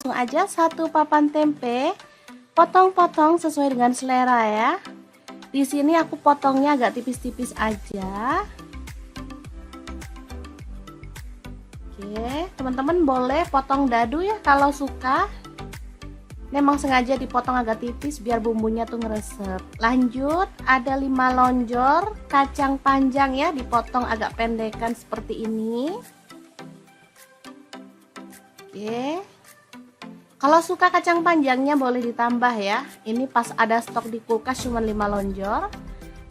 Langsung aja satu papan tempe, potong-potong sesuai dengan selera ya. Di sini aku potongnya agak tipis-tipis aja. Oke, teman-teman boleh potong dadu ya kalau suka. Memang sengaja dipotong agak tipis biar bumbunya tuh ngeresep. Lanjut, ada 5 lonjor kacang panjang ya, dipotong agak pendekan seperti ini. Oke. Kalau suka kacang panjangnya boleh ditambah ya. Ini pas ada stok di kulkas cuma 5 lonjor.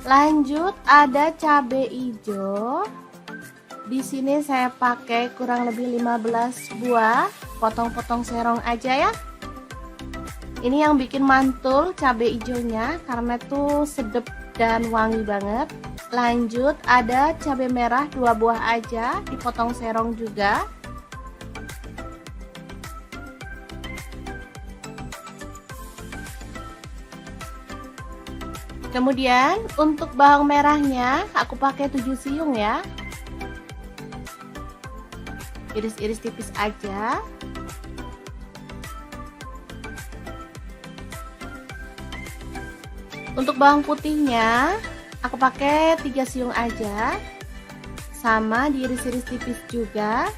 Lanjut, ada cabai hijau. Di sini saya pakai kurang lebih 15 buah. Potong-potong serong aja ya. Ini yang bikin mantul cabai hijaunya karena tuh sedap dan wangi banget. Lanjut, ada cabai merah 2 buah aja, dipotong serong juga. Kemudian untuk bawang merahnya aku pakai 7 siung ya. Iris-iris tipis aja. Untuk bawang putihnya aku pakai 3 siung aja, sama diiris-iris tipis juga.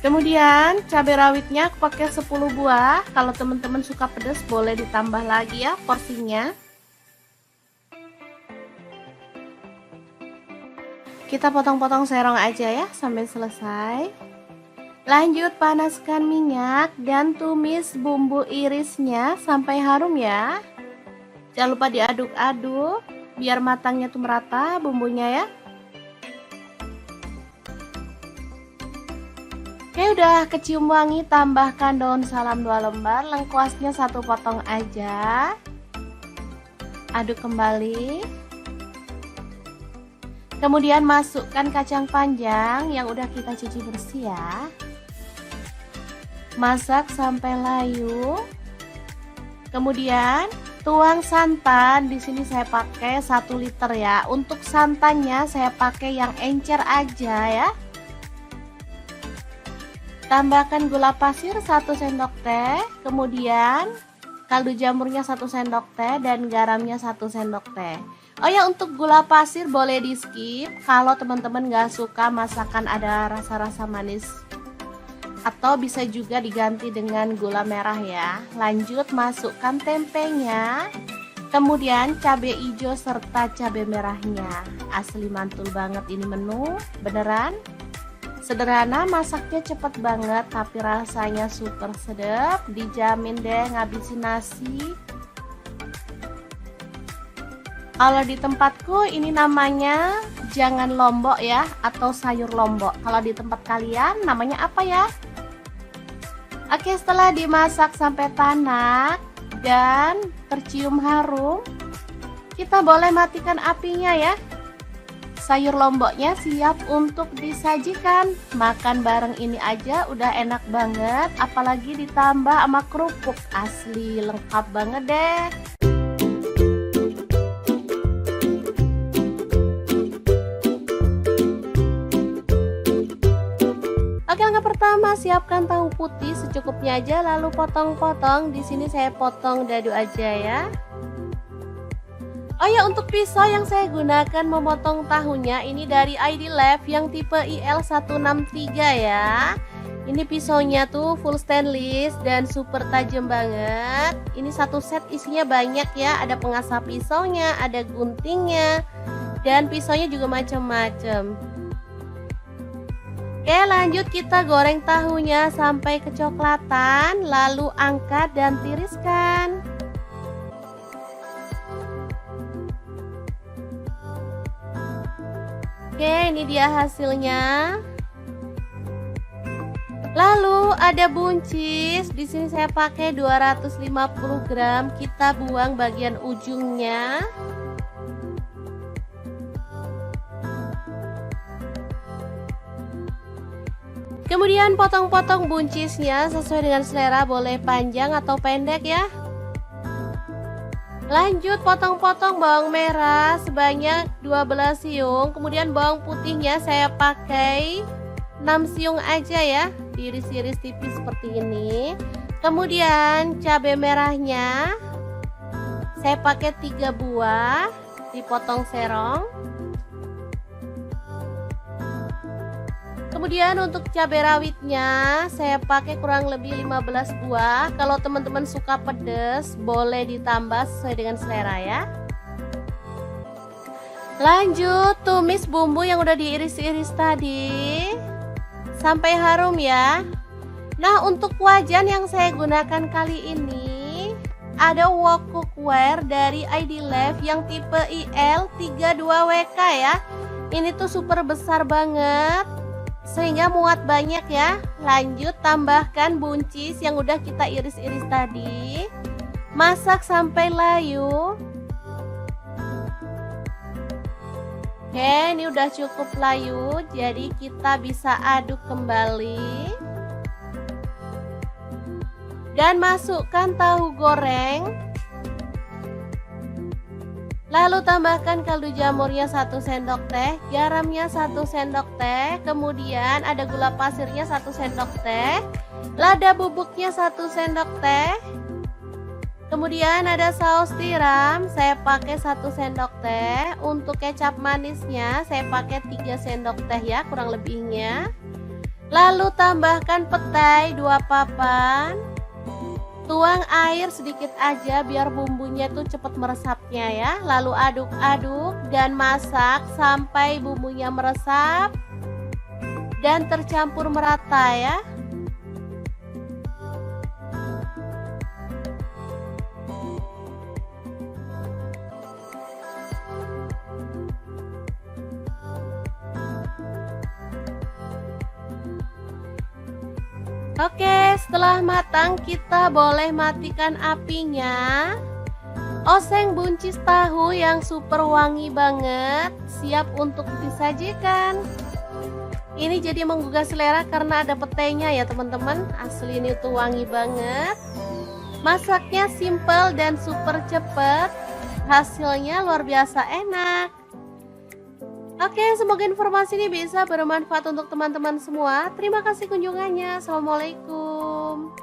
Kemudian cabai rawitnya aku pakai 10 buah. Kalau teman-teman suka pedas boleh ditambah lagi ya porsinya. Kita potong-potong serong aja ya sampai selesai. Lanjut, panaskan minyak dan tumis bumbu irisnya sampai harum ya. Jangan lupa diaduk-aduk biar matangnya tuh merata bumbunya ya. Oke, udah kecium wangi, tambahkan daun salam 2 lembar, lengkuasnya 1 potong aja. Aduk kembali. Kemudian masukkan kacang panjang yang udah kita cuci bersih ya. Masak sampai layu. Kemudian tuang santan. Di sini saya pakai 1 liter ya. Untuk santannya saya pakai yang encer aja ya. Tambahkan gula pasir 1 sendok teh. Kemudian kaldu jamurnya 1 sendok teh dan garamnya 1 sendok teh. Oh ya, untuk gula pasir boleh di skip kalau teman-teman gak suka masakan ada rasa-rasa manis. Atau bisa juga diganti dengan gula merah ya. Lanjut, masukkan tempenya. Kemudian cabai hijau serta cabai merahnya. Asli mantul banget ini menu, beneran. Sederhana, masaknya cepet banget tapi rasanya super sedap. Dijamin deh ngabisin nasi. Kalau di tempatku ini namanya jangan lombok ya, atau sayur lombok. Kalau di tempat kalian namanya apa ya? Oke, setelah dimasak sampai tanak dan tercium harum, kita boleh matikan apinya ya. Sayur lomboknya siap untuk disajikan. Makan bareng ini aja udah enak banget, apalagi ditambah sama kerupuk. Asli lengkap banget deh. Oke, langkah pertama, siapkan tahu putih secukupnya aja, lalu potong-potong. Di sini saya potong dadu aja ya. Oh ya, untuk pisau yang saya gunakan memotong tahunya ini dari ID Lab yang tipe IL163 ya. Ini pisaunya tuh full stainless dan super tajam banget. Ini satu set isinya banyak ya, ada pengasah pisaunya, ada guntingnya, dan pisaunya juga macam-macam. Oke, lanjut kita goreng tahunya sampai kecoklatan, lalu angkat dan tiriskan. Oke, ini dia hasilnya. Lalu ada buncis. Di sini saya pakai 250 gram. Kita buang bagian ujungnya. Kemudian potong-potong buncisnya sesuai dengan selera, boleh panjang atau pendek ya. Lanjut potong-potong bawang merah sebanyak 12 siung. Kemudian bawang putihnya saya pakai 6 siung aja ya, diiris-iris tipis seperti ini. Kemudian cabai merahnya saya pakai 3 buah, dipotong serong. Kemudian untuk cabai rawitnya saya pakai kurang lebih 15 buah. Kalau teman-teman suka pedas boleh ditambah sesuai dengan selera ya. Lanjut tumis bumbu yang udah diiris-iris tadi sampai harum ya. Nah, untuk wajan yang saya gunakan kali ini ada wok cookware dari ID Life yang tipe IL32WK ya. Ini tuh super besar banget sehingga muat banyak ya. Lanjut tambahkan buncis yang udah kita iris-iris tadi. Masak sampai layu. Oke, ini udah cukup layu, jadi kita bisa aduk kembali. Dan masukkan tahu goreng. Lalu tambahkan kaldu jamurnya 1 sendok teh, garamnya 1 sendok teh, kemudian ada gula pasirnya 1 sendok teh, lada bubuknya 1 sendok teh. Kemudian ada saus tiram, saya pakai 1 sendok teh. Untuk kecap manisnya saya pakai 3 sendok teh ya, kurang lebihnya. Lalu tambahkan petai 2 papan. Tuang air sedikit aja biar bumbunya tuh cepat meresapnya ya. Lalu aduk-aduk dan masak sampai bumbunya meresap dan tercampur merata ya. Oke, setelah matang kita boleh matikan apinya. Oseng buncis tahu yang super wangi banget, siap untuk disajikan. Ini jadi menggugah selera karena ada petainya ya teman-teman. Asli ini tuh wangi banget. Masaknya simple dan super cepet. Hasilnya luar biasa enak. Oke, semoga informasi ini bisa bermanfaat untuk teman-teman semua. Terima kasih kunjungannya. Assalamualaikum.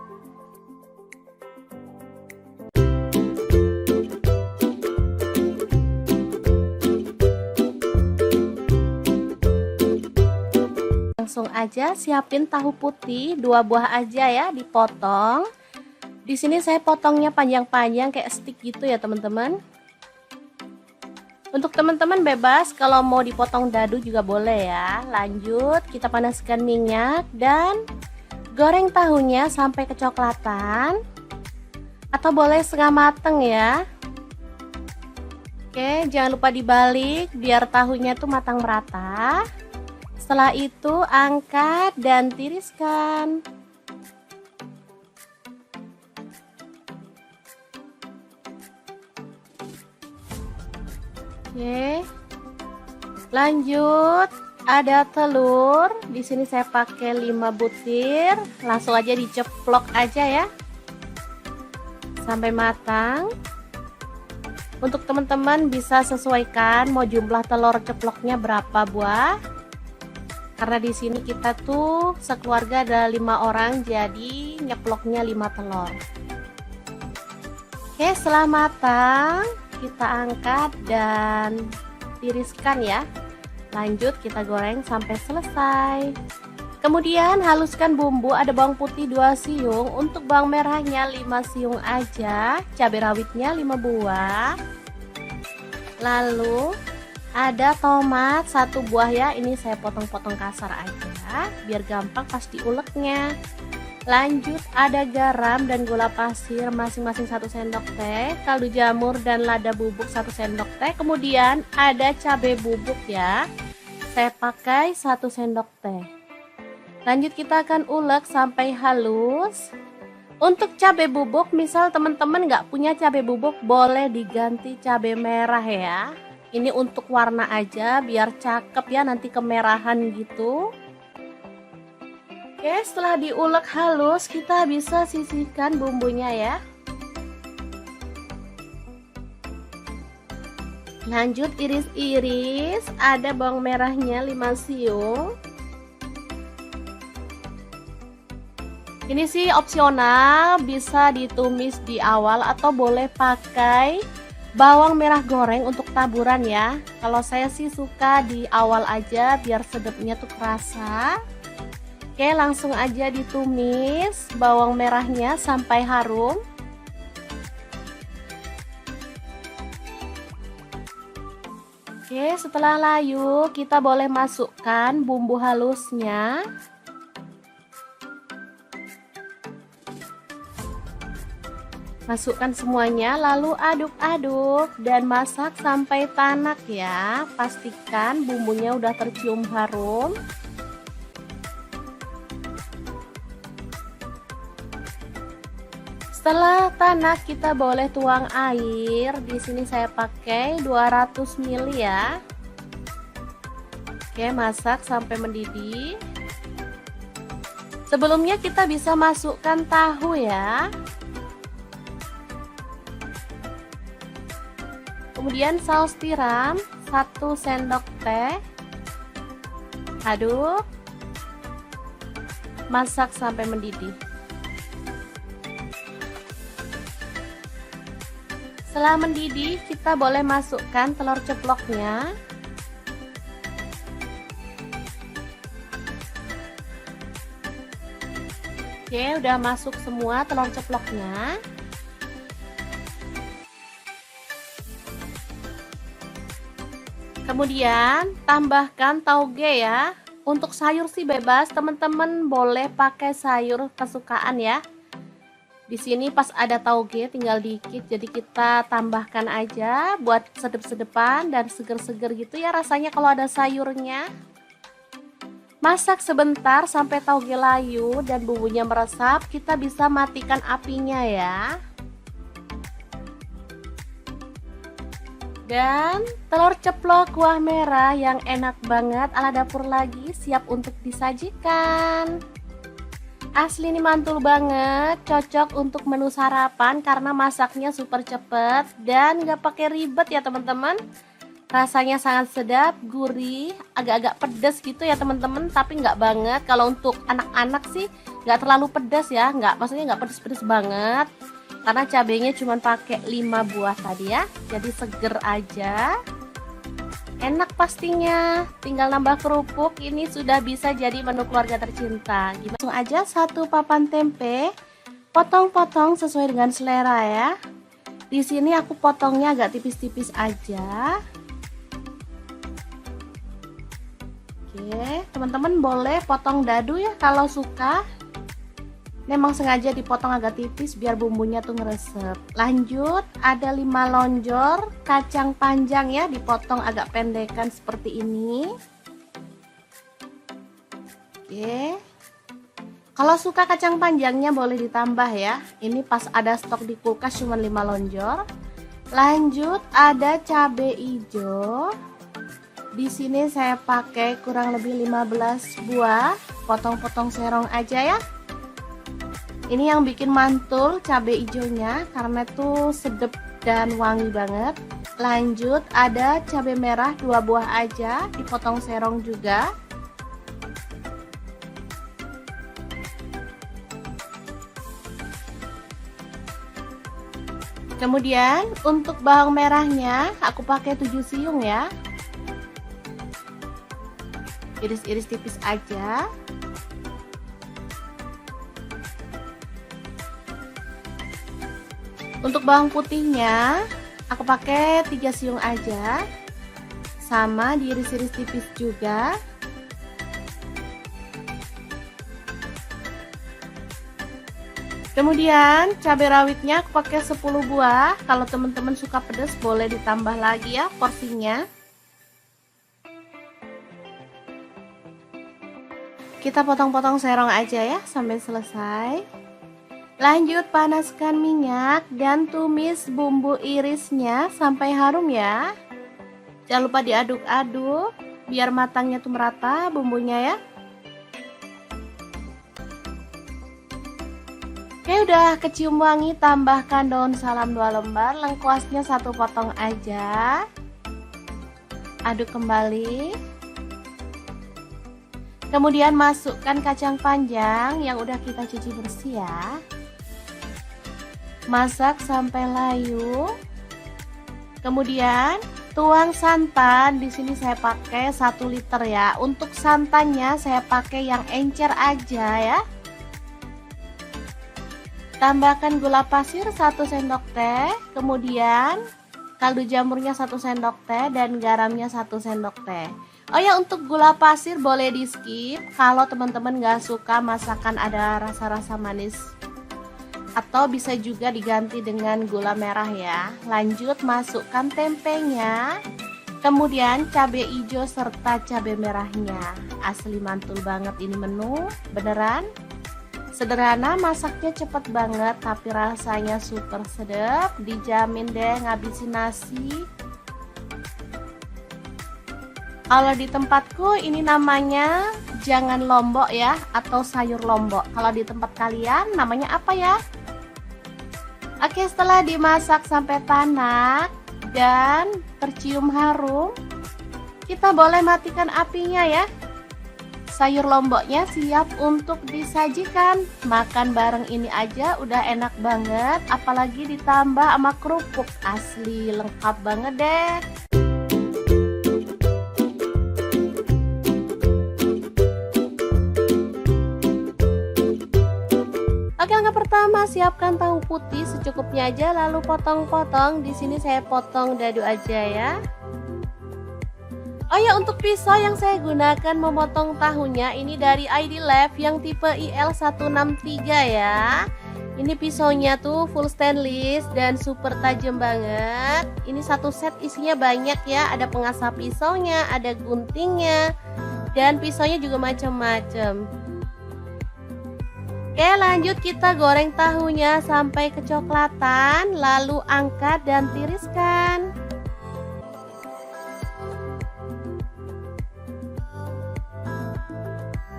Langsung aja siapin tahu putih 2 buah aja ya, dipotong. Di sini saya potongnya panjang-panjang kayak stick gitu ya teman-teman. Untuk teman-teman bebas kalau mau dipotong dadu juga boleh ya. Lanjut kita panaskan minyak dan goreng tahunya sampai kecoklatan atau boleh setengah mateng ya. Oke, jangan lupa dibalik biar tahunya tuh matang merata. Setelah itu angkat dan tiriskan. Oke. Lanjut, ada telur. Di sini saya pakai 5 butir. Langsung aja diceplok aja ya. Sampai matang. Untuk teman-teman bisa sesuaikan mau jumlah telur ceploknya berapa buah. Karena di sini kita tuh sekeluarga ada 5 orang, jadi nyeploknya 5 telur. Oke, setelah matang kita angkat dan tiriskan ya. Lanjut kita goreng sampai selesai. Kemudian haluskan bumbu. Ada bawang putih 2 siung, untuk bawang merahnya 5 siung aja, cabai rawitnya 5 buah. Lalu ada tomat 1 buah ya, ini saya potong-potong kasar aja biar gampang pas diuleknya. Lanjut ada garam dan gula pasir masing-masing 1 sendok teh, kaldu jamur dan lada bubuk 1 sendok teh. Kemudian ada cabai bubuk ya, saya pakai 1 sendok teh. Lanjut kita akan ulek sampai halus. Untuk cabai bubuk, misal teman-teman nggak punya cabai bubuk, boleh diganti cabai merah ya. Ini untuk warna aja biar cakep ya, nanti kemerahan gitu. Oke, setelah diulek halus kita bisa sisihkan bumbunya ya. Lanjut iris-iris, ada bawang merahnya 5 siung. Ini sih opsional, bisa ditumis di awal atau boleh pakai bawang merah goreng untuk taburan ya. Kalau saya sih suka di awal aja biar sedapnya tuh kerasa. Oke, langsung aja ditumis bawang merahnya sampai harum. Oke, setelah layu kita boleh masukkan bumbu halusnya. Masukkan semuanya lalu aduk-aduk dan masak sampai tanak ya. Pastikan bumbunya udah tercium harum. Setelah tanak kita boleh tuang air. Di sini saya pakai 200 ml ya. Oke, masak sampai mendidih. Sebelumnya kita bisa masukkan tahu ya. Kemudian saus tiram 1 sendok teh. Aduk. Masak sampai mendidih. Setelah mendidih, kita boleh masukkan telur ceploknya. Oke, udah masuk semua telur ceploknya. Kemudian, tambahkan tauge ya. Untuk sayur sih bebas, teman-teman boleh pakai sayur kesukaan ya. Di sini pas ada tauge tinggal dikit, jadi kita tambahkan aja buat sedep-sedepan dan seger-seger gitu ya rasanya kalau ada sayurnya. Masak sebentar sampai tauge layu dan bumbunya meresap, kita bisa matikan apinya ya. Dan telur ceplok kuah merah yang enak banget ala dapur lagi siap untuk disajikan. Asli ini mantul banget, cocok untuk menu sarapan karena masaknya super cepet dan gak pakai ribet ya teman-teman. Rasanya sangat sedap, gurih, agak-agak pedas gitu ya teman-teman, tapi nggak banget. Kalau untuk anak-anak sih nggak terlalu pedas ya, maksudnya nggak pedas-pedas banget. Karena cabenya cuma pakai 5 buah tadi ya, jadi seger aja. Enak pastinya, tinggal nambah kerupuk, ini sudah bisa jadi menu keluarga tercinta. Langsung aja 1 papan tempe, potong-potong sesuai dengan selera ya. Di sini aku potongnya agak tipis-tipis aja. Oke, teman-teman boleh potong dadu ya kalau suka. Memang sengaja dipotong agak tipis biar bumbunya tuh ngeresep. Lanjut, ada 5 lonjor kacang panjang ya, dipotong agak pendekan seperti ini. Oke. Kalau suka kacang panjangnya boleh ditambah ya. Ini pas ada stok di kulkas cuma 5 lonjor. Lanjut, ada cabai hijau. Di sini saya pakai kurang lebih 15 buah. Potong-potong serong aja ya. Ini yang bikin mantul cabai hijaunya karena tuh sedap dan wangi banget. Lanjut, ada cabai merah 2 buah aja, dipotong serong juga. Kemudian untuk bawang merahnya aku pakai 7 siung ya. Iris-iris tipis aja. Untuk bawang putihnya aku pakai 3 siung aja. Sama diiris-iris tipis juga. Kemudian cabai rawitnya aku pakai 10 buah. Kalau teman-teman suka pedas boleh ditambah lagi ya porsinya. Kita potong-potong serong aja ya sampai selesai. Lanjut panaskan minyak dan tumis bumbu irisnya sampai harum ya. Jangan lupa diaduk-aduk biar matangnya tuh merata bumbunya ya. Oke, udah kecium wangi, tambahkan daun salam 2 lembar, lengkuasnya 1 potong aja. aduk kembali. Kemudian masukkan kacang panjang yang udah kita cuci bersih ya. Masak sampai layu. Kemudian tuang santan. Di sini saya pakai 1 liter ya. Untuk santannya saya pakai yang encer aja ya. Tambahkan gula pasir 1 sendok teh, kemudian kaldu jamurnya 1 sendok teh dan garamnya 1 sendok teh. Oh ya, untuk gula pasir boleh di skip kalau teman-teman gak suka masakan ada rasa-rasa manis, atau bisa juga diganti dengan gula merah ya. Lanjut masukkan tempenya, kemudian cabai hijau serta cabai merahnya. Asli mantul banget ini menu, beneran sederhana, masaknya cepet banget tapi rasanya super sedap, dijamin deh ngabisin nasi. Kalau di tempatku ini namanya jangan lombok ya, atau sayur lombok. Kalau di tempat kalian namanya apa ya? Oke, setelah dimasak sampai tanak dan tercium harum, kita boleh matikan apinya ya. Sayur lomboknya siap untuk disajikan. Makan bareng ini aja udah enak banget, apalagi ditambah sama kerupuk. Asli lengkap banget deh. Oke, langkah pertama siapkan tahu putih secukupnya aja, lalu potong-potong. Di sini saya potong dadu aja ya. Oh ya, untuk pisau yang saya gunakan memotong tahunya ini dari ID Lab yang tipe IL163 ya. Ini pisaunya tuh full stainless dan super tajam banget. Ini satu set isinya banyak ya, ada pengasah pisaunya, ada guntingnya, dan pisaunya juga macam-macam. Oke, lanjut kita goreng tahunya sampai kecoklatan, lalu angkat dan tiriskan.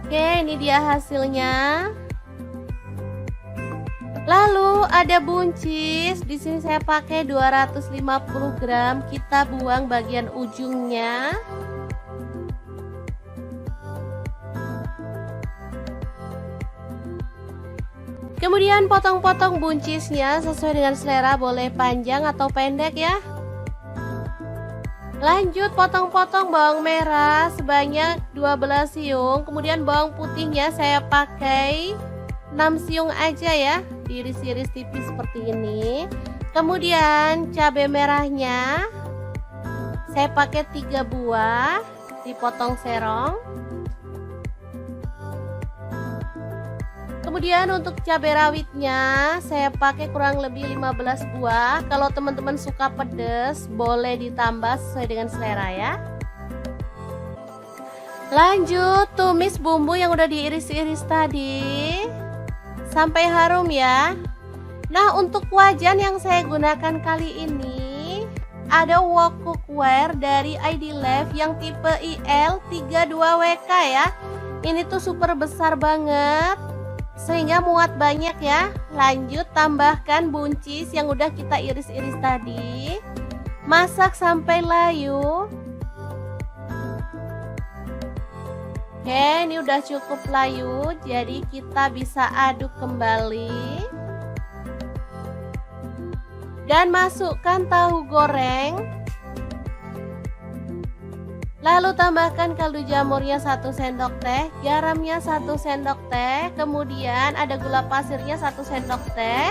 Oke, ini dia hasilnya. Lalu ada buncis. Di sini saya pakai 250 gram. Kita buang bagian ujungnya. Kemudian potong-potong buncisnya sesuai dengan selera, boleh panjang atau pendek ya. Lanjut potong-potong bawang merah sebanyak 12 siung. Kemudian bawang putihnya saya pakai 6 siung aja ya, diiris-iris tipis seperti ini. Kemudian cabai merahnya saya pakai 3 buah, dipotong serong. Kemudian untuk cabai rawitnya saya pakai kurang lebih 15 buah. Kalau teman-teman suka pedas boleh ditambah sesuai dengan selera ya. Lanjut tumis bumbu yang udah diiris-iris tadi sampai harum ya. Nah, untuk wajan yang saya gunakan kali ini ada wok cookware dari ID Lab yang tipe IL32WK ya. Ini tuh super besar banget sehingga muat banyak ya. Lanjut tambahkan buncis yang udah kita iris-iris tadi. Masak sampai layu. Oke, ini udah cukup layu, jadi kita bisa aduk kembali. Dan masukkan tahu goreng. Lalu tambahkan kaldu jamurnya 1 sendok teh, garamnya 1 sendok teh, kemudian ada gula pasirnya 1 sendok teh,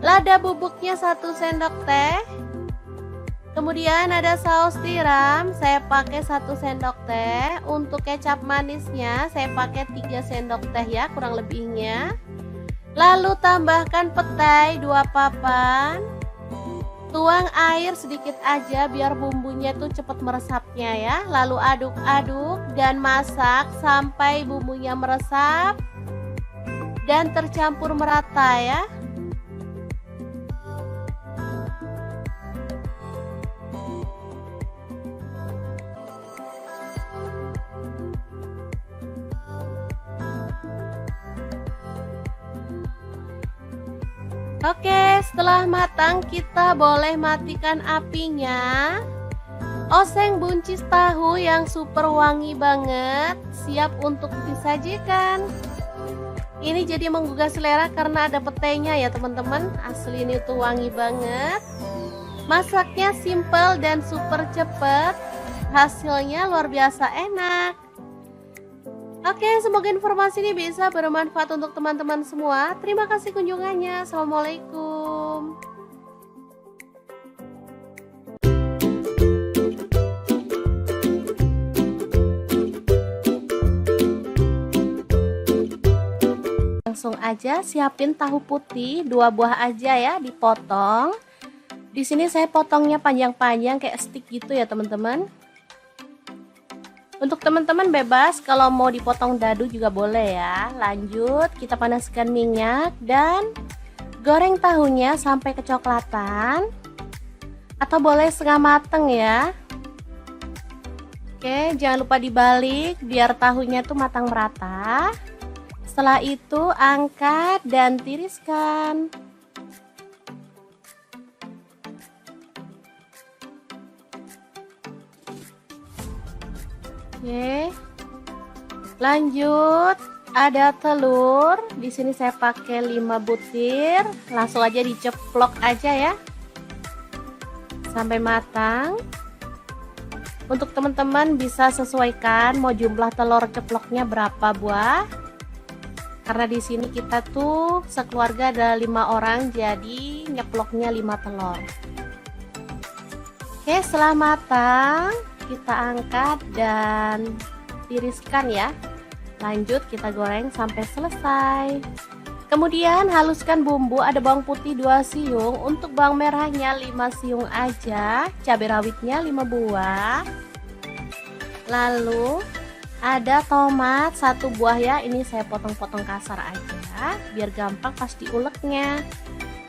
lada bubuknya 1 sendok teh, kemudian ada saus tiram, saya pakai 1 sendok teh, untuk kecap manisnya saya pakai 3 sendok teh ya kurang lebihnya. Lalu tambahkan petai 2 papan. Tuang air sedikit aja biar bumbunya tuh cepet meresapnya ya. Lalu aduk-aduk dan masak sampai bumbunya meresap dan tercampur merata ya. Oke, setelah matang kita boleh matikan apinya. Oseng buncis tahu yang super wangi banget, siap untuk disajikan. Ini jadi menggugah selera karena ada petainya ya teman-teman. Asli ini tuh wangi banget. Masaknya simple dan super cepet. Hasilnya luar biasa enak. Oke, semoga informasi ini bisa bermanfaat untuk teman-teman semua. Terima kasih kunjungannya. Assalamualaikum. Langsung aja siapin tahu putih 2 buah aja ya, dipotong. Di sini saya potongnya panjang-panjang kayak stick gitu ya teman-teman. Untuk teman-teman bebas kalau mau dipotong dadu juga boleh ya. Lanjut kita panaskan minyak dan goreng tahunya sampai kecoklatan atau boleh setengah mateng ya. Oke, jangan lupa dibalik biar tahunya tuh matang merata. Setelah itu angkat dan tiriskan. Oke. Lanjut, ada telur. Di sini saya pakai 5 butir. Langsung aja diceplok aja ya. Sampai matang. Untuk teman-teman bisa sesuaikan mau jumlah telur ceploknya berapa buah. Karena di sini kita tuh sekeluarga ada 5 orang, jadi nyeploknya 5 telur. Oke, setelah matang kita angkat dan tiriskan ya. Lanjut kita goreng sampai selesai. Kemudian haluskan bumbu, ada bawang putih 2 siung, untuk bawang merahnya 5 siung aja, cabai rawitnya 5 buah. Lalu ada tomat 1 buah ya, ini saya potong-potong kasar aja biar gampang pas diuleknya.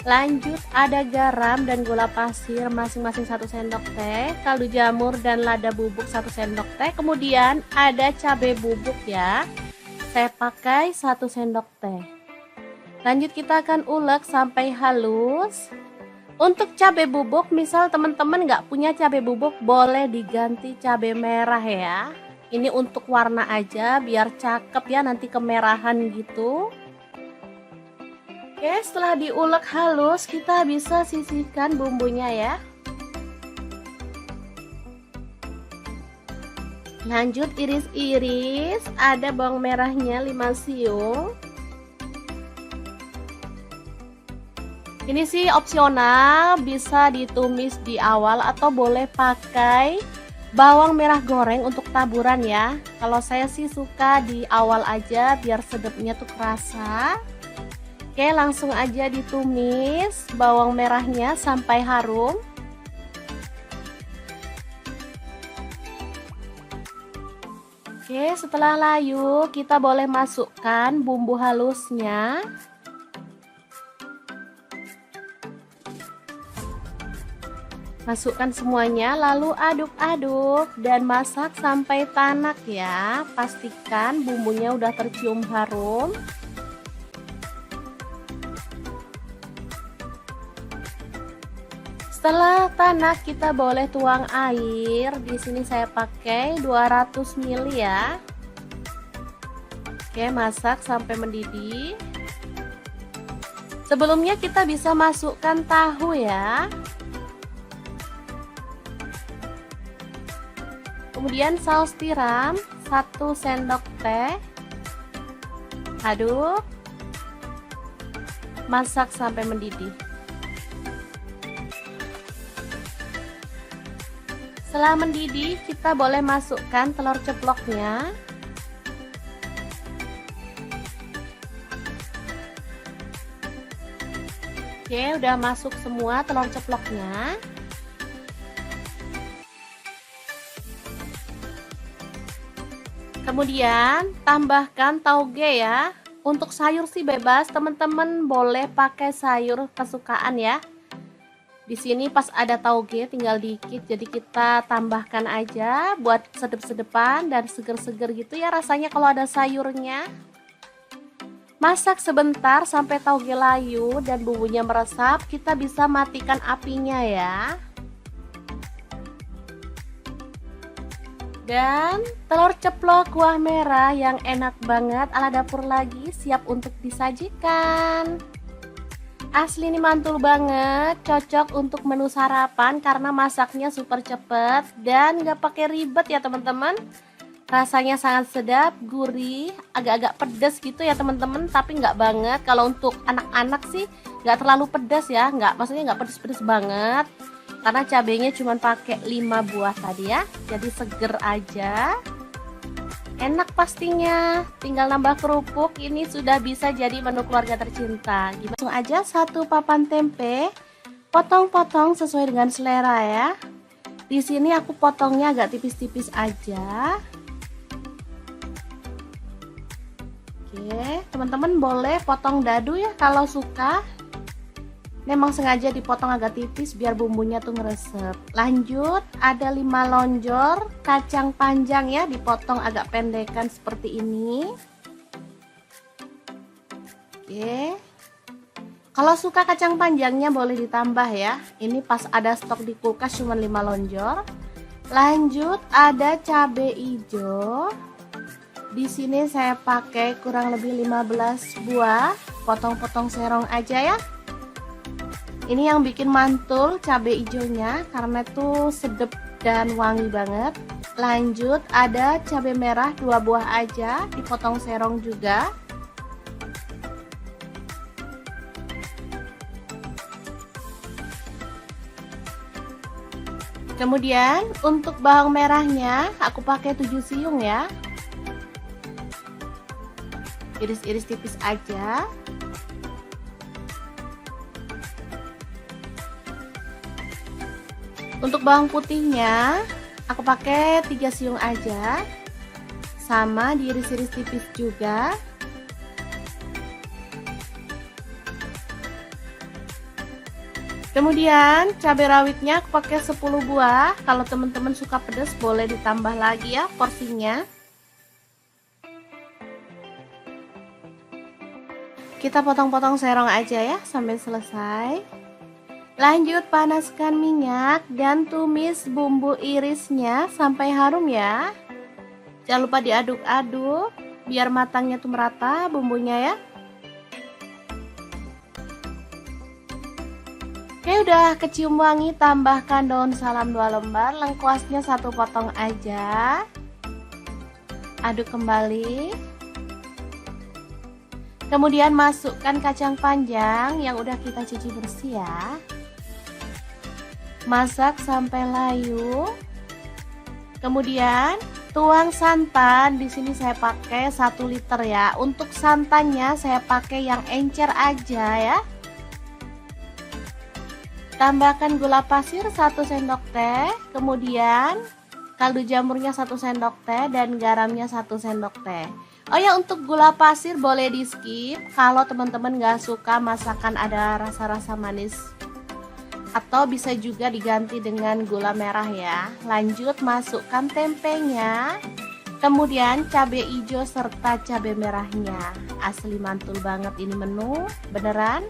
Lanjut ada garam dan gula pasir masing-masing 1 sendok teh, kaldu jamur dan lada bubuk 1 sendok teh. Kemudian ada cabai bubuk ya, saya pakai 1 sendok teh. Lanjut kita akan ulek sampai halus. Untuk cabai bubuk, misal teman-teman nggak punya cabai bubuk, boleh diganti cabai merah ya. Ini untuk warna aja biar cakep ya, nanti kemerahan gitu. Oke, setelah diulek halus kita bisa sisihkan bumbunya ya. Lanjut iris-iris, ada bawang merahnya 5 siung. Ini sih opsional, bisa ditumis di awal atau boleh pakai bawang merah goreng untuk taburan ya. Kalau saya sih suka di awal aja biar sedapnya tuh kerasa. Oke, langsung aja ditumis bawang merahnya sampai harum. Oke, setelah layu kita boleh masukkan bumbu halusnya. Masukkan semuanya lalu aduk-aduk dan masak sampai tanak ya. Pastikan bumbunya udah tercium harum. Setelah tanak kita boleh tuang air. Di sini saya pakai 200 ml ya. Oke, masak sampai mendidih. Sebelumnya kita bisa masukkan tahu ya. Kemudian saus tiram 1 sendok teh. Aduk. Masak sampai mendidih. Setelah mendidih, kita boleh masukkan telur ceploknya. Oke, udah masuk semua telur ceploknya. Kemudian tambahkan tauge ya. Untuk sayur sih bebas, teman-teman boleh pakai sayur kesukaan ya. Di sini pas ada tauge tinggal dikit, jadi kita tambahkan aja buat sedep-sedepan dan seger-seger gitu ya rasanya kalau ada sayurnya. Masak sebentar sampai tauge layu dan bumbunya meresap, kita bisa matikan apinya ya. Dan telur ceplok kuah merah yang enak banget ala dapur lagi siap untuk disajikan. Asli ini mantul banget, cocok untuk menu sarapan karena masaknya super cepet dan gak pakai ribet ya teman-teman. Rasanya sangat sedap, gurih, agak-agak pedas gitu ya teman-teman, tapi nggak banget. Kalau untuk anak-anak sih nggak terlalu pedas ya, maksudnya nggak pedas-pedas banget. Karena cabenya cuma pakai 5 buah tadi ya, jadi seger aja. Enak pastinya, tinggal nambah kerupuk, ini sudah bisa jadi menu keluarga tercinta. Langsung aja 1 papan tempe, potong-potong sesuai dengan selera ya. Di sini aku potongnya agak tipis-tipis aja. Oke, teman-teman boleh potong dadu ya kalau suka. Memang sengaja dipotong agak tipis biar bumbunya tuh ngeresep. Lanjut, ada 5 lonjor kacang panjang ya, dipotong agak pendekan seperti ini. Oke. Kalau suka kacang panjangnya boleh ditambah ya. Ini pas ada stok di kulkas cuma 5 lonjor. Lanjut, ada cabai hijau. Di sini saya pakai kurang lebih 15 buah, potong-potong serong aja ya. Ini yang bikin mantul cabai hijaunya karena itu sedap dan wangi banget. Lanjut, ada cabai merah 2 buah aja, dipotong serong juga. Kemudian untuk bawang merahnya aku pakai 7 siung ya. Iris-iris tipis aja. Untuk bawang putihnya aku pakai 3 siung aja, sama diiris-iris tipis juga. Kemudian cabai rawitnya aku pakai 10 buah. Kalau teman-teman suka pedas boleh ditambah lagi ya porsinya. Kita potong-potong serong aja ya sampai selesai. Lanjut, panaskan minyak dan tumis bumbu irisnya sampai harum ya. Jangan lupa diaduk-aduk biar matangnya tuh merata bumbunya ya. Oke, udah kecium wangi, tambahkan daun salam 2 lembar, lengkuasnya 1 potong aja. Aduk kembali. Kemudian masukkan kacang panjang yang udah kita cuci bersih ya. Masak sampai layu. Kemudian tuang santan. Di sini saya pakai 1 liter ya. Untuk santannya saya pakai yang encer aja ya. Tambahkan gula pasir 1 sendok teh. Kemudian kaldu jamurnya 1 sendok teh dan garamnya 1 sendok teh. Oh ya, untuk gula pasir boleh di skip kalau teman-teman gak suka masakan ada rasa-rasa manis, atau bisa juga diganti dengan gula merah ya. Lanjut, masukkan tempenya, kemudian cabai hijau serta cabai merahnya. Asli mantul banget ini menu, beneran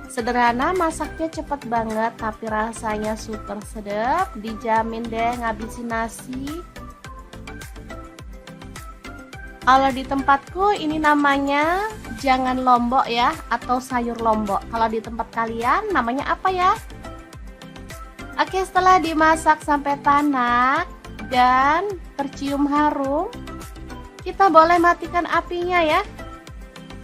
sederhana, masaknya cepet banget tapi rasanya super sedap, dijamin deh ngabisin nasi. Kalau di tempatku ini namanya jangan lombok ya, atau sayur lombok. Kalau di tempat kalian namanya apa ya? Oke, setelah dimasak sampai tanak dan tercium harum, kita boleh matikan apinya ya.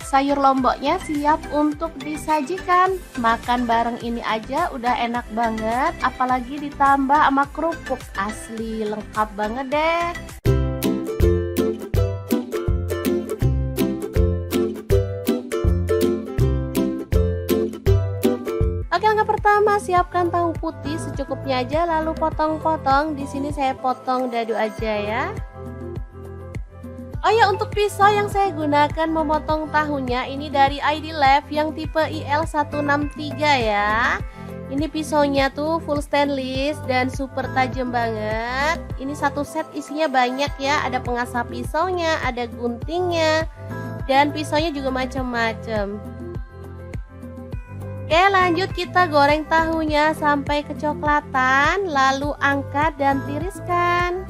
Sayur lomboknya siap untuk disajikan. Makan bareng ini aja udah enak banget, apalagi ditambah sama kerupuk. Asli lengkap banget deh. Oke, langkah pertama siapkan tahu putih secukupnya aja, lalu potong-potong. Di sini saya potong dadu aja ya. Oh ya, untuk pisau yang saya gunakan memotong tahunya ini dari ID Lab yang tipe IL163 ya. Ini pisaunya tuh full stainless dan super tajam banget. Ini satu set isinya banyak ya, ada pengasah pisaunya, ada guntingnya, dan pisaunya juga macam-macam. Oke, lanjut kita goreng tahunya sampai kecoklatan, lalu angkat dan tiriskan.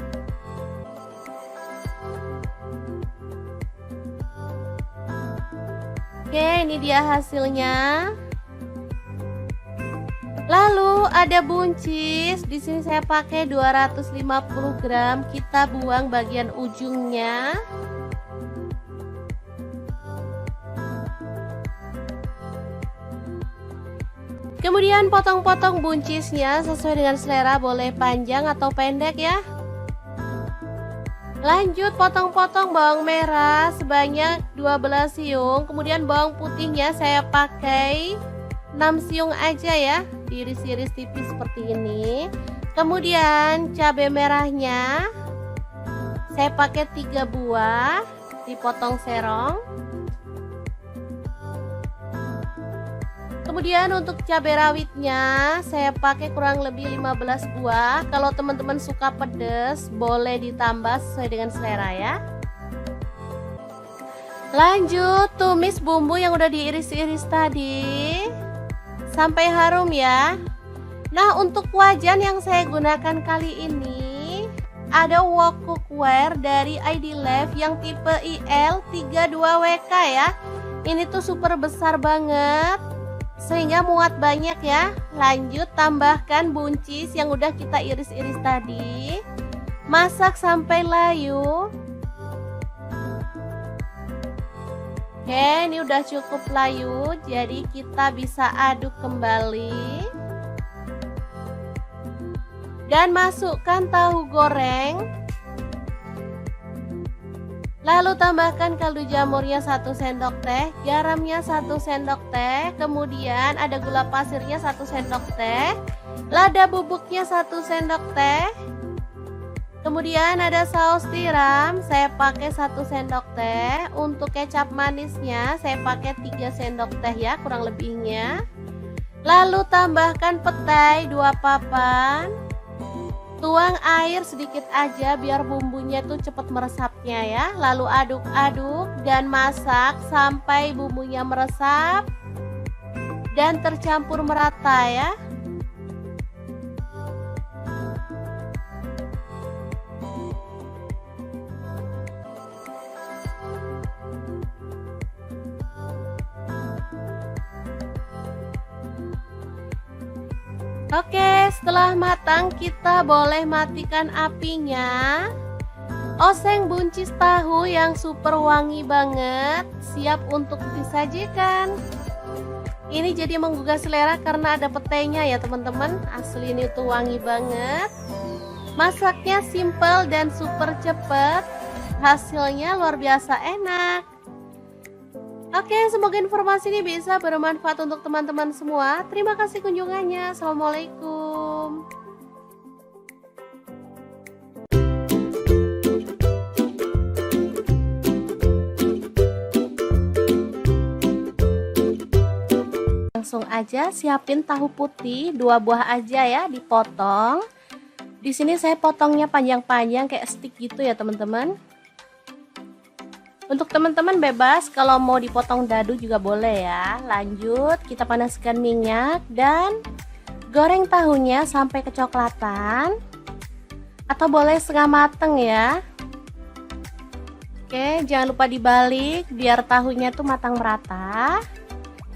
Oke, ini dia hasilnya. Lalu ada buncis. Di sini saya pakai 250 gram. Kita buang bagian ujungnya. Kemudian potong-potong buncisnya sesuai dengan selera, boleh panjang atau pendek ya. Lanjut potong-potong bawang merah sebanyak 12 siung. Kemudian bawang putihnya saya pakai 6 siung aja ya, diiris-iris tipis seperti ini. Kemudian cabai merahnya saya pakai 3 buah, dipotong serong. Kemudian untuk cabai rawitnya saya pakai kurang lebih 15 buah. Kalau teman-teman suka pedas boleh ditambah sesuai dengan selera ya. Lanjut tumis bumbu yang udah diiris-iris tadi sampai harum ya. Nah, untuk wajan yang saya gunakan kali ini ada wok cookware dari ID Life yang tipe IL32WK ya. Ini tuh super besar banget, sehingga muat banyak ya. Lanjut tambahkan buncis yang udah kita iris-iris tadi. Masak sampai layu. Oke, ini udah cukup layu, jadi kita bisa aduk kembali. Dan masukkan tahu goreng. Lalu tambahkan kaldu jamurnya 1 sendok teh, garamnya 1 sendok teh, kemudian ada gula pasirnya 1 sendok teh, lada bubuknya 1 sendok teh, kemudian ada saus tiram, saya pakai 1 sendok teh. Untuk kecap manisnya saya pakai 3 sendok teh ya, kurang lebihnya. Lalu tambahkan petai 2 papan. Tuang air sedikit aja biar bumbunya tuh cepat meresapnya ya. Lalu aduk-aduk dan masak sampai bumbunya meresap dan tercampur merata ya. Oke, setelah matang kita boleh matikan apinya. Oseng buncis tahu yang super wangi banget, siap untuk disajikan. Ini jadi menggugah selera karena ada petainya ya teman-teman. Asli ini tuh wangi banget. Masaknya simple dan super cepet. Hasilnya luar biasa enak. Oke, semoga informasi ini bisa bermanfaat untuk teman-teman semua. Terima kasih kunjungannya. Assalamualaikum. Langsung aja siapin tahu putih 2 buah aja ya, dipotong. Di sini saya potongnya panjang-panjang kayak stick gitu ya teman-teman. Untuk teman-teman bebas kalau mau dipotong dadu juga boleh ya. Lanjut kita panaskan minyak dan goreng tahunya sampai kecoklatan, atau boleh setengah mateng ya. Oke, jangan lupa dibalik biar tahunya tuh matang merata.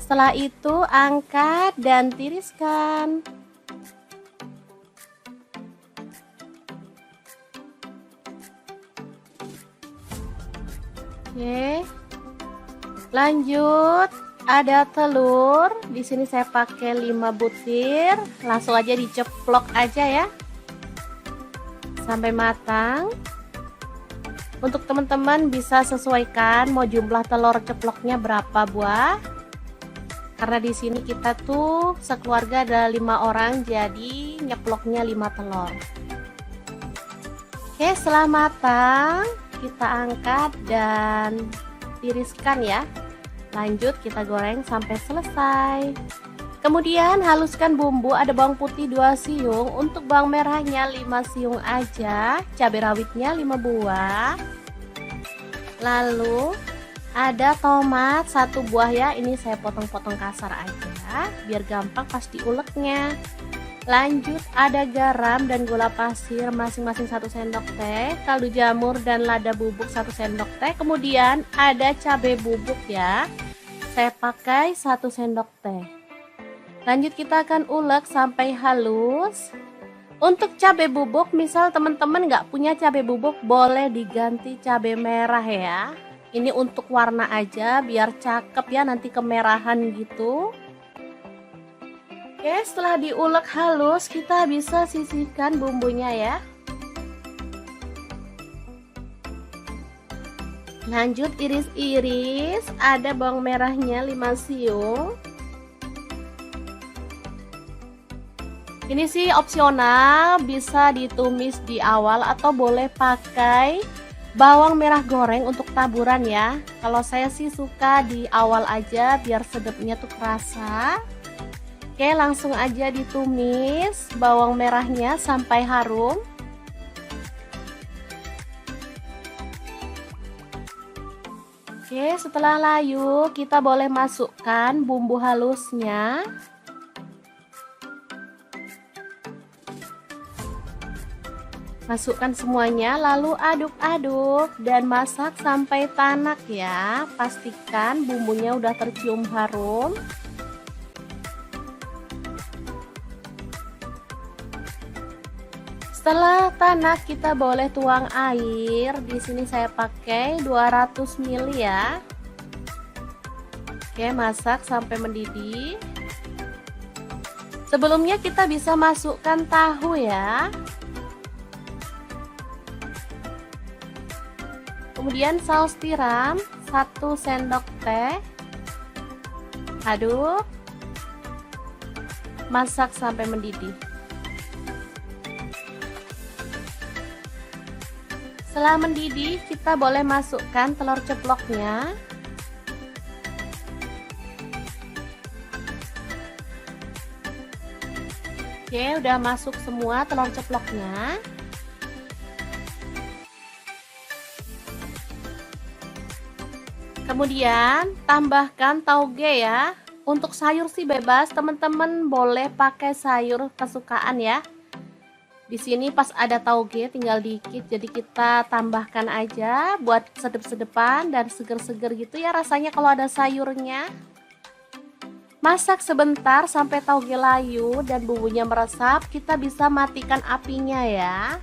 Setelah itu angkat dan tiriskan. Oke, lanjut ada telur. Di sini saya pakai 5 butir. Langsung aja diceplok aja ya sampai matang. Untuk teman-teman bisa sesuaikan mau jumlah telur ceploknya berapa buah. Karena di sini kita tuh sekeluarga ada 5 orang, jadi nyeploknya 5 telur. Oke, setelah matang kita angkat dan tiriskan ya. Lanjut kita goreng sampai selesai. Kemudian haluskan bumbu. Ada bawang putih 2 siung, untuk bawang merahnya 5 siung aja, cabai rawitnya 5 buah. Lalu ada tomat 1 buah ya, ini saya potong-potong kasar aja biar gampang pas diuleknya. Lanjut ada garam dan gula pasir masing-masing 1 sendok teh, kaldu jamur dan lada bubuk 1 sendok teh. Kemudian ada cabai bubuk ya, saya pakai 1 sendok teh. Lanjut kita akan ulek sampai halus. Untuk cabai bubuk, misal teman-teman nggak punya cabai bubuk, boleh diganti cabai merah ya. Ini untuk warna aja, biar cakep ya, nanti kemerahan gitu. Oke, setelah diulek halus, kita bisa sisihkan bumbunya ya. Lanjut iris-iris, ada bawang merahnya 5 siung. Ini sih opsional, bisa ditumis di awal atau boleh pakai bawang merah goreng untuk taburan ya. Kalau saya sih suka di awal aja biar sedapnya tuh kerasa. Oke, langsung aja ditumis bawang merahnya sampai harum. Oke, setelah layu kita boleh masukkan bumbu halusnya. Masukkan semuanya lalu aduk-aduk dan masak sampai tanak ya. Pastikan bumbunya udah tercium harum. Setelah tanak kita boleh tuang air. Di sini saya pakai 200 ml ya. Oke, masak sampai mendidih. Sebelumnya kita bisa masukkan tahu ya. Kemudian saus tiram 1 sendok teh. Aduk. Masak sampai mendidih. Setelah mendidih, kita boleh masukkan telur ceploknya. Oke, udah masuk semua telur ceploknya. Kemudian tambahkan tauge ya. Untuk sayur sih bebas, teman-teman boleh pakai sayur kesukaan ya. Di sini pas ada tauge tinggal dikit, jadi kita tambahkan aja buat sedep-sedepan dan seger-seger gitu ya rasanya kalau ada sayurnya. Masak sebentar sampai tauge layu dan bumbunya meresap, kita bisa matikan apinya ya.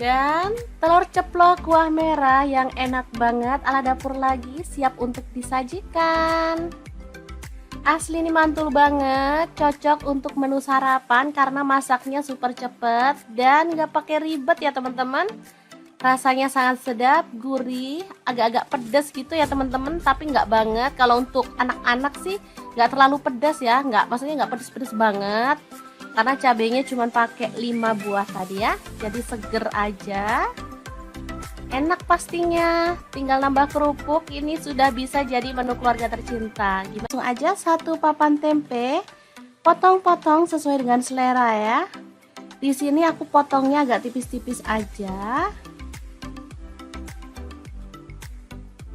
Dan telur ceplok kuah merah yang enak banget ala dapur lagi siap untuk disajikan. Asli ini mantul banget, cocok untuk menu sarapan karena masaknya super cepet dan gak pakai ribet ya teman-teman. Rasanya sangat sedap, gurih, agak-agak pedas gitu ya teman-teman, tapi nggak banget. Kalau untuk anak-anak sih nggak terlalu pedas ya, maksudnya nggak pedas-pedas banget. Karena cabenya cuma pakai 5 buah tadi ya, jadi seger aja. Enak pastinya, tinggal nambah kerupuk, ini sudah bisa jadi menu keluarga tercinta. Langsung aja 1 papan tempe, potong-potong sesuai dengan selera ya. Di sini aku potongnya agak tipis-tipis aja.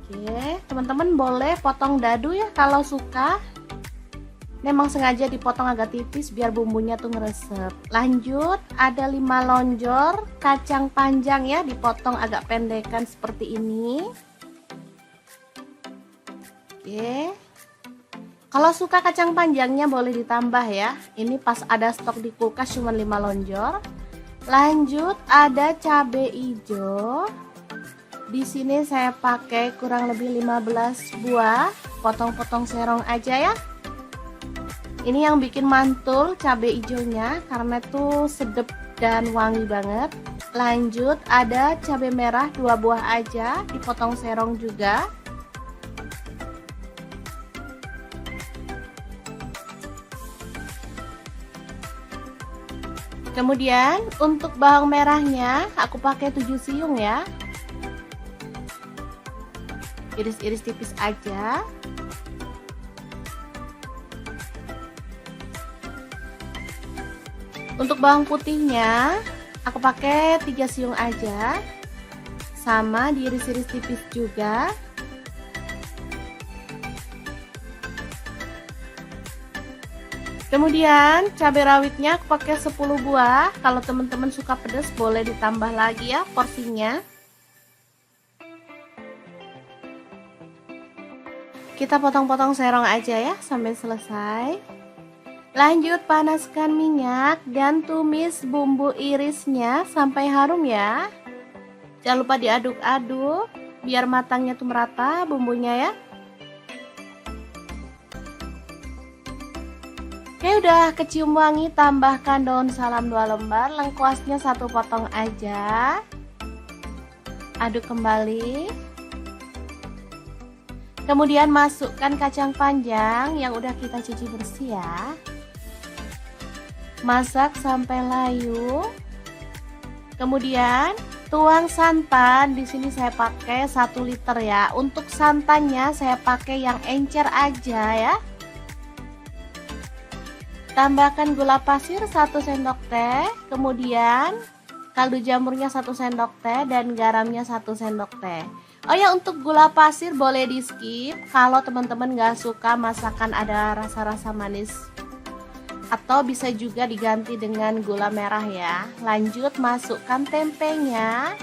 Oke, teman-teman boleh potong dadu ya kalau suka. Memang sengaja dipotong agak tipis biar bumbunya tuh ngeresep. Lanjut, ada 5 lonjor kacang panjang ya, dipotong agak pendekan seperti ini. Oke. Kalau suka kacang panjangnya boleh ditambah ya. Ini pas ada stok di kulkas cuma 5 lonjor. Lanjut, ada cabai hijau. Di sini saya pakai kurang lebih 15 buah. Potong-potong serong aja ya. Ini yang bikin mantul cabai hijaunya karena tuh sedep dan wangi banget. Lanjut, ada cabai merah 2 buah aja, dipotong serong juga. Kemudian untuk bawang merahnya aku pakai 7 siung ya. Iris-iris tipis aja. Untuk bawang putihnya aku pakai 3 siung aja. Sama diiris-iris tipis juga. Kemudian cabai rawitnya aku pakai 10 buah. Kalau teman-teman suka pedas boleh ditambah lagi ya porsinya. Kita potong-potong serong aja ya sampai selesai. Lanjut panaskan minyak dan tumis bumbu irisnya sampai harum ya. Jangan lupa diaduk-aduk biar matangnya tuh merata bumbunya ya. Oke, udah kecium wangi, tambahkan daun salam 2 lembar, lengkuasnya 1 potong aja. Aduk kembali. Kemudian masukkan kacang panjang yang udah kita cuci bersih ya. Masak sampai layu. Kemudian tuang santan, di sini saya pakai 1 liter ya. Untuk santannya saya pakai yang encer aja ya. Tambahkan gula pasir 1 sendok teh, kemudian kaldu jamurnya 1 sendok teh dan garamnya 1 sendok teh. Oh ya, untuk gula pasir boleh di skip kalau teman-teman gak suka masakan ada rasa-rasa manis, atau bisa juga diganti dengan gula merah ya. Lanjut masukkan tempenya,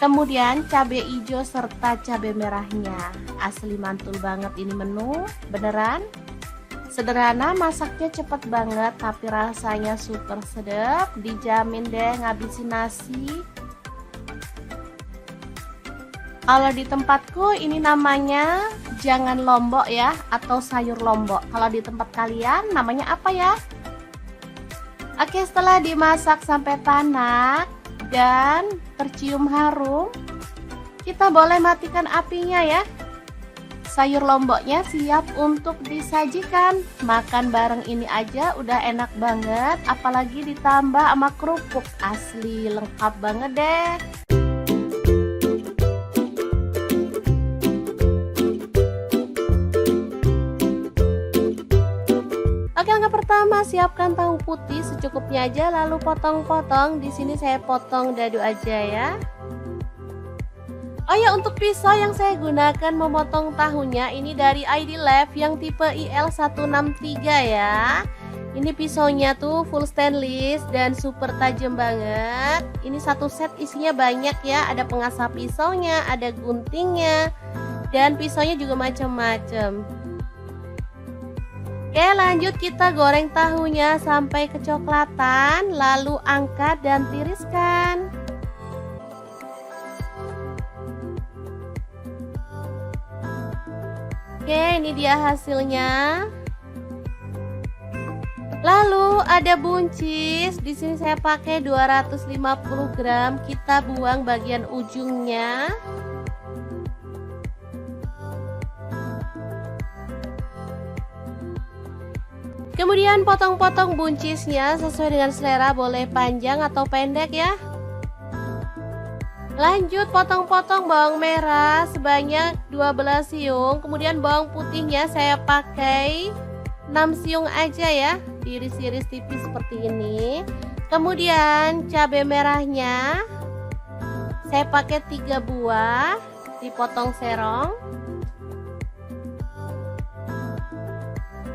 kemudian cabai hijau serta cabai merahnya. Asli mantul banget ini menu, beneran sederhana, masaknya cepet banget tapi rasanya super sedap, dijamin deh ngabisin nasi. Kalau di tempatku ini namanya jangan lombok ya, atau sayur lombok. Kalau di tempat kalian namanya apa ya? Oke, setelah dimasak sampai tanak dan tercium harum, kita boleh matikan apinya ya. Sayur lomboknya siap untuk disajikan. Makan bareng ini aja udah enak banget, apalagi ditambah sama kerupuk. Asli lengkap banget deh. Oke, langkah pertama siapkan tahu putih secukupnya aja, lalu potong-potong. Di sini saya potong dadu aja ya. Oh ya, untuk pisau yang saya gunakan memotong tahunya ini dari ID Lab yang tipe IL163 ya. Ini pisaunya tuh full stainless dan super tajam banget. Ini satu set isinya banyak ya, ada pengasah pisaunya, ada guntingnya, dan pisaunya juga macam-macam. Oke, lanjut kita goreng tahunya sampai kecoklatan, lalu angkat dan tiriskan. Oke, ini dia hasilnya. Lalu ada buncis. Di sini saya pakai 250 gram. Kita buang bagian ujungnya. Kemudian potong-potong buncisnya sesuai dengan selera, boleh panjang atau pendek ya. Lanjut potong-potong bawang merah sebanyak 12 siung. Kemudian bawang putihnya saya pakai 6 siung aja ya, diiris-iris tipis seperti ini. Kemudian cabai merahnya saya pakai 3 buah, dipotong serong.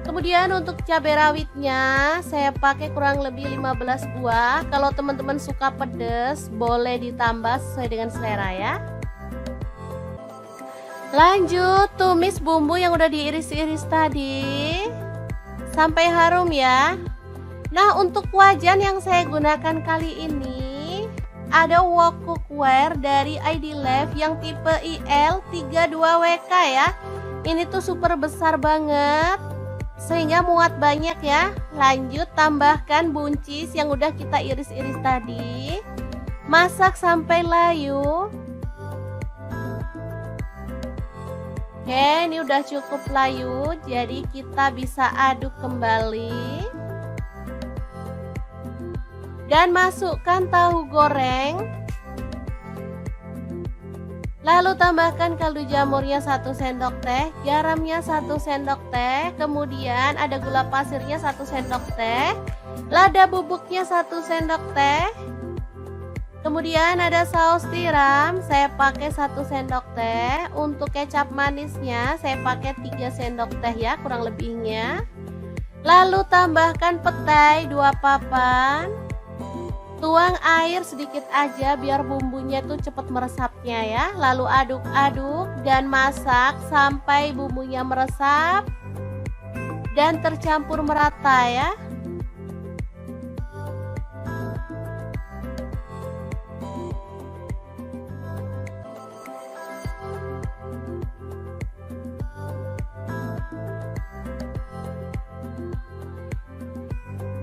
Kemudian untuk cabai rawitnya saya pakai kurang lebih 15 buah. Kalau teman-teman suka pedas boleh ditambah sesuai dengan selera ya. Lanjut tumis bumbu yang udah diiris-iris tadi sampai harum ya. Nah, untuk wajan yang saya gunakan kali ini ada wok cookware dari ID Lab yang tipe IL32WK ya. Ini tuh super besar banget sehingga muat banyak ya. Lanjut tambahkan buncis yang udah kita iris-iris tadi. Masak sampai layu. Oke, ini udah cukup layu, jadi kita bisa aduk kembali. Dan masukkan tahu goreng. Lalu tambahkan kaldu jamurnya 1 sendok teh, garamnya 1 sendok teh, kemudian ada gula pasirnya 1 sendok teh, lada bubuknya 1 sendok teh, kemudian ada saus tiram, saya pakai 1 sendok teh, untuk kecap manisnya saya pakai 3 sendok teh ya kurang lebihnya. Lalu tambahkan petai 2 papan. Tuang air sedikit aja biar bumbunya tuh cepet meresapnya ya. Lalu aduk-aduk dan masak sampai bumbunya meresap dan tercampur merata ya.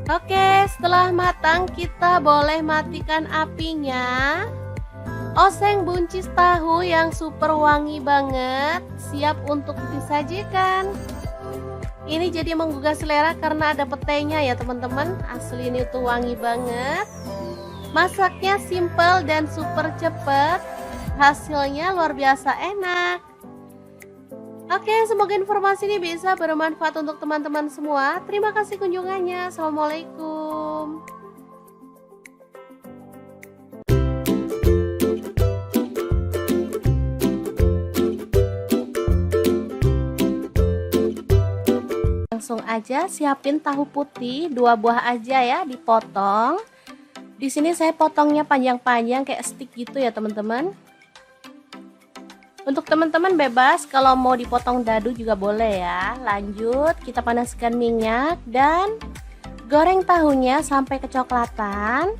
Oke, setelah matang kita boleh matikan apinya. Oseng buncis tahu yang super wangi banget, siap untuk disajikan. Ini jadi menggugah selera karena ada petainya ya teman-teman. Asli ini tuh wangi banget. Masaknya simple dan super cepet. Hasilnya luar biasa enak. Oke, semoga informasi ini bisa bermanfaat untuk teman-teman semua. Terima kasih kunjungannya. Assalamualaikum. Langsung aja siapin tahu putih 2 buah aja ya, dipotong. Di sini saya potongnya panjang-panjang kayak stick gitu ya teman-teman. Untuk teman-teman bebas kalau mau dipotong dadu juga boleh ya. Lanjut kita panaskan minyak dan goreng tahunya sampai kecoklatan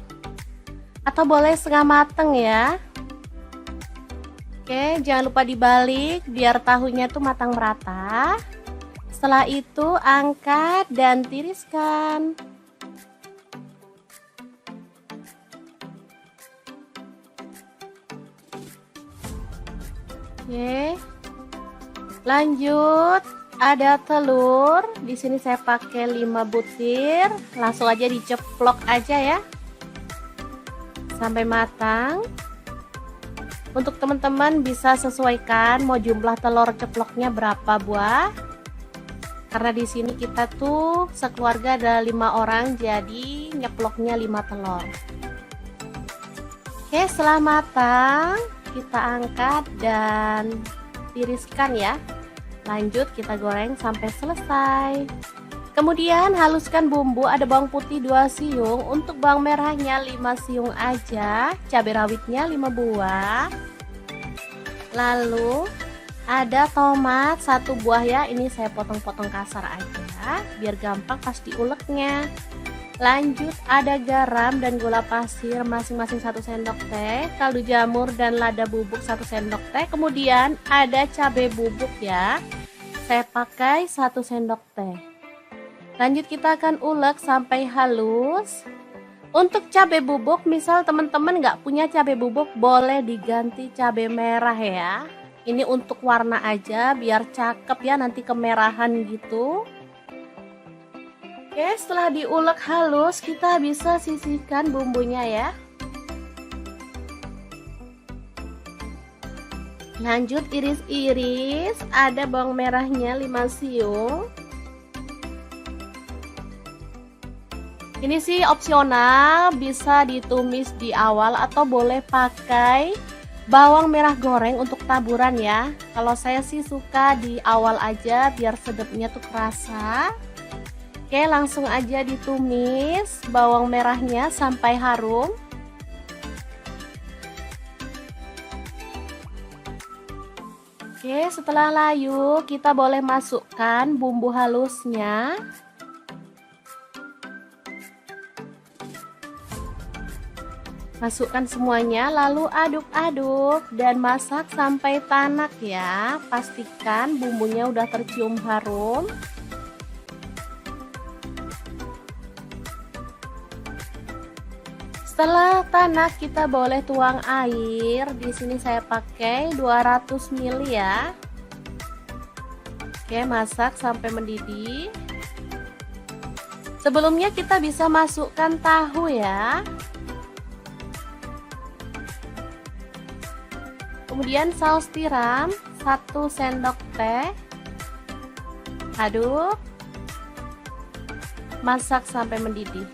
atau boleh setengah mateng ya. Oke, jangan lupa dibalik biar tahunya tuh matang merata. Setelah itu angkat dan tiriskan. Oke. Lanjut, ada telur. Di sini saya pakai 5 butir. Langsung aja diceplok aja ya. Sampai matang. Untuk teman-teman bisa sesuaikan mau jumlah telur ceploknya berapa buah. Karena di sini kita tuh sekeluarga ada 5 orang, jadi nyeploknya 5 telur. Oke, setelah matang kita angkat dan tiriskan ya. Lanjut kita goreng sampai selesai. Kemudian haluskan bumbu, ada bawang putih 2 siung, untuk bawang merahnya 5 siung aja, cabai rawitnya 5 buah. Lalu ada tomat 1 buah ya, ini saya potong-potong kasar aja biar gampang pas diuleknya. Lanjut ada garam dan gula pasir masing-masing 1 sendok teh, kaldu jamur dan lada bubuk 1 sendok teh. Kemudian ada cabai bubuk ya, saya pakai 1 sendok teh. Lanjut kita akan ulek sampai halus. Untuk cabai bubuk, misal teman-teman nggak punya cabai bubuk, boleh diganti cabai merah ya. Ini untuk warna aja biar cakep ya, nanti kemerahan gitu. Oke, setelah diulek halus kita bisa sisihkan bumbunya ya. Lanjut iris-iris, ada bawang merahnya 5 siung. Ini sih opsional, bisa ditumis di awal atau boleh pakai bawang merah goreng untuk taburan ya. Kalau saya sih suka di awal aja biar sedapnya tuh kerasa. Oke, langsung aja ditumis bawang merahnya sampai harum. Oke, setelah layu kita boleh masukkan bumbu halusnya. Masukkan semuanya lalu aduk-aduk dan masak sampai tanak ya. Pastikan bumbunya udah tercium harum. Setelah tanak kita boleh tuang air. Di sini saya pakai 200 ml ya. Oke, masak sampai mendidih. Sebelumnya kita bisa masukkan tahu ya. Kemudian saus tiram 1 sendok teh. Aduk. Masak sampai mendidih.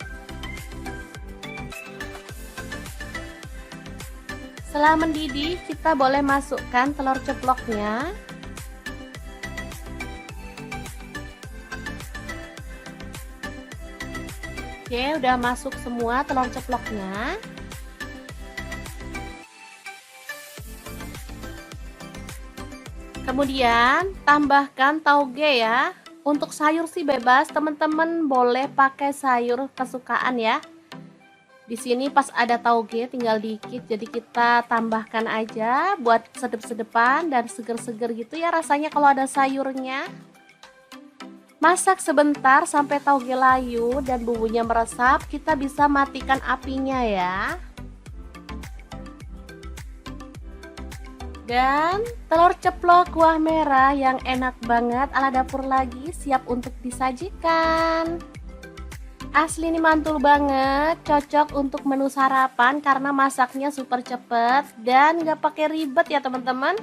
Setelah mendidih, kita boleh masukkan telur ceploknya. Oke, udah masuk semua telur ceploknya. Kemudian tambahkan tauge ya. Untuk sayur sih bebas, teman-teman boleh pakai sayur kesukaan ya. Di sini pas ada tauge tinggal dikit, jadi kita tambahkan aja buat sedep-sedepan dan seger-seger gitu ya rasanya kalau ada sayurnya. Masak sebentar sampai tauge layu dan bumbunya meresap, kita bisa matikan apinya ya. Dan telur ceplok kuah merah yang enak banget ala dapur lagi siap untuk disajikan. Asli ini mantul banget, cocok untuk menu sarapan karena masaknya super cepet dan gak pakai ribet ya teman-teman.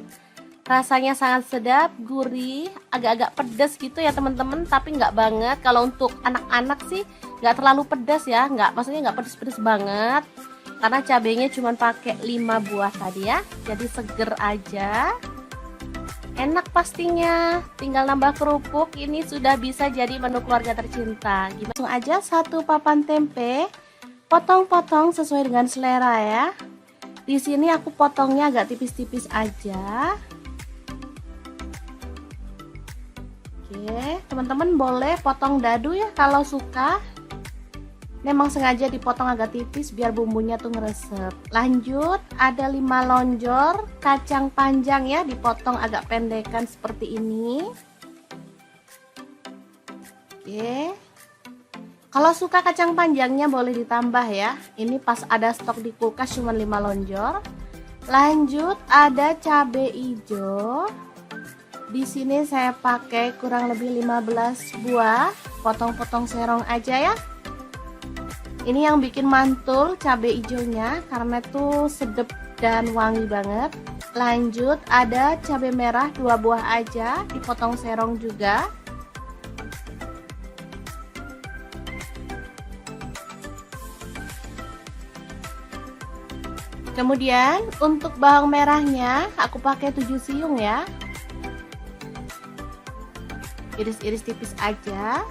Rasanya sangat sedap, gurih, agak-agak pedas gitu ya teman-teman, tapi nggak banget. Kalau untuk anak-anak sih nggak terlalu pedas ya, maksudnya nggak pedas-pedas banget. Karena cabenya cuma pakai 5 buah tadi ya, jadi seger aja. Enak pastinya, tinggal nambah kerupuk, ini sudah bisa jadi menu keluarga tercinta. Langsung aja 1 papan tempe, potong-potong sesuai dengan selera ya. Di sini aku potongnya agak tipis-tipis aja. Oke, teman-teman boleh potong dadu ya kalau suka. Memang sengaja dipotong agak tipis biar bumbunya tuh ngeresep. Lanjut, ada 5 lonjor kacang panjang ya, dipotong agak pendekan seperti ini. Oke. Kalau suka kacang panjangnya boleh ditambah ya. Ini pas ada stok di kulkas cuma 5 lonjor. Lanjut, ada cabai hijau. Di sini saya pakai kurang lebih 15 buah, potong-potong serong aja ya. Ini yang bikin mantul cabai hijaunya karena tuh sedap dan wangi banget. Lanjut ada cabai merah 2 buah aja, dipotong serong juga. Kemudian untuk bawang merahnya aku pakai 7 siung ya. Iris-iris tipis aja.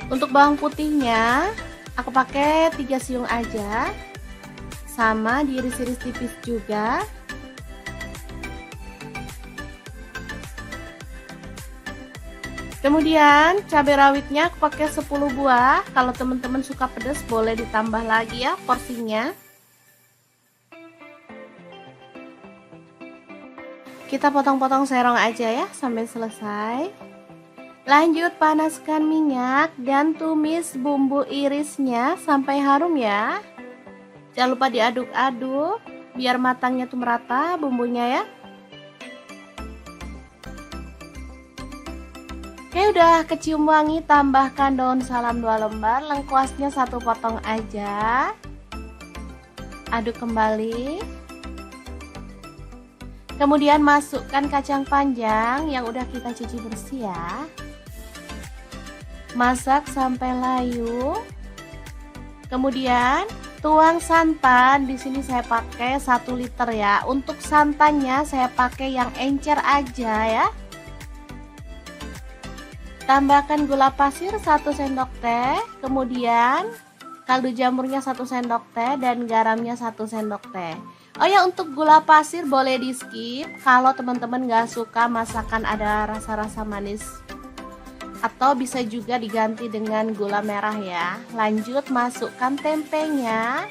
Untuk bawang putihnya aku pakai 3 siung aja, sama diiris-iris tipis juga. Kemudian cabai rawitnya aku pakai 10 buah. Kalau teman-teman suka pedas boleh ditambah lagi ya porsinya. Kita potong-potong serong aja ya sampai selesai. Lanjut panaskan minyak dan tumis bumbu irisnya sampai harum ya. Jangan lupa diaduk-aduk biar matangnya tuh merata bumbunya ya. Oke, udah kecium wangi, tambahkan daun salam 2 lembar, lengkuasnya 1 potong aja. Aduk kembali. Kemudian masukkan kacang panjang yang udah kita cuci bersih ya. Masak sampai layu. Kemudian tuang santan, di sini saya pakai 1 liter ya. Untuk santannya saya pakai yang encer aja ya. Tambahkan gula pasir 1 sendok teh, kemudian kaldu jamurnya 1 sendok teh dan garamnya 1 sendok teh. Oh ya, untuk gula pasir boleh di skip kalau teman-teman gak suka masakan ada rasa-rasa manis, atau bisa juga diganti dengan gula merah ya. Lanjut masukkan tempenya,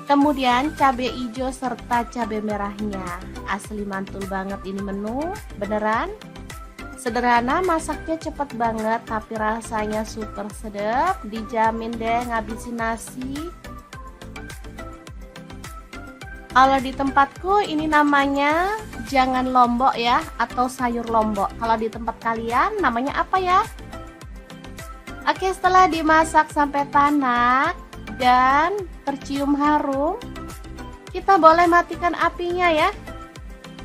kemudian cabai hijau serta cabai merahnya. Asli mantul banget ini menu, beneran sederhana, masaknya cepet banget tapi rasanya super sedap, dijamin deh ngabisin nasi. Kalau di tempatku ini namanya jangan lombok ya, atau sayur lombok. Kalau di tempat kalian namanya apa ya? Oke, setelah dimasak sampai tanak dan tercium harum, kita boleh matikan apinya ya.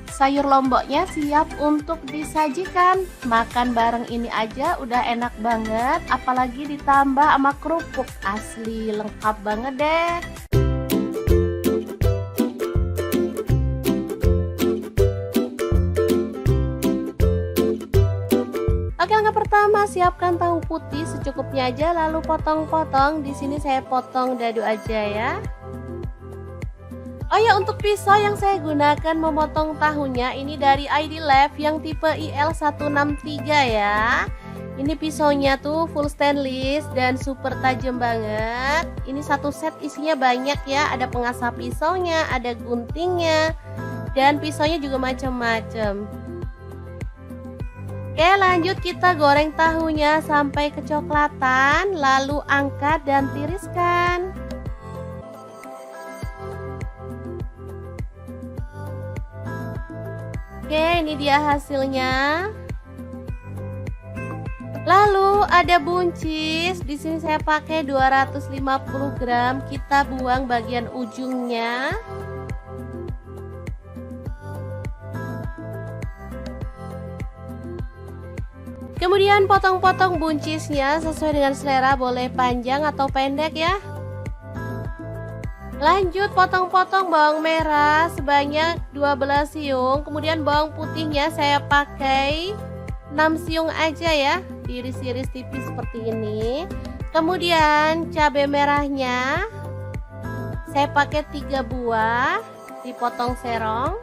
Sayur lomboknya siap untuk disajikan. Makan bareng ini aja udah enak banget, apalagi ditambah sama kerupuk. Asli lengkap banget deh. pertama siapkan tahu putih secukupnya aja, lalu potong-potong. Di sini saya potong dadu aja ya. Oh ya, untuk pisau yang saya gunakan memotong tahunya ini dari ID Lab yang tipe IL163 ya. Ini pisaunya tuh full stainless dan super tajam banget. Ini satu set isinya banyak ya, ada pengasah pisaunya, ada guntingnya, dan pisaunya juga macam-macam. Oke, lanjut kita goreng tahunya sampai kecoklatan, lalu angkat dan tiriskan. Oke, ini dia hasilnya. Lalu ada buncis. Di sini saya pakai 250 gram. Kita buang bagian ujungnya. Kemudian potong-potong buncisnya sesuai dengan selera, boleh panjang atau pendek ya. Lanjut potong-potong bawang merah sebanyak 12 siung. Kemudian bawang putihnya saya pakai 6 siung aja ya, diiris-iris tipis seperti ini. Kemudian cabai merahnya saya pakai 3 buah, dipotong serong.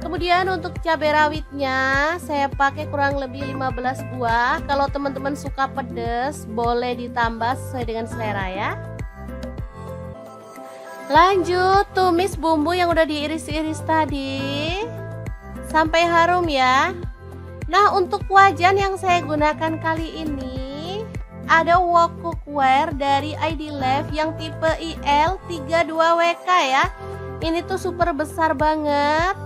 Kemudian untuk cabai rawitnya saya pakai kurang lebih 15 buah. Kalau teman-teman suka pedas boleh ditambah sesuai dengan selera ya. Lanjut tumis bumbu yang udah diiris-iris tadi sampai harum ya. Nah, untuk wajan yang saya gunakan kali ini ada wok cookware dari ID Lab yang tipe IL32WK ya. Ini tuh super besar banget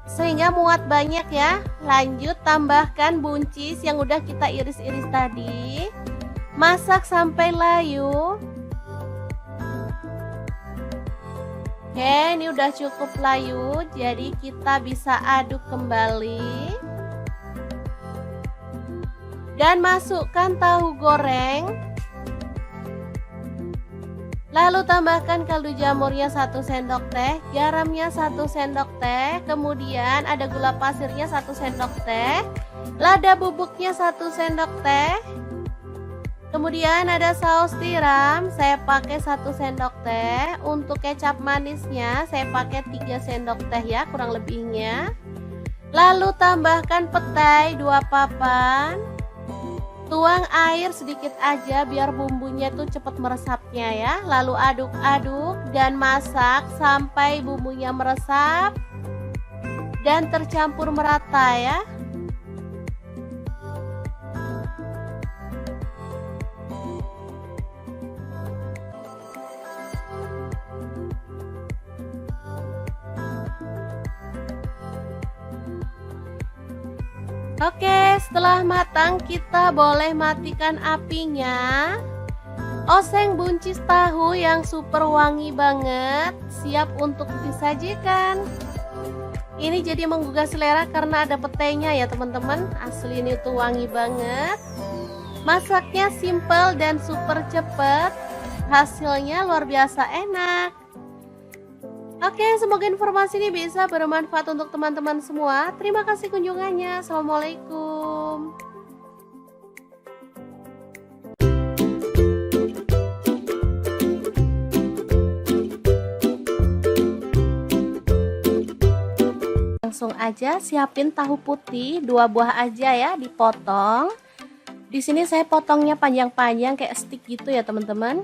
sehingga muat banyak ya. Lanjut tambahkan buncis yang udah kita iris-iris tadi. Masak sampai layu. Oke, ini udah cukup layu, jadi kita bisa aduk kembali. Dan masukkan tahu goreng. Lalu tambahkan kaldu jamurnya 1 sendok teh, garamnya 1 sendok teh, kemudian ada gula pasirnya 1 sendok teh, lada bubuknya 1 sendok teh, kemudian ada saus tiram, saya pakai 1 sendok teh, untuk kecap manisnya saya pakai 3 sendok teh ya kurang lebihnya. Lalu tambahkan petai 2 papan. Tuang air sedikit aja biar bumbunya tuh cepat meresapnya ya. Lalu aduk-aduk dan masak sampai bumbunya meresap dan tercampur merata ya. Oke, setelah matang kita boleh matikan apinya. Oseng buncis tahu yang super wangi banget, siap untuk disajikan. Ini jadi menggugah selera karena ada petainya ya teman-teman. Asli ini tuh wangi banget. Masaknya simple dan super cepet. Hasilnya luar biasa enak. Oke, semoga informasi ini bisa bermanfaat untuk teman-teman semua. Terima kasih kunjungannya. Assalamualaikum. Langsung aja siapin tahu putih 2 buah aja ya, dipotong. Di sini saya potongnya panjang-panjang kayak stick gitu ya teman-teman.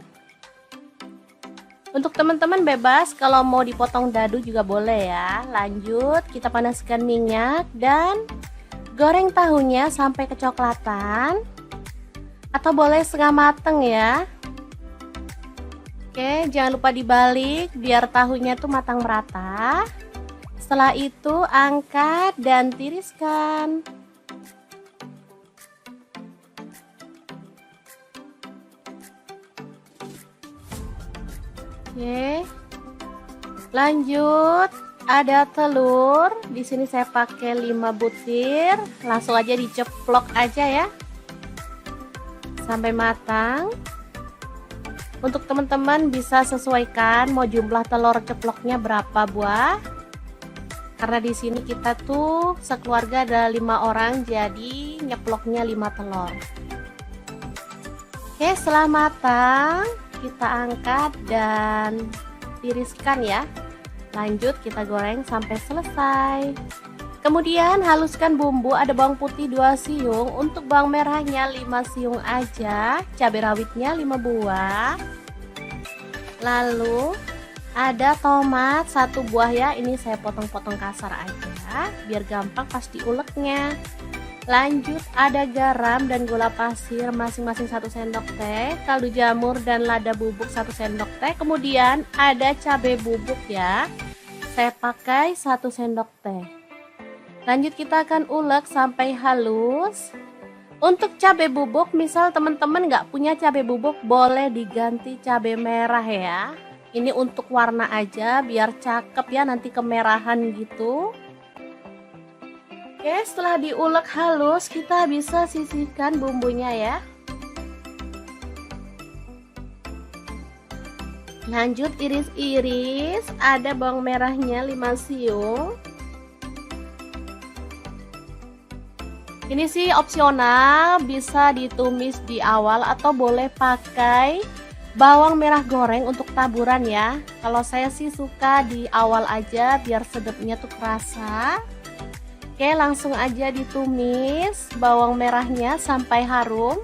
Untuk teman-teman bebas kalau mau dipotong dadu juga boleh ya. Lanjut kita panaskan minyak dan goreng tahunya sampai kecoklatan atau boleh setengah mateng ya. Oke, jangan lupa dibalik biar tahunya tuh matang merata. Setelah itu angkat dan tiriskan. Oke. Lanjut, ada telur. Di sini saya pakai 5 butir. Langsung aja diceplok aja ya. Sampai matang. Untuk teman-teman bisa sesuaikan mau jumlah telur ceploknya berapa buah. Karena di sini kita tuh sekeluarga ada 5 orang, jadi nyeploknya 5 telur. Oke, setelah matang kita angkat dan tiriskan ya. Lanjut kita goreng sampai selesai. Kemudian haluskan bumbu, ada bawang putih 2 siung, untuk bawang merahnya 5 siung aja, cabai rawitnya 5 buah. Lalu ada tomat 1 buah ya, ini saya potong-potong kasar aja biar gampang pas diuleknya. Lanjut ada garam dan gula pasir masing-masing 1 sendok teh, kaldu jamur dan lada bubuk 1 sendok teh. Kemudian ada cabai bubuk ya, saya pakai 1 sendok teh. Lanjut kita akan ulek sampai halus. Untuk cabai bubuk, misal teman-teman nggak punya cabai bubuk, boleh diganti cabai merah ya. Ini untuk warna aja, biar cakep ya, nanti kemerahan gitu. Oke, setelah diulek halus, kita bisa sisihkan bumbunya ya. Lanjut iris-iris, ada bawang merahnya 5 siung. Ini sih opsional, bisa ditumis di awal atau boleh pakai bawang merah goreng untuk taburan ya. Kalau saya sih suka di awal aja biar sedapnya tuh kerasa. Oke, langsung aja ditumis bawang merahnya sampai harum.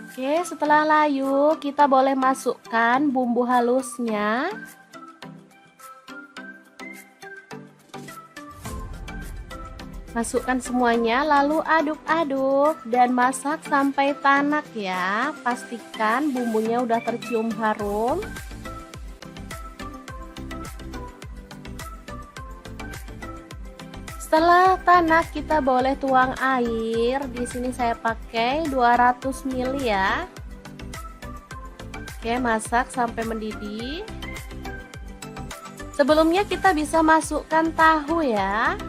Oke, setelah layu kita boleh masukkan bumbu halusnya. Masukkan semuanya lalu aduk-aduk dan masak sampai tanak ya. Pastikan bumbunya udah tercium harum. Setelah tanak kita boleh tuang air. Di sini saya pakai 200 ml ya. Oke, masak sampai mendidih. Sebelumnya kita bisa masukkan tahu ya.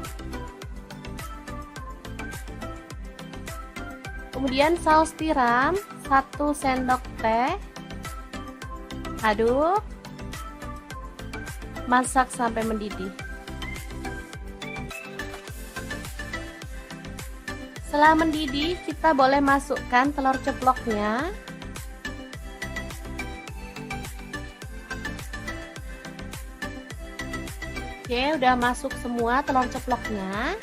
Kemudian saus tiram 1 sendok teh. Aduk. Masak sampai mendidih. Setelah mendidih, kita boleh masukkan telur ceploknya. Oke, udah masuk semua telur ceploknya.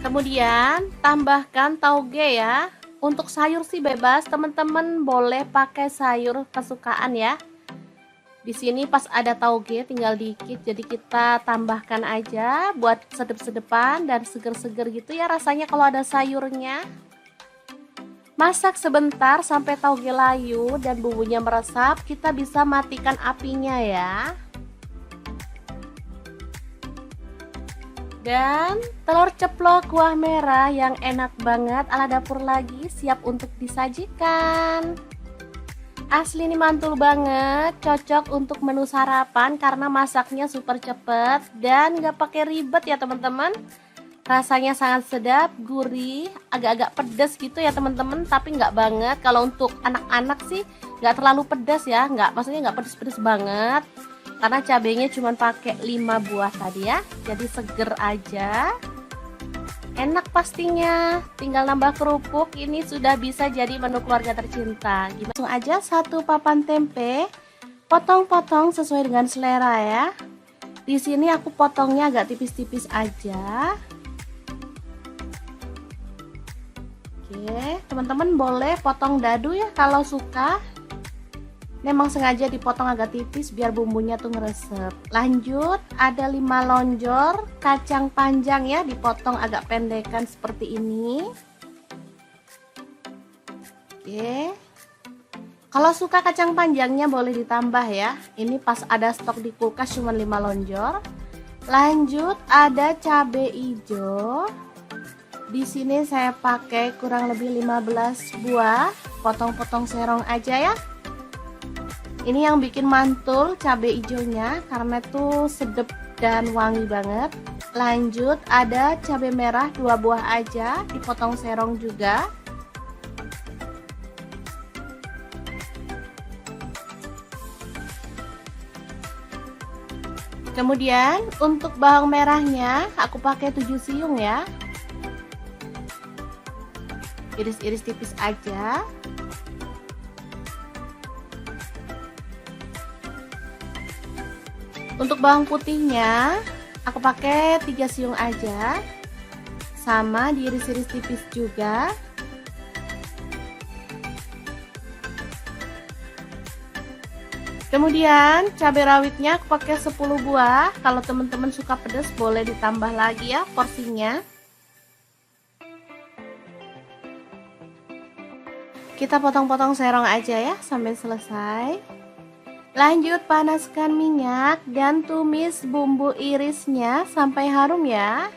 Kemudian tambahkan tauge ya. Untuk sayur sih bebas, teman-teman boleh pakai sayur kesukaan ya. Di sini pas ada tauge tinggal dikit, jadi kita tambahkan aja buat sedep-sedepan dan seger-seger gitu ya rasanya kalau ada sayurnya. Masak sebentar sampai tauge layu dan bumbunya meresap, kita bisa matikan apinya ya. Dan telur ceplok kuah merah yang enak banget ala dapur lagi siap untuk disajikan. Asli ini mantul banget, cocok untuk menu sarapan karena masaknya super cepet dan gak pakai ribet ya teman-teman. Rasanya sangat sedap, gurih, agak-agak pedas gitu ya teman-teman, tapi nggak banget. Kalau untuk anak-anak sih nggak terlalu pedas ya, maksudnya nggak pedas-pedas banget. Karena cabenya cuma pakai 5 buah tadi ya, jadi seger aja. Enak pastinya, tinggal nambah kerupuk, ini sudah bisa jadi menu keluarga tercinta. Langsung aja 1 papan tempe, potong-potong sesuai dengan selera ya. Di sini aku potongnya agak tipis-tipis aja. Oke, teman-teman boleh potong dadu ya kalau suka. Memang sengaja dipotong agak tipis biar bumbunya tuh ngeresep. Lanjut, ada 5 lonjor kacang panjang ya, dipotong agak pendekan seperti ini. Oke. Kalau suka kacang panjangnya boleh ditambah ya. Ini pas ada stok di kulkas cuma 5 lonjor. Lanjut, ada cabai hijau. Di sini saya pakai kurang lebih 15 buah. Potong-potong serong aja ya. Ini yang bikin mantul cabai hijaunya karena tuh sedep dan wangi banget. Lanjut ada cabai merah 2 buah aja, dipotong serong juga. Kemudian untuk bawang merahnya aku pakai 7 siung ya. Iris-iris tipis aja. Untuk bawang putihnya aku pakai 3 siung aja. Sama diiris-iris tipis juga. Kemudian cabai rawitnya aku pakai 10 buah. Kalau teman-teman suka pedas boleh ditambah lagi ya porsinya. Kita potong-potong serong aja ya sampai selesai. Lanjut panaskan minyak dan tumis bumbu irisnya sampai harum ya.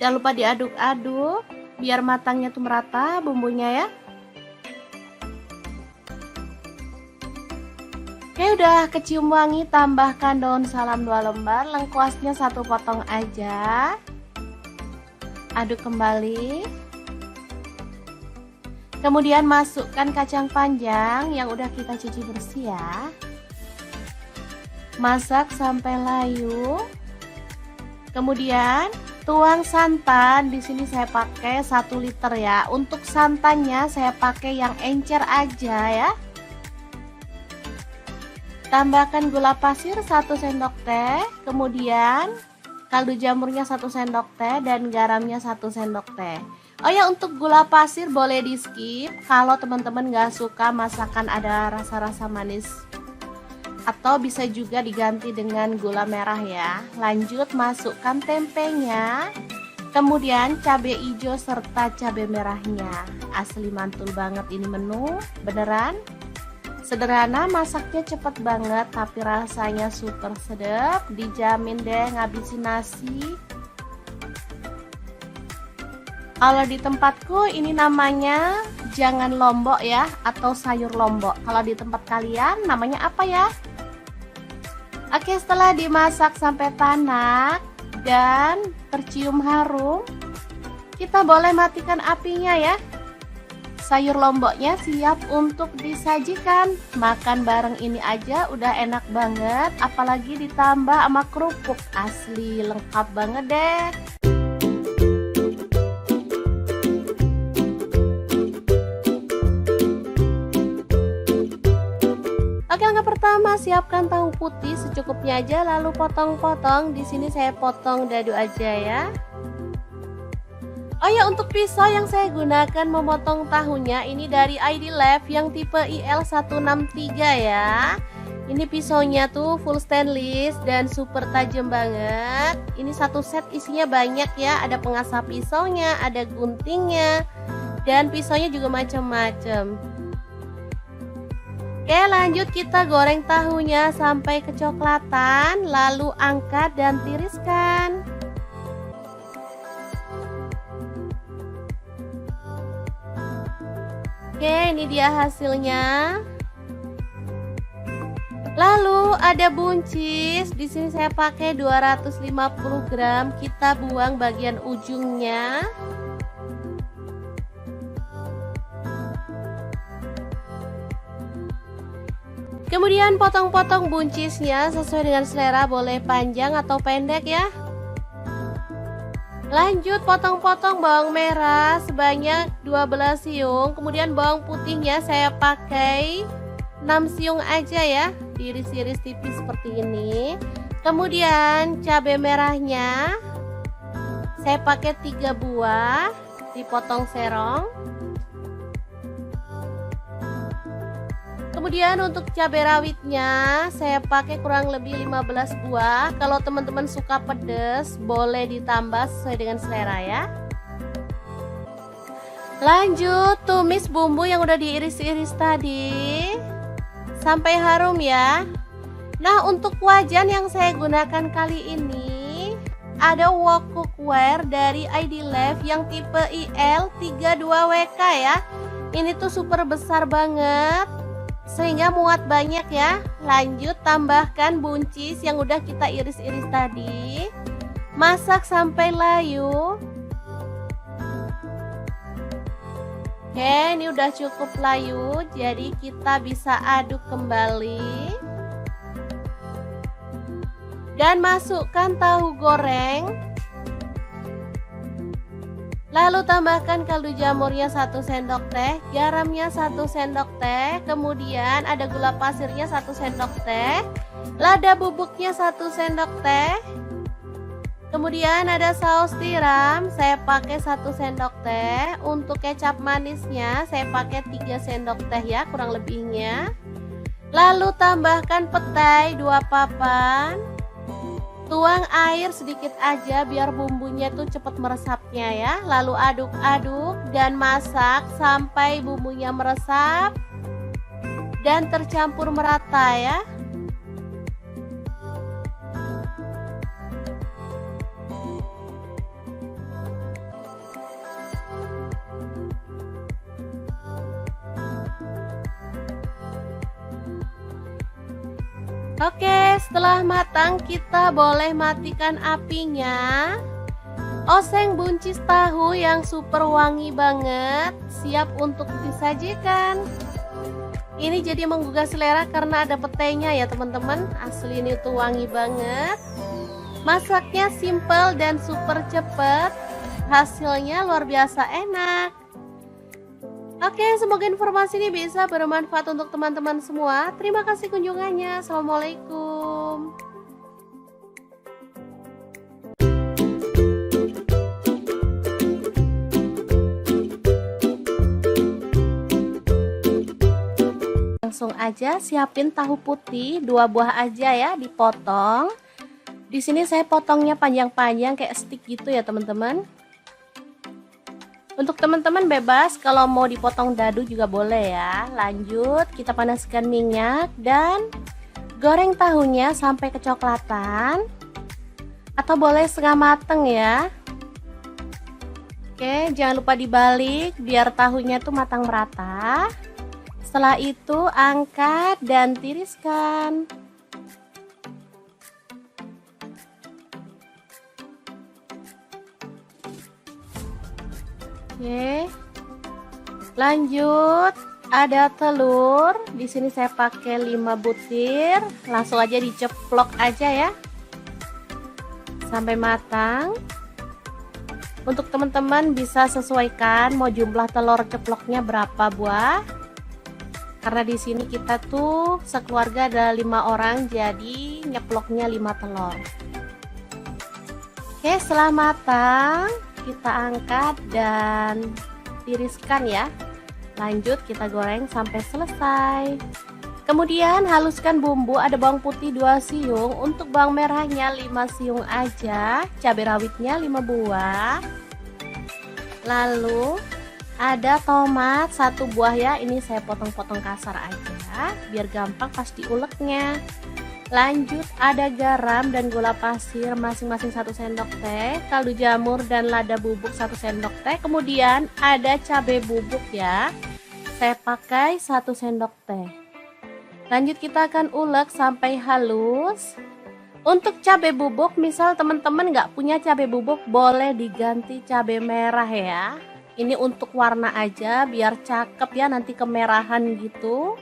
Jangan lupa diaduk-aduk biar matangnya tuh merata bumbunya ya. Oke, udah kecium wangi, tambahkan daun salam 2 lembar, lengkuasnya 1 potong aja. Aduk kembali. Kemudian masukkan kacang panjang yang udah kita cuci bersih ya. Masak sampai layu. Kemudian tuang santan, di sini saya pakai 1 liter ya. Untuk santannya saya pakai yang encer aja ya. Tambahkan gula pasir 1 sendok teh, kemudian kaldu jamurnya 1 sendok teh dan garamnya 1 sendok teh. Oh ya, untuk gula pasir boleh di skip kalau teman-teman gak suka masakan ada rasa-rasa manis. Atau bisa juga diganti dengan gula merah ya. Lanjut masukkan tempenya, kemudian cabai hijau serta cabai merahnya. Asli mantul banget ini menu, beneran. Sederhana, masaknya cepet banget tapi rasanya super sedap. Dijamin deh ngabisin nasi. Kalau di tempatku ini namanya jangan lombok ya, atau sayur lombok. Kalau di tempat kalian namanya apa ya? Oke, setelah dimasak sampai tanak dan tercium harum, kita boleh matikan apinya ya. Sayur lomboknya siap untuk disajikan. Makan bareng ini aja udah enak banget, apalagi ditambah sama kerupuk. Asli lengkap banget deh. Oke, langkah pertama siapkan tahu putih secukupnya aja, lalu potong-potong. Di sini saya potong dadu aja ya. Oh ya, untuk pisau yang saya gunakan memotong tahunya ini dari ID Lab yang tipe IL163 ya. Ini pisaunya tuh full stainless dan super tajam banget. Ini satu set isinya banyak ya, ada pengasah pisaunya, ada guntingnya, dan pisaunya juga macam-macam. Oke, lanjut kita goreng tahunya sampai kecoklatan, lalu angkat dan tiriskan. Oke, ini dia hasilnya. Lalu ada buncis. Di sini saya pakai 250 gram. Kita buang bagian ujungnya. Kemudian potong-potong buncisnya sesuai dengan selera, boleh panjang atau pendek ya. Lanjut potong-potong bawang merah sebanyak 12 siung. Kemudian bawang putihnya saya pakai 6 siung aja ya, diiris-iris tipis seperti ini. Kemudian cabai merahnya saya pakai 3 buah, dipotong serong. Kemudian untuk cabai rawitnya saya pakai kurang lebih 15 buah. Kalau teman-teman suka pedas boleh ditambah sesuai dengan selera ya. Lanjut tumis bumbu yang udah diiris-iris tadi sampai harum ya. Nah, untuk wajan yang saya gunakan kali ini ada wok cookware dari ID Lab yang tipe IL32WK ya. Ini tuh super besar banget sehingga muat banyak ya. Lanjut tambahkan buncis yang udah kita iris-iris tadi. Masak sampai layu. Oke, ini udah cukup layu, jadi kita bisa aduk kembali. Dan masukkan tahu goreng. Lalu tambahkan kaldu jamurnya 1 sendok teh, garamnya 1 sendok teh, kemudian ada gula pasirnya 1 sendok teh, lada bubuknya 1 sendok teh. Kemudian ada saus tiram, saya pakai 1 sendok teh. Untuk kecap manisnya saya pakai 3 sendok teh ya, kurang lebihnya. Lalu tambahkan petai 2 papan. Tuang air sedikit aja biar bumbunya tuh cepat meresapnya ya. Lalu aduk-aduk dan masak sampai bumbunya meresap dan tercampur merata ya. Oke, setelah matang kita boleh matikan apinya. Oseng buncis tahu yang super wangi banget, siap untuk disajikan. Ini jadi menggugah selera karena ada petainya ya teman-teman. Asli ini tuh wangi banget. Masaknya simple dan super cepet. Hasilnya luar biasa enak. Oke, semoga informasi ini bisa bermanfaat untuk teman-teman semua. Terima kasih kunjungannya. Assalamualaikum. Langsung aja siapin tahu putih 2 buah aja ya, dipotong. Di sini saya potongnya panjang-panjang kayak stick gitu ya teman-teman. Untuk teman-teman bebas kalau mau dipotong dadu juga boleh ya. Lanjut kita panaskan minyak dan goreng tahunya sampai kecoklatan atau boleh setengah mateng ya. Oke, jangan lupa dibalik biar tahunya tuh matang merata. Setelah itu angkat dan tiriskan. Oke. Lanjut, ada telur. Di sini saya pakai 5 butir. Langsung aja diceplok aja ya. Sampai matang. Untuk teman-teman bisa sesuaikan mau jumlah telur ceploknya berapa buah. Karena di sini kita tuh sekeluarga ada 5 orang, jadi nyeploknya 5 telur. Oke, setelah matang kita angkat dan tiriskan ya. Lanjut kita goreng sampai selesai. Kemudian haluskan bumbu. Ada bawang putih 2 siung, untuk bawang merahnya 5 siung aja, cabai rawitnya 5 buah. Lalu ada tomat 1 buah ya, ini saya potong-potong kasar aja biar gampang pas diuleknya. Lanjut ada garam dan gula pasir masing-masing 1 sendok teh, kaldu jamur dan lada bubuk 1 sendok teh. Kemudian ada cabai bubuk ya, saya pakai 1 sendok teh. Lanjut kita akan ulek sampai halus. Untuk cabai bubuk, misal teman-teman nggak punya cabai bubuk, boleh diganti cabai merah ya. Ini untuk warna aja biar cakep ya, nanti kemerahan gitu.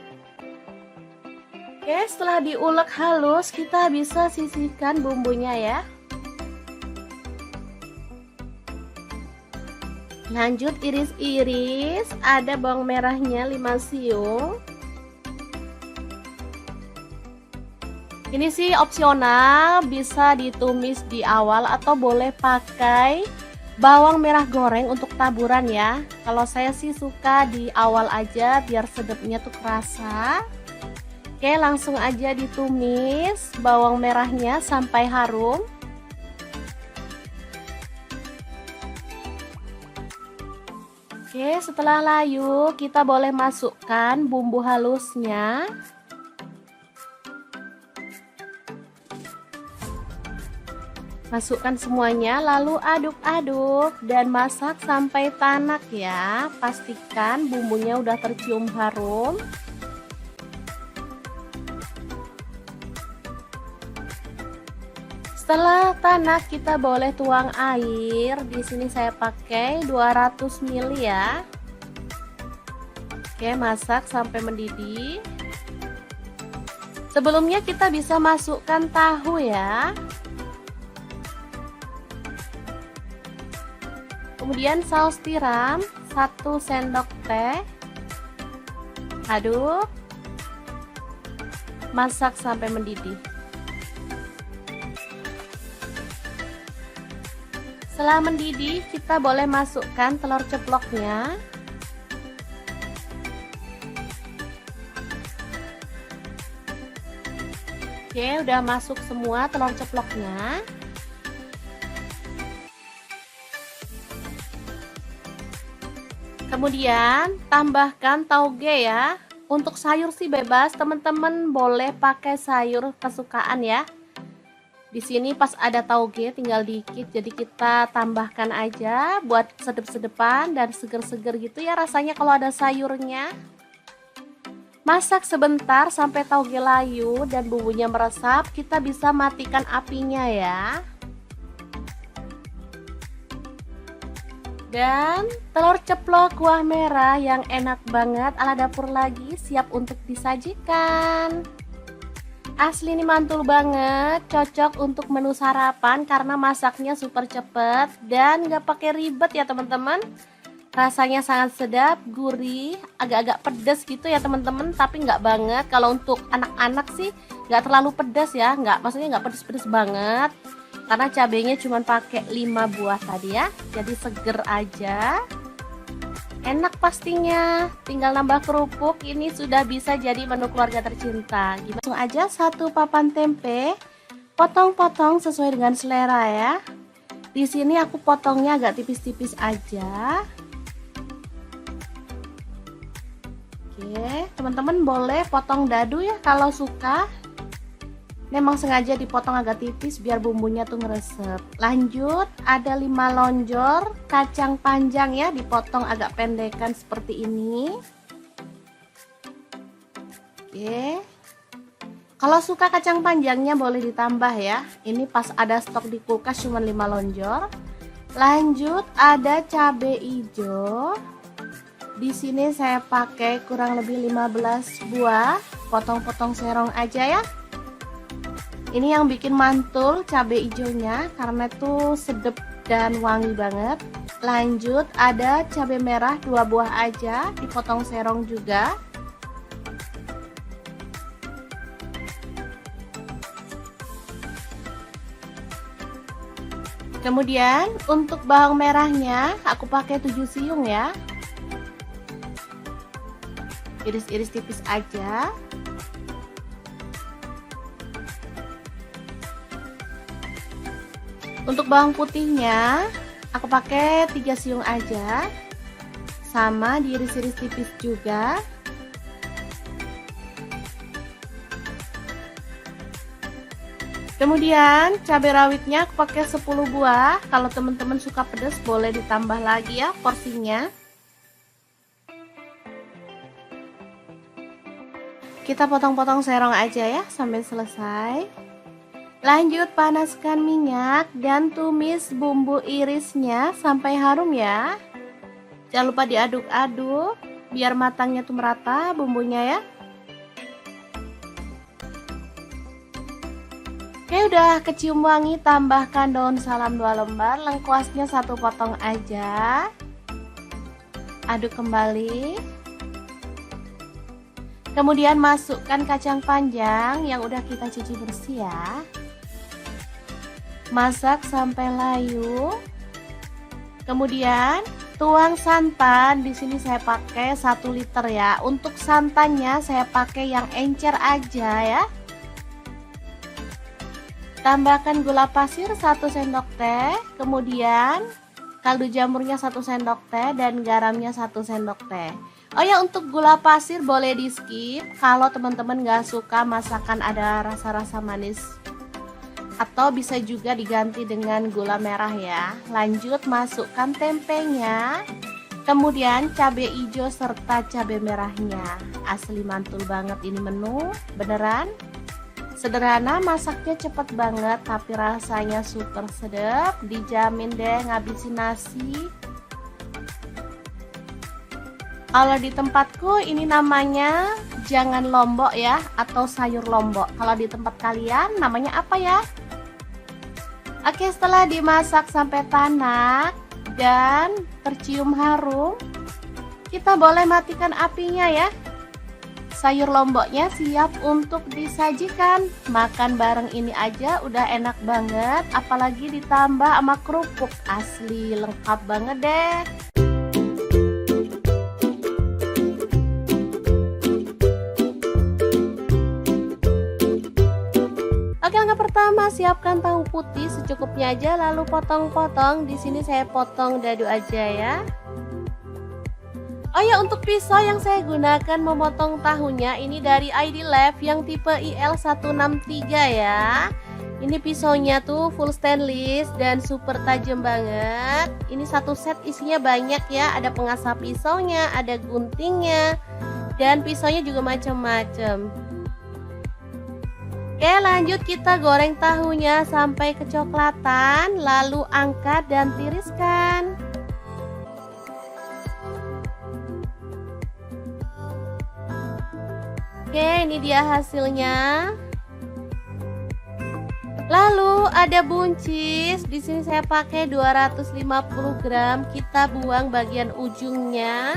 Oke, setelah diulek halus kita bisa sisihkan bumbunya ya. Lanjut iris-iris. Ada bawang merahnya 5 siung. Ini sih opsional, bisa ditumis di awal atau boleh pakai bawang merah goreng untuk taburan ya. Kalau saya sih suka di awal aja biar sedapnya tuh kerasa. Oke, langsung aja ditumis bawang merahnya sampai harum. Oke, setelah layu kita boleh masukkan bumbu halusnya. Masukkan semuanya lalu aduk-aduk dan masak sampai tanak ya. Pastikan bumbunya udah tercium harum. Setelah tanak kita boleh tuang air. Di sini saya pakai 200 ml ya. Oke, masak sampai mendidih. Sebelumnya kita bisa masukkan tahu ya. Kemudian saus tiram 1 sendok teh. Aduk. Masak sampai mendidih. Setelah mendidih, kita boleh masukkan telur ceploknya. Oke, udah masuk semua telur ceploknya. Kemudian tambahkan tauge ya. Untuk sayur sih bebas, teman-teman boleh pakai sayur kesukaan ya. Di sini pas ada tauge tinggal dikit, jadi kita tambahkan aja buat sedep-sedepan dan seger-seger gitu ya rasanya kalau ada sayurnya. Masak sebentar sampai tauge layu dan bumbunya meresap, kita bisa matikan apinya ya. Dan telur ceplok kuah merah yang enak banget ala dapur lagi siap untuk disajikan. Asli ini mantul banget, cocok untuk menu sarapan karena masaknya super cepet dan gak pakai ribet ya teman-teman. Rasanya sangat sedap, gurih, agak-agak pedas gitu ya teman-teman, tapi nggak banget. Kalau untuk anak-anak sih nggak terlalu pedas ya, maksudnya nggak pedas-pedas banget. Karena cabenya cuma pakai 5 buah tadi ya, jadi seger aja. Enak pastinya, tinggal nambah kerupuk, ini sudah bisa jadi menu keluarga tercinta. Langsung aja 1 papan tempe, potong-potong sesuai dengan selera ya. Di sini aku potongnya agak tipis-tipis aja. Oke, teman-teman boleh potong dadu ya kalau suka. Memang sengaja dipotong agak tipis biar bumbunya tuh ngeresep. Lanjut, ada 5 lonjor kacang panjang ya, dipotong agak pendekan seperti ini. Oke. Kalau suka kacang panjangnya boleh ditambah ya. Ini pas ada stok di kulkas cuma 5 lonjor. Lanjut, ada cabai hijau. Di sini saya pakai kurang lebih 15 buah, potong-potong serong aja ya. Ini yang bikin mantul cabai hijaunya karena tuh sedep dan wangi banget. Lanjut, ada cabai merah 2 buah aja, dipotong serong juga. Kemudian untuk bawang merahnya aku pakai 7 siung ya. Iris-iris tipis aja. Untuk bawang putihnya aku pakai 3 siung aja. Sama diiris-iris tipis juga. Kemudian cabai rawitnya aku pakai 10 buah. Kalau teman-teman suka pedas boleh ditambah lagi ya porsinya. Kita potong-potong serong aja ya sampai selesai. Lanjut panaskan minyak dan tumis bumbu irisnya sampai harum ya. Jangan lupa diaduk-aduk biar matangnya tuh merata bumbunya ya. Oke, udah kecium wangi, tambahkan daun salam 2 lembar, lengkuasnya 1 potong aja. Aduk kembali. Kemudian masukkan kacang panjang yang udah kita cuci bersih ya. Masak sampai layu. Kemudian tuang santan, di sini saya pakai 1 liter ya. Untuk santannya saya pakai yang encer aja ya. Tambahkan gula pasir 1 sendok teh, kemudian kaldu jamurnya 1 sendok teh dan garamnya 1 sendok teh. Oh ya, untuk gula pasir boleh di skip kalau teman-teman gak suka masakan ada rasa-rasa manis. Atau bisa juga diganti dengan gula merah ya. Lanjut masukkan tempenya. Kemudian cabai hijau serta cabai merahnya. Asli mantul banget ini menu, beneran. Sederhana, masaknya cepet banget tapi rasanya super sedap. Dijamin deh ngabisin nasi. Kalau di tempatku ini namanya jangan lombok ya, atau sayur lombok. Kalau di tempat kalian namanya apa ya? Oke, setelah dimasak sampai tanak dan tercium harum, kita boleh matikan apinya ya. Sayur lomboknya siap untuk disajikan. Makan bareng ini aja udah enak banget, apalagi ditambah sama kerupuk. Asli lengkap banget deh. Oke, langkah pertama siapkan tahu putih secukupnya aja, lalu potong-potong. Di sini saya potong dadu aja ya. Oh ya, untuk pisau yang saya gunakan memotong tahunya ini dari ID Lab yang tipe IL163 ya. Ini pisaunya tuh full stainless dan super tajam banget. Ini satu set isinya banyak ya, ada pengasah pisaunya, ada guntingnya, dan pisaunya juga macam-macam. Oke, lanjut kita goreng tahunya sampai kecoklatan, lalu angkat dan tiriskan. Oke, ini dia hasilnya. Lalu ada buncis. Di sini saya pakai 250 gram. Kita buang bagian ujungnya.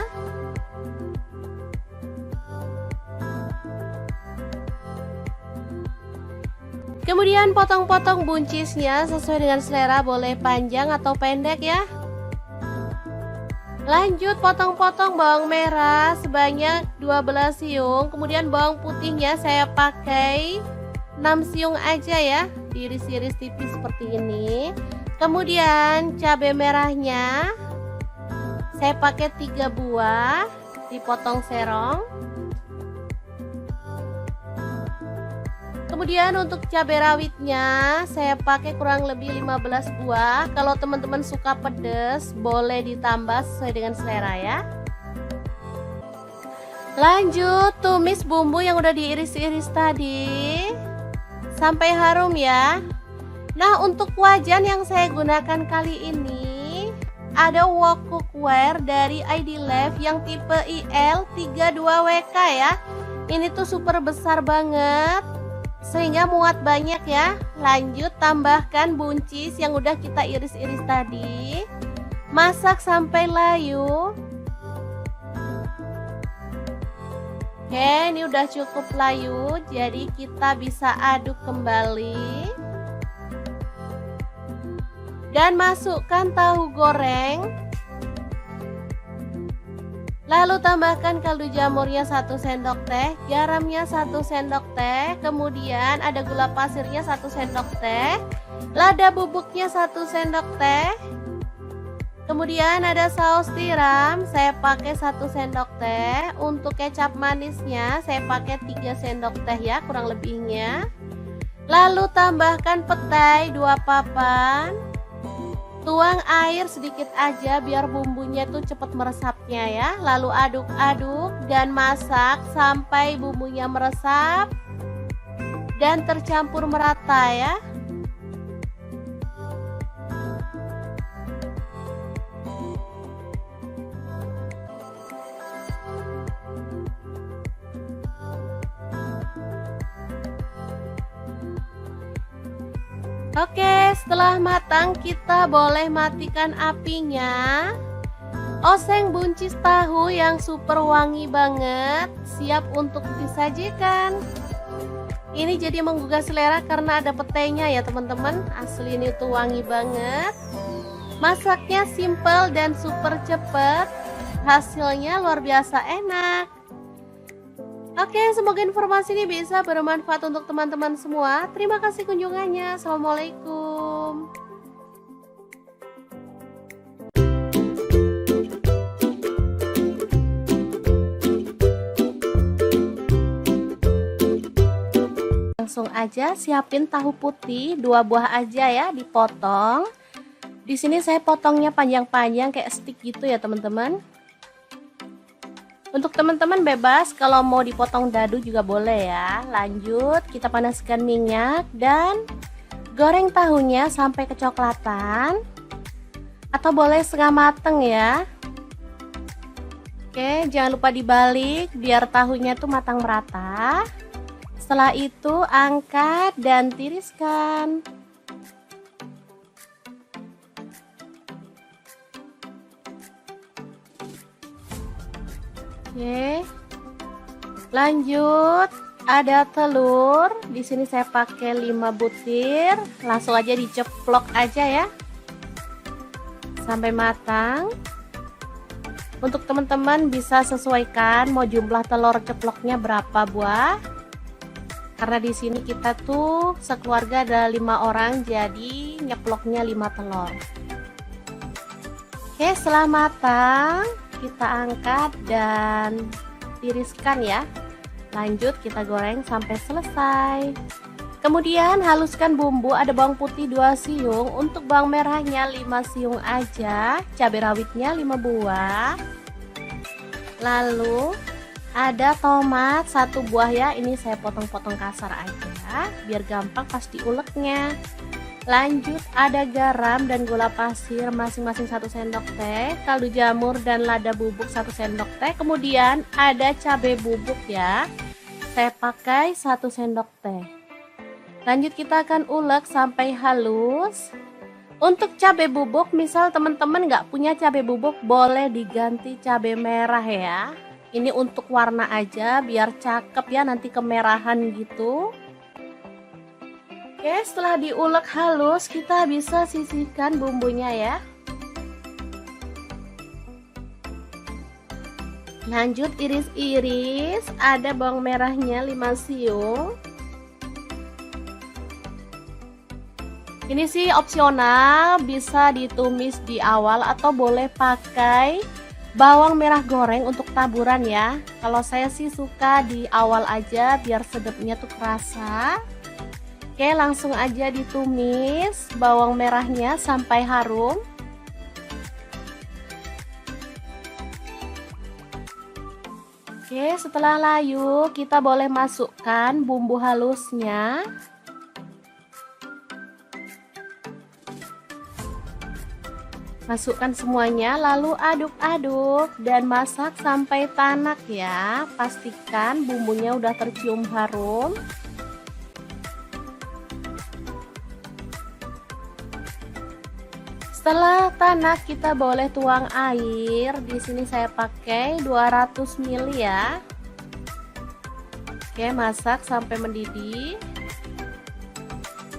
Kemudian potong-potong buncisnya sesuai dengan selera, boleh panjang atau pendek ya. Lanjut potong-potong bawang merah sebanyak 12 siung. Kemudian bawang putihnya saya pakai 6 siung aja ya, diiris-iris tipis seperti ini. Kemudian cabai merahnya saya pakai 3 buah, dipotong serong. Kemudian untuk cabai rawitnya saya pakai kurang lebih 15 buah. Kalau teman-teman suka pedas boleh ditambah sesuai dengan selera ya. Lanjut tumis bumbu yang udah diiris-iris tadi sampai harum ya. Nah, untuk wajan yang saya gunakan kali ini ada wok cookware dari ID Lab yang tipe IL32WK ya. Ini tuh super besar banget sehingga muat banyak ya. Lanjut tambahkan buncis yang udah kita iris-iris tadi. Masak sampai layu. Oke, ini udah cukup layu, jadi kita bisa aduk kembali. Dan masukkan tahu goreng. Lalu tambahkan kaldu jamurnya 1 sendok teh, garamnya 1 sendok teh, kemudian ada gula pasirnya 1 sendok teh, lada bubuknya 1 sendok teh, kemudian ada saus tiram, saya pakai 1 sendok teh, untuk kecap manisnya saya pakai 3 sendok teh ya kurang lebihnya. Lalu tambahkan petai 2 papan. Tuang air sedikit aja biar bumbunya tuh cepat meresapnya ya. Lalu aduk-aduk dan masak sampai bumbunya meresap dan tercampur merata ya. Oke, setelah matang kita boleh matikan apinya. Oseng buncis tahu yang super wangi banget, siap untuk disajikan. Ini jadi menggugah selera karena ada petainya ya teman-teman. Asli ini tuh wangi banget. Masaknya simple dan super cepet. Hasilnya luar biasa enak. Oke, semoga informasi ini bisa bermanfaat untuk teman-teman semua. Terima kasih kunjungannya. Assalamualaikum. Langsung aja siapin tahu putih 2 buah aja ya, dipotong. Di sini saya potongnya panjang-panjang kayak stick gitu ya teman-teman. Untuk teman-teman bebas kalau mau dipotong dadu juga boleh ya. Lanjut kita panaskan minyak dan goreng tahunya sampai kecoklatan atau boleh setengah mateng ya. Oke, jangan lupa dibalik biar tahunya tuh matang merata. Setelah itu angkat dan tiriskan. Oke. Lanjut, ada telur. Di sini saya pakai 5 butir. Langsung aja diceplok aja ya. Sampai matang. Untuk teman-teman bisa sesuaikan mau jumlah telur ceploknya berapa buah. Karena di sini kita tuh sekeluarga ada 5 orang, jadi nyeploknya 5 telur. Oke, setelah matang kita angkat dan tiriskan ya. Lanjut kita goreng sampai selesai. Kemudian haluskan bumbu, ada bawang putih 2 siung, untuk bawang merahnya 5 siung aja, cabai rawitnya 5 buah. Lalu ada tomat 1 buah ya, ini saya potong-potong kasar aja biar gampang pas diuleknya. Lanjut ada garam dan gula pasir masing-masing 1 sendok teh, kaldu jamur dan lada bubuk 1 sendok teh. Kemudian ada cabai bubuk ya, saya pakai 1 sendok teh. Lanjut kita akan ulek sampai halus. Untuk cabai bubuk, misal teman-teman nggak punya cabai bubuk, boleh diganti cabai merah ya. Ini untuk warna aja biar cakep ya, nanti kemerahan gitu. Oke, setelah diulek halus kita bisa sisihkan bumbunya ya. Lanjut iris-iris, ada bawang merahnya 5 siung. Ini sih opsional, bisa ditumis di awal atau boleh pakai bawang merah goreng untuk taburan ya. Kalau saya sih suka di awal aja biar sedapnya tuh kerasa. Oke, langsung aja ditumis bawang merahnya sampai harum. Oke, setelah layu kita boleh masukkan bumbu halusnya. Masukkan semuanya lalu aduk-aduk dan masak sampai tanak ya. Pastikan bumbunya udah tercium harum. Setelah tanak kita boleh tuang air. Di sini saya pakai 200 ml ya. Oke, masak sampai mendidih.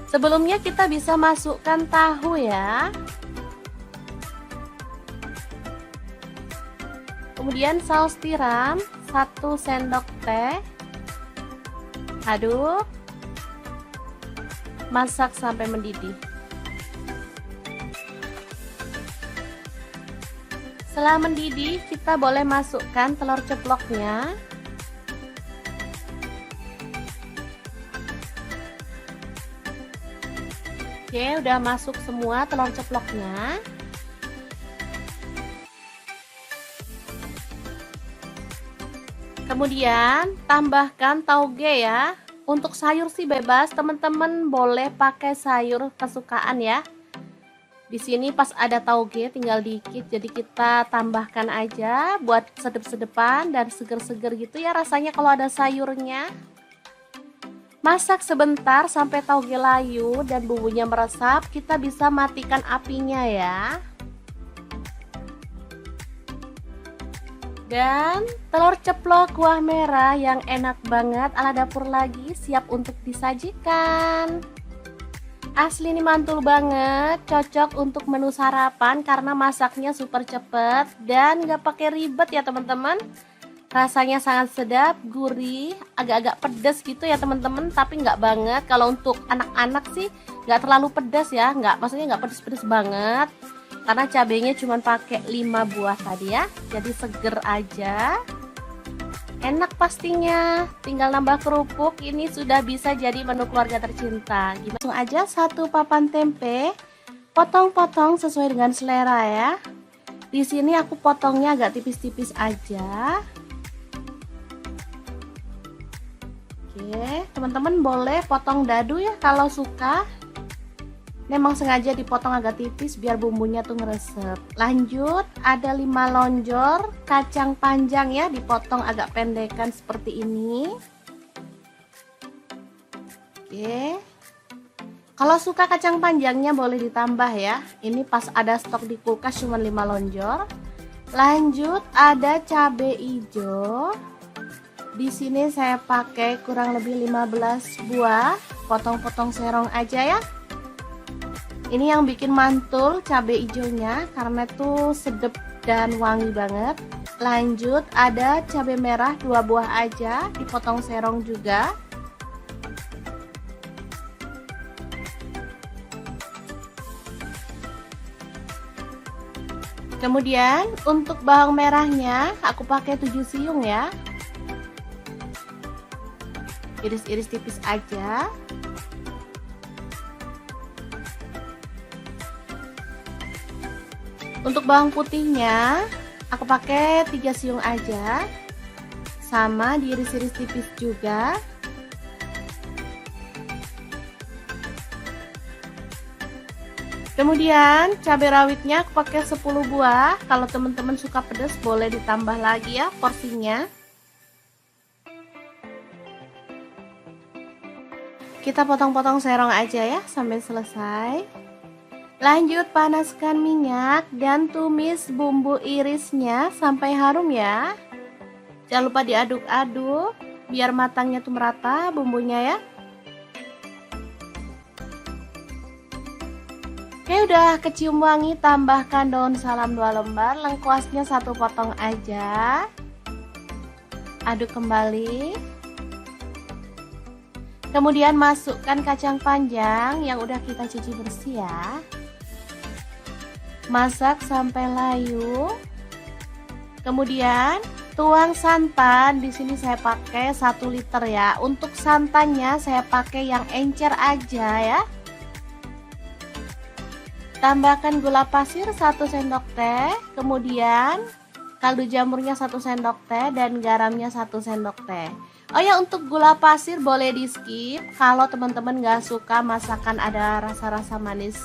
Sebelumnya kita bisa masukkan tahu ya. Kemudian saus tiram 1 sendok teh. Aduk. Masak sampai mendidih. Setelah mendidih, kita boleh masukkan telur ceploknya. Oke, udah masuk semua telur ceploknya. Kemudian tambahkan tauge ya. Untuk sayur sih bebas, teman-teman boleh pakai sayur kesukaan ya. Di sini pas ada tauge tinggal dikit, jadi kita tambahkan aja buat sedep-sedepan dan seger-seger gitu ya rasanya kalau ada sayurnya. Masak sebentar sampai tauge layu dan bumbunya meresap, kita bisa matikan apinya ya. Dan telur ceplok kuah merah yang enak banget ala dapur lagi siap untuk disajikan. Asli ini mantul banget, cocok untuk menu sarapan karena masaknya super cepet dan gak pakai ribet ya teman-teman. Rasanya sangat sedap, gurih, agak-agak pedas gitu ya teman-teman, tapi nggak banget. Kalau untuk anak-anak sih nggak terlalu pedas ya, maksudnya nggak pedas-pedas banget. Karena cabenya cuma pakai 5 buah tadi ya, jadi seger aja. Enak pastinya, tinggal nambah kerupuk, ini sudah bisa jadi menu keluarga tercinta. Langsung aja 1 papan tempe, potong-potong sesuai dengan selera ya. Di sini aku potongnya agak tipis-tipis aja. Oke, teman-teman boleh potong dadu ya kalau suka. Memang sengaja dipotong agak tipis biar bumbunya tuh ngeresep. Lanjut, ada 5 lonjor kacang panjang ya, dipotong agak pendekan seperti ini. Oke. Kalau suka kacang panjangnya boleh ditambah ya. Ini pas ada stok di kulkas cuma 5 lonjor. Lanjut, ada cabai hijau. Di sini saya pakai kurang lebih 15 buah. Potong-potong serong aja ya. Ini yang bikin mantul cabai hijaunya karena tuh sedap dan wangi banget. Lanjut, ada cabai merah 2 buah aja, dipotong serong juga. Kemudian untuk bawang merahnya aku pakai 7 siung ya. Iris-iris tipis aja. Untuk bawang putihnya aku pakai 3 siung aja. Sama diiris-iris tipis juga. Kemudian cabai rawitnya aku pakai 10 buah. Kalau teman-teman suka pedas boleh ditambah lagi ya porsinya. Kita potong-potong serong aja ya sampai selesai. Lanjut, panaskan minyak dan tumis bumbu irisnya sampai harum ya. Jangan lupa diaduk-aduk biar matangnya tuh merata bumbunya ya. Oke, udah kecium wangi, tambahkan daun salam 2 lembar, lengkuasnya 1 potong aja. Aduk kembali. Kemudian masukkan kacang panjang yang udah kita cuci bersih ya. Masak sampai layu. Kemudian tuang santan. Di sini saya pakai 1 liter ya. Untuk santannya saya pakai yang encer aja ya. Tambahkan gula pasir 1 sendok teh. Kemudian kaldu jamurnya 1 sendok teh dan garamnya 1 sendok teh. Oh ya, untuk gula pasir boleh di skip kalau teman-teman gak suka masakan ada rasa-rasa manis.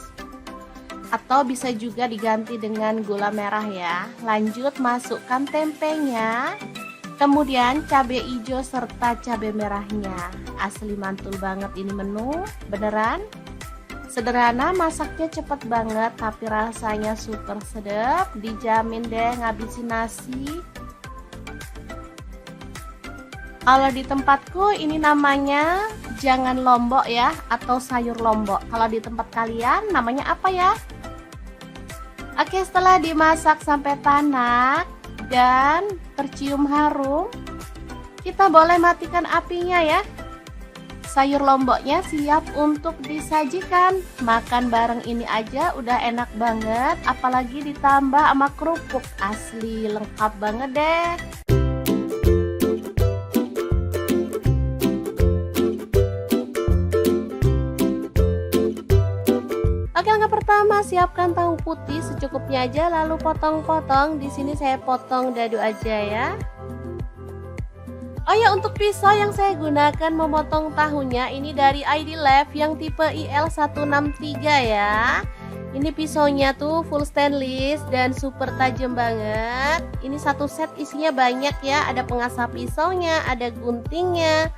Atau bisa juga diganti dengan gula merah ya. Lanjut, masukkan tempenya. Kemudian cabai hijau serta cabai merahnya. Asli mantul banget ini menu, beneran. Sederhana, masaknya cepet banget tapi rasanya super sedap. Dijamin deh ngabisin nasi. Kalau di tempatku ini namanya jangan lombok ya, atau sayur lombok. Kalau di tempat kalian namanya apa ya? Oke, setelah dimasak sampai tanak dan tercium harum, kita boleh matikan apinya ya. Sayur lomboknya siap untuk disajikan. Makan bareng ini aja udah enak banget, apalagi ditambah sama kerupuk. Asli lengkap banget deh. Oke, langkah pertama, siapkan tahu putih secukupnya aja, lalu potong-potong. Di sini saya potong dadu aja ya. Oh ya, untuk pisau yang saya gunakan memotong tahunya ini dari ID Lab yang tipe IL163 ya. Ini pisaunya tuh full stainless dan super tajam banget. Ini satu set isinya banyak ya, ada pengasah pisaunya, ada guntingnya,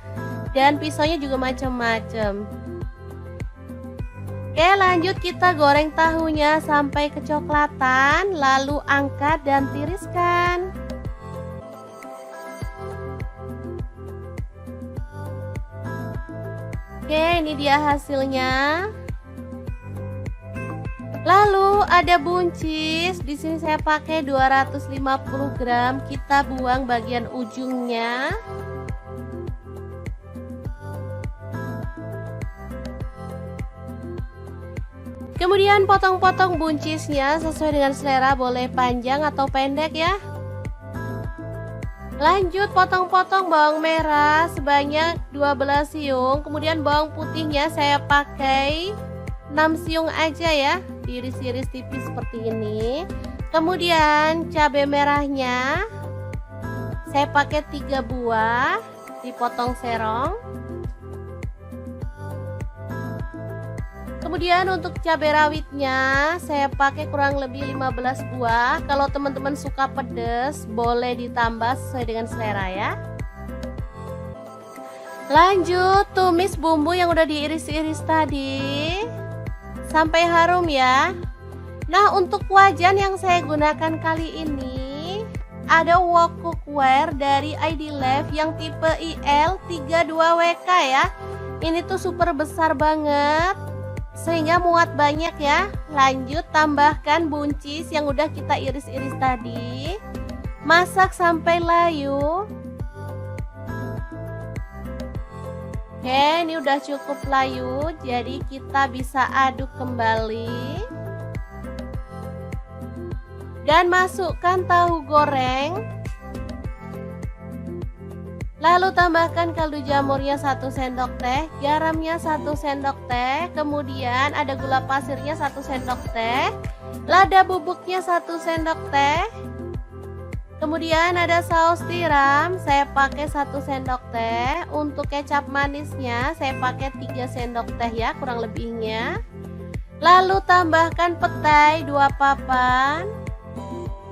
dan pisaunya juga macam-macam. Oke, lanjut kita goreng tahunya sampai kecoklatan, lalu angkat dan tiriskan. Oke, ini dia hasilnya. Lalu ada buncis. Di sini saya pakai 250 gram. Kita buang bagian ujungnya. Kemudian potong-potong buncisnya sesuai dengan selera, boleh panjang atau pendek ya. Lanjut, potong-potong bawang merah sebanyak 12 siung. Kemudian bawang putihnya saya pakai 6 siung aja ya, diiris-iris tipis seperti ini. Kemudian cabai merahnya saya pakai 3 buah, dipotong serong. Kemudian untuk cabai rawitnya saya pakai kurang lebih 15 buah. Kalau teman-teman suka pedas boleh ditambah sesuai dengan selera ya. Lanjut tumis bumbu yang udah diiris-iris tadi sampai harum ya. Nah, untuk wajan yang saya gunakan kali ini ada wok cookware dari ID Life yang tipe IL32WK ya. Ini tuh super besar banget sehingga muat banyak ya. Lanjut tambahkan buncis yang udah kita iris-iris tadi. Masak sampai layu. Oke, ini udah cukup layu, jadi kita bisa aduk kembali. Dan masukkan tahu goreng. Lalu tambahkan kaldu jamurnya 1 sendok teh, garamnya 1 sendok teh, kemudian ada gula pasirnya 1 sendok teh, lada bubuknya 1 sendok teh. Kemudian ada saus tiram, saya pakai 1 sendok teh. Untuk kecap manisnya saya pakai 3 sendok teh ya, kurang lebihnya. Lalu tambahkan petai 2 papan.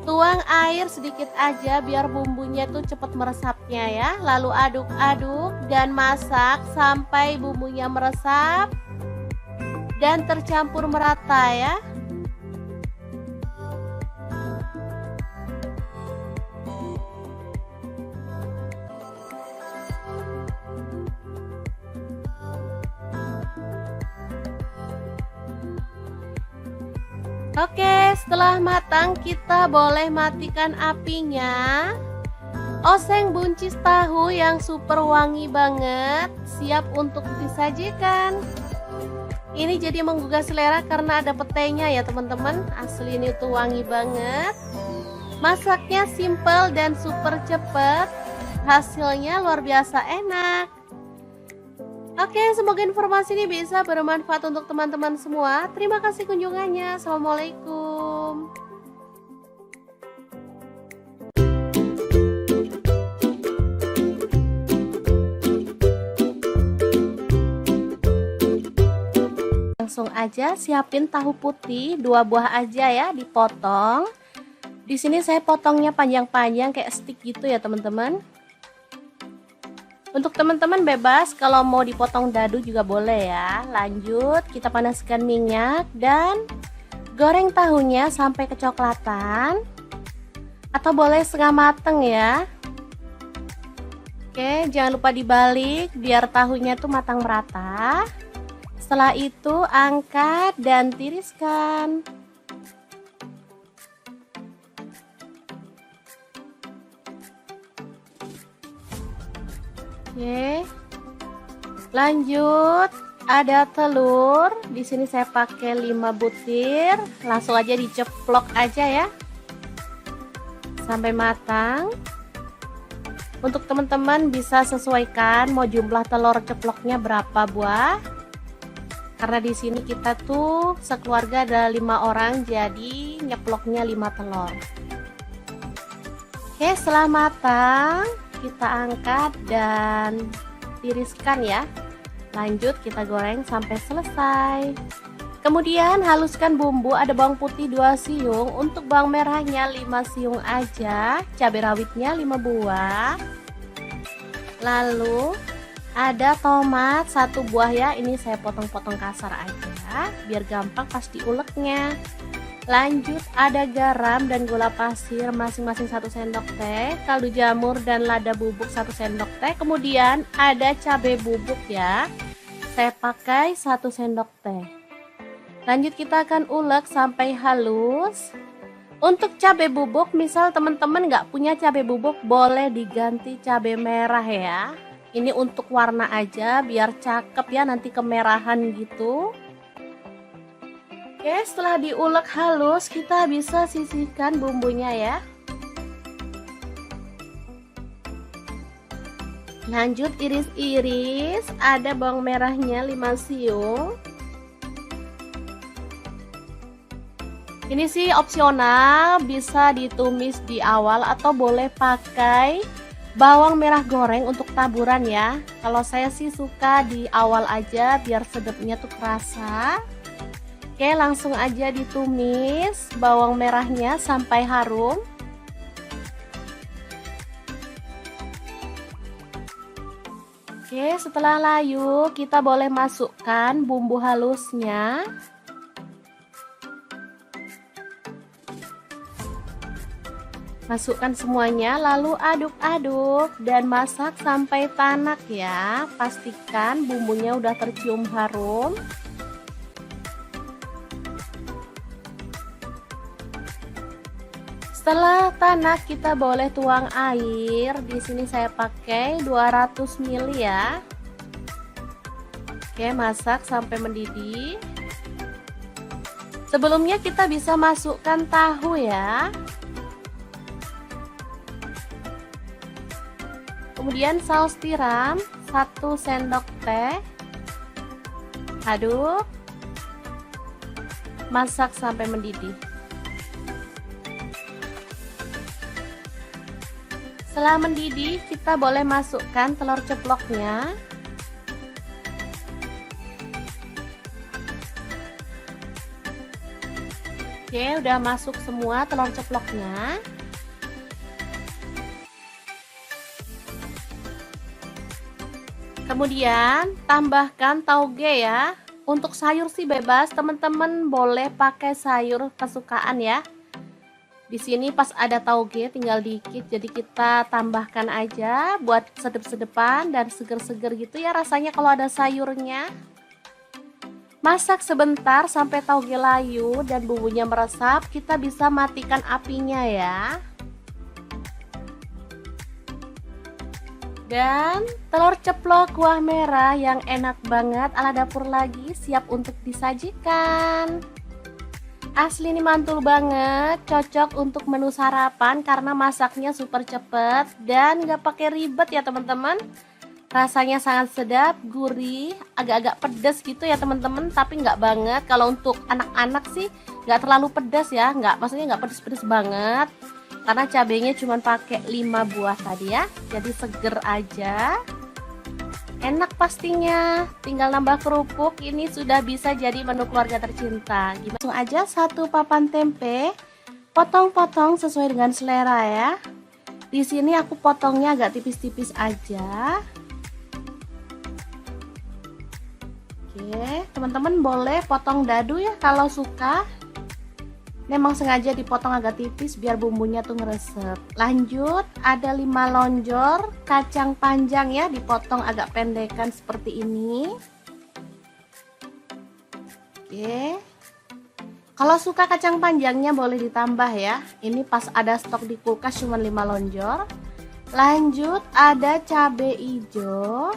Tuang air sedikit aja biar bumbunya tuh cepat meresapnya ya. Lalu aduk-aduk dan masak sampai bumbunya meresap dan tercampur merata ya. Oke, setelah matang kita boleh matikan apinya. Oseng buncis tahu yang super wangi banget, siap untuk disajikan. Ini jadi menggugah selera karena ada petainya ya teman-teman. Asli ini tuh wangi banget. Masaknya simple dan super cepet. Hasilnya luar biasa enak. Oke, semoga informasi ini bisa bermanfaat untuk teman-teman semua. Terima kasih kunjungannya. Assalamualaikum. Langsung aja siapin tahu putih 2 buah aja ya, dipotong. Di sini saya potongnya panjang-panjang kayak stick gitu ya teman-teman. Untuk teman-teman bebas kalau mau dipotong dadu juga boleh ya. Lanjut kita panaskan minyak dan goreng tahunya sampai kecoklatan atau boleh setengah mateng ya. Oke, jangan lupa dibalik biar tahunya tuh matang merata. Setelah itu angkat dan tiriskan. Oke. Lanjut, ada telur. Di sini saya pakai 5 butir. Langsung aja diceplok aja ya. Sampai matang. Untuk teman-teman bisa sesuaikan mau jumlah telur ceploknya berapa buah. Karena di sini kita tuh sekeluarga ada 5 orang, jadi nyeploknya 5 telur. Oke, setelah matang kita angkat dan tiriskan ya. Lanjut kita goreng sampai selesai. Kemudian haluskan bumbu, ada bawang putih 2 siung, untuk bawang merahnya 5 siung aja, cabai rawitnya 5 buah. Lalu ada tomat 1 buah ya, ini saya potong-potong kasar aja biar gampang pas diuleknya. Lanjut ada garam dan gula pasir masing-masing 1 sendok teh, kaldu jamur dan lada bubuk 1 sendok teh. Kemudian ada cabai bubuk ya, saya pakai 1 sendok teh. Lanjut kita akan ulek sampai halus. Untuk cabai bubuk, misal teman-teman nggak punya cabai bubuk, boleh diganti cabai merah ya. Ini untuk warna aja biar cakep ya, nanti kemerahan gitu. Oke, setelah diulek halus kita bisa sisihkan bumbunya ya. Lanjut iris-iris, ada bawang merahnya 5 siung. Ini sih opsional, bisa ditumis di awal atau boleh pakai bawang merah goreng untuk taburan ya. Kalau saya sih suka di awal aja biar sedapnya tuh kerasa. Oke, langsung aja ditumis bawang merahnya sampai harum. Oke, setelah layu, kita boleh masukkan bumbu halusnya. Masukkan semuanya, lalu aduk-aduk dan masak sampai tanak ya. Pastikan bumbunya udah tercium harum. Setelah tanak, kita boleh tuang air. Di sini saya pakai 200 ml ya. Oke, masak sampai mendidih. Sebelumnya kita bisa masukkan tahu ya. Kemudian saus tiram 1 sendok teh. Aduk. Masak sampai mendidih. Setelah mendidih, kita boleh masukkan telur ceploknya. Oke, udah masuk semua telur ceploknya. Kemudian tambahkan tauge ya. Untuk sayur sih bebas, teman-teman boleh pakai sayur kesukaan ya. Di sini pas ada tauge tinggal dikit, jadi kita tambahkan aja buat sedep-sedepan dan seger-seger gitu ya rasanya kalau ada sayurnya. Masak sebentar sampai tauge layu dan bumbunya meresap, kita bisa matikan apinya ya. Dan telur ceplok kuah merah yang enak banget ala dapur lagi siap untuk disajikan. Asli ini mantul banget, cocok untuk menu sarapan karena masaknya super cepet dan gak pakai ribet ya teman-teman. Rasanya sangat sedap, gurih, agak-agak pedas gitu ya teman-teman, tapi nggak banget. Kalau untuk anak-anak sih nggak terlalu pedas ya, maksudnya nggak pedas-pedas banget. Karena cabenya cuma pakai 5 buah tadi ya, jadi seger aja. Enak pastinya, tinggal nambah kerupuk, ini sudah bisa jadi menu keluarga tercinta. Langsung aja 1 papan tempe, potong-potong sesuai dengan selera ya. Di sini aku potongnya agak tipis-tipis aja. Oke, teman-teman boleh potong dadu ya kalau suka. Memang sengaja dipotong agak tipis biar bumbunya tuh ngeresep. Lanjut, ada 5 lonjor kacang panjang ya, dipotong agak pendekan seperti ini. Oke. Kalau suka kacang panjangnya boleh ditambah ya. Ini pas ada stok di kulkas cuma 5 lonjor. Lanjut, ada cabai hijau.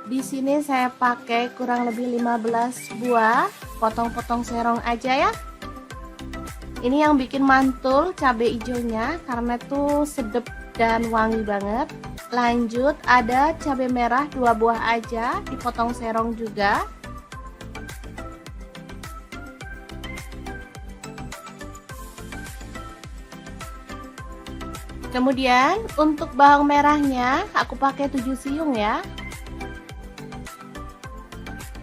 Di sini saya pakai kurang lebih 15 buah. Potong-potong serong aja ya. Ini yang bikin mantul cabai hijaunya karena tuh sedep dan wangi banget. Lanjut, ada cabai merah 2 buah aja, dipotong serong juga. Kemudian untuk bawang merahnya aku pakai 7 siung ya.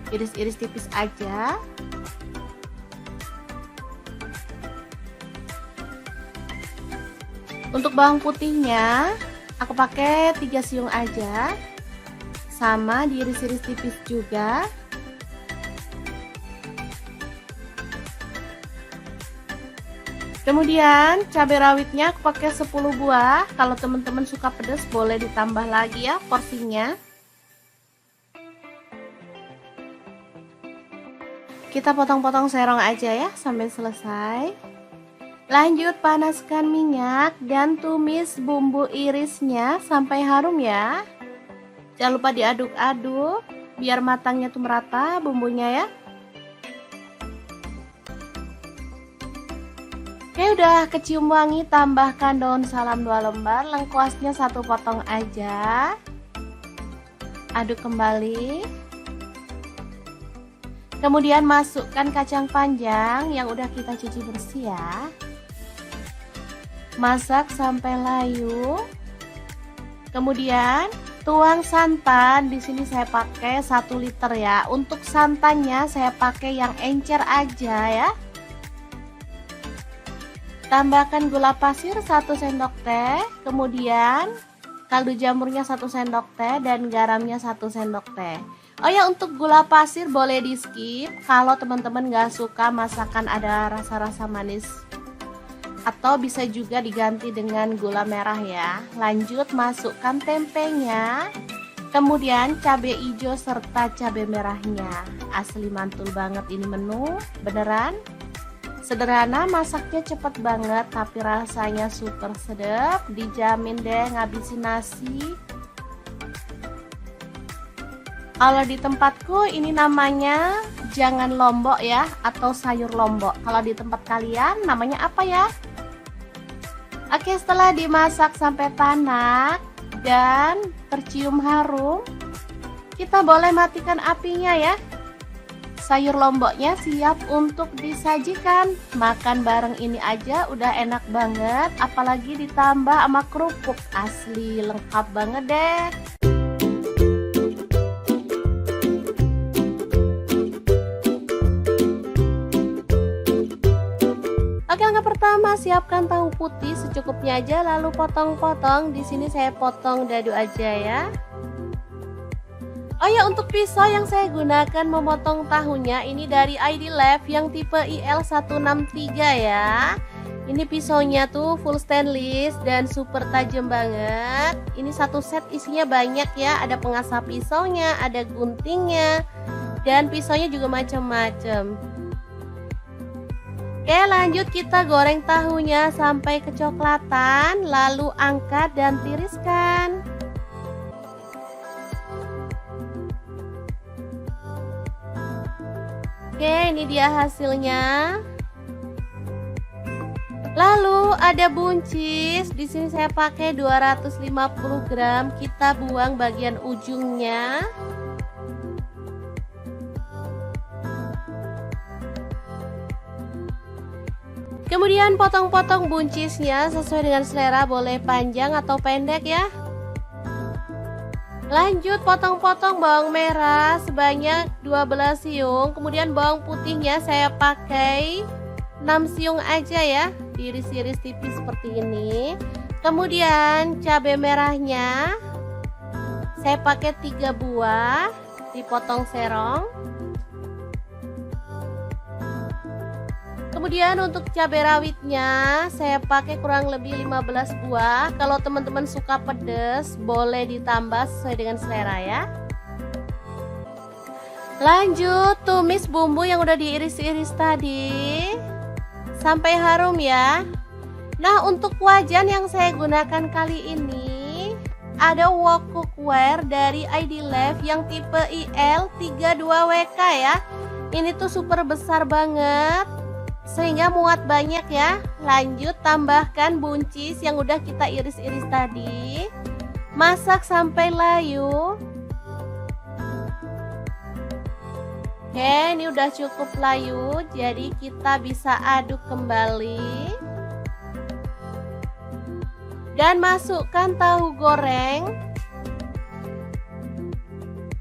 Iris-iris tipis aja. Untuk bawang putihnya aku pakai 3 siung aja. Sama diiris-iris tipis juga. Kemudian cabai rawitnya aku pakai 10 buah. Kalau teman-teman suka pedas boleh ditambah lagi ya porsinya. Kita potong-potong serong aja ya sampai selesai. Lanjut, panaskan minyak dan tumis bumbu irisnya sampai harum ya. Jangan lupa diaduk-aduk biar matangnya tuh merata bumbunya ya. Oke, udah kecium wangi, tambahkan daun salam 2 lembar, lengkuasnya 1 potong aja. Aduk kembali. Kemudian masukkan kacang panjang yang udah kita cuci bersih ya. Masak sampai layu. Kemudian Tuang santan di sini saya pakai 1 liter ya. Untuk santannya saya pakai yang encer aja ya. Tambahkan gula pasir 1 sendok teh, kemudian kaldu jamurnya 1 sendok teh dan garamnya 1 sendok teh. Oh ya, untuk gula pasir boleh di skip kalau teman-teman gak suka masakan ada rasa-rasa manis, atau bisa juga diganti dengan gula merah ya. Lanjut masukkan tempenya, kemudian cabai hijau serta cabai merahnya. Asli mantul banget ini menu, beneran sederhana, masaknya cepet banget tapi rasanya super sedap. Dijamin deh ngabisin nasi. Kalau di tempatku ini namanya jangan lombok ya, atau sayur lombok. Kalau di tempat kalian namanya apa ya? Oke, setelah dimasak sampai tanak dan tercium harum, kita boleh matikan apinya ya. Sayur lomboknya siap untuk disajikan. Makan bareng ini aja udah enak banget, apalagi ditambah sama kerupuk. Asli lengkap banget deh. Oke, langkah pertama siapkan tahu putih secukupnya aja, lalu potong-potong. Di sini saya potong dadu aja ya. Oh ya, untuk pisau yang saya gunakan memotong tahunya ini dari ID Lab yang tipe IL163 ya. Ini pisaunya tuh full stainless dan super tajam banget. Ini satu set isinya banyak ya, ada pengasah pisaunya, ada guntingnya, dan pisaunya juga macam-macam. Oke, lanjut kita goreng tahunya sampai kecoklatan, lalu angkat dan tiriskan. Oke, ini dia hasilnya. Lalu ada buncis, di sini saya pakai 250 gram. Kita buang bagian ujungnya. Kemudian potong-potong buncisnya sesuai dengan selera, boleh panjang atau pendek ya. Lanjut potong-potong bawang merah sebanyak 12 siung. Kemudian bawang putihnya saya pakai 6 siung aja ya, diiris-iris tipis seperti ini. Kemudian cabai merahnya saya pakai 3 buah, dipotong serong. Kemudian untuk cabai rawitnya saya pakai kurang lebih 15 buah. Kalau teman-teman suka pedas boleh ditambah sesuai dengan selera ya. Lanjut tumis bumbu yang udah diiris-iris tadi sampai harum ya. Nah, untuk wajan yang saya gunakan kali ini ada wok cookware dari ID Lab yang tipe IL32WK ya. Ini tuh super besar banget sehingga muat banyak ya. Lanjut tambahkan buncis yang udah kita iris-iris tadi. Masak sampai layu. Oke, ini udah cukup layu, jadi kita bisa aduk kembali. Dan masukkan tahu goreng.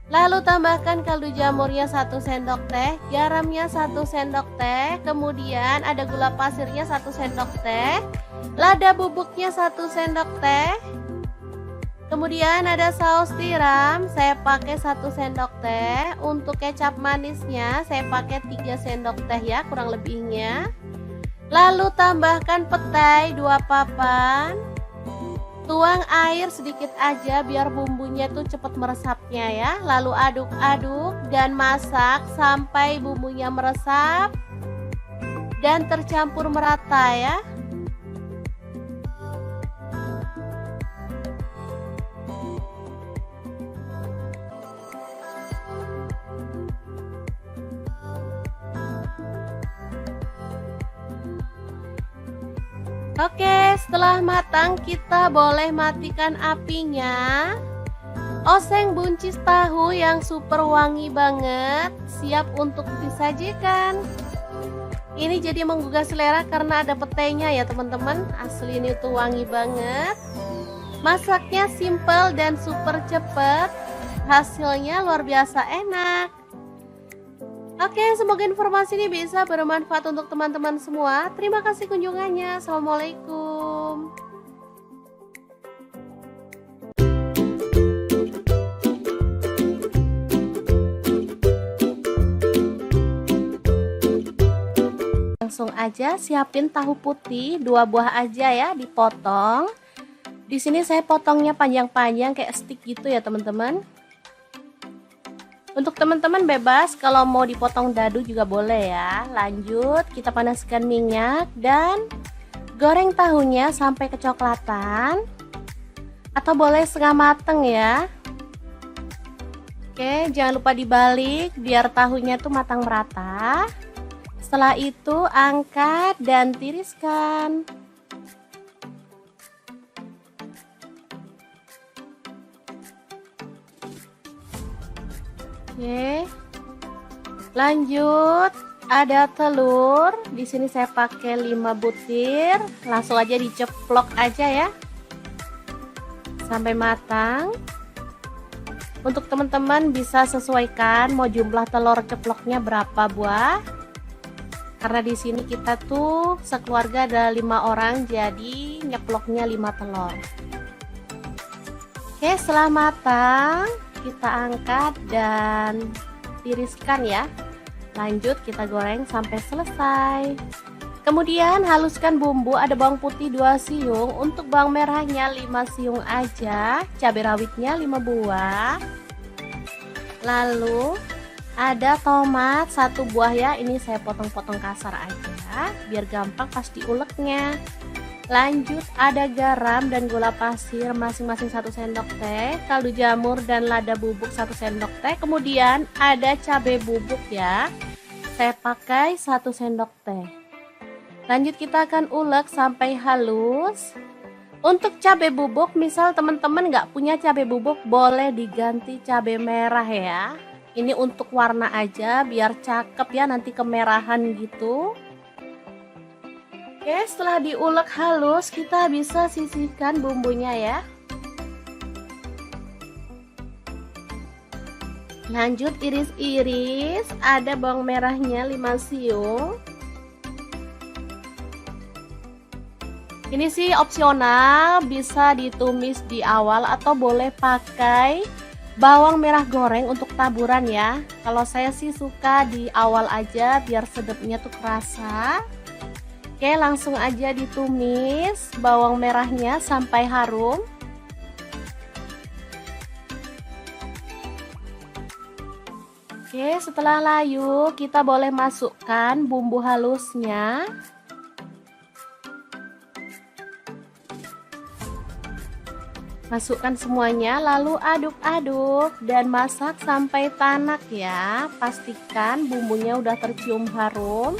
Lalu tambahkan kaldu jamurnya 1 sendok teh, garamnya 1 sendok teh, kemudian ada gula pasirnya 1 sendok teh, lada bubuknya 1 sendok teh, kemudian ada saus tiram, saya pakai 1 sendok teh. Untuk kecap manisnya saya pakai 3 sendok teh ya, kurang lebihnya. Lalu tambahkan petai 2 papan. Tuang air sedikit aja biar bumbunya tuh cepat meresapnya ya. Lalu aduk-aduk dan masak sampai bumbunya meresap dan tercampur merata ya. Oke, setelah matang kita boleh matikan apinya. Oseng buncis tahu yang super wangi banget, siap untuk disajikan. Ini jadi menggugah selera karena ada petainya ya teman-teman. Asli ini tuh wangi banget. Masaknya simple dan super cepet, hasilnya luar biasa enak. Oke, semoga informasi ini bisa bermanfaat untuk teman-teman semua. Terima kasih kunjungannya. Assalamualaikum. Langsung aja siapin tahu putih 2 buah aja ya, dipotong. Di sini saya potongnya panjang-panjang kayak stick gitu ya teman-teman. Untuk teman-teman bebas kalau mau dipotong dadu juga boleh ya. Lanjut kita panaskan minyak dan goreng tahunya sampai kecoklatan, atau boleh setengah mateng ya. Oke, jangan lupa dibalik biar tahunya tuh matang merata. Setelah itu angkat dan tiriskan. Oke. Lanjut, ada telur. Di sini saya pakai 5 butir. Langsung aja diceplok aja ya. Sampai matang. Untuk teman-teman bisa sesuaikan mau jumlah telur ceploknya berapa buah. Karena di sini kita tuh sekeluarga ada 5 orang, jadi nyeploknya 5 telur. Oke, setelah matang kita angkat dan tiriskan ya. Lanjut kita goreng sampai selesai. Kemudian haluskan bumbu, ada bawang putih 2 siung, untuk bawang merahnya 5 siung aja, cabai rawitnya 5 buah. Lalu ada tomat 1 buah ya, ini saya potong-potong kasar aja biar gampang pas diuleknya. Lanjut ada garam dan gula pasir masing-masing 1 sendok teh, kaldu jamur dan lada bubuk 1 sendok teh. Kemudian ada cabai bubuk ya, saya pakai 1 sendok teh. Lanjut kita akan ulek sampai halus. Untuk cabai bubuk, misal teman-teman nggak punya cabai bubuk, boleh diganti cabai merah ya. Ini untuk warna aja biar cakep ya, nanti kemerahan gitu. Oke, setelah diulek halus kita bisa sisihkan bumbunya ya. Lanjut iris-iris, ada bawang merahnya 5 siung. Ini sih opsional, bisa ditumis di awal atau boleh pakai bawang merah goreng untuk taburan ya. Kalau saya sih suka di awal aja biar sedapnya tuh kerasa. Oke, langsung aja ditumis bawang merahnya sampai harum. Oke, setelah layu kita boleh masukkan bumbu halusnya. Masukkan semuanya lalu aduk-aduk dan masak sampai tanak ya. Pastikan bumbunya udah tercium harum.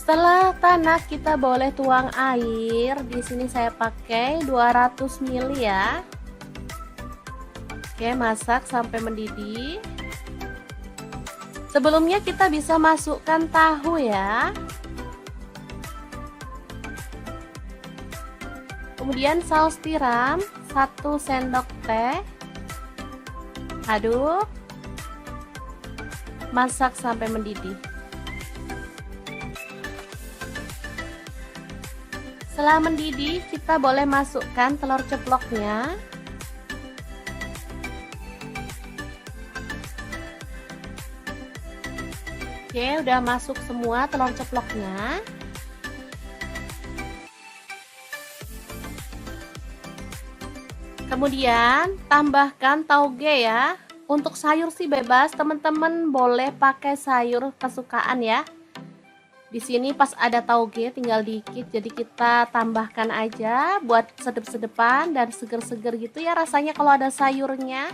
Setelah tanak kita boleh tuang air. Di sini saya pakai 200 ml ya. Oke, masak sampai mendidih. Sebelumnya kita bisa masukkan tahu ya. Kemudian saus tiram 1 sendok teh. Aduk. Masak sampai mendidih. Setelah mendidih, kita boleh masukkan telur ceploknya. Oke, udah masuk semua telur ceploknya. Kemudian tambahkan tauge ya. Untuk sayur sih bebas, teman-teman boleh pakai sayur kesukaan ya. Di sini pas ada tauge tinggal dikit, jadi kita tambahkan aja buat sedep-sedepan dan seger-seger gitu ya rasanya kalau ada sayurnya.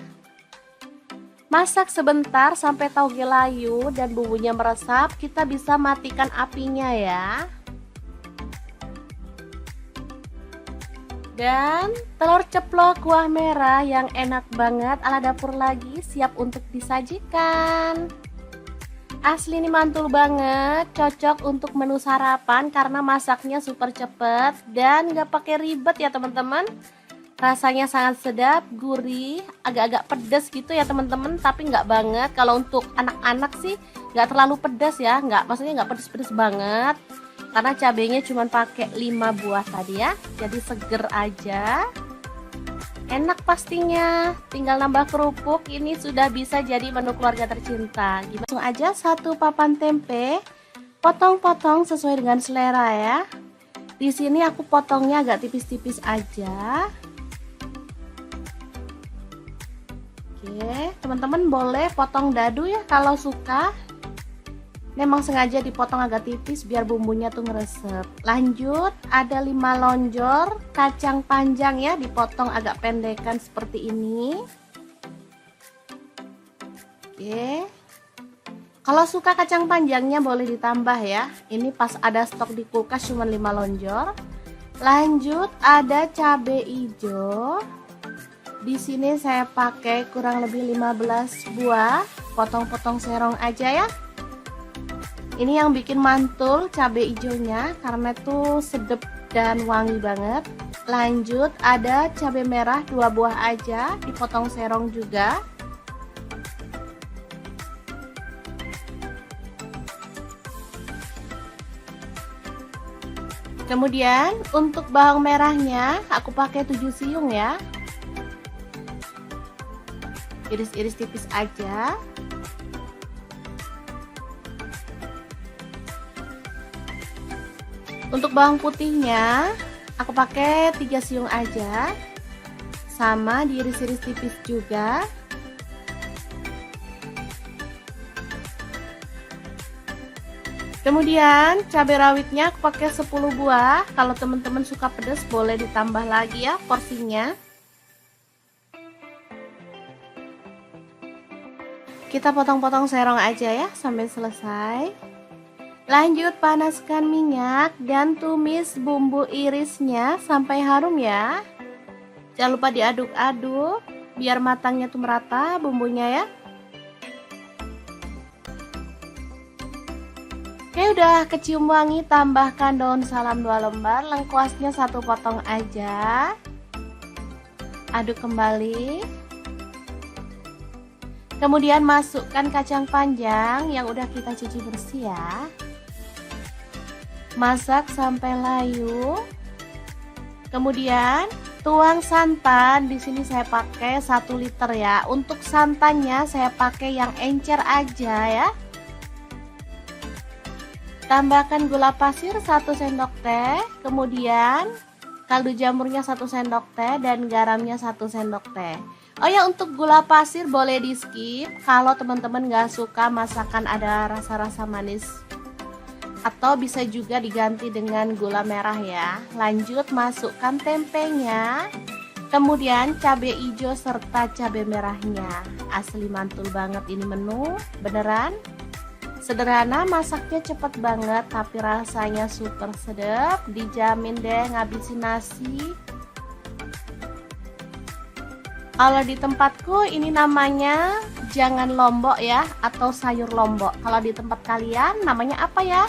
Masak sebentar sampai tauge layu dan bumbunya meresap, kita bisa matikan apinya ya. Dan telur ceplok kuah merah yang enak banget ala dapur lagi siap untuk disajikan. Asli ini mantul banget, cocok untuk menu sarapan karena masaknya super cepet dan nggak pakai ribet ya teman-teman. Rasanya sangat sedap, gurih, agak-agak pedas gitu ya teman-teman, tapi nggak banget. Kalau untuk anak-anak sih nggak terlalu pedas ya, maksudnya nggak pedas-pedas banget. Karena cabenya cuma pakai 5 buah tadi ya, jadi seger aja. Enak pastinya, tinggal nambah kerupuk, ini sudah bisa jadi menu keluarga tercinta. Langsung aja satu papan tempe, potong-potong sesuai dengan selera ya. Di sini aku potongnya agak tipis-tipis aja. Oke, teman-teman boleh potong dadu ya kalau suka. Memang sengaja dipotong agak tipis biar bumbunya tuh ngeresep. Lanjut, ada 5 lonjor kacang panjang ya, dipotong agak pendekan seperti ini. Oke. Kalau suka kacang panjangnya boleh ditambah ya. Ini pas ada stok di kulkas cuma 5 lonjor. Lanjut, ada cabai hijau. Di sini saya pakai kurang lebih 15 buah. Potong-potong serong aja ya. Ini yang bikin mantul cabai hijaunya karena tuh sedap dan wangi banget. Lanjut, ada cabai merah 2 buah aja, dipotong serong juga. Kemudian untuk bawang merahnya aku pakai 7 siung ya. Iris-iris tipis aja. Untuk bawang putihnya aku pakai 3 siung aja, sama diiris-iris tipis juga. Kemudian cabai rawitnya aku pakai 10 buah. Kalau teman-teman suka pedas boleh ditambah lagi ya porsinya. Kita potong-potong serong aja ya sampai selesai. Lanjut, panaskan minyak dan tumis bumbu irisnya sampai harum ya. Jangan lupa diaduk-aduk biar matangnya tuh merata bumbunya ya. Oke, udah kecium wangi, tambahkan daun salam 2 lembar, lengkuasnya 1 potong aja. Aduk kembali. Kemudian masukkan kacang panjang yang udah kita cuci bersih ya. Masak sampai layu. Kemudian tuang santan. Di sini saya pakai 1 liter ya. Untuk santannya saya pakai yang encer aja ya. Tambahkan gula pasir 1 sendok teh. Kemudian kaldu jamurnya 1 sendok teh dan garamnya 1 sendok teh. Oh ya, untuk gula pasir boleh di skip kalau teman-teman gak suka masakan ada rasa-rasa manis. Atau bisa juga diganti dengan gula merah ya. Lanjut, masukkan tempenya, kemudian cabai hijau serta cabai merahnya. Asli mantul banget ini menu, beneran sederhana, masaknya cepet banget tapi rasanya super sedap. Dijamin deh ngabisin nasi. Kalau di tempatku ini namanya jangan lombok ya, atau sayur lombok. Kalau di tempat kalian namanya apa ya?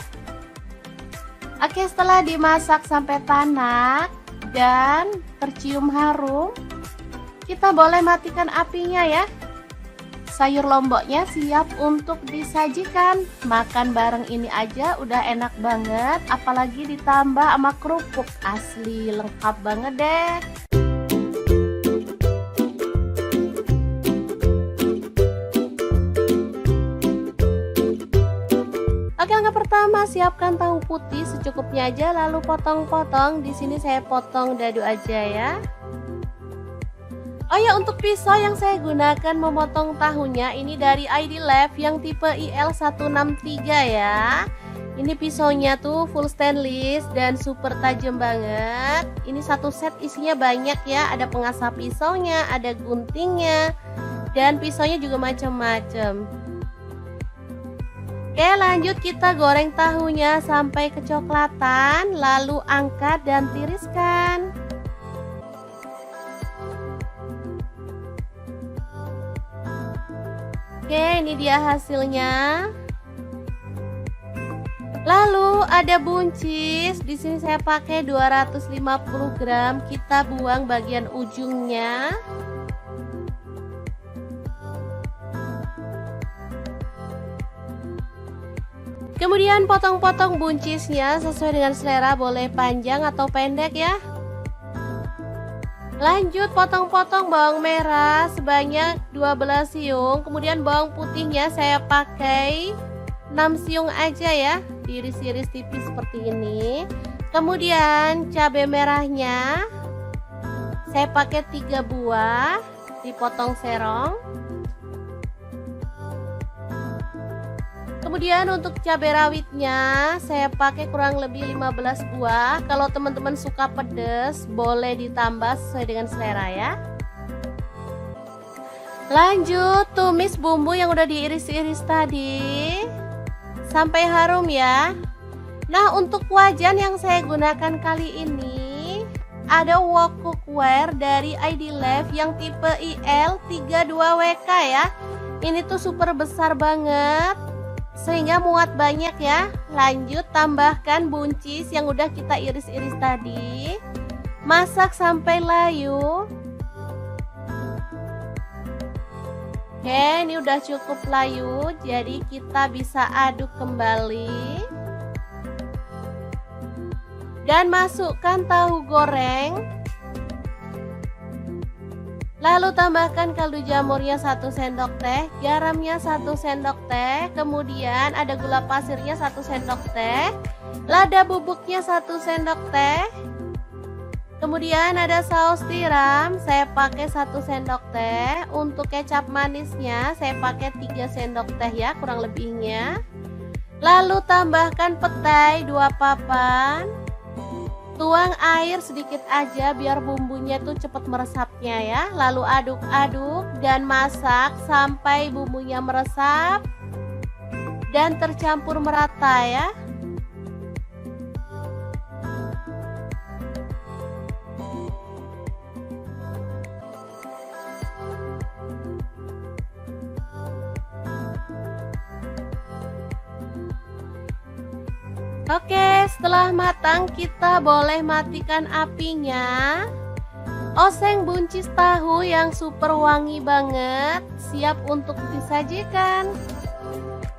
Oke, setelah dimasak sampai tanak dan tercium harum, kita boleh matikan apinya ya. Sayur lomboknya siap untuk disajikan. Makan bareng ini aja udah enak banget, apalagi ditambah sama kerupuk. Asli lengkap banget deh. Oke, langkah pertama, siapkan tahu putih secukupnya aja, lalu potong-potong. Di sini saya potong dadu aja ya. Oh ya, untuk pisau yang saya gunakan memotong tahunya ini dari ID Lab yang tipe IL163 ya. Ini pisaunya tuh full stainless dan super tajam banget. Ini satu set isinya banyak ya, ada pengasah pisaunya, ada guntingnya, dan pisaunya juga macam-macam. Oke, lanjut kita goreng tahunya sampai kecoklatan, lalu angkat dan tiriskan. Oke, ini dia hasilnya. Lalu ada buncis. Di sini saya pakai 250 gram. Kita buang bagian ujungnya. Kemudian potong-potong buncisnya sesuai dengan selera, boleh panjang atau pendek ya. Lanjut potong-potong bawang merah sebanyak 12 siung. Kemudian bawang putihnya saya pakai 6 siung aja ya, diiris-iris tipis seperti ini. Kemudian cabai merahnya saya pakai 3 buah, dipotong serong. Kemudian untuk cabai rawitnya saya pakai kurang lebih 15 buah. Kalau teman-teman suka pedas boleh ditambah sesuai dengan selera ya. Lanjut tumis bumbu yang udah diiris-iris tadi sampai harum ya. Nah, untuk wajan yang saya gunakan kali ini ada wok cookware dari ID Life yang tipe IL32WK ya. Ini tuh super besar banget sehingga muat banyak ya. Lanjut tambahkan buncis yang udah kita iris-iris tadi. Masak sampai layu. Oke, ini udah cukup layu, jadi kita bisa aduk kembali. Dan masukkan tahu goreng. Lalu tambahkan kaldu jamurnya 1 sendok teh, garamnya 1 sendok teh, kemudian ada gula pasirnya 1 sendok teh, lada bubuknya 1 sendok teh, kemudian ada saus tiram, saya pakai 1 sendok teh, untuk kecap manisnya saya pakai 3 sendok teh ya kurang lebihnya. Lalu tambahkan petai 2 papan. Tuang air sedikit aja biar bumbunya tuh cepat meresapnya ya. Lalu aduk-aduk dan masak sampai bumbunya meresap dan tercampur merata ya. Oke, setelah matang kita boleh matikan apinya. Oseng buncis tahu yang super wangi banget, siap untuk disajikan.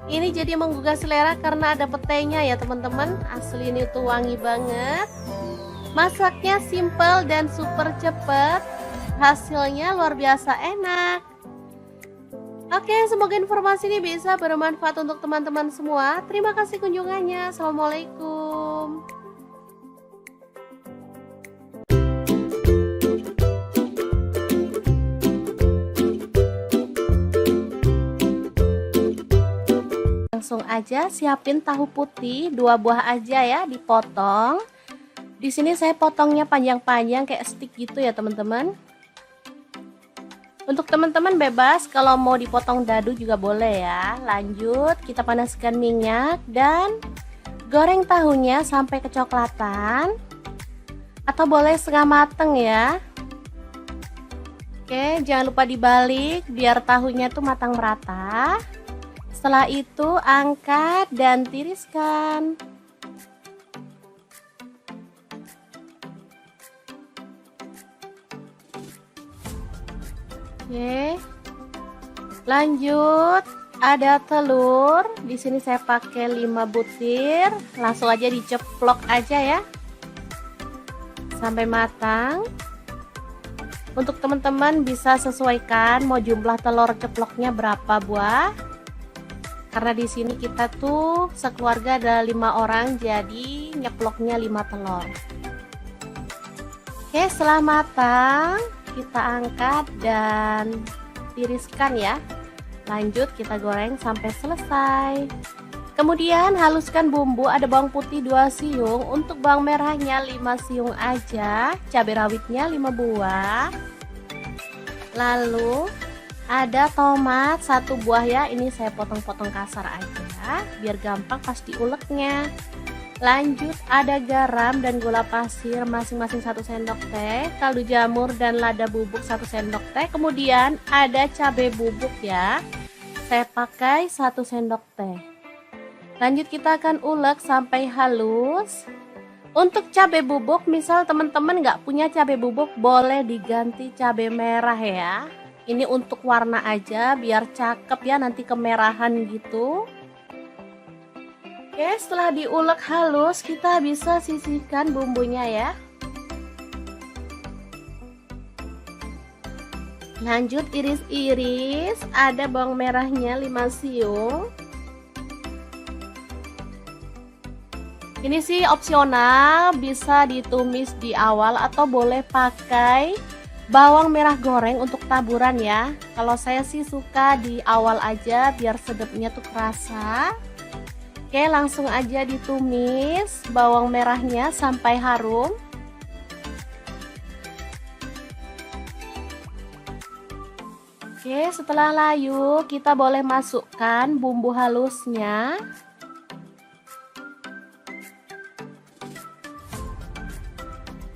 Ini jadi menggugah selera karena ada petainya ya teman-teman. Asli ini tuh wangi banget. Masaknya simple dan super cepet. Hasilnya luar biasa enak. Oke, semoga informasi ini bisa bermanfaat untuk teman-teman semua. Terima kasih kunjungannya. Assalamualaikum. Langsung aja siapin tahu putih 2 buah aja ya, dipotong. Di sini saya potongnya panjang-panjang kayak stick gitu ya teman-teman. Untuk teman-teman bebas kalau mau dipotong dadu juga boleh ya. Lanjut kita panaskan minyak dan goreng tahunya sampai kecoklatan atau boleh setengah mateng ya. Oke, jangan lupa dibalik biar tahunya tuh matang merata. Setelah itu angkat dan tiriskan. Oke. Lanjut, ada telur. Di sini saya pakai 5 butir. Langsung aja diceplok aja ya. Sampai matang. Untuk teman-teman bisa sesuaikan mau jumlah telur ceploknya berapa buah. Karena di sini kita tuh sekeluarga ada 5 orang, jadi nyeploknya 5 telur. Oke, setelah matang kita angkat dan tiriskan ya. Lanjut kita goreng sampai selesai. Kemudian haluskan bumbu, ada bawang putih 2 siung, untuk bawang merahnya 5 siung aja, cabai rawitnya 5 buah. Lalu ada tomat 1 buah ya, ini saya potong-potong kasar aja biar gampang pas diuleknya. Lanjut ada garam dan gula pasir masing-masing 1 sendok teh, kaldu jamur dan lada bubuk 1 sendok teh. Kemudian ada cabai bubuk ya, saya pakai 1 sendok teh. Lanjut kita akan ulek sampai halus. Untuk cabai bubuk, misal teman-teman nggak punya cabai bubuk, boleh diganti cabai merah ya. Ini untuk warna aja, biar cakep ya, nanti kemerahan gitu. Oke, setelah diulek halus, kita bisa sisihkan bumbunya ya. Lanjut iris-iris, ada bawang merahnya 5 siung. Ini sih opsional, bisa ditumis di awal atau boleh pakai bawang merah goreng untuk taburan ya. Kalau saya sih suka di awal aja biar sedapnya tuh kerasa. Oke, langsung aja ditumis bawang merahnya sampai harum. Oke, setelah layu kita boleh masukkan bumbu halusnya.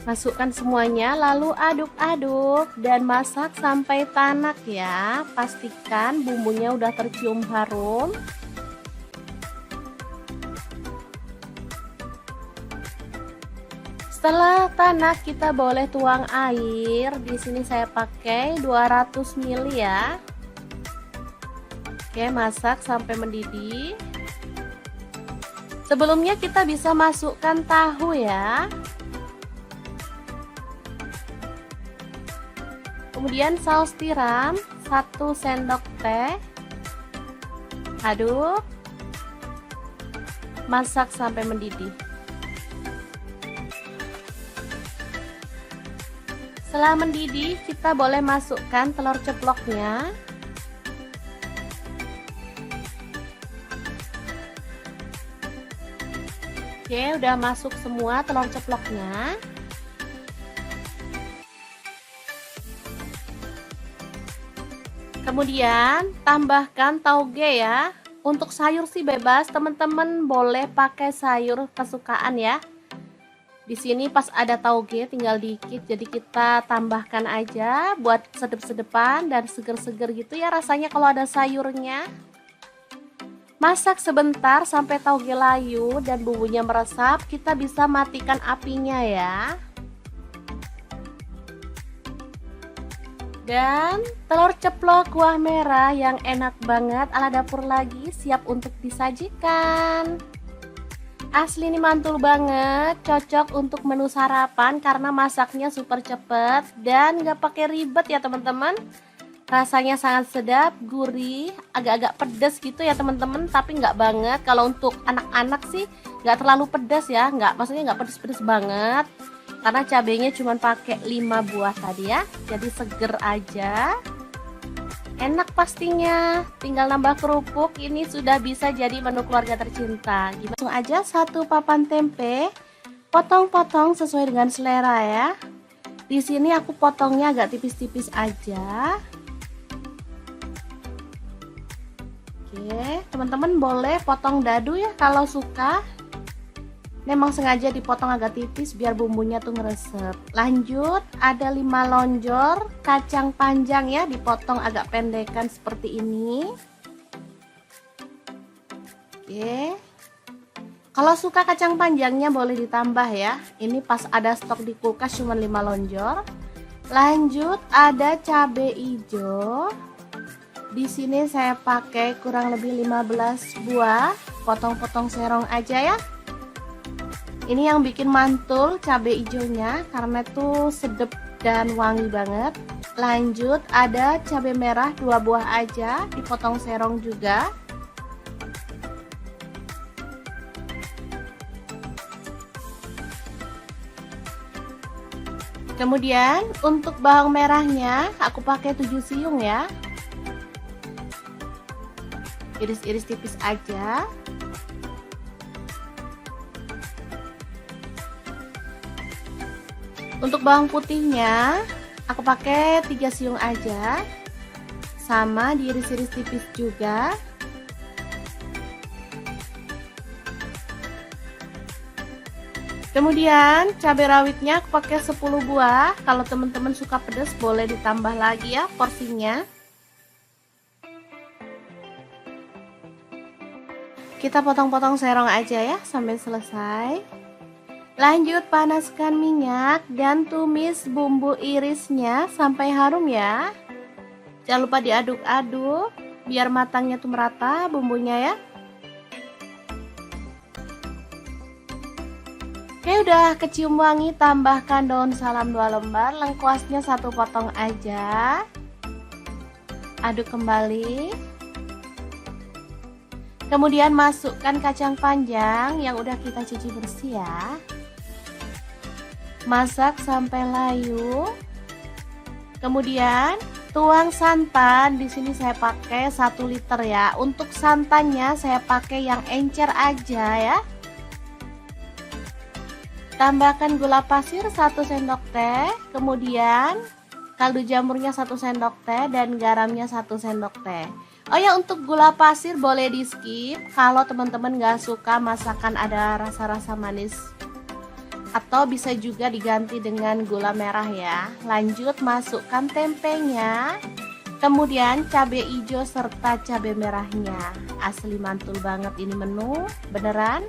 Masukkan semuanya lalu aduk-aduk dan masak sampai tanak ya. Pastikan bumbunya udah tercium harum. Setelah tanak kita boleh tuang air. Di sini saya pakai 200 ml ya. Oke, masak sampai mendidih. Sebelumnya kita bisa masukkan tahu ya. Kemudian saus tiram 1 sendok teh. Aduk. Masak sampai mendidih. Setelah mendidih, kita boleh masukkan telur ceploknya. Oke, udah masuk semua telur ceploknya. Kemudian tambahkan tauge ya. Untuk sayur sih bebas, teman-teman boleh pakai sayur kesukaan ya. Di sini pas ada tauge tinggal dikit, jadi kita tambahkan aja buat sedep-sedepan dan seger-seger gitu ya rasanya kalau ada sayurnya. Masak sebentar sampai tauge layu dan bumbunya meresap, kita bisa matikan apinya ya. Dan telur ceplok kuah merah yang enak banget ala dapur lagi siap untuk disajikan. Asli ini mantul banget, cocok untuk menu sarapan karena masaknya super cepet dan gak pakai ribet ya teman-teman. Rasanya sangat sedap, gurih, agak-agak pedas gitu ya teman-teman, tapi nggak banget. Kalau untuk anak-anak sih nggak terlalu pedas ya, maksudnya nggak pedas-pedas banget. Karena cabenya cuma pakai 5 buah tadi ya, jadi seger aja. Enak pastinya, tinggal nambah kerupuk, ini sudah bisa jadi menu keluarga tercinta. Langsung aja 1 papan tempe, potong-potong sesuai dengan selera ya. Di sini aku potongnya agak tipis-tipis aja. Oke, teman-teman boleh potong dadu ya kalau suka. Memang sengaja dipotong agak tipis biar bumbunya tuh ngeresep. Lanjut, ada 5 lonjor kacang panjang ya, dipotong agak pendekan seperti ini. Oke. Kalau suka kacang panjangnya boleh ditambah ya. Ini pas ada stok di kulkas cuma 5 lonjor. Lanjut, ada cabai hijau. Di sini saya pakai kurang lebih 15 buah. Potong-potong serong aja ya. Ini yang bikin mantul cabai hijaunya karena tuh sedap dan wangi banget. Lanjut, ada cabai merah 2 buah aja, dipotong serong juga. Kemudian untuk bawang merahnya aku pakai 7 siung ya. Iris-iris tipis aja. Untuk bawang putihnya aku pakai 3 siung aja, sama diiris-iris tipis juga. Kemudian cabai rawitnya aku pakai 10 buah. Kalau teman-teman suka pedas boleh ditambah lagi ya porsinya. Kita potong-potong serong aja ya sampai selesai. Lanjut panaskan minyak dan tumis bumbu irisnya sampai harum ya. Jangan lupa diaduk-aduk biar matangnya tuh merata bumbunya ya. Oke, udah kecium wangi, tambahkan daun salam 2 lembar, lengkuasnya 1 potong aja. Aduk kembali. Kemudian masukkan kacang panjang yang udah kita cuci bersih ya. Masak sampai layu. Kemudian tuang santan. Di sini saya pakai 1 liter ya. Untuk santannya saya pakai yang encer aja ya. Tambahkan gula pasir 1 sendok teh. Kemudian kaldu jamurnya 1 sendok teh dan garamnya 1 sendok teh. Oh ya, untuk gula pasir boleh di skip kalau teman-teman gak suka masakan ada rasa-rasa manis, atau bisa juga diganti dengan gula merah ya. Lanjut masukkan tempenya, kemudian cabai hijau serta cabai merahnya. Asli mantul banget ini menu, beneran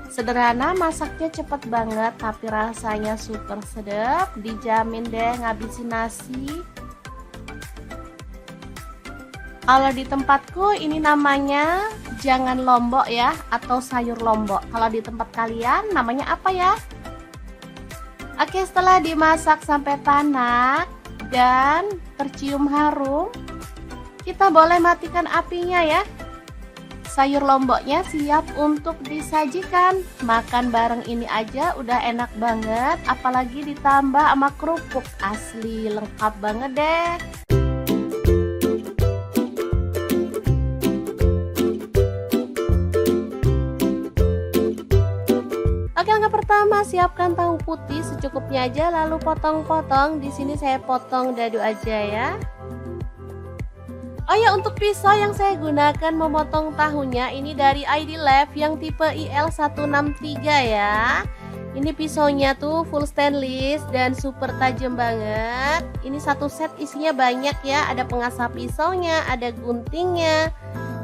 sederhana, masaknya cepet banget tapi rasanya super sedap, dijamin deh ngabisin nasi. Kalau di tempatku ini namanya jangan lombok ya, atau sayur lombok. Kalau di tempat kalian namanya apa ya? Oke, setelah dimasak sampai tanak dan tercium harum, kita boleh matikan apinya ya. Sayur lomboknya siap untuk disajikan. Makan bareng ini aja udah enak banget, apalagi ditambah sama kerupuk. Asli lengkap banget deh. Oke, langkah pertama siapkan tahu putih secukupnya aja, lalu potong-potong. Di sini saya potong dadu aja ya. Oh ya, untuk pisau yang saya gunakan memotong tahunya ini dari ID Lab yang tipe IL163 ya. Ini pisaunya tuh full stainless dan super tajam banget. Ini satu set isinya banyak ya, ada pengasah pisaunya, ada guntingnya,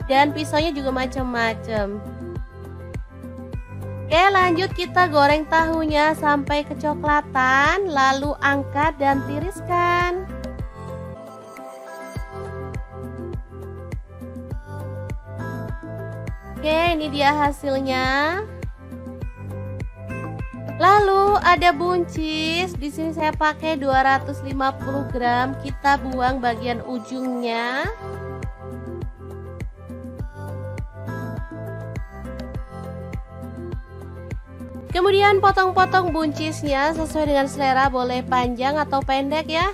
dan pisaunya juga macam-macam. Oke, lanjut kita goreng tahunya sampai kecoklatan, lalu angkat dan tiriskan. Oke, ini dia hasilnya. Lalu ada buncis. Di sini saya pakai 250 gram. Kita buang bagian ujungnya. Kemudian potong-potong buncisnya sesuai dengan selera, boleh panjang atau pendek ya.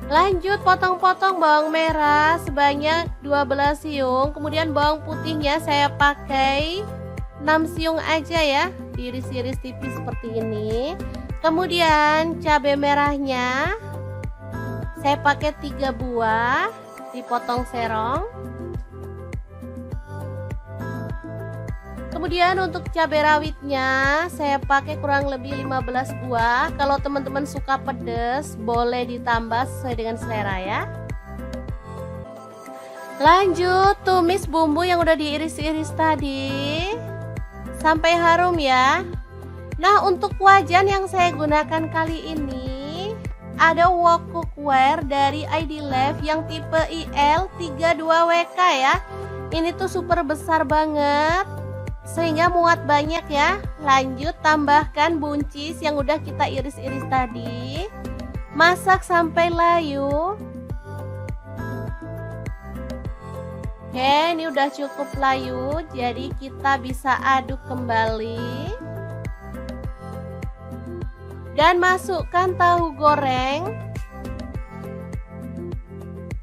Lanjut potong-potong bawang merah sebanyak 12 siung. Kemudian bawang putihnya saya pakai 6 siung aja ya, diiris-iris tipis seperti ini. Kemudian cabai merahnya saya pakai 3 buah, dipotong serong. Kemudian untuk cabai rawitnya saya pakai kurang lebih 15 buah. Kalau teman-teman suka pedas boleh ditambah sesuai dengan selera ya. Lanjut tumis bumbu yang udah diiris-iris tadi sampai harum ya. Nah, untuk wajan yang saya gunakan kali ini ada wok cookware dari ID Lab yang tipe IL32WK ya. Ini tuh super besar banget sehingga muat banyak ya. Lanjut tambahkan buncis yang udah kita iris-iris tadi. Masak sampai layu. Oke, ini udah cukup layu, jadi kita bisa aduk kembali. Dan masukkan tahu goreng.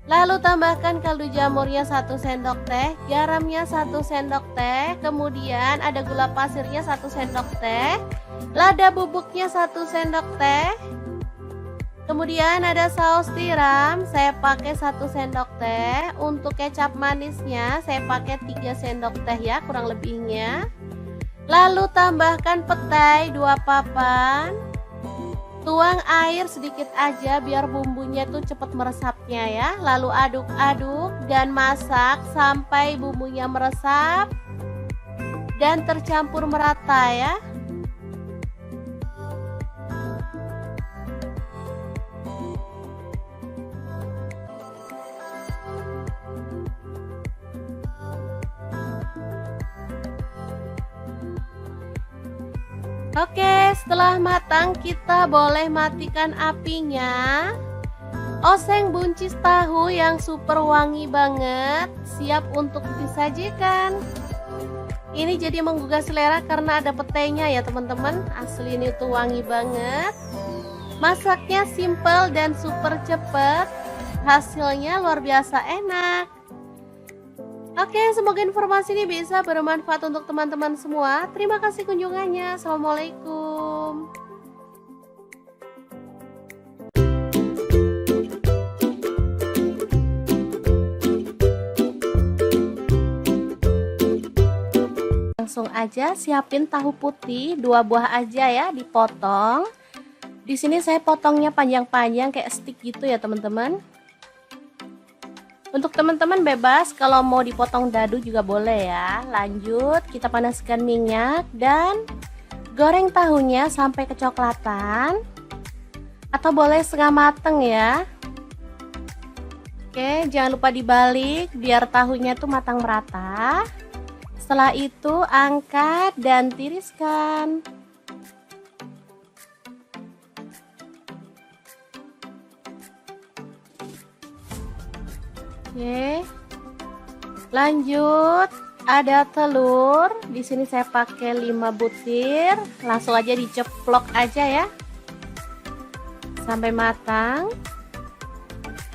Lalu tambahkan kaldu jamurnya 1 sendok teh, garamnya 1 sendok teh, kemudian ada gula pasirnya 1 sendok teh, lada bubuknya 1 sendok teh, kemudian ada saus tiram, saya pakai 1 sendok teh, untuk kecap manisnya saya pakai 3 sendok teh ya kurang lebihnya. Lalu tambahkan petai 2 papan. Tuang air sedikit aja biar bumbunya tuh cepat meresapnya ya. Lalu aduk-aduk dan masak sampai bumbunya meresap dan tercampur merata ya. Oke, setelah matang kita boleh matikan apinya. Oseng buncis tahu yang super wangi banget, siap untuk disajikan. Ini jadi menggugah selera karena ada petenya ya teman-teman. Asli ini tuh wangi banget. Masaknya simple dan super cepet. Hasilnya luar biasa enak. Oke, semoga informasi ini bisa bermanfaat untuk teman-teman semua. Terima kasih kunjungannya. Assalamualaikum. Langsung aja siapin tahu putih 2 buah aja ya, dipotong. Di sini saya potongnya panjang-panjang kayak stick gitu ya teman-teman. Untuk teman-teman bebas kalau mau dipotong dadu juga boleh ya. Lanjut kita panaskan minyak dan goreng tahunya sampai kecoklatan atau boleh setengah mateng ya. Oke, jangan lupa dibalik biar tahunya tuh matang merata. Setelah itu angkat dan tiriskan. Oke. Lanjut, ada telur. Di sini saya pakai 5 butir. Langsung aja diceplok aja ya. Sampai matang.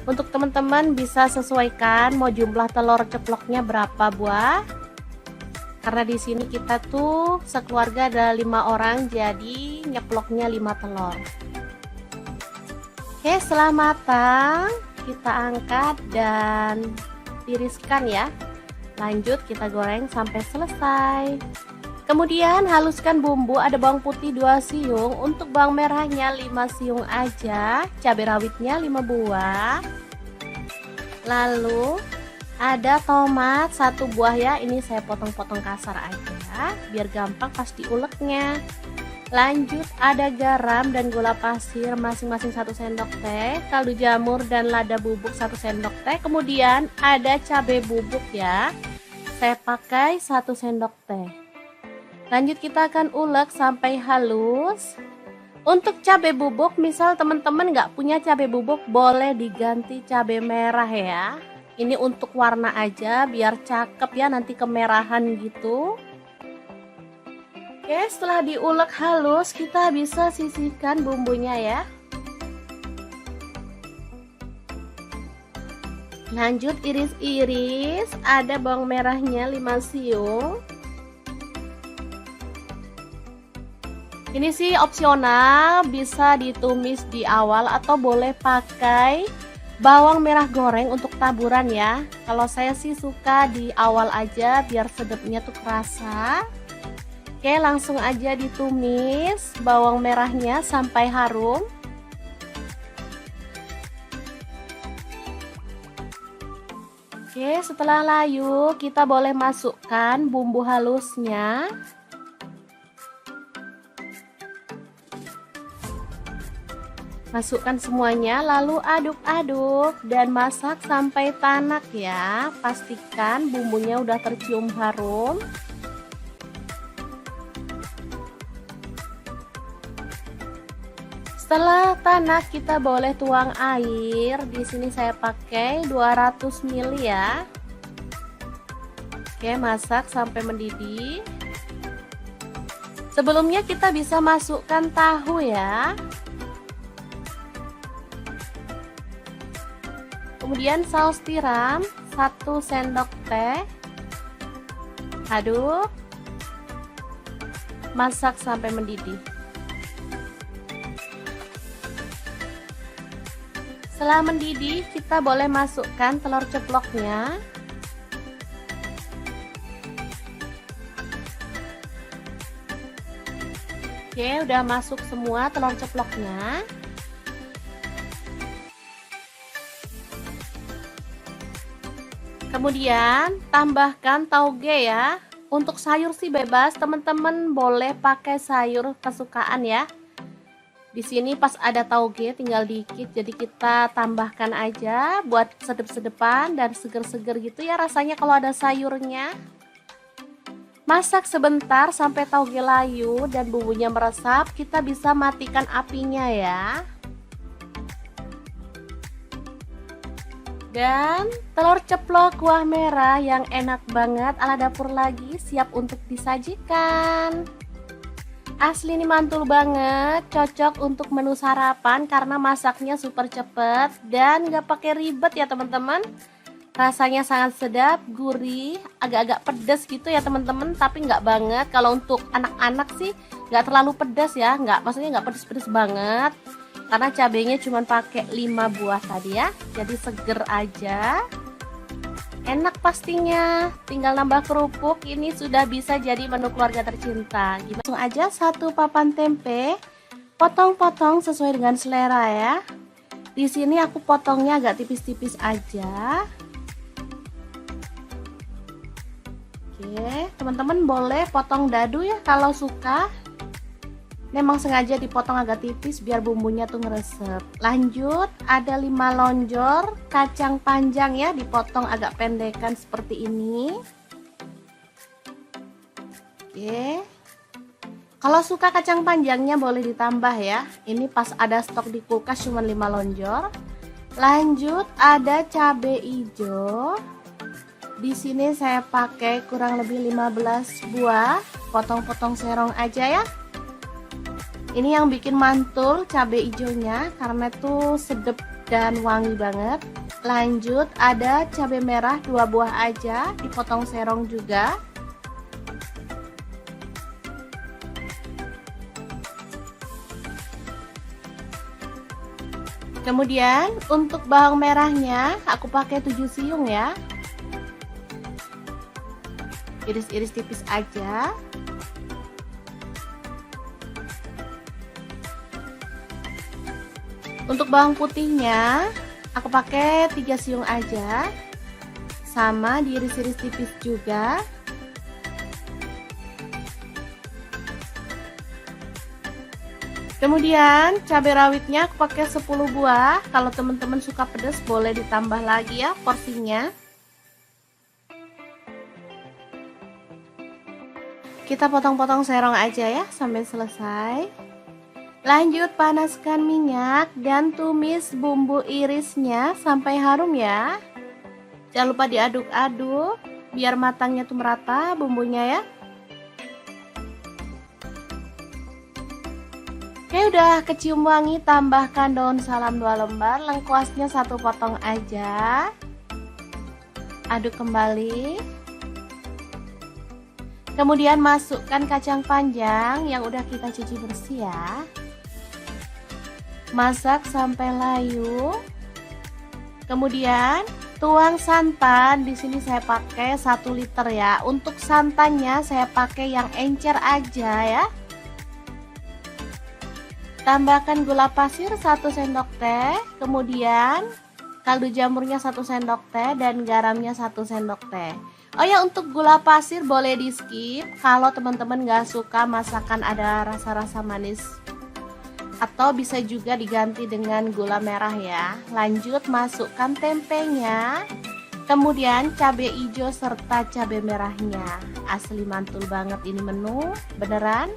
Untuk teman-teman bisa sesuaikan mau jumlah telur ceploknya berapa buah. Karena di sini kita tuh sekeluarga ada 5 orang, jadi nyeploknya 5 telur. Oke, setelah matang kita angkat dan tiriskan ya. Lanjut kita goreng sampai selesai. Kemudian haluskan bumbu. Ada bawang putih 2 siung, untuk bawang merahnya 5 siung aja, cabai rawitnya 5 buah. Lalu ada tomat 1 buah ya, ini saya potong-potong kasar aja biar gampang pas diuleknya. Lanjut ada garam dan gula pasir masing-masing 1 sendok teh, kaldu jamur dan lada bubuk 1 sendok teh. Kemudian ada cabai bubuk ya, saya pakai 1 sendok teh. Lanjut kita akan ulek sampai halus. Untuk cabai bubuk, misal teman-teman nggak punya cabai bubuk, boleh diganti cabai merah ya. Ini untuk warna aja biar cakep ya, nanti kemerahan gitu. Oke, setelah diulek halus kita bisa sisihkan bumbunya ya. Lanjut iris-iris. Ada bawang merahnya 5 siung. Ini sih opsional, bisa ditumis di awal atau boleh pakai bawang merah goreng untuk taburan ya. Kalau saya sih suka di awal aja biar sedapnya tuh kerasa. Oke, langsung aja ditumis bawang merahnya sampai harum. Oke, setelah layu kita boleh masukkan bumbu halusnya. Masukkan semuanya lalu aduk-aduk dan masak sampai tanak ya. Pastikan bumbunya udah tercium harum. Setelah tanak kita boleh tuang air. Di sini saya pakai 200 ml ya. Oke, masak sampai mendidih. Sebelumnya kita bisa masukkan tahu ya. Kemudian saus tiram 1 sendok teh. Aduk. Masak sampai mendidih. Setelah mendidih, kita boleh masukkan telur ceploknya. Oke, udah masuk semua telur ceploknya. Kemudian tambahkan tauge ya. Untuk sayur sih bebas, teman-teman boleh pakai sayur kesukaan ya. Di sini pas ada tauge tinggal dikit, jadi kita tambahkan aja buat sedep-sedepan dan seger-seger gitu ya rasanya kalau ada sayurnya. Masak sebentar sampai tauge layu dan bumbunya meresap, kita bisa matikan apinya ya. Dan telur ceplok kuah merah yang enak banget ala dapur lagi siap untuk disajikan. Asli ini mantul banget, cocok untuk menu sarapan karena masaknya super cepet dan gak pakai ribet ya teman-teman. Rasanya sangat sedap, gurih, agak-agak pedas gitu ya teman-teman, tapi nggak banget. Kalau untuk anak-anak sih nggak terlalu pedas ya, maksudnya nggak pedas-pedas banget. Karena cabenya cuma pakai 5 buah tadi ya, jadi seger aja. Enak pastinya, tinggal nambah kerupuk, ini sudah bisa jadi menu keluarga tercinta. Langsung aja 1 papan tempe, potong-potong sesuai dengan selera ya. Di sini aku potongnya agak tipis-tipis aja. Oke, teman-teman boleh potong dadu ya kalau suka. Memang sengaja dipotong agak tipis biar bumbunya tuh ngeresep. Lanjut, ada 5 lonjor kacang panjang ya, dipotong agak pendekan seperti ini. Oke. Kalau suka kacang panjangnya boleh ditambah ya. Ini pas ada stok di kulkas cuma 5 lonjor. Lanjut, ada cabai hijau. Di sini saya pakai kurang lebih 15 buah, potong-potong serong aja ya. Ini yang bikin mantul cabai hijaunya karena tuh sedep dan wangi banget. Lanjut, ada cabai merah 2 buah aja, dipotong serong juga. Kemudian untuk bawang merahnya aku pakai 7 siung ya. Iris-iris tipis aja. Untuk bawang putihnya aku pakai 3 siung aja. Sama diiris-iris tipis juga. Kemudian cabai rawitnya aku pakai 10 buah. Kalau teman-teman suka pedas boleh ditambah lagi ya porsinya. Kita potong-potong serong aja ya sampai selesai. Lanjut, panaskan minyak dan tumis bumbu irisnya sampai harum ya. Jangan lupa diaduk-aduk biar matangnya tuh merata bumbunya ya. Oke, udah kecium wangi, tambahkan daun salam 2 lembar, lengkuasnya 1 potong aja. Aduk kembali. Kemudian masukkan kacang panjang yang udah kita cuci bersih ya. Masak sampai layu. Kemudian tuang santan. Di sini saya pakai 1 liter ya. Untuk santannya saya pakai yang encer aja ya. Tambahkan gula pasir 1 sendok teh. Kemudian kaldu jamurnya 1 sendok teh dan garamnya 1 sendok teh. Oh ya, untuk gula pasir boleh di skip kalau teman-teman gak suka masakan ada rasa-rasa manis, atau bisa juga diganti dengan gula merah ya. Lanjut, masukkan tempenya, kemudian cabai hijau serta cabai merahnya. Asli mantul banget ini menu, beneran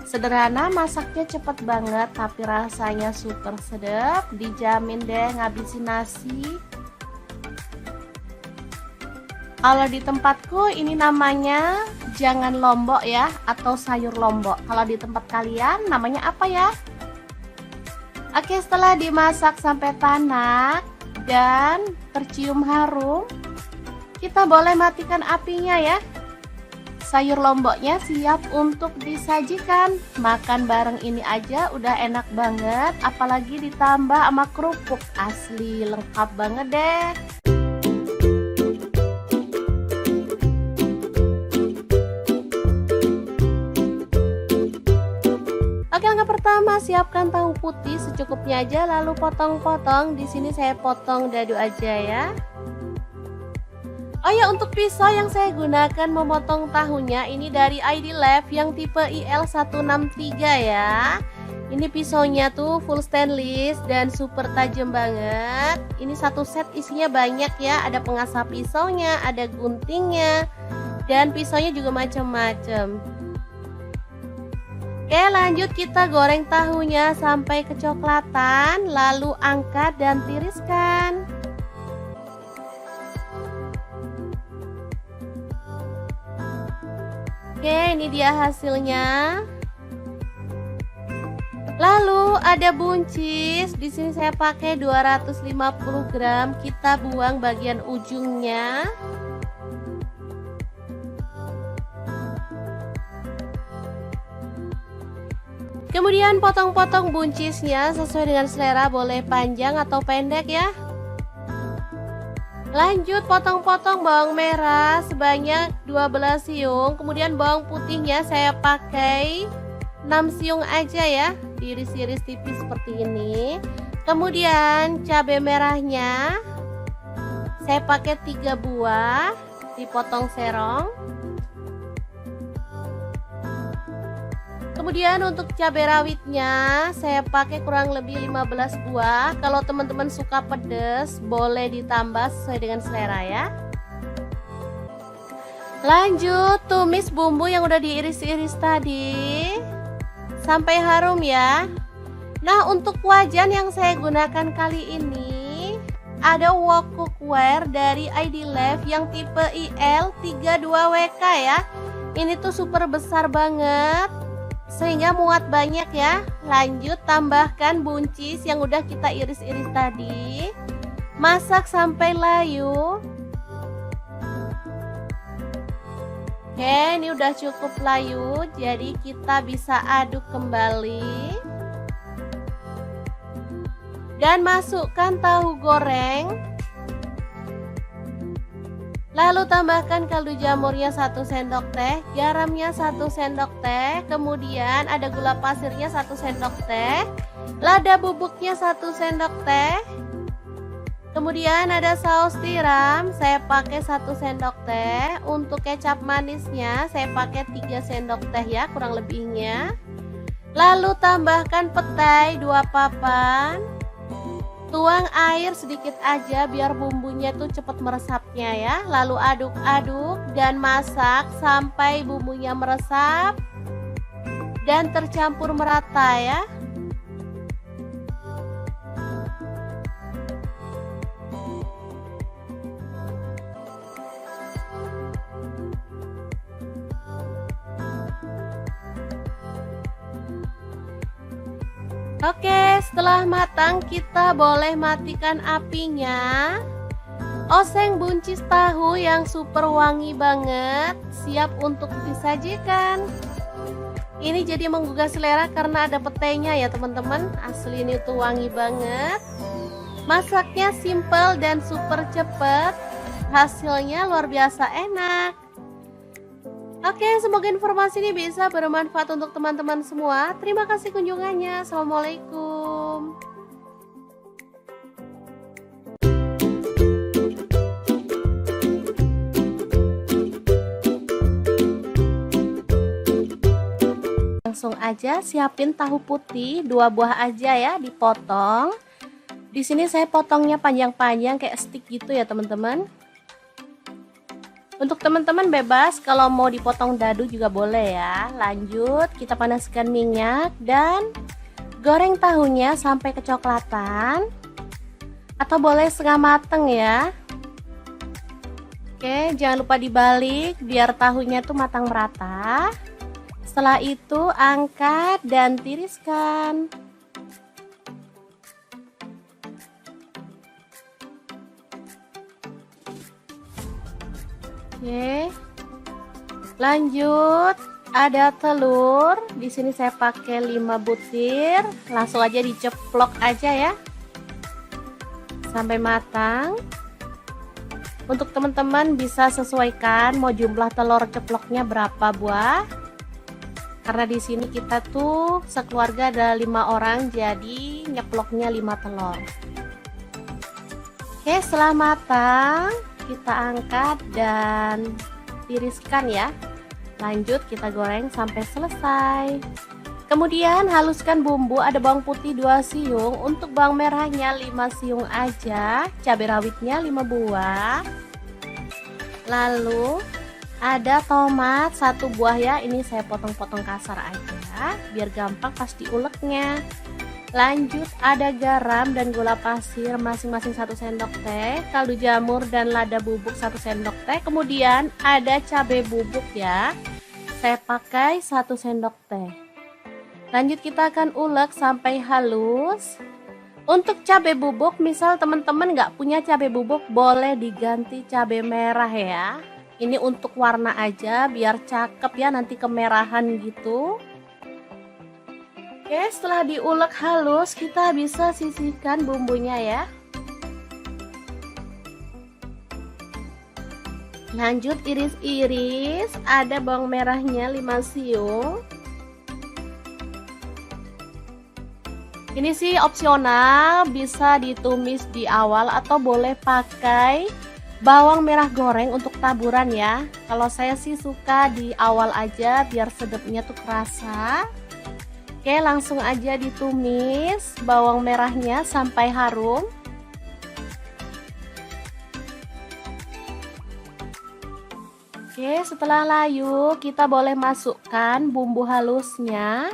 sederhana, masaknya cepet banget tapi rasanya super sedap, dijamin deh ngabisin nasi. Kalau di tempatku ini namanya jangan lombok ya, atau sayur lombok. Kalau di tempat kalian namanya apa ya? Oke, setelah dimasak sampai tanak dan tercium harum, kita boleh matikan apinya ya. Sayur lomboknya siap untuk disajikan. Makan bareng ini aja udah enak banget, apalagi ditambah sama kerupuk. Asli lengkap banget deh. pertama siapkan tahu putih secukupnya aja, lalu potong-potong. Di sini saya potong dadu aja ya. Oh ya, untuk pisau yang saya gunakan memotong tahunya ini dari ID Lab yang tipe IL163 ya. Ini pisaunya tuh full stainless dan super tajam banget. Ini satu set isinya banyak ya, ada pengasah pisaunya, ada guntingnya, dan pisaunya juga macam-macam. Oke, lanjut kita goreng tahunya sampai kecoklatan, lalu angkat dan tiriskan. Oke, ini dia hasilnya. Lalu ada buncis. Di sini saya pakai 250 gram. Kita buang bagian ujungnya. Kemudian potong-potong buncisnya sesuai dengan selera, boleh panjang atau pendek ya. Lanjut potong-potong bawang merah sebanyak 12 siung. Kemudian bawang putihnya saya pakai 6 siung aja ya, diiris-iris tipis seperti ini. Kemudian cabai merahnya saya pakai 3 buah, dipotong serong. Kemudian untuk cabai rawitnya saya pakai kurang lebih 15 buah. Kalau teman-teman suka pedas boleh ditambah sesuai dengan selera ya. Lanjut tumis bumbu yang udah diiris-iris tadi sampai harum ya. Nah, untuk wajan yang saya gunakan kali ini ada wok cookware dari ID Lab yang tipe IL32WK ya. Ini tuh super besar banget sehingga muat banyak ya. Lanjut tambahkan buncis yang udah kita iris-iris tadi. Masak sampai layu. Oke, ini udah cukup layu, jadi kita bisa aduk kembali. Dan masukkan tahu goreng. Lalu tambahkan kaldu jamurnya 1 sendok teh, garamnya 1 sendok teh, kemudian ada gula pasirnya 1 sendok teh, lada bubuknya 1 sendok teh, kemudian ada saus tiram, saya pakai 1 sendok teh, untuk kecap manisnya saya pakai 3 sendok teh ya kurang lebihnya. Lalu tambahkan petai 2 papan. Tuang air sedikit aja biar bumbunya tuh cepet meresapnya ya. Lalu aduk-aduk dan masak sampai bumbunya meresap dan tercampur merata ya. Oke, setelah matang kita boleh matikan apinya. Oseng buncis tahu yang super wangi banget, siap untuk disajikan. Ini jadi menggugah selera karena ada petainya ya teman-teman. Asli ini tuh wangi banget. Masaknya simple dan super cepet. Hasilnya luar biasa enak. Oke, semoga informasi ini bisa bermanfaat untuk teman-teman semua. Terima kasih kunjungannya. Assalamualaikum. Langsung aja siapin tahu putih 2 buah aja ya, dipotong. Di sini saya potongnya panjang-panjang kayak stick gitu ya teman-teman. Untuk teman-teman bebas kalau mau dipotong dadu juga boleh ya. Lanjut kita panaskan minyak dan goreng tahunya sampai kecoklatan atau boleh setengah mateng ya. Oke, jangan lupa dibalik biar tahunya tuh matang merata. Setelah itu angkat dan tiriskan. Oke. Lanjut, ada telur. Di sini saya pakai 5 butir. Langsung aja diceplok aja ya. Sampai matang. Untuk teman-teman bisa sesuaikan mau jumlah telur ceploknya berapa buah. Karena di sini kita tuh sekeluarga ada 5 orang, jadi nyeploknya 5 telur. Oke, setelah matang kita angkat dan tiriskan ya. Lanjut kita goreng sampai selesai. Kemudian haluskan bumbu, ada bawang putih 2 siung, untuk bawang merahnya 5 siung aja, cabai rawitnya 5 buah. Lalu ada tomat 1 buah ya, ini saya potong-potong kasar aja biar gampang pas diuleknya. Lanjut ada garam dan gula pasir masing-masing 1 sendok teh, kaldu jamur dan lada bubuk 1 sendok teh. Kemudian ada cabai bubuk ya, saya pakai 1 sendok teh. Lanjut kita akan ulek sampai halus. Untuk cabai bubuk, misal teman-teman nggak punya cabai bubuk, boleh diganti cabai merah ya. Ini untuk warna aja biar cakep ya, nanti kemerahan gitu. Oke, setelah diulek halus kita bisa sisihkan bumbunya ya. Lanjut iris-iris, ada bawang merahnya 5 siung. Ini sih opsional, bisa ditumis di awal atau boleh pakai bawang merah goreng untuk taburan ya. Kalau saya sih suka di awal aja biar sedapnya tuh kerasa. Oke, langsung aja ditumis bawang merahnya sampai harum. Oke, setelah layu kita boleh masukkan bumbu halusnya.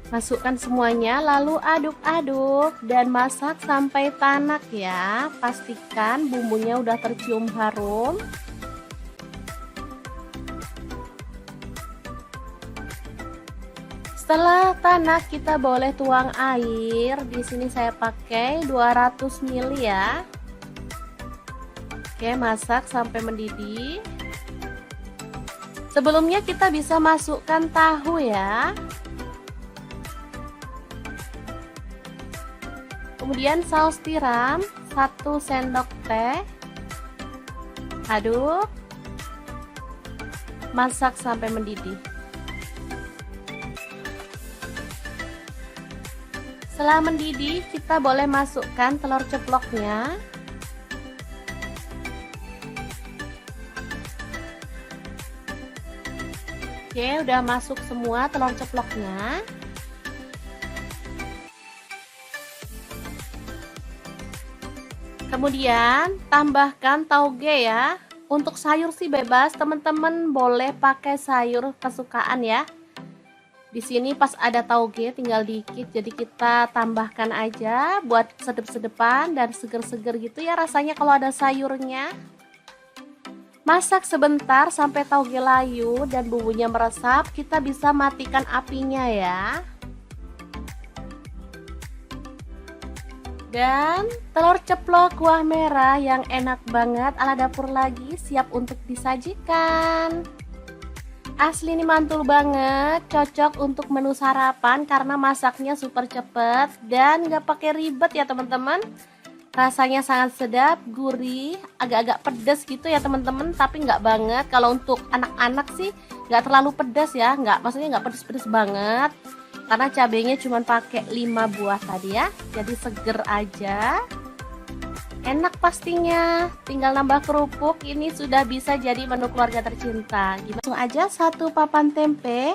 Masukkan semuanya lalu aduk-aduk dan masak sampai tanak ya. Pastikan bumbunya udah tercium harum. Setelah tanak kita boleh tuang air. Di sini saya pakai 200 ml ya. Oke, masak sampai mendidih. Sebelumnya kita bisa masukkan tahu ya. Kemudian saus tiram 1 sendok teh. Aduk. Masak sampai mendidih. Setelah mendidih, kita boleh masukkan telur ceploknya. Oke, udah masuk semua telur ceploknya. Kemudian tambahkan tauge ya. Untuk sayur sih bebas, teman-teman boleh pakai sayur kesukaan ya. Di sini pas ada tauge tinggal dikit, jadi kita tambahkan aja buat sedep-sedepan dan seger-seger gitu ya rasanya kalau ada sayurnya. Masak sebentar sampai tauge layu dan bumbunya meresap, kita bisa matikan apinya ya. Dan telur ceplok kuah merah yang enak banget ala dapur lagi siap untuk disajikan. Asli ini mantul banget, cocok untuk menu sarapan karena masaknya super cepet dan gak pakai ribet ya teman-teman. Rasanya sangat sedap, gurih, agak-agak pedas gitu ya teman-teman, tapi nggak banget. Kalau untuk anak-anak sih nggak terlalu pedas ya, maksudnya nggak pedas-pedas banget. Karena cabenya cuma pakai 5 buah tadi ya, jadi seger aja. Enak pastinya, tinggal nambah kerupuk, ini sudah bisa jadi menu keluarga tercinta. Langsung aja 1 papan tempe,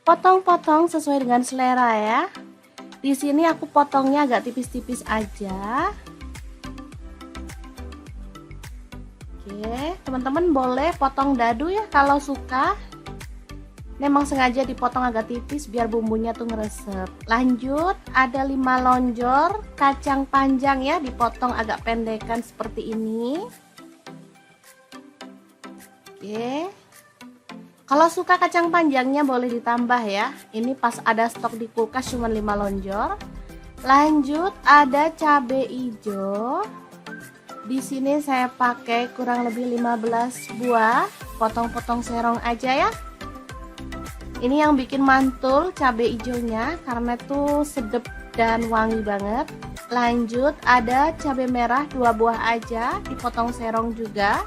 potong-potong sesuai dengan selera ya. Di sini aku potongnya agak tipis-tipis aja. Oke, teman-teman boleh potong dadu ya kalau suka. Memang sengaja dipotong agak tipis biar bumbunya tuh ngeresep. Lanjut, ada 5 lonjor kacang panjang ya, dipotong agak pendekan seperti ini. Oke. Kalau suka kacang panjangnya boleh ditambah ya. Ini pas ada stok di kulkas cuma 5 lonjor. Lanjut, ada cabai hijau. Di sini saya pakai kurang lebih 15 buah, potong-potong serong aja ya. Ini yang bikin mantul cabai hijaunya karena tuh sedap dan wangi banget. Lanjut ada cabai merah 2 buah aja, dipotong serong juga.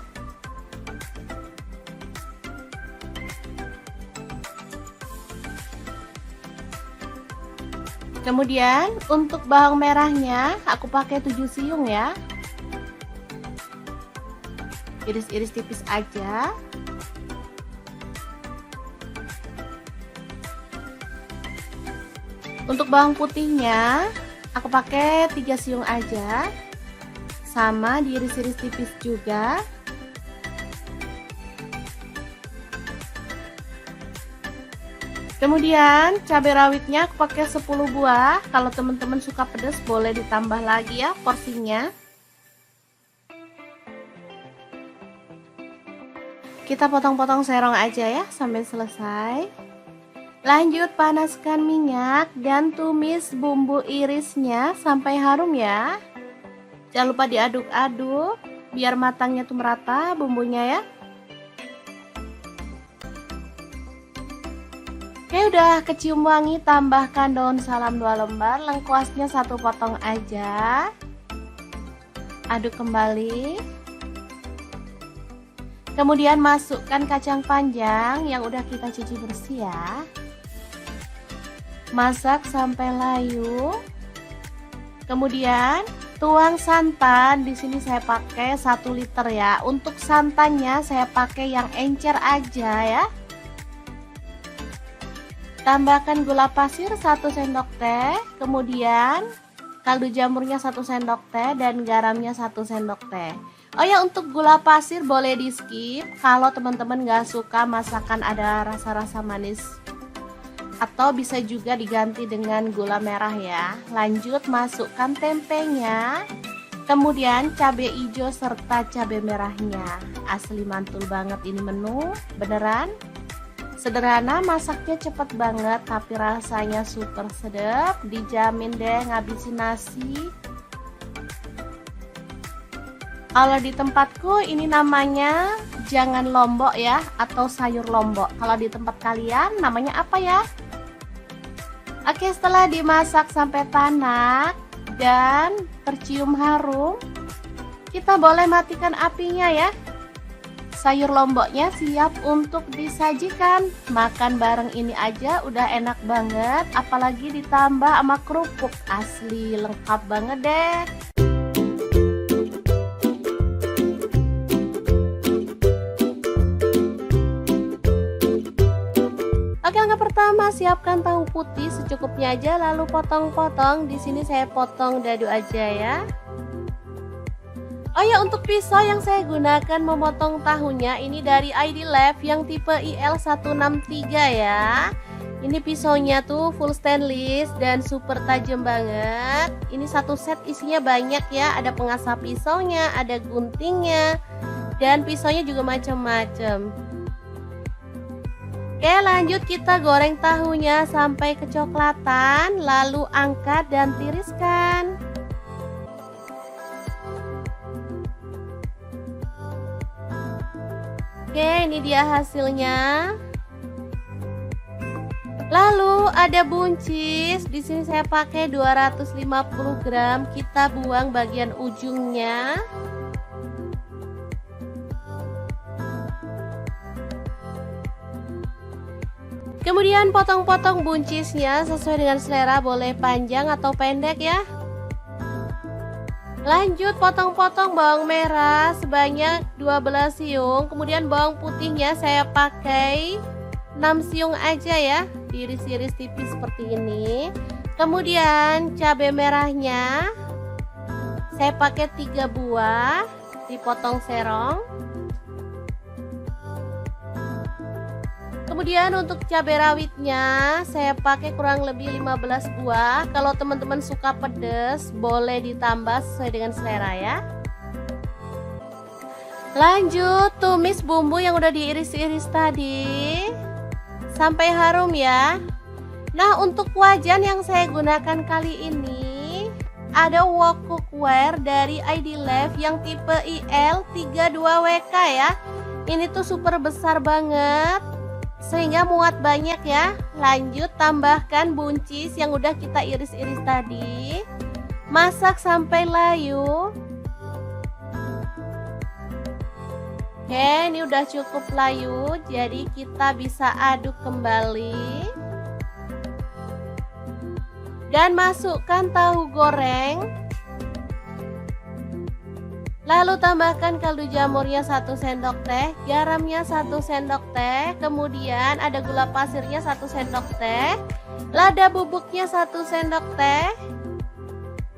Kemudian untuk bawang merahnya aku pakai 7 siung ya. Iris-iris tipis aja. Untuk bawang putihnya aku pakai 3 siung aja. Sama diiris-iris tipis juga. Kemudian cabai rawitnya aku pakai 10 buah. Kalau teman-teman suka pedas boleh ditambah lagi ya porsinya. Kita potong-potong serong aja ya sampai selesai. Lanjut panaskan minyak dan tumis bumbu irisnya sampai harum ya. Jangan lupa diaduk-aduk biar matangnya tuh merata bumbunya ya. Oke, udah kecium wangi, tambahkan daun salam 2 lembar, lengkuasnya 1 potong aja. Aduk kembali. Kemudian masukkan kacang panjang yang udah kita cuci bersih ya. Masak sampai layu. Kemudian tuang santan, di sini saya pakai 1 liter ya. Untuk santannya saya pakai yang encer aja ya. Tambahkan gula pasir 1 sendok teh, kemudian kaldu jamurnya 1 sendok teh dan garamnya 1 sendok teh. Oh ya, untuk gula pasir boleh di skip kalau teman-teman gak suka masakan ada rasa-rasa manis. Atau bisa juga diganti dengan gula merah ya. Lanjut masukkan tempenya, kemudian cabai hijau serta cabai merahnya. Asli mantul banget ini menu, beneran. Sederhana, masaknya cepet banget tapi rasanya super sedap, dijamin deh ngabisin nasi. Kalau di tempatku ini namanya jangan lombok ya, atau sayur lombok. Kalau di tempat kalian namanya apa ya? Oke, setelah dimasak sampai tanak dan tercium harum, kita boleh matikan apinya ya. Sayur lomboknya siap untuk disajikan. Makan bareng ini aja udah enak banget, apalagi ditambah sama kerupuk. Asli lengkap banget deh. Oke, langkah pertama siapkan tahu putih secukupnya aja, lalu potong-potong. Di sini saya potong dadu aja ya. Oh ya, untuk pisau yang saya gunakan memotong tahunya ini dari ID Lab yang tipe IL163 ya. Ini pisaunya tuh full stainless dan super tajam banget. Ini satu set isinya banyak ya, ada pengasah pisaunya, ada guntingnya, dan pisaunya juga macam-macam. Oke, lanjut kita goreng tahunya sampai kecoklatan, lalu angkat dan tiriskan. Oke, ini dia hasilnya. Lalu ada buncis. Di sini saya pakai 250 gram. Kita buang bagian ujungnya. Kemudian potong-potong buncisnya sesuai dengan selera, boleh panjang atau pendek ya. Lanjut potong-potong bawang merah sebanyak 12 siung. Kemudian bawang putihnya saya pakai 6 siung aja ya, diiris-iris tipis seperti ini. Kemudian cabai merahnya saya pakai 3 buah, dipotong serong. Kemudian untuk cabai rawitnya saya pakai kurang lebih 15 buah. Kalau teman-teman suka pedas boleh ditambah sesuai dengan selera ya. Lanjut tumis bumbu yang udah diiris-iris tadi sampai harum ya. Nah, untuk wajan yang saya gunakan kali ini ada wok cookware dari ID Lab yang tipe IL32WK ya. Ini tuh super besar banget sehingga muat banyak ya. Lanjut tambahkan buncis yang udah kita iris-iris tadi. Masak sampai layu. Oke, ini udah cukup layu, jadi kita bisa aduk kembali. Dan masukkan tahu goreng. Lalu tambahkan kaldu jamurnya 1 sendok teh, garamnya 1 sendok teh, kemudian ada gula pasirnya 1 sendok teh, lada bubuknya 1 sendok teh,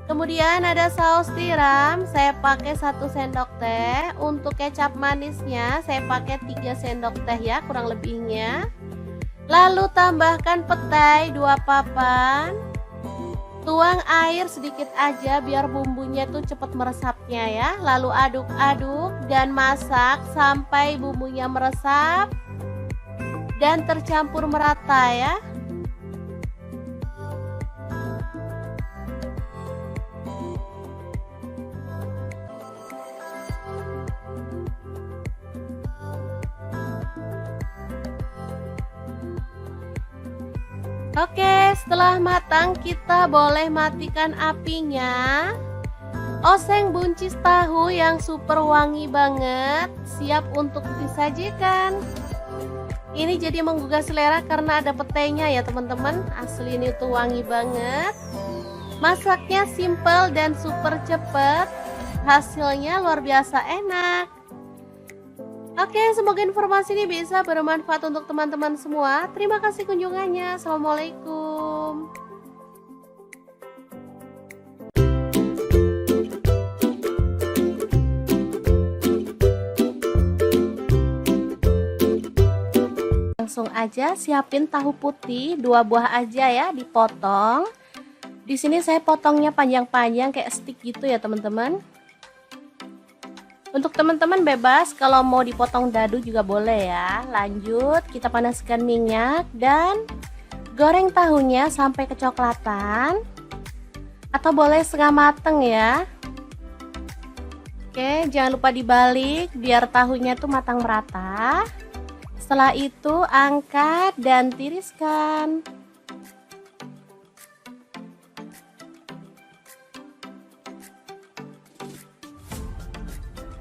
kemudian ada saus tiram, saya pakai 1 sendok teh, untuk kecap manisnya saya pakai 3 sendok teh ya kurang lebihnya. Lalu tambahkan petai 2 papan. Tuang air sedikit aja biar bumbunya tuh cepat meresapnya ya. Lalu aduk-aduk dan masak sampai bumbunya meresap dan tercampur merata ya. Oke, setelah matang kita boleh matikan apinya. Oseng buncis tahu yang super wangi banget, siap untuk disajikan. Ini jadi menggugah selera karena ada petainya ya teman-teman. Asli ini tuh wangi banget. Masaknya simple dan super cepet. Hasilnya luar biasa enak. Oke, semoga informasi ini bisa bermanfaat untuk teman-teman semua. Terima kasih kunjungannya. Assalamualaikum. Langsung aja siapin tahu putih 2 buah aja ya, dipotong. Di sini saya potongnya panjang-panjang kayak stick gitu ya teman-teman. Untuk teman-teman bebas kalau mau dipotong dadu juga boleh ya. Lanjut kita panaskan minyak dan goreng tahunya sampai kecoklatan atau boleh setengah mateng ya. Oke, jangan lupa dibalik biar tahunya tuh matang merata. Setelah itu angkat dan tiriskan.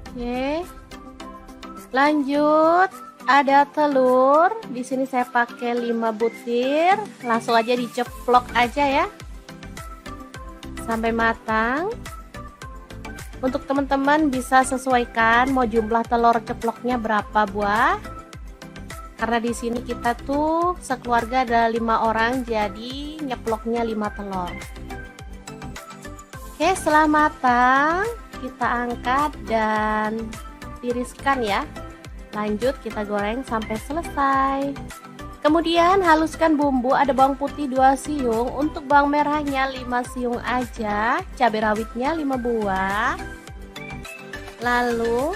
Oke. Lanjut, ada telur. Di sini saya pakai 5 butir. Langsung aja diceplok aja ya. Sampai matang. Untuk teman-teman bisa sesuaikan mau jumlah telur ceploknya berapa buah. Karena di sini kita tuh sekeluarga ada 5 orang, jadi nyeploknya 5 telur. Oke, setelah matang kita angkat dan tiriskan ya. Lanjut kita goreng sampai selesai. Kemudian haluskan bumbu, ada bawang putih 2 siung, untuk bawang merahnya 5 siung aja, cabai rawitnya 5 buah. Lalu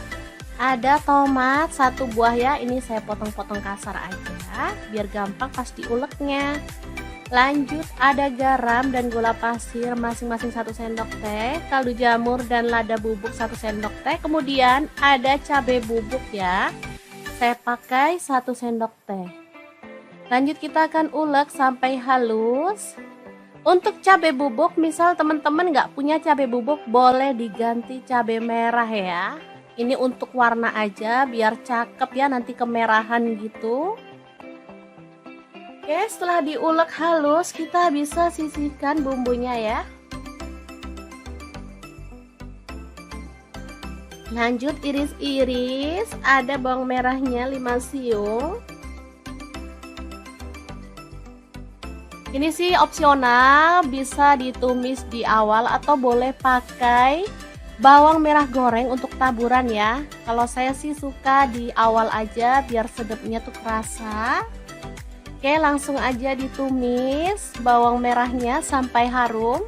ada tomat 1 buah ya, ini saya potong-potong kasar aja biar gampang pas diuleknya. Lanjut ada garam dan gula pasir masing-masing 1 sendok teh, kaldu jamur dan lada bubuk 1 sendok teh, kemudian ada cabai bubuk ya, saya pakai 1 sendok teh. Lanjut kita akan ulek sampai halus. Untuk cabai bubuk, misal teman-teman nggak punya cabai bubuk, boleh diganti cabai merah ya. Ini untuk warna aja biar cakep ya, nanti kemerahan gitu. Oke, setelah diulek halus kita bisa sisihkan bumbunya ya. Lanjut iris-iris, ada bawang merahnya 5 siung. Ini sih opsional, bisa ditumis di awal atau boleh pakai bawang merah goreng untuk taburan ya. Kalau saya sih suka di awal aja biar sedapnya tuh kerasa. Oke, langsung aja ditumis bawang merahnya sampai harum.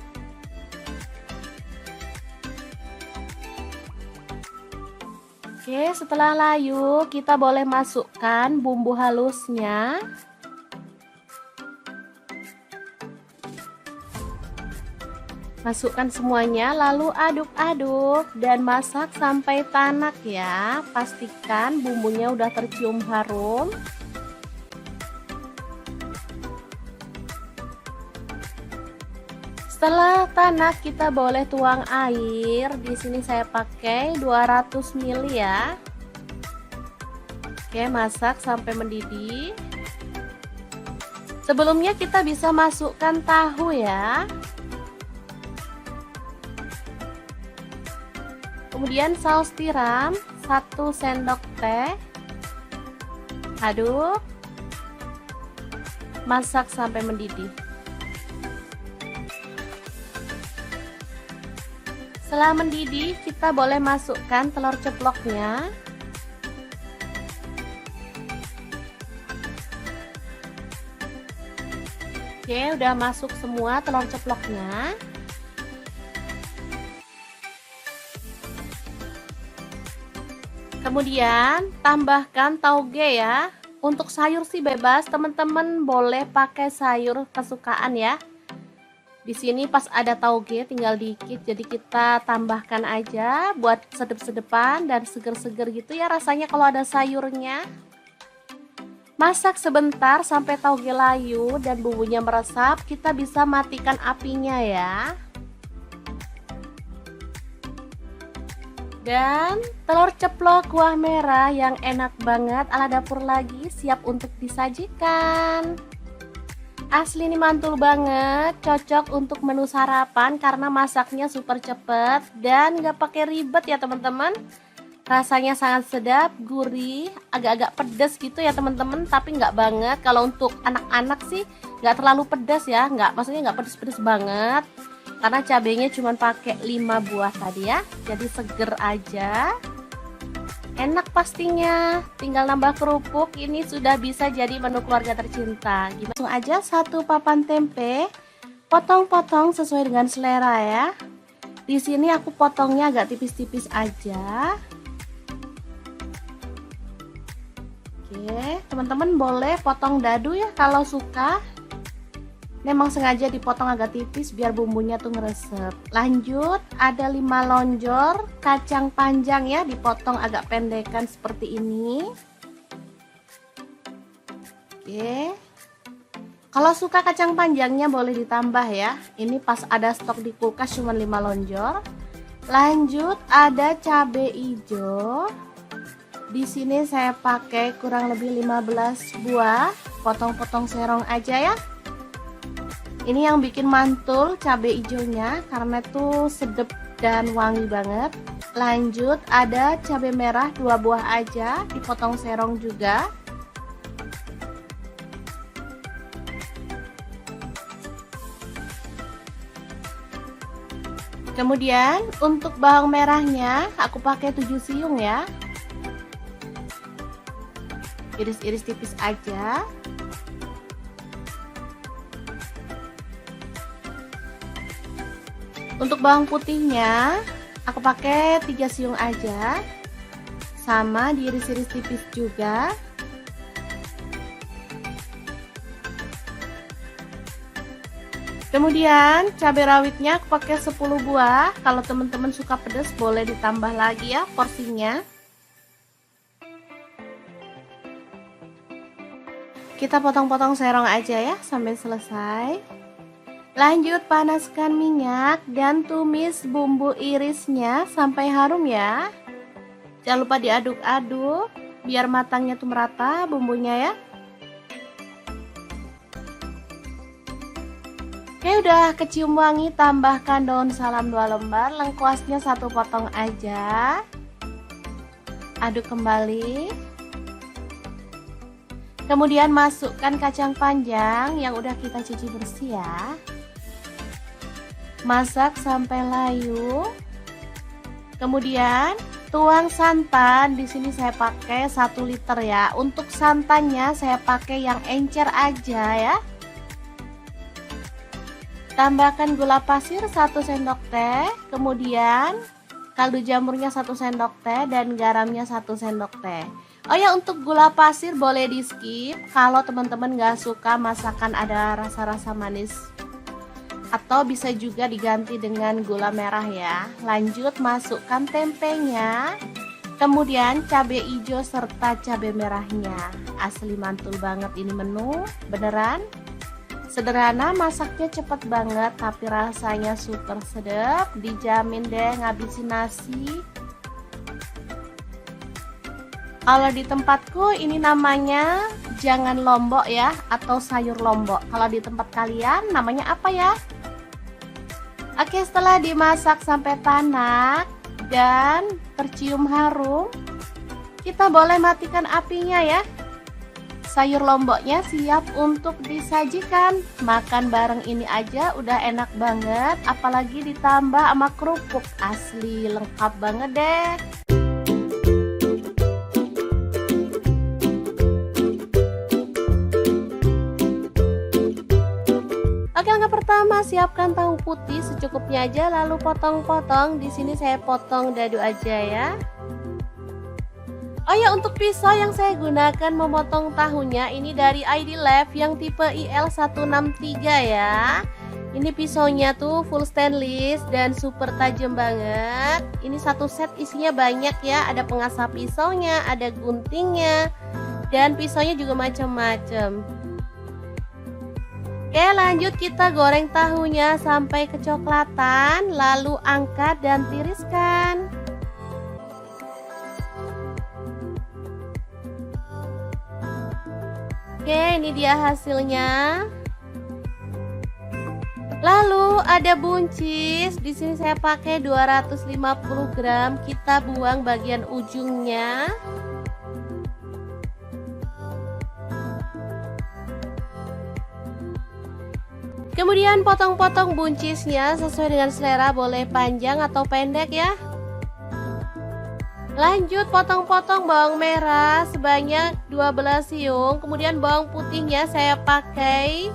Oke, setelah layu kita boleh masukkan bumbu halusnya. Masukkan semuanya lalu aduk-aduk dan masak sampai tanak ya. Pastikan bumbunya udah tercium harum. Setelah tanak kita boleh tuang air. Di sini saya pakai 200 ml ya. Oke, masak sampai mendidih. Sebelumnya kita bisa masukkan tahu ya. Kemudian saus tiram 1 sendok teh. Aduk. Masak sampai mendidih. Setelah mendidih, kita boleh masukkan telur ceploknya. Oke, udah masuk semua telur ceploknya. Kemudian tambahkan tauge ya. Untuk sayur sih bebas, teman-teman boleh pakai sayur kesukaan ya. Di sini pas ada tauge tinggal dikit, jadi kita tambahkan aja buat sedep-sedepan dan seger-seger gitu ya rasanya kalau ada sayurnya. Masak sebentar sampai tauge layu dan bumbunya meresap, kita bisa matikan apinya ya. Dan telur ceplok kuah merah yang enak banget ala dapur lagi siap untuk disajikan. Asli ini mantul banget, cocok untuk menu sarapan karena masaknya super cepet dan gak pakai ribet ya teman-teman. Rasanya sangat sedap, gurih, agak-agak pedas gitu ya teman-teman, tapi nggak banget. Kalau untuk anak-anak sih nggak terlalu pedas ya, maksudnya nggak pedas-pedas banget. Karena cabenya cuma pakai 5 buah tadi ya, jadi seger aja. Enak pastinya, tinggal nambah kerupuk, ini sudah bisa jadi menu keluarga tercinta. Langsung aja 1 papan tempe, potong-potong sesuai dengan selera ya. Di sini aku potongnya agak tipis-tipis aja. Oke, teman-teman boleh potong dadu ya kalau suka. Memang sengaja dipotong agak tipis biar bumbunya tuh ngeresep. Lanjut, ada 5 lonjor kacang panjang ya, dipotong agak pendekan seperti ini. Oke. Kalau suka kacang panjangnya boleh ditambah ya. Ini pas ada stok di kulkas cuma 5 lonjor. Lanjut, ada cabai hijau. Di sini saya pakai kurang lebih 15 buah, potong-potong serong aja ya. Ini yang bikin mantul cabai hijaunya karena itu sedap dan wangi banget. Lanjut, ada cabai merah 2 buah aja, dipotong serong juga. Kemudian untuk bawang merahnya aku pakai 7 siung ya. Iris-iris tipis aja. Untuk bawang putihnya aku pakai 3 siung aja, sama diiris-iris tipis juga. Kemudian cabai rawitnya aku pakai 10 buah. Kalau teman-teman suka pedas boleh ditambah lagi ya porsinya. Kita potong-potong serong aja ya sampai selesai. Lanjut, panaskan minyak dan tumis bumbu irisnya sampai harum ya. Jangan lupa diaduk-aduk biar matangnya tuh merata bumbunya ya. Oke, udah kecium wangi, tambahkan daun salam 2 lembar, lengkuasnya 1 potong aja. Aduk kembali. Kemudian masukkan kacang panjang yang udah kita cuci bersih ya. Masak sampai layu. Kemudian tuang santan. Di sini saya pakai 1 liter ya. Untuk santannya saya pakai yang encer aja ya. Tambahkan gula pasir 1 sendok teh. Kemudian kaldu jamurnya 1 sendok teh dan garamnya 1 sendok teh. Oh ya, untuk gula pasir boleh di skip kalau teman-teman gak suka masakan ada rasa-rasa manis, atau bisa juga diganti dengan gula merah ya. Lanjut, masukkan tempenya, kemudian cabai hijau serta cabai merahnya. Asli mantul banget ini menu, beneran sederhana, masaknya cepet banget tapi rasanya super sedap, dijamin deh ngabisin nasi. Kalau di tempatku ini namanya jangan lombok ya, atau sayur lombok. Kalau di tempat kalian namanya apa ya? Oke, setelah dimasak sampai tanak dan tercium harum, kita boleh matikan apinya ya. Sayur lomboknya siap untuk disajikan. Makan bareng ini aja udah enak banget, apalagi ditambah sama kerupuk. Asli lengkap banget deh. Oke, langkah pertama siapkan tahu putih secukupnya aja, lalu potong-potong. Di sini saya potong dadu aja ya. Oh ya, untuk pisau yang saya gunakan memotong tahunya ini dari ID Lab yang tipe IL163 ya. Ini pisaunya tuh full stainless dan super tajam banget. Ini satu set isinya banyak ya, ada pengasah pisaunya, ada guntingnya, dan pisaunya juga macam-macam. Oke, lanjut kita goreng tahunya sampai kecoklatan, lalu angkat dan tiriskan. Oke, ini dia hasilnya. Lalu ada buncis. Di sini saya pakai 250 gram. Kita buang bagian ujungnya. Kemudian potong-potong buncisnya sesuai dengan selera, boleh panjang atau pendek ya. Lanjut potong-potong bawang merah sebanyak 12 siung. Kemudian bawang putihnya saya pakai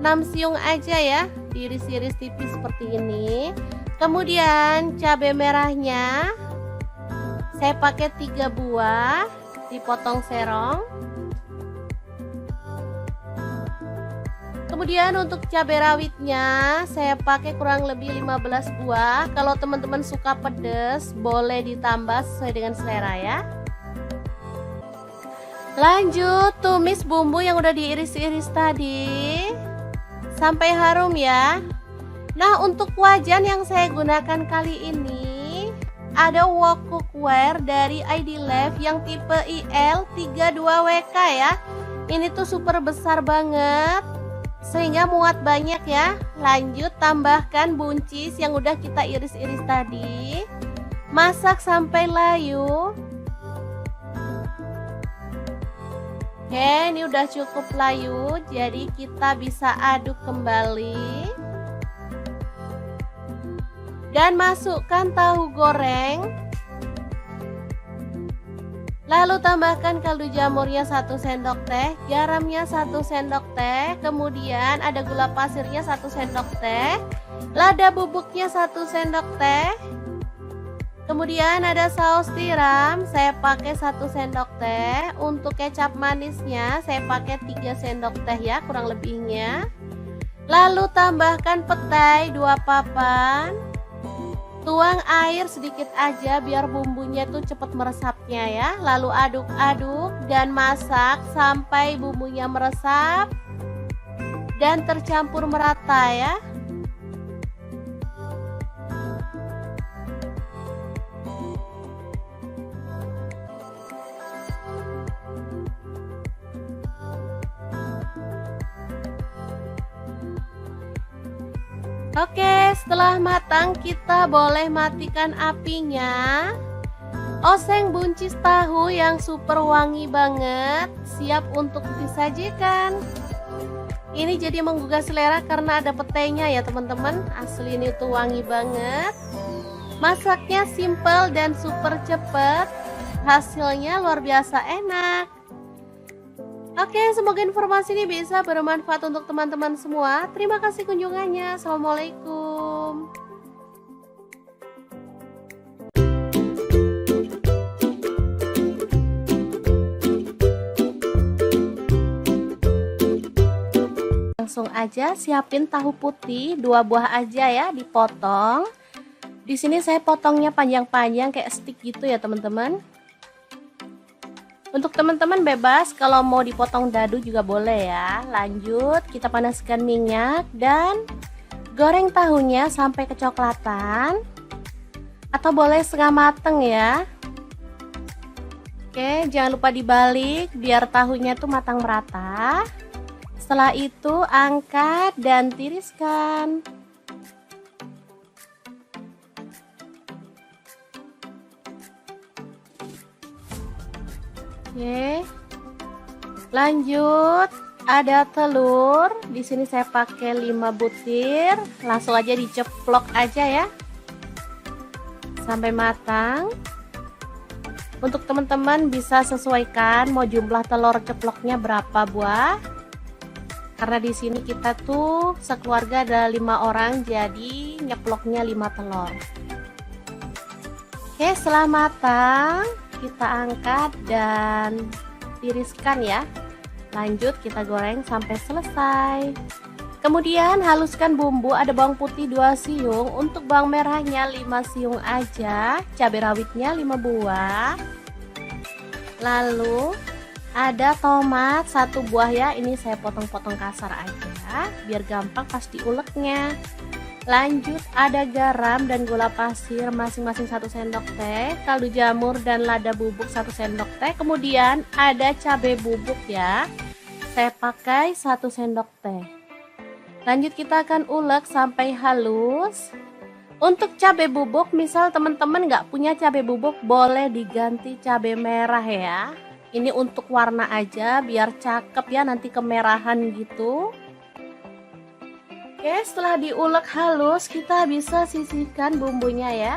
6 siung aja ya, diiris-iris tipis seperti ini. Kemudian cabai merahnya saya pakai 3 buah, dipotong serong. Kemudian untuk cabai rawitnya saya pakai kurang lebih 15 buah. Kalau teman-teman suka pedas boleh ditambah sesuai dengan selera ya. Lanjut tumis bumbu yang udah diiris-iris tadi sampai harum ya. Nah, untuk wajan yang saya gunakan kali ini ada wok cookware dari ID Lab yang tipe IL32WK ya. Ini tuh super besar banget, sehingga muat banyak ya. Lanjut tambahkan buncis yang udah kita iris-iris tadi. Masak sampai layu. Oke, ini udah cukup layu, jadi kita bisa aduk kembali. Dan masukkan tahu goreng. Lalu tambahkan kaldu jamurnya 1 sendok teh, garamnya 1 sendok teh, kemudian ada gula pasirnya 1 sendok teh, lada bubuknya 1 sendok teh, kemudian ada saus tiram, saya pakai 1 sendok teh, untuk kecap manisnya saya pakai 3 sendok teh ya kurang lebihnya. Lalu tambahkan petai 2 papan. Tuang air sedikit aja biar bumbunya tuh cepet meresapnya ya. Lalu aduk-aduk dan masak sampai bumbunya meresap dan tercampur merata ya. Oke, setelah matang kita boleh matikan apinya. Oseng buncis tahu yang super wangi banget, siap untuk disajikan. Ini jadi menggugah selera karena ada petainya ya teman-teman. Asli ini tuh wangi banget. Masaknya simple dan super cepet. Hasilnya luar biasa enak. Oke, semoga informasi ini bisa bermanfaat untuk teman-teman semua. Terima kasih kunjungannya. Assalamualaikum. Langsung aja siapin tahu putih 2 buah aja ya, dipotong. Di sini saya potongnya panjang-panjang kayak stick gitu ya teman-teman. Untuk teman-teman bebas kalau mau dipotong dadu juga boleh ya. Lanjut kita panaskan minyak dan goreng tahunya sampai kecoklatan, atau boleh setengah mateng ya. Oke, jangan lupa dibalik biar tahunya tuh matang merata. Setelah itu angkat dan tiriskan. Oke. Lanjut, ada telur. Di sini saya pakai 5 butir. Langsung aja diceplok aja ya. Sampai matang. Untuk teman-teman bisa sesuaikan mau jumlah telur ceploknya berapa buah. Karena di sini kita tuh sekeluarga ada 5 orang, jadi nyeploknya 5 telur. Oke, setelah matang kita angkat dan tiriskan ya. Lanjut kita goreng sampai selesai. Kemudian haluskan bumbu, ada bawang putih 2 siung, untuk bawang merahnya 5 siung aja, cabai rawitnya 5 buah. Lalu ada tomat 1 buah ya, ini saya potong-potong kasar aja biar gampang pas diuleknya. Lanjut ada garam dan gula pasir masing-masing 1 sendok teh, kaldu jamur dan lada bubuk 1 sendok teh. Kemudian ada cabai bubuk ya, saya pakai 1 sendok teh. Lanjut kita akan ulek sampai halus. Untuk cabai bubuk, misal teman-teman nggak punya cabai bubuk, boleh diganti cabai merah ya. Ini untuk warna aja biar cakep ya, nanti kemerahan gitu. Oke, setelah diulek halus kita bisa sisihkan bumbunya ya.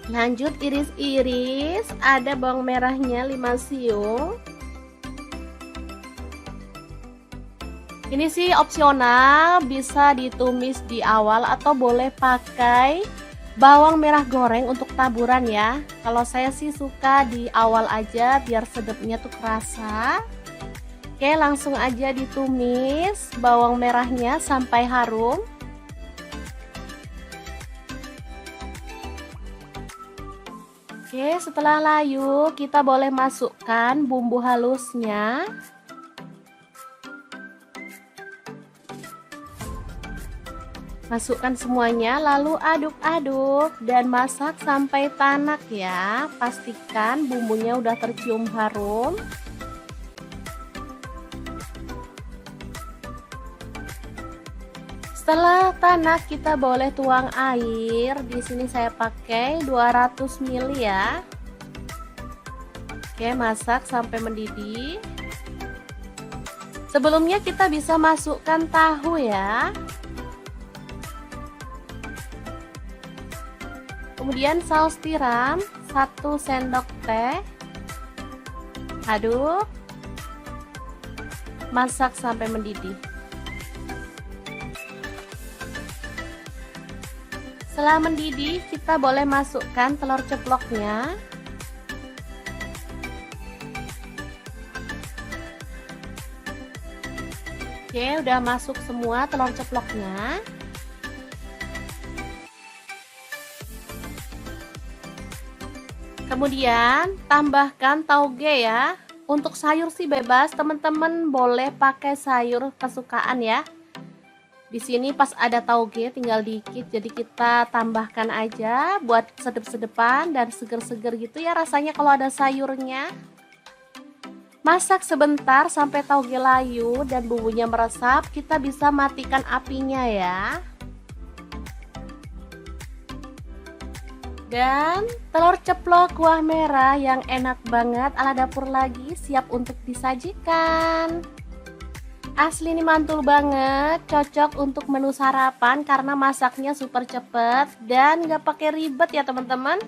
Lanjut iris-iris, ada bawang merahnya 5 siung. Ini sih opsional, bisa ditumis di awal atau boleh pakai bawang merah goreng untuk taburan ya. Kalau saya sih suka di awal aja biar sedapnya tuh kerasa. Oke, langsung aja ditumis bawang merahnya sampai harum. Oke, setelah layu kita boleh masukkan bumbu halusnya. Masukkan semuanya lalu aduk-aduk dan masak sampai tanak ya. Pastikan bumbunya udah tercium harum. Setelah tanak kita boleh tuang air. Di sini saya pakai 200 ml ya. Oke, masak sampai mendidih. Sebelumnya kita bisa masukkan tahu ya. Kemudian saus tiram 1 sendok teh. Aduk. Masak sampai mendidih. Setelah mendidih, kita boleh masukkan telur ceploknya. Oke, udah masuk semua telur ceploknya. Kemudian tambahkan tauge ya. Untuk sayur sih bebas, teman-teman boleh pakai sayur kesukaan ya. Di sini pas ada tauge tinggal dikit, jadi kita tambahkan aja buat sedep-sedepan dan seger-seger gitu ya rasanya kalau ada sayurnya. Masak sebentar sampai tauge layu dan bumbunya meresap, kita bisa matikan apinya ya. Dan telur ceplok kuah merah yang enak banget ala dapur lagi siap untuk disajikan. Asli ini mantul banget, cocok untuk menu sarapan karena masaknya super cepet dan gak pakai ribet ya teman-teman.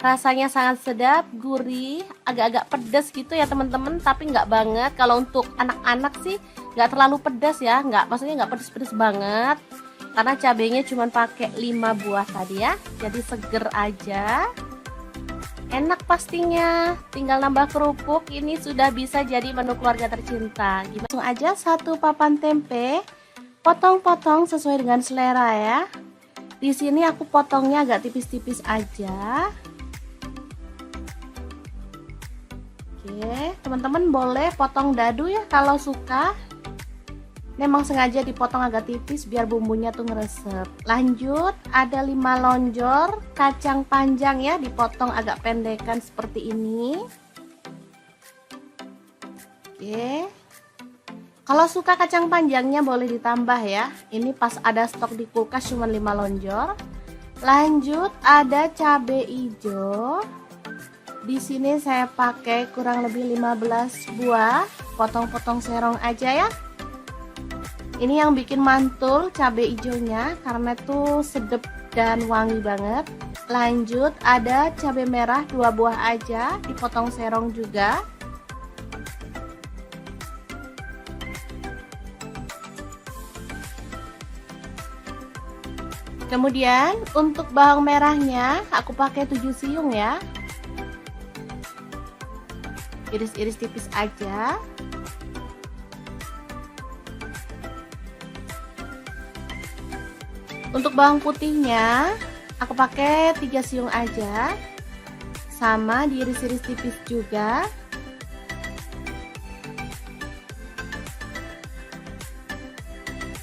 Rasanya sangat sedap, gurih, agak-agak pedas gitu ya teman-teman, tapi nggak banget. Kalau untuk anak-anak sih nggak terlalu pedas ya, maksudnya nggak pedas-pedas banget. Karena cabenya cuma pakai 5 buah tadi ya, jadi seger aja. Enak pastinya, tinggal nambah kerupuk, ini sudah bisa jadi menu keluarga tercinta. Langsung aja 1 papan tempe, potong-potong sesuai dengan selera ya. Di sini aku potongnya agak tipis-tipis aja. Oke, teman-teman boleh potong dadu ya kalau suka. Memang sengaja dipotong agak tipis biar bumbunya tuh ngeresep. Lanjut, ada 5 lonjor kacang panjang ya, dipotong agak pendekan seperti ini. Oke. Kalau suka kacang panjangnya boleh ditambah ya. Ini pas ada stok di kulkas cuma 5 lonjor. Lanjut, ada cabai hijau. Di sini saya pakai kurang lebih 15 buah. Potong-potong serong aja ya. Ini yang bikin mantul cabai hijaunya karena tuh sedap dan wangi banget. Lanjut, ada cabai merah 2 buah aja, dipotong serong juga. Kemudian untuk bawang merahnya aku pakai 7 siung ya. Iris-iris tipis aja. Untuk bawang putihnya aku pakai 3 siung aja, sama diiris-iris tipis juga.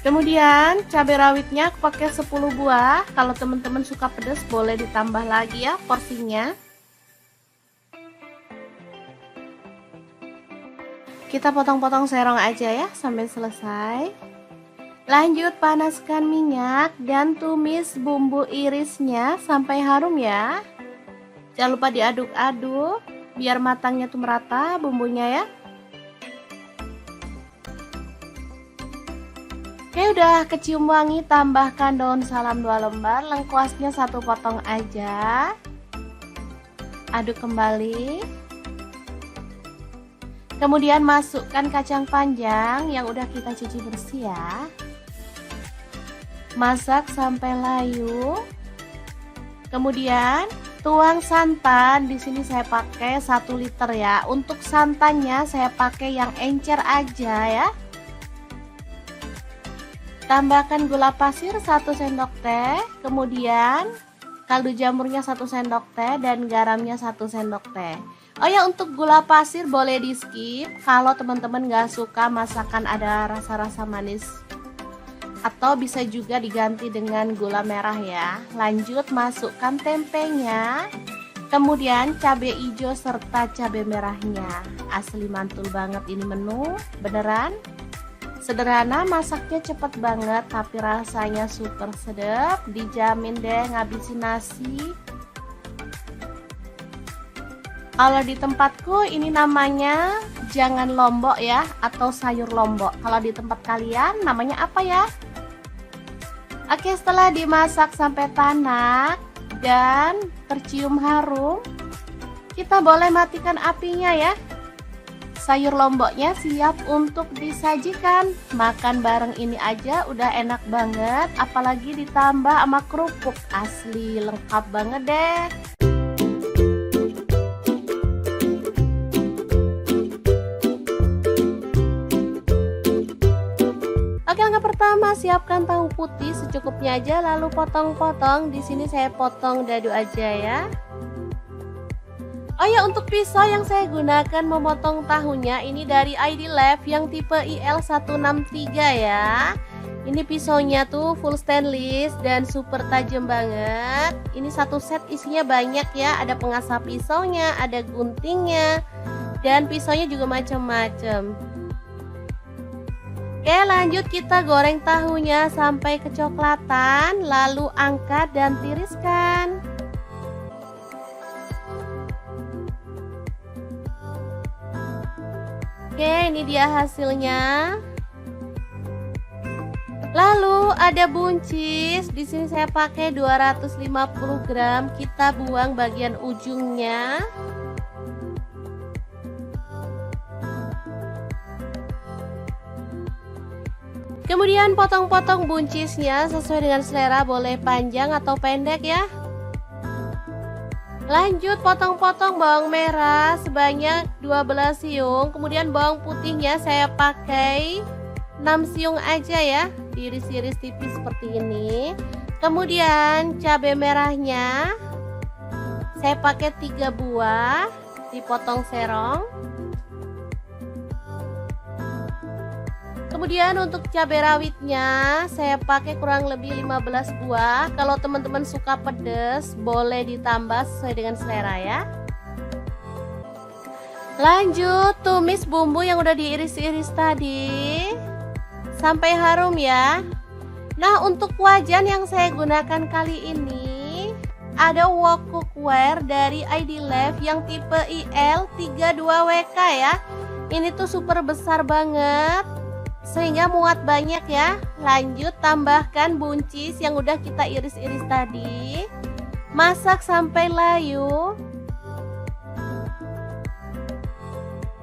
Kemudian cabai rawitnya aku pakai 10 buah. Kalau teman-teman suka pedas boleh ditambah lagi ya porsinya. Kita potong-potong serong aja ya sampai selesai. Lanjut, panaskan minyak dan tumis bumbu irisnya sampai harum ya. Jangan lupa diaduk-aduk biar matangnya tuh merata bumbunya ya. Oke, udah kecium wangi, tambahkan daun salam 2 lembar, lengkuasnya 1 potong aja. Aduk kembali. Kemudian masukkan kacang panjang yang udah kita cuci bersih ya. Masak sampai layu. Kemudian tuang santan. Di sini saya pakai 1 liter ya. Untuk santannya saya pakai yang encer aja ya. Tambahkan gula pasir 1 sendok teh. Kemudian kaldu jamurnya 1 sendok teh dan garamnya 1 sendok teh. Oh ya, untuk gula pasir boleh di skip kalau teman-teman gak suka masakan ada rasa-rasa manis. Atau bisa juga diganti dengan gula merah ya. Lanjut, masukkan tempenya. Kemudian cabai hijau serta cabai merahnya. Asli mantul banget ini menu, beneran. Sederhana, masaknya cepet banget tapi rasanya super sedap. Dijamin deh ngabisin nasi. Kalau di tempatku ini namanya jangan lombok ya, atau sayur lombok. Kalau di tempat kalian namanya apa ya? Oke, setelah dimasak sampai tanak dan tercium harum, kita boleh matikan apinya ya. Sayur lomboknya siap untuk disajikan. Makan bareng ini aja udah enak banget, apalagi ditambah sama kerupuk. Asli lengkap banget deh. Oke, langkah pertama, siapkan tahu putih secukupnya aja, lalu potong-potong. Di sini saya potong dadu aja ya. Oh ya, untuk pisau yang saya gunakan memotong tahunya ini dari ID Lab yang tipe IL163 ya. Ini pisaunya tuh full stainless dan super tajam banget. Ini satu set isinya banyak ya, ada pengasah pisaunya, ada guntingnya, dan pisaunya juga macam-macam. Oke, lanjut kita goreng tahunya sampai kecoklatan, lalu angkat dan tiriskan. Oke, ini dia hasilnya. Lalu ada buncis. Di sini saya pakai 250 gram. Kita buang bagian ujungnya. Kemudian potong-potong buncisnya sesuai dengan selera, boleh panjang atau pendek ya. Lanjut, potong-potong bawang merah sebanyak 12 siung. Kemudian bawang putihnya saya pakai 6 siung aja ya, diiris-iris tipis seperti ini. Kemudian cabai merahnya saya pakai 3 buah, dipotong serong. Kemudian untuk cabai rawitnya saya pakai kurang lebih 15 buah. Kalau teman-teman suka pedas boleh ditambah sesuai dengan selera ya. Lanjut tumis bumbu yang udah diiris-iris tadi sampai harum ya. Nah, untuk wajan yang saya gunakan kali ini ada wok cookware dari ID Life yang tipe IL32WK ya. Ini tuh super besar banget sehingga muat banyak ya. Lanjut tambahkan buncis yang udah kita iris-iris tadi. Masak sampai layu.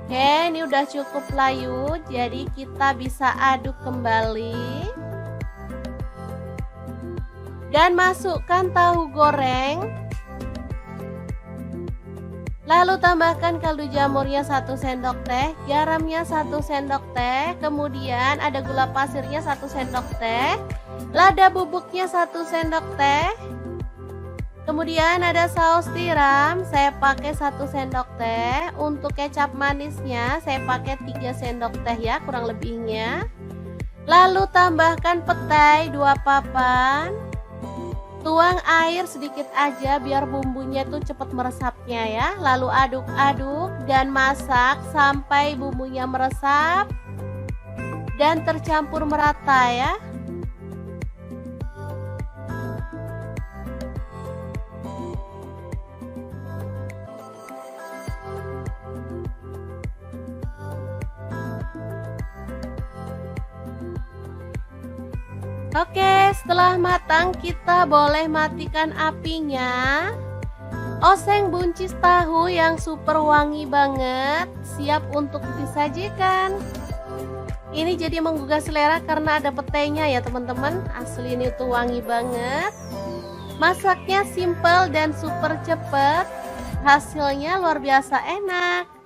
Oke, ini udah cukup layu, jadi kita bisa aduk kembali. Dan masukkan tahu goreng. Lalu tambahkan kaldu jamurnya 1 sendok teh, garamnya 1 sendok teh, kemudian ada gula pasirnya 1 sendok teh, lada bubuknya 1 sendok teh. Kemudian ada saus tiram, saya pakai 1 sendok teh. Untuk kecap manisnya saya pakai 3 sendok teh ya kurang lebihnya. Lalu tambahkan petai 2 papan. Tuang air sedikit aja biar bumbunya tuh cepat meresapnya ya. Lalu aduk-aduk dan masak sampai bumbunya meresap dan tercampur merata ya. Oke, setelah matang kita boleh matikan apinya. Oseng buncis tahu yang super wangi banget, siap untuk disajikan. Ini jadi menggugah selera karena ada petainya ya teman-teman. Asli ini tuh wangi banget. Masaknya simple dan super cepet. Hasilnya luar biasa enak.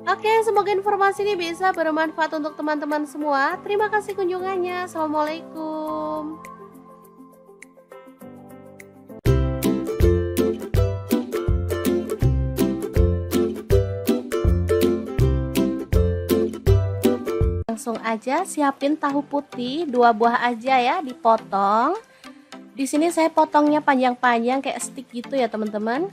Oke, semoga informasi ini bisa bermanfaat untuk teman-teman semua. Terima kasih kunjungannya. Assalamualaikum. Langsung aja siapin tahu putih 2 buah aja ya, dipotong. Di sini saya potongnya panjang-panjang kayak stick gitu ya teman-teman.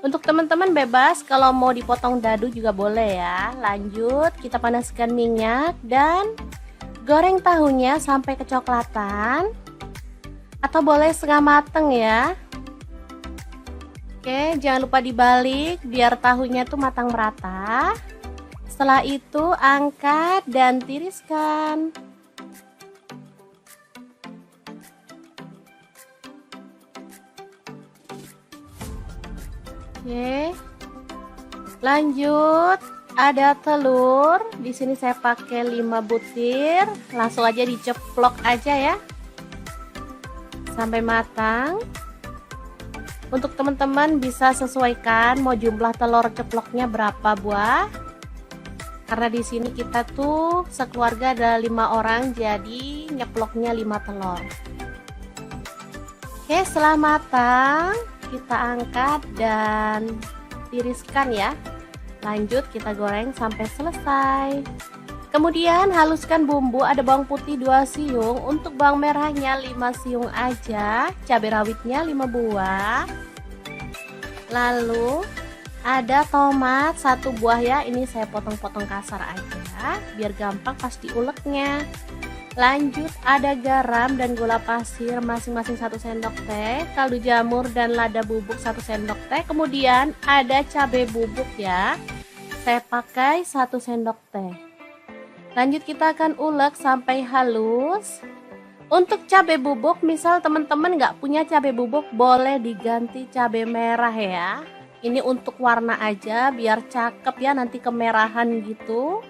Untuk teman-teman bebas kalau mau dipotong dadu juga boleh ya. Lanjut kita panaskan minyak dan goreng tahunya sampai kecoklatan atau boleh setengah mateng ya. Oke, jangan lupa dibalik biar tahunya tuh matang merata. Setelah itu angkat dan tiriskan. Oke. Lanjut, ada telur. Di sini saya pakai 5 butir. Langsung aja diceplok aja ya. Sampai matang. Untuk teman-teman bisa sesuaikan mau jumlah telur ceploknya berapa buah. Karena di sini kita tuh sekeluarga ada 5 orang, jadi nyeploknya 5 telur. Oke, setelah matang kita angkat dan tiriskan ya. Lanjut kita goreng sampai selesai. Kemudian haluskan bumbu, ada bawang putih 2 siung, untuk bawang merahnya 5 siung aja, cabai rawitnya 5 buah. Lalu ada tomat 1 buah ya, ini saya potong-potong kasar aja biar gampang pas diuleknya. Lanjut ada garam dan gula pasir masing-masing 1 sendok teh, kaldu jamur dan lada bubuk 1 sendok teh. Kemudian ada cabai bubuk ya, saya pakai 1 sendok teh. Lanjut kita akan ulek sampai halus. Untuk cabai bubuk, misal teman-teman nggak punya cabai bubuk, boleh diganti cabai merah ya. Ini untuk warna aja biar cakep ya, nanti kemerahan gitu.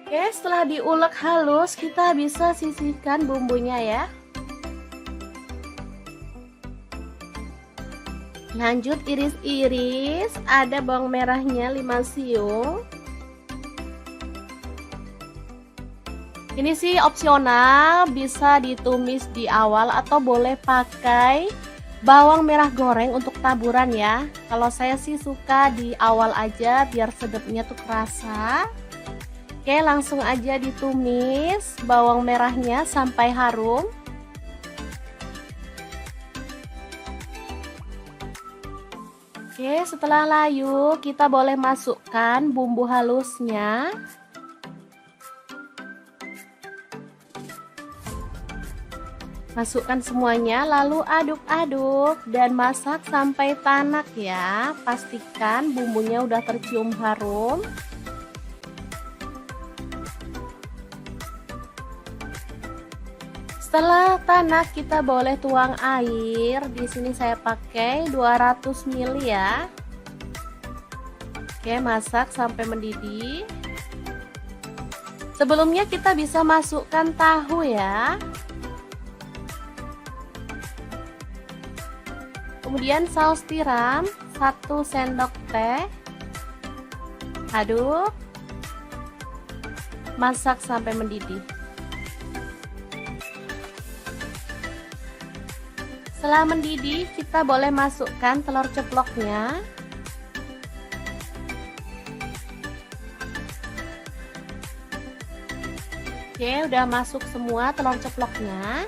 Oke, setelah diulek halus kita bisa sisihkan bumbunya ya. Lanjut iris-iris, ada bawang merahnya 5 siung. Ini sih opsional, bisa ditumis di awal atau boleh pakai bawang merah goreng untuk taburan ya. Kalau saya sih suka di awal aja biar sedapnya tuh kerasa. Oke, langsung aja ditumis bawang merahnya sampai harum. Oke, setelah layu, kita boleh masukkan bumbu halusnya. Masukkan semuanya, lalu aduk-aduk dan masak sampai tanak ya. Pastikan bumbunya udah tercium harum. Setelah tanak, kita boleh tuang air. Di sini saya pakai 200 ml ya. Oke, masak sampai mendidih. Sebelumnya kita bisa masukkan tahu ya. Kemudian saus tiram 1 sendok teh. Aduk. Masak sampai mendidih. Setelah mendidih, kita boleh masukkan telur ceploknya. Oke, udah masuk semua telur ceploknya.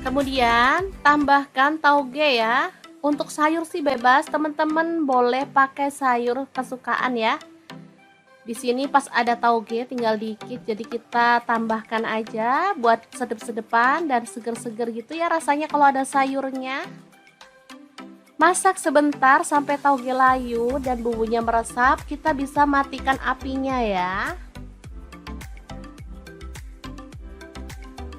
Kemudian tambahkan tauge ya. Untuk sayur sih bebas, teman-teman boleh pakai sayur kesukaan ya. Di sini pas ada tauge tinggal dikit, jadi kita tambahkan aja buat sedep-sedepan dan seger-seger gitu ya rasanya kalau ada sayurnya. Masak sebentar sampai tauge layu dan bumbunya meresap, kita bisa matikan apinya ya.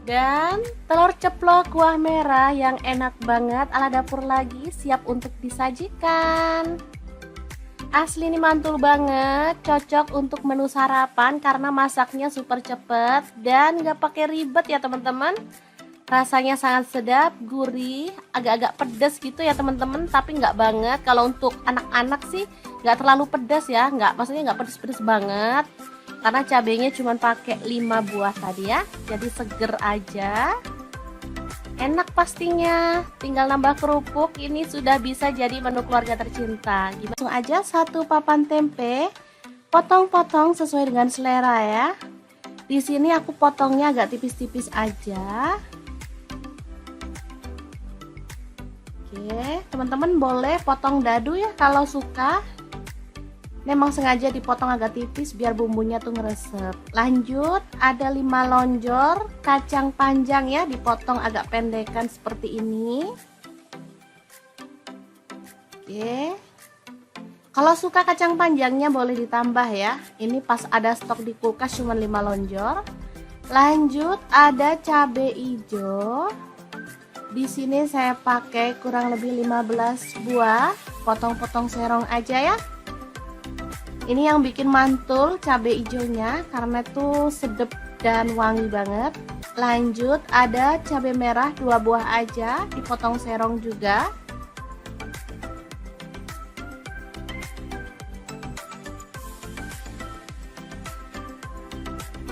Dan telur ceplok kuah merah yang enak banget ala dapur lagi siap untuk disajikan. Asli ini mantul banget, cocok untuk menu sarapan karena masaknya super cepet dan gak pakai ribet ya teman-teman. Rasanya sangat sedap, gurih, agak-agak pedas gitu ya teman-teman, tapi nggak banget. Kalau untuk anak-anak sih nggak terlalu pedas ya, maksudnya nggak pedas-pedas banget. Karena cabenya cuma pakai 5 buah tadi ya, jadi seger aja. Enak pastinya, tinggal nambah kerupuk, ini sudah bisa jadi menu keluarga tercinta. Langsung aja 1 papan tempe, potong-potong sesuai dengan selera ya. Di sini aku potongnya agak tipis-tipis aja. Oke, teman-teman boleh potong dadu ya kalau suka. Memang sengaja dipotong agak tipis biar bumbunya tuh ngeresep. Lanjut, ada 5 lonjor kacang panjang ya, dipotong agak pendekan seperti ini. Oke. Kalau suka kacang panjangnya boleh ditambah ya. Ini pas ada stok di kulkas cuma 5 lonjor. Lanjut, ada cabai hijau. Di sini saya pakai kurang lebih 15 buah. Potong-potong serong aja ya. Ini yang bikin mantul cabai hijaunya karena tuh sedap dan wangi banget. Lanjut, ada cabai merah 2 buah aja, dipotong serong juga.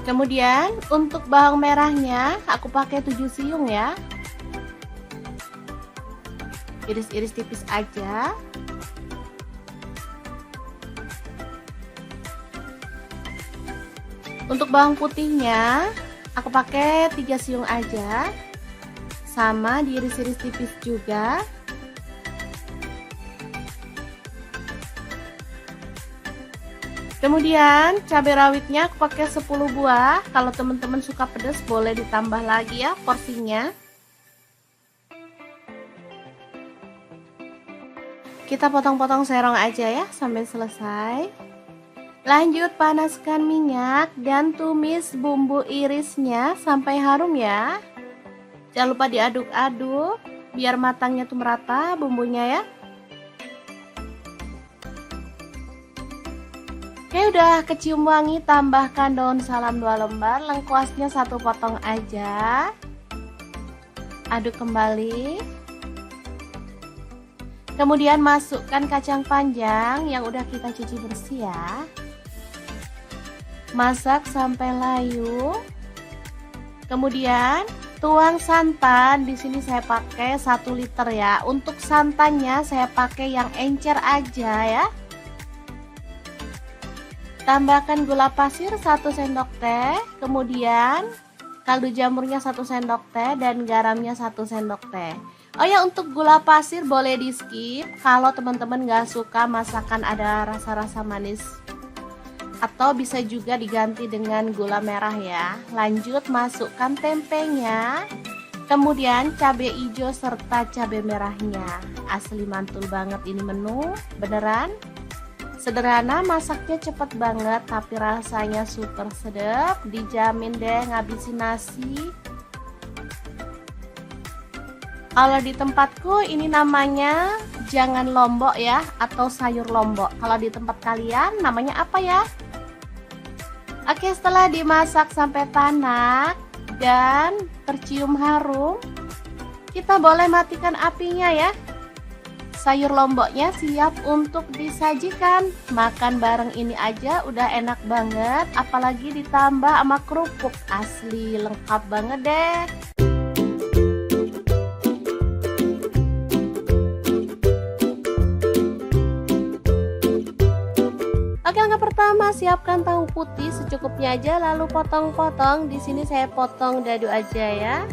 Kemudian untuk bawang merahnya aku pakai 7 siung ya. Iris-iris tipis aja. Untuk bawang putihnya aku pakai 3 siung aja, sama diiris-iris tipis juga. Kemudian cabai rawitnya aku pakai 10 buah. Kalau teman-teman suka pedas boleh ditambah lagi ya porsinya. Kita potong-potong serong aja ya sampai selesai. Lanjut, panaskan minyak dan tumis bumbu irisnya sampai harum ya. Jangan lupa diaduk-aduk biar matangnya tuh merata bumbunya ya. Oke, udah kecium wangi, tambahkan daun salam 2 lembar, lengkuasnya 1 potong aja. Aduk kembali. Kemudian masukkan kacang panjang yang udah kita cuci bersih ya. Masak sampai layu. Kemudian Tuang santan di sini saya pakai 1 liter ya. Untuk santannya saya pakai yang encer aja ya. Tambahkan gula pasir 1 sendok teh, kemudian kaldu jamurnya 1 sendok teh dan garamnya 1 sendok teh. Oh ya, untuk gula pasir boleh di skip kalau teman-teman gak suka masakan ada rasa-rasa manis, atau bisa juga diganti dengan gula merah ya. Lanjut masukkan tempenya, kemudian cabai hijau serta cabai merahnya. Asli mantul banget ini menu, beneran sederhana, masaknya cepet banget tapi rasanya super sedap, dijamin deh ngabisin nasi. Kalau di tempatku ini namanya jangan lombok ya, atau sayur lombok. Kalau di tempat kalian namanya apa ya? Oke, setelah dimasak sampai tanak dan tercium harum, kita boleh matikan apinya ya. Sayur lomboknya siap untuk disajikan. Makan bareng ini aja udah enak banget, apalagi ditambah sama kerupuk. Asli lengkap banget deh. Oke, langkah pertama siapkan tahu putih secukupnya aja, lalu potong-potong. Di sini saya potong dadu aja ya.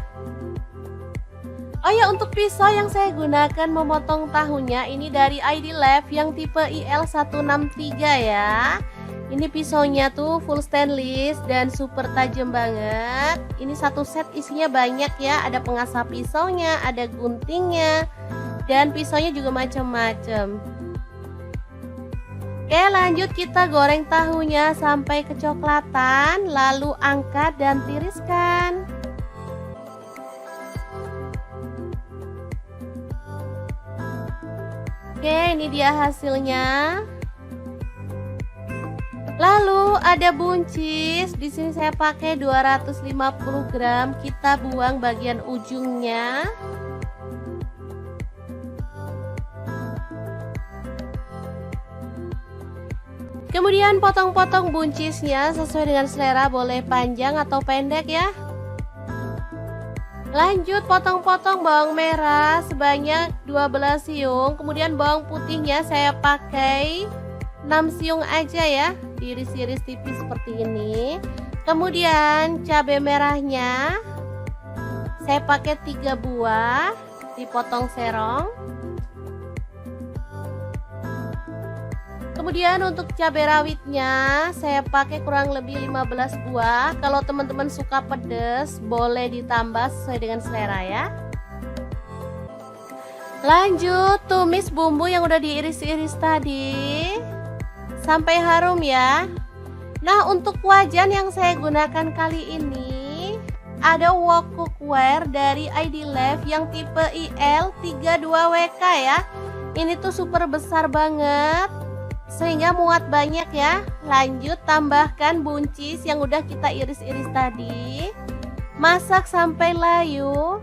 Oh ya, untuk pisau yang saya gunakan memotong tahunya ini dari ID Lab yang tipe IL163 ya. Ini pisaunya tuh full stainless dan super tajam banget. Ini satu set isinya banyak ya, ada pengasah pisaunya, ada guntingnya, dan pisaunya juga macam-macam. Oke, lanjut kita goreng tahunya sampai kecoklatan, lalu angkat dan tiriskan. Oke, ini dia hasilnya. Lalu ada buncis, di sini saya pakai 250 gram. Kita buang bagian ujungnya. Kemudian potong-potong buncisnya sesuai dengan selera, boleh panjang atau pendek ya. Lanjut potong-potong bawang merah sebanyak 12 siung. Kemudian bawang putihnya saya pakai 6 siung aja ya, diiris-iris tipis seperti ini. Kemudian cabai merahnya saya pakai 3 buah, dipotong serong. Kemudian untuk cabai rawitnya saya pakai kurang lebih 15 buah. Kalau teman-teman suka pedas boleh ditambah sesuai dengan selera ya. Lanjut tumis bumbu yang udah diiris-iris tadi sampai harum ya. Nah, untuk wajan yang saya gunakan kali ini ada wok cookware dari ID Lab yang tipe IL32WK ya. Ini tuh super besar banget sehingga muat banyak ya. Lanjut tambahkan buncis yang udah kita iris-iris tadi. Masak sampai layu.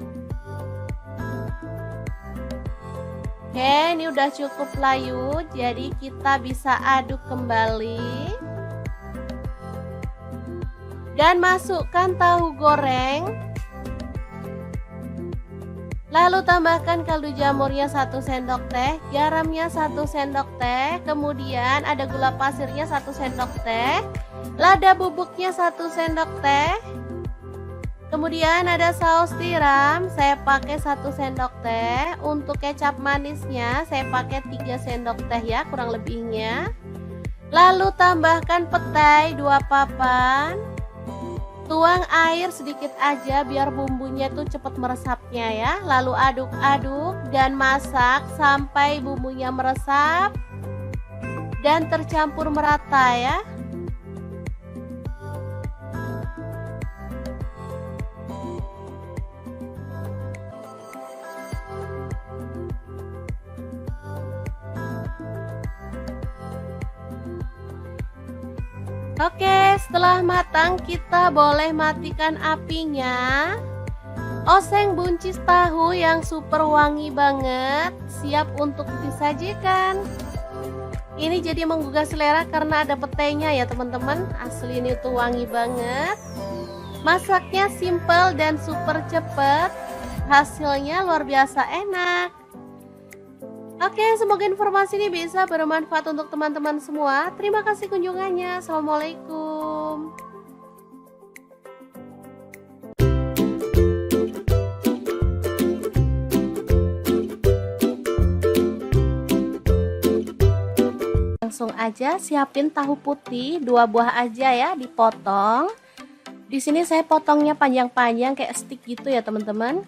Oke, ini udah cukup layu, jadi kita bisa aduk kembali. Dan masukkan tahu goreng. Lalu tambahkan kaldu jamurnya 1 sendok teh, garamnya 1 sendok teh, kemudian ada gula pasirnya 1 sendok teh, lada bubuknya 1 sendok teh, kemudian ada saus tiram, saya pakai 1 sendok teh. Untuk kecap manisnya saya pakai 3 sendok teh ya, kurang lebihnya. Lalu tambahkan petai 2 papan. Tuang air sedikit aja biar bumbunya tuh cepet meresapnya ya. Lalu aduk-aduk dan masak sampai bumbunya meresap dan tercampur merata ya. Oke, setelah matang kita boleh matikan apinya. Oseng buncis tahu yang super wangi banget, siap untuk disajikan. Ini jadi menggugah selera karena ada petainya ya teman-teman. Asli ini tuh wangi banget. Masaknya simple dan super cepet, hasilnya luar biasa enak. Oke, semoga informasi ini bisa bermanfaat untuk teman-teman semua. Terima kasih kunjungannya. Assalamualaikum. Langsung aja siapin tahu putih 2 buah aja ya, dipotong. Di sini saya potongnya panjang-panjang kayak stick gitu ya teman-teman.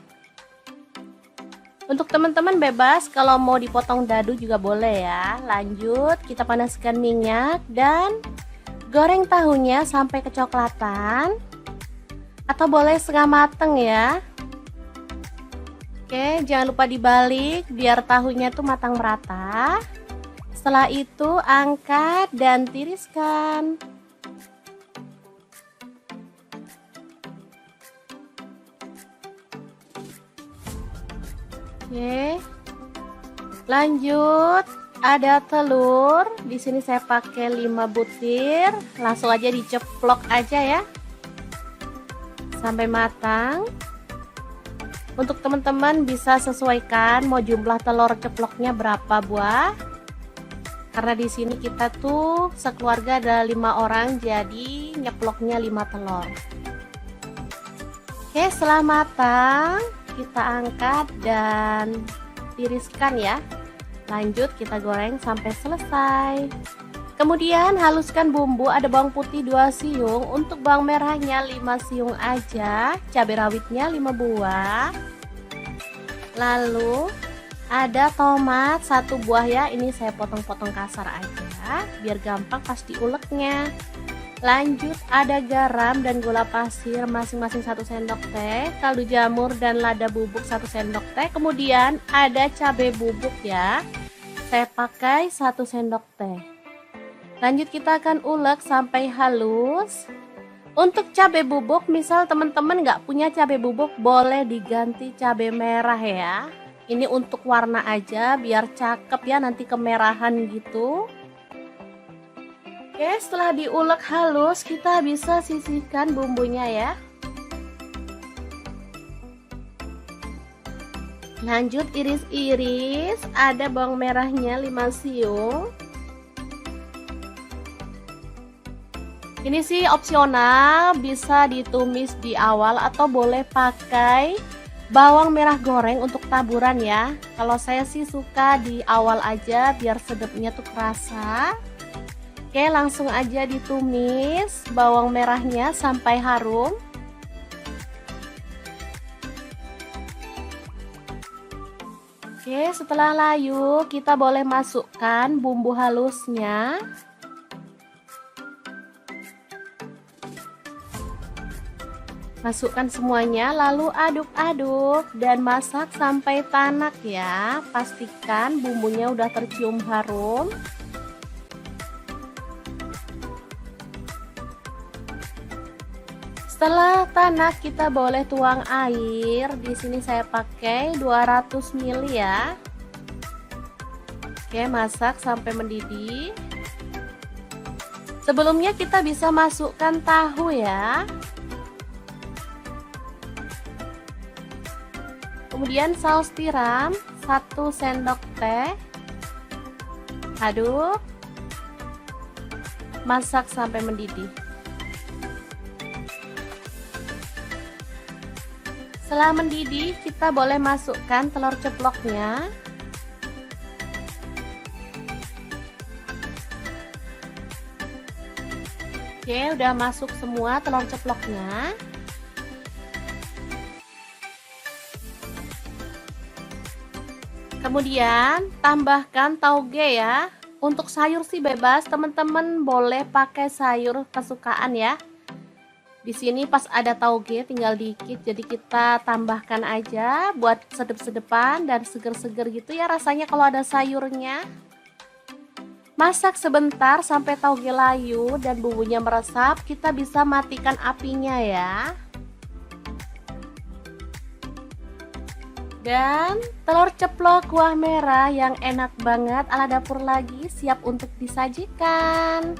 Untuk teman-teman bebas kalau mau dipotong dadu juga boleh ya. Lanjut kita panaskan minyak dan goreng tahunya sampai kecoklatan. Atau boleh setengah mateng ya. Oke, jangan lupa dibalik biar tahunya tuh matang merata. Setelah itu angkat dan tiriskan. Oke. Lanjut, ada telur. Di sini saya pakai 5 butir. Langsung aja diceplok aja ya. Sampai matang. Untuk teman-teman bisa sesuaikan mau jumlah telur ceploknya berapa buah. Karena di sini kita tuh sekeluarga ada 5 orang, jadi nyeploknya 5 telur. Oke, setelah matang kita angkat dan tiriskan ya. Lanjut kita goreng sampai selesai. Kemudian haluskan bumbu, ada bawang putih 2 siung, untuk bawang merahnya 5 siung aja, cabai rawitnya 5 buah. Lalu ada tomat 1 buah ya, ini saya potong-potong kasar aja biar gampang pas diuleknya. Lanjut ada garam dan gula pasir masing-masing 1 sendok teh, kaldu jamur dan lada bubuk 1 sendok teh. Kemudian ada cabai bubuk ya, saya pakai 1 sendok teh. Lanjut kita akan ulek sampai halus. Untuk cabai bubuk, misal teman-teman nggak punya cabai bubuk, boleh diganti cabai merah ya. Ini untuk warna aja biar cakep ya, nanti kemerahan gitu. Oke, setelah diulek halus kita bisa sisihkan bumbunya ya. Lanjut iris-iris, ada bawang merahnya 5 siung. Ini sih opsional, bisa ditumis di awal atau boleh pakai bawang merah goreng untuk taburan ya. Kalau saya sih suka di awal aja biar sedapnya tuh kerasa. Oke, langsung aja ditumis bawang merahnya sampai harum. Oke, setelah layu kita boleh masukkan bumbu halusnya. Masukkan semuanya lalu aduk-aduk dan masak sampai tanak ya. Pastikan bumbunya udah tercium harum. Setelah tanak kita boleh tuang air. Di sini saya pakai 200 ml ya. Oke, masak sampai mendidih. Sebelumnya kita bisa masukkan tahu ya. Kemudian saus tiram 1 sendok teh. Aduk. Masak sampai mendidih. Setelah mendidih, kita boleh masukkan telur ceploknya. Oke, udah masuk semua telur ceploknya. Kemudian tambahkan tauge ya. Untuk sayur sih bebas, teman-teman boleh pakai sayur kesukaan ya. Di sini pas ada tauge tinggal dikit, jadi kita tambahkan aja buat sedep-sedepan dan seger-seger gitu ya rasanya kalau ada sayurnya. Masak sebentar sampai tauge layu dan bumbunya meresap, kita bisa matikan apinya ya. Dan telur ceplok kuah merah yang enak banget ala dapur lagi siap untuk disajikan.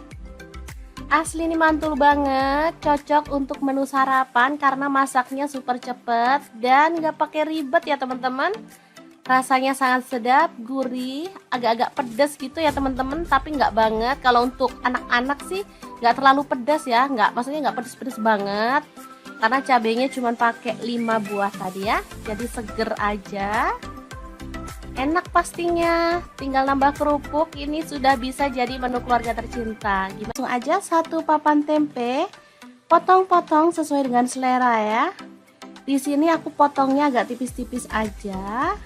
Asli ini mantul banget, cocok untuk menu sarapan karena masaknya super cepet dan nggak pakai ribet ya teman-teman. Rasanya sangat sedap, gurih, agak-agak pedas gitu ya teman-teman, tapi nggak banget. Kalau untuk anak-anak sih nggak terlalu pedas ya, maksudnya nggak pedas-pedas banget. Karena cabenya cuma pakai 5 buah tadi ya, jadi seger aja. Enak pastinya, tinggal nambah kerupuk, ini sudah bisa jadi menu keluarga tercinta. Langsung aja satu papan tempe, potong-potong sesuai dengan selera ya. Di sini aku potongnya agak tipis-tipis aja.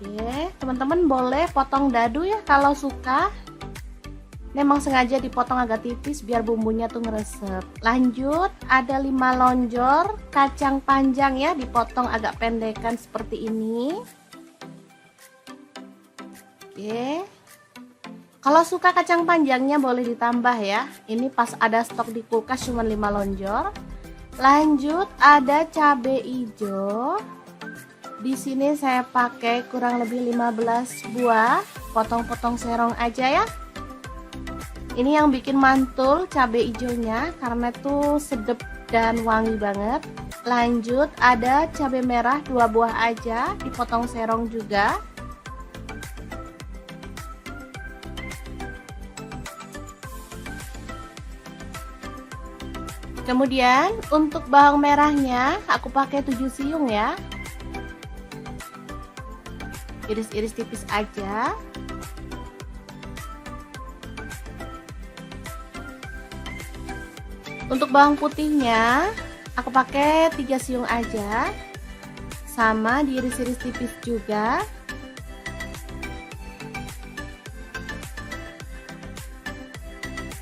Oke, teman-teman boleh potong dadu ya kalau suka. Memang sengaja dipotong agak tipis biar bumbunya tuh ngeresep. Lanjut, ada 5 lonjor kacang panjang ya, dipotong agak pendekan seperti ini. Oke. Kalau suka kacang panjangnya boleh ditambah ya. Ini pas ada stok di kulkas cuma 5 lonjor. Lanjut, ada cabai hijau. Di sini saya pakai kurang lebih 15 buah. Potong-potong serong aja ya. Ini yang bikin mantul cabai hijaunya karena tuh sedap dan wangi banget. Lanjut, ada cabai merah 2 buah aja, dipotong serong juga. Kemudian untuk bawang merahnya aku pakai 7 siung ya. Iris-iris tipis aja. Untuk bawang putihnya aku pakai 3 siung aja, sama diiris-iris tipis juga.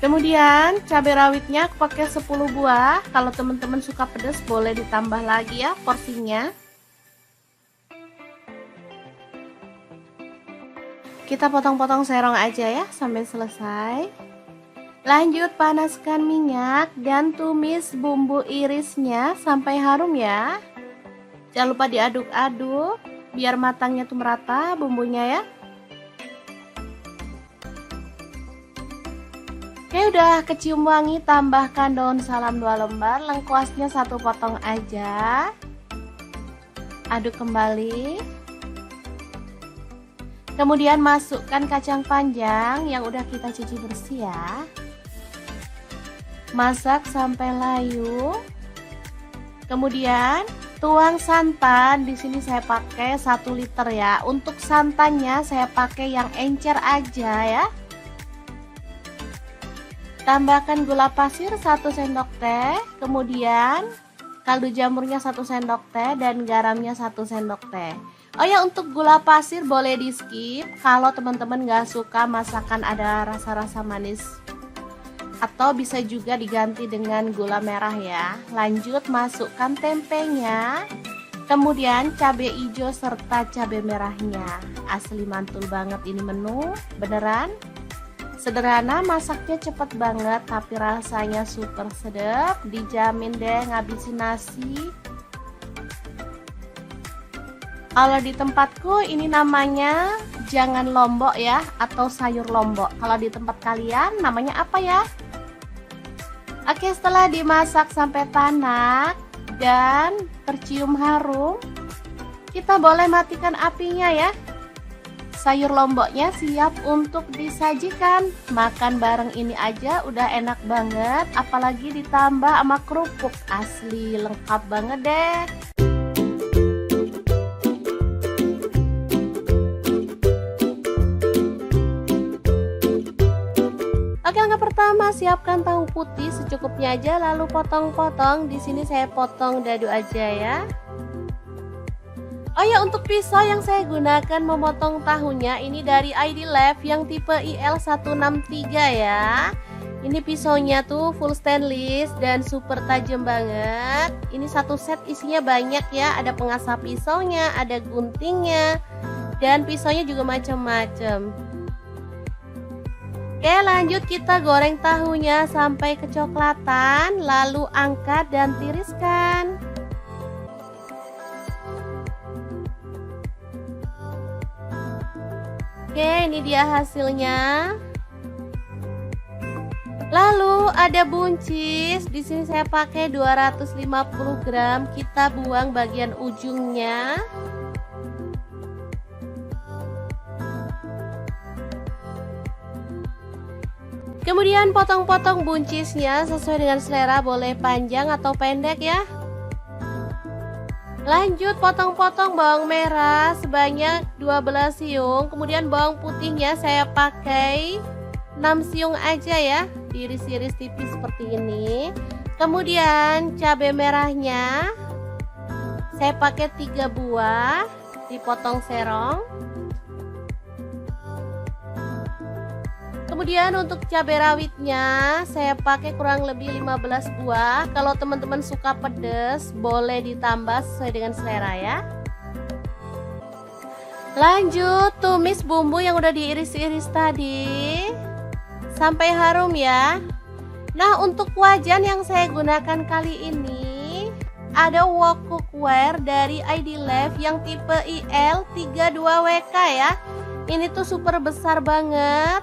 Kemudian cabai rawitnya aku pakai 10 buah. Kalau teman-teman suka pedas boleh ditambah lagi ya porsinya. Kita potong-potong serong aja ya sampai selesai. Lanjut, panaskan minyak dan tumis bumbu irisnya sampai harum ya. Jangan lupa diaduk-aduk biar matangnya tuh merata bumbunya ya. Oke, udah kecium wangi, tambahkan daun salam 2 lembar, lengkuasnya 1 potong aja. Aduk kembali. Kemudian masukkan kacang panjang yang udah kita cuci bersih ya. Masak sampai layu. Kemudian tuang santan. Di sini saya pakai 1 liter ya. Untuk santannya saya pakai yang encer aja ya. Tambahkan gula pasir 1 sendok teh. Kemudian kaldu jamurnya 1 sendok teh dan garamnya 1 sendok teh. Oh ya, untuk gula pasir boleh di skip kalau teman-teman gak suka masakan ada rasa-rasa manis. Atau bisa juga diganti dengan gula merah ya. Lanjut, masukkan tempenya. Kemudian cabai hijau serta cabai merahnya. Asli mantul banget ini menu, beneran. Sederhana, masaknya cepet banget tapi rasanya super sedap. Dijamin deh ngabisin nasi. Kalau di tempatku ini namanya jangan lombok ya, atau sayur lombok. Kalau di tempat kalian namanya apa ya? Oke, setelah dimasak sampai tanak dan tercium harum, kita boleh matikan apinya ya. Sayur lomboknya siap untuk disajikan. Makan bareng ini aja udah enak banget, apalagi ditambah sama kerupuk. Asli lengkap banget deh. Oke, langkah pertama, siapkan tahu putih secukupnya aja, lalu potong-potong. Di sini saya potong dadu aja ya. Oh ya, untuk pisau yang saya gunakan memotong tahunya ini dari ID Lab yang tipe IL163 ya. Ini pisaunya tuh full stainless dan super tajam banget. Ini satu set isinya banyak ya, ada pengasah pisaunya, ada guntingnya, dan pisaunya juga macam-macam. Oke, lanjut kita goreng tahunya sampai kecoklatan, lalu angkat dan tiriskan. Oke, ini dia hasilnya. Lalu ada buncis, di sini saya pakai 250 gram, kita buang bagian ujungnya. Kemudian potong-potong buncisnya sesuai dengan selera, boleh panjang atau pendek ya. Lanjut potong-potong bawang merah sebanyak 12 siung, kemudian bawang putihnya saya pakai 6 siung aja ya, diiris-iris tipis seperti ini. Kemudian cabai merahnya saya pakai 3 buah, dipotong serong. Kemudian untuk cabai rawitnya saya pakai kurang lebih 15 buah. Kalau teman-teman suka pedas boleh ditambah sesuai dengan selera ya. Lanjut tumis bumbu yang udah diiris-iris tadi sampai harum ya. Nah, untuk wajan yang saya gunakan kali ini ada wok cookware dari ID Life yang tipe IL32WK ya. Ini tuh super besar banget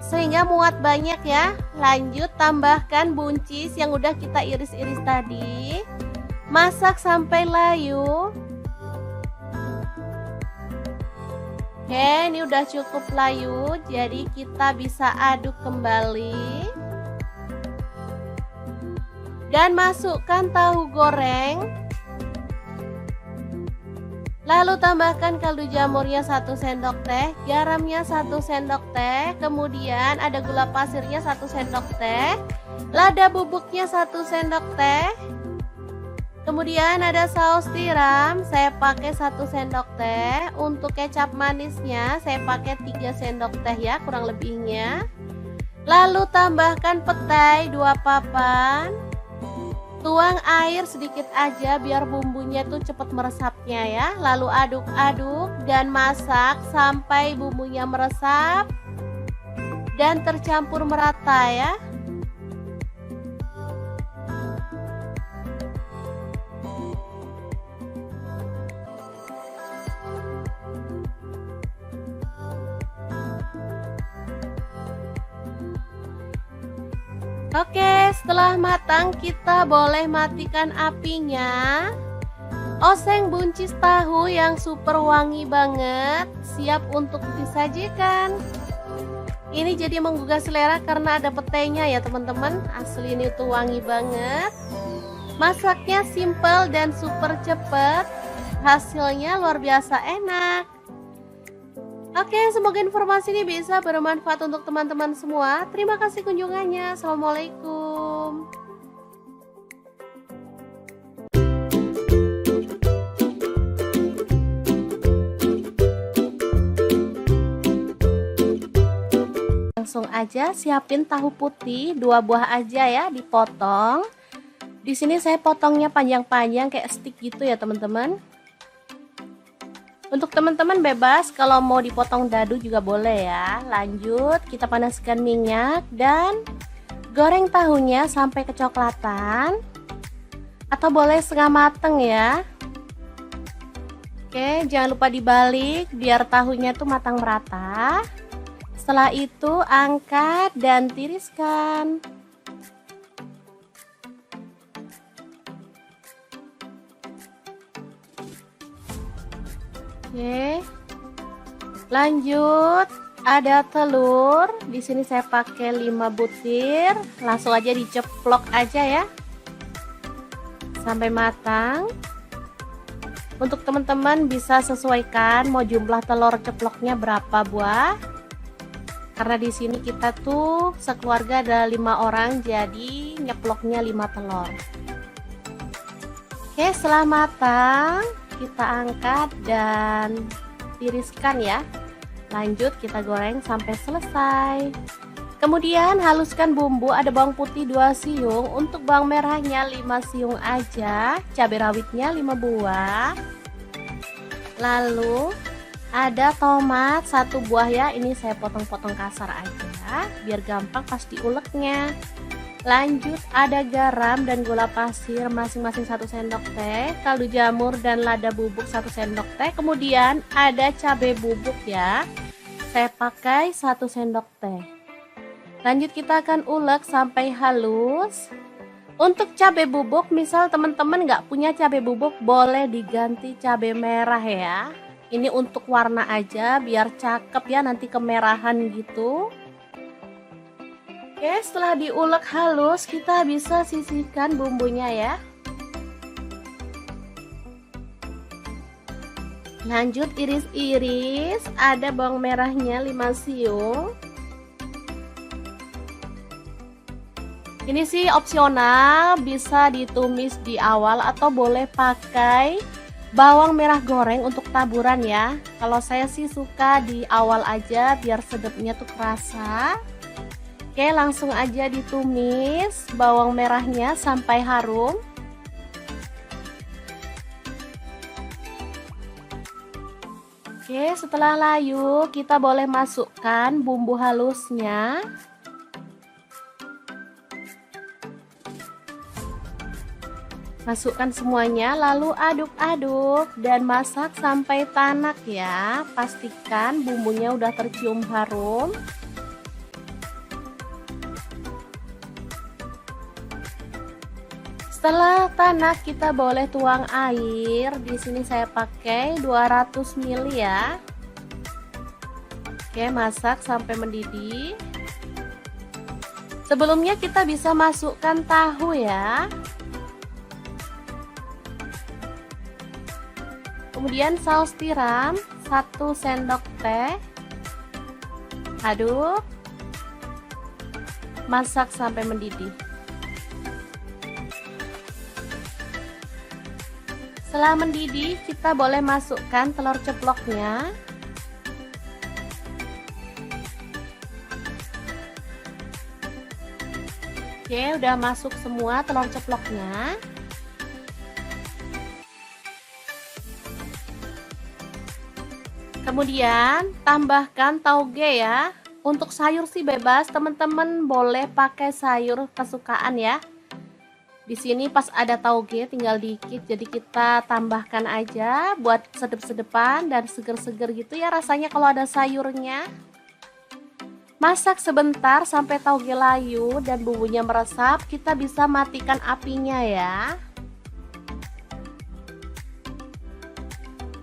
sehingga muat banyak ya. Lanjut tambahkan buncis yang udah kita iris-iris tadi. Masak sampai layu. Oke, ini udah cukup layu, jadi kita bisa aduk kembali. Dan masukkan tahu goreng. Lalu tambahkan kaldu jamurnya 1 sendok teh, garamnya 1 sendok teh, kemudian ada gula pasirnya 1 sendok teh, lada bubuknya 1 sendok teh. Kemudian ada saus tiram, saya pakai 1 sendok teh. Untuk kecap manisnya saya pakai 3 sendok teh ya, kurang lebihnya. Lalu tambahkan petai 2 papan. Tuang air sedikit aja biar bumbunya tuh cepat meresapnya ya. Lalu aduk-aduk dan masak sampai bumbunya meresap dan tercampur merata ya. Oke, setelah matang kita boleh matikan apinya. Oseng buncis tahu yang super wangi banget, siap untuk disajikan. Ini jadi menggugah selera karena ada petainya ya teman-teman. Asli ini tuh wangi banget. Masaknya simple dan super cepet. Hasilnya luar biasa enak. Oke, semoga informasi ini bisa bermanfaat untuk teman-teman semua. Terima kasih kunjungannya. Assalamualaikum. Langsung aja siapin tahu putih 2 buah aja ya, dipotong. Di sini saya potongnya panjang-panjang kayak stick gitu ya teman-teman. Untuk teman-teman bebas kalau mau dipotong dadu juga boleh ya. Lanjut kita panaskan minyak dan goreng tahunya sampai kecoklatan atau boleh setengah mateng ya. Oke, jangan lupa dibalik biar tahunya tuh matang merata. Setelah itu angkat dan tiriskan. Oke. Lanjut, ada telur. Di sini saya pakai 5 butir. Langsung aja diceplok aja ya. Sampai matang. Untuk teman-teman bisa sesuaikan mau jumlah telur ceploknya berapa buah. Karena di sini kita tuh sekeluarga ada 5 orang, jadi nyeploknya 5 telur. Oke, setelah matang kita angkat dan tiriskan ya. Lanjut kita goreng sampai selesai. Kemudian haluskan bumbu, ada bawang putih 2 siung, untuk bawang merahnya 5 siung aja, cabai rawitnya 5 buah. Lalu ada tomat 1 buah ya, ini saya potong-potong kasar aja biar gampang pas diuleknya. Lanjut ada garam dan gula pasir masing-masing 1 sendok teh, kaldu jamur dan lada bubuk 1 sendok teh. Kemudian ada cabai bubuk ya, saya pakai 1 sendok teh. Lanjut kita akan ulek sampai halus. Untuk cabai bubuk, misal teman-teman nggak punya cabai bubuk, boleh diganti cabai merah ya. Ini untuk warna aja, biar cakep ya, nanti kemerahan gitu. Oke, setelah diulek halus, kita bisa sisihkan bumbunya ya. Lanjut iris-iris, ada bawang merahnya 5 siung. Ini sih opsional, bisa ditumis di awal atau boleh pakai bawang merah goreng untuk taburan ya. Kalau saya sih suka di awal aja biar sedapnya tuh kerasa. Oke, langsung aja ditumis bawang merahnya sampai harum. Oke, setelah layu kita boleh masukkan bumbu halusnya. Masukkan semuanya lalu aduk-aduk dan masak sampai tanak ya. Pastikan bumbunya udah tercium harum. Setelah tanak kita boleh tuang air. Di sini saya pakai 200 ml ya. Oke, masak sampai mendidih. Sebelumnya kita bisa masukkan tahu ya. Kemudian saus tiram 1 sendok teh. Aduk. Masak sampai mendidih. Setelah mendidih, kita boleh masukkan telur ceploknya. Oke, udah masuk semua telur ceploknya. Kemudian tambahkan tauge ya. Untuk sayur sih bebas, teman-teman boleh pakai sayur kesukaan ya. Di sini pas ada tauge tinggal dikit, jadi kita tambahkan aja buat sedep-sedepan dan seger-seger gitu ya rasanya kalau ada sayurnya. Masak sebentar sampai tauge layu dan bumbunya meresap, kita bisa matikan apinya ya.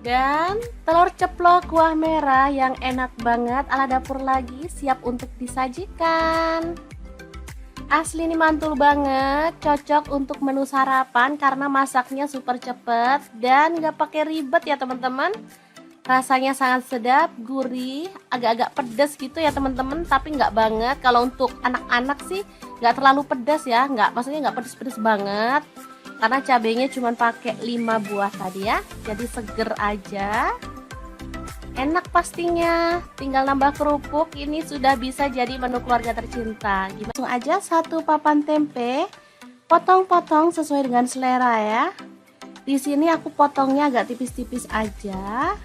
Dan telur ceplok kuah merah yang enak banget ala dapur lagi siap untuk disajikan. Asli ini mantul banget, cocok untuk menu sarapan karena masaknya super cepet dan gak pakai ribet ya teman-teman. Rasanya sangat sedap, gurih, agak-agak pedas gitu ya teman-teman, tapi nggak banget. Kalau untuk anak-anak sih nggak terlalu pedas ya, maksudnya nggak pedas-pedas banget. Karena cabenya cuma pakai 5 buah tadi ya, jadi seger aja. Enak pastinya, tinggal nambah kerupuk, ini sudah bisa jadi menu keluarga tercinta. Langsung aja 1 papan tempe, potong-potong sesuai dengan selera ya. Di sini aku potongnya agak tipis-tipis aja.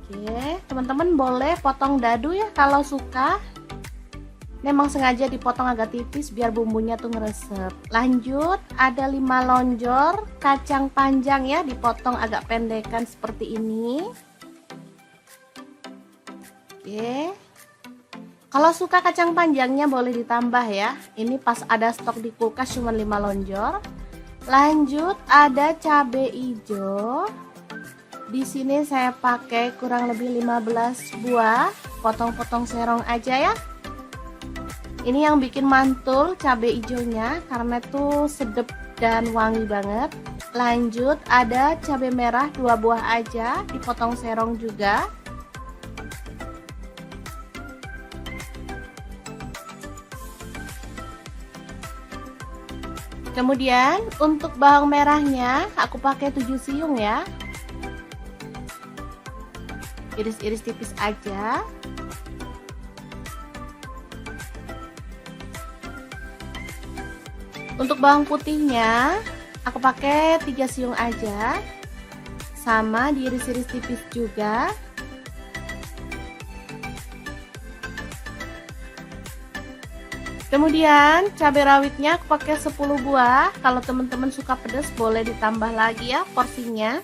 Oke, teman-teman boleh potong dadu ya kalau suka. Memang sengaja dipotong agak tipis biar bumbunya tuh ngeresep. Lanjut, ada 5 lonjor kacang panjang ya, dipotong agak pendekan seperti ini. Oke. Kalau suka kacang panjangnya boleh ditambah ya. Ini pas ada stok di kulkas cuma 5 lonjor. Lanjut, ada cabai hijau. Di sini saya pakai kurang lebih 15 buah. Potong-potong serong aja ya. Ini yang bikin mantul cabai hijaunya karena tuh sedep dan wangi banget. Lanjut, ada cabai merah 2 buah aja, dipotong serong juga. Kemudian untuk bawang merahnya aku pakai 7 siung ya. Iris-iris tipis aja. Untuk bawang putihnya aku pakai 3 siung aja. Sama diiris-iris tipis juga. Kemudian cabai rawitnya aku pakai 10 buah. Kalau teman-teman suka pedas boleh ditambah lagi ya porsinya.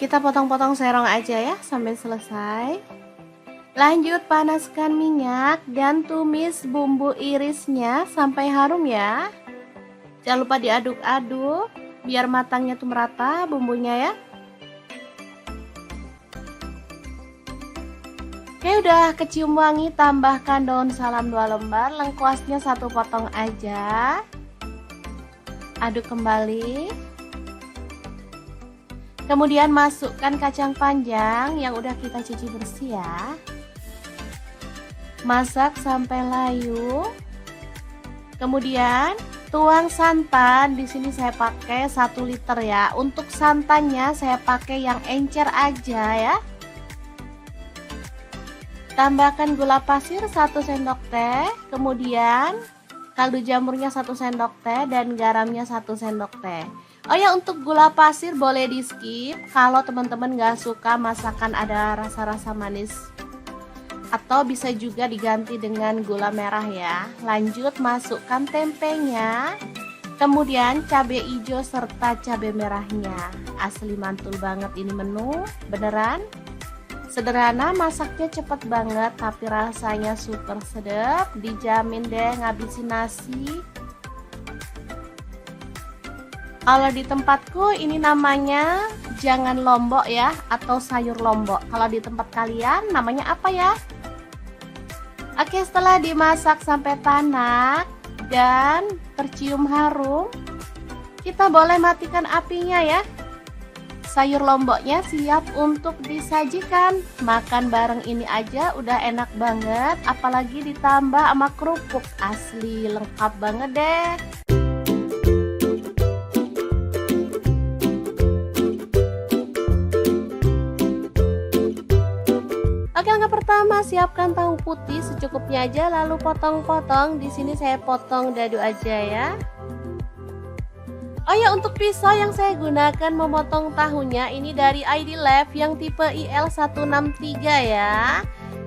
Kita potong-potong serong aja ya sampai selesai. Lanjut panaskan minyak dan tumis bumbu irisnya sampai harum ya. Jangan lupa diaduk-aduk biar matangnya tuh merata bumbunya ya. Oke, udah kecium wangi, tambahkan daun salam 2 lembar, lengkuasnya 1 potong aja. Aduk kembali. Kemudian masukkan kacang panjang yang udah kita cuci bersih ya. Masak sampai layu. Kemudian tuang santan, di sini saya pakai 1 liter ya. Untuk santannya saya pakai yang encer aja ya. Tambahkan gula pasir 1 sendok teh, kemudian kaldu jamurnya 1 sendok teh dan garamnya 1 sendok teh. Oh ya, untuk gula pasir boleh di skip kalau teman-teman gak suka masakan ada rasa-rasa manis, atau bisa juga diganti dengan gula merah ya. Lanjut masukkan tempenya, kemudian cabai hijau serta cabai merahnya. Asli mantul banget ini menu, beneran sederhana, masaknya cepet banget tapi rasanya super sedap, dijamin deh ngabisin nasi. Kalau di tempatku ini namanya jangan lombok ya, atau sayur lombok. Kalau di tempat kalian namanya apa ya? Oke, setelah dimasak sampai tanak dan tercium harum, kita boleh matikan apinya ya. Sayur lomboknya siap untuk disajikan. Makan bareng ini aja udah enak banget, apalagi ditambah sama kerupuk. Asli lengkap banget deh. Oke, langkah pertama siapkan tahu putih secukupnya aja, lalu potong-potong. Di sini saya potong dadu aja ya. Oh ya, untuk pisau yang saya gunakan memotong tahunya ini dari ID Lab yang tipe IL163 ya.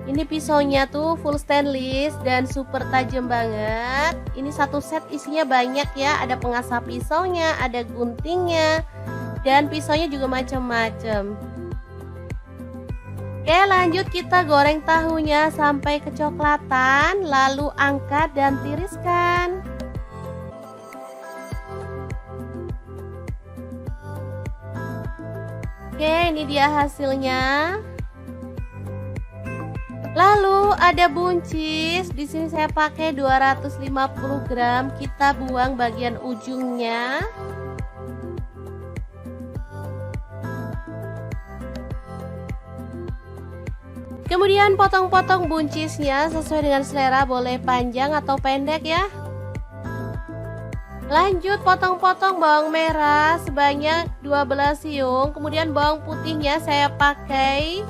Ini pisaunya tuh full stainless dan super tajam banget. Ini satu set isinya banyak ya, ada pengasah pisaunya, ada guntingnya, dan pisaunya juga macam-macam. Oke, lanjut kita goreng tahunya sampai kecoklatan, lalu angkat dan tiriskan. Oke, ini dia hasilnya. Lalu ada buncis, di sini saya pakai 250 gram, kita buang bagian ujungnya. Kemudian potong-potong buncisnya sesuai dengan selera, boleh panjang atau pendek ya. Lanjut potong-potong bawang merah sebanyak 12 siung. Kemudian bawang putihnya saya pakai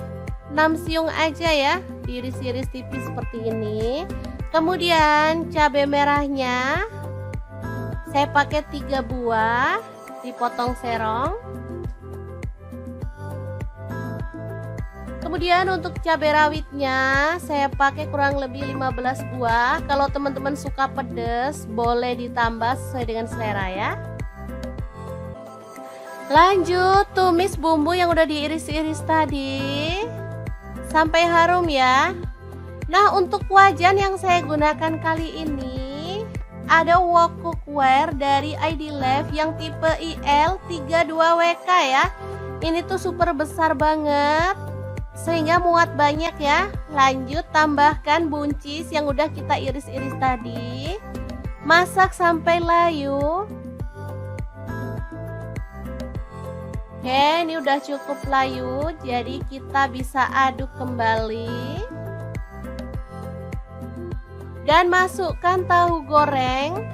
6 siung aja ya, diiris-iris tipis seperti ini. Kemudian cabai merahnya saya pakai 3 buah, dipotong serong. Kemudian untuk cabai rawitnya saya pakai kurang lebih 15 buah. Kalau teman-teman suka pedas boleh ditambah sesuai dengan selera ya. Lanjut tumis bumbu yang udah diiris-iris tadi sampai harum ya. Nah, untuk wajan yang saya gunakan kali ini ada wok cookware dari ID Lab yang tipe IL32WK ya. Ini tuh super besar banget sehingga muat banyak ya. Lanjut tambahkan buncis yang udah kita iris-iris tadi. Masak sampai layu. Oke, ini udah cukup layu, jadi kita bisa aduk kembali. Dan masukkan tahu goreng.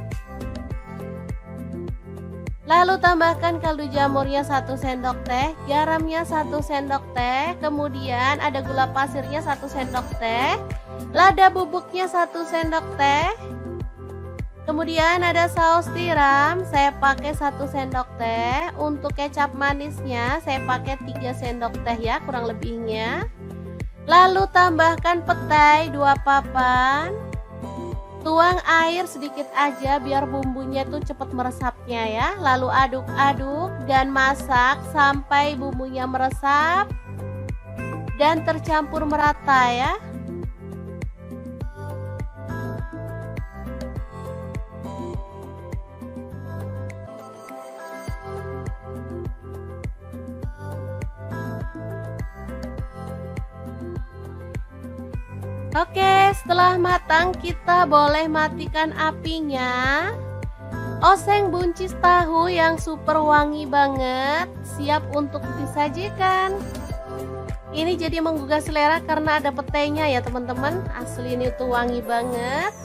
Lalu tambahkan kaldu jamurnya 1 sendok teh, garamnya 1 sendok teh, kemudian ada gula pasirnya 1 sendok teh, lada bubuknya 1 sendok teh, kemudian ada saus tiram, saya pakai 1 sendok teh, untuk kecap manisnya saya pakai 3 sendok teh ya kurang lebihnya. Lalu tambahkan petai 2 papan. Tuang air sedikit aja biar bumbunya tuh cepet meresapnya ya. Lalu aduk-aduk dan masak sampai bumbunya meresap dan tercampur merata ya. Oke, setelah matang kita boleh matikan apinya. Oseng buncis tahu yang super wangi banget, siap untuk disajikan. Ini jadi menggugah selera karena ada petainya ya teman-teman. Asli ini tuh wangi banget.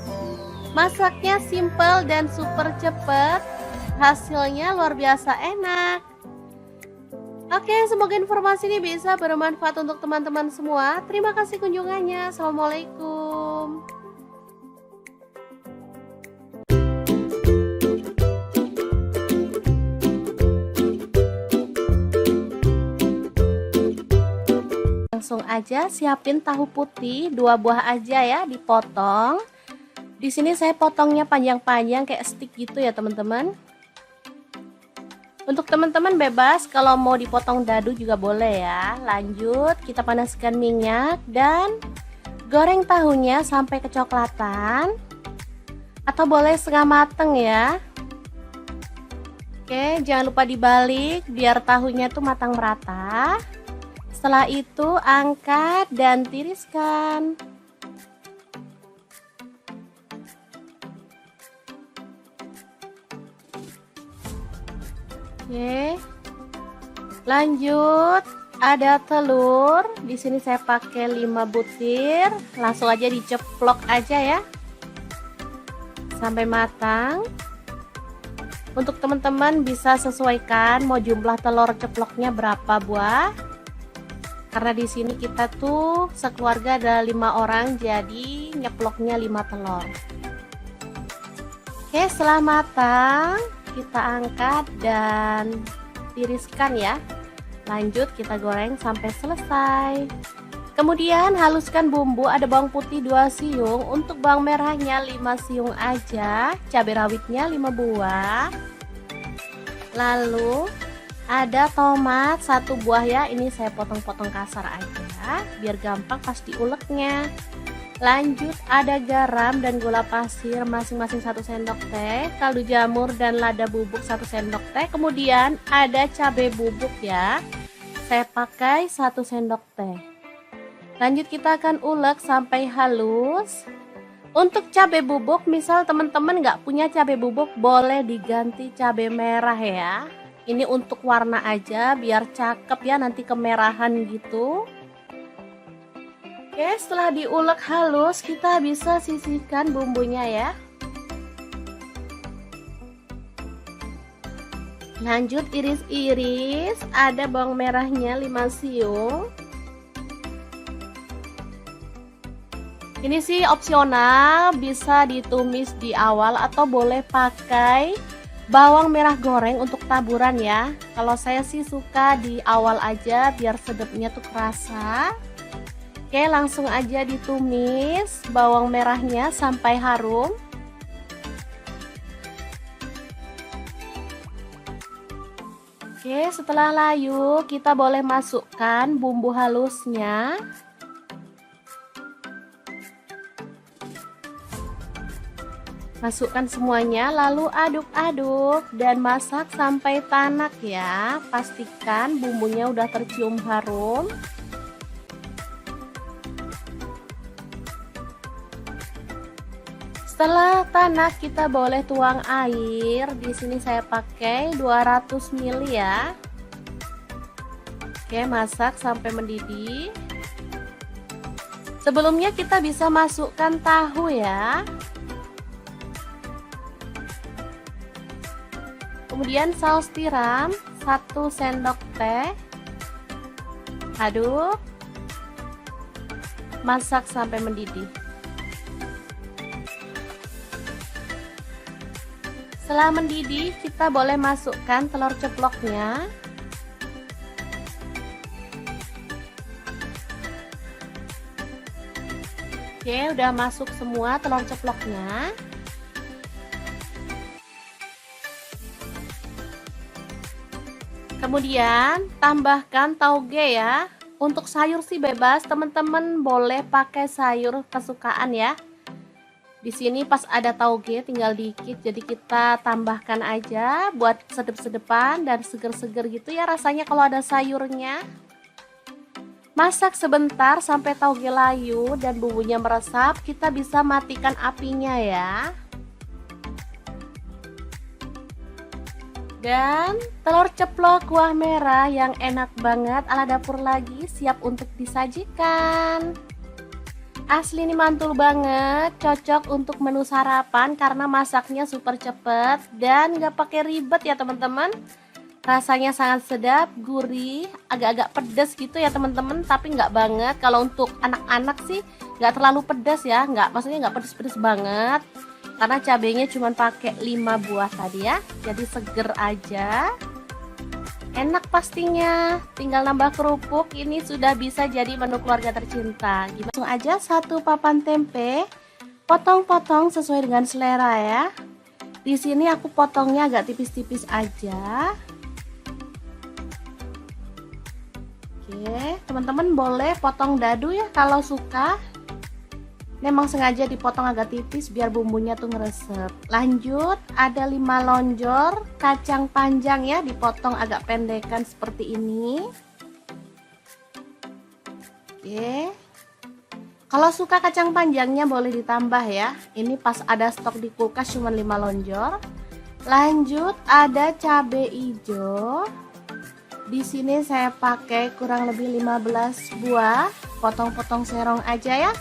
Masaknya simple dan super cepet. Hasilnya luar biasa enak. Oke, semoga informasi ini bisa bermanfaat untuk teman-teman semua. Terima kasih kunjungannya. Assalamualaikum. Langsung aja siapin tahu putih 2 buah aja ya, dipotong. Di sini saya potongnya panjang-panjang kayak stick gitu ya teman-teman. Untuk teman-teman bebas kalau mau dipotong dadu juga boleh ya. Lanjut kita panaskan minyak dan goreng tahunya sampai kecoklatan atau boleh setengah mateng ya. Oke, jangan lupa dibalik biar tahunya tuh matang merata. Setelah itu angkat dan tiriskan. Oke. Lanjut, ada telur. Di sini saya pakai 5 butir. Langsung aja diceplok aja ya. Sampai matang. Untuk teman-teman bisa sesuaikan mau jumlah telur ceploknya berapa buah. Karena di sini kita tuh sekeluarga ada 5 orang, jadi nyeploknya 5 telur. Oke, setelah matang kita angkat dan tiriskan ya. Lanjut kita goreng sampai selesai. Kemudian haluskan bumbu, ada bawang putih 2 siung, untuk bawang merahnya 5 siung aja, cabai rawitnya 5 buah. Lalu ada tomat 1 buah ya, ini saya potong-potong kasar aja biar gampang pas diuleknya. Lanjut ada garam dan gula pasir masing-masing 1 sendok teh, kaldu jamur dan lada bubuk 1 sendok teh. Kemudian ada cabai bubuk ya, saya pakai 1 sendok teh. Lanjut kita akan ulek sampai halus. Untuk cabai bubuk, misal teman-teman nggak punya cabai bubuk, boleh diganti cabai merah ya. Ini untuk warna aja biar cakep ya, nanti kemerahan gitu. Oke, setelah diulek halus kita bisa sisihkan bumbunya ya. Lanjut iris-iris, ada bawang merahnya 5 siung. Ini sih opsional, bisa ditumis di awal atau boleh pakai bawang merah goreng untuk taburan ya. Kalau saya sih suka di awal aja biar sedapnya tuh kerasa. Oke, langsung aja ditumis bawang merahnya sampai harum. Oke, setelah layu kita boleh masukkan bumbu halusnya. Masukkan semuanya lalu aduk-aduk dan masak sampai tanak ya. Pastikan bumbunya udah tercium harum. Setelah tanak kita boleh tuang air. Di sini saya pakai 200 ml ya. Oke, masak sampai mendidih. Sebelumnya kita bisa masukkan tahu ya. Kemudian saus tiram 1 sendok teh. Aduk. Masak sampai mendidih. Setelah mendidih, kita boleh masukkan telur ceploknya. Oke, udah masuk semua telur ceploknya. Kemudian tambahkan tauge ya. Untuk sayur sih bebas, teman-teman boleh pakai sayur kesukaan ya. Di sini pas ada tauge tinggal dikit, jadi kita tambahkan aja buat sedep-sedepan dan seger-seger gitu ya rasanya kalau ada sayurnya. Masak sebentar sampai tauge layu dan bumbunya meresap, kita bisa matikan apinya ya. Dan telur ceplok kuah merah yang enak banget ala dapur lagi siap untuk disajikan. Asli ini mantul banget, cocok untuk menu sarapan karena masaknya super cepet dan gak pakai ribet ya teman-teman. Rasanya sangat sedap, gurih, agak-agak pedas gitu ya teman-teman, tapi nggak banget. Kalau untuk anak-anak sih nggak terlalu pedas ya, maksudnya nggak pedas-pedas banget. Karena cabenya cuma pakai 5 buah tadi ya, jadi seger aja. Enak pastinya, tinggal nambah kerupuk, ini sudah bisa jadi menu keluarga tercinta. Langsung aja 1 papan tempe, potong-potong sesuai dengan selera ya. Di sini aku potongnya agak tipis-tipis aja. Oke, teman-teman boleh potong dadu ya kalau suka. Memang sengaja dipotong agak tipis biar bumbunya tuh ngeresep. Lanjut, ada 5 lonjor kacang panjang ya, dipotong agak pendekan seperti ini. Oke. Kalau suka kacang panjangnya boleh ditambah ya. Ini pas ada stok di kulkas cuma 5 lonjor. Lanjut, ada cabai hijau. Di sini saya pakai kurang lebih 15 buah. Potong-potong serong aja ya.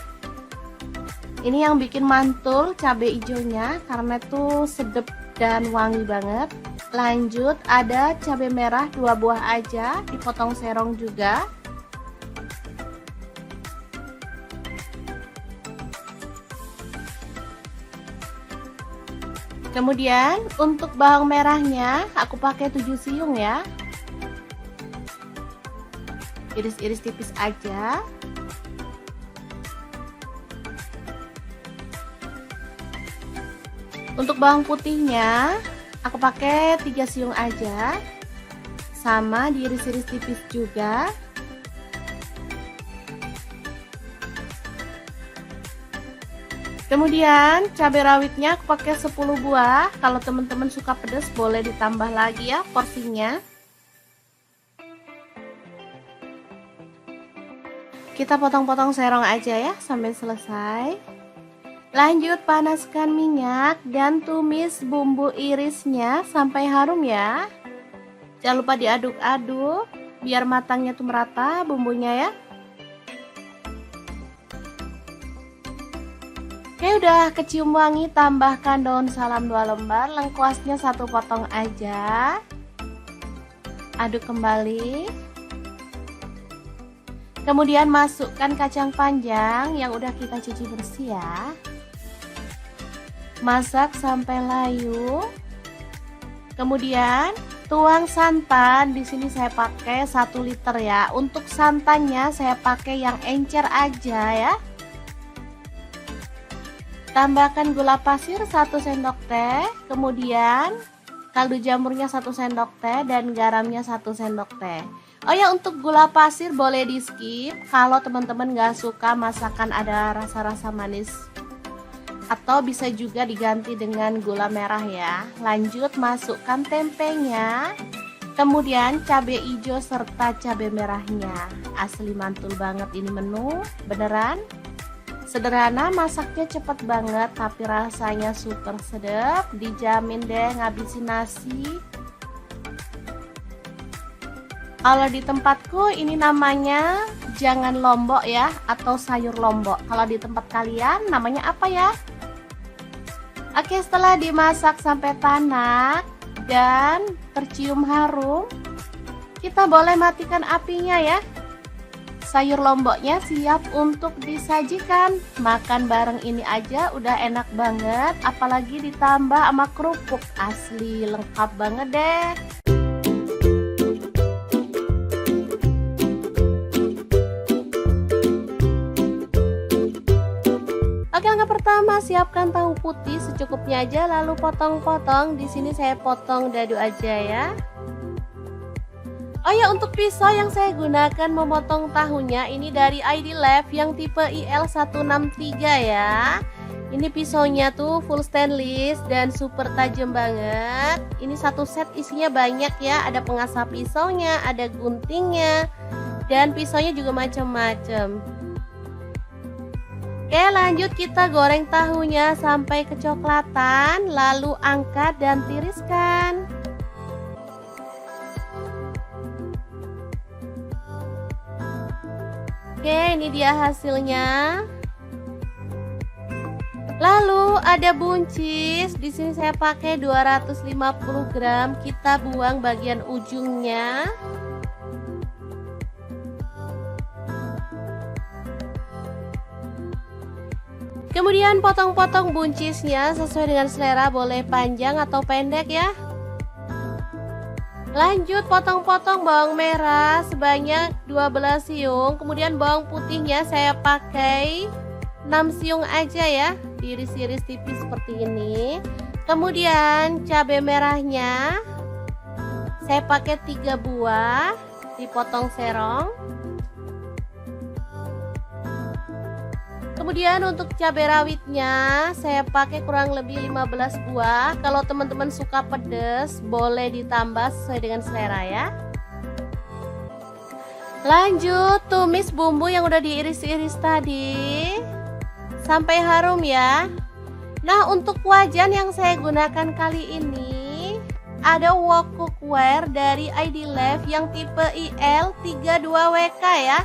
Ini yang bikin mantul cabai hijaunya karena tuh sedap dan wangi banget. Lanjut, ada cabai merah 2 buah aja, dipotong serong juga. Kemudian untuk bawang merahnya aku pakai 7 siung ya. Iris-iris tipis aja. Untuk bawang putihnya aku pakai 3 siung aja, sama diiris-iris tipis juga. Kemudian cabai rawitnya aku pakai 10 buah. Kalau teman-teman suka pedas boleh ditambah lagi ya porsinya. Kita potong-potong serong aja ya sampai selesai. Lanjut, panaskan minyak dan tumis bumbu irisnya sampai harum ya. Jangan lupa diaduk-aduk biar matangnya tuh merata bumbunya ya. Oke, udah kecium wangi, tambahkan daun salam 2 lembar, lengkuasnya 1 potong aja. Aduk kembali. Kemudian masukkan kacang panjang yang udah kita cuci bersih ya. Masak sampai layu. Kemudian tuang santan. Di sini saya pakai 1 liter ya. Untuk santannya saya pakai yang encer aja ya. Tambahkan gula pasir 1 sendok teh. Kemudian kaldu jamurnya 1 sendok teh dan garamnya 1 sendok teh. Oh ya, untuk gula pasir boleh di skip kalau teman-teman gak suka masakan ada rasa-rasa manis. Atau bisa juga diganti dengan gula merah ya. Lanjut, masukkan tempenya. Kemudian cabai hijau serta cabai merahnya. Asli mantul banget ini menu, beneran. Sederhana, masaknya cepet banget tapi rasanya super sedap. Dijamin deh ngabisin nasi. Kalau di tempatku ini namanya jangan lombok ya, atau sayur lombok. Kalau di tempat kalian namanya apa ya? Oke, setelah dimasak sampai tanak dan tercium harum, kita boleh matikan apinya ya. Sayur lomboknya siap untuk disajikan. Makan bareng ini aja udah enak banget, apalagi ditambah sama kerupuk. Asli lengkap banget deh. Oke, langkah pertama, siapkan tahu putih secukupnya aja lalu potong-potong. Di sini saya potong dadu aja ya. Oh ya, untuk pisau yang saya gunakan memotong tahunya ini dari ID Lab yang tipe IL163 ya. Ini pisaunya tuh full stainless dan super tajam banget. Ini satu set isinya banyak ya, ada pengasah pisaunya, ada guntingnya, dan pisaunya juga macam-macam. Oke, lanjut kita goreng tahunya sampai kecoklatan, lalu angkat dan tiriskan. Oke, ini dia hasilnya. Lalu ada buncis. Di sini saya pakai 250 gram. Kita buang bagian ujungnya. Kemudian potong-potong buncisnya sesuai dengan selera, boleh panjang atau pendek ya. Lanjut potong-potong bawang merah sebanyak 12 siung. Kemudian bawang putihnya saya pakai 6 siung aja ya, diiris-iris tipis seperti ini. Kemudian cabai merahnya saya pakai 3 buah, dipotong serong. Kemudian untuk cabai rawitnya saya pakai kurang lebih 15 buah. Kalau teman-teman suka pedas boleh ditambah sesuai dengan selera ya. Lanjut tumis bumbu yang udah diiris-iris tadi sampai harum ya. Nah, untuk wajan yang saya gunakan kali ini ada wok cookware dari ID Lab yang tipe IL32WK ya.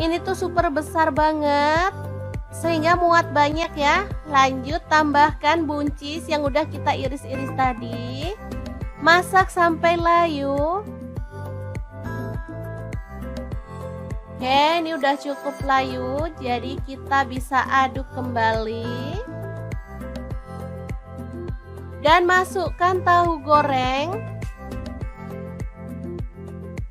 Ini tuh super besar banget sehingga muat banyak ya. Lanjut tambahkan buncis yang udah kita iris-iris tadi. Masak sampai layu. Oke, ini udah cukup layu, jadi kita bisa aduk kembali. Dan masukkan tahu goreng.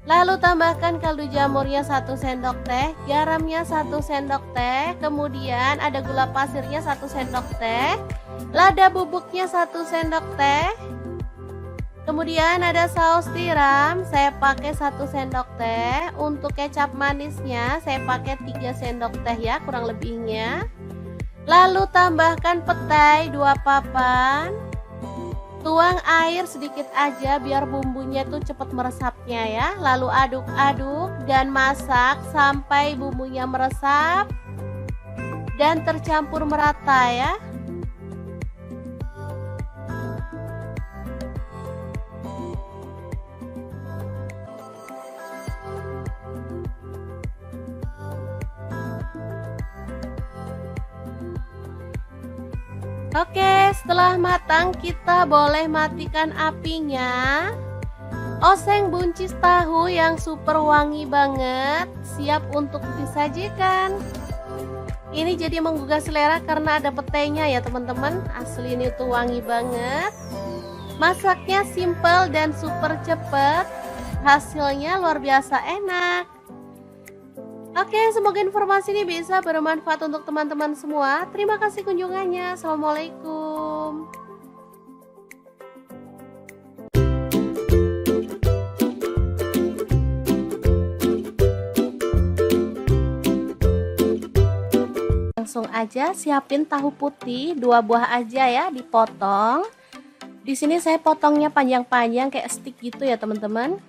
Lalu tambahkan kaldu jamurnya 1 sendok teh, garamnya 1 sendok teh, kemudian ada gula pasirnya 1 sendok teh, lada bubuknya 1 sendok teh, kemudian ada saus tiram, saya pakai 1 sendok teh, untuk kecap manisnya saya pakai 3 sendok teh ya kurang lebihnya. Lalu tambahkan petai 2 papan. Tuang air sedikit aja biar bumbunya tuh cepet meresapnya ya. Lalu aduk-aduk dan masak sampai bumbunya meresap dan tercampur merata ya. Oke, setelah matang kita boleh matikan apinya. Oseng buncis tahu yang super wangi banget, siap untuk disajikan. Ini jadi menggugah selera karena ada petainya ya teman-teman. Asli ini tuh wangi banget. Masaknya simple dan super cepet. Hasilnya luar biasa enak. Oke, semoga informasi ini bisa bermanfaat untuk teman-teman semua. Terima kasih kunjungannya. Assalamualaikum. Langsung aja siapin tahu putih 2 buah aja ya, dipotong. Di sini saya potongnya panjang-panjang kayak stick gitu ya teman-teman.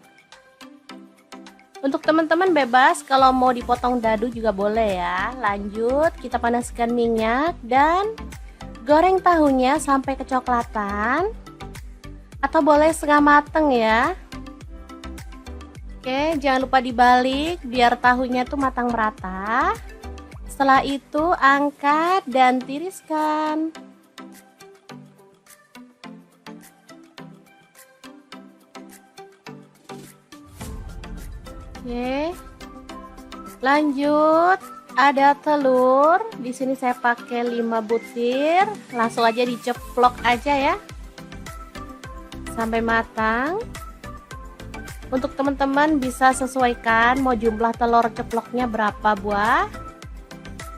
Untuk teman-teman bebas kalau mau dipotong dadu juga boleh ya. Lanjut kita panaskan minyak dan goreng tahunya sampai kecoklatan atau boleh setengah mateng ya. Oke, jangan lupa dibalik biar tahunya tuh matang merata. Setelah itu angkat dan tiriskan. Oke. Lanjut, ada telur. Di sini saya pakai 5 butir. Langsung aja diceplok aja ya. Sampai matang. Untuk teman-teman bisa sesuaikan mau jumlah telur ceploknya berapa buah.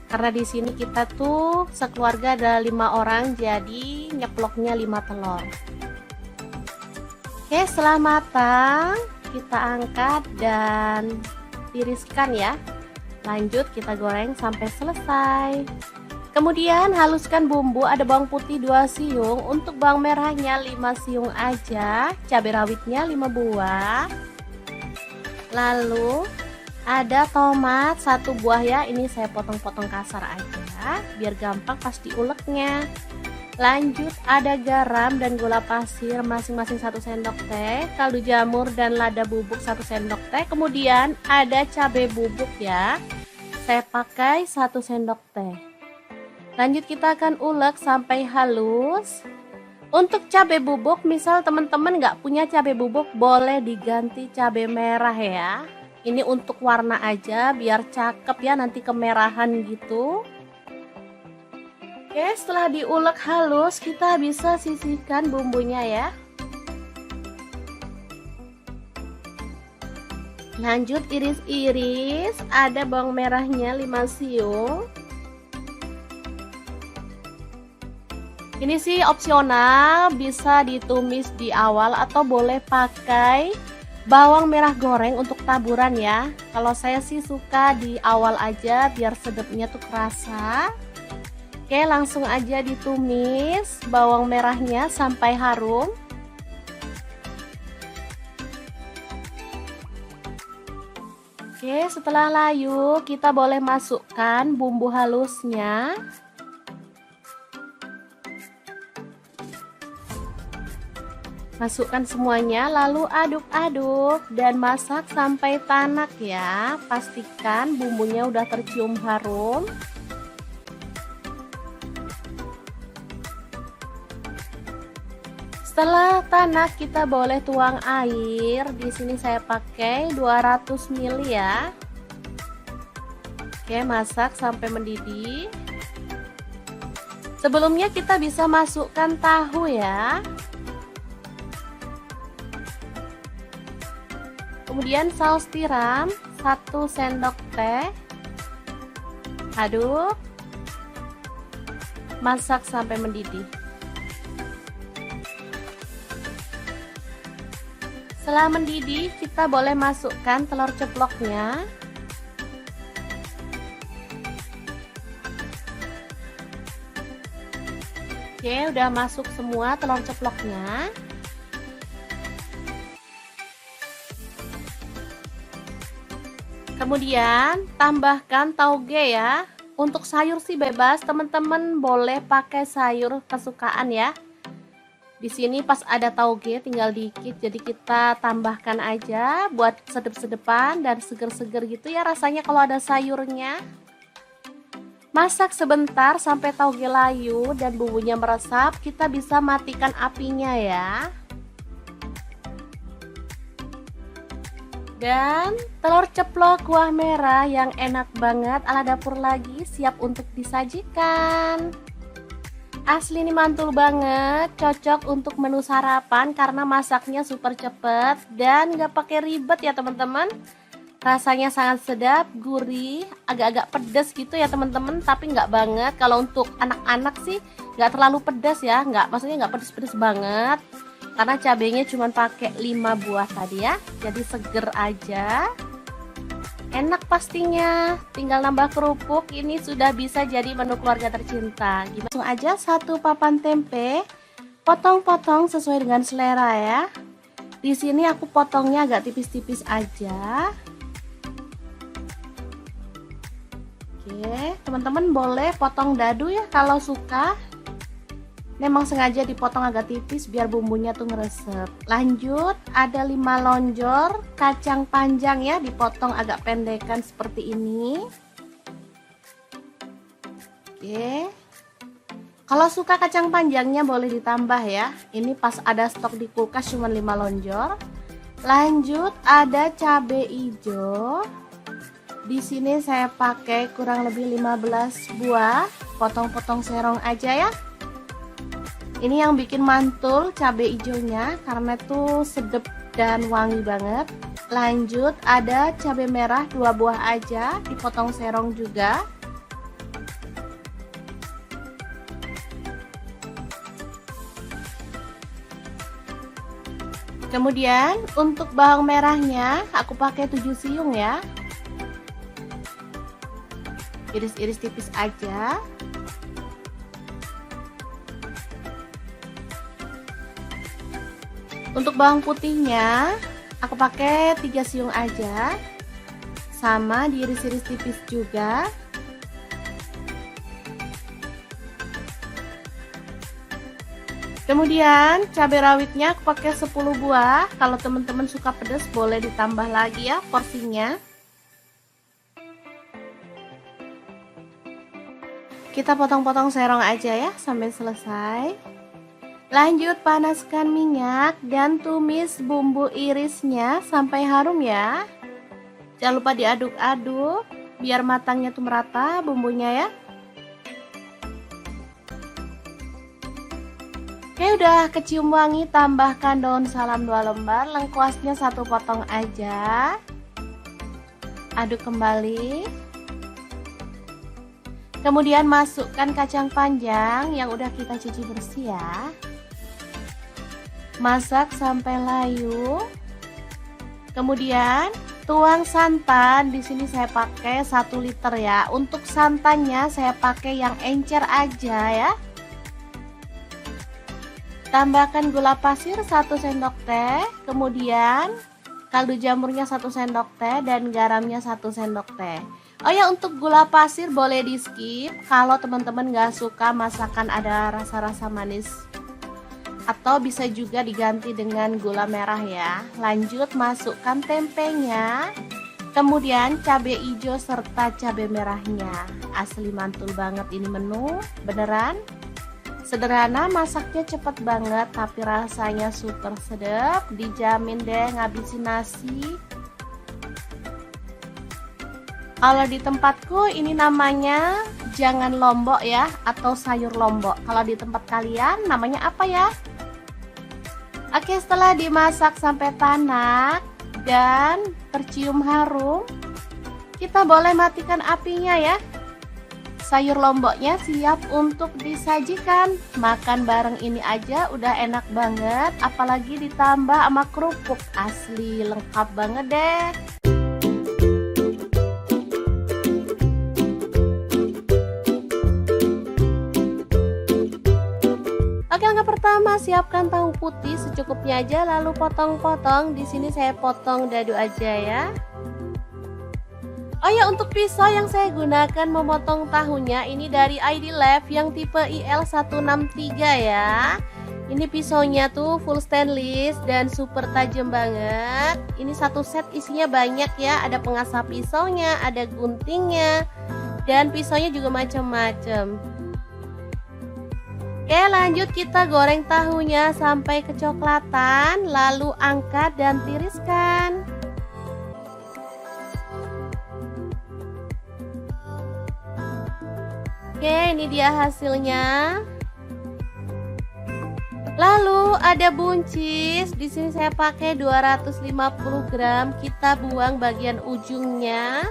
Karena di sini kita tuh sekeluarga ada 5 orang, jadi nyeploknya 5 telur. Oke, setelah matang kita angkat dan tiriskan ya. Lanjut kita goreng sampai selesai. Kemudian haluskan bumbu, ada bawang putih 2 siung, untuk bawang merahnya 5 siung aja, cabai rawitnya 5 buah. Lalu ada tomat 1 buah ya, ini saya potong-potong kasar aja biar gampang pas diuleknya. Lanjut ada garam dan gula pasir masing-masing 1 sendok teh, kaldu jamur dan lada bubuk 1 sendok teh. Kemudian ada cabai bubuk ya, saya pakai 1 sendok teh. Lanjut kita akan ulek sampai halus. Untuk cabai bubuk, misal teman-teman nggak punya cabai bubuk, boleh diganti cabai merah ya. Ini untuk warna aja biar cakep ya, nanti kemerahan gitu. Oke, setelah diulek halus kita bisa sisihkan bumbunya ya. Lanjut iris-iris, ada bawang merahnya 5 siung. Ini sih opsional, bisa ditumis di awal atau boleh pakai bawang merah goreng untuk taburan ya. Kalau saya sih suka di awal aja biar sedapnya tuh kerasa. Oke, langsung aja ditumis bawang merahnya sampai harum. Oke, setelah layu kita boleh masukkan bumbu halusnya. Masukkan semuanya lalu aduk-aduk dan masak sampai tanak ya. Pastikan bumbunya udah tercium harum. Setelah tanak kita boleh tuang air. Di sini saya pakai 200 ml ya. Oke, masak sampai mendidih. Sebelumnya kita bisa masukkan tahu ya. Kemudian saus tiram 1 sendok teh. Aduk. Masak sampai mendidih. Setelah mendidih, kita boleh masukkan telur ceploknya. Oke, udah masuk semua telur ceploknya. Kemudian tambahkan tauge ya. Untuk sayur sih bebas, teman-teman boleh pakai sayur kesukaan ya. Di sini pas ada tauge tinggal dikit, jadi kita tambahkan aja buat sedep-sedepan dan seger-seger gitu ya rasanya kalau ada sayurnya. Masak sebentar sampai tauge layu dan bumbunya meresap, kita bisa matikan apinya ya. Dan telur ceplok kuah merah yang enak banget ala dapur lagi siap untuk disajikan. Asli ini mantul banget, cocok untuk menu sarapan karena masaknya super cepet dan gak pakai ribet ya teman-teman. Rasanya sangat sedap, gurih, agak-agak pedas gitu ya teman-teman, tapi nggak banget. Kalau untuk anak-anak sih nggak terlalu pedas ya, maksudnya nggak pedas-pedas banget. Karena cabenya cuma pakai 5 buah tadi ya, jadi seger aja. Enak pastinya, tinggal nambah kerupuk, ini sudah bisa jadi menu keluarga tercinta. Langsung aja 1 papan tempe, potong-potong sesuai dengan selera ya. Di sini aku potongnya agak tipis-tipis aja. Oke, teman-teman boleh potong dadu ya kalau suka. Memang sengaja dipotong agak tipis biar bumbunya tuh ngeresep. Lanjut, ada 5 lonjor kacang panjang ya, dipotong agak pendekan seperti ini. Oke. Kalau suka kacang panjangnya boleh ditambah ya. Ini pas ada stok di kulkas cuma 5 lonjor. Lanjut, ada cabai hijau. Di sini saya pakai kurang lebih 15 buah. Potong-potong serong aja ya. Ini yang bikin mantul cabai hijaunya karena tuh sedep dan wangi banget. Lanjut ada cabai merah 2 buah aja, dipotong serong juga. Kemudian untuk bawang merahnya aku pakai 7 siung ya. Iris-iris tipis aja. Untuk bawang putihnya aku pakai 3 siung aja. Sama diiris-iris tipis juga. Kemudian cabai rawitnya aku pakai 10 buah. Kalau teman-teman suka pedas boleh ditambah lagi ya porsinya. Kita potong-potong serong aja ya sampai selesai. Lanjut panaskan minyak dan tumis bumbu irisnya sampai harum ya. Jangan lupa diaduk-aduk biar matangnya tuh merata bumbunya ya. Oke, udah kecium wangi, tambahkan daun salam 2 lembar, lengkuasnya 1 potong aja. Aduk kembali. Kemudian masukkan kacang panjang yang udah kita cuci bersih ya. Masak sampai layu. Kemudian tuang santan, di sini saya pakai 1 liter ya. Untuk santannya saya pakai yang encer aja ya. Tambahkan gula pasir 1 sendok teh, kemudian kaldu jamurnya 1 sendok teh dan garamnya 1 sendok teh. Oh ya, untuk gula pasir boleh di skip kalau teman-teman gak suka masakan ada rasa-rasa manis. Atau bisa juga diganti dengan gula merah ya. Lanjut masukkan tempenya. Kemudian cabai hijau serta cabai merahnya. Asli mantul banget ini menu, beneran. Sederhana, masaknya cepet banget tapi rasanya super sedap. Dijamin deh ngabisin nasi. Kalau di tempatku ini namanya jangan lombok ya, atau sayur lombok. Kalau di tempat kalian namanya apa ya? Oke, setelah dimasak sampai tanak dan tercium harum, kita boleh matikan apinya ya. Sayur lomboknya siap untuk disajikan. Makan bareng ini aja udah enak banget, apalagi ditambah sama kerupuk. Asli lengkap banget deh. Oke, langkah pertama siapkan tahu putih secukupnya aja, lalu potong-potong. Di sini saya potong dadu aja ya. Oh ya, untuk pisau yang saya gunakan memotong tahunya ini dari ID Lab yang tipe IL163 ya. Ini pisaunya tuh full stainless dan super tajam banget. Ini satu set isinya banyak ya, ada pengasah pisaunya, ada guntingnya, dan pisaunya juga macam-macam. Oke, lanjut kita goreng tahunya sampai kecoklatan, lalu angkat dan tiriskan. Oke, ini dia hasilnya. Lalu ada buncis, di sini saya pakai 250 gram. Kita buang bagian ujungnya.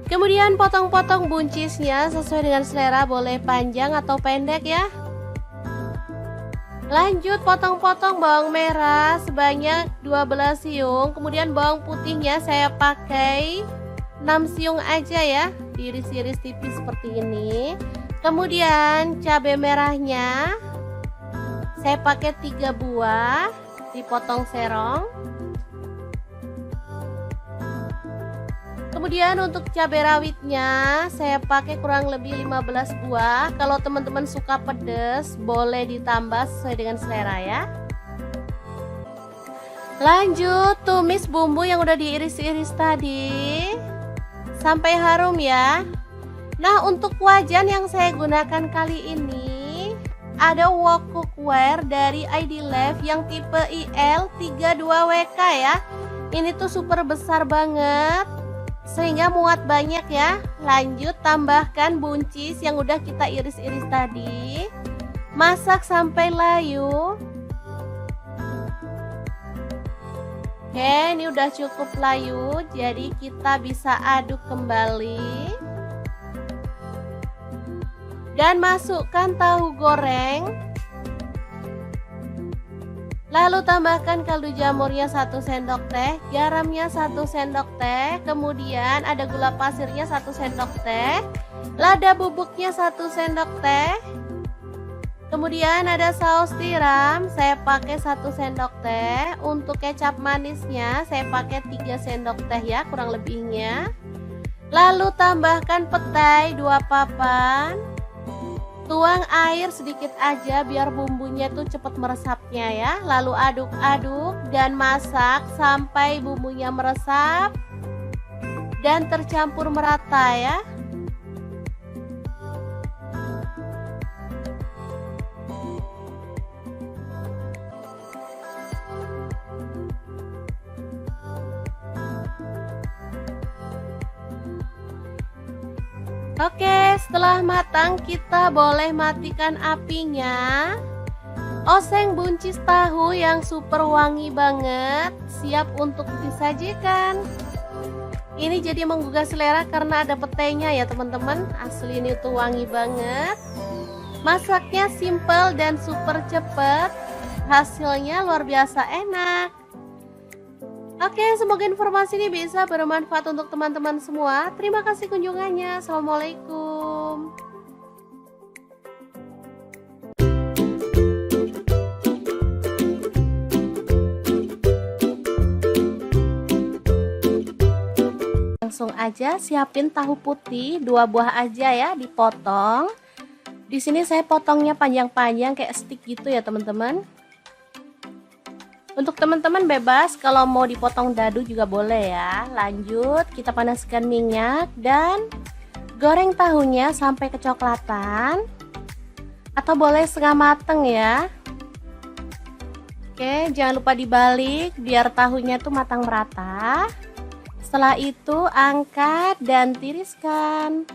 Kemudian potong-potong buncisnya sesuai dengan selera, boleh panjang atau pendek ya. Lanjut potong-potong bawang merah sebanyak 12 siung. Kemudian bawang putihnya saya pakai 6 siung aja ya, diiris-iris tipis seperti ini. Kemudian cabai merahnya saya pakai 3 buah, dipotong serong. Kemudian untuk cabai rawitnya saya pakai kurang lebih 15 buah. Kalau teman-teman suka pedas boleh ditambah sesuai dengan selera ya. Lanjut tumis bumbu yang udah diiris-iris tadi sampai harum ya. Nah, untuk wajan yang saya gunakan kali ini ada wok cookware dari ID Lab yang tipe IL32WK ya. Ini tuh super besar banget sehingga muat banyak ya. Lanjut tambahkan buncis yang udah kita iris-iris tadi. Masak sampai layu. Oke, ini udah cukup layu, jadi kita bisa aduk kembali. Dan masukkan tahu goreng. Lalu tambahkan kaldu jamurnya 1 sendok teh, garamnya 1 sendok teh, kemudian ada gula pasirnya 1 sendok teh, lada bubuknya 1 sendok teh. Kemudian ada saus tiram, saya pakai 1 sendok teh. Untuk kecap manisnya saya pakai 3 sendok teh ya, kurang lebihnya. Lalu tambahkan petai 2 papan. Tuang air sedikit aja biar bumbunya tuh cepat meresapnya ya. Lalu aduk-aduk dan masak sampai bumbunya meresap dan tercampur merata ya. Oke, setelah matang kita boleh matikan apinya. Oseng buncis tahu yang super wangi banget, siap untuk disajikan. Ini jadi menggugah selera karena ada petainya ya teman-teman. Asli ini tuh wangi banget. Masaknya simple dan super cepet. Hasilnya luar biasa enak. Oke, semoga informasi ini bisa bermanfaat untuk teman-teman semua. Terima kasih kunjungannya. Assalamualaikum. Langsung aja siapin tahu putih 2 buah aja ya, dipotong. Di sini saya potongnya panjang-panjang kayak stick gitu ya teman-teman. Untuk teman-teman bebas kalau mau dipotong dadu juga boleh ya. Lanjut kita panaskan minyak dan goreng tahunya sampai kecoklatan atau boleh setengah mateng ya. Oke, jangan lupa dibalik biar tahunya tuh matang merata. Setelah itu angkat dan tiriskan.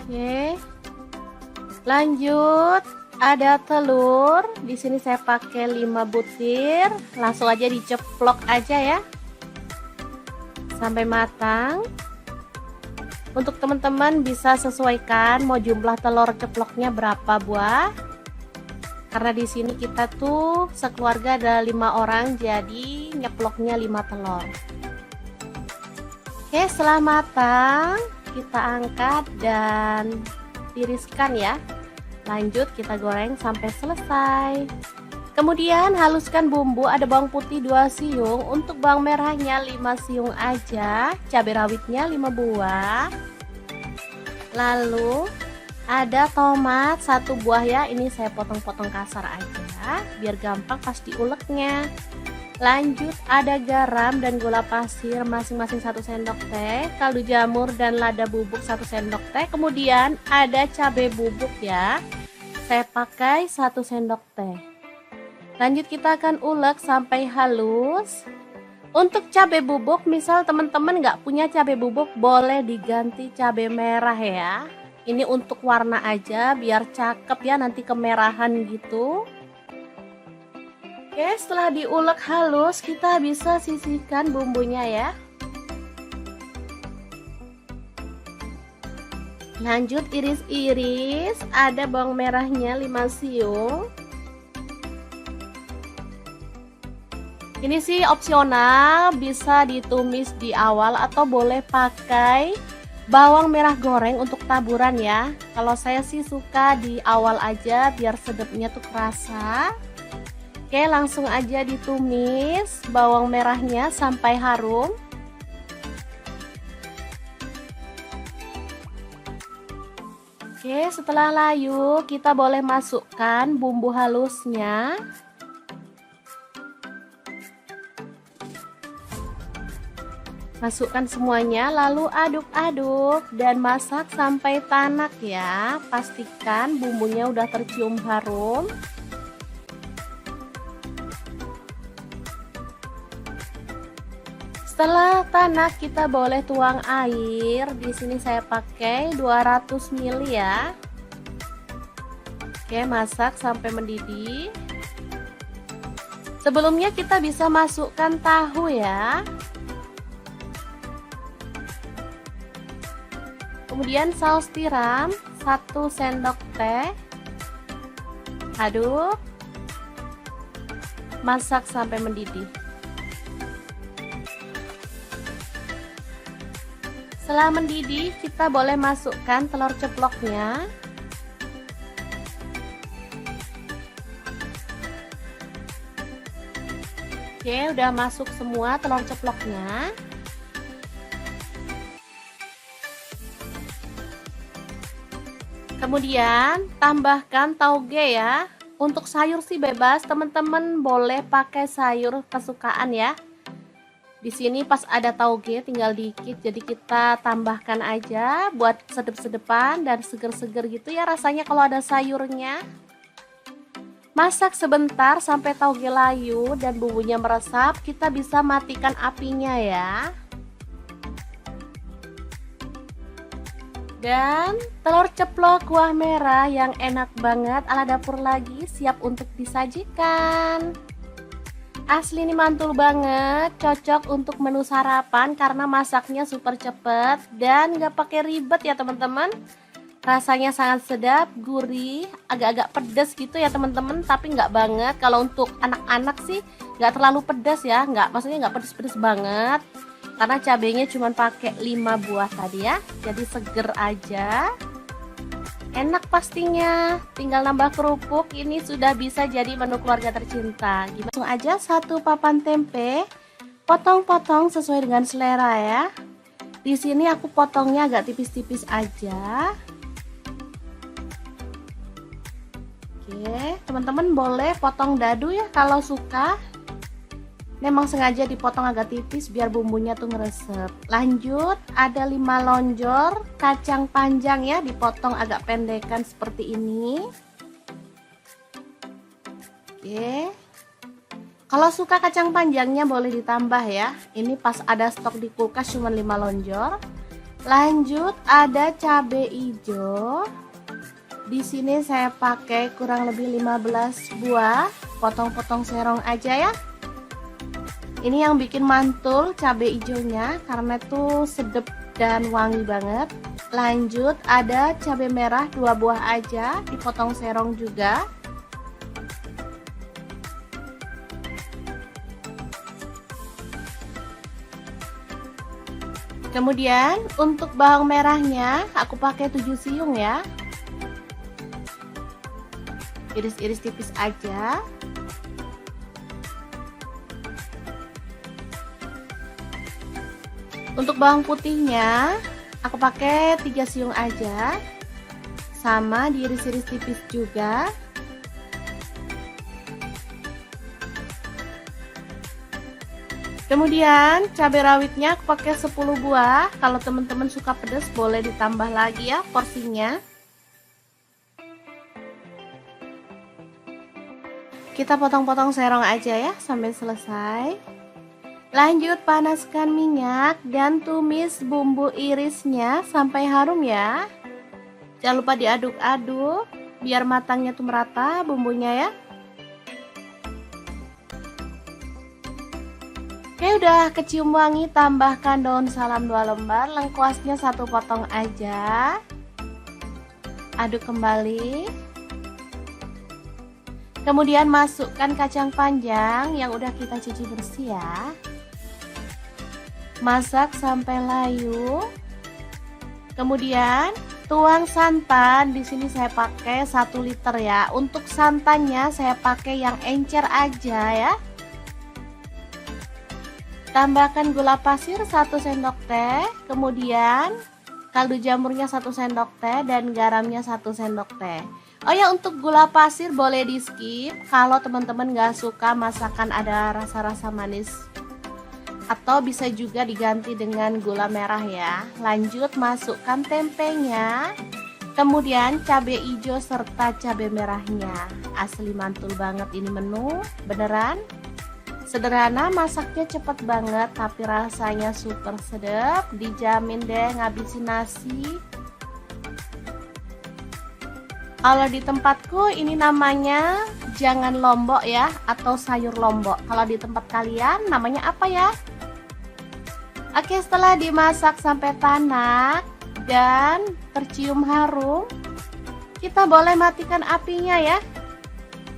Oke. Lanjut, ada telur. Di sini saya pakai 5 butir. Langsung aja diceplok aja ya. Sampai matang. Untuk teman-teman bisa sesuaikan mau jumlah telur ceploknya berapa buah. Karena di sini kita tuh sekeluarga ada 5 orang, jadi nyeploknya 5 telur. Oke, setelah matang kita angkat dan tiriskan ya. Lanjut kita goreng sampai selesai. Kemudian haluskan bumbu, ada bawang putih 2 siung, untuk bawang merahnya 5 siung aja, cabai rawitnya 5 buah. Lalu ada tomat 1 buah ya, ini saya potong-potong kasar aja biar gampang pas diuleknya. Lanjut ada garam dan gula pasir masing-masing 1 sendok teh, kaldu jamur dan lada bubuk 1 sendok teh. Kemudian ada cabai bubuk ya, saya pakai 1 sendok teh. Lanjut kita akan ulek sampai halus. Untuk cabai bubuk, misal teman-teman nggak punya cabai bubuk, boleh diganti cabai merah ya. Ini untuk warna aja biar cakep ya, nanti kemerahan gitu. Oke, setelah diulek halus kita bisa sisihkan bumbunya ya. Lanjut iris-iris, ada bawang merahnya 5 siung. Ini sih opsional, bisa ditumis di awal atau boleh pakai bawang merah goreng untuk taburan ya. Kalau saya sih suka di awal aja biar sedapnya tuh kerasa. Oke, langsung aja ditumis bawang merahnya sampai harum. Oke, setelah layu kita boleh masukkan bumbu halusnya. Masukkan semuanya lalu aduk-aduk dan masak sampai tanak ya. Pastikan bumbunya udah tercium harum. Setelah tanak kita boleh tuang air. Di sini saya pakai 200 ml ya. Oke, masak sampai mendidih. Sebelumnya kita bisa masukkan tahu ya. Kemudian saus tiram 1 sendok teh. Aduk. Masak sampai mendidih. Setelah mendidih, kita boleh masukkan telur ceploknya. Oke, udah masuk semua telur ceploknya. Kemudian tambahkan tauge ya. Untuk sayur sih bebas, teman-teman boleh pakai sayur kesukaan ya. Di sini pas ada tauge tinggal dikit, jadi kita tambahkan aja buat sedep-sedepan dan seger-seger gitu ya rasanya kalau ada sayurnya. Masak sebentar sampai tauge layu dan bumbunya meresap, kita bisa matikan apinya ya. Dan telur ceplok kuah merah yang enak banget ala dapur lagi siap untuk disajikan. Asli ini mantul banget, cocok untuk menu sarapan karena masaknya super cepet dan gak pakai ribet ya teman-teman. Rasanya sangat sedap, gurih, agak-agak pedas gitu ya teman-teman, tapi nggak banget. Kalau untuk anak-anak sih nggak terlalu pedas ya, maksudnya nggak pedas-pedas banget. Karena cabenya cuma pakai 5 buah tadi ya, jadi seger aja. Enak pastinya, tinggal nambah kerupuk, ini sudah bisa jadi menu keluarga tercinta. Langsung aja 1 papan tempe, potong-potong sesuai dengan selera ya. Di sini aku potongnya agak tipis-tipis aja. Oke, teman-teman boleh potong dadu ya kalau suka. Memang sengaja dipotong agak tipis biar bumbunya tuh meresep. Lanjut, ada 5 lonjor kacang panjang ya, dipotong agak pendekan seperti ini. Oke. Kalau suka kacang panjangnya boleh ditambah ya. Ini pas ada stok di kulkas cuma 5 lonjor. Lanjut, ada cabai hijau. Di sini saya pakai kurang lebih 15 buah, potong-potong serong aja ya. Ini yang bikin mantul cabai hijaunya karena tuh sedap dan wangi banget. Lanjut, ada cabai merah 2 buah aja, dipotong serong juga. Kemudian untuk bawang merahnya aku pakai 7 siung ya. Iris-iris tipis aja. Untuk bawang putihnya aku pakai 3 siung aja. Sama diiris-iris tipis juga. Kemudian cabai rawitnya aku pakai 10 buah. Kalau teman-teman suka pedas boleh ditambah lagi ya porsinya. Kita potong-potong serong aja ya sampai selesai. Lanjut panaskan minyak dan tumis bumbu irisnya sampai harum ya. Jangan lupa diaduk-aduk biar matangnya tuh merata bumbunya ya. Oke, udah kecium wangi, tambahkan daun salam 2 lembar, lengkuasnya 1 potong aja. Aduk kembali. Kemudian masukkan kacang panjang yang udah kita cuci bersih ya. Masak sampai layu. Kemudian tuang santan, di sini saya pakai 1 liter ya. Untuk santannya saya pakai yang encer aja ya. Tambahkan gula pasir 1 sendok teh, kemudian kaldu jamurnya 1 sendok teh dan garamnya 1 sendok teh. Oh ya, untuk gula pasir boleh di skip kalau teman-teman gak suka masakan ada rasa-rasa manis. Atau bisa juga diganti dengan gula merah ya. Lanjut masukkan tempenya. Kemudian cabai hijau serta cabai merahnya. Asli mantul banget ini menu, beneran. Sederhana, masaknya cepet banget tapi rasanya super sedap. Dijamin deh ngabisin nasi. Kalau di tempatku ini namanya jangan lombok ya, atau sayur lombok. Kalau di tempat kalian namanya apa ya? Oke, setelah dimasak sampai tanak dan tercium harum, kita boleh matikan apinya ya.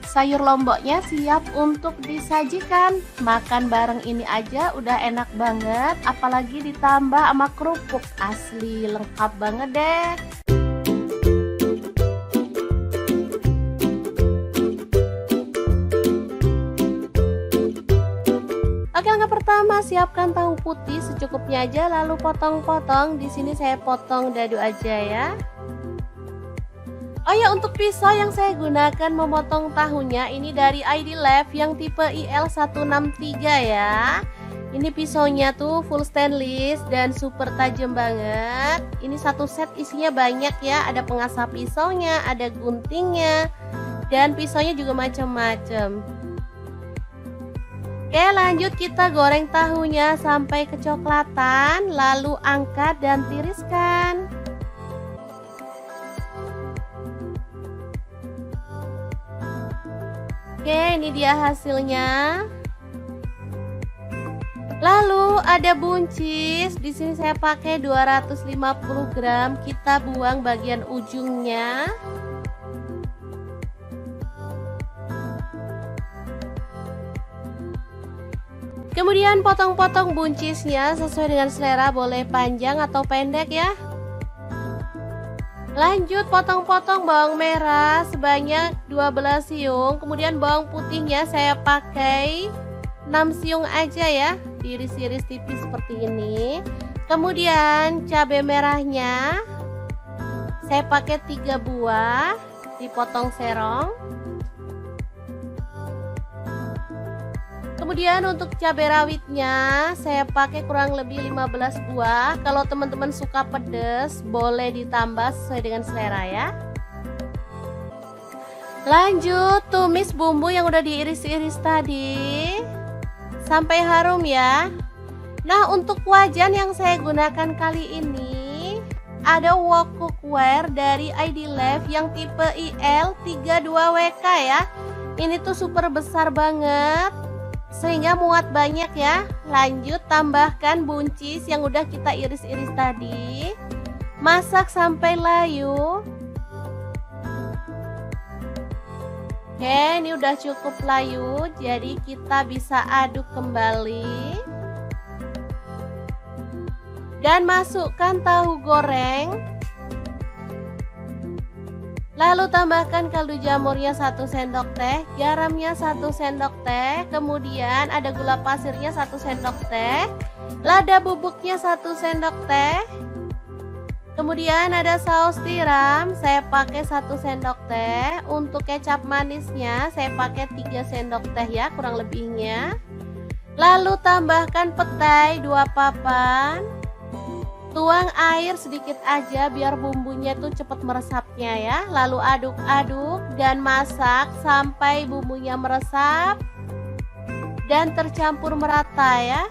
Sayur lomboknya siap untuk disajikan. Makan bareng ini aja udah enak banget, apalagi ditambah sama kerupuk. Asli lengkap banget deh. Oke, langkah pertama, siapkan tahu putih secukupnya aja, lalu potong-potong. Di sini saya potong dadu aja ya. Oh ya, untuk pisau yang saya gunakan memotong tahunya ini dari ID Lab yang tipe IL163 ya. Ini pisaunya tuh full stainless dan super tajam banget. Ini satu set isinya banyak ya, ada pengasah pisaunya, ada guntingnya, dan pisaunya juga macam-macam. Oke, lanjut kita goreng tahunya sampai kecoklatan, lalu angkat dan tiriskan. Oke, ini dia hasilnya. Lalu ada buncis, di sini saya pakai 250 gram, kita buang bagian ujungnya. Kemudian potong-potong buncisnya sesuai dengan selera, boleh panjang atau pendek ya. Lanjut potong-potong bawang merah sebanyak 12 siung. Kemudian bawang putihnya saya pakai 6 siung aja ya, diiris-iris tipis seperti ini. Kemudian cabai merahnya saya pakai 3 buah, dipotong serong. Kemudian untuk cabai rawitnya saya pakai kurang lebih 15 buah. Kalau teman-teman suka pedas boleh ditambah sesuai dengan selera ya. Lanjut tumis bumbu yang udah diiris-iris tadi sampai harum ya. Nah, untuk wajan yang saya gunakan kali ini ada wok cookware dari ID Lab yang tipe IL32WK ya. Ini tuh super besar banget sehingga muat banyak ya. Lanjut tambahkan buncis yang udah kita iris-iris tadi. Masak sampai layu. Oke, ini udah cukup layu, jadi kita bisa aduk kembali. Dan masukkan tahu goreng. Lalu tambahkan kaldu jamurnya 1 sendok teh, garamnya 1 sendok teh, kemudian ada gula pasirnya 1 sendok teh, lada bubuknya 1 sendok teh, kemudian ada saus tiram, saya pakai 1 sendok teh, untuk kecap manisnya saya pakai 3 sendok teh ya kurang lebihnya. Lalu tambahkan petai 2 papan. Tuang air sedikit aja biar bumbunya tuh cepet meresapnya ya. Lalu aduk-aduk dan masak sampai bumbunya meresap dan tercampur merata ya.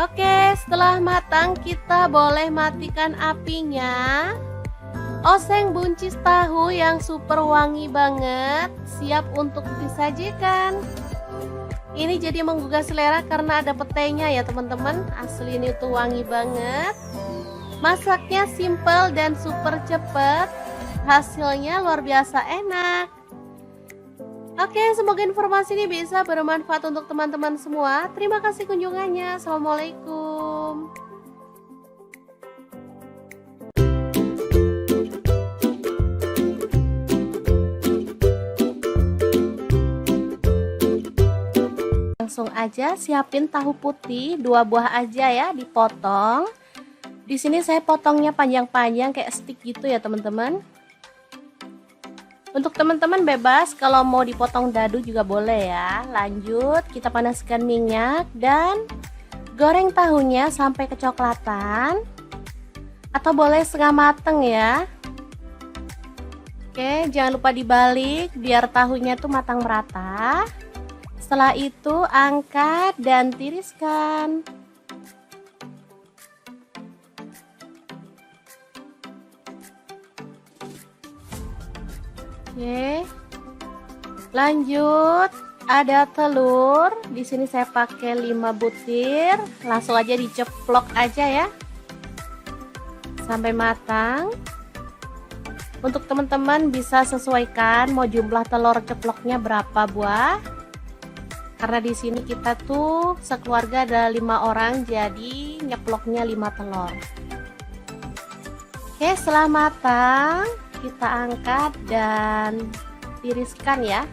Oke, setelah matang kita boleh matikan apinya. Oseng buncis tahu yang super wangi banget, siap untuk disajikan. Ini jadi menggugah selera karena ada petainya ya teman-teman. Asli ini tuh wangi banget. Masaknya simple dan super cepet. Hasilnya luar biasa enak. Oke, semoga informasi ini bisa bermanfaat untuk teman-teman semua. Terima kasih kunjungannya. Assalamualaikum. Langsung aja siapin tahu putih 2 buah aja ya, dipotong. Di sini saya potongnya panjang-panjang kayak stick gitu ya teman-teman. Untuk teman-teman bebas kalau mau dipotong dadu juga boleh ya. Lanjut kita panaskan minyak dan goreng tahunya sampai kecoklatan atau boleh setengah mateng ya. Oke, jangan lupa dibalik biar tahunya tuh matang merata. Setelah itu angkat dan tiriskan. Oke. Lanjut, ada telur. Di sini saya pakai 5 butir. Langsung aja diceplok aja ya. Sampai matang. Untuk teman-teman bisa sesuaikan mau jumlah telur ceploknya berapa buah. Karena di sini kita tuh sekeluarga ada 5 orang, jadi nyeploknya 5 telur. Oke, setelah matang kita angkat dan tiriskan ya.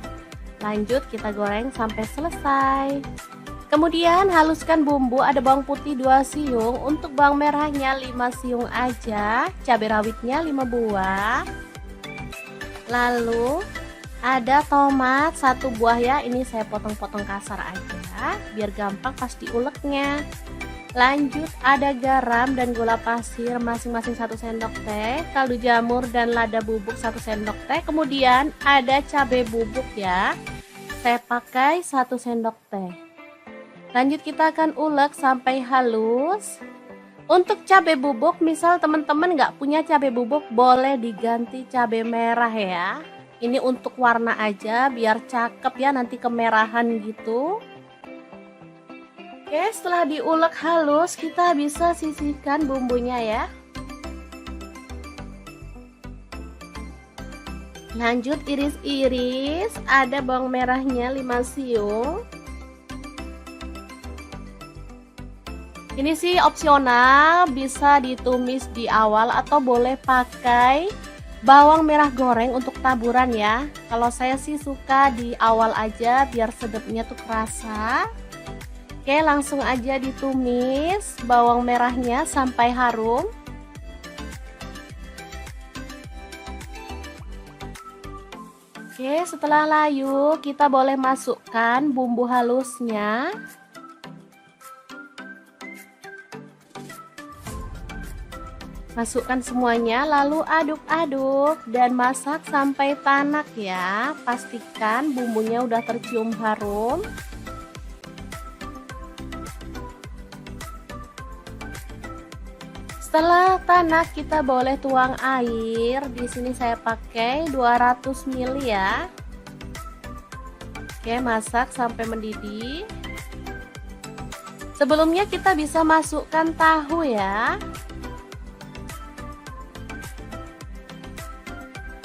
Lanjut kita goreng sampai selesai. Kemudian haluskan bumbu, ada bawang putih 2 siung, untuk bawang merahnya 5 siung aja, cabai rawitnya 5 buah. Lalu ada tomat 1 buah ya, ini saya potong-potong kasar aja biar gampang pas diuleknya. Lanjut ada garam dan gula pasir masing-masing 1 sendok teh, kaldu jamur dan lada bubuk 1 sendok teh. Kemudian ada cabai bubuk ya, saya pakai 1 sendok teh. Lanjut kita akan ulek sampai halus. Untuk cabai bubuk, misal teman-teman nggak punya cabai bubuk, boleh diganti cabai merah ya. Ini untuk warna aja biar cakep ya, nanti kemerahan gitu. Oke, setelah diulek halus kita bisa sisihkan bumbunya ya. Lanjut iris-iris, ada bawang merahnya 5 siung. Ini sih opsional, bisa ditumis di awal atau boleh pakai bawang merah goreng untuk taburan ya. Kalau saya sih suka di awal aja biar sedapnya tuh kerasa. Oke, langsung aja ditumis bawang merahnya sampai harum. Oke, setelah layu kita boleh masukkan bumbu halusnya. Masukkan semuanya lalu aduk-aduk dan masak sampai tanak ya. Pastikan bumbunya udah tercium harum. Setelah tanak kita boleh tuang air. Di sini saya pakai 200 ml ya. Oke, masak sampai mendidih. Sebelumnya kita bisa masukkan tahu ya.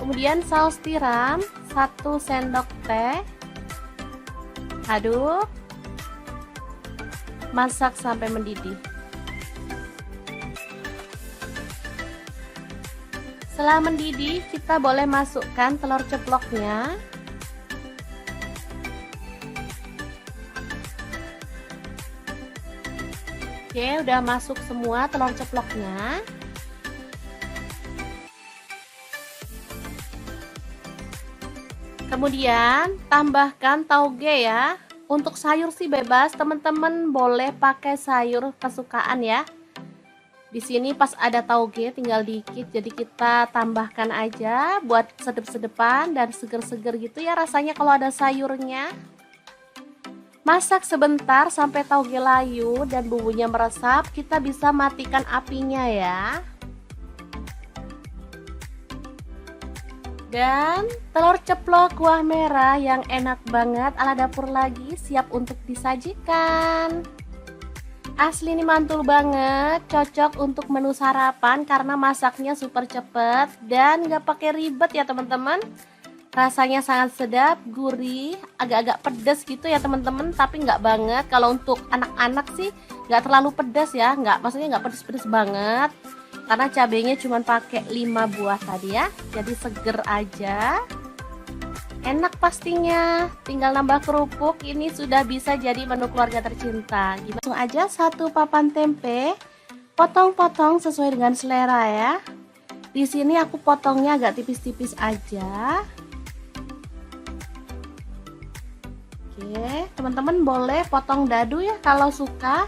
Kemudian saus tiram 1 sendok teh. Aduk. Masak sampai mendidih. Setelah mendidih, kita boleh masukkan telur ceploknya. Oke, udah masuk semua telur ceploknya. Kemudian tambahkan tauge ya. Untuk sayur sih bebas, teman-teman boleh pakai sayur kesukaan ya. Di sini pas ada tauge tinggal dikit, jadi kita tambahkan aja buat sedep-sedepan dan seger-seger gitu ya rasanya kalau ada sayurnya. Masak sebentar sampai tauge layu dan bumbunya meresap, kita bisa matikan apinya ya. Dan telur ceplok kuah merah yang enak banget ala dapur lagi siap untuk disajikan. Asli ini mantul banget, cocok untuk menu sarapan karena masaknya super cepet dan gak pakai ribet ya teman-teman. Rasanya sangat sedap, gurih, agak-agak pedas gitu ya teman-teman, tapi nggak banget. Kalau untuk anak-anak sih nggak terlalu pedas ya, maksudnya nggak pedas-pedas banget. Karena cabenya cuma pakai 5 buah tadi ya, jadi seger aja. Enak pastinya, tinggal nambah kerupuk, ini sudah bisa jadi menu keluarga tercinta. Langsung aja 1 papan tempe, potong-potong sesuai dengan selera ya. Di sini aku potongnya agak tipis-tipis aja. Oke, teman-teman boleh potong dadu ya kalau suka.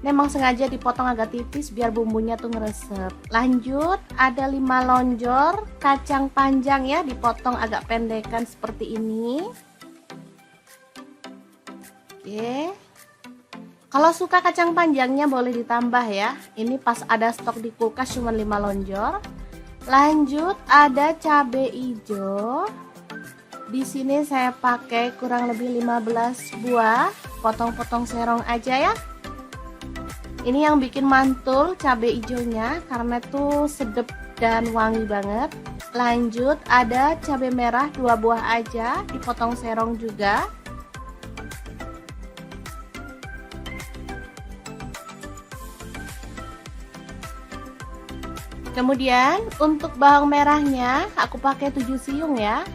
Memang sengaja dipotong agak tipis biar bumbunya tuh ngeresep. Lanjut, ada 5 lonjor kacang panjang ya, dipotong agak pendekan seperti ini. Oke. Kalau suka kacang panjangnya boleh ditambah ya. Ini pas ada stok di kulkas cuma 5 lonjor. Lanjut ada cabai hijau. Di sini saya pakai kurang lebih 15 buah, potong-potong serong aja ya. Ini yang bikin mantul cabai hijaunya karena itu sedap dan wangi banget. Lanjut ada cabai merah 2 buah aja, dipotong serong juga. Kemudian untuk bawang merahnya aku pakai 7 siung ya.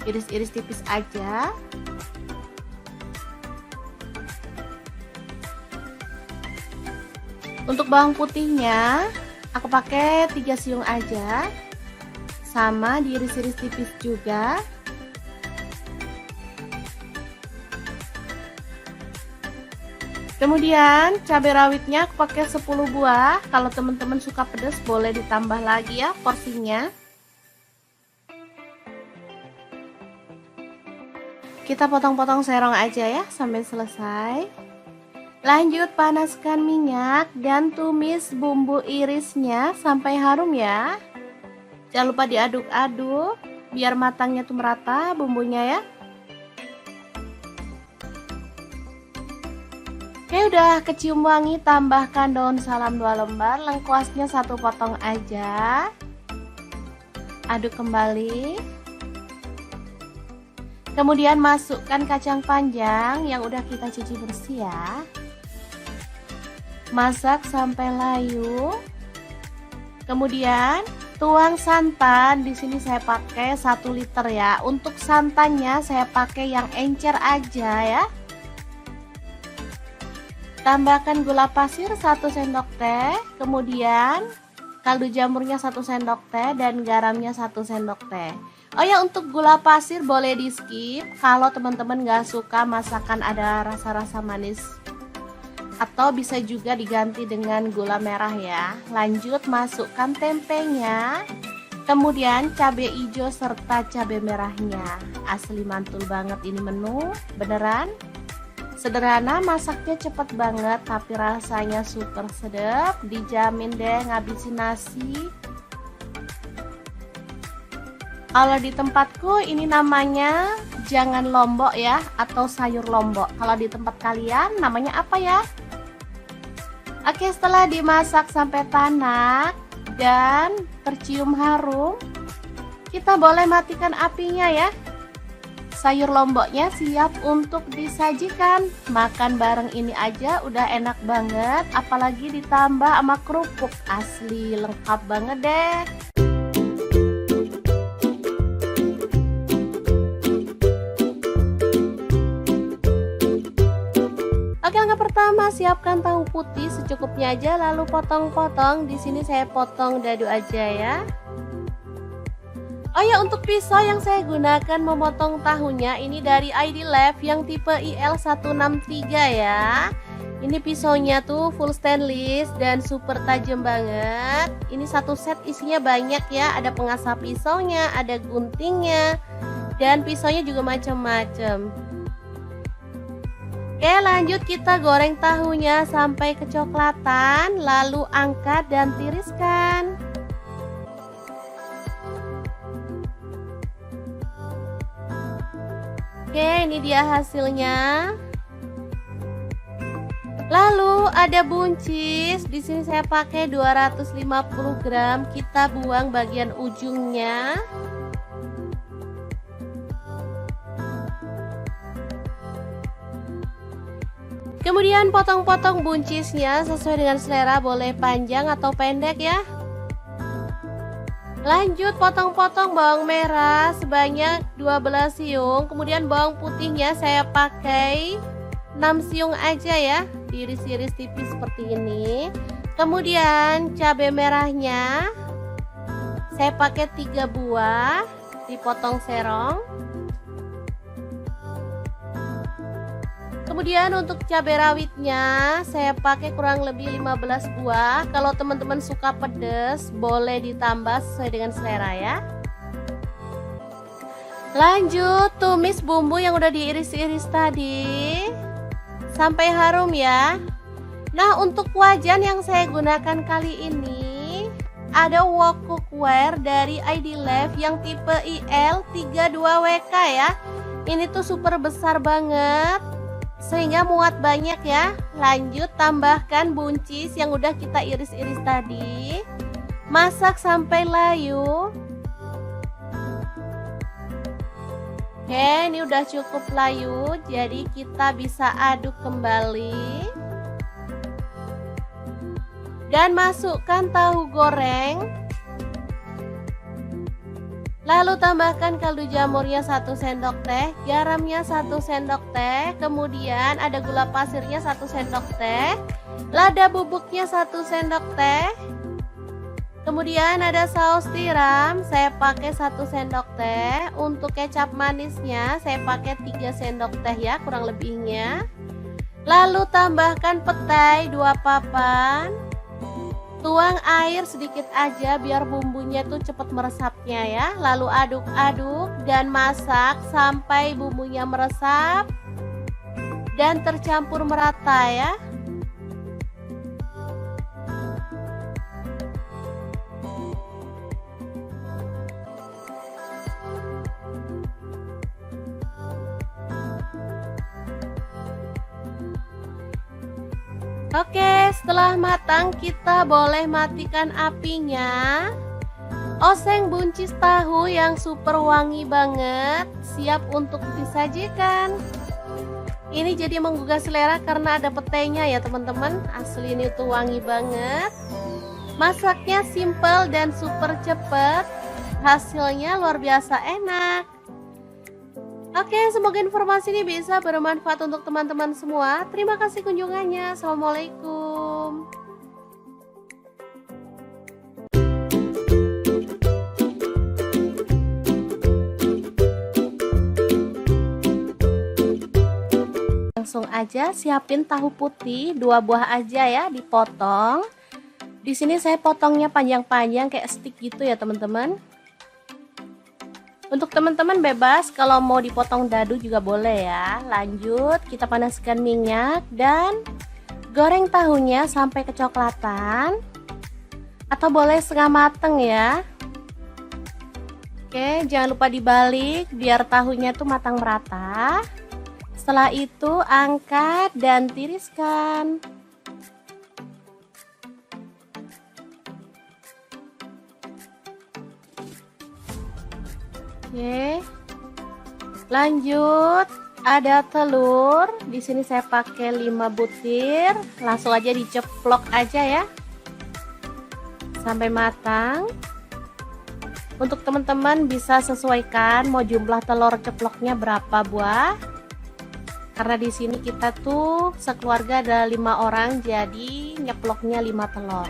Iris-iris tipis aja. Untuk bawang putihnya aku pakai 3 siung aja. Sama diiris-iris tipis juga. Kemudian cabai rawitnya aku pakai 10 buah. Kalau teman-teman suka pedas boleh ditambah lagi ya porsinya. Kita potong-potong serong aja ya sampai selesai. Lanjut panaskan minyak dan tumis bumbu irisnya sampai harum ya. Jangan lupa diaduk-aduk biar matangnya tuh merata bumbunya ya. Oke, udah kecium wangi, tambahkan daun salam 2 lembar, lengkuasnya 1 potong aja. Aduk kembali. Kemudian masukkan kacang panjang yang udah kita cuci bersih ya. Masak sampai layu. Kemudian tuang santan, di sini saya pakai 1 liter ya. Untuk santannya saya pakai yang encer aja ya. Tambahkan gula pasir 1 sendok teh, kemudian kaldu jamurnya 1 sendok teh dan garamnya 1 sendok teh. Oh ya, untuk gula pasir boleh di skip kalau teman-teman gak suka masakan ada rasa-rasa manis. Atau bisa juga diganti dengan gula merah ya. Lanjut masukkan tempenya, kemudian cabai hijau serta cabai merahnya. Asli mantul banget ini menu, beneran. Sederhana, masaknya cepet banget tapi rasanya super sedap, dijamin deh ngabisin nasi. Kalau di tempatku ini namanya jangan lombok ya, atau sayur lombok. Kalau di tempat kalian namanya apa ya? Oke, setelah dimasak sampai tanak dan tercium harum, kita boleh matikan apinya ya. Sayur lomboknya siap untuk disajikan. Makan bareng ini aja udah enak banget, apalagi ditambah sama kerupuk. Asli lengkap banget deh. Oke, langkah pertama siapkan tahu putih secukupnya aja, lalu potong-potong. Di sini saya potong dadu aja ya. Oh ya, untuk pisau yang saya gunakan memotong tahunya ini dari ID Lab yang tipe IL163 ya. Ini pisaunya tuh full stainless dan super tajam banget. Ini satu set isinya banyak ya, ada pengasah pisaunya, ada guntingnya, dan pisaunya juga macam-macam. Oke, lanjut kita goreng tahunya sampai kecoklatan, lalu angkat dan tiriskan. Oke, ini dia hasilnya. Lalu ada buncis. Di sini saya pakai 250 gram. Kita buang bagian ujungnya. Kemudian potong-potong buncisnya sesuai dengan selera, boleh panjang atau pendek ya. Lanjut potong-potong bawang merah sebanyak 12 siung. Kemudian bawang putihnya saya pakai 6 siung aja ya, diiris-iris tipis seperti ini. Kemudian cabai merahnya saya pakai 3 buah, dipotong serong. Kemudian untuk cabai rawitnya saya pakai kurang lebih 15 buah. Kalau teman-teman suka pedas boleh ditambah sesuai dengan selera ya. Lanjut tumis bumbu yang udah diiris-iris tadi sampai harum ya. Nah, untuk wajan yang saya gunakan kali ini ada wok cookware dari ID Life yang tipe IL32WK ya. Ini tuh super besar banget, sehingga muat banyak ya. Lanjut tambahkan buncis yang udah kita iris-iris tadi. Masak sampai layu. Oke, ini udah cukup layu, jadi kita bisa aduk kembali. Dan masukkan tahu goreng. Lalu tambahkan kaldu jamurnya 1 sendok teh, garamnya 1 sendok teh, kemudian ada gula pasirnya 1 sendok teh, lada bubuknya 1 sendok teh. Kemudian ada saus tiram, saya pakai 1 sendok teh. Untuk kecap manisnya saya pakai 3 sendok teh ya, kurang lebihnya. Lalu tambahkan petai 2 papan. Tuang air sedikit aja biar bumbunya tuh cepat meresapnya ya. Lalu aduk-aduk dan masak sampai bumbunya meresap dan tercampur merata ya. Oke, setelah matang kita boleh matikan apinya. Oseng buncis tahu yang super wangi banget, siap untuk disajikan. Ini jadi menggugah selera karena ada petainya ya teman-teman. Asli ini tuh wangi banget. Masaknya simple dan super cepet. Hasilnya luar biasa enak. Oke, semoga informasi ini bisa bermanfaat untuk teman-teman semua. Terima kasih kunjungannya. Assalamualaikum. Langsung aja siapin tahu putih 2 buah aja ya, dipotong. Di sini saya potongnya panjang-panjang kayak stick gitu ya teman-teman. Untuk teman-teman bebas kalau mau dipotong dadu juga boleh ya. Lanjut kita panaskan minyak dan goreng tahunya sampai kecoklatan, atau boleh setengah mateng ya. Oke, jangan lupa dibalik biar tahunya tuh matang merata. Setelah itu angkat dan tiriskan. Oke. Lanjut, ada telur. Di sini saya pakai 5 butir. Langsung aja diceplok aja ya. Sampai matang. Untuk teman-teman bisa sesuaikan mau jumlah telur ceploknya berapa buah. Karena di sini kita tuh sekeluarga ada 5 orang, jadi nyeploknya 5 telur.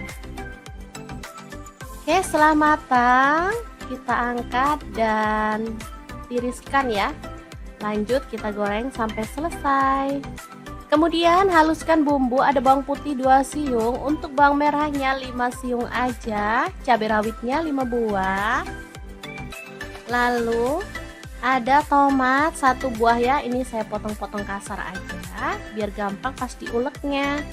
Oke, setelah matang kita angkat dan tiriskan ya. Lanjut kita goreng sampai selesai. Kemudian haluskan bumbu, ada bawang putih 2 siung, untuk bawang merahnya 5 siung aja, cabai rawitnya 5 buah. Lalu ada tomat 1 buah ya, ini saya potong-potong kasar aja biar gampang pas diuleknya.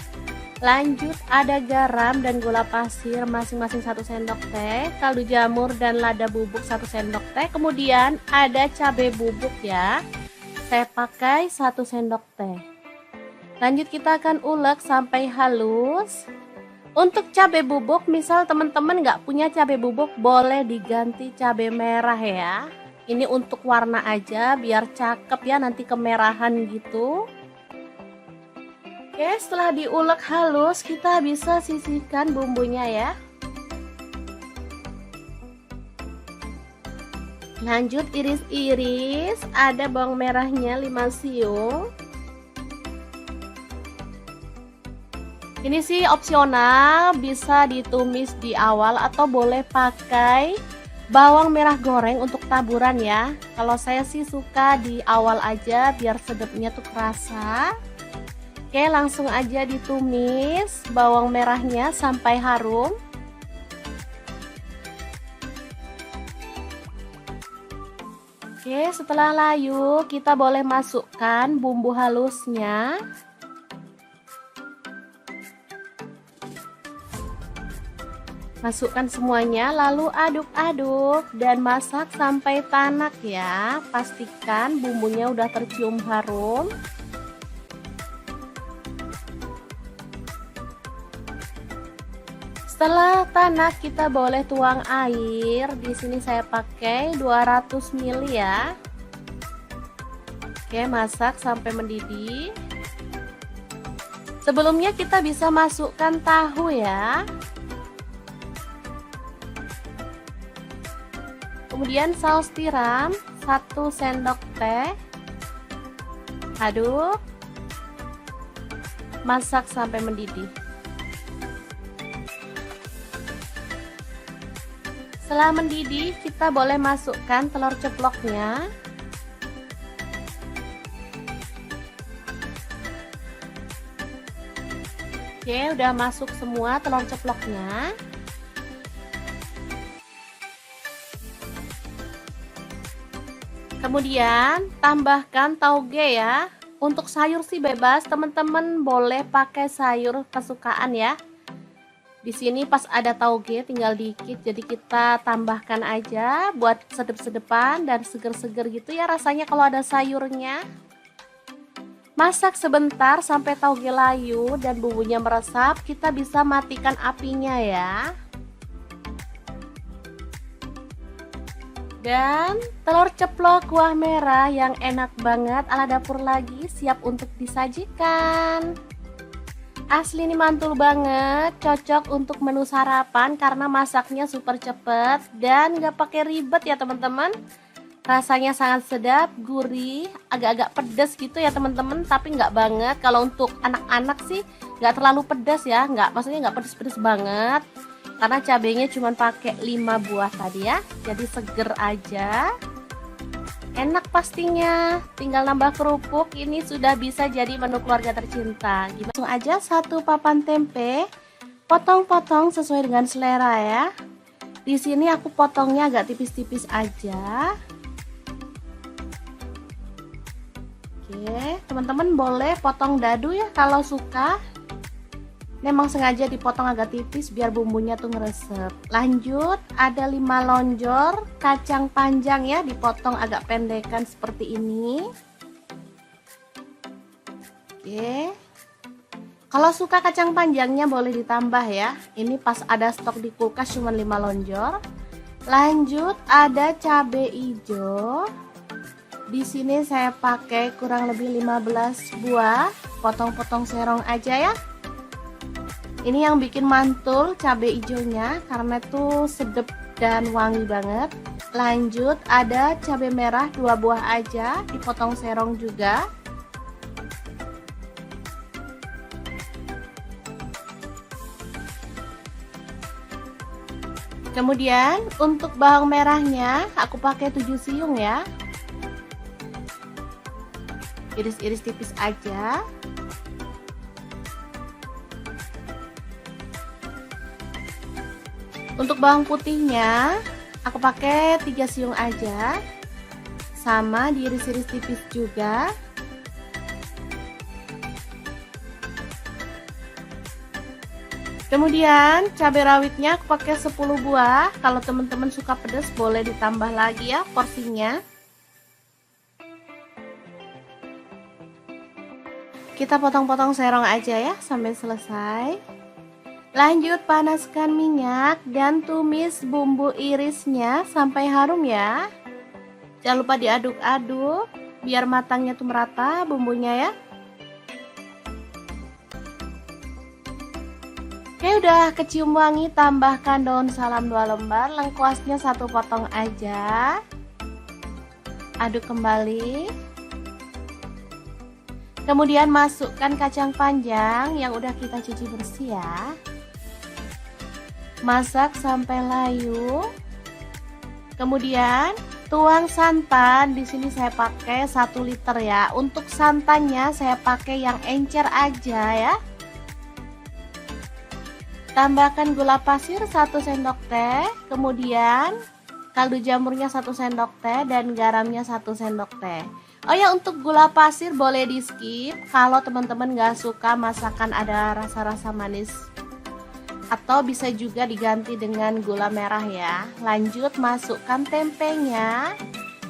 Lanjut ada garam dan gula pasir masing-masing 1 sendok teh, kaldu jamur dan lada bubuk 1 sendok teh. Kemudian ada cabai bubuk ya, saya pakai 1 sendok teh. Lanjut kita akan ulek sampai halus. Untuk cabai bubuk, misal teman-teman nggak punya cabai bubuk, boleh diganti cabai merah ya. Ini untuk warna aja biar cakep ya, nanti kemerahan gitu. Oke, setelah diulek halus kita bisa sisihkan bumbunya ya. Lanjut iris-iris, ada bawang merahnya 5 siung. Ini sih opsional, bisa ditumis di awal atau boleh pakai bawang merah goreng untuk taburan ya. Kalau saya sih suka di awal aja biar sedapnya tuh kerasa. Oke, langsung aja ditumis bawang merahnya sampai harum. Oke, setelah layu kita boleh masukkan bumbu halusnya. Masukkan semuanya lalu aduk-aduk dan masak sampai tanak ya. Pastikan bumbunya udah tercium harum. Setelah tanak kita boleh tuang air. Di sini saya pakai 200 ml ya. Oke, masak sampai mendidih. Sebelumnya kita bisa masukkan tahu ya. Kemudian saus tiram 1 sendok teh. Aduk. Masak sampai mendidih. Setelah mendidih, kita boleh masukkan telur ceploknya. Oke, udah masuk semua telur ceploknya. Kemudian tambahkan tauge ya. Untuk sayur sih bebas, teman-teman boleh pakai sayur kesukaan ya. Di sini pas ada tauge tinggal dikit, jadi kita tambahkan aja buat sedep-sedepan dan seger-seger gitu ya rasanya kalau ada sayurnya. Masak sebentar sampai tauge layu dan bumbunya meresap, kita bisa matikan apinya ya. Dan telur ceplok kuah merah yang enak banget ala dapur lagi siap untuk disajikan. Asli ini mantul banget, cocok untuk menu sarapan karena masaknya super cepet dan gak pakai ribet ya teman-teman. Rasanya sangat sedap, gurih, agak-agak pedas gitu ya teman-teman, tapi nggak banget. Kalau untuk anak-anak sih nggak terlalu pedas ya, maksudnya nggak pedas-pedas banget. Karena cabenya cuma pakai 5 buah tadi ya, jadi seger aja. Enak pastinya, tinggal nambah kerupuk, ini sudah bisa jadi menu keluarga tercinta. Langsung aja 1 papan tempe, potong-potong sesuai dengan selera ya. Di sini aku potongnya agak tipis-tipis aja. Oke, teman-teman boleh potong dadu ya kalau suka. Memang sengaja dipotong agak tipis biar bumbunya tuh ngeresep. Lanjut, ada 5 lonjor kacang panjang ya, dipotong agak pendekan seperti ini. Oke. Kalau suka kacang panjangnya boleh ditambah ya. Ini pas ada stok di kulkas cuma 5 lonjor. Lanjut, ada cabai hijau. Di sini saya pakai kurang lebih 15 buah. Potong-potong serong aja ya. Ini yang bikin mantul cabai hijaunya karena tuh sedep dan wangi banget. Lanjut, ada cabai merah 2 buah aja, dipotong serong juga. Kemudian untuk bawang merahnya aku pakai 7 siung ya. Iris-iris tipis aja. Untuk bawang putihnya aku pakai 3 siung aja. Sama diiris-iris tipis juga. Kemudian cabai rawitnya aku pakai 10 buah. Kalau teman-teman suka pedas boleh ditambah lagi ya porsinya. Kita potong-potong serong aja ya sampai selesai. Lanjut, panaskan minyak dan tumis bumbu irisnya sampai harum ya. Jangan lupa diaduk-aduk biar matangnya tuh merata bumbunya ya. Oke, udah kecium wangi, tambahkan daun salam 2 lembar, lengkuasnya 1 potong aja. Aduk kembali. Kemudian masukkan kacang panjang yang udah kita cuci bersih ya. Masak sampai layu. Kemudian tuang santan. Di sini saya pakai 1 liter ya. Untuk santannya saya pakai yang encer aja ya. Tambahkan gula pasir 1 sendok teh. Kemudian kaldu jamurnya 1 sendok teh dan garamnya 1 sendok teh. Oh ya, untuk gula pasir boleh di skip kalau teman-teman gak suka masakan ada rasa-rasa manis. atau bisa juga diganti dengan gula merah ya. Lanjut masukkan tempenya,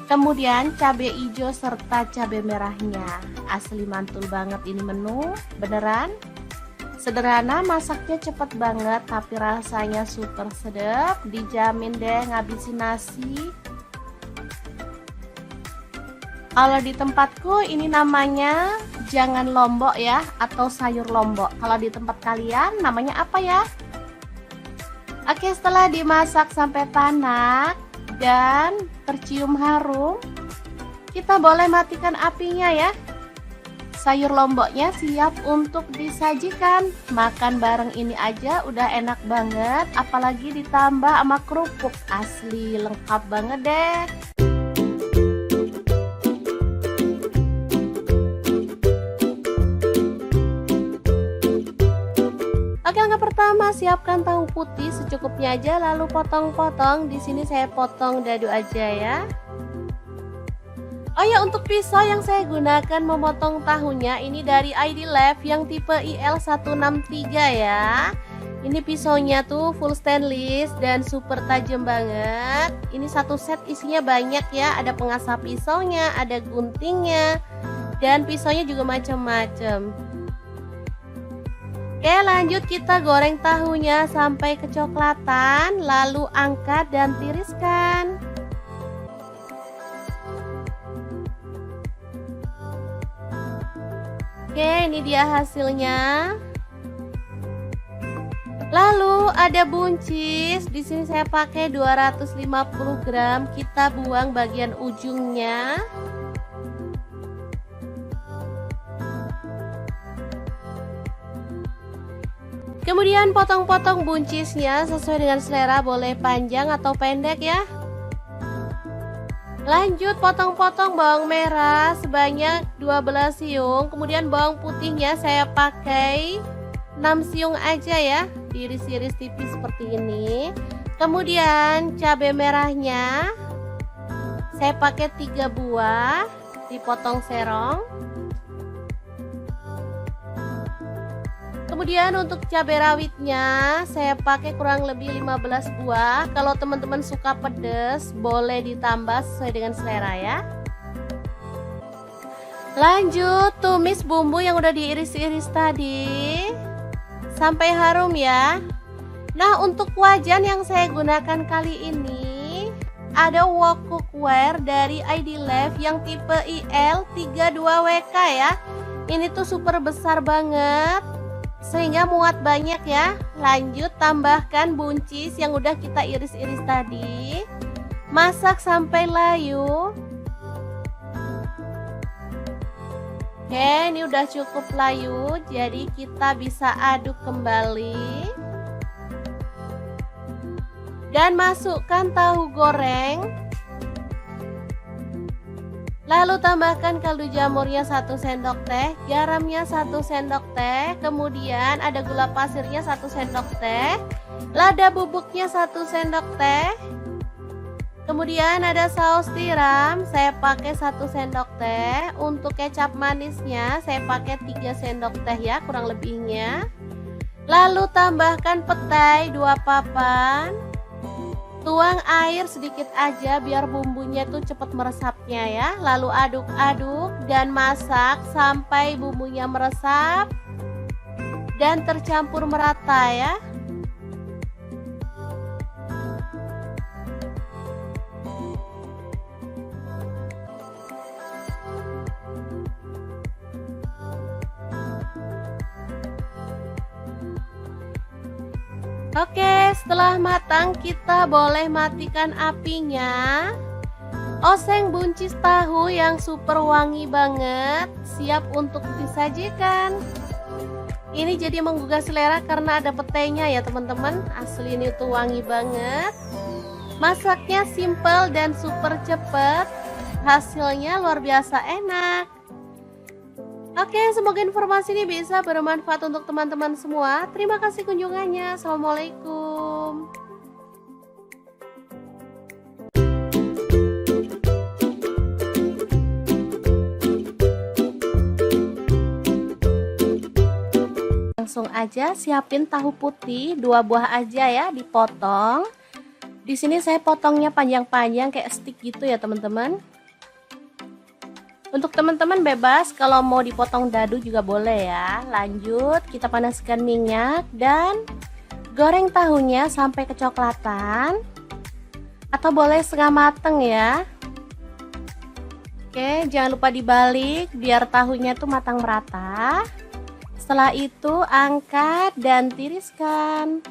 kemudian cabai hijau serta cabai merahnya. Asli mantul banget ini menu, beneran. Sederhana, masaknya cepet banget, tapi rasanya super sedap. Dijamin deh ngabisin nasi. Kalau di tempatku ini namanya jangan lombok ya, atau sayur lombok. Kalau di tempat kalian namanya apa ya? Oke, setelah dimasak sampai tanak dan tercium harum, kita boleh matikan apinya ya. Sayur lomboknya siap untuk disajikan. Makan bareng ini aja udah enak banget, apalagi ditambah sama kerupuk. Asli lengkap banget deh. Oke, langkah pertama siapkan tahu putih secukupnya aja, lalu potong-potong. Di sini saya potong dadu aja ya. Oh ya, untuk pisau yang saya gunakan memotong tahunya ini dari ID Lab yang tipe IL163 ya. Ini pisaunya tuh full stainless dan super tajam banget. Ini satu set isinya banyak ya, ada pengasah pisaunya, ada guntingnya, dan pisaunya juga macam-macam. Oke, lanjut kita goreng tahunya sampai kecoklatan, lalu angkat dan tiriskan. Oke, ini dia hasilnya. Lalu ada buncis, di sini saya pakai 250 gram, kita buang bagian ujungnya. Kemudian potong-potong buncisnya sesuai dengan selera, boleh panjang atau pendek ya. Lanjut potong-potong bawang merah sebanyak 12 siung. Kemudian bawang putihnya saya pakai 6 siung aja ya, diiris-iris tipis seperti ini. Kemudian cabai merahnya saya pakai 3 buah, dipotong serong. Kemudian untuk cabai rawitnya saya pakai kurang lebih 15 buah. Kalau teman-teman suka pedas boleh ditambah sesuai dengan selera ya. Lanjut tumis bumbu yang udah diiris-iris tadi sampai harum ya. Nah, untuk wajan yang saya gunakan kali ini ada wok cookware dari ID Lab yang tipe IL32WK ya. Ini tuh super besar banget, sehingga muat banyak ya. Lanjut tambahkan buncis yang udah kita iris-iris tadi. Masak sampai layu. Oke, ini udah cukup layu, jadi kita bisa aduk kembali. Dan masukkan tahu goreng. Lalu tambahkan kaldu jamurnya 1 sendok teh, garamnya 1 sendok teh, kemudian ada gula pasirnya 1 sendok teh, lada bubuknya 1 sendok teh, kemudian ada saus tiram, saya pakai 1 sendok teh, untuk kecap manisnya saya pakai 3 sendok teh ya kurang lebihnya. Lalu tambahkan petai 2 papan. Tuang air sedikit aja biar bumbunya tuh cepet meresapnya ya. Lalu aduk-aduk dan masak sampai bumbunya meresap dan tercampur merata ya. Oke, setelah matang kita boleh matikan apinya. Oseng buncis tahu yang super wangi banget, siap untuk disajikan. Ini jadi menggugah selera karena ada petainya ya teman-teman. Asli ini tuh wangi banget. Masaknya simple dan super cepet. Hasilnya luar biasa enak. Oke, semoga informasi ini bisa bermanfaat untuk teman-teman semua. Terima kasih kunjungannya. Assalamualaikum. langsung aja siapin tahu putih 2 buah aja ya, dipotong. Di sini saya potongnya panjang-panjang kayak stick gitu ya teman-teman. Untuk teman-teman bebas kalau mau dipotong dadu juga boleh ya. Lanjut kita panaskan minyak dan goreng tahunya sampai kecoklatan. Atau boleh setengah mateng ya. Oke, jangan lupa dibalik biar tahunya tuh matang merata. Setelah itu angkat dan tiriskan.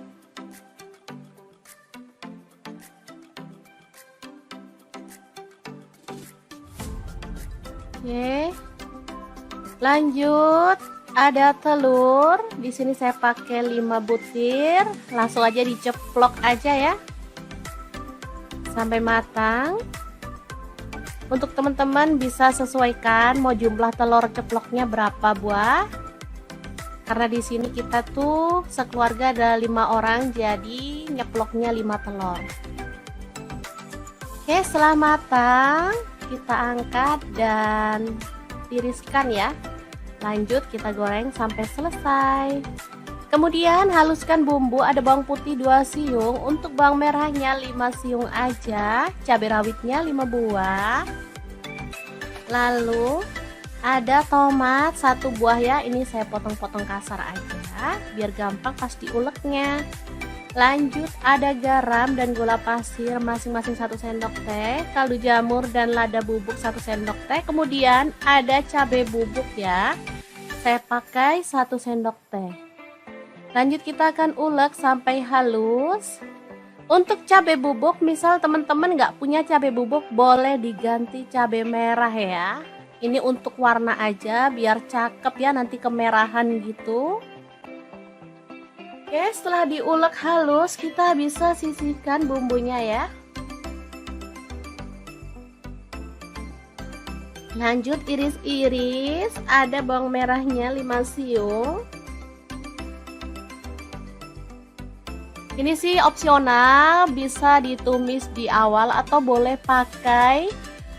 Oke. Lanjut, ada telur. Di sini saya pakai 5 butir. Langsung aja diceplok aja ya. Sampai matang. Untuk teman-teman bisa sesuaikan mau jumlah telur ceploknya berapa buah. Karena di sini kita tuh sekeluarga ada 5 orang, jadi nyeploknya 5 telur. Oke, setelah matang kita angkat dan tiriskan ya. Lanjut kita goreng sampai selesai. Kemudian haluskan bumbu, ada bawang putih 2 siung, untuk bawang merahnya 5 siung aja, cabai rawitnya 5 buah. Lalu ada tomat 1 buah ya, ini saya potong-potong kasar aja biar gampang pas diuleknya. Lanjut ada garam dan gula pasir masing-masing 1 sendok teh, kaldu jamur dan lada bubuk 1 sendok teh. Kemudian ada cabai bubuk ya, saya pakai 1 sendok teh. Lanjut kita akan ulek sampai halus. Untuk cabai bubuk, misal teman-teman nggak punya cabai bubuk, boleh diganti cabai merah ya. Ini untuk warna aja biar cakep ya, nanti kemerahan gitu. Oke, setelah diulek halus kita bisa sisihkan bumbunya ya. Lanjut iris-iris, ada bawang merahnya 5 siung. Ini sih opsional, bisa ditumis di awal atau boleh pakai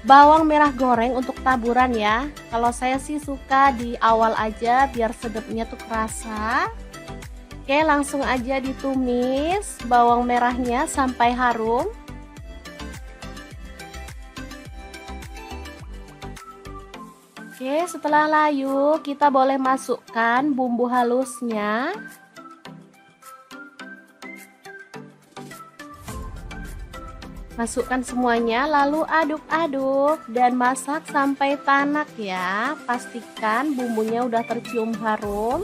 bawang merah goreng untuk taburan ya. Kalau saya sih suka di awal aja biar sedapnya tuh kerasa. Oke, langsung aja ditumis bawang merahnya sampai harum. Oke, setelah layu kita boleh masukkan bumbu halusnya. Masukkan semuanya lalu aduk-aduk dan masak sampai tanak ya. Pastikan bumbunya udah tercium harum.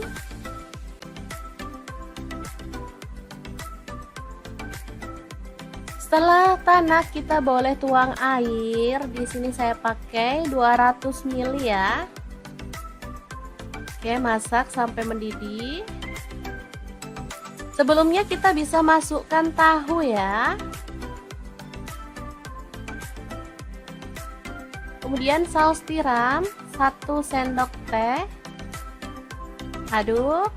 Setelah tanak kita boleh tuang air. Di sini saya pakai 200 ml ya. Oke, masak sampai mendidih. Sebelumnya kita bisa masukkan tahu ya. Kemudian saus tiram 1 sendok teh. Aduk.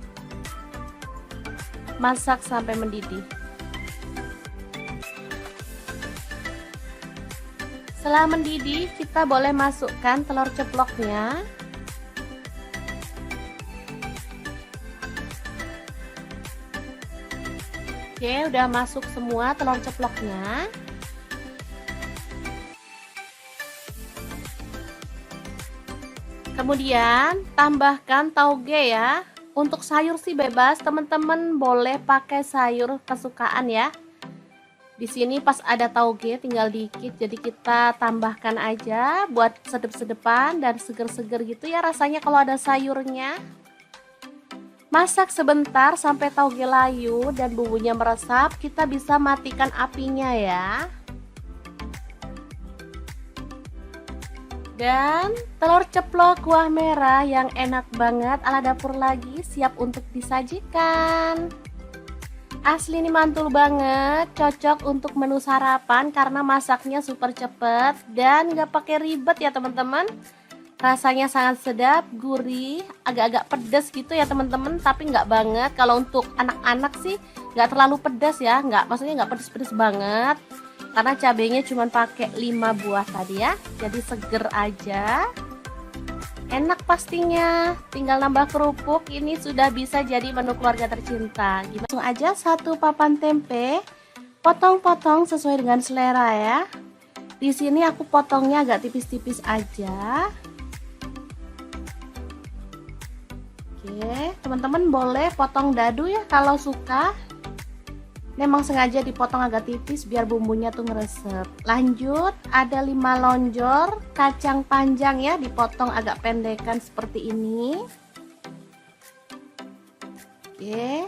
Masak sampai mendidih. Setelah mendidih, kita boleh masukkan telur ceploknya. Oke, udah masuk semua telur ceploknya. Kemudian tambahkan tauge ya. Untuk sayur sih bebas, teman-teman boleh pakai sayur kesukaan ya. Di sini pas ada tauge tinggal dikit, jadi kita tambahkan aja buat sedep-sedepan dan seger-seger gitu ya rasanya kalau ada sayurnya. Masak sebentar sampai tauge layu dan bumbunya meresap, kita bisa matikan apinya ya. Dan telur ceplok kuah merah yang enak banget ala dapur lagi siap untuk disajikan. Asli ini mantul banget, cocok untuk menu sarapan karena masaknya super cepet dan gak pakai ribet ya teman-teman. Rasanya sangat sedap, gurih, agak-agak pedas gitu ya teman-teman, tapi nggak banget. Kalau untuk anak-anak sih nggak terlalu pedas ya, maksudnya nggak pedas-pedas banget. Karena cabenya cuma pakai 5 buah tadi ya, jadi seger aja. Enak pastinya, tinggal nambah kerupuk, ini sudah bisa jadi menu keluarga tercinta. Langsung aja satu papan tempe, potong-potong sesuai dengan selera ya. Di sini aku potongnya agak tipis-tipis aja. Oke, teman-teman boleh potong dadu ya kalau suka. Memang sengaja dipotong agak tipis biar bumbunya tuh ngeresep. Lanjut, ada 5 lonjor kacang panjang ya, dipotong agak pendekan seperti ini. Oke.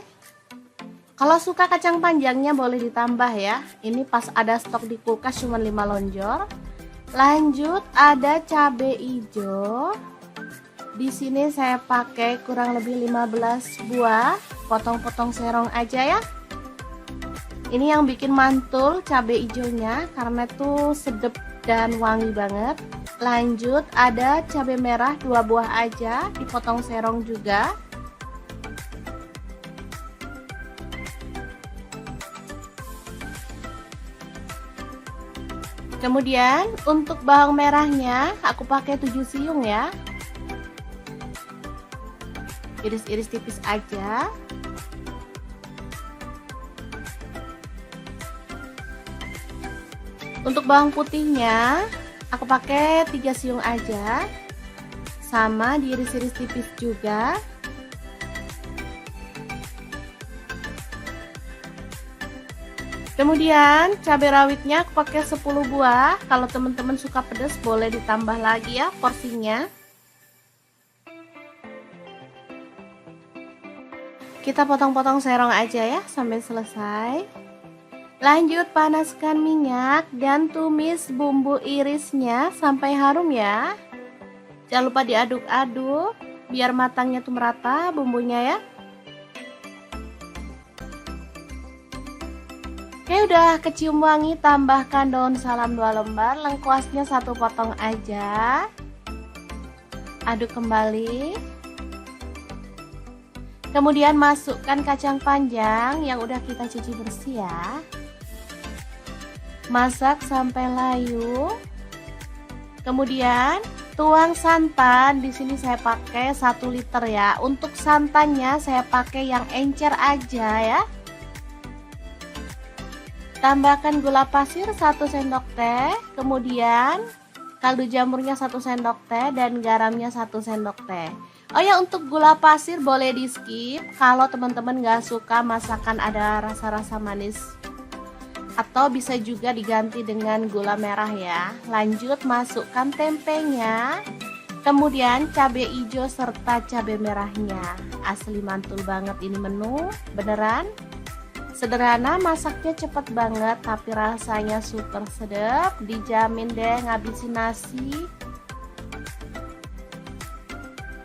Kalau suka kacang panjangnya boleh ditambah ya. Ini pas ada stok di kulkas cuma 5 lonjor. Lanjut, ada cabai hijau. Di sini saya pakai kurang lebih 15 buah. Potong-potong serong aja ya. Ini yang bikin mantul cabai hijaunya karena tuh sedap dan wangi banget. Lanjut, ada cabai merah 2 buah aja, dipotong serong juga. Kemudian untuk bawang merahnya aku pakai 7 siung ya. Iris-iris tipis aja. Untuk bawang putihnya aku pakai 3 siung aja, sama diiris-iris tipis juga. Kemudian cabai rawitnya aku pakai 10 buah. Kalau teman-teman suka pedas boleh ditambah lagi ya porsinya. Kita potong-potong serong aja ya sampai selesai. Lanjut, panaskan minyak dan tumis bumbu irisnya sampai harum ya. Jangan lupa diaduk-aduk biar matangnya tuh merata bumbunya ya. Oke, udah kecium wangi, tambahkan daun salam 2 lembar, lengkuasnya 1 potong aja. Aduk kembali. Kemudian masukkan kacang panjang yang udah kita cuci bersih ya. Masak sampai layu. Kemudian tuang santan. Di sini saya pakai 1 liter ya. Untuk santannya saya pakai yang encer aja ya. Tambahkan gula pasir 1 sendok teh. Kemudian kaldu jamurnya 1 sendok teh dan garamnya 1 sendok teh. Oh ya, untuk gula pasir boleh di skip kalau teman-teman gak suka masakan ada rasa-rasa manis. Atau bisa juga diganti dengan gula merah ya. Lanjut, masukkan tempenya. Kemudian cabai hijau serta cabai merahnya. Asli mantul banget ini menu, beneran. Sederhana, masaknya cepet banget tapi rasanya super sedap. Dijamin deh ngabisin nasi.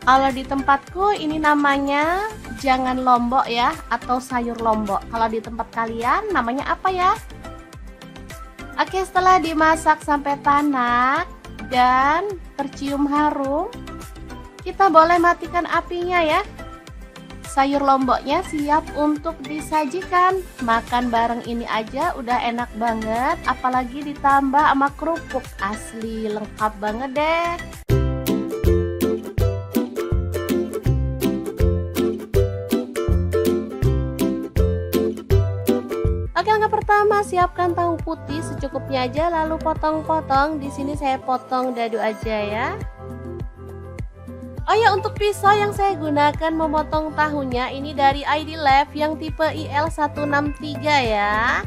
Kalau di tempatku ini namanya jangan lombok ya, atau sayur lombok. Kalau di tempat kalian namanya apa ya? Oke, setelah dimasak sampai tanak dan tercium harum, kita boleh matikan apinya ya. Sayur lomboknya siap untuk disajikan. Makan bareng ini aja udah enak banget, apalagi ditambah sama kerupuk. Asli lengkap banget deh. Oke, langkah pertama, siapkan tahu putih secukupnya aja, lalu potong-potong. Di sini saya potong dadu aja ya. Oh ya, untuk pisau yang saya gunakan memotong tahunya ini dari ID Lab yang tipe IL163 ya.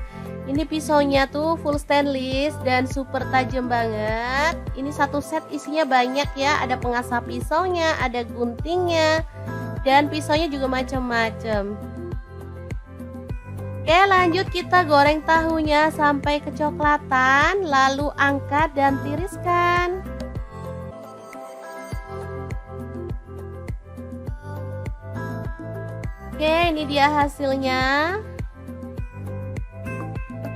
Ini pisaunya tuh full stainless dan super tajam banget. Ini satu set isinya banyak ya, ada pengasah pisaunya, ada guntingnya, dan pisaunya juga macam-macam. Oke, lanjut kita goreng tahunya sampai kecoklatan, lalu angkat dan tiriskan. Oke, ini dia hasilnya.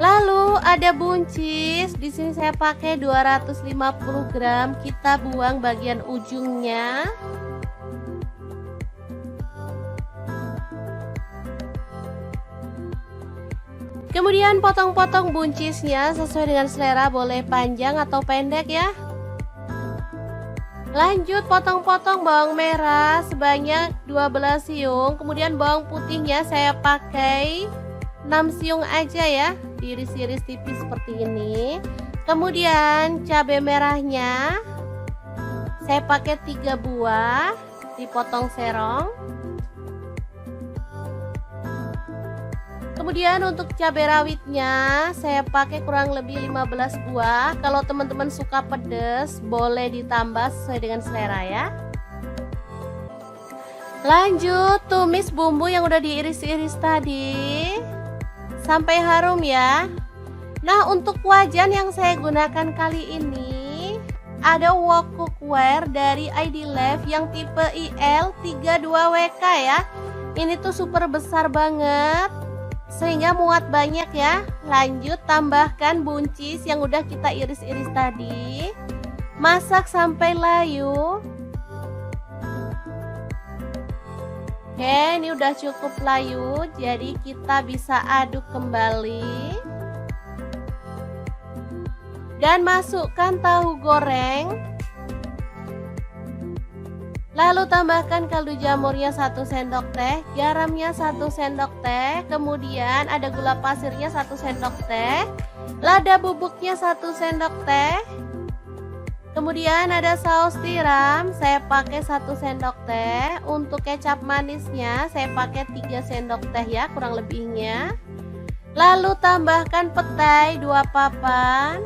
Lalu ada buncis. Di sini saya pakai 250 gram. Kita buang bagian ujungnya. Kemudian potong-potong buncisnya sesuai dengan selera, boleh panjang atau pendek ya. Lanjut potong-potong bawang merah sebanyak 12 siung. Kemudian bawang putihnya saya pakai 6 siung aja ya, diiris-iris tipis seperti ini. Kemudian cabai merahnya saya pakai 3 buah, dipotong serong. Kemudian untuk cabai rawitnya saya pakai kurang lebih 15 buah. Kalau teman-teman suka pedas boleh ditambah sesuai dengan selera ya. Lanjut tumis bumbu yang udah diiris-iris tadi sampai harum ya. Nah, untuk wajan yang saya gunakan kali ini ada wok cookware dari ID Life yang tipe IL32WK ya. Ini tuh super besar banget sehingga muat banyak ya. Lanjut tambahkan buncis yang udah kita iris-iris tadi. Masak sampai layu. Oke, ini udah cukup layu, jadi kita bisa aduk kembali. Dan masukkan tahu goreng. Lalu tambahkan kaldu jamurnya 1 sendok teh, garamnya 1 sendok teh, kemudian ada gula pasirnya 1 sendok teh, lada bubuknya 1 sendok teh, kemudian ada saus tiram, saya pakai 1 sendok teh, untuk kecap manisnya saya pakai 3 sendok teh ya kurang lebihnya. Lalu tambahkan petai 2 papan.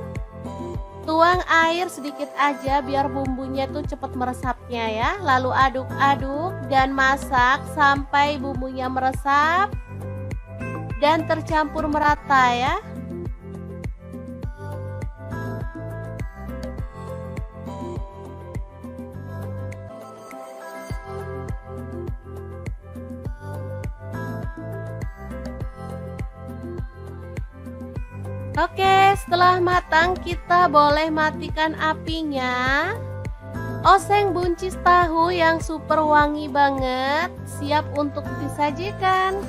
Tuang air sedikit aja biar bumbunya tuh cepet meresapnya ya. Lalu aduk-aduk dan masak sampai bumbunya meresap dan tercampur merata ya. Oke, setelah matang kita boleh matikan apinya. Oseng buncis tahu yang super wangi banget, siap untuk disajikan.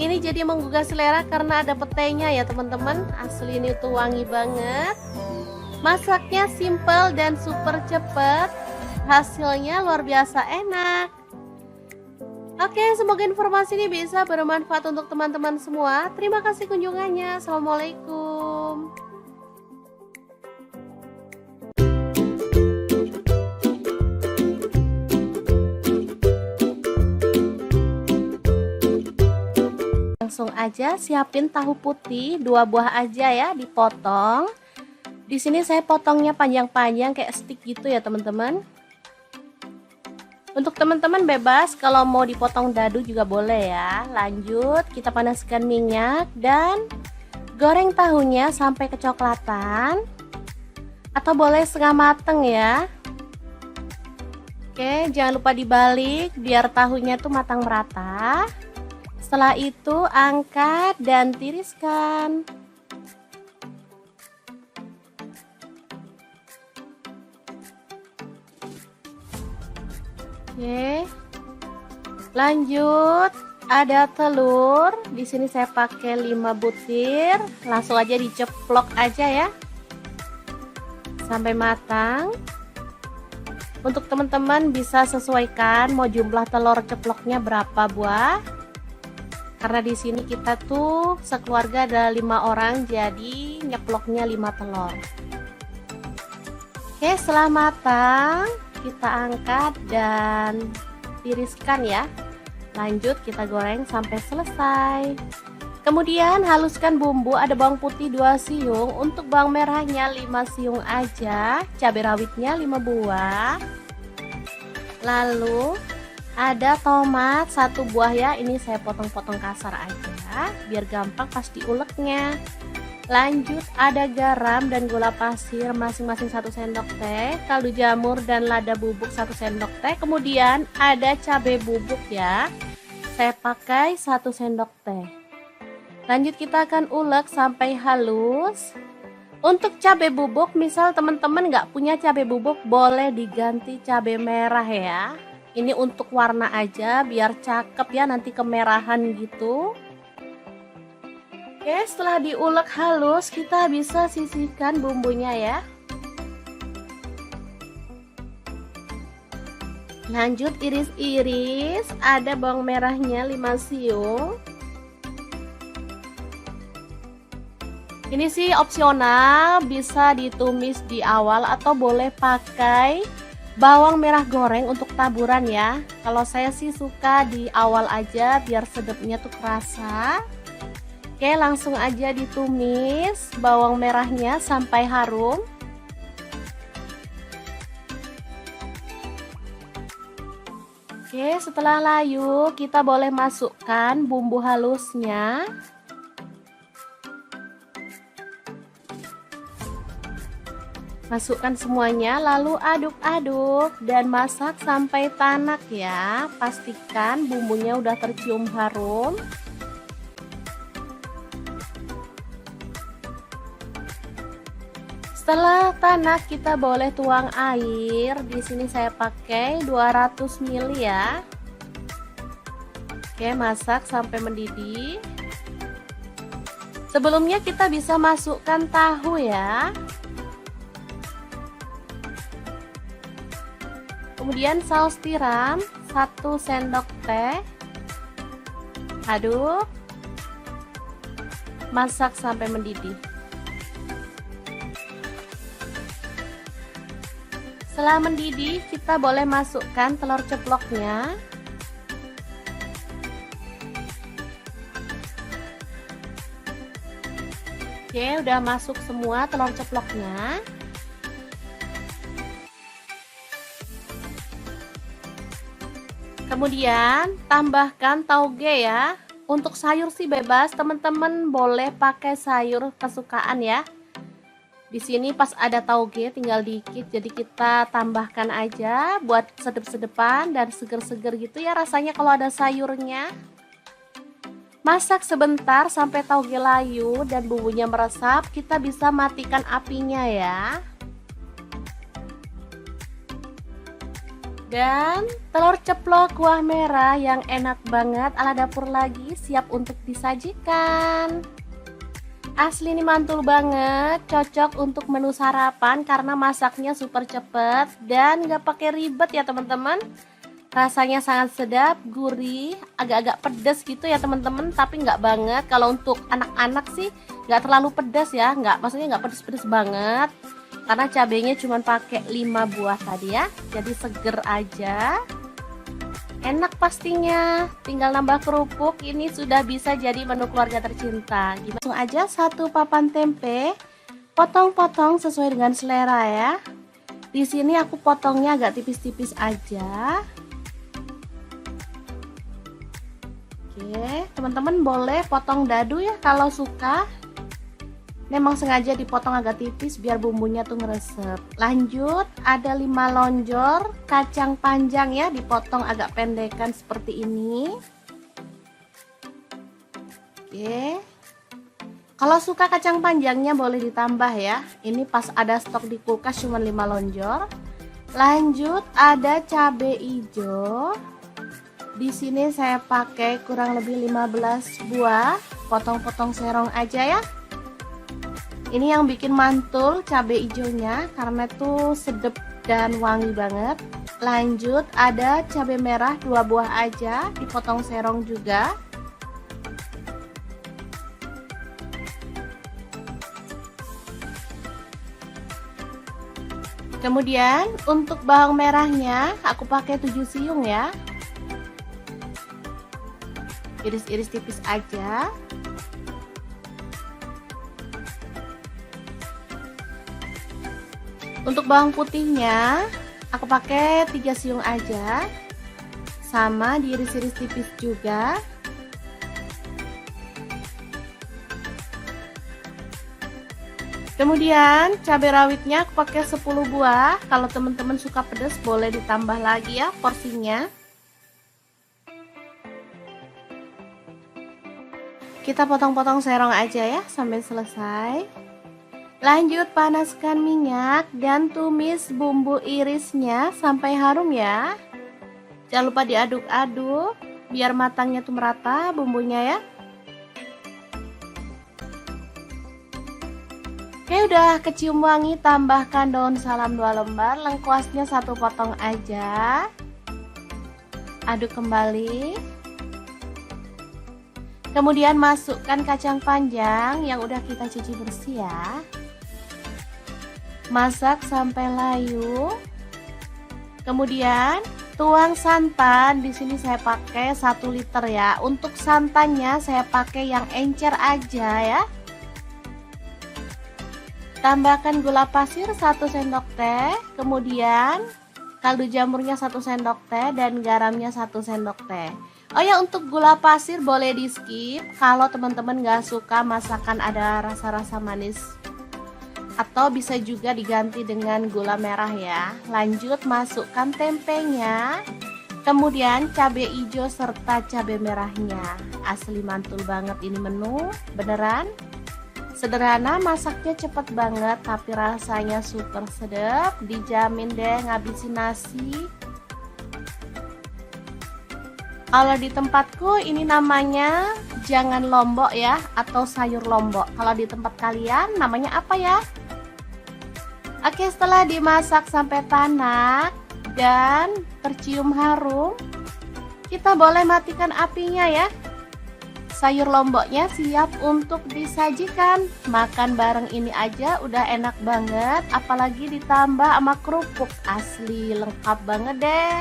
Ini jadi menggugah selera karena ada petainya ya teman-teman. Asli ini tuh wangi banget. Masaknya simple dan super cepet. Hasilnya luar biasa enak. Oke, semoga informasi ini bisa bermanfaat untuk teman-teman semua. Terima kasih kunjungannya. Assalamualaikum. Langsung aja siapin tahu putih 2 buah aja ya, dipotong. Di sini saya potongnya panjang-panjang kayak stick gitu ya teman-teman. Untuk teman-teman bebas kalau mau dipotong dadu juga boleh ya. Lanjut kita panaskan minyak dan goreng tahunya sampai kecoklatan atau boleh setengah mateng ya. Oke, jangan lupa dibalik biar tahunya tuh matang merata. Setelah itu angkat dan tiriskan. Oke. Lanjut, ada telur. Di sini saya pakai 5 butir. Langsung aja diceplok aja ya. Sampai matang. Untuk teman-teman bisa sesuaikan mau jumlah telur ceploknya berapa buah. Karena di sini kita tuh sekeluarga ada 5 orang, jadi nyeploknya 5 telur. Oke, setelah matang kita angkat dan tiriskan ya. Lanjut kita goreng sampai selesai. Kemudian haluskan bumbu, ada bawang putih 2 siung, untuk bawang merahnya 5 siung aja, cabai rawitnya 5 buah. Lalu ada tomat 1 buah ya, ini saya potong-potong kasar aja biar gampang pas diuleknya. Lanjut ada garam dan gula pasir masing-masing 1 sendok teh, kaldu jamur dan lada bubuk 1 sendok teh, kemudian ada cabai bubuk ya, saya pakai 1 sendok teh. Lanjut kita akan ulek sampai halus. Untuk cabai bubuk, misal teman-teman nggak punya cabai bubuk, boleh diganti cabai merah ya. Ini untuk warna aja biar cakep ya, nanti kemerahan gitu. Oke, setelah diulek halus kita bisa sisihkan bumbunya ya. Lanjut iris-iris, ada bawang merahnya 5 siung. Ini sih opsional, bisa ditumis di awal atau boleh pakai bawang merah goreng untuk taburan ya. Kalau saya sih suka di awal aja biar sedapnya tuh kerasa. Oke, langsung aja ditumis bawang merahnya sampai harum. Oke, setelah layu kita boleh masukkan bumbu halusnya. Masukkan semuanya lalu aduk-aduk dan masak sampai tanak ya. Pastikan bumbunya udah tercium harum. Setelah tanak kita boleh tuang air. Di sini saya pakai 200 ml ya. Oke, masak sampai mendidih. Sebelumnya kita bisa masukkan tahu ya. Kemudian saus tiram 1 sendok teh. Aduk. Masak sampai mendidih. Setelah mendidih, kita boleh masukkan telur ceploknya. Oke, udah masuk semua telur ceploknya. Kemudian tambahkan tauge ya. Untuk sayur sih bebas, teman-teman boleh pakai sayur kesukaan ya. Di sini pas ada tauge tinggal dikit, jadi kita tambahkan aja buat sedep-sedepan dan seger-seger gitu ya rasanya kalau ada sayurnya. Masak sebentar sampai tauge layu dan bumbunya meresap, kita bisa matikan apinya ya. Dan telur ceplok kuah merah yang enak banget ala dapur lagi siap untuk disajikan. Asli ini mantul banget, cocok untuk menu sarapan karena masaknya super cepet dan gak pakai ribet ya teman-teman. Rasanya sangat sedap, gurih, agak-agak pedas gitu ya teman-teman, tapi nggak banget. Kalau untuk anak-anak sih nggak terlalu pedas ya, maksudnya nggak pedas-pedas banget. Karena cabenya cuma pakai 5 buah tadi ya, jadi seger aja. Enak pastinya, tinggal nambah kerupuk, ini sudah bisa jadi menu keluarga tercinta. Langsung aja 1 papan tempe, potong-potong sesuai dengan selera ya. Di sini aku potongnya agak tipis-tipis aja. Oke, teman-teman boleh potong dadu ya kalau suka. Memang sengaja dipotong agak tipis biar bumbunya tuh ngeresep. Lanjut, ada 5 lonjor kacang panjang ya, dipotong agak pendekan seperti ini. Oke. Kalau suka kacang panjangnya boleh ditambah ya. Ini pas ada stok di kulkas cuma 5 lonjor. Lanjut, ada cabai hijau. Di sini saya pakai kurang lebih 15 buah. Potong-potong serong aja ya. Ini yang bikin mantul cabai hijaunya karena tuh sedap dan wangi banget. Lanjut, ada cabai merah 2 buah aja, dipotong serong juga. Kemudian untuk bawang merahnya aku pakai 7 siung ya. Iris-iris tipis aja. Untuk bawang putihnya aku pakai 3 siung aja. Sama diiris-iris tipis juga. Kemudian cabai rawitnya aku pakai 10 buah. Kalau teman-teman suka pedas boleh ditambah lagi ya porsinya. Kita potong-potong serong aja ya sampai selesai. Lanjut, panaskan minyak dan tumis bumbu irisnya sampai harum ya. Jangan lupa diaduk-aduk biar matangnya tuh merata bumbunya ya. Oke, udah kecium wangi, tambahkan daun salam 2 lembar, lengkuasnya 1 potong aja. Aduk kembali. Kemudian masukkan kacang panjang yang udah kita cuci bersih ya. Masak sampai layu. Kemudian tuang santan. Di sini saya pakai 1 liter ya. Untuk santannya saya pakai yang encer aja ya. Tambahkan gula pasir 1 sendok teh, kemudian kaldu jamurnya 1 sendok teh dan garamnya 1 sendok teh. Oh ya, untuk gula pasir boleh di skip kalau teman-teman gak suka masakan ada rasa-rasa manis, atau bisa juga diganti dengan gula merah ya. Lanjut masukkan tempenya, kemudian cabai hijau serta cabai merahnya. Asli mantul banget ini menu, beneran sederhana, masaknya cepet banget tapi rasanya super sedap. Dijamin deh ngabisin nasi. Kalau di tempatku ini namanya jangan lombok ya, atau sayur lombok. Kalau di tempat kalian namanya apa ya? Oke, setelah dimasak sampai tanak dan tercium harum, kita boleh matikan apinya ya. Sayur lomboknya siap untuk disajikan. Makan bareng ini aja udah enak banget, apalagi ditambah sama kerupuk. Asli lengkap banget deh.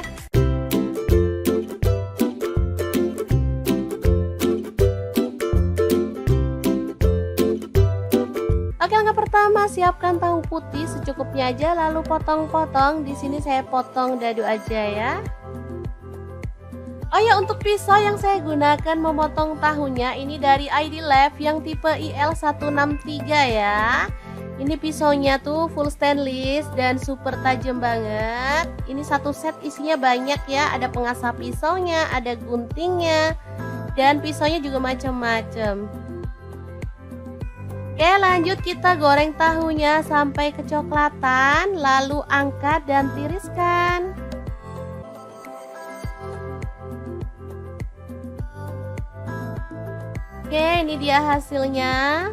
Oke, langkah pertama siapkan tahu putih secukupnya aja, lalu potong-potong. Di sini saya potong dadu aja ya. Oh ya, untuk pisau yang saya gunakan memotong tahunya ini dari ID Lab yang tipe IL163 ya. Ini pisaunya tuh full stainless dan super tajam banget. Ini satu set isinya banyak ya, ada pengasah pisaunya, ada guntingnya, dan pisaunya juga macam-macam. Oke, lanjut kita goreng tahunya sampai kecoklatan, lalu angkat dan tiriskan. Oke, ini dia hasilnya.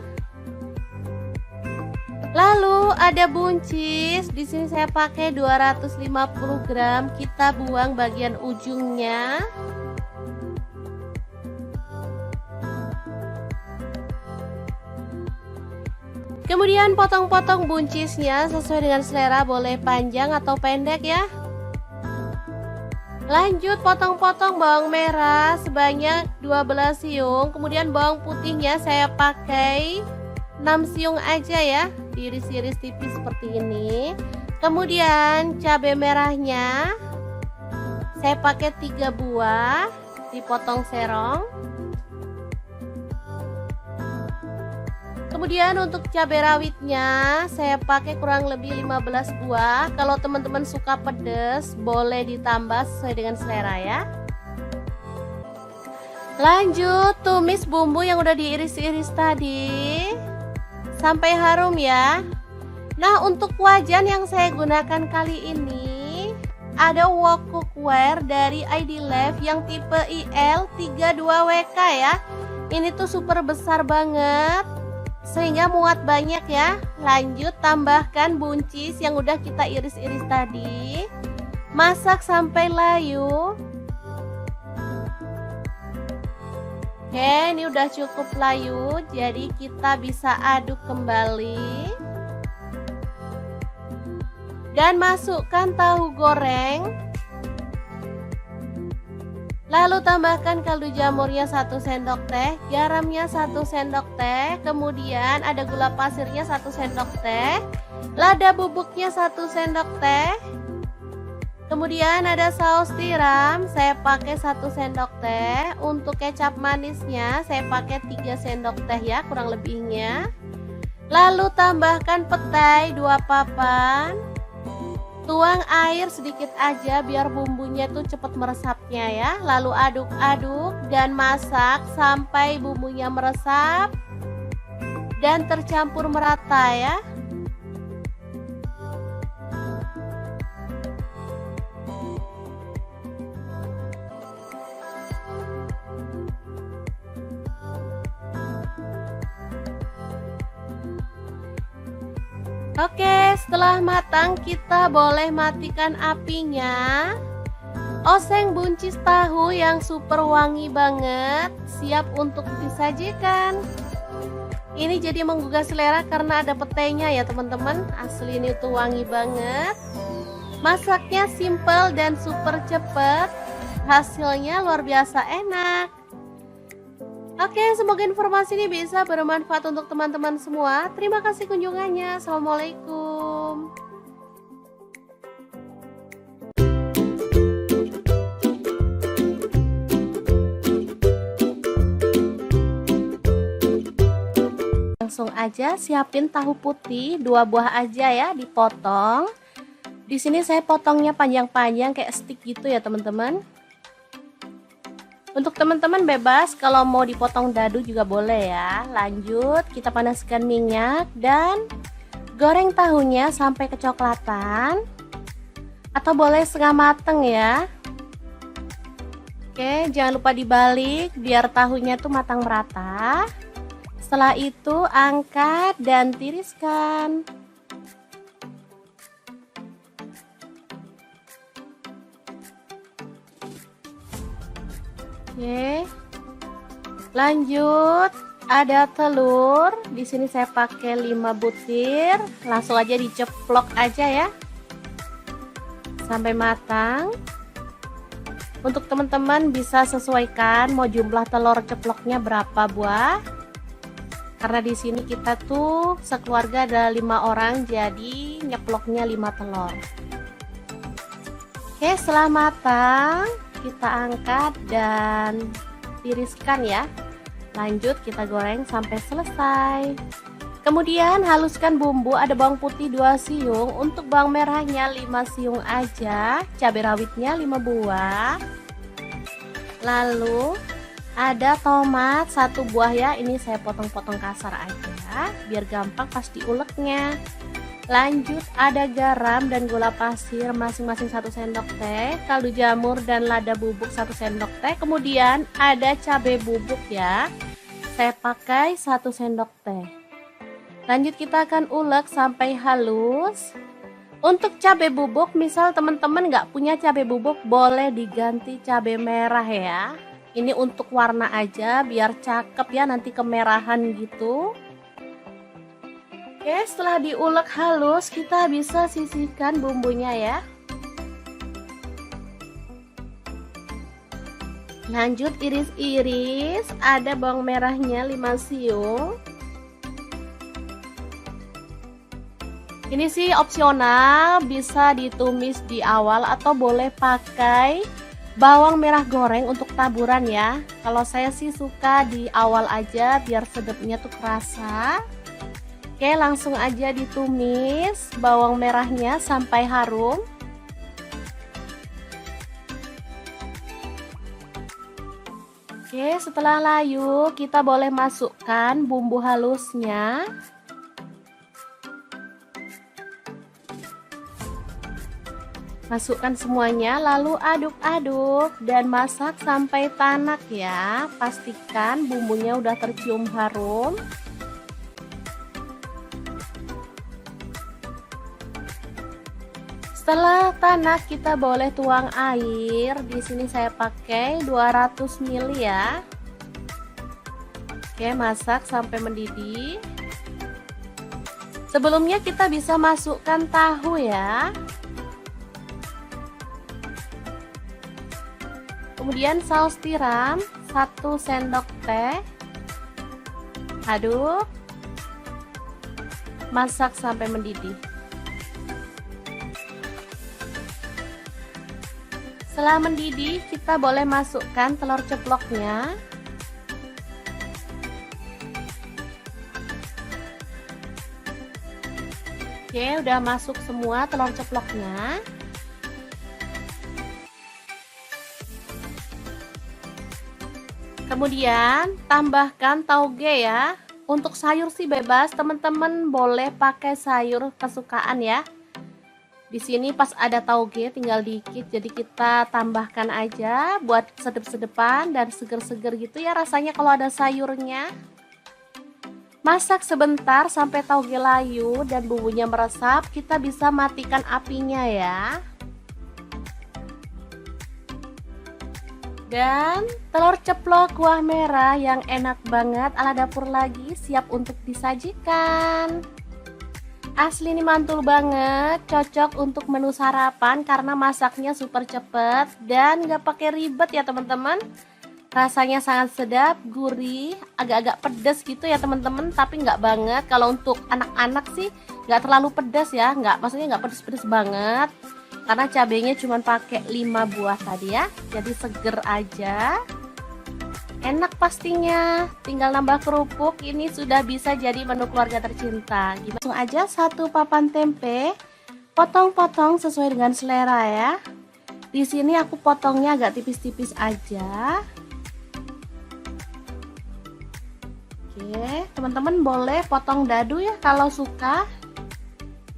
Lalu ada buncis. Di sini saya pakai 250 gram. Kita buang bagian ujungnya. Kemudian potong-potong buncisnya sesuai dengan selera, boleh panjang atau pendek ya. Lanjut potong-potong bawang merah sebanyak 12 siung. Kemudian bawang putihnya saya pakai 6 siung aja ya, diiris-iris tipis seperti ini. Kemudian cabai merahnya saya pakai 3 buah, dipotong serong. Kemudian untuk cabai rawitnya saya pakai kurang lebih 15 buah. Kalau teman-teman suka pedas boleh ditambah sesuai dengan selera ya. Lanjut tumis bumbu yang udah diiris-iris tadi sampai harum ya. Nah, untuk wajan yang saya gunakan kali ini ada wok cookware dari ID Lab yang tipe IL32WK ya. Ini tuh super besar banget sehingga muat banyak ya. Lanjut tambahkan buncis yang udah kita iris-iris tadi. Masak sampai layu. Oke, ini udah cukup layu, jadi kita bisa aduk kembali. Dan masukkan tahu goreng. Lalu tambahkan kaldu jamurnya 1 sendok teh, garamnya 1 sendok teh, kemudian ada gula pasirnya 1 sendok teh, lada bubuknya 1 sendok teh, kemudian ada saus tiram, saya pakai 1 sendok teh. Untuk kecap manisnya saya pakai 3 sendok teh ya, kurang lebihnya. Lalu tambahkan petai 2 papan. Tuang air sedikit aja biar bumbunya tuh cepet meresapnya ya. Lalu aduk-aduk dan masak sampai bumbunya meresap dan tercampur merata ya. Oke, setelah matang kita boleh matikan apinya. Oseng buncis tahu yang super wangi banget, siap untuk disajikan. Ini jadi menggugah selera karena ada petainya ya teman-teman. Asli ini tuh wangi banget. Masaknya simple dan super cepet. Hasilnya luar biasa enak. Oke, semoga informasi ini bisa bermanfaat untuk teman-teman semua. Terima kasih kunjungannya. Assalamualaikum. Langsung aja siapin tahu putih 2 buah aja ya, dipotong. Di sini saya potongnya panjang-panjang kayak stick gitu ya teman-teman. Untuk teman-teman bebas kalau mau dipotong dadu juga boleh ya. Lanjut kita panaskan minyak dan goreng tahunya sampai kecoklatan. Atau boleh setengah mateng ya. Oke, jangan lupa dibalik biar tahunya tuh matang merata. Setelah itu angkat dan tiriskan. Oke. Lanjut, ada telur. Di sini saya pakai 5 butir. Langsung aja diceplok aja ya. Sampai matang. Untuk teman-teman bisa sesuaikan mau jumlah telur ceploknya berapa buah. Karena di sini kita tuh sekeluarga ada 5 orang, jadi nyeploknya 5 telur. Oke, setelah matang kita angkat dan tiriskan ya. Lanjut kita goreng sampai selesai. Kemudian haluskan bumbu. Ada bawang putih 2 siung, untuk bawang merahnya 5 siung aja, cabai rawitnya 5 buah. Lalu ada tomat 1 buah ya, ini saya potong-potong kasar aja biar gampang pas diuleknya. Lanjut ada garam dan gula pasir masing-masing 1 sendok teh, kaldu jamur dan lada bubuk 1 sendok teh. Kemudian ada cabai bubuk ya, saya pakai 1 sendok teh. Lanjut kita akan ulek sampai halus. Untuk cabai bubuk, misal teman-teman nggak punya cabai bubuk, boleh diganti cabai merah ya. Ini untuk warna aja biar cakep ya, nanti kemerahan gitu. Oke, setelah diulek halus kita bisa sisihkan bumbunya ya. Lanjut iris-iris. Ada bawang merahnya 5 siung. Ini sih opsional, bisa ditumis di awal atau boleh pakai bawang merah goreng untuk taburan ya. Kalau saya sih suka di awal aja biar sedapnya tuh kerasa. Oke, langsung aja ditumis bawang merahnya sampai harum. Oke, setelah layu kita boleh masukkan bumbu halusnya. Masukkan semuanya lalu aduk-aduk dan masak sampai tanak ya. Pastikan bumbunya udah tercium harum. Setelah tanak kita boleh tuang air. Di sini saya pakai 200 ml ya. Oke, masak sampai mendidih. Sebelumnya kita bisa masukkan tahu ya. Kemudian saus tiram 1 sendok teh. Aduk. Masak sampai mendidih. Setelah mendidih, kita boleh masukkan telur ceploknya. Oke, udah masuk semua telur ceploknya. Kemudian tambahkan tauge ya. Untuk sayur sih bebas, teman-teman boleh pakai sayur kesukaan ya. Di sini pas ada tauge tinggal dikit, jadi kita tambahkan aja buat sedep-sedepan dan seger-seger gitu ya rasanya kalau ada sayurnya. Masak sebentar sampai tauge layu dan bumbunya meresap, kita bisa matikan apinya ya. Dan telur ceplok kuah merah yang enak banget ala dapur lagi siap untuk disajikan. Asli ini mantul banget, cocok untuk menu sarapan karena masaknya super cepet dan gak pakai ribet ya teman-teman. Rasanya sangat sedap, gurih, agak-agak pedas gitu ya teman-teman, tapi nggak banget. Kalau untuk anak-anak sih nggak terlalu pedas ya, maksudnya nggak pedas-pedas banget. Karena cabenya cuma pakai 5 buah tadi ya, jadi seger aja. Enak pastinya, tinggal nambah kerupuk, ini sudah bisa jadi menu keluarga tercinta. Langsung aja 1 papan tempe, potong-potong sesuai dengan selera ya. Di sini aku potongnya agak tipis-tipis aja. Oke, teman-teman boleh potong dadu ya kalau suka.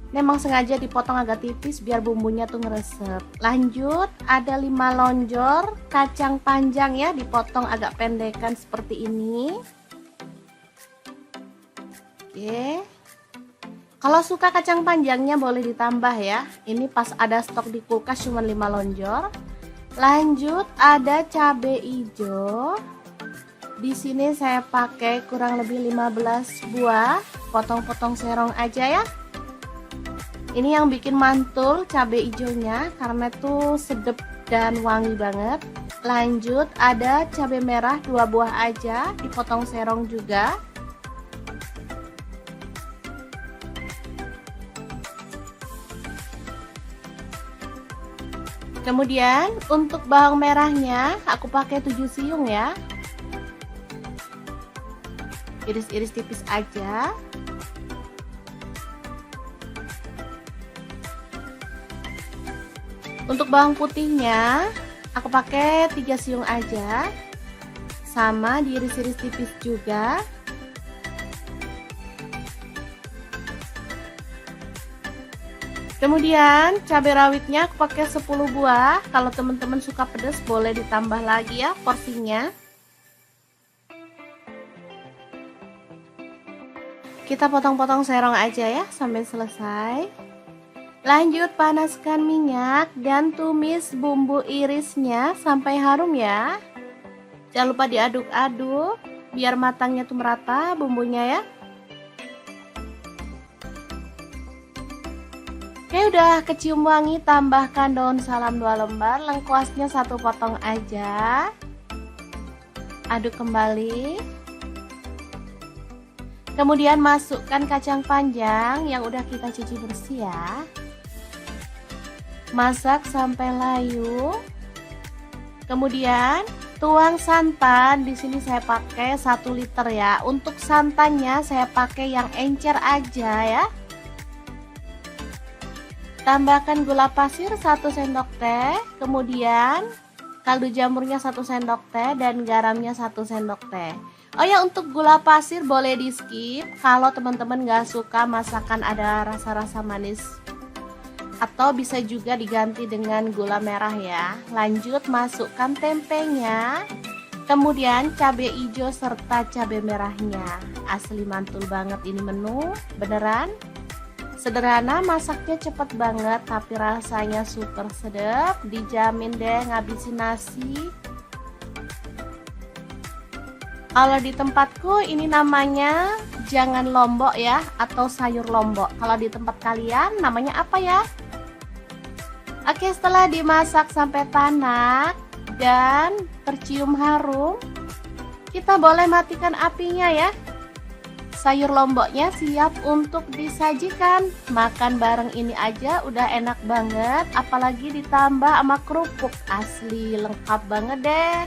Memang sengaja dipotong agak tipis biar bumbunya tuh ngeresep. Lanjut, ada 5 lonjor kacang panjang ya, dipotong agak pendekan seperti ini. Oke. Kalau suka kacang panjangnya boleh ditambah ya. Ini pas ada stok di kulkas cuma 5 lonjor. Lanjut, ada cabai hijau. Di sini saya pakai kurang lebih 15 buah, potong-potong serong aja ya. Ini yang bikin mantul cabai hijaunya karena tuh sedap dan wangi banget. Lanjut, ada cabai merah 2 buah aja, dipotong serong juga. Kemudian untuk bawang merahnya aku pakai 7 siung ya. Iris-iris tipis aja. Untuk bawang putihnya aku pakai 3 siung aja, sama diiris-iris tipis juga. Kemudian cabai rawitnya aku pakai 10 buah. Kalau teman-teman suka pedas boleh ditambah lagi ya porsinya. Kita potong-potong serong aja ya sampai selesai. Lanjut, panaskan minyak dan tumis bumbu irisnya sampai harum ya. Jangan lupa diaduk-aduk biar matangnya tuh merata bumbunya ya. Oke, udah kecium wangi, tambahkan daun salam 2 lembar, lengkuasnya 1 potong aja. Aduk kembali. Kemudian masukkan kacang panjang yang udah kita cuci bersih ya. Masak sampai layu. Kemudian tuang santan. Di sini saya pakai 1 liter ya. Untuk santannya saya pakai yang encer aja ya. Tambahkan gula pasir 1 sendok teh. Kemudian kaldu jamurnya 1 sendok teh dan garamnya 1 sendok teh. Oh ya, untuk gula pasir boleh di skip kalau teman-teman gak suka masakan ada rasa-rasa manis. Atau bisa juga diganti dengan gula merah ya. Lanjut, masukkan tempenya. Kemudian cabai hijau serta cabai merahnya. Asli mantul banget ini menu, beneran. Sederhana, masaknya cepet banget tapi rasanya super sedap. Dijamin deh ngabisin nasi. Kalau di tempatku ini namanya jangan lombok ya, atau sayur lombok. Kalau di tempat kalian namanya apa ya? Oke, setelah dimasak sampai tanak dan tercium harum, kita boleh matikan apinya ya. Sayur lomboknya siap untuk disajikan. Makan bareng ini aja udah enak banget, apalagi ditambah sama kerupuk. Asli lengkap banget deh.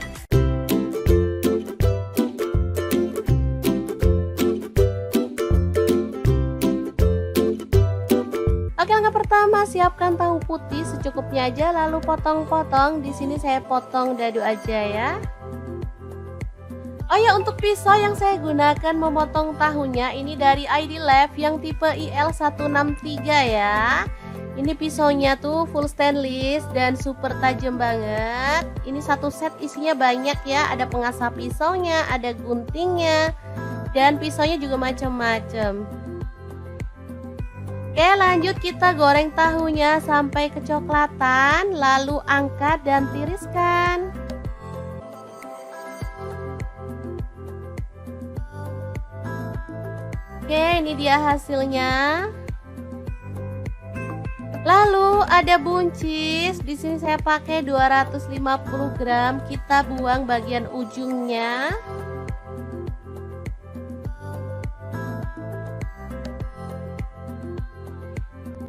Oke, langkah pertama, siapkan tahu putih secukupnya aja, lalu potong-potong. Di sini saya potong dadu aja ya. Oh ya, untuk pisau yang saya gunakan memotong tahunya ini dari ID Lab yang tipe IL163 ya. Ini pisaunya tuh full stainless dan super tajam banget. Ini satu set isinya banyak ya, ada pengasah pisaunya, ada guntingnya, dan pisaunya juga macam-macam. Oke, lanjut kita goreng tahunya sampai kecoklatan, lalu angkat dan tiriskan. Oke, ini dia hasilnya. Lalu ada buncis. Di sini saya pakai 250 gram. Kita buang bagian ujungnya.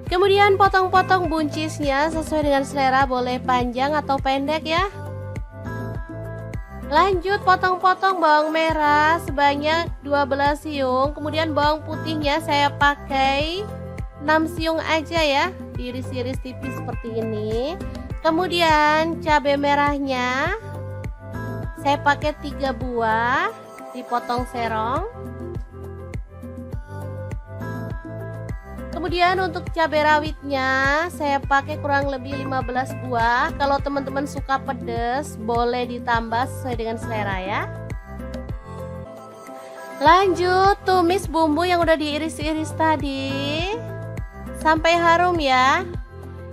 Kemudian potong-potong buncisnya sesuai dengan selera, boleh panjang atau pendek ya. Lanjut potong-potong bawang merah sebanyak 12 siung. Kemudian bawang putihnya saya pakai 6 siung aja ya, diiris-iris tipis seperti ini. Kemudian cabai merahnya saya pakai 3 buah, dipotong serong. Kemudian untuk cabai rawitnya saya pakai kurang lebih 15 buah. Kalau teman-teman suka pedas boleh ditambah sesuai dengan selera ya. Lanjut tumis bumbu yang udah diiris-iris tadi sampai harum ya.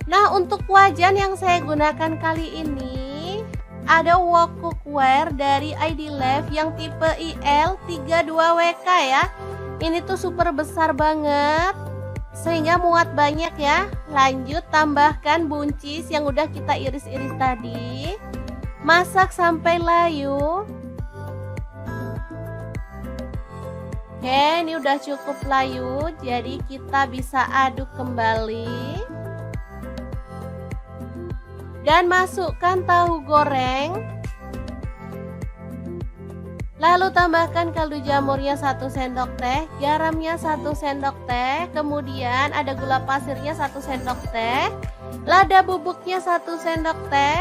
Nah, untuk wajan yang saya gunakan kali ini ada wok cookware dari ID Life yang tipe IL32WK ya. Ini tuh super besar banget sehingga muat banyak ya. Lanjut tambahkan buncis yang udah kita iris-iris tadi. Masak sampai layu. Oke, ini udah cukup layu, jadi kita bisa aduk kembali. Dan masukkan tahu goreng. Lalu tambahkan kaldu jamurnya 1 sendok teh, garamnya 1 sendok teh, kemudian ada gula pasirnya 1 sendok teh, lada bubuknya 1 sendok teh,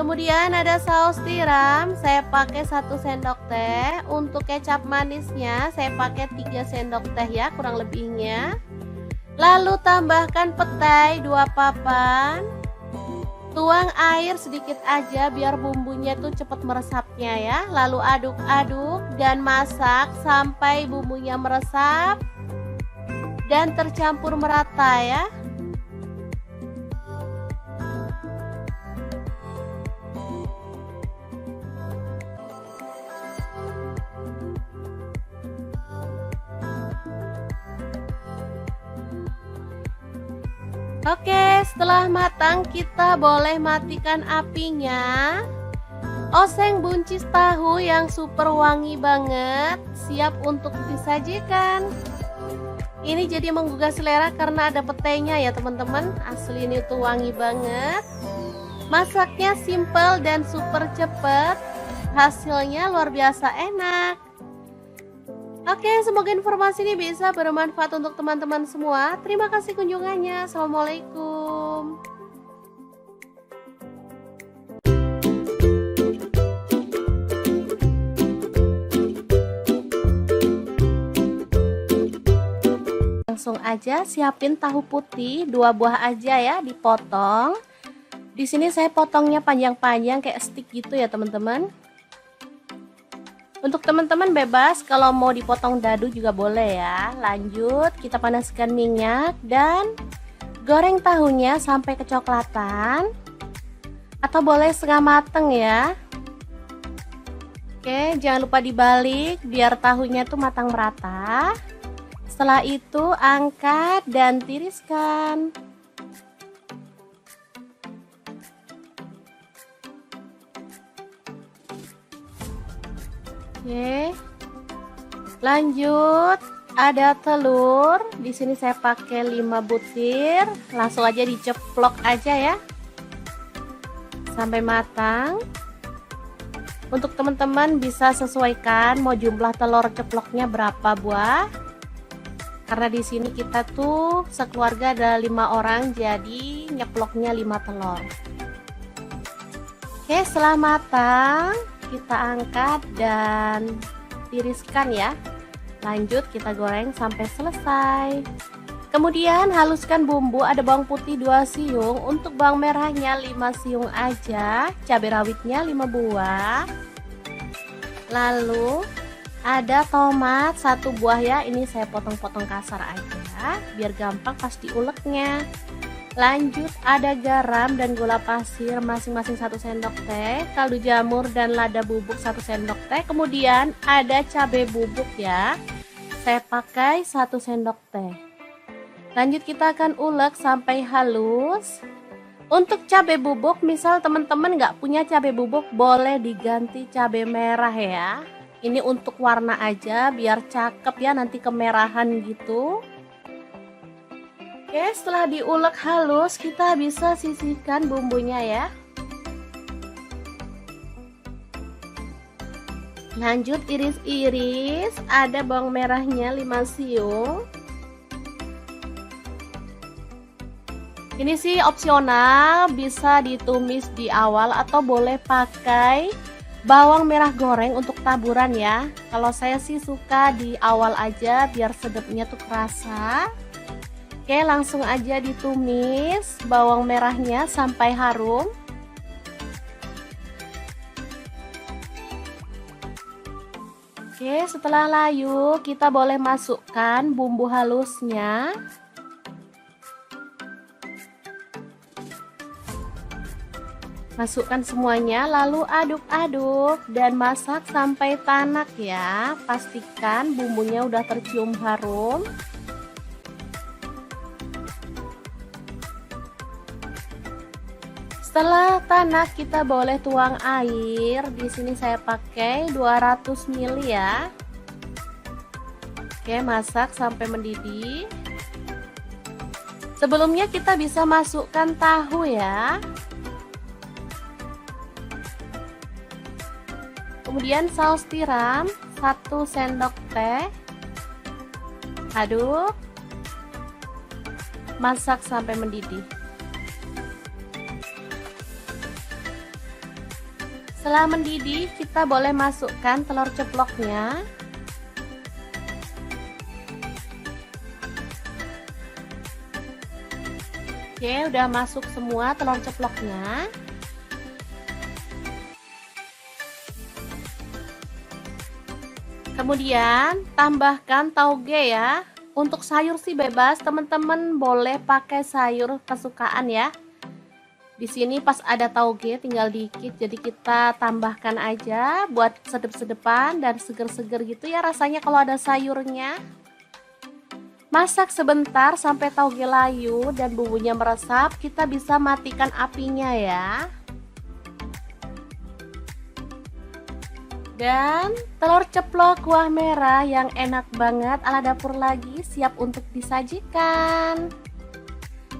kemudian ada saus tiram, saya pakai 1 sendok teh, untuk kecap manisnya saya pakai 3 sendok teh ya kurang lebihnya. Lalu tambahkan petai 2 papan. Tuang air sedikit aja biar bumbunya tuh cepat meresapnya ya. Lalu aduk-aduk dan masak sampai bumbunya meresap dan tercampur merata ya. Oke, setelah matang kita boleh matikan apinya. Oseng buncis tahu yang super wangi banget, siap untuk disajikan. Ini jadi menggugah selera karena ada petainya ya teman-teman. Asli ini tuh wangi banget. Masaknya simple dan super cepet. Hasilnya luar biasa enak. Oke, semoga informasi ini bisa bermanfaat untuk teman-teman semua. Terima kasih kunjungannya. Assalamualaikum. Langsung aja siapin tahu putih 2 buah aja ya, dipotong. Di sini saya potongnya panjang-panjang kayak stick gitu ya teman-teman. Untuk teman-teman bebas kalau mau dipotong dadu juga boleh ya. Lanjut kita panaskan minyak dan goreng tahunya sampai kecoklatan atau boleh setengah mateng ya. Oke, jangan lupa dibalik biar tahunya tuh matang merata. Setelah itu angkat dan tiriskan. Oke. Lanjut, ada telur. Di sini saya pakai 5 butir. Langsung aja diceplok aja ya. Sampai matang. Untuk teman-teman bisa sesuaikan mau jumlah telur ceploknya berapa buah. Karena di sini kita tuh sekeluarga ada 5 orang, jadi nyeploknya 5 telur. Oke, setelah matang kita angkat dan tiriskan ya. Lanjut kita goreng sampai selesai. Kemudian haluskan bumbu, ada bawang putih 2 siung, untuk bawang merahnya 5 siung aja, cabai rawitnya 5 buah. Lalu ada tomat 1 buah ya, ini saya potong-potong kasar aja biar gampang pas diuleknya. Lanjut ada garam dan gula pasir masing-masing 1 sendok teh, kaldu jamur dan lada bubuk 1 sendok teh. Kemudian ada cabai bubuk ya, Saya pakai 1 sendok teh. Lanjut kita akan ulek sampai halus. Untuk cabai bubuk, misal teman-teman nggak punya cabai bubuk, boleh diganti cabai merah ya. Ini untuk warna aja, biar cakep ya, nanti kemerahan gitu. Oke, setelah diulek halus, kita bisa sisihkan bumbunya ya. Lanjut iris-iris, ada bawang merahnya 5 siung. Ini sih opsional, bisa ditumis di awal atau boleh pakai bawang merah goreng untuk taburan ya. Kalau saya sih suka di awal aja biar sedapnya tuh kerasa. Oke, langsung aja ditumis bawang merahnya sampai harum. Oke, setelah layu kita boleh masukkan bumbu halusnya. Masukkan semuanya lalu aduk-aduk dan masak sampai tanak ya. Pastikan bumbunya udah tercium harum. Setelah tanak kita boleh tuang air. Di sini saya pakai 200 ml ya. Oke, masak sampai mendidih. Sebelumnya kita bisa masukkan tahu ya. Kemudian saus tiram 1 sendok teh. Aduk. Masak sampai mendidih. Setelah mendidih, kita boleh masukkan telur ceploknya. Oke, udah masuk semua telur ceploknya. Kemudian tambahkan tauge ya. Untuk sayur sih bebas, teman-teman boleh pakai sayur kesukaan ya. Di sini pas ada tauge tinggal dikit, jadi kita tambahkan aja buat sedep-sedepan dan seger-seger gitu ya rasanya kalau ada sayurnya. Masak sebentar sampai tauge layu dan bumbunya meresap, kita bisa matikan apinya ya. Dan telur ceplok kuah merah yang enak banget ala dapur lagi siap untuk disajikan.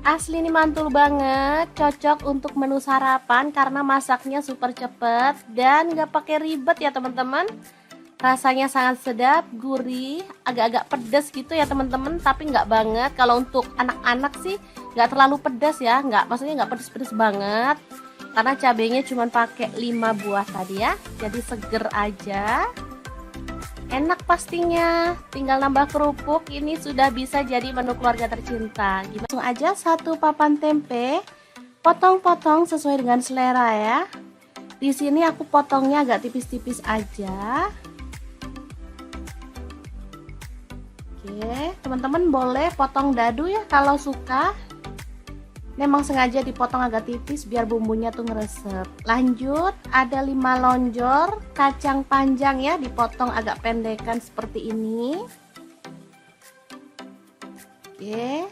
Asli ini mantul banget, cocok untuk menu sarapan karena masaknya super cepet dan gak pakai ribet ya teman-teman. Rasanya sangat sedap, gurih, agak-agak pedas gitu ya teman-teman, tapi nggak banget. Kalau untuk anak-anak sih nggak terlalu pedas ya, maksudnya nggak pedas-pedas banget. Karena cabenya cuma pakai 5 buah tadi ya, jadi seger aja. Enak pastinya, tinggal nambah kerupuk, ini sudah bisa jadi menu keluarga tercinta. Langsung aja 1 papan tempe, potong-potong sesuai dengan selera ya. Di sini aku potongnya agak tipis-tipis aja. Oke, teman-teman boleh potong dadu ya kalau suka. Memang sengaja dipotong agak tipis biar bumbunya tuh ngeresep. Lanjut, ada 5 lonjor kacang panjang ya, dipotong agak pendekan seperti ini. Oke.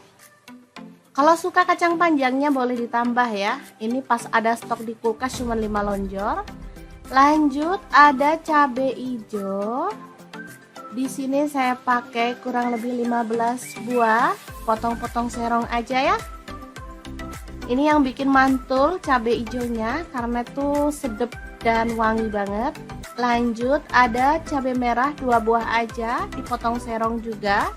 Kalau suka kacang panjangnya boleh ditambah ya. Ini pas ada stok di kulkas cuma 5 lonjor. Lanjut, ada cabai hijau. Di sini saya pakai kurang lebih 15 buah. Potong-potong serong aja ya. Ini yang bikin mantul cabai hijaunya karena tuh sedap dan wangi banget. Lanjut, ada cabai merah 2 buah aja, dipotong serong juga.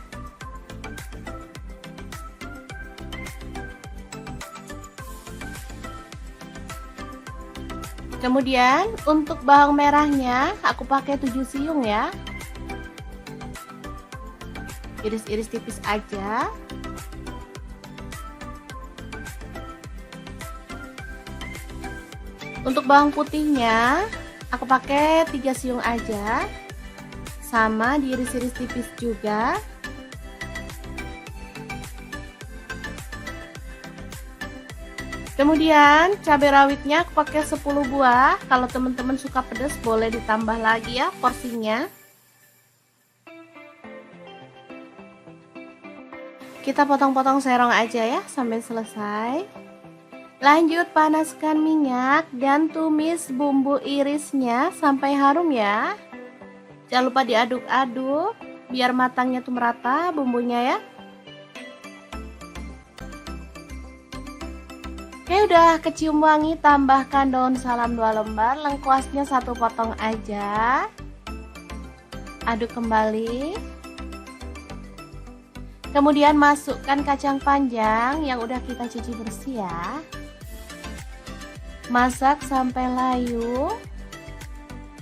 Kemudian untuk bawang merahnya aku pakai 7 siung ya. Iris-iris tipis aja. Untuk bawang putihnya aku pakai 3 siung aja. Sama diiris-iris tipis juga. Kemudian cabai rawitnya aku pakai 10 buah. Kalau teman-teman suka pedas boleh ditambah lagi ya porsinya. Kita potong-potong serong aja ya sampai selesai. Lanjut panaskan minyak dan tumis bumbu irisnya sampai harum ya. Jangan lupa diaduk-aduk biar matangnya tuh merata bumbunya ya. Oke, udah kecium wangi, tambahkan daun salam 2 lembar, lengkuasnya 1 potong aja. Aduk kembali. Kemudian masukkan kacang panjang yang udah kita cuci bersih ya. Masak sampai layu.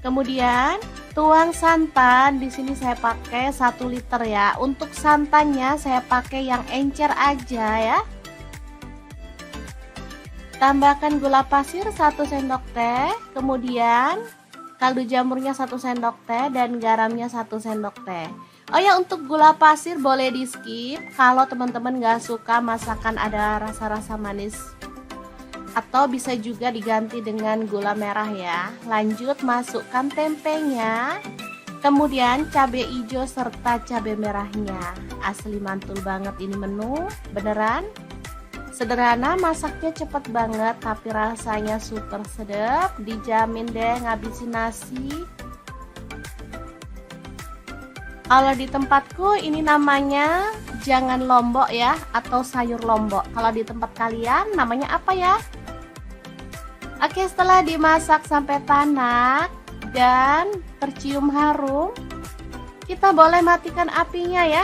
Kemudian tuang santan. Di sini saya pakai 1 liter ya. Untuk santannya saya pakai yang encer aja ya. Tambahkan gula pasir 1 sendok teh. Kemudian kaldu jamurnya 1 sendok teh dan garamnya 1 sendok teh. Oh ya, untuk gula pasir boleh di skip kalau teman-teman gak suka masakan ada rasa-rasa manis, atau bisa juga diganti dengan gula merah ya. Lanjut masukkan tempenya, kemudian cabai hijau serta cabai merahnya. Asli mantul banget ini menu, beneran sederhana, masaknya cepet banget tapi rasanya super sedap, dijamin deh ngabisin nasi. Kalau di tempatku ini namanya jangan lombok ya, atau sayur lombok. Kalau di tempat kalian namanya apa ya? Oke, setelah dimasak sampai tanak dan tercium harum, kita boleh matikan apinya ya.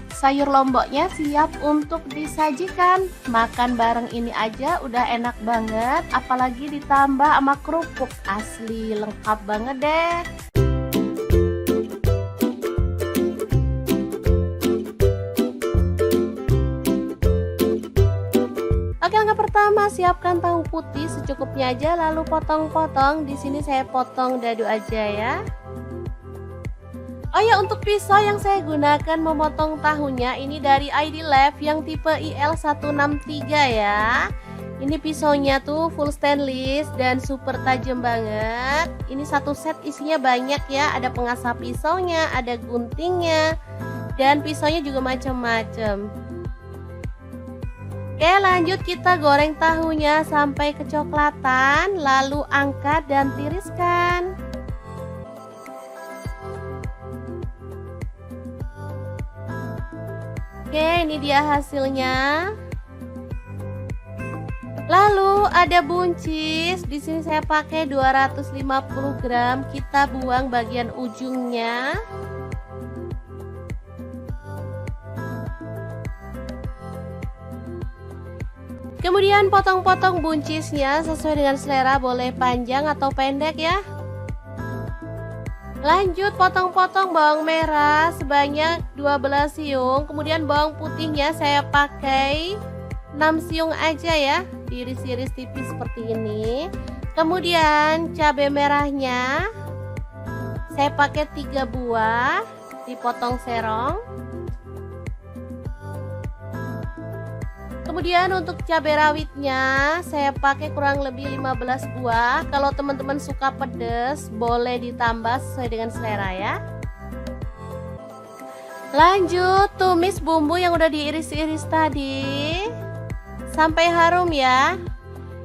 Sayur lomboknya siap untuk disajikan. Makan bareng ini aja udah enak banget, apalagi ditambah sama kerupuk. Asli lengkap banget deh. Oke, langkah pertama siapkan tahu putih secukupnya aja, lalu potong-potong. Di sini saya potong dadu aja ya. Oh ya, untuk pisau yang saya gunakan memotong tahunya ini dari ID Lab yang tipe IL163 ya. Ini pisaunya tuh full stainless dan super tajam banget. Ini satu set isinya banyak ya, ada pengasah pisaunya, ada guntingnya, dan pisaunya juga macam-macam. Oke, lanjut kita goreng tahunya sampai kecoklatan, lalu angkat dan tiriskan. Oke, ini dia hasilnya. Lalu ada buncis, di sini saya pakai 250 gram, kita buang bagian ujungnya. Kemudian potong-potong buncisnya sesuai dengan selera, boleh panjang atau pendek ya. Lanjut potong-potong bawang merah sebanyak 12 siung. Kemudian bawang putihnya saya pakai 6 siung aja ya, diiris-iris tipis seperti ini. Kemudian cabai merahnya saya pakai 3 buah, dipotong serong. Kemudian untuk cabai rawitnya saya pakai kurang lebih 15 buah. Kalau teman-teman suka pedas boleh ditambah sesuai dengan selera ya. Lanjut tumis bumbu yang udah diiris-iris tadi sampai harum ya.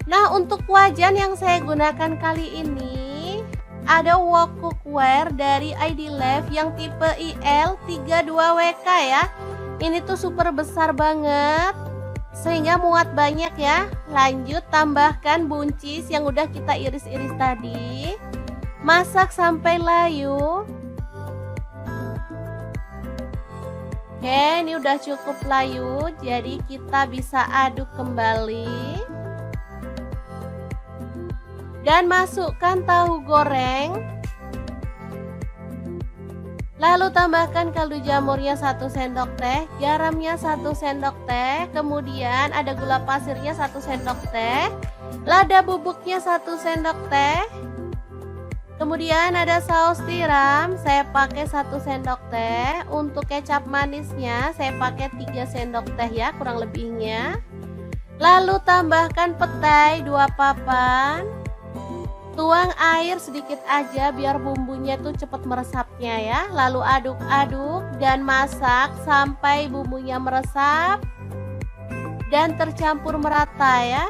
Nah, untuk wajan yang saya gunakan kali ini ada wok cookware dari ID Lab yang tipe IL32WK ya. Ini tuh super besar banget sehingga muat banyak ya. Lanjut tambahkan buncis yang udah kita iris-iris tadi. Masak sampai layu. Oke, ini udah cukup layu, jadi kita bisa aduk kembali. Dan masukkan tahu goreng. Lalu tambahkan kaldu jamurnya 1 sendok teh, garamnya 1 sendok teh, kemudian ada gula pasirnya 1 sendok teh, lada bubuknya 1 sendok teh, kemudian ada saus tiram, saya pakai 1 sendok teh, untuk kecap manisnya saya pakai 3 sendok teh ya kurang lebihnya. Lalu tambahkan petai 2 papan. Tuang air sedikit aja biar bumbunya tuh cepat meresapnya ya. Lalu aduk-aduk dan masak sampai bumbunya meresap dan tercampur merata ya.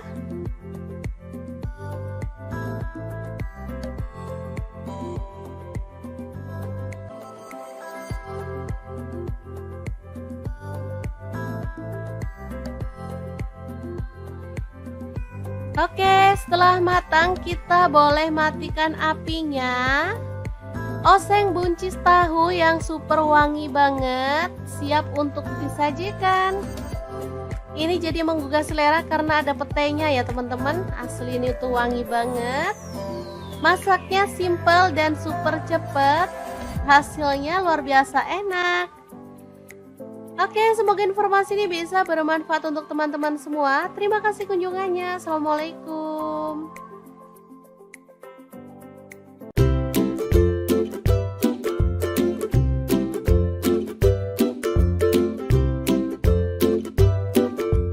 Oke, setelah matang kita boleh matikan apinya. Oseng buncis tahu yang super wangi banget siap untuk disajikan. Ini jadi menggugah selera karena ada petenya ya teman-teman. Asli ini tuh wangi banget. Masaknya simple dan super cepet. Hasilnya luar biasa enak. Oke, semoga informasi ini bisa bermanfaat untuk teman-teman semua. Terima kasih kunjungannya. Assalamualaikum.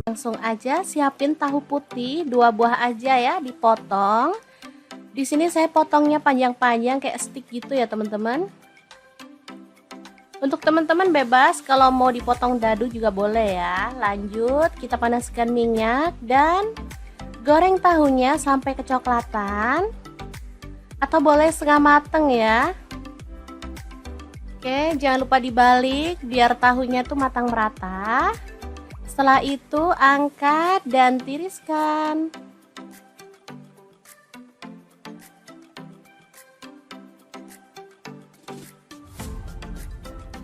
Langsung aja siapin tahu putih 2 buah aja ya, dipotong. Di sini saya potongnya panjang-panjang kayak stick gitu ya teman-teman. Untuk teman-teman bebas kalau mau dipotong dadu juga boleh ya. Lanjut kita panaskan minyak dan goreng tahunya sampai kecoklatan atau boleh setengah mateng ya. Oke, jangan lupa dibalik biar tahunya tuh matang merata. Setelah itu angkat dan tiriskan.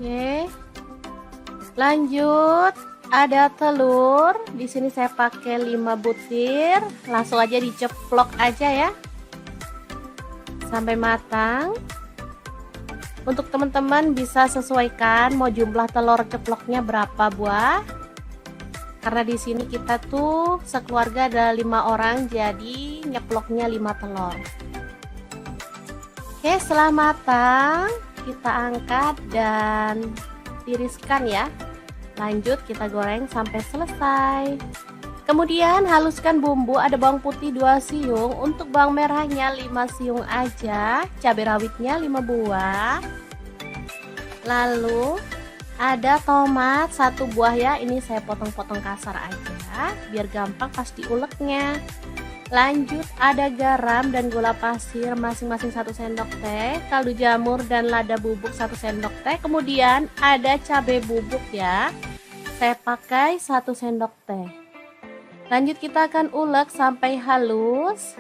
Oke. Lanjut, ada telur. Di sini saya pakai 5 butir. Langsung aja diceplok aja ya. Sampai matang. Untuk teman-teman bisa sesuaikan mau jumlah telur ceploknya berapa buah. Karena di sini kita tuh sekeluarga ada 5 orang, jadi nyeploknya 5 telur. Oke, setelah matang kita angkat dan tiriskan ya. Lanjut kita goreng sampai selesai. Kemudian haluskan bumbu. Ada bawang putih 2 siung, untuk bawang merahnya 5 siung aja, cabai rawitnya 5 buah. Lalu ada tomat 1 buah ya, ini saya potong-potong kasar aja biar gampang pas diuleknya. Lanjut ada garam dan gula pasir masing-masing 1 sendok teh, kaldu jamur dan lada bubuk 1 sendok teh. Kemudian ada cabai bubuk ya, saya pakai 1 sendok teh. Lanjut kita akan ulek sampai halus.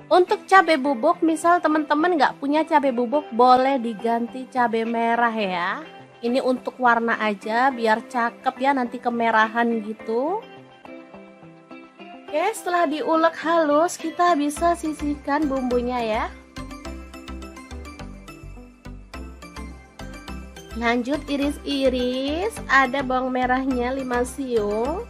Untuk cabai bubuk, misal teman-teman nggak punya cabai bubuk, boleh diganti cabai merah ya. Ini untuk warna aja biar cakep ya, nanti kemerahan gitu. Oke, setelah diulek halus kita bisa sisihkan bumbunya ya. Lanjut iris-iris. Ada bawang merahnya 5 siung.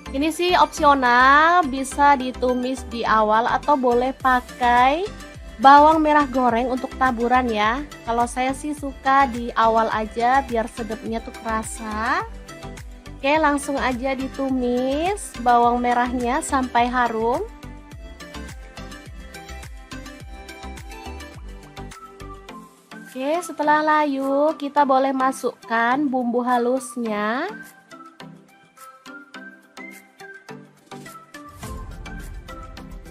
Ini sih opsional, bisa ditumis di awal atau boleh pakai bawang merah goreng untuk taburan ya. Kalau saya sih suka di awal aja biar sedapnya tuh kerasa. Oke, langsung aja ditumis bawang merahnya sampai harum. Oke, setelah layu kita boleh masukkan bumbu halusnya.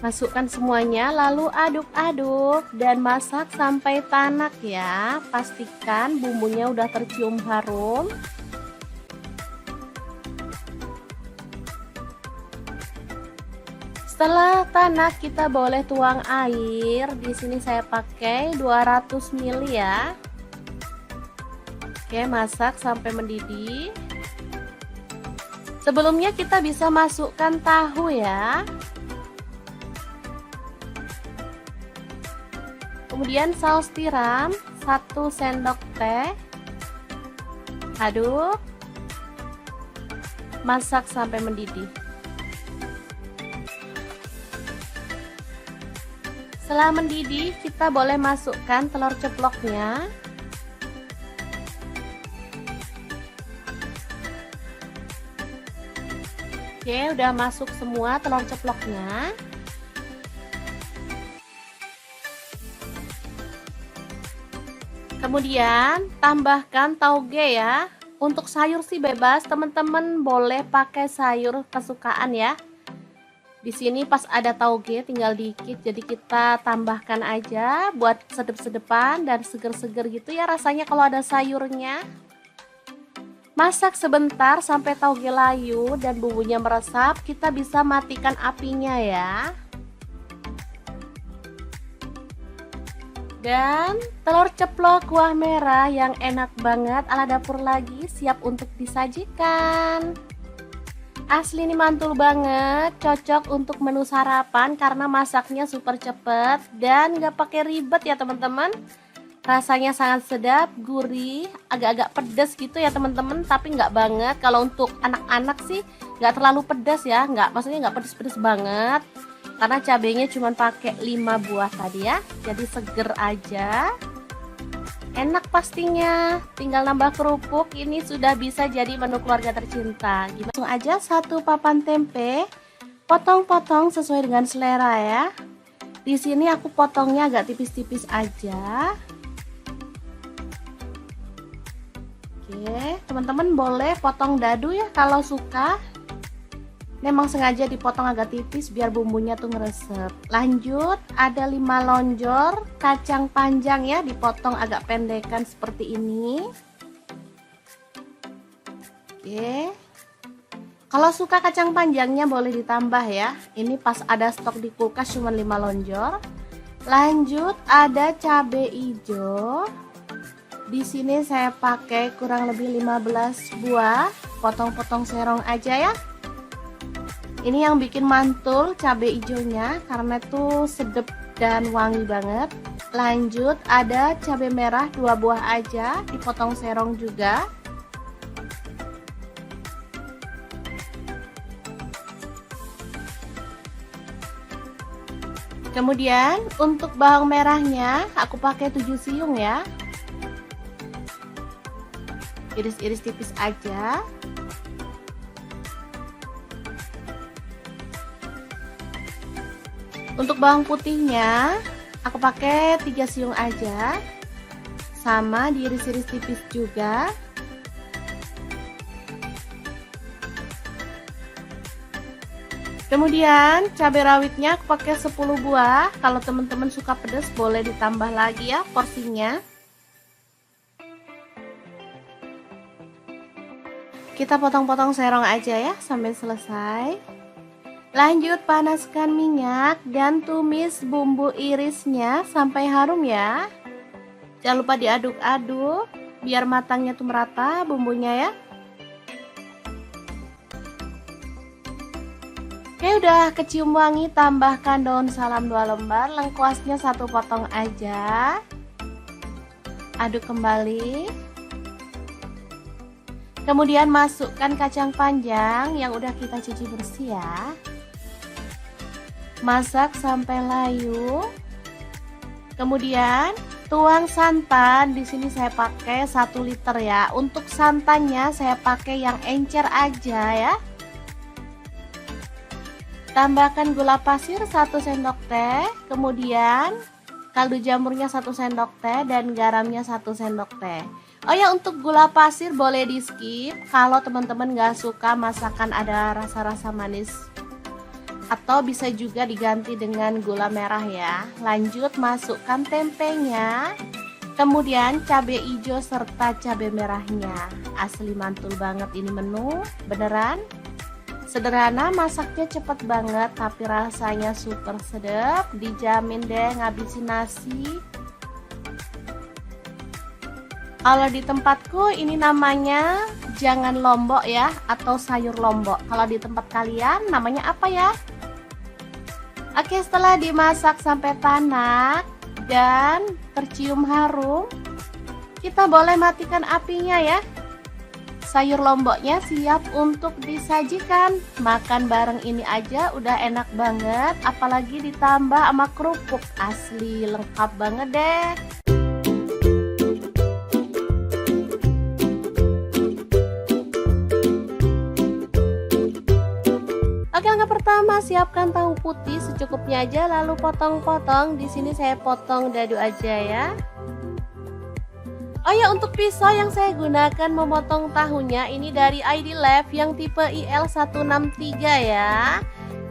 Masukkan semuanya lalu aduk-aduk dan masak sampai tanak ya. Pastikan bumbunya udah tercium harum. Setelah tanak kita boleh tuang air. Di sini saya pakai 200 ml ya. Oke, masak sampai mendidih. Sebelumnya kita bisa masukkan tahu ya. Kemudian saus tiram 1 sendok teh. Aduk. Masak sampai mendidih. Setelah mendidih, kita boleh masukkan telur ceploknya. Oke, udah masuk semua telur ceploknya. Kemudian tambahkan tauge ya. Untuk sayur sih bebas, teman-teman boleh pakai sayur kesukaan ya. Di sini pas ada tauge tinggal dikit, jadi kita tambahkan aja buat sedep-sedepan dan seger-seger gitu ya rasanya kalau ada sayurnya. Masak sebentar sampai tauge layu dan bumbunya meresap, kita bisa matikan apinya ya. Dan telur ceplok kuah merah yang enak banget ala dapur lagi siap untuk disajikan. Asli ini mantul banget, cocok untuk menu sarapan karena masaknya super cepet dan gak pakai ribet ya teman-teman. Rasanya sangat sedap, gurih, agak-agak pedas gitu ya teman-teman, tapi nggak banget. Kalau untuk anak-anak sih nggak terlalu pedas ya, maksudnya nggak pedas-pedas banget. Karena cabenya cuma pakai 5 buah tadi ya, jadi seger aja. Enak pastinya, tinggal nambah kerupuk, ini sudah bisa jadi menu keluarga tercinta. Gimana? Langsung aja 1 papan tempe, potong-potong sesuai dengan selera ya. Di sini aku potongnya agak tipis-tipis aja. Oke, teman-teman boleh potong dadu ya kalau suka. Memang sengaja dipotong agak tipis biar bumbunya tuh ngeresep. Lanjut, ada 5 lonjor kacang panjang ya, dipotong agak pendekan seperti ini. Oke. Kalau suka kacang panjangnya boleh ditambah ya. Ini pas ada stok di kulkas cuma 5 lonjor. Lanjut, ada cabai hijau. Di sini saya pakai kurang lebih 15 buah, potong-potong serong aja ya. Ini yang bikin mantul cabai hijaunya karena tuh sedep dan wangi banget. Lanjut, ada cabai merah 2 buah aja, dipotong serong juga. Kemudian untuk bawang merahnya aku pakai 7 siung ya. Iris-iris tipis aja. Untuk bawang putihnya aku pakai 3 siung aja. Sama diiris-iris tipis juga. Kemudian cabai rawitnya aku pakai 10 buah. Kalau teman-teman suka pedas boleh ditambah lagi ya porsinya. Kita potong-potong serong aja ya sampai selesai. Lanjut panaskan minyak dan tumis bumbu irisnya sampai harum ya. Jangan lupa diaduk-aduk biar matangnya tuh merata bumbunya ya. Oke, udah kecium wangi, tambahkan daun salam 2 lembar, lengkuasnya 1 potong aja. Aduk kembali. Kemudian masukkan kacang panjang yang udah kita cuci bersih ya. Masak sampai layu. Kemudian tuang santan, di sini saya pakai 1 liter ya. Untuk santannya saya pakai yang encer aja ya. Tambahkan gula pasir 1 sendok teh, kemudian kaldu jamurnya 1 sendok teh dan garamnya 1 sendok teh. Oh ya, untuk gula pasir boleh di skip kalau teman-teman gak suka masakan ada rasa-rasa manis. Atau bisa juga diganti dengan gula merah ya. Lanjut masukkan tempenya, kemudian cabai hijau serta cabai merahnya. Asli mantul banget ini menu, beneran. Sederhana, masaknya cepet banget tapi rasanya super sedap. Dijamin deh ngabisin nasi. Kalau di tempatku ini namanya jangan lombok ya, atau sayur lombok. Kalau di tempat kalian namanya apa ya? Oke, setelah dimasak sampai tanak dan tercium harum, kita boleh matikan apinya ya. Sayur lomboknya siap untuk disajikan. Makan bareng ini aja udah enak banget, apalagi ditambah sama kerupuk. Asli lengkap banget deh. Oke, langkah pertama, siapkan tahu putih secukupnya aja lalu potong-potong. Di sini saya potong dadu aja ya. Oh ya, untuk pisau yang saya gunakan memotong tahunya ini dari ID Lab yang tipe IL163 ya.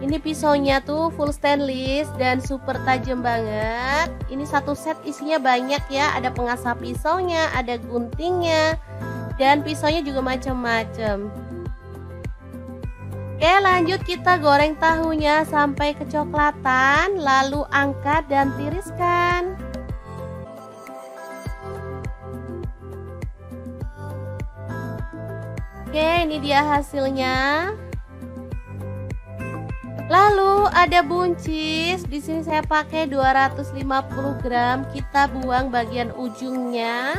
Ini pisaunya tuh full stainless dan super tajam banget. Ini satu set isinya banyak ya, ada pengasah pisaunya, ada guntingnya, dan pisaunya juga macam-macam. Oke, lanjut kita goreng tahunya sampai kecoklatan, lalu angkat dan tiriskan. Oke, ini dia hasilnya. Lalu ada buncis, di sini saya pakai 250 gram, kita buang bagian ujungnya.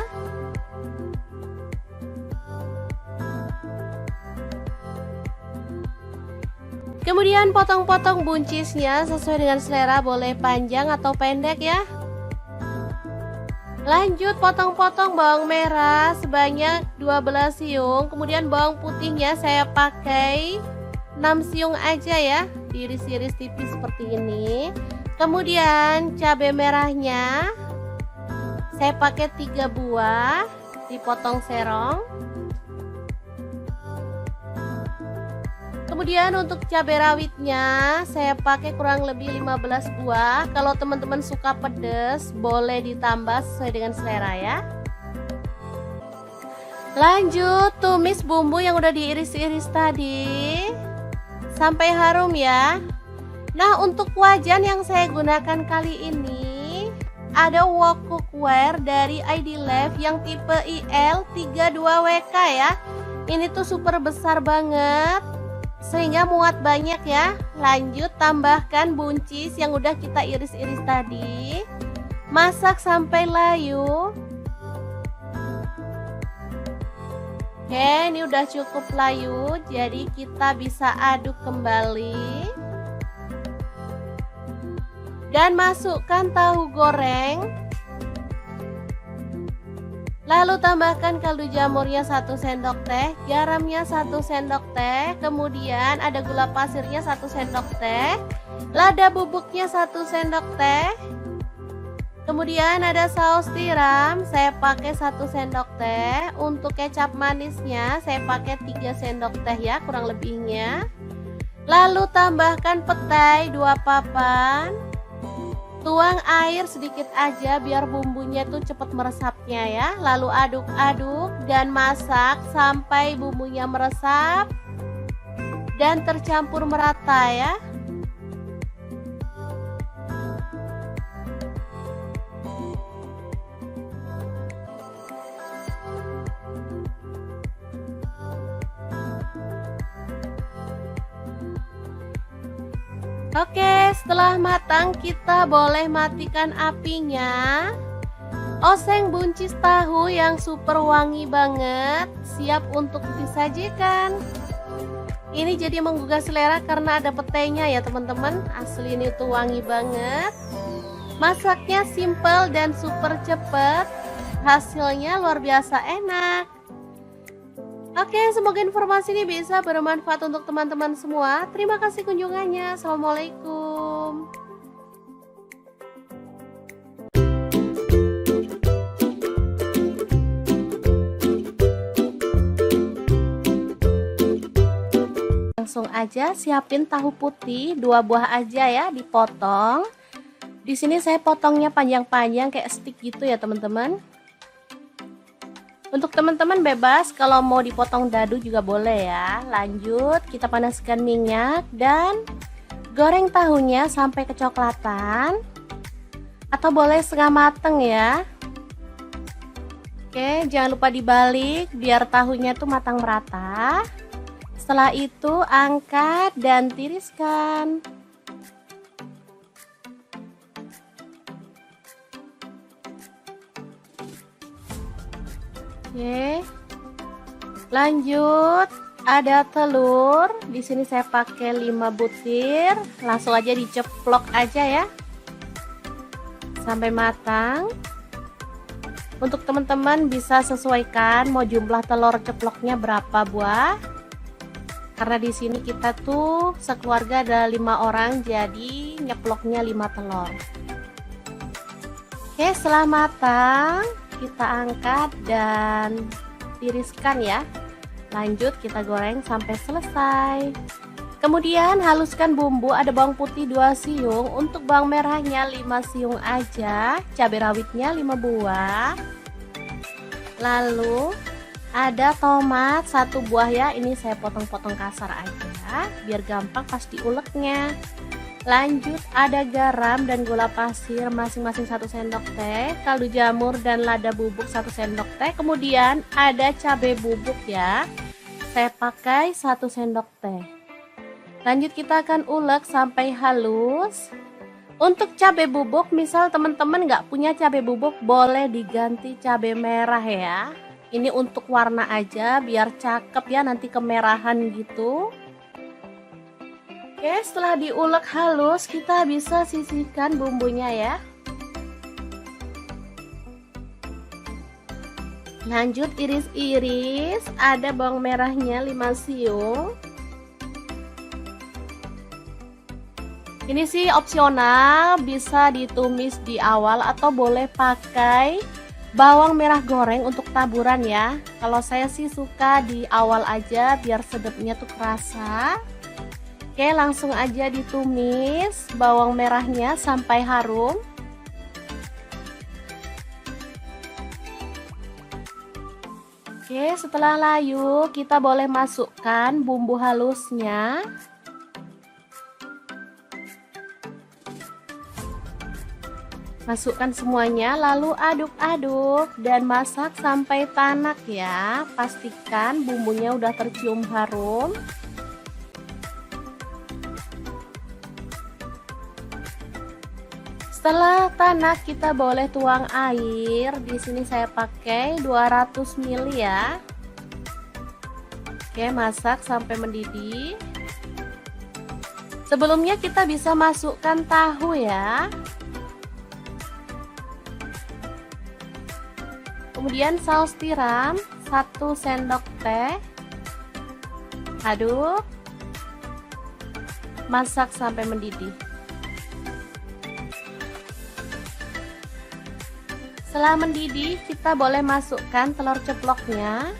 Kemudian potong-potong buncisnya sesuai dengan selera, boleh panjang atau pendek ya. Lanjut potong-potong bawang merah sebanyak 12 siung. Kemudian bawang putihnya saya pakai 6 siung aja ya, diiris-iris tipis seperti ini. Kemudian cabai merahnya saya pakai 3 buah, dipotong serong. Kemudian untuk cabai rawitnya saya pakai kurang lebih 15 buah. Kalau teman-teman suka pedas boleh ditambah sesuai dengan selera ya. Lanjut tumis bumbu yang udah diiris-iris tadi sampai harum ya. Nah, untuk wajan yang saya gunakan kali ini ada wok cookware dari ID Lab yang tipe IL32WK ya. Ini tuh super besar banget sehingga muat banyak ya. Lanjut tambahkan buncis yang udah kita iris-iris tadi. Masak sampai layu. Oke, ini udah cukup layu, jadi kita bisa aduk kembali. Dan masukkan tahu goreng. Lalu tambahkan kaldu jamurnya 1 sendok teh, garamnya 1 sendok teh, kemudian ada gula pasirnya 1 sendok teh, lada bubuknya 1 sendok teh, kemudian ada saus tiram, saya pakai 1 sendok teh, untuk kecap manisnya saya pakai 3 sendok teh ya kurang lebihnya. Lalu tambahkan petai 2 papan. Tuang air sedikit aja biar bumbunya tuh cepet meresapnya ya. Lalu aduk-aduk dan masak sampai bumbunya meresap dan tercampur merata ya. Oke, setelah matang kita boleh matikan apinya. Oseng buncis tahu yang super wangi banget, siap untuk disajikan. Ini jadi menggugah selera karena ada petainya ya teman-teman. Asli ini tuh wangi banget. Masaknya simple dan super cepet. Hasilnya luar biasa enak. Oke, semoga informasi ini bisa bermanfaat untuk teman-teman semua. Terima kasih kunjungannya. Assalamualaikum. Langsung aja siapin tahu putih 2 buah aja ya, dipotong. Di sini saya potongnya panjang-panjang kayak stick gitu ya teman-teman. Untuk teman-teman bebas kalau mau dipotong dadu juga boleh ya. Lanjut kita panaskan minyak dan goreng tahunya sampai kecoklatan atau boleh setengah mateng ya. Oke, jangan lupa dibalik biar tahunya tuh matang merata. Setelah itu angkat dan tiriskan. Oke. Lanjut, ada telur. Di sini saya pakai 5 butir. Langsung aja diceplok aja ya. Sampai matang. Untuk teman-teman bisa sesuaikan mau jumlah telur ceploknya berapa buah Karena di sini kita tuh sekeluarga ada 5 orang, jadi nyeploknya 5 telur. Oke, setelah matang kita angkat dan tiriskan ya. Lanjut kita goreng sampai selesai. Kemudian haluskan bumbu, ada bawang putih 2 siung, untuk bawang merahnya 5 siung aja, cabai rawitnya 5 buah. Lalu ada tomat 1 buah ya, ini saya potong-potong kasar aja biar gampang pas diuleknya. Lanjut ada garam dan gula pasir masing-masing 1 sendok teh, kaldu jamur dan lada bubuk 1 sendok teh. Kemudian ada cabai bubuk ya, saya pakai 1 sendok teh. Lanjut kita akan ulek sampai halus. Untuk cabai bubuk, misal teman-teman nggak punya cabai bubuk, boleh diganti cabai merah ya. Ini untuk warna aja biar cakep ya, nanti kemerahan gitu. Oke, setelah diulek halus kita bisa sisihkan bumbunya ya. Lanjut iris-iris, ada bawang merahnya 5 siung. Ini sih opsional, bisa ditumis di awal atau boleh pakai bawang merah goreng untuk taburan ya. Kalau saya sih suka di awal aja biar sedapnya tuh kerasa. Oke, langsung aja ditumis bawang merahnya sampai harum. Oke, setelah layu kita boleh masukkan bumbu halusnya. Masukkan semuanya lalu aduk-aduk dan masak sampai tanak ya. Pastikan bumbunya udah tercium harum. Setelah tanak kita boleh tuang air. Di sini saya pakai 200 ml ya. Oke, masak sampai mendidih. Sebelumnya kita bisa masukkan tahu ya. Kemudian saus tiram 1 sendok teh. Aduk. Masak sampai mendidih. Setelah mendidih, kita boleh masukkan telur ceploknya.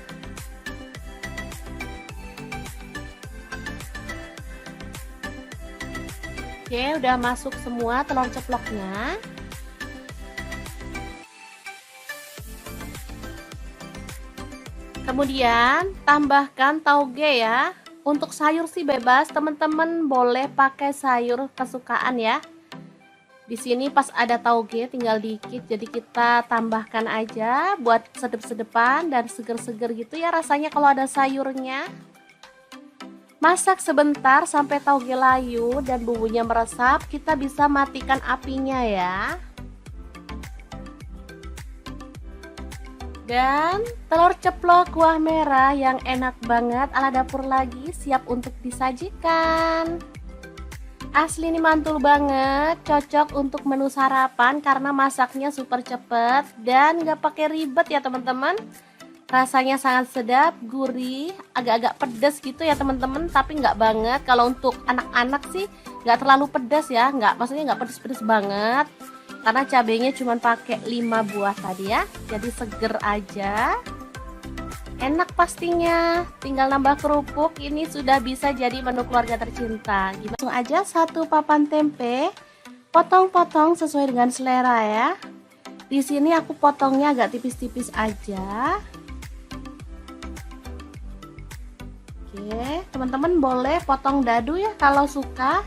Oke, udah masuk semua telur ceploknya. Kemudian tambahkan tauge ya. Untuk sayur sih bebas, teman-teman boleh pakai sayur kesukaan ya. Di sini pas ada tauge tinggal dikit, jadi kita tambahkan aja buat sedep-sedepan dan seger-seger gitu ya rasanya kalau ada sayurnya. Masak sebentar sampai tauge layu dan bumbunya meresap, kita bisa matikan apinya ya. Dan telur ceplok kuah merah yang enak banget ala dapur lagi siap untuk disajikan. Asli ini mantul banget, cocok untuk menu sarapan karena masaknya super cepet dan gak pakai ribet ya teman-teman. Rasanya sangat sedap, gurih, agak-agak pedas gitu ya teman-teman, tapi nggak banget. Kalau untuk anak-anak sih nggak terlalu pedas ya, maksudnya nggak pedas-pedas banget. Karena cabenya cuma pakai 5 buah tadi ya, jadi seger aja. Enak pastinya, tinggal nambah kerupuk, ini sudah bisa jadi menu keluarga tercinta. Langsung aja 1 papan tempe, potong-potong sesuai dengan selera ya. Di sini aku potongnya agak tipis-tipis aja. Oke, teman-teman boleh potong dadu ya kalau suka.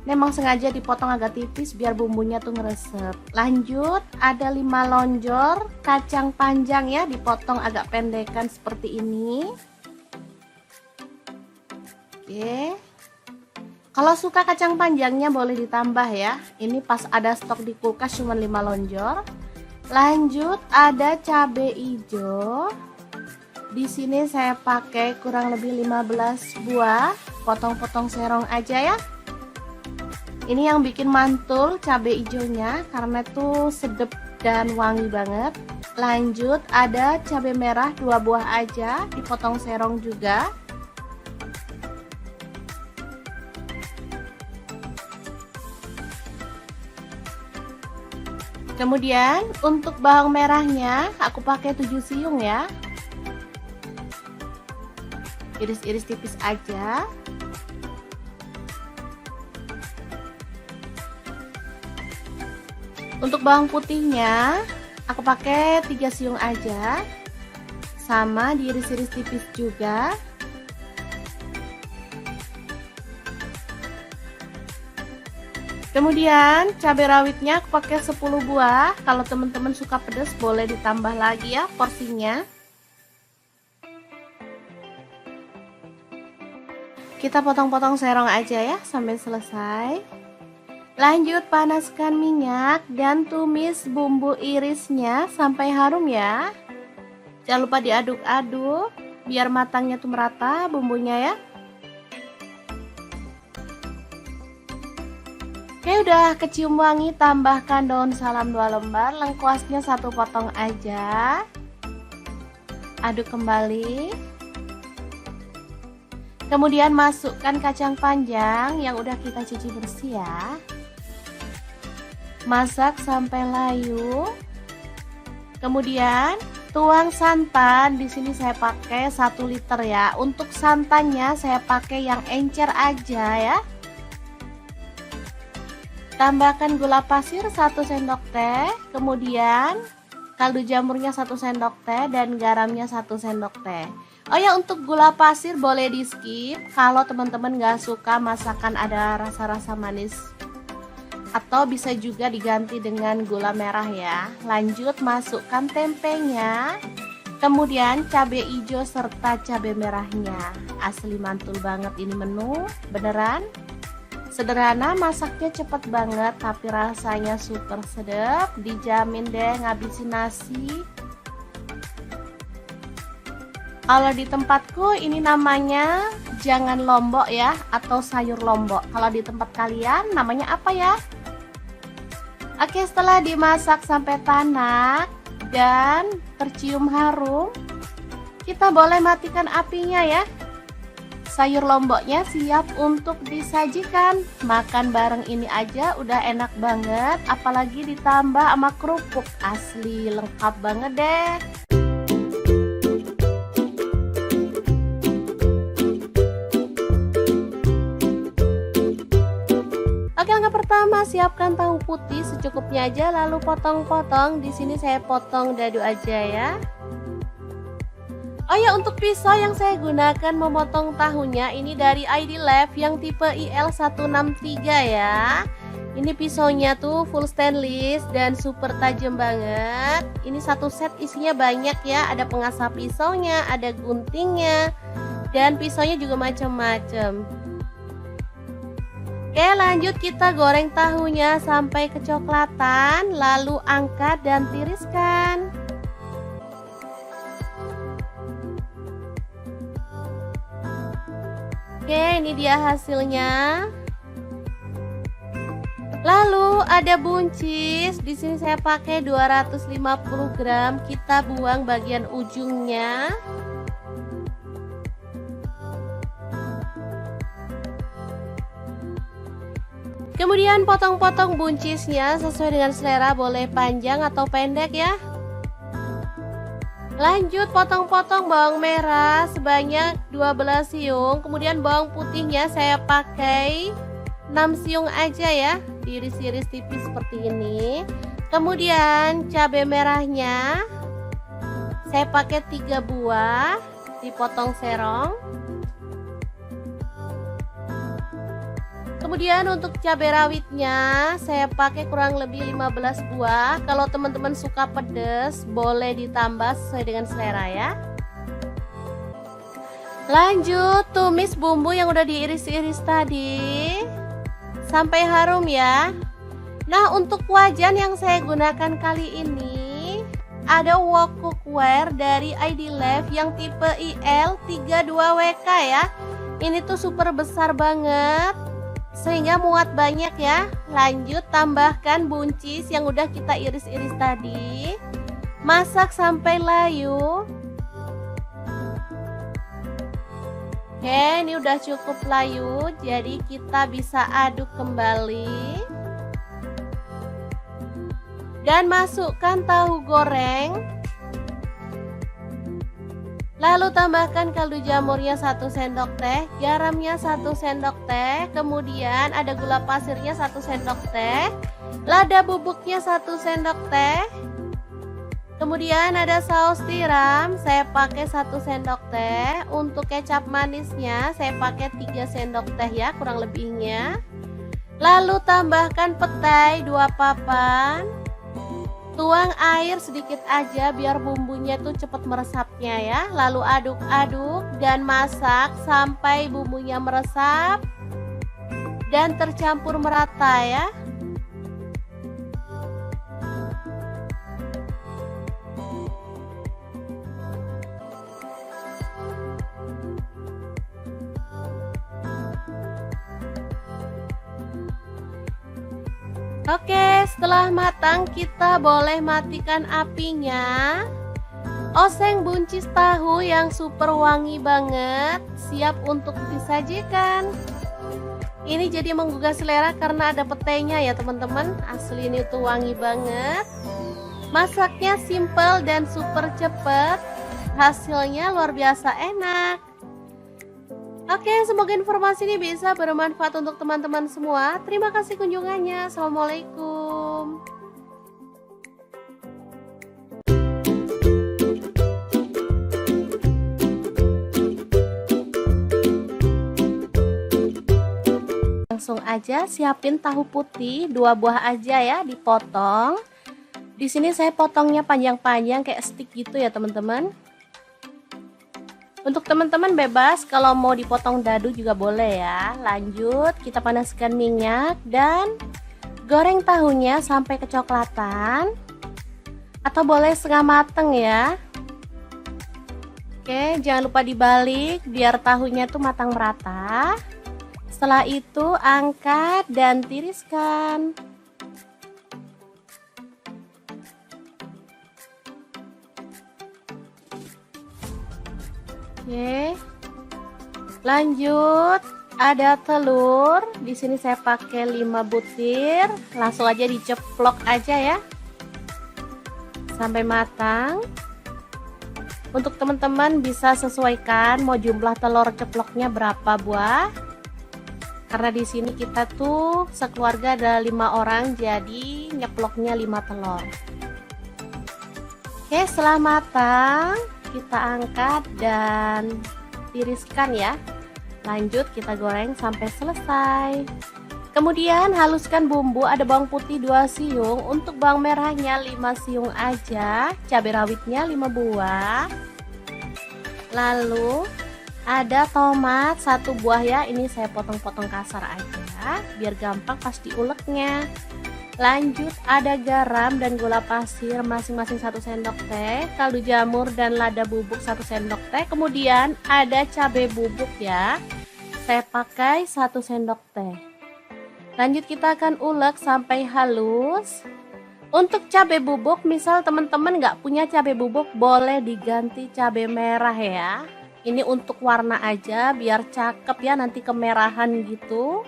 Memang sengaja dipotong agak tipis biar bumbunya tuh ngeresep. Lanjut, ada 5 lonjor kacang panjang ya, dipotong agak pendekan seperti ini. Oke. Kalau suka kacang panjangnya boleh ditambah ya. Ini pas ada stok di kulkas cuma 5 lonjor. Lanjut, ada cabai hijau. Di sini saya pakai kurang lebih 15 buah, potong-potong serong aja ya. Ini yang bikin mantul cabai hijaunya karena tuh sedep dan wangi banget. Lanjut ada cabai merah 2 buah aja, dipotong serong juga. Kemudian untuk bawang merahnya aku pakai 7 siung ya. Iris-iris tipis aja. Untuk bawang putihnya aku pakai 3 siung aja. Sama diiris-iris tipis juga. Kemudian cabai rawitnya aku pakai 10 buah. Kalau teman-teman suka pedas boleh ditambah lagi ya porsinya. Kita potong-potong serong aja ya sampai selesai. Lanjut panaskan minyak dan tumis bumbu irisnya sampai harum ya. Jangan lupa diaduk-aduk biar matangnya tuh merata bumbunya ya. Oke, udah kecium wangi, tambahkan daun salam 2 lembar, lengkuasnya 1 potong aja. Aduk kembali. Kemudian masukkan kacang panjang yang udah kita cuci bersih ya. Masak sampai layu. Kemudian tuang santan, di sini saya pakai 1 liter ya. Untuk santannya saya pakai yang encer aja ya. Tambahkan gula pasir 1 sendok teh, kemudian kaldu jamurnya 1 sendok teh dan garamnya 1 sendok teh. Oh ya, untuk gula pasir boleh di skip kalau teman-teman gak suka masakan ada rasa-rasa manis. Atau bisa juga diganti dengan gula merah ya. Lanjut masukkan tempenya, kemudian cabai hijau serta cabai merahnya. Asli mantul banget ini menu, beneran. Sederhana, masaknya cepet banget tapi rasanya super sedap, dijamin deh ngabisin nasi. Kalau di tempatku ini namanya jangan lombok ya, atau sayur lombok. Kalau di tempat kalian namanya apa ya? Oke, setelah dimasak sampai tanak dan tercium harum, kita boleh matikan apinya ya. Sayur lomboknya siap untuk disajikan. Makan bareng ini aja udah enak banget, apalagi ditambah sama kerupuk. Asli lengkap banget deh. Oke, langkah pertama siapkan tahu putih secukupnya aja, lalu potong-potong. Di sini saya potong dadu aja ya. Oh ya, untuk pisau yang saya gunakan memotong tahunya ini dari ID Lab yang tipe IL163 ya. Ini pisaunya tuh full stainless dan super tajam banget. Ini satu set isinya banyak ya, ada pengasah pisaunya, ada guntingnya, dan pisaunya juga macam-macam. Oke, lanjut kita goreng tahunya sampai kecoklatan, lalu angkat dan tiriskan. Oke, ini dia hasilnya. Lalu ada buncis. Di sini saya pakai 250 gram. Kita buang bagian ujungnya. Kemudian potong-potong buncisnya sesuai dengan selera, boleh panjang atau pendek ya. Lanjut potong-potong bawang merah sebanyak 12 siung. Kemudian bawang putihnya saya pakai 6 siung aja ya, diiris-iris tipis seperti ini. Kemudian cabai merahnya saya pakai 3 buah, dipotong serong. Kemudian untuk cabai rawitnya saya pakai kurang lebih 15 buah. Kalau teman-teman suka pedas boleh ditambah sesuai dengan selera ya. Lanjut tumis bumbu yang udah diiris-iris tadi sampai harum ya. Nah, untuk wajan yang saya gunakan kali ini ada wok cookware dari ID Lab yang tipe IL32WK ya. Ini tuh super besar banget sehingga muat banyak ya. Lanjut tambahkan buncis yang udah kita iris-iris tadi. Masak sampai layu. Oke, ini udah cukup layu, jadi kita bisa aduk kembali. Dan masukkan tahu goreng. Lalu tambahkan kaldu jamurnya 1 sendok teh, garamnya 1 sendok teh, kemudian ada gula pasirnya 1 sendok teh, lada bubuknya 1 sendok teh, kemudian ada saus tiram, saya pakai 1 sendok teh, untuk kecap manisnya saya pakai 3 sendok teh ya kurang lebihnya. Lalu tambahkan petai 2 papan. Tuang air sedikit aja biar bumbunya tuh cepat meresapnya ya. Lalu aduk-aduk dan masak sampai bumbunya meresap dan tercampur merata ya. Oke, setelah matang kita boleh matikan apinya. Oseng buncis tahu yang super wangi banget, siap untuk disajikan. Ini jadi menggugah selera karena ada petainya ya teman-teman. Asli ini tuh wangi banget. Masaknya simple dan super cepet. Hasilnya luar biasa enak. Oke, semoga informasi ini bisa bermanfaat untuk teman-teman semua. Terima kasih kunjungannya. Assalamualaikum. Langsung aja siapin tahu putih 2 buah aja ya, dipotong. Di sini saya potongnya panjang-panjang kayak stick gitu ya teman-teman. Untuk teman-teman bebas kalau mau dipotong dadu juga boleh ya. Lanjut kita panaskan minyak dan goreng tahunya sampai kecoklatan atau boleh setengah mateng ya. Oke, jangan lupa dibalik biar tahunya tuh matang merata. Setelah itu angkat dan tiriskan. Oke. Lanjut, ada telur. Di sini saya pakai 5 butir. Langsung aja diceplok aja ya. Sampai matang. Untuk teman-teman bisa sesuaikan mau jumlah telur ceploknya berapa buah. Karena di sini kita tuh sekeluarga ada 5 orang, jadi nyeploknya 5 telur. Oke, setelah matang kita angkat dan tiriskan ya. Lanjut kita goreng sampai selesai. Kemudian haluskan bumbu, ada bawang putih 2 siung, untuk bawang merahnya 5 siung aja, cabai rawitnya 5 buah. Lalu ada tomat 1 buah ya, ini saya potong-potong kasar aja biar gampang pas diuleknya. Lanjut ada garam dan gula pasir masing-masing 1 sendok teh, kaldu jamur dan lada bubuk 1 sendok teh, kemudian ada cabai bubuk ya, saya pakai 1 sendok teh. Lanjut kita akan ulek sampai halus. Untuk cabai bubuk, misal teman-teman nggak punya cabai bubuk, boleh diganti cabai merah ya. Ini untuk warna aja biar cakep ya, nanti kemerahan gitu.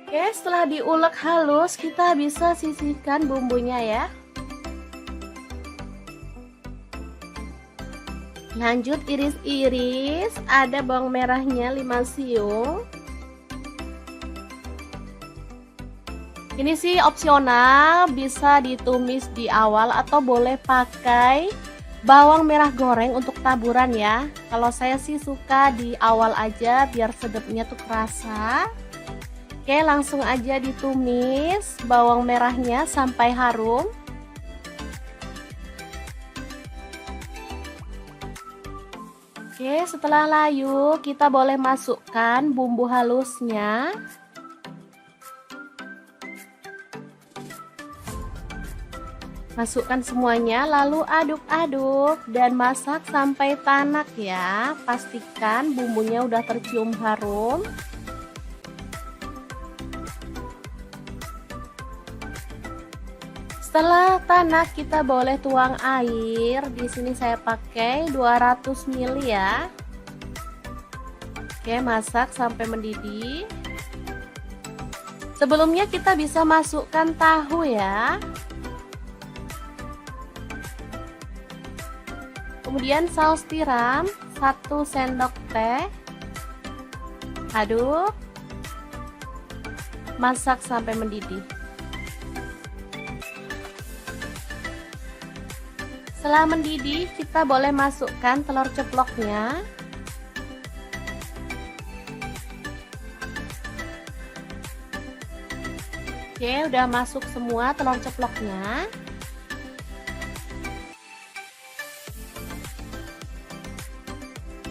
Oke, setelah diulek halus kita bisa sisihkan bumbunya ya. Lanjut iris-iris, ada bawang merahnya 5 siung. Ini sih opsional, bisa ditumis di awal atau boleh pakai bawang merah goreng untuk taburan ya. Kalau saya sih suka di awal aja biar sedapnya tuh kerasa. Oke, langsung aja ditumis bawang merahnya sampai harum. Oke, setelah layu kita boleh masukkan bumbu halusnya. Masukkan semuanya lalu aduk-aduk dan masak sampai tanak ya. Pastikan bumbunya udah tercium harum. Setelah tanak kita boleh tuang air. Di sini saya pakai 200 ml ya. Oke, masak sampai mendidih. Sebelumnya kita bisa masukkan tahu ya. Kemudian saus tiram 1 sendok teh. Aduk. Masak sampai mendidih. Setelah mendidih, kita boleh masukkan telur ceploknya. Oke, udah masuk semua telur ceploknya.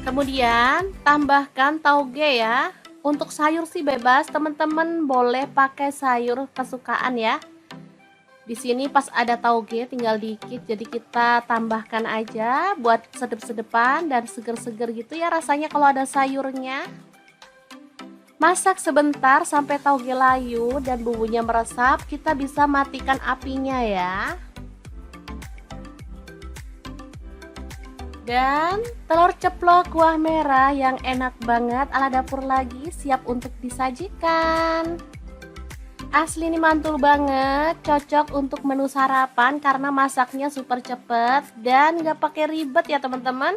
Kemudian tambahkan tauge ya. Untuk sayur sih bebas, teman-teman boleh pakai sayur kesukaan ya. Di sini pas ada tauge tinggal dikit, jadi kita tambahkan aja buat sedep-sedepan dan seger-seger gitu ya rasanya kalau ada sayurnya. Masak sebentar sampai tauge layu dan bumbunya meresap, kita bisa matikan apinya ya. Dan telur ceplok kuah merah yang enak banget ala dapur lagi siap untuk disajikan. Asli ini mantul banget, cocok untuk menu sarapan karena masaknya super cepet dan gak pakai ribet ya teman-teman.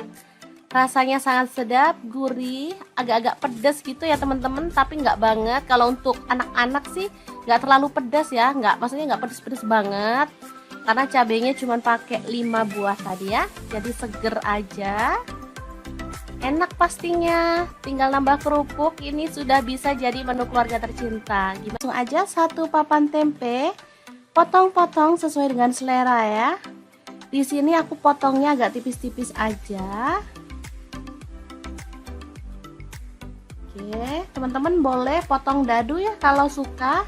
Rasanya sangat sedap, gurih, agak-agak pedas gitu ya teman-teman, tapi nggak banget. Kalau untuk anak-anak sih nggak terlalu pedas ya, maksudnya nggak pedas-pedas banget. Karena cabenya cuma pakai 5 buah tadi ya, jadi seger aja. Enak pastinya, tinggal nambah kerupuk, ini sudah bisa jadi menu keluarga tercinta. Langsung aja 1 papan tempe, potong-potong sesuai dengan selera ya. Di sini aku potongnya agak tipis-tipis aja. Oke, teman-teman boleh potong dadu ya kalau suka.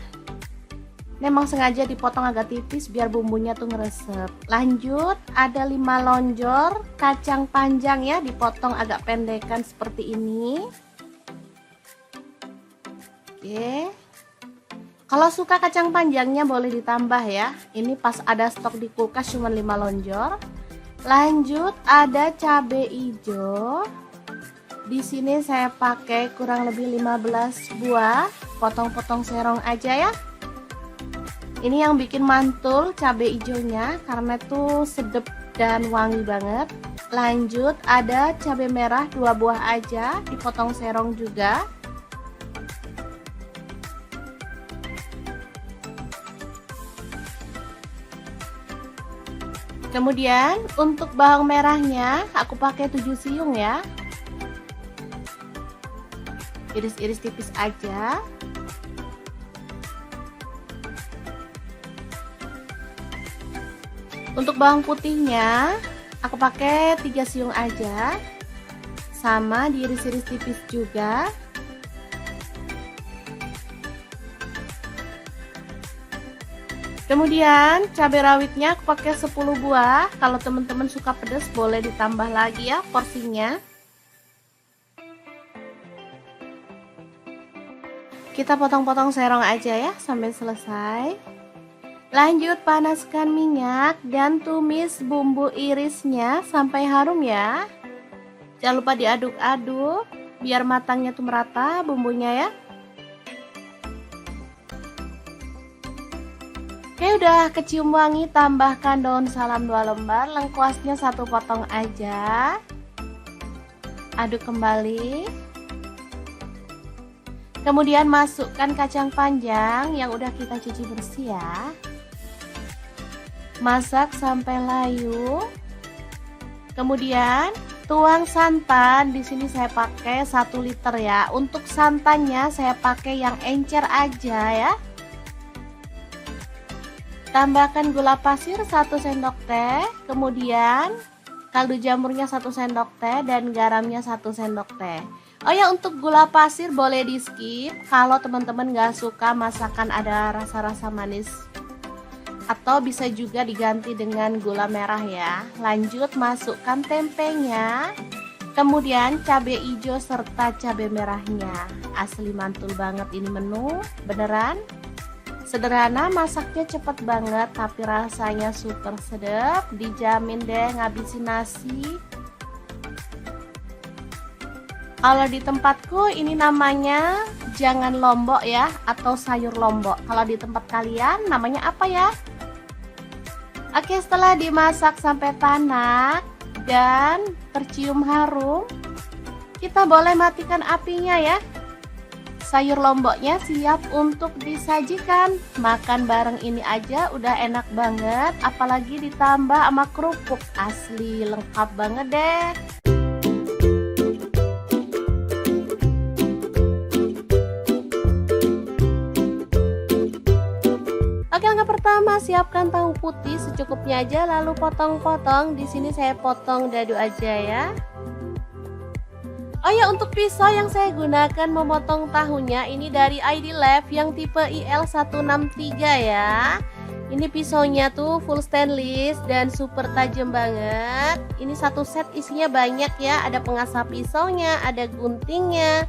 Memang sengaja dipotong agak tipis biar bumbunya tuh ngeresep. Lanjut, ada 5 lonjor kacang panjang ya, dipotong agak pendekan seperti ini. Oke. Kalau suka kacang panjangnya boleh ditambah ya. Ini pas ada stok di kulkas cuma 5 lonjor. Lanjut, ada cabai hijau. Di sini saya pakai kurang lebih 15 buah, potong-potong serong aja ya. Ini yang bikin mantul cabai hijaunya karena itu sedap dan wangi banget. Lanjut, ada cabai merah 2 buah aja, dipotong serong juga. Kemudian untuk bawang merahnya aku pakai 7 siung ya. Iris-iris tipis aja. Untuk bawang putihnya aku pakai 3 siung aja, sama diiris-iris tipis juga. Kemudian cabai rawitnya aku pakai 10 buah. Kalau teman-teman suka pedas boleh ditambah lagi ya porsinya. Kita potong-potong serong aja ya sampai selesai. Lanjut, panaskan minyak dan tumis bumbu irisnya sampai harum ya. Jangan lupa diaduk-aduk biar matangnya tuh merata bumbunya ya. Oke, udah kecium wangi, tambahkan daun salam 2 lembar, lengkuasnya 1 potong aja. Aduk kembali. Kemudian masukkan kacang panjang yang udah kita cuci bersih ya. Masak sampai layu. Kemudian tuang santan, di sini saya pakai 1 liter ya. Untuk santannya saya pakai yang encer aja ya. Tambahkan gula pasir 1 sendok teh, kemudian kaldu jamurnya 1 sendok teh dan garamnya 1 sendok teh. Oh ya, untuk gula pasir boleh di skip kalau teman-teman gak suka masakan ada rasa-rasa manis, atau bisa juga diganti dengan gula merah ya. Lanjut, masukkan tempenya, kemudian cabai hijau serta cabai merahnya. Asli mantul banget ini menu, beneran sederhana, masaknya cepet banget tapi rasanya super sedap, dijamin deh ngabisin nasi. Kalau di tempatku ini namanya jangan lombok ya, atau sayur lombok. Kalau di tempat kalian namanya apa ya? Oke, setelah dimasak sampai tanak dan tercium harum, kita boleh matikan apinya ya. Sayur lomboknya siap untuk disajikan. Makan bareng ini aja udah enak banget, apalagi ditambah sama kerupuk. Asli lengkap banget deh. Oke, langkah pertama, siapkan tahu putih secukupnya aja, lalu potong-potong. Di sini saya potong dadu aja ya. Oh ya, untuk pisau yang saya gunakan memotong tahunya ini dari ID Lab yang tipe IL163 ya. Ini pisaunya tuh full stainless dan super tajam banget. Ini satu set isinya banyak ya, ada pengasah pisaunya, ada guntingnya,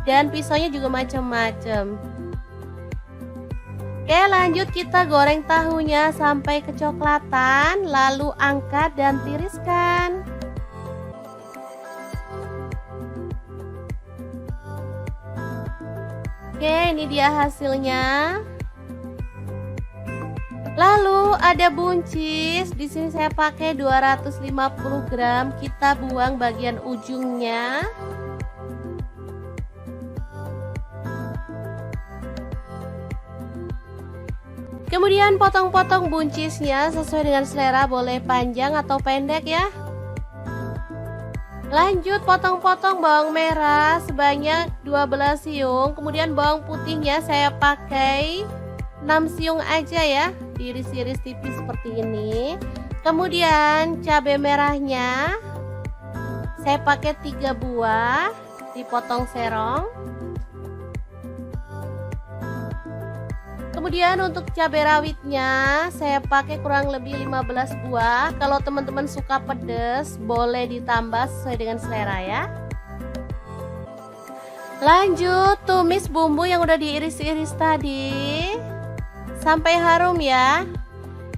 dan pisaunya juga macam-macam. Oke, lanjut kita goreng tahunya sampai kecoklatan, lalu angkat dan tiriskan. Oke, ini dia hasilnya. Lalu ada buncis. Di sini saya pakai 250 gram. Kita buang bagian ujungnya. Kemudian potong-potong buncisnya sesuai dengan selera, boleh panjang atau pendek ya. Lanjut potong-potong bawang merah sebanyak 12 siung. Kemudian bawang putihnya saya pakai 6 siung aja ya, diiris-iris tipis seperti ini. Kemudian cabai merahnya saya pakai 3 buah, dipotong serong. Kemudian untuk cabai rawitnya saya pakai kurang lebih 15 buah. Kalau teman-teman suka pedas boleh ditambah sesuai dengan selera ya. Lanjut tumis bumbu yang udah diiris-iris tadi sampai harum ya.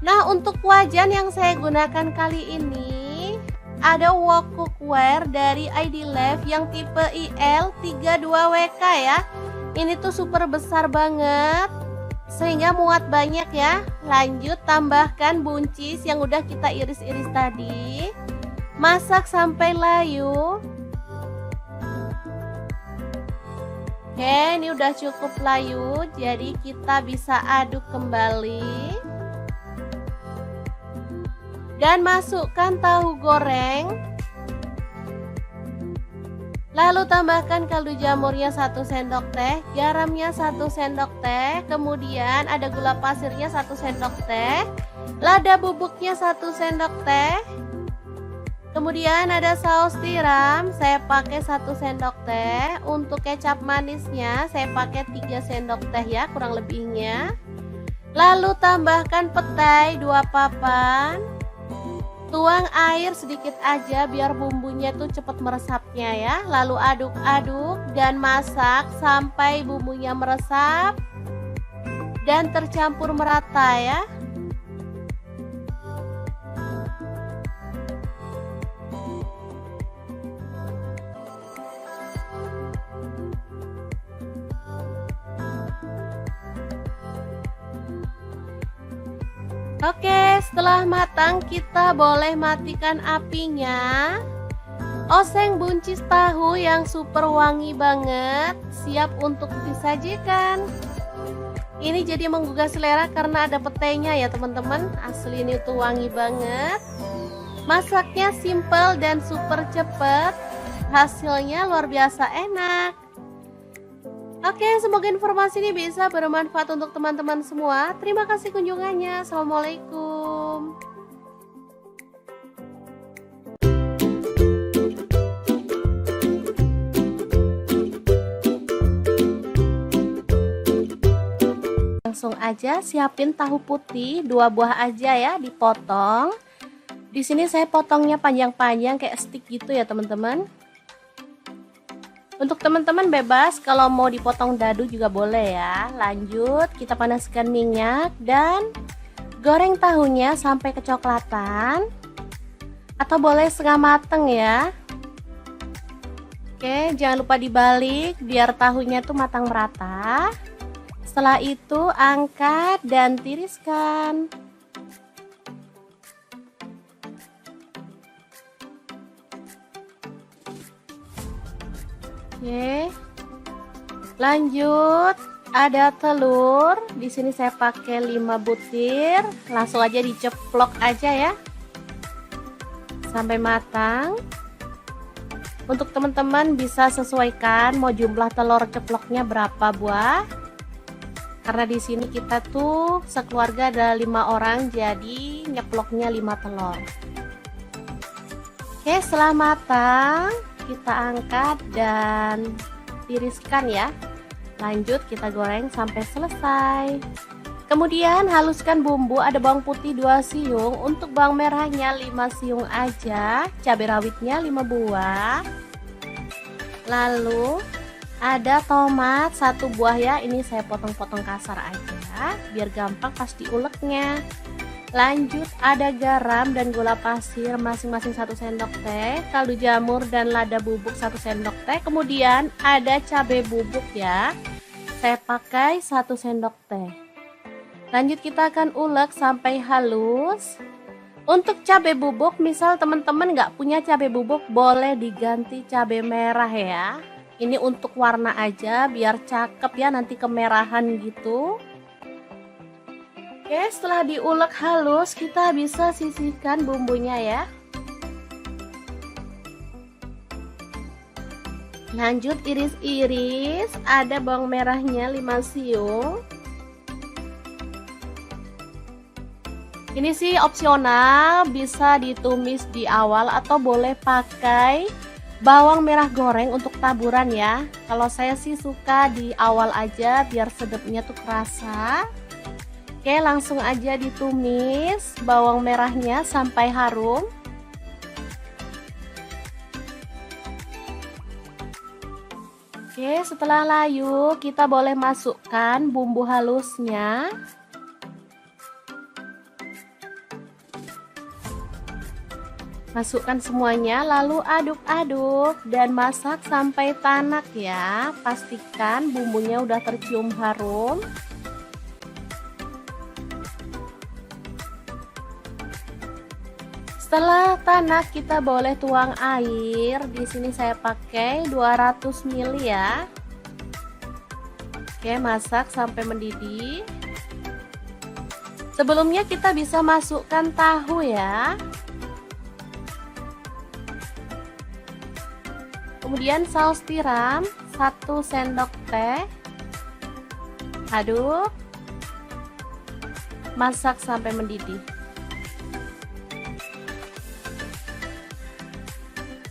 Nah, untuk wajan yang saya gunakan kali ini ada wok cookware dari ID Lab yang tipe IL32WK ya. Ini tuh super besar banget, sehingga muat banyak ya. Lanjut tambahkan buncis yang udah kita iris-iris tadi. Masak sampai layu. Oke, ini udah cukup layu, jadi kita bisa aduk kembali. Dan masukkan tahu goreng. Lalu tambahkan kaldu jamurnya 1 sendok teh, garamnya 1 sendok teh, kemudian ada gula pasirnya 1 sendok teh, lada bubuknya 1 sendok teh, kemudian ada saus tiram, saya pakai 1 sendok teh, untuk kecap manisnya saya pakai 3 sendok teh ya kurang lebihnya. Lalu tambahkan petai 2 papan. Tuang air sedikit aja biar bumbunya tuh cepat meresapnya ya. Lalu aduk-aduk dan masak sampai bumbunya meresap dan tercampur merata ya. Oke, setelah matang kita boleh matikan apinya. Oseng buncis tahu yang super wangi banget, siap untuk disajikan. Ini jadi menggugah selera karena ada petainya ya teman-teman. Asli ini tuh wangi banget. Masaknya simple dan super cepet. Hasilnya luar biasa enak. Oke, semoga informasi ini bisa bermanfaat untuk teman-teman semua. Terima kasih kunjungannya. Assalamualaikum. Langsung aja siapin tahu putih 2 buah aja ya, dipotong. Di sini saya potongnya panjang-panjang kayak stick gitu ya teman-teman. Untuk teman-teman bebas kalau mau dipotong dadu juga boleh ya. Lanjut kita panaskan minyak dan goreng tahunya sampai kecoklatan atau boleh setengah mateng ya. Oke, jangan lupa dibalik biar tahunya tuh matang merata. Setelah itu angkat dan tiriskan. Oke. Lanjut, ada telur. Di sini saya pakai 5 butir. Langsung aja diceplok aja ya. Sampai matang. Untuk teman-teman bisa sesuaikan mau jumlah telur ceploknya berapa buah. Karena di sini kita tuh sekeluarga ada 5 orang, jadi nyeploknya 5 telur. Oke, setelah matang kita angkat dan tiriskan ya. Lanjut kita goreng sampai selesai. Kemudian haluskan bumbu, ada bawang putih 2 siung, untuk bawang merahnya 5 siung aja, cabai rawitnya 5 buah. Lalu ada tomat 1 buah ya, ini saya potong-potong kasar aja biar gampang pas diuleknya. Lanjut ada garam dan gula pasir masing-masing 1 sendok teh, kaldu jamur dan lada bubuk 1 sendok teh. Kemudian ada cabai bubuk ya, saya pakai 1 sendok teh. Lanjut kita akan ulek sampai halus. Untuk cabai bubuk, misal teman-teman nggak punya cabai bubuk, boleh diganti cabai merah ya. Ini untuk warna aja biar cakep ya, nanti kemerahan gitu. Oke, setelah diulek halus kita bisa sisihkan bumbunya ya. Lanjut iris-iris, ada bawang merahnya 5 siung. Ini sih opsional, bisa ditumis di awal atau boleh pakai bawang merah goreng untuk taburan ya. Kalau saya sih suka di awal aja biar sedapnya tuh kerasa. Oke, langsung aja ditumis bawang merahnya sampai harum. Oke, setelah layu kita boleh masukkan bumbu halusnya. Masukkan semuanya lalu aduk-aduk dan masak sampai tanak ya. Pastikan bumbunya udah tercium harum. Setelah tanak kita boleh tuang air. Di sini saya pakai 200 ml ya. Oke, masak sampai mendidih. Sebelumnya kita bisa masukkan tahu ya. Kemudian saus tiram 1 sendok teh. Aduk. Masak sampai mendidih.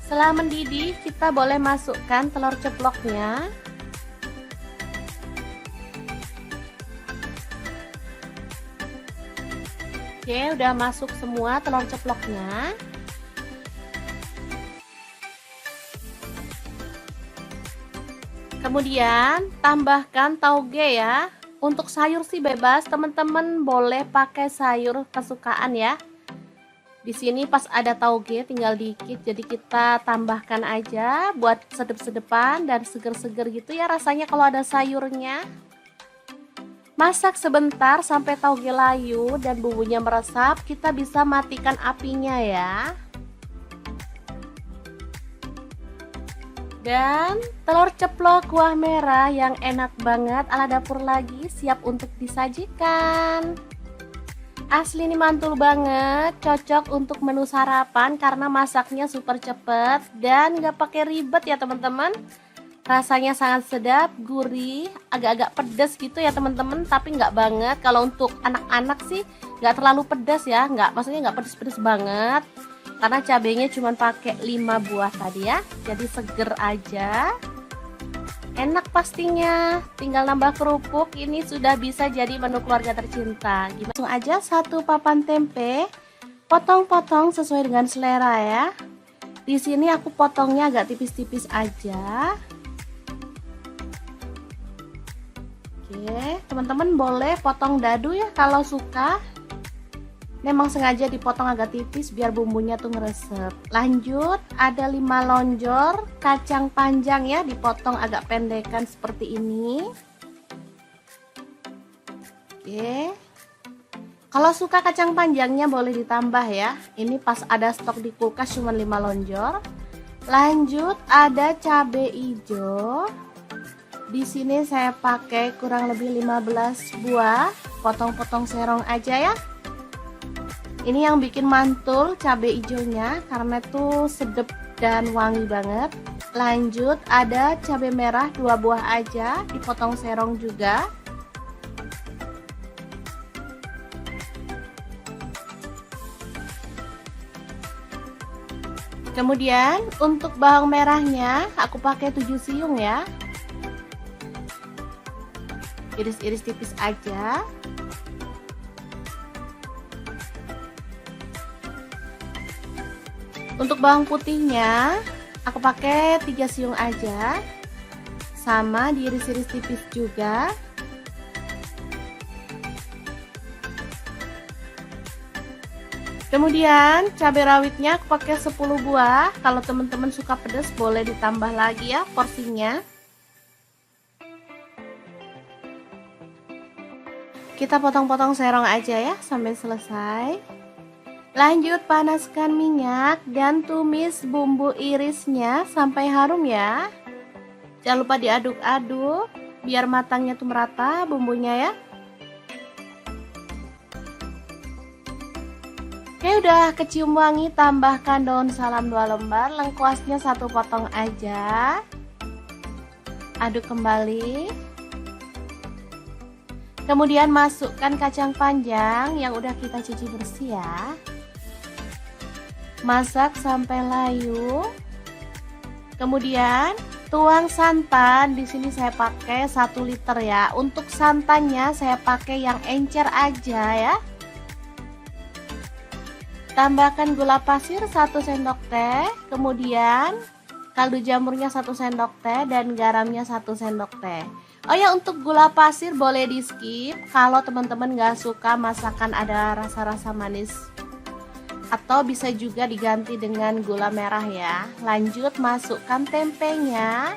Setelah mendidih, kita boleh masukkan telur ceploknya. Oke, udah masuk semua telur ceploknya. Kemudian tambahkan tauge ya. Untuk sayur sih bebas, teman-teman boleh pakai sayur kesukaan ya. Di sini pas ada tauge tinggal dikit, jadi kita tambahkan aja buat sedep-sedepan dan seger-seger gitu ya rasanya kalau ada sayurnya. Masak sebentar sampai tauge layu dan bumbunya meresap, kita bisa matikan apinya ya. Dan telur ceplok kuah merah yang enak banget ala dapur lagi siap untuk disajikan. Asli ini mantul banget, cocok untuk menu sarapan karena masaknya super cepet dan gak pakai ribet ya teman-teman. Rasanya sangat sedap, gurih, agak-agak pedas gitu ya teman-teman, tapi nggak banget. Kalau untuk anak-anak sih nggak terlalu pedas ya, maksudnya nggak pedas-pedas banget. Karena cabenya cuma pakai 5 buah tadi ya, jadi seger aja. Enak pastinya, tinggal nambah kerupuk, ini sudah bisa jadi menu keluarga tercinta. Langsung aja 1 papan tempe, potong-potong sesuai dengan selera ya. Di sini aku potongnya agak tipis-tipis aja. Oke, teman-teman boleh potong dadu ya kalau suka. Memang sengaja dipotong agak tipis biar bumbunya tuh ngeresep. Lanjut, ada 5 lonjor kacang panjang ya, dipotong agak pendekan seperti ini. Oke. Kalau suka kacang panjangnya boleh ditambah ya. Ini pas ada stok di kulkas cuma 5 lonjor. Lanjut, ada cabai hijau. Di sini saya pakai kurang lebih 15 buah, potong-potong serong aja ya. Ini yang bikin mantul cabai hijaunya karena tuh sedap dan wangi banget. Lanjut, ada cabai merah 2 buah aja, dipotong serong juga. Kemudian untuk bawang merahnya aku pakai 7 siung ya. Iris-iris tipis aja. Untuk bawang putihnya aku pakai 3 siung aja, sama diiris-iris tipis juga. Kemudian cabai rawitnya aku pakai 10 buah. Kalau teman-teman suka pedas boleh ditambah lagi ya porsinya. Kita potong-potong serong aja ya sampai selesai. Lanjut, panaskan minyak dan tumis bumbu irisnya sampai harum ya. Jangan lupa diaduk-aduk biar matangnya tuh merata bumbunya ya. Oke, udah kecium wangi, tambahkan daun salam 2 lembar, lengkuasnya 1 potong aja. Aduk kembali. Kemudian masukkan kacang panjang yang udah kita cuci bersih ya. Masak sampai layu. Kemudian tuang santan. Di sini saya pakai 1 liter ya. Untuk santannya saya pakai yang encer aja ya. Tambahkan gula pasir 1 sendok teh. Kemudian kaldu jamurnya 1 sendok teh dan garamnya 1 sendok teh. Oh ya, untuk gula pasir boleh di skip kalau teman-teman gak suka masakan ada rasa-rasa manis. Atau bisa juga diganti dengan gula merah ya. Lanjut, masukkan tempenya.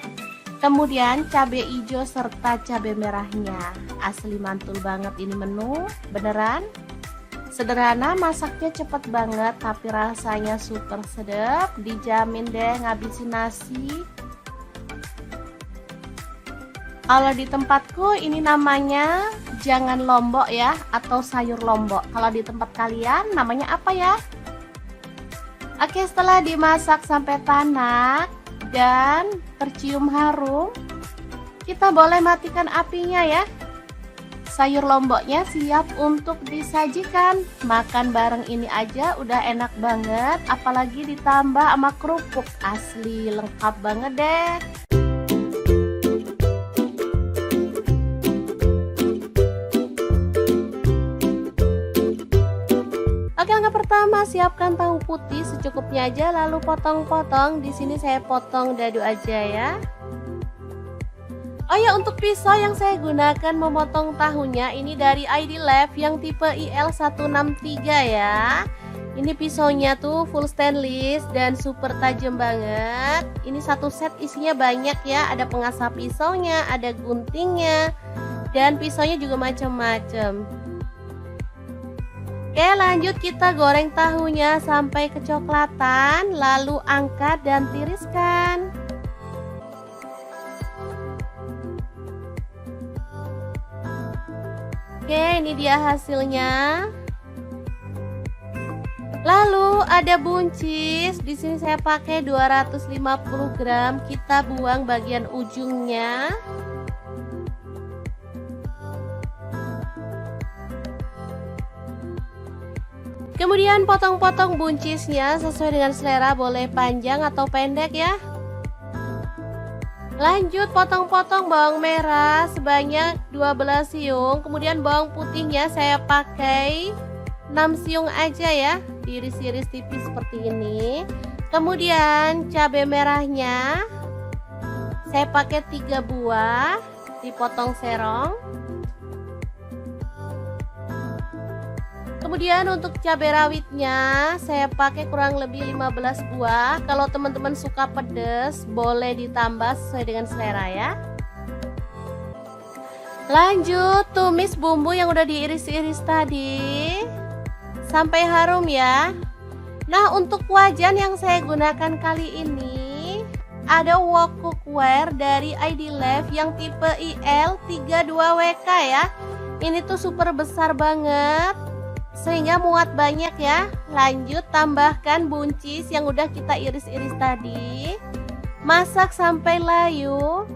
Kemudian cabai hijau serta cabai merahnya. Asli mantul banget ini menu, beneran. Sederhana, masaknya cepet banget tapi rasanya super sedap. Dijamin deh ngabisin nasi. Kalau di tempatku ini namanya jangan lombok ya, atau sayur lombok. Kalau di tempat kalian namanya apa ya? Oke, setelah dimasak sampai tanak dan tercium harum, kita boleh matikan apinya ya. Sayur lomboknya siap untuk disajikan. Makan bareng ini aja udah enak banget, apalagi ditambah sama kerupuk. Asli lengkap banget deh. Oke, langkah pertama, siapkan tahu putih secukupnya aja, lalu potong-potong. Di sini saya potong dadu aja ya. Oh ya, untuk pisau yang saya gunakan memotong tahunya ini dari ID Lab yang tipe IL163 ya. Ini pisaunya tuh full stainless dan super tajam banget. Ini satu set isinya banyak ya, ada pengasap pisaunya, ada guntingnya, dan pisaunya juga macam-macam. Oke, lanjut kita goreng tahunya sampai kecoklatan, lalu angkat dan tiriskan. Oke, ini dia hasilnya. Lalu ada buncis. Di sini saya pakai 250 gram. Kita buang bagian ujungnya. Kemudian potong-potong buncisnya sesuai dengan selera, boleh panjang atau pendek ya. Lanjut, potong-potong bawang merah sebanyak 12 siung. Kemudian bawang putihnya saya pakai 6 siung aja ya, diiris-iris tipis seperti ini. Kemudian cabai merahnya saya pakai 3 buah, dipotong serong. Kemudian untuk cabai rawitnya saya pakai kurang lebih 15 buah. Kalau teman-teman suka pedas boleh ditambah sesuai dengan selera ya. Lanjut tumis bumbu yang udah diiris-iris tadi sampai harum ya. Nah, untuk wajan yang saya gunakan kali ini ada wok cookware dari ID Life yang tipe IL32WK ya. Ini tuh super besar banget sehingga muat banyak ya. Lanjut tambahkan buncis yang udah kita iris-iris tadi. Masak sampai layu.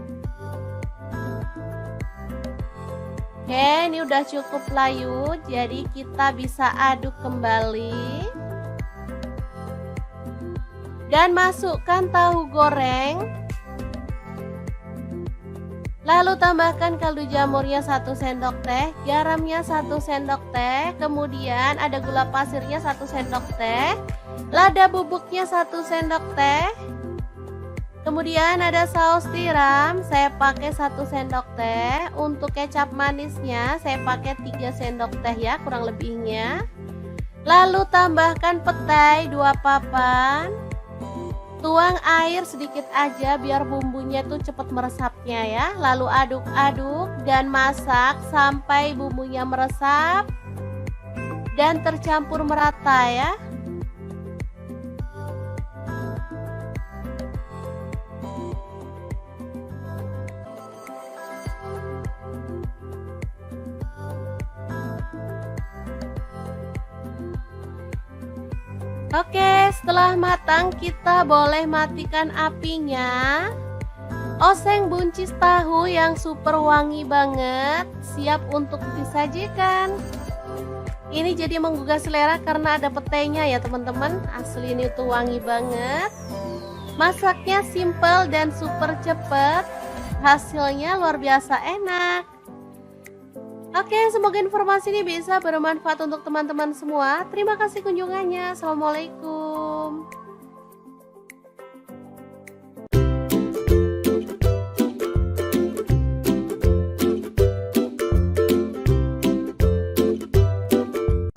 Oke, ini udah cukup layu, jadi kita bisa aduk kembali. Dan masukkan tahu goreng. Lalu tambahkan kaldu jamurnya 1 sendok teh, garamnya 1 sendok teh, kemudian ada gula pasirnya 1 sendok teh, lada bubuknya 1 sendok teh. Kemudian ada saus tiram, saya pakai 1 sendok teh. Untuk kecap manisnya saya pakai 3 sendok teh ya kurang lebihnya. Lalu tambahkan petai 2 papan. Tuang air sedikit aja biar bumbunya tuh cepat meresapnya ya. Lalu aduk-aduk dan masak sampai bumbunya meresap dan tercampur merata ya. Oke, setelah matang kita boleh matikan apinya. Oseng buncis tahu yang super wangi banget, siap untuk disajikan. Ini jadi menggugah selera karena ada petainya ya teman-teman. Asli ini tuh wangi banget. Masaknya simple dan super cepet. Hasilnya luar biasa enak. Oke, semoga informasi ini bisa bermanfaat untuk teman-teman semua. Terima kasih kunjungannya. Assalamualaikum.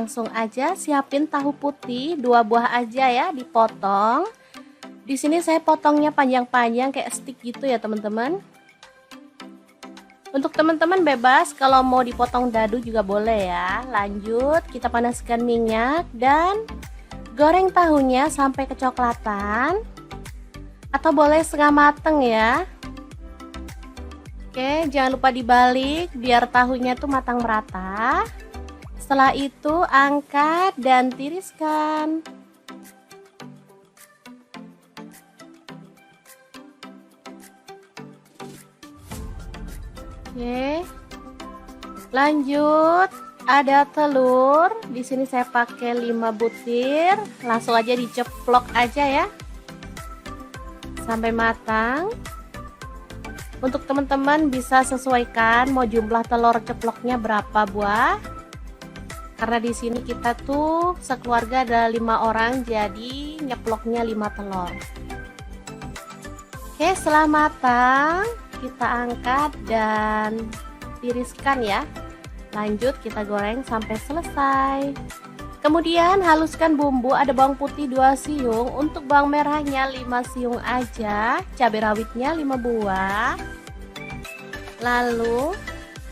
Langsung aja siapin tahu putih 2 buah aja ya, dipotong. Di sini saya potongnya panjang-panjang kayak stick gitu ya teman-teman. Untuk teman-teman bebas kalau mau dipotong dadu juga boleh ya. Lanjut kita panaskan minyak dan goreng tahunya sampai kecoklatan atau boleh setengah mateng ya. Oke, jangan lupa dibalik biar tahunya tuh matang merata. Setelah itu angkat dan tiriskan. Oke. Lanjut, ada telur. Di sini saya pakai 5 butir. Langsung aja diceplok aja ya. Sampai matang. Untuk teman-teman bisa sesuaikan mau jumlah telur ceploknya berapa buah. Karena di sini kita tuh sekeluarga ada 5 orang, jadi nyeploknya 5 telur. Oke, setelah matang kita angkat dan tiriskan ya. Lanjut kita goreng sampai selesai. Kemudian haluskan bumbu, ada bawang putih 2 siung, untuk bawang merahnya 5 siung aja, cabai rawitnya 5 buah. Lalu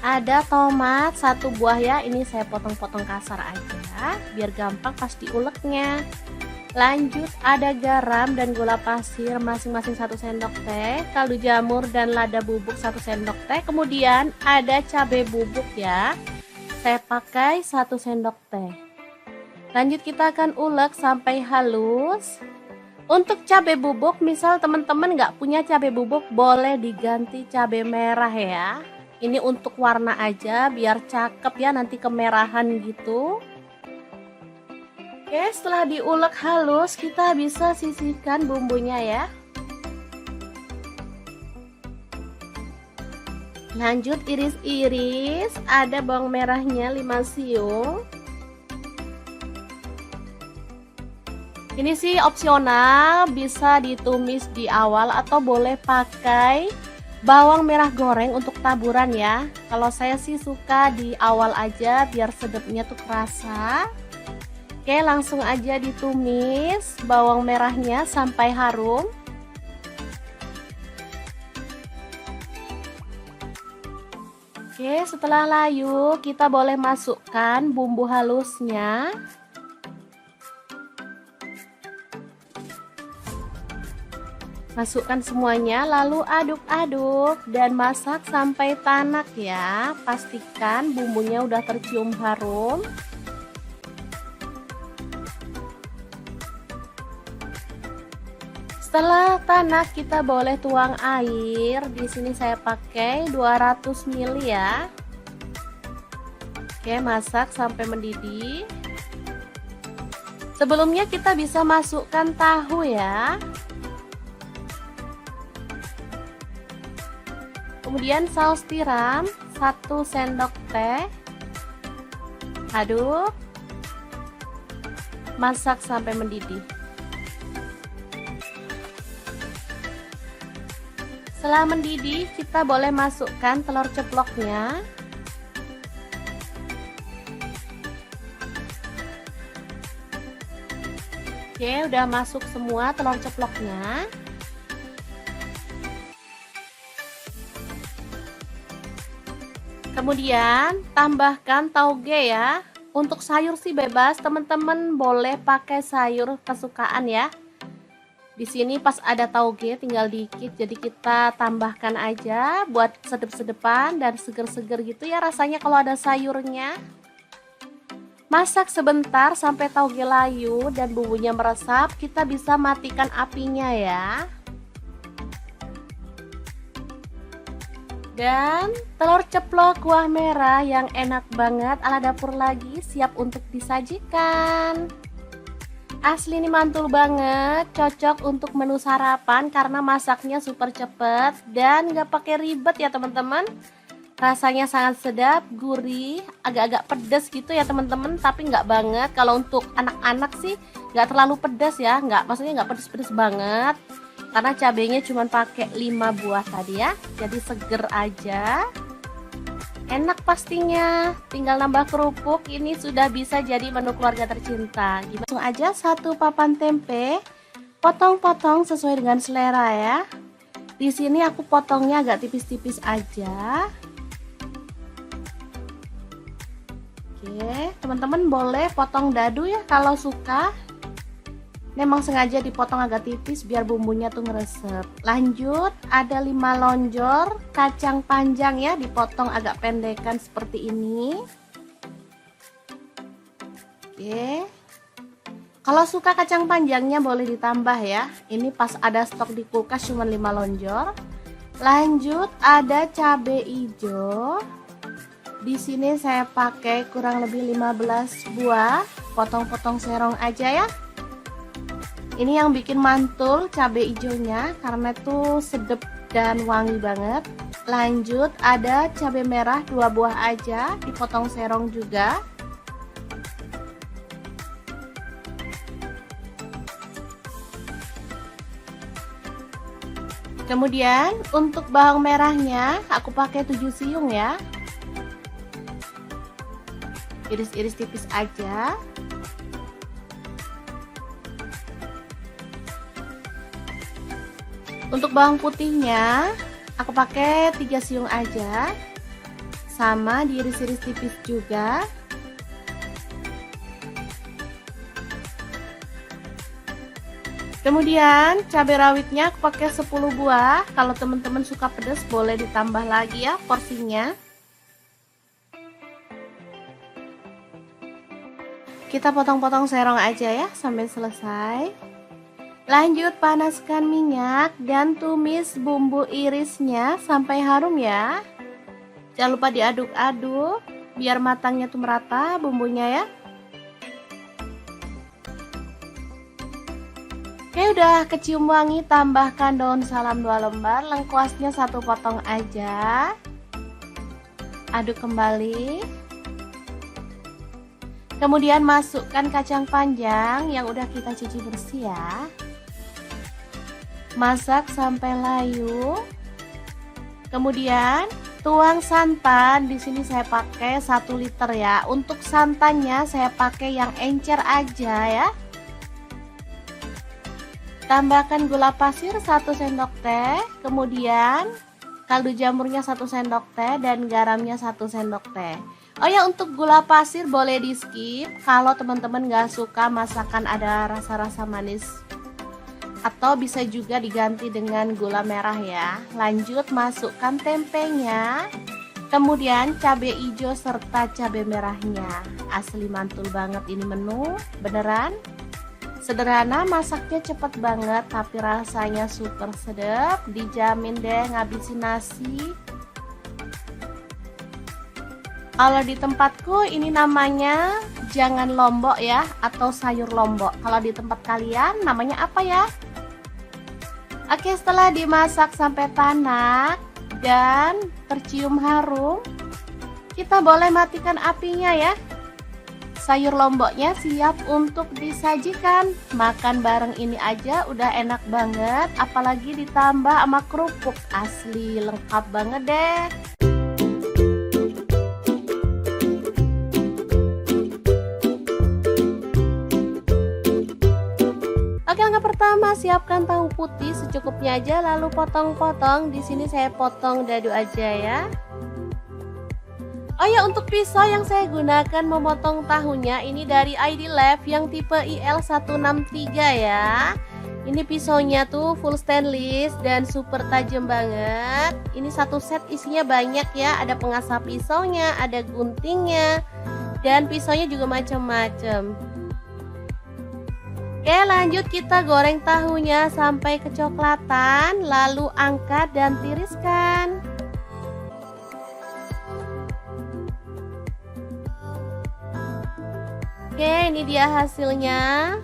ada tomat 1 buah ya, ini saya potong-potong kasar aja biar gampang pas diuleknya. Lanjut ada garam dan gula pasir masing-masing 1 sendok teh, kaldu jamur dan lada bubuk 1 sendok teh. Kemudian ada cabai bubuk ya, saya pakai 1 sendok teh. Lanjut kita akan ulek sampai halus. Untuk cabai bubuk, misal teman-teman nggak punya cabai bubuk, boleh diganti cabai merah ya. Ini untuk warna aja biar cakep ya, nanti kemerahan gitu. Oke, setelah diulek halus kita bisa sisihkan bumbunya ya. Lanjut iris-iris, ada bawang merahnya 5 siung. Ini sih opsional, bisa ditumis di awal atau boleh pakai bawang merah goreng untuk taburan ya. Kalau saya sih suka di awal aja biar sedapnya tuh kerasa. Oke, langsung aja ditumis bawang merahnya sampai harum. Oke, setelah layu, kita boleh masukkan bumbu halusnya. Masukkan semuanya, lalu aduk-aduk dan masak sampai tanak ya. Pastikan bumbunya udah tercium harum. Setelah tanak, kita boleh tuang air. Di sini saya pakai 200 ml ya. Oke, masak sampai mendidih. Sebelumnya kita bisa masukkan tahu ya. Kemudian saus tiram 1 sendok teh. Aduk. Masak sampai mendidih. Setelah mendidih, kita boleh masukkan telur ceploknya. Oke, udah masuk semua telur ceploknya. Kemudian tambahkan tauge ya. Untuk sayur sih bebas, teman-teman boleh pakai sayur kesukaan ya. Di sini pas ada tauge tinggal dikit, jadi kita tambahkan aja buat sedep-sedepan dan seger-seger gitu ya rasanya kalau ada sayurnya. Masak sebentar sampai tauge layu dan bumbunya meresap, kita bisa matikan apinya ya. Dan telur ceplok kuah merah yang enak banget ala dapur lagi siap untuk disajikan. Asli ini mantul banget, cocok untuk menu sarapan karena masaknya super cepet dan gak pakai ribet ya teman-teman. Rasanya sangat sedap, gurih, agak-agak pedas gitu ya teman-teman, tapi nggak banget. Kalau untuk anak-anak sih nggak terlalu pedas ya, maksudnya nggak pedas-pedas banget. Karena cabenya cuma pakai 5 buah tadi ya, jadi seger aja. Enak pastinya, tinggal nambah kerupuk, ini sudah bisa jadi menu keluarga tercinta. Langsung aja 1 papan tempe, potong-potong sesuai dengan selera ya. Di sini aku potongnya agak tipis-tipis aja. Oke, teman-teman boleh potong dadu ya kalau suka. Memang sengaja dipotong agak tipis biar bumbunya tuh ngeresep. Lanjut, ada 5 lonjor kacang panjang ya, dipotong agak pendekan seperti ini. Oke. Kalau suka kacang panjangnya boleh ditambah ya. Ini pas ada stok di kulkas cuma 5 lonjor. Lanjut, ada cabai hijau. Di sini saya pakai kurang lebih 15 buah. Potong-potong serong aja ya. Ini yang bikin mantul cabai hijaunya karena tuh sedap dan wangi banget. Lanjut, ada cabai merah 2 buah aja, dipotong serong juga. Kemudian untuk bawang merahnya aku pakai 7 siung ya. Iris-iris tipis aja. Untuk bawang putihnya aku pakai 3 siung aja, sama diiris-iris tipis juga. Kemudian cabai rawitnya aku pakai 10 buah. Kalau teman-teman suka pedas boleh ditambah lagi ya porsinya. Kita potong-potong serong aja ya sampai selesai. Lanjut, panaskan minyak dan tumis bumbu irisnya sampai harum ya. Jangan lupa diaduk-aduk biar matangnya tuh merata bumbunya ya. Oke, udah kecium wangi, tambahkan daun salam 2 lembar, lengkuasnya 1 potong aja. Aduk kembali. Kemudian masukkan kacang panjang yang udah kita cuci bersih ya. Masak sampai layu. Kemudian Tuang santan di sini saya pakai 1 liter ya. Untuk santannya saya pakai yang encer aja ya. Tambahkan gula pasir 1 sendok teh, kemudian kaldu jamurnya 1 sendok teh dan garamnya 1 sendok teh. Oh ya, untuk gula pasir boleh di skip kalau teman-teman gak suka masakan ada rasa-rasa manis, atau bisa juga diganti dengan gula merah ya. Lanjut masukkan tempenya, kemudian cabai hijau serta cabai merahnya. Asli mantul banget ini menu, beneran sederhana, masaknya cepet banget tapi rasanya super sedap, dijamin deh ngabisin nasi. Kalau di tempatku ini namanya jangan lombok ya, atau sayur lombok. Kalau di tempat kalian namanya apa ya? Oke, setelah dimasak sampai tanak dan tercium harum, kita boleh matikan apinya ya. Sayur lomboknya siap untuk disajikan. Makan bareng ini aja udah enak banget, apalagi ditambah sama kerupuk. Asli lengkap banget deh. Oke, langkah pertama siapkan tahu putih secukupnya aja, lalu potong-potong. Di sini saya potong dadu aja ya. Oh ya, untuk pisau yang saya gunakan memotong tahunya ini dari ID Lab yang tipe IL163 ya. Ini pisaunya tuh full stainless dan super tajam banget. Ini satu set isinya banyak ya, ada pengasah pisaunya, ada guntingnya, dan pisaunya juga macam-macam. Oke, lanjut kita goreng tahunya sampai kecoklatan, lalu angkat dan tiriskan. Oke, ini dia hasilnya.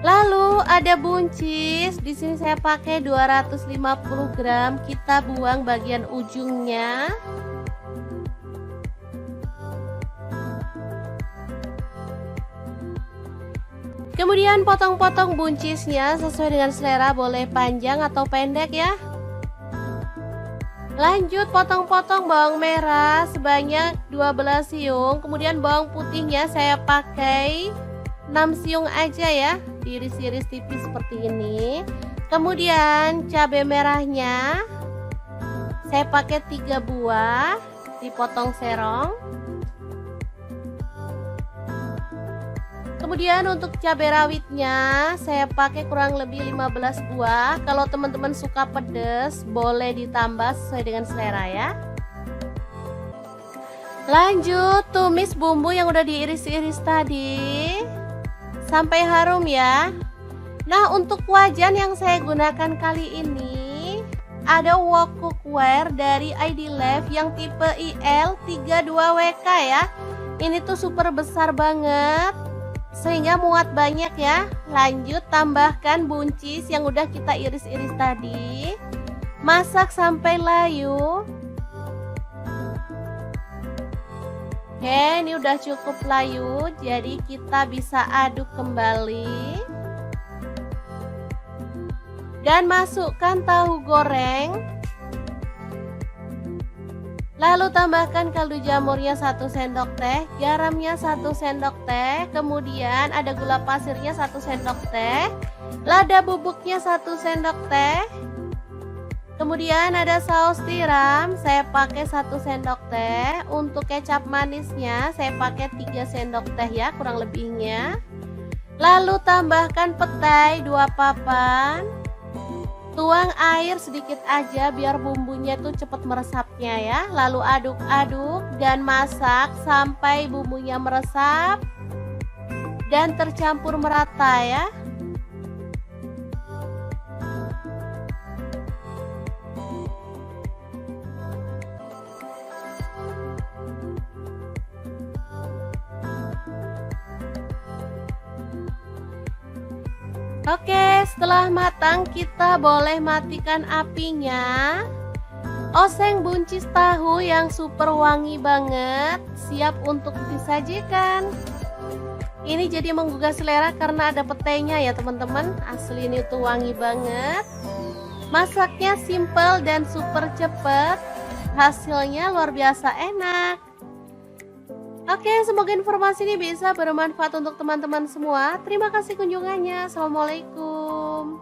Lalu ada buncis. Di sini saya pakai 250 gram. Kita buang bagian ujungnya. Kemudian potong-potong buncisnya sesuai dengan selera, boleh panjang atau pendek ya. Lanjut potong-potong bawang merah sebanyak 12 siung. Kemudian bawang putihnya saya pakai 6 siung aja ya, diiris-iris tipis seperti ini. Kemudian cabai merahnya saya pakai 3 buah, dipotong serong. Kemudian untuk cabai rawitnya saya pakai kurang lebih 15 buah. Kalau teman-teman suka pedas boleh ditambah sesuai dengan selera ya. Lanjut tumis bumbu yang udah diiris-iris tadi sampai harum ya. Nah, untuk wajan yang saya gunakan kali ini ada wok cookware dari ID Lab yang tipe IL32WK ya. Ini tuh super besar banget sehingga muat banyak ya. Lanjut tambahkan buncis yang udah kita iris-iris tadi. Masak sampai layu. Oke, ini udah cukup layu, jadi kita bisa aduk kembali. Dan masukkan tahu goreng. Lalu tambahkan kaldu jamurnya 1 sendok teh, garamnya 1 sendok teh, kemudian ada gula pasirnya 1 sendok teh, lada bubuknya 1 sendok teh, kemudian ada saus tiram, saya pakai 1 sendok teh, untuk kecap manisnya saya pakai 3 sendok teh ya kurang lebihnya. Lalu tambahkan petai 2 papan. Tuang air sedikit aja biar bumbunya tuh cepet meresapnya ya. Lalu aduk-aduk dan masak sampai bumbunya meresap dan tercampur merata ya. Oke, setelah matang kita boleh matikan apinya. Oseng buncis tahu yang super wangi banget, siap untuk disajikan. Ini jadi menggugah selera karena ada petainya ya teman-teman. Asli ini tuh wangi banget. Masaknya simple dan super cepet, hasilnya luar biasa enak. Oke, semoga informasi ini bisa bermanfaat untuk teman-teman semua. Terima kasih kunjungannya. Assalamualaikum.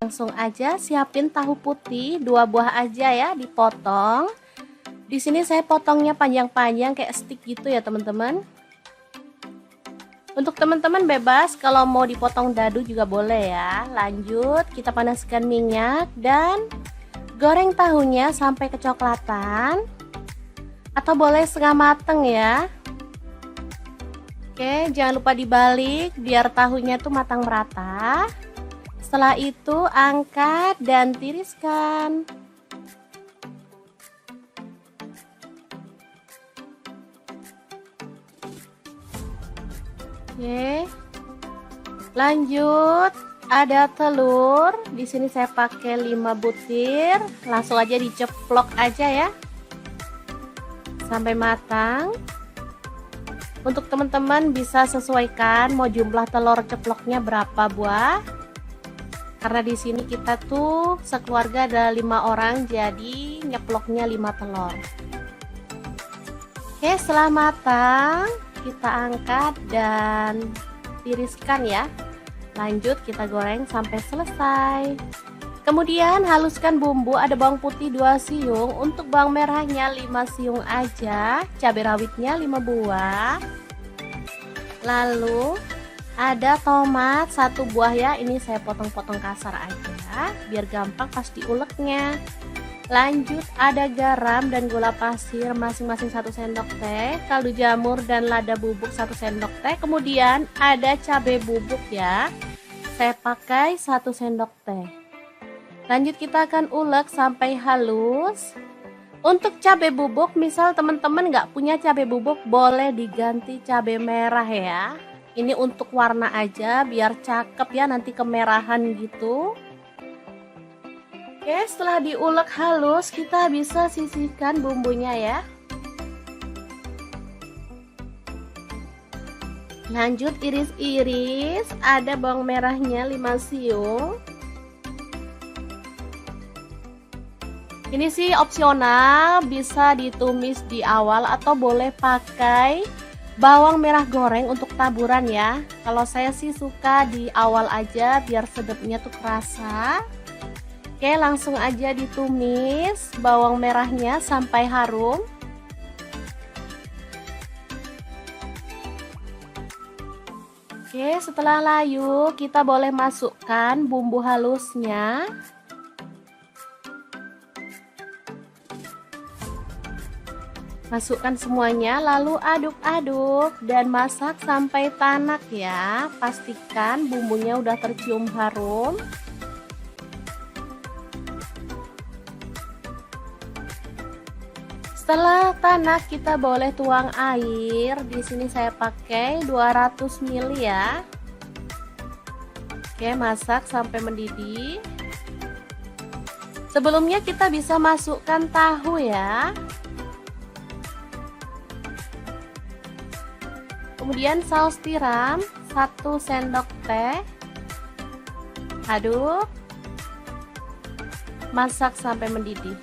Langsung aja siapin tahu putih 2 buah aja ya, dipotong. Di sini saya potongnya panjang-panjang kayak stick gitu ya teman-teman. Untuk teman-teman bebas kalau mau dipotong dadu juga boleh ya. Lanjut kita panaskan minyak dan goreng tahunya sampai kecoklatan, atau boleh setengah mateng ya. Oke, jangan lupa dibalik biar tahunya tuh matang merata. Setelah itu angkat dan tiriskan. Oke. Lanjut, ada telur. Di sini saya pakai 5 butir. Langsung aja diceplok aja ya. Sampai matang. Untuk teman-teman bisa sesuaikan mau jumlah telur ceploknya berapa buah. Karena di sini kita tuh sekeluarga ada 5 orang, jadi nyeploknya 5 telur. Oke, setelah matang kita angkat dan tiriskan ya. Lanjut kita goreng sampai selesai. Kemudian haluskan bumbu. Ada bawang putih 2 siung, untuk bawang merahnya 5 siung aja, cabai rawitnya 5 buah. Lalu ada tomat 1 buah ya, ini saya potong-potong kasar aja biar gampang pas diuleknya. Lanjut ada garam dan gula pasir masing-masing 1 sendok teh, kaldu jamur dan lada bubuk 1 sendok teh. Kemudian ada cabai bubuk ya, saya pakai 1 sendok teh. Lanjut kita akan ulek sampai halus. Untuk cabai bubuk, misal teman-teman nggak punya cabai bubuk, boleh diganti cabai merah ya. Ini untuk warna aja biar cakep ya, nanti kemerahan gitu. Oke, setelah diulek halus kita bisa sisihkan bumbunya ya. Lanjut iris-iris. Ada bawang merahnya 5 siung. Ini sih opsional, bisa ditumis di awal atau boleh pakai bawang merah goreng untuk taburan ya. Kalau saya sih suka di awal aja biar sedapnya tuh kerasa. Oke, langsung aja ditumis bawang merahnya sampai harum. Oke, setelah layu kita boleh masukkan bumbu halusnya. Masukkan semuanya lalu aduk-aduk dan masak sampai tanak ya. Pastikan bumbunya udah tercium harum. Setelah tanak kita boleh tuang air. Di sini saya pakai 200 ml ya. Oke, masak sampai mendidih. Sebelumnya kita bisa masukkan tahu ya. Kemudian saus tiram 1 sendok teh. Aduk. Masak sampai mendidih.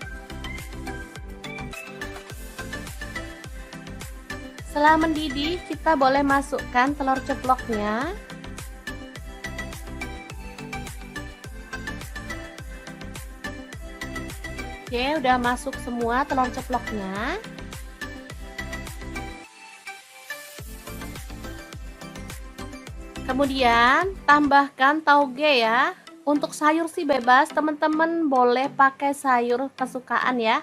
Setelah mendidih, kita boleh masukkan telur ceploknya. Oke, udah masuk semua telur ceploknya. Kemudian tambahkan tauge ya. Untuk sayur sih bebas, teman-teman boleh pakai sayur kesukaan ya.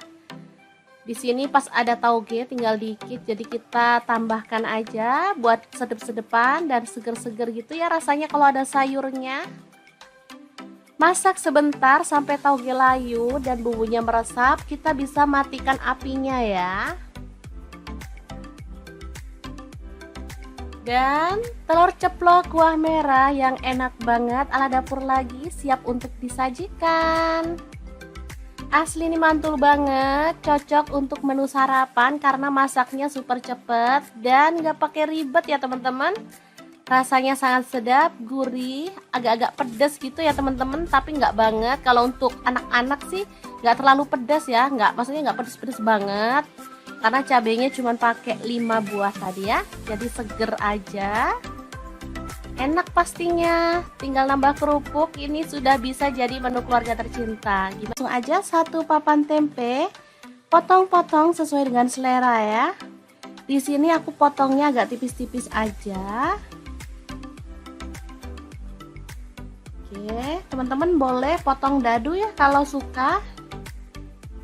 Di sini pas ada tauge tinggal dikit, jadi kita tambahkan aja buat sedep-sedepan dan seger-seger gitu ya rasanya kalau ada sayurnya. Masak sebentar sampai tauge layu dan bumbunya meresap, kita bisa matikan apinya ya. Dan telur ceplok kuah merah yang enak banget ala dapur lagi siap untuk disajikan. Asli ini mantul banget, cocok untuk menu sarapan karena masaknya super cepet dan gak pakai ribet ya teman-teman. Rasanya sangat sedap, gurih, agak-agak pedas gitu ya teman-teman, tapi nggak banget. Kalau untuk anak-anak sih nggak terlalu pedas ya, maksudnya nggak pedas-pedas banget. Karena cabenya cuma pakai 5 buah tadi ya, jadi seger aja. Enak pastinya, tinggal nambah kerupuk, ini sudah bisa jadi menu keluarga tercinta. Langsung aja satu papan tempe, potong-potong sesuai dengan selera ya. Di sini aku potongnya agak tipis-tipis aja. Oke, teman-teman boleh potong dadu ya kalau suka.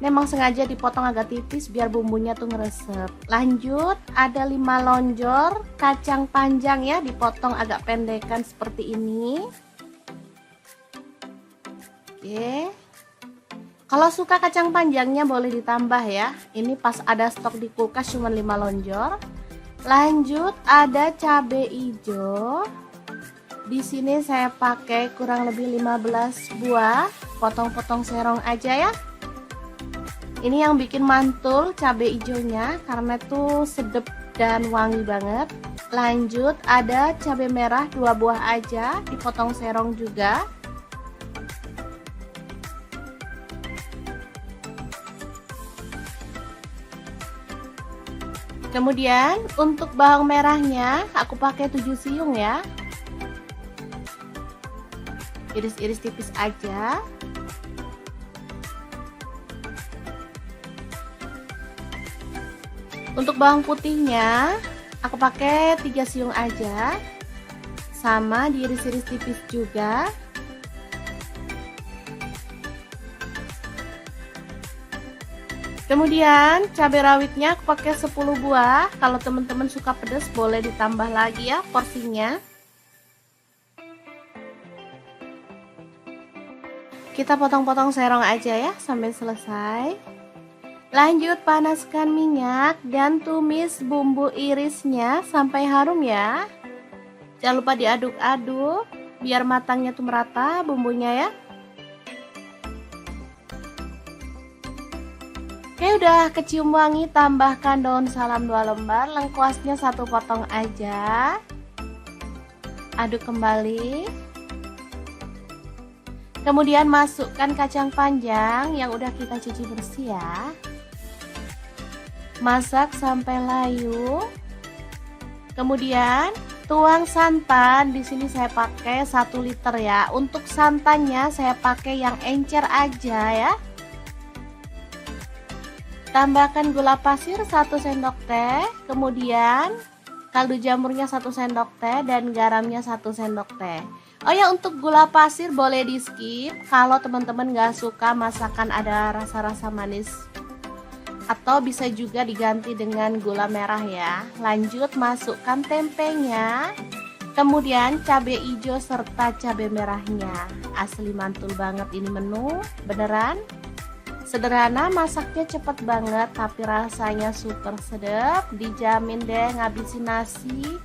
Memang sengaja dipotong agak tipis biar bumbunya tuh ngeresep. Lanjut, ada 5 lonjor kacang panjang ya, dipotong agak pendekan seperti ini. Oke. Kalau suka kacang panjangnya boleh ditambah ya. Ini pas ada stok di kulkas cuma 5 lonjor. Lanjut, ada cabai hijau. Di sini saya pakai kurang lebih 15 buah. Potong-potong serong aja ya. Ini yang bikin mantul cabai hijaunya karena tuh sedap dan wangi banget. Lanjut, ada cabai merah 2 buah aja, dipotong serong juga. Kemudian untuk bawang merahnya aku pakai 7 siung ya. Iris-iris tipis aja. Untuk bawang putihnya aku pakai 3 siung aja, sama diiris-iris tipis juga. Kemudian cabai rawitnya aku pakai 10 buah. Kalau teman-teman suka pedas boleh ditambah lagi ya porsinya. Kita potong-potong serong aja ya sampai selesai. Lanjut, panaskan minyak dan tumis bumbu irisnya sampai harum ya. Jangan lupa diaduk-aduk biar matangnya tuh merata bumbunya ya. Oke, udah kecium wangi, tambahkan daun salam 2 lembar, lengkuasnya 1 potong aja. Aduk kembali. Kemudian masukkan kacang panjang yang udah kita cuci bersih ya. Masak sampai layu. Kemudian tuang santan. Di sini saya pakai 1 liter ya. Untuk santannya saya pakai yang encer aja ya. Tambahkan gula pasir 1 sendok teh. Kemudian kaldu jamurnya 1 sendok teh dan garamnya 1 sendok teh. Oh ya, untuk gula pasir boleh di skip kalau teman-teman gak suka masakan ada rasa-rasa manis. Atau bisa juga diganti dengan gula merah ya. Lanjut, masukkan tempenya. Kemudian cabai hijau serta cabai merahnya. Asli mantul banget ini menu, beneran. Sederhana, masaknya cepet banget tapi rasanya super sedap. Dijamin deh ngabisin nasi.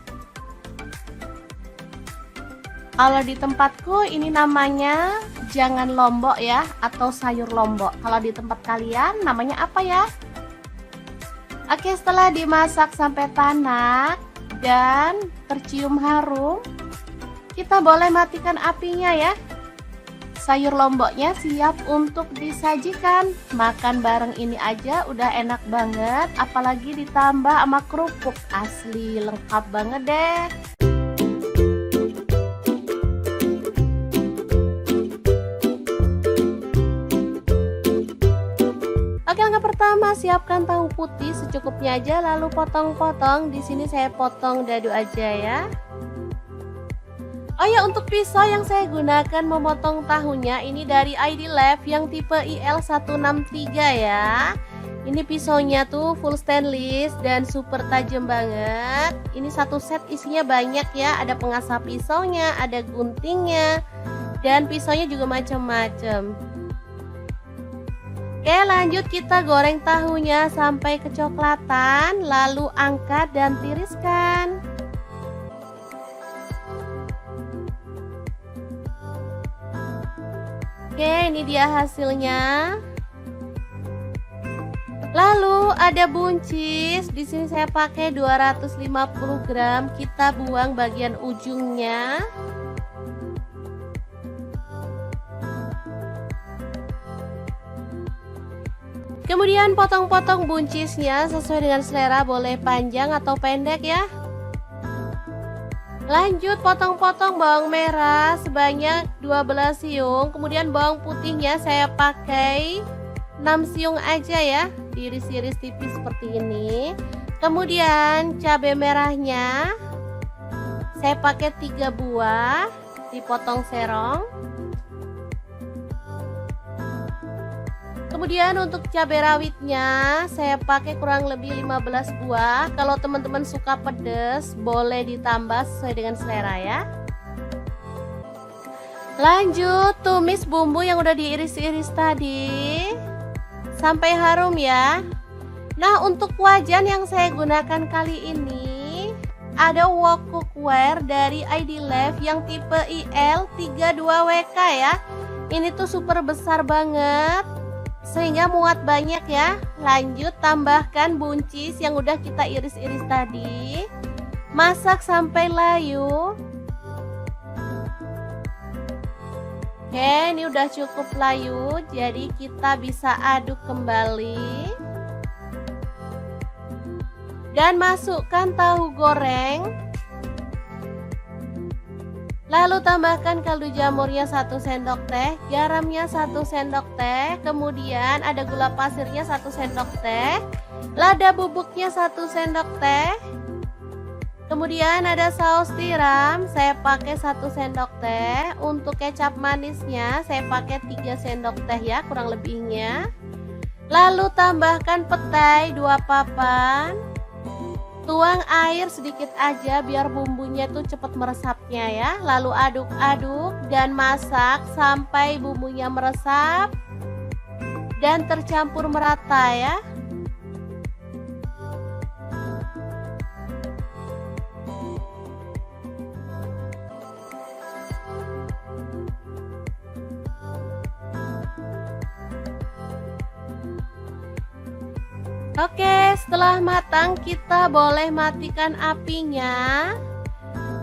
Kalau di tempatku ini namanya jangan lombok ya, atau sayur lombok. Kalau di tempat kalian namanya apa ya? Oke, setelah dimasak sampai tanak dan tercium harum, kita boleh matikan apinya ya. Sayur lomboknya siap untuk disajikan. Makan bareng ini aja udah enak banget, apalagi ditambah sama kerupuk. Asli lengkap banget deh. Oke, langkah pertama, siapkan tahu putih secukupnya aja, lalu potong-potong. Di sini saya potong dadu aja ya. Oh ya, untuk pisau yang saya gunakan memotong tahunya ini dari ID Lab yang tipe IL163 ya. Ini pisaunya tuh full stainless dan super tajam banget. Ini satu set isinya banyak ya, ada pengasah pisaunya, ada guntingnya, dan pisaunya juga macam-macam. Oke, lanjut kita goreng tahunya sampai kecoklatan, lalu angkat dan tiriskan. Oke, ini dia hasilnya. Lalu ada buncis. Di sini saya pakai 250 gram. Kita buang bagian ujungnya. Kemudian potong-potong buncisnya sesuai dengan selera, boleh panjang atau pendek ya. Lanjut potong-potong bawang merah sebanyak 12 siung. Kemudian bawang putihnya saya pakai 6 siung aja ya, diiris-iris tipis seperti ini. Kemudian cabai merahnya saya pakai 3 buah, dipotong serong. Kemudian untuk cabai rawitnya saya pakai kurang lebih 15 buah. Kalau teman-teman suka pedas boleh ditambah sesuai dengan selera ya. Lanjut tumis bumbu yang udah diiris-iris tadi sampai harum ya. Nah, untuk wajan yang saya gunakan kali ini ada wok cookware dari ID Life yang tipe IL32WK ya. Ini tuh super besar banget sehingga muat banyak ya. Lanjut tambahkan buncis yang udah kita iris-iris tadi. Masak sampai layu. Oke, ini udah cukup layu, jadi kita bisa aduk kembali. Dan masukkan tahu goreng. Lalu tambahkan kaldu jamurnya 1 sendok teh, garamnya 1 sendok teh, kemudian ada gula pasirnya 1 sendok teh, lada bubuknya 1 sendok teh, kemudian ada saus tiram, saya pakai 1 sendok teh, untuk kecap manisnya saya pakai 3 sendok teh ya kurang lebihnya. Lalu tambahkan petai 2 papan. Tuang air sedikit aja biar bumbunya tuh cepat meresapnya ya. Lalu aduk-aduk dan masak sampai bumbunya meresap dan tercampur merata ya. Oke, setelah matang kita boleh matikan apinya.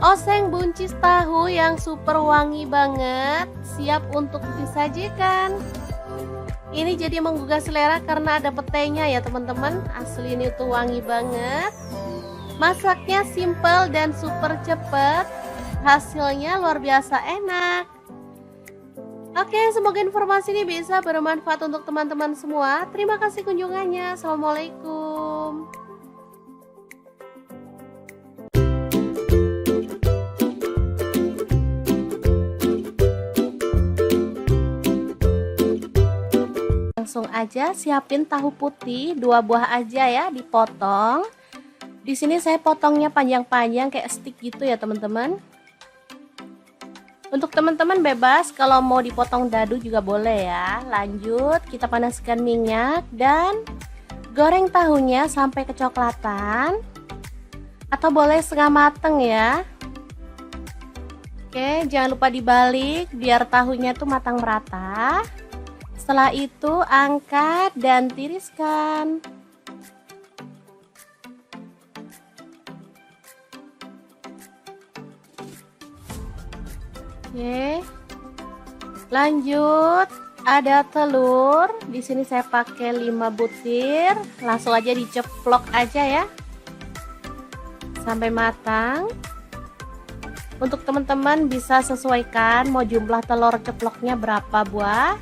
Oseng buncis tahu yang super wangi banget siap untuk disajikan. Ini jadi menggugah selera karena ada petainya ya teman-teman. Asli ini tuh wangi banget. Masaknya simple dan super cepet. Hasilnya luar biasa enak. Oke, semoga informasi ini bisa bermanfaat untuk teman-teman semua. Terima kasih kunjungannya. Assalamualaikum. Langsung aja siapin tahu putih 2 buah aja ya, dipotong. Di sini saya potongnya panjang-panjang kayak stick gitu ya teman-teman. Untuk teman-teman bebas kalau mau dipotong dadu juga boleh ya. Lanjut kita panaskan minyak dan goreng tahunya sampai kecoklatan atau boleh setengah mateng ya. Oke, jangan lupa dibalik biar tahunya tuh matang merata. Setelah itu angkat dan tiriskan. Oke. Lanjut, ada telur. Di sini saya pakai 5 butir. Langsung aja diceplok aja ya. Sampai matang. Untuk teman-teman bisa sesuaikan mau jumlah telur ceploknya berapa buah.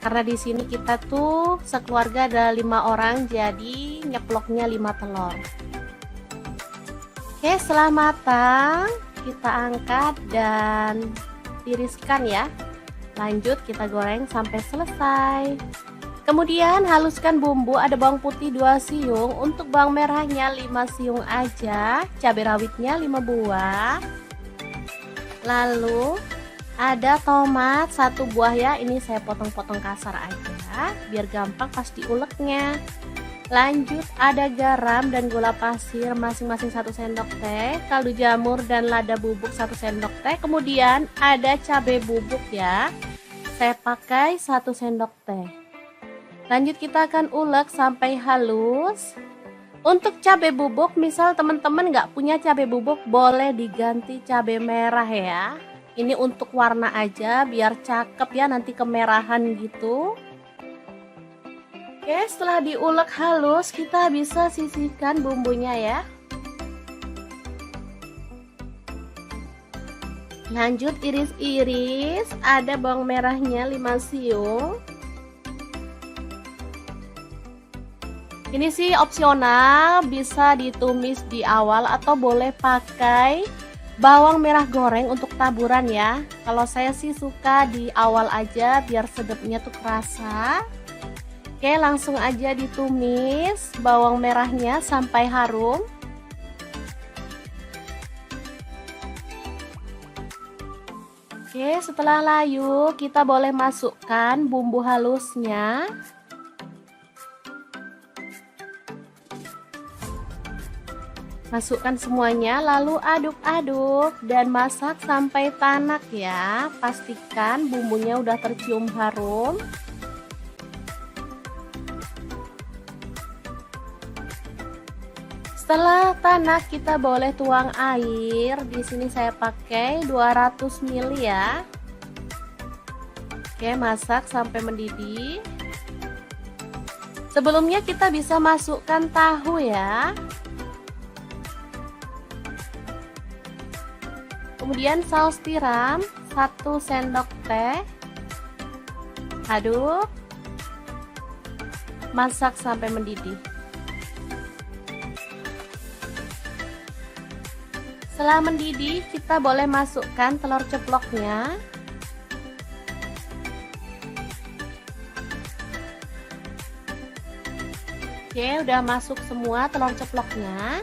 Karena di sini kita tuh sekeluarga ada 5 orang, jadi nyeploknya 5 telur. Oke, setelah matang kita angkat dan tiriskan ya. Lanjut kita goreng sampai selesai. Kemudian haluskan bumbu, ada bawang putih 2 siung, untuk bawang merahnya 5 siung aja, cabai rawitnya 5 buah. Lalu ada tomat 1 buah ya, ini saya potong-potong kasar aja biar gampang pas diuleknya. Lanjut ada garam dan gula pasir masing-masing 1 sendok teh, kaldu jamur dan lada bubuk 1 sendok teh, kemudian ada cabai bubuk ya, saya pakai 1 sendok teh. Lanjut kita akan ulek sampai halus. Untuk cabai bubuk, misal teman-teman nggak punya cabai bubuk, boleh diganti cabai merah ya. Ini untuk warna aja, biar cakep ya, nanti kemerahan gitu. Oke, setelah diulek halus, kita bisa sisihkan bumbunya ya. Lanjut iris-iris, ada bawang merahnya 5 siung. Ini sih opsional, bisa ditumis di awal atau boleh pakai bawang merah goreng untuk taburan ya. Kalau saya sih suka di awal aja biar sedapnya tuh kerasa. Oke, langsung aja ditumis bawang merahnya sampai harum. Oke, setelah layu kita boleh masukkan bumbu halusnya. Masukkan semuanya lalu aduk-aduk dan masak sampai tanak ya. Pastikan bumbunya udah tercium harum. Setelah tanak kita boleh tuang air. Di sini saya pakai 200 ml ya. Oke, masak sampai mendidih. Sebelumnya kita bisa masukkan tahu ya. Kemudian saus tiram 1 sendok teh. Aduk. Masak sampai mendidih. Setelah mendidih, kita boleh masukkan telur ceploknya. Oke, udah masuk semua telur ceploknya.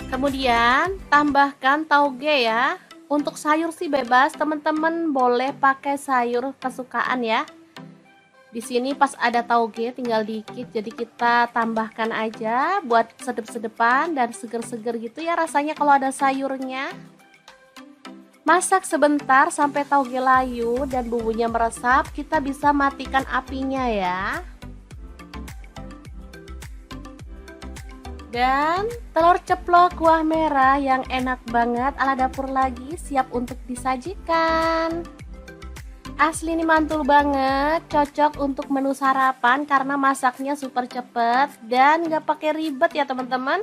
Kemudian tambahkan tauge ya. Untuk sayur sih bebas, teman-teman boleh pakai sayur kesukaan ya. Di sini pas ada tauge tinggal dikit, jadi kita tambahkan aja buat sedep-sedepan dan seger-seger gitu ya rasanya kalau ada sayurnya. Masak sebentar sampai tauge layu dan bumbunya meresap, kita bisa matikan apinya ya. Dan telur ceplok kuah merah yang enak banget ala dapur lagi siap untuk disajikan. Asli ini mantul banget, cocok untuk menu sarapan karena masaknya super cepet dan gak pakai ribet ya teman-teman.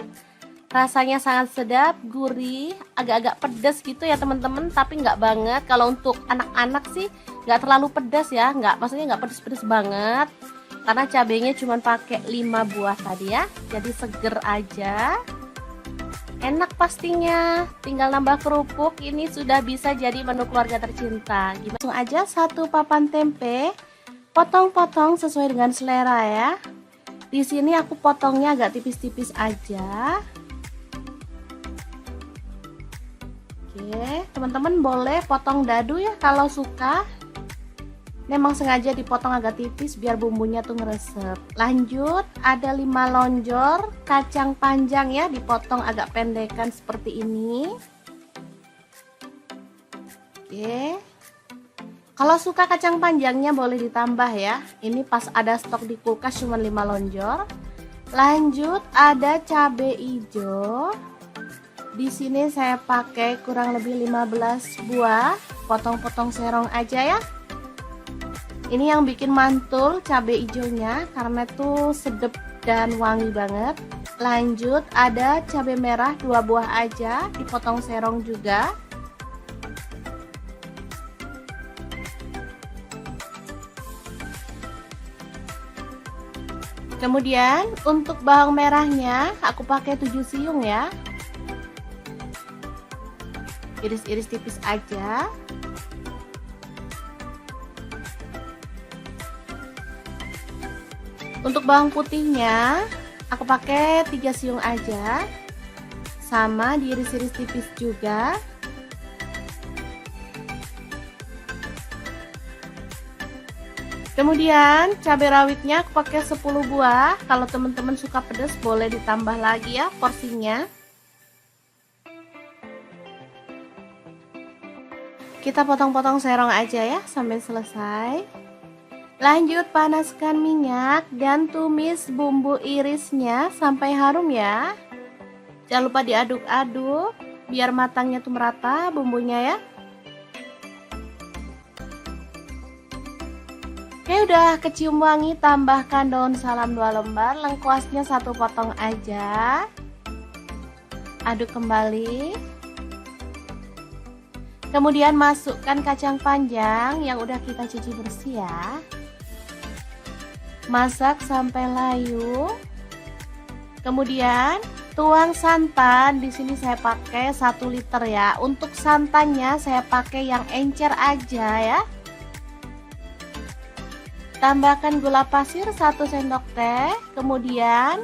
Rasanya sangat sedap, gurih, agak-agak pedas gitu ya teman-teman, tapi nggak banget. Kalau untuk anak-anak sih nggak terlalu pedas ya, maksudnya nggak pedas-pedas banget. Karena cabenya cuma pakai 5 buah tadi ya, jadi seger aja. Enak pastinya, tinggal nambah kerupuk, ini sudah bisa jadi menu keluarga tercinta. Langsung aja 1 papan tempe, potong-potong sesuai dengan selera ya. Di sini aku potongnya agak tipis-tipis aja. Oke, teman-teman boleh potong dadu ya kalau suka. Memang sengaja dipotong agak tipis biar bumbunya tuh ngeresep. Lanjut, ada 5 lonjor kacang panjang ya, dipotong agak pendekan seperti ini. Oke. Kalau suka kacang panjangnya boleh ditambah ya. Ini pas ada stok di kulkas cuma 5 lonjor. Lanjut, ada cabai hijau. Di sini saya pakai kurang lebih 15 buah. Potong-potong serong aja ya. Ini yang bikin mantul cabai hijaunya karena tuh sedep dan wangi banget. Lanjut, ada cabai merah 2 buah aja, dipotong serong juga. Kemudian untuk bawang merahnya aku pakai 7 siung ya. Iris-iris tipis aja. Untuk bawang putihnya aku pakai 3 siung aja. Sama diiris-iris tipis juga. Kemudian cabai rawitnya aku pakai 10 buah. Kalau teman-teman suka pedas boleh ditambah lagi ya porsinya. Kita potong-potong serong aja ya sampai selesai. Lanjut panaskan minyak dan tumis bumbu irisnya sampai harum ya. Jangan lupa diaduk-aduk biar matangnya tuh merata bumbunya ya. Oke, udah kecium wangi, tambahkan daun salam 2 lembar, lengkuasnya 1 potong aja. Aduk kembali. Kemudian masukkan kacang panjang yang udah kita cuci bersih ya. Masak sampai layu. Kemudian tuang santan. Di sini saya pakai 1 liter ya. Untuk santannya saya pakai yang encer aja ya. Tambahkan gula pasir 1 sendok teh. Kemudian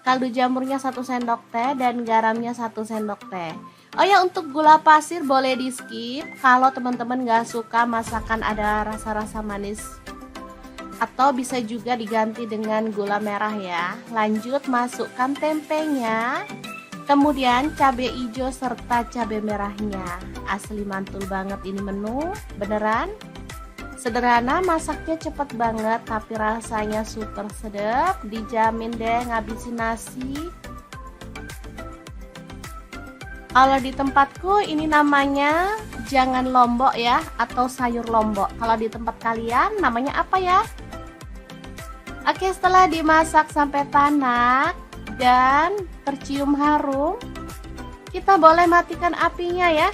kaldu jamurnya 1 sendok teh dan garamnya 1 sendok teh. Oh ya, untuk gula pasir boleh di skip kalau teman-teman gak suka masakan ada rasa-rasa manis, atau bisa juga diganti dengan gula merah ya. Lanjut masukkan tempenya, kemudian cabai hijau serta cabai merahnya. Asli mantul banget ini menu, beneran sederhana, masaknya cepet banget tapi rasanya super sedap, dijamin deh ngabisin nasi. Kalau di tempatku ini namanya jangan lombok ya, atau sayur lombok. Kalau di tempat kalian namanya apa ya? Oke, setelah dimasak sampai tanak dan tercium harum, kita boleh matikan apinya ya.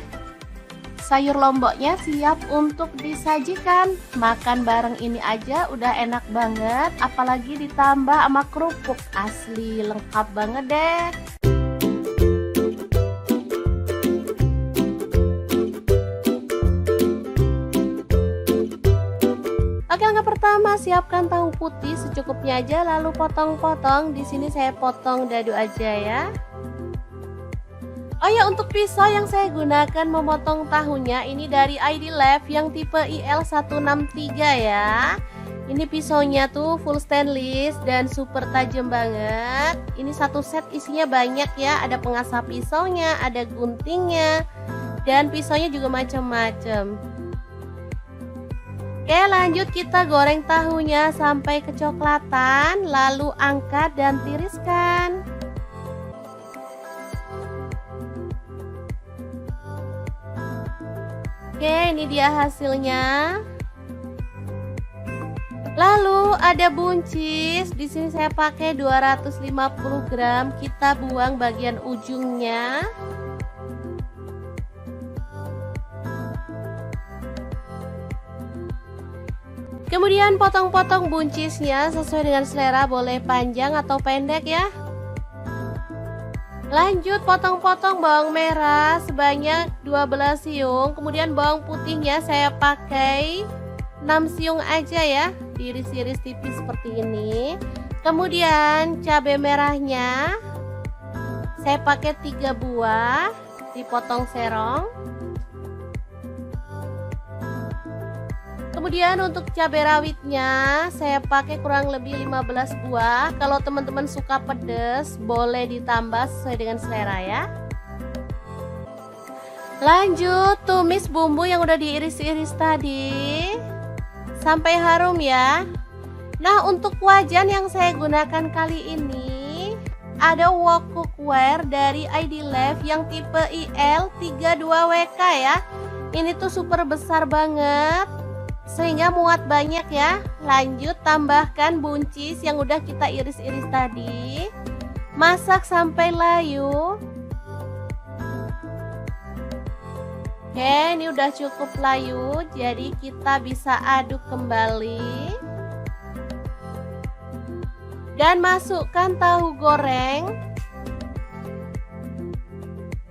Sayur lomboknya siap untuk disajikan. Makan bareng ini aja udah enak banget, apalagi ditambah sama kerupuk. Asli lengkap banget deh. Oke, langkah pertama siapkan tahu putih secukupnya aja, lalu potong-potong. Di sini saya potong dadu aja ya. Oh ya, untuk pisau yang saya gunakan memotong tahunya ini dari ID Lab yang tipe IL163 ya. Ini pisaunya tuh full stainless dan super tajam banget. Ini satu set isinya banyak ya, ada pengasah pisaunya, ada guntingnya, dan pisaunya juga macam-macam. Oke, lanjut kita goreng tahunya sampai kecoklatan, lalu angkat dan tiriskan. Oke, ini dia hasilnya. Lalu ada buncis, di sini saya pakai 250 gram, kita buang bagian ujungnya. Kemudian potong-potong buncisnya sesuai dengan selera, boleh panjang atau pendek ya. Lanjut potong-potong bawang merah sebanyak 12 siung. Kemudian bawang putihnya saya pakai 6 siung aja ya, diiris-iris tipis seperti ini. Kemudian cabai merahnya saya pakai 3 buah, dipotong serong. Kemudian untuk cabai rawitnya saya pakai kurang lebih 15 buah. Kalau teman-teman suka pedas boleh ditambah sesuai dengan selera ya. Lanjut tumis bumbu yang udah diiris-iris tadi sampai harum ya. Nah, untuk wajan yang saya gunakan kali ini ada wok cookware dari ID Lab yang tipe IL32WK ya. Ini tuh super besar banget sehingga muat banyak ya. Lanjut tambahkan buncis yang udah kita iris-iris tadi. Masak sampai layu. Oke, ini udah cukup layu, jadi kita bisa aduk kembali. Dan masukkan tahu goreng.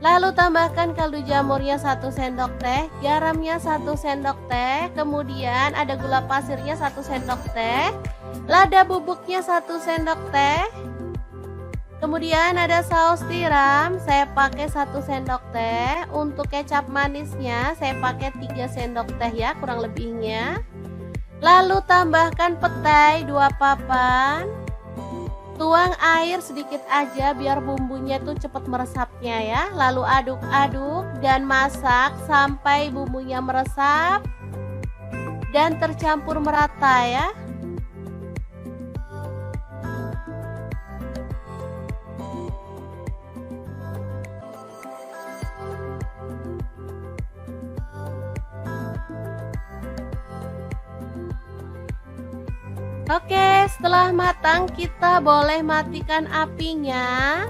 Lalu tambahkan kaldu jamurnya 1 sendok teh, garamnya 1 sendok teh, kemudian ada gula pasirnya 1 sendok teh, lada bubuknya 1 sendok teh, kemudian ada saus tiram, saya pakai 1 sendok teh, untuk kecap manisnya saya pakai 3 sendok teh ya kurang lebihnya. Lalu tambahkan petai 2 papan. Tuang air sedikit aja biar bumbunya tuh cepet meresapnya ya. Lalu aduk-aduk dan masak sampai bumbunya meresap dan tercampur merata ya. Oke, setelah matang kita boleh matikan apinya.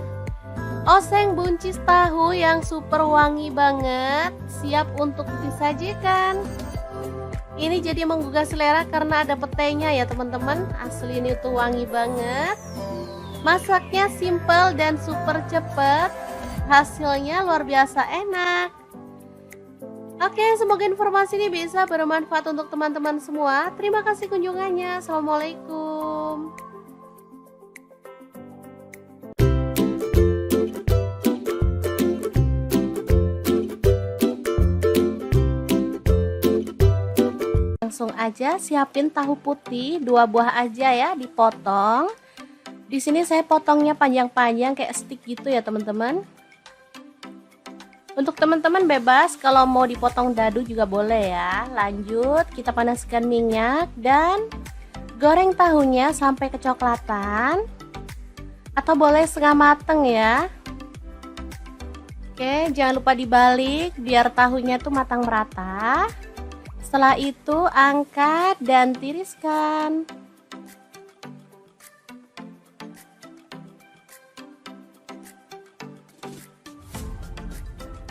Oseng buncis tahu yang super wangi banget, siap untuk disajikan. Ini jadi menggugah selera karena ada petainya ya teman-teman. Asli ini tuh wangi banget. Masaknya simple dan super cepet. Hasilnya luar biasa enak. Oke, semoga informasi ini bisa bermanfaat untuk teman-teman semua. Terima kasih kunjungannya. Assalamualaikum. Langsung aja siapin tahu putih 2 buah aja ya, dipotong. Di sini saya potongnya panjang-panjang kayak stick gitu ya teman-teman. Untuk teman-teman bebas kalau mau dipotong dadu juga boleh ya. Lanjut kita panaskan minyak dan goreng tahunya sampai kecoklatan atau boleh setengah mateng ya. Oke, jangan lupa dibalik biar tahunya tuh matang merata. Setelah itu angkat dan tiriskan.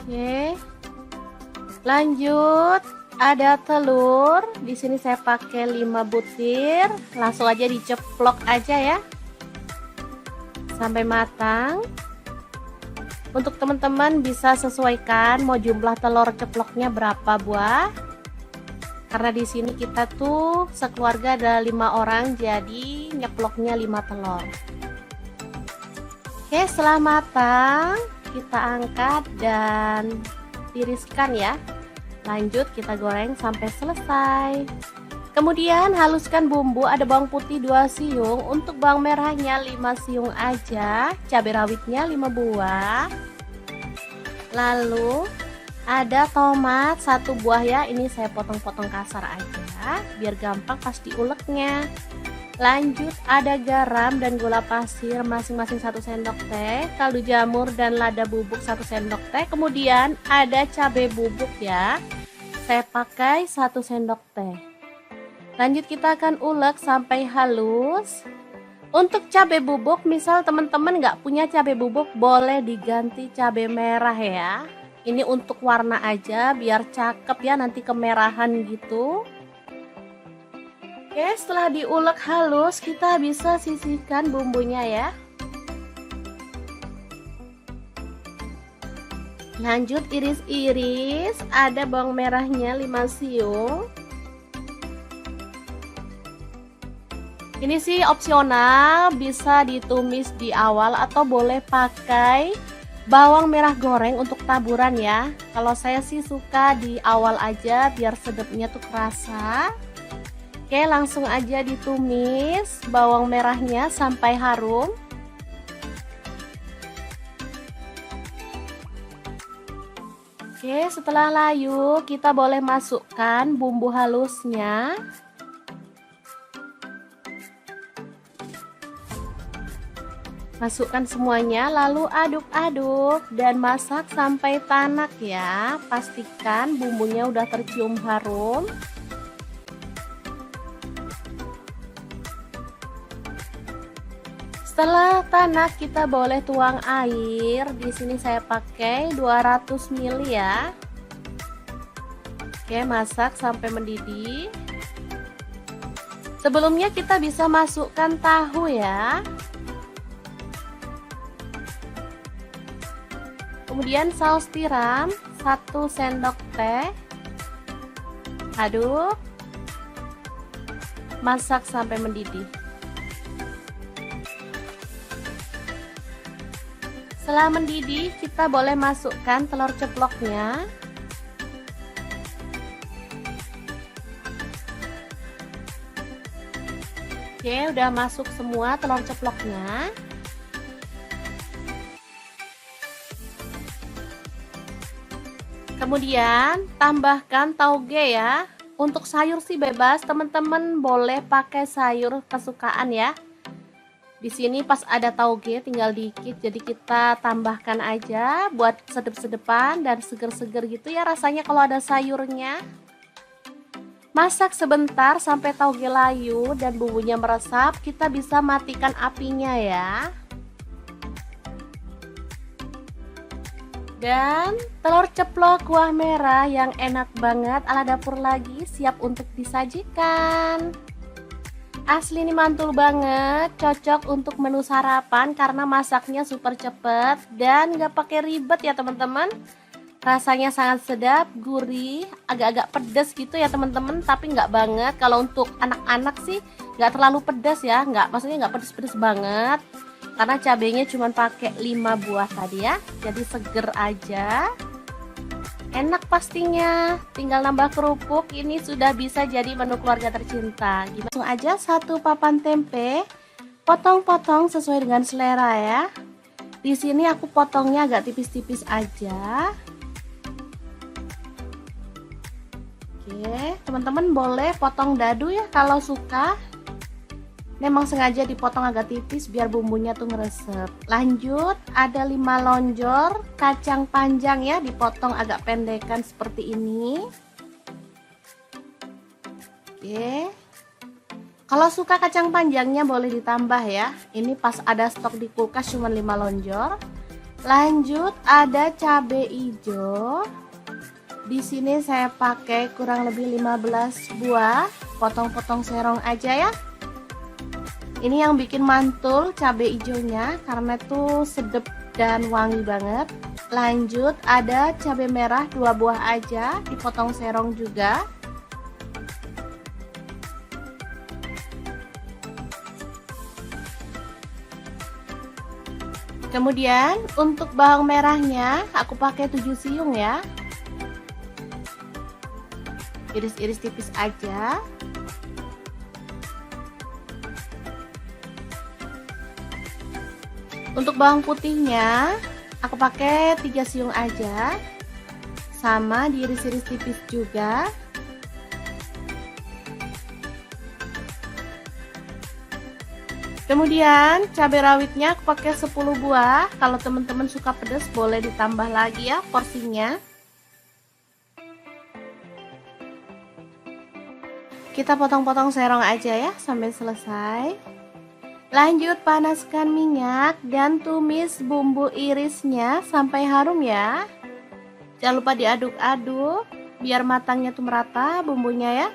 Oke. Lanjut, ada telur. Di sini saya pakai 5 butir. Langsung aja diceplok aja ya. Sampai matang. Untuk teman-teman bisa sesuaikan mau jumlah telur ceploknya berapa buah. Karena di sini kita tuh sekeluarga ada 5 orang, jadi nyeploknya 5 telur. Oke, setelah matang kita angkat dan tiriskan ya. Lanjut kita goreng sampai selesai. Kemudian haluskan bumbu, ada bawang putih 2 siung, untuk bawang merahnya 5 siung aja, cabai rawitnya 5 buah. Lalu ada tomat 1 buah ya, ini saya potong-potong kasar aja biar gampang pas diuleknya. Lanjut ada garam dan gula pasir masing-masing 1 sendok teh, kaldu jamur dan lada bubuk 1 sendok teh. Kemudian ada cabai bubuk ya, saya pakai 1 sendok teh. Lanjut kita akan ulek sampai halus. Untuk cabai bubuk, misal teman-teman nggak punya cabai bubuk, boleh diganti cabai merah ya. Ini untuk warna aja biar cakep ya, nanti kemerahan gitu. Oke, setelah diulek halus kita bisa sisihkan bumbunya ya. Lanjut iris-iris, ada bawang merahnya 5 siung. Ini sih opsional, bisa ditumis di awal atau boleh pakai bawang merah goreng untuk taburan ya. Kalau saya sih suka di awal aja biar sedapnya tuh kerasa. Oke, langsung aja ditumis bawang merahnya sampai harum. Oke, setelah layu kita boleh masukkan bumbu halusnya. Masukkan semuanya lalu aduk-aduk dan masak sampai tanak ya. Pastikan bumbunya udah tercium harum. Setelah tanak kita boleh tuang air. Di sini saya pakai 200 ml ya. Oke, masak sampai mendidih. Sebelumnya kita bisa masukkan tahu ya. Kemudian saus tiram 1 sendok teh. Aduk. Masak sampai mendidih. Setelah mendidih, kita boleh masukkan telur ceploknya. Oke, udah masuk semua telur ceploknya. Kemudian tambahkan tauge ya. Untuk sayur sih bebas, teman-teman boleh pakai sayur kesukaan ya. Di sini pas ada tauge tinggal dikit, jadi kita tambahkan aja buat sedep-sedepan dan seger-seger gitu ya rasanya kalau ada sayurnya. Masak sebentar sampai tauge layu dan bumbunya meresap, kita bisa matikan apinya ya. Dan telur ceplok kuah merah yang enak banget ala dapur lagi siap untuk disajikan. Asli ini mantul banget, cocok untuk menu sarapan karena masaknya super cepet dan gak pakai ribet ya teman-teman. Rasanya sangat sedap, gurih, agak-agak pedas gitu ya teman-teman, tapi nggak banget. Kalau untuk anak-anak sih nggak terlalu pedas ya, maksudnya nggak pedas-pedas banget. Karena cabenya cuma pakai 5 buah tadi ya, jadi seger aja. Enak pastinya, tinggal nambah kerupuk, ini sudah bisa jadi menu keluarga tercinta. Langsung aja 1 papan tempe, potong-potong sesuai dengan selera ya. Di sini aku potongnya agak tipis-tipis aja. Oke, teman-teman boleh potong dadu ya kalau suka. Memang sengaja dipotong agak tipis biar bumbunya tuh ngeresep. Lanjut, ada 5 lonjor kacang panjang ya, dipotong agak pendekan seperti ini. Oke. Kalau suka kacang panjangnya boleh ditambah ya. Ini pas ada stok di kulkas cuma 5 lonjor. Lanjut, ada cabai hijau. Di sini saya pakai kurang lebih 15 buah. Potong-potong serong aja ya. Ini yang bikin mantul cabai hijaunya karena tuh sedap dan wangi banget. Lanjut, ada cabai merah 2 buah aja, dipotong serong juga. Kemudian untuk bawang merahnya aku pakai 7 siung ya. Iris-iris tipis aja. Untuk bawang putihnya aku pakai 3 siung aja, sama diiris-iris tipis juga. Kemudian cabai rawitnya aku pakai 10 buah. Kalau teman-teman suka pedas boleh ditambah lagi ya porsinya. Kita potong-potong serong aja ya sampai selesai. Lanjut, panaskan minyak dan tumis bumbu irisnya sampai harum ya. Jangan lupa diaduk-aduk biar matangnya tuh merata bumbunya ya.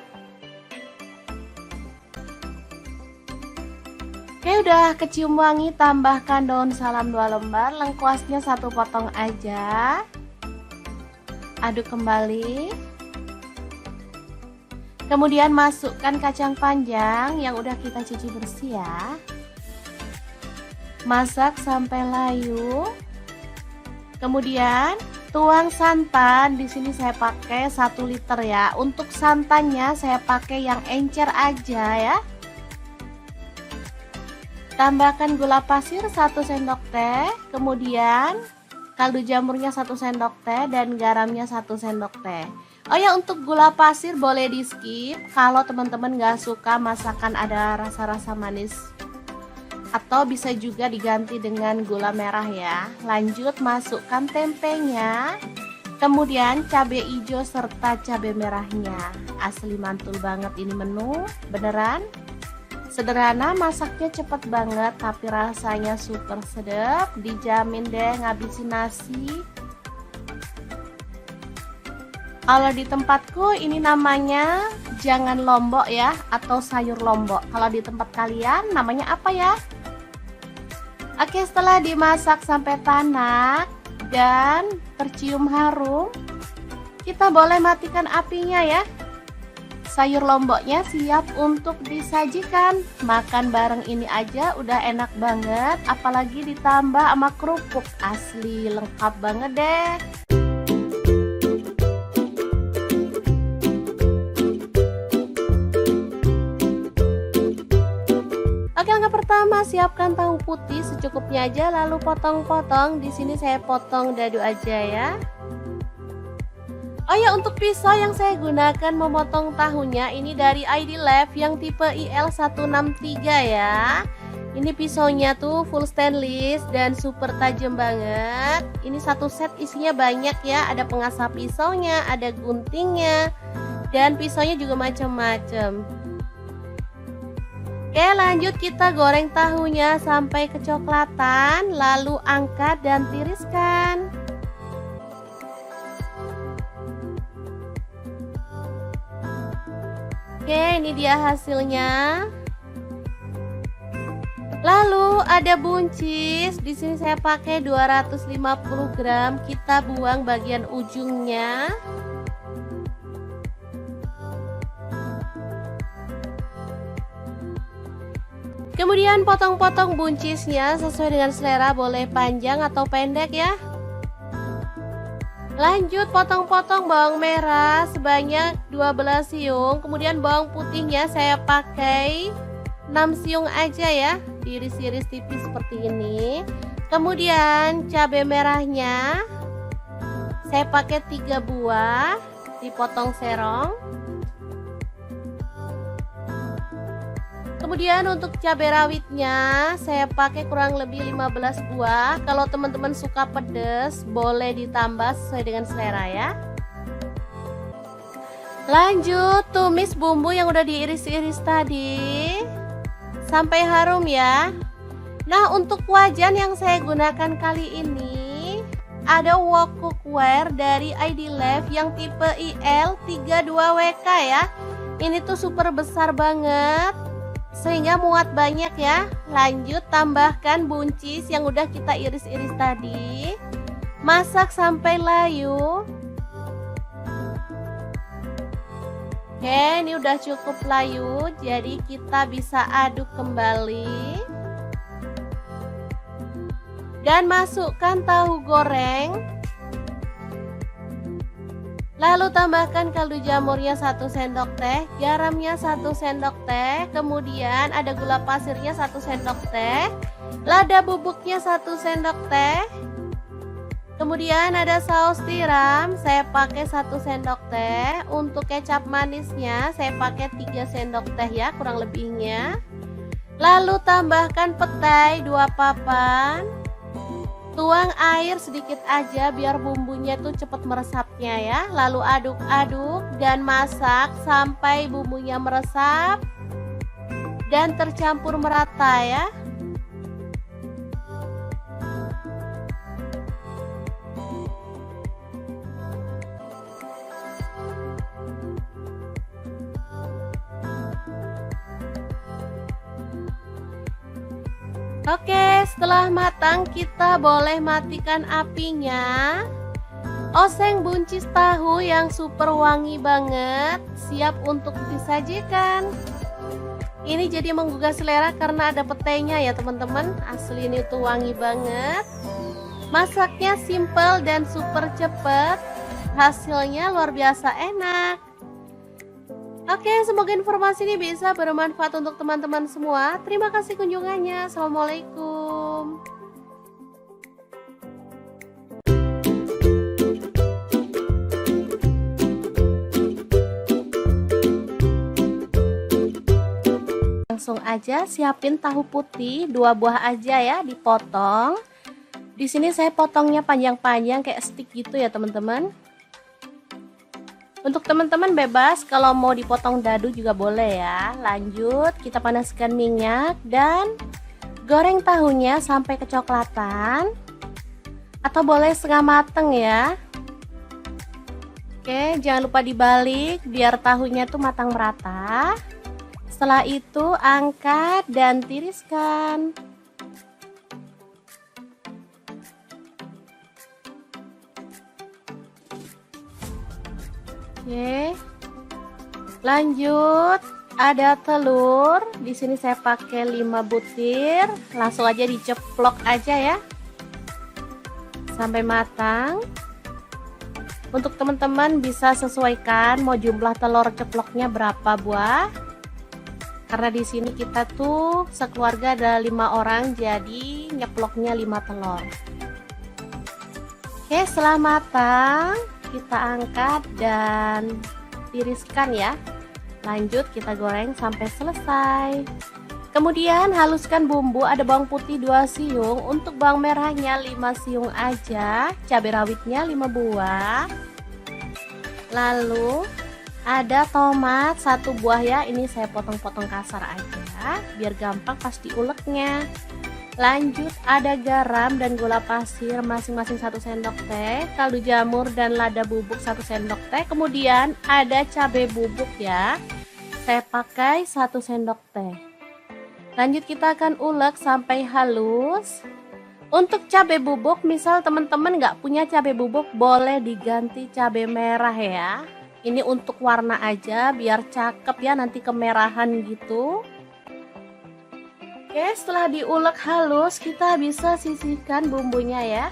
Oke, udah kecium wangi, tambahkan daun salam 2 lembar, lengkuasnya 1 potong aja. Aduk kembali. Kemudian masukkan kacang panjang yang udah kita cuci bersih ya. Masak sampai layu. Kemudian tuang santan. Di sini saya pakai 1 liter ya. Untuk santannya saya pakai yang encer aja ya. Tambahkan gula pasir 1 sendok teh. Kemudian kaldu jamurnya 1 sendok teh dan garamnya 1 sendok teh. Oh ya, untuk gula pasir boleh di skip kalau teman-teman gak suka masakan ada rasa-rasa manis. Atau bisa juga diganti dengan gula merah ya. Lanjut, masukkan tempenya. Kemudian cabai hijau serta cabai merahnya. Asli mantul banget ini menu, beneran. Sederhana, masaknya cepet banget tapi rasanya super sedap. Dijamin deh ngabisin nasi. Kalau di tempatku ini namanya jangan lombok ya, atau sayur lombok. Kalau di tempat kalian namanya apa ya? Oke, setelah dimasak sampai tanak dan tercium harum, kita boleh matikan apinya ya. Sayur lomboknya siap untuk disajikan. Makan bareng ini aja udah enak banget, apalagi ditambah sama kerupuk. Asli lengkap banget deh. Langkah pertama, siapkan tahu putih secukupnya aja lalu potong-potong. Di sini saya potong dadu aja ya. Oh ya, untuk pisau yang saya gunakan memotong tahunya ini dari ID Lab yang tipe IL163 ya. Ini pisaunya tuh full stainless dan super tajam banget. Ini satu set isinya banyak ya, ada pengasah pisaunya, ada guntingnya, dan pisaunya juga macam-macam. Oke, lanjut kita goreng tahunya sampai kecoklatan, lalu angkat dan tiriskan. Oke, ini dia hasilnya. Lalu ada buncis. Di sini saya pakai 250 gram. Kita buang bagian ujungnya. Kemudian potong-potong buncisnya sesuai dengan selera, boleh panjang atau pendek ya. Lanjut potong-potong bawang merah sebanyak 12 siung. Kemudian bawang putihnya saya pakai 6 siung aja ya, diiris-iris tipis seperti ini. Kemudian cabai merahnya saya pakai 3 buah, dipotong serong. Kemudian untuk cabai rawitnya saya pakai kurang lebih 15 buah. Kalau teman-teman suka pedas boleh ditambah sesuai dengan selera ya. Lanjut tumis bumbu yang udah diiris-iris tadi sampai harum ya. Nah, untuk wajan yang saya gunakan kali ini ada wok cookware dari ID Lab yang tipe IL32WK ya. Ini tuh super besar banget sehingga muat banyak ya. Lanjut tambahkan buncis yang udah kita iris-iris tadi. Masak sampai layu. Oke, ini udah cukup layu, jadi kita bisa aduk kembali. Dan masukkan tahu goreng. Lalu tambahkan kaldu jamurnya 1 sendok teh, garamnya 1 sendok teh, kemudian ada gula pasirnya 1 sendok teh, lada bubuknya 1 sendok teh, kemudian ada saus tiram, saya pakai 1 sendok teh, untuk kecap manisnya saya pakai 3 sendok teh ya kurang lebihnya. Lalu tambahkan petai 2 papan. Tuang air sedikit aja biar bumbunya tuh cepet meresapnya ya. Lalu aduk-aduk dan masak sampai bumbunya meresap dan tercampur merata ya. Oke, setelah matang kita boleh matikan apinya. Oseng buncis tahu yang super wangi banget, siap untuk disajikan. Ini jadi menggugah selera karena ada petainya ya teman-teman. Asli ini tuh wangi banget. Masaknya simple dan super cepet. Hasilnya luar biasa enak. Oke, semoga informasi ini bisa bermanfaat untuk teman-teman semua. Terima kasih kunjungannya. Assalamualaikum. Langsung aja siapin tahu putih 2 buah aja ya, dipotong. Di sini saya potongnya panjang-panjang kayak stick gitu ya teman-teman. Untuk teman-teman bebas kalau mau dipotong dadu juga boleh ya. Lanjut kita panaskan minyak dan goreng tahunya sampai kecoklatan atau boleh setengah mateng ya. Oke, jangan lupa dibalik biar tahunya tuh matang merata. Setelah itu angkat dan tiriskan. Oke. Lanjut, ada telur. Di sini saya pakai 5 butir. Langsung aja diceplok aja ya. Sampai matang. Untuk teman-teman bisa sesuaikan mau jumlah telur ceploknya berapa buah. Karena di sini kita tuh sekeluarga ada 5 orang, jadi nyeploknya 5 telur. Oke, setelah matang kita angkat dan tiriskan ya. Lanjut kita goreng sampai selesai. Kemudian haluskan bumbu, ada bawang putih 2 siung, untuk bawang merahnya 5 siung aja, cabai rawitnya 5 buah. Lalu ada tomat 1 buah ya, ini saya potong-potong kasar aja biar gampang pas diuleknya. Lanjut ada garam dan gula pasir masing-masing 1 sendok teh, kaldu jamur dan lada bubuk 1 sendok teh. Kemudian ada cabai bubuk ya, saya pakai 1 sendok teh. Lanjut kita akan ulek sampai halus. Untuk cabai bubuk, misal teman-teman nggak punya cabai bubuk, boleh diganti cabai merah ya. Ini untuk warna aja biar cakep ya, nanti kemerahan gitu. Oke, setelah diulek halus kita bisa sisihkan bumbunya ya.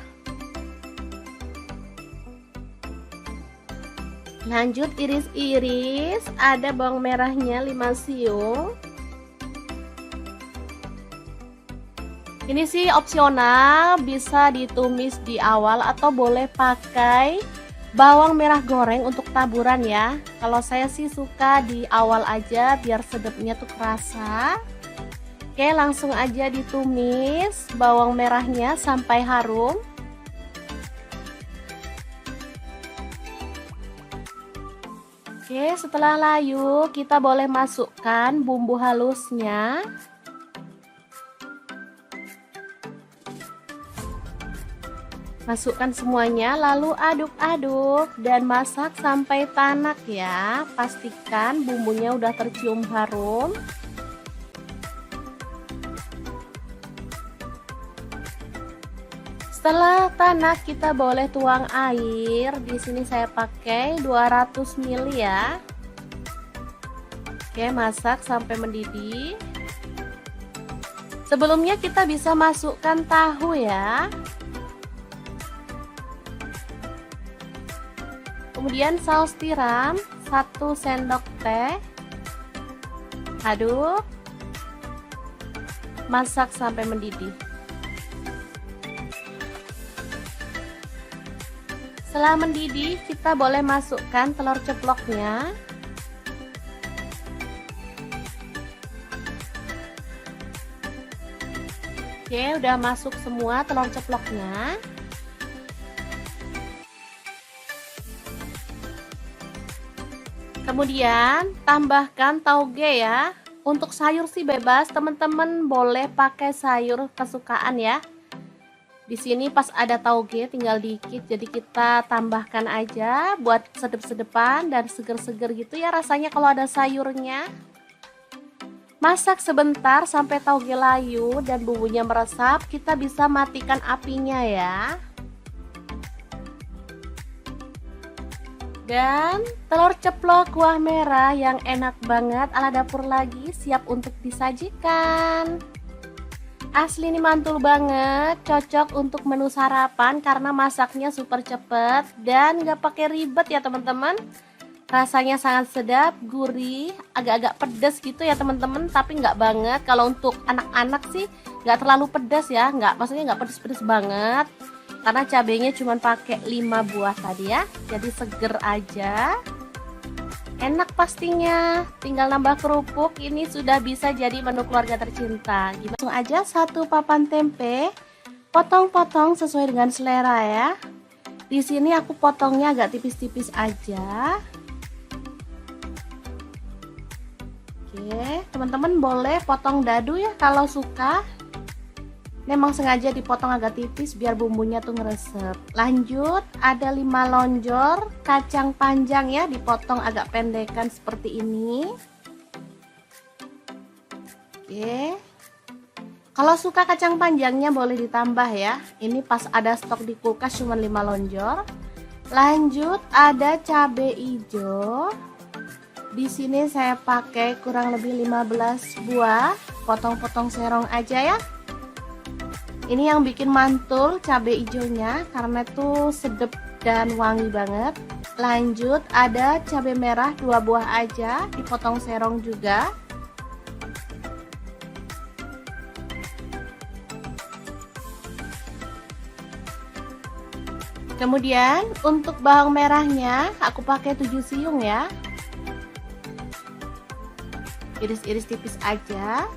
Lanjut iris-iris, ada bawang merahnya 5 siung. Ini sih opsional, bisa ditumis di awal atau boleh pakai bawang merah goreng untuk taburan ya. Kalau saya sih suka di awal aja biar sedapnya tuh kerasa. Oke, langsung aja ditumis bawang merahnya sampai harum. Oke, setelah layu kita boleh masukkan bumbu halusnya. Masukkan semuanya lalu aduk-aduk dan masak sampai tanak ya. Pastikan bumbunya udah tercium harum. Setelah tanak kita boleh tuang air. Di sini saya pakai 200 ml ya. Oke, masak sampai mendidih. Sebelumnya kita bisa masukkan tahu ya. Kemudian saus tiram 1 sendok teh. Aduk. Masak sampai mendidih. Setelah mendidih, kita boleh masukkan telur ceploknya. Oke, udah masuk semua telur ceploknya. Kemudian tambahkan tauge ya. Untuk sayur sih bebas, teman-teman boleh pakai sayur kesukaan ya. Di sini pas ada tauge tinggal dikit, jadi kita tambahkan aja buat sedep-sedepan dan seger-seger gitu ya rasanya kalau ada sayurnya. Masak sebentar sampai tauge layu dan bumbunya meresap, kita bisa matikan apinya ya. Dan telur ceplok kuah merah yang enak banget ala dapur lagi siap untuk disajikan. Asli ini mantul banget, cocok untuk menu sarapan karena masaknya super cepet dan gak pakai ribet ya teman-teman. Rasanya sangat sedap, gurih, agak-agak pedas gitu ya teman-teman, tapi nggak banget. Kalau untuk anak-anak sih nggak terlalu pedas ya, maksudnya nggak pedas-pedas banget. Karena cabenya cuma pakai 5 buah tadi ya, jadi seger aja. Enak pastinya, tinggal nambah kerupuk, ini sudah bisa jadi menu keluarga tercinta. Langsung aja 1 papan tempe, potong-potong sesuai dengan selera ya. Di sini aku potongnya agak tipis-tipis aja. Oke, teman-teman boleh potong dadu ya kalau suka. Memang sengaja dipotong agak tipis biar bumbunya tuh ngeresep. Lanjut, ada 5 lonjor kacang panjang ya, dipotong agak pendekan seperti ini. Oke. Kalau suka kacang panjangnya boleh ditambah ya. Ini pas ada stok di kulkas cuma 5 lonjor. Lanjut, ada cabai hijau. Di sini saya pakai kurang lebih 15 buah. Potong-potong serong aja ya. Ini yang bikin mantul cabai hijaunya karena tuh sedep dan wangi banget. Lanjut ada cabai merah 2 buah aja, dipotong serong juga. Kemudian untuk bawang merahnya aku pakai 7 siung ya. Iris-iris tipis aja.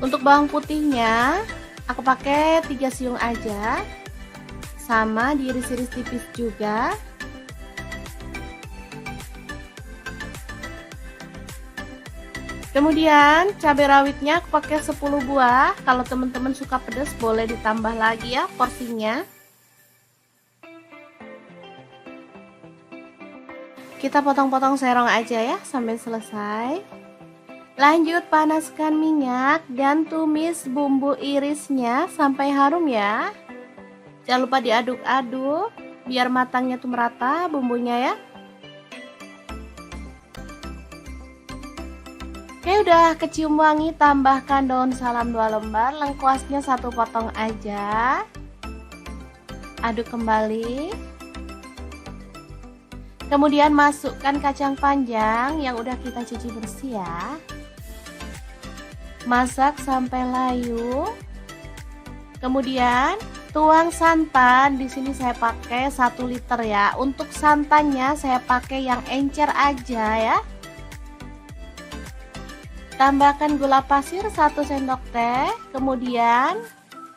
Untuk bawang putihnya aku pakai 3 siung aja. Sama diiris-iris tipis juga. Kemudian cabai rawitnya aku pakai 10 buah. Kalau teman-teman suka pedas boleh ditambah lagi ya porsinya. Kita potong-potong serong aja ya sampai selesai. Lanjut panaskan minyak dan tumis bumbu irisnya sampai harum ya. Jangan lupa diaduk-aduk biar matangnya tuh merata bumbunya ya. Oke, udah kecium wangi, tambahkan daun salam 2 lembar, lengkuasnya 1 potong aja. Aduk kembali. Kemudian masukkan kacang panjang yang udah kita cuci bersih ya. Masak sampai layu. Kemudian tuang santan, di sini saya pakai 1 liter ya. Untuk santannya saya pakai yang encer aja ya. Tambahkan gula pasir 1 sendok teh, kemudian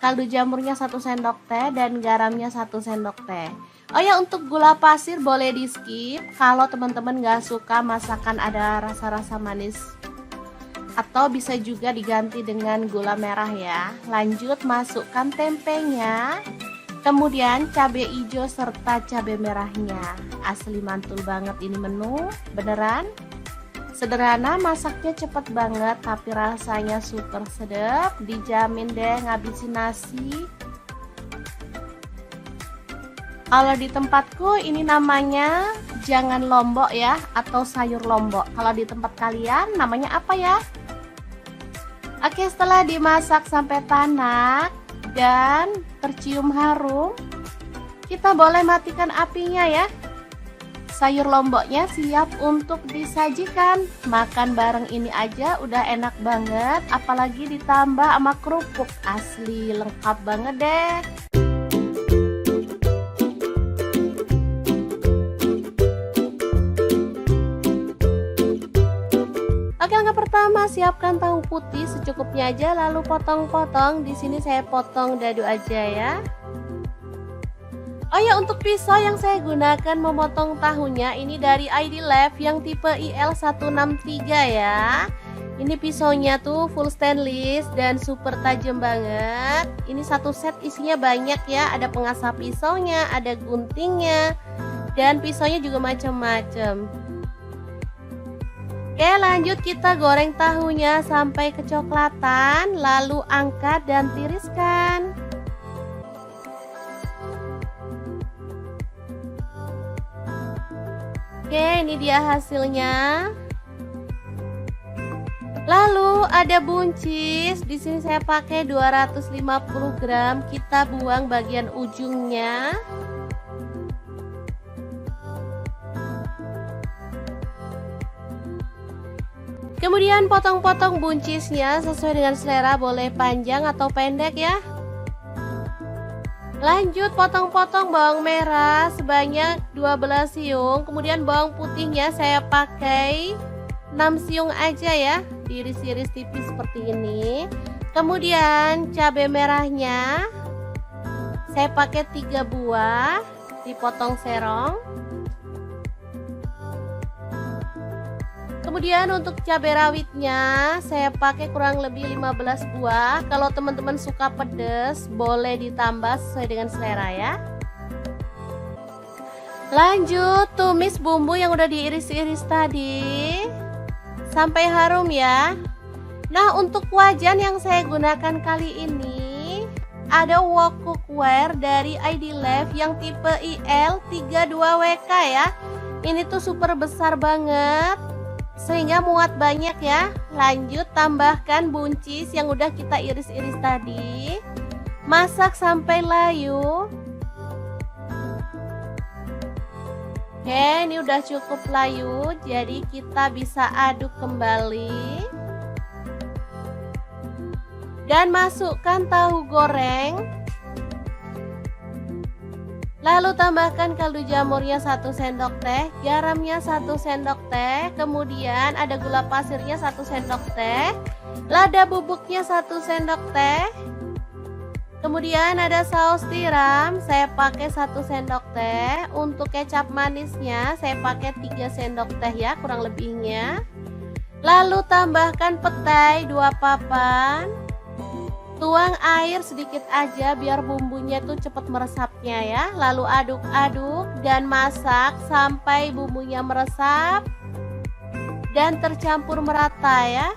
kaldu jamurnya 1 sendok teh dan garamnya 1 sendok teh. Oh ya, untuk gula pasir boleh di skip kalau teman-teman gak suka masakan ada rasa-rasa manis. Atau bisa juga diganti dengan gula merah ya. Lanjut masukkan tempenya, kemudian cabai hijau serta cabai merahnya. Asli mantul banget ini menu, beneran. Sederhana, masaknya cepet banget tapi rasanya super sedap. Dijamin deh ngabisin nasi. Kalau di tempatku ini namanya jangan lombok ya, atau sayur lombok. Kalau di tempat kalian namanya apa ya? Oke, setelah dimasak sampai tanak dan tercium harum, kita boleh matikan apinya ya. Sayur lomboknya siap untuk disajikan. Makan bareng ini aja udah enak banget, apalagi ditambah sama kerupuk. Asli lengkap banget deh. Oke, langkah pertama siapkan tahu putih secukupnya aja, lalu potong-potong. Di sini saya potong dadu aja ya. Oh ya, untuk pisau yang saya gunakan memotong tahunya ini dari ID Lab yang tipe IL163 ya. Ini pisaunya tuh full stainless dan super tajam banget. Ini satu set isinya banyak ya, ada pengasah pisaunya, ada guntingnya, dan pisaunya juga macam-macam. Oke, lanjut kita goreng tahunya sampai kecoklatan, lalu angkat dan tiriskan. Oke, ini dia hasilnya. Lalu ada buncis. Di sini saya pakai 250 gram. Kita buang bagian ujungnya. Kemudian potong-potong buncisnya sesuai dengan selera, boleh panjang atau pendek ya. Lanjut potong-potong bawang merah sebanyak 12 siung. Kemudian bawang putihnya saya pakai 6 siung aja ya, diiris-iris tipis seperti ini. Kemudian cabai merahnya saya pakai 3 buah, dipotong serong. Kemudian untuk cabai rawitnya saya pakai kurang lebih 15 buah. Kalau teman-teman suka pedas boleh ditambah sesuai dengan selera ya. Lanjut tumis bumbu yang udah diiris-iris tadi sampai harum ya. Nah, untuk wajan yang saya gunakan kali ini ada wok cookware dari ID Lab yang tipe IL32WK ya. Ini tuh super besar banget sehingga muat banyak ya. Lanjut tambahkan buncis yang udah kita iris-iris tadi. Masak sampai layu. Oke, ini udah cukup layu, jadi kita bisa aduk kembali. Dan masukkan tahu goreng. Lalu tambahkan kaldu jamurnya 1 sendok teh, garamnya 1 sendok teh, kemudian ada gula pasirnya 1 sendok teh, lada bubuknya 1 sendok teh. Kemudian ada saus tiram, saya pakai 1 sendok teh. Untuk kecap manisnya saya pakai 3 sendok teh ya, kurang lebihnya. Lalu tambahkan petai 2 papan. Tuang air sedikit aja biar bumbunya tuh cepat meresapnya ya. Lalu aduk-aduk dan masak sampai bumbunya meresap dan tercampur merata ya.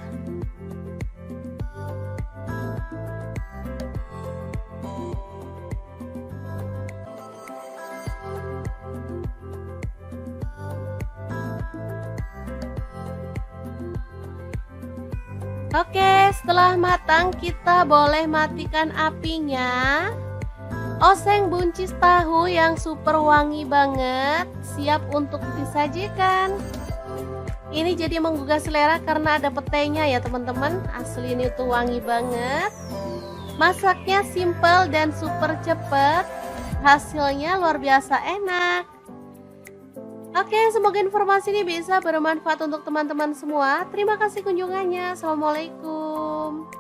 Oke, setelah matang kita boleh matikan apinya. Oseng buncis tahu yang super wangi banget, siap untuk disajikan. Ini jadi menggugah selera karena ada petainya ya teman-teman. Asli ini tuh wangi banget. Masaknya simple dan super cepet. Hasilnya luar biasa enak. Oke, semoga informasi ini bisa bermanfaat untuk teman-teman semua. Terima kasih kunjungannya. Assalamualaikum.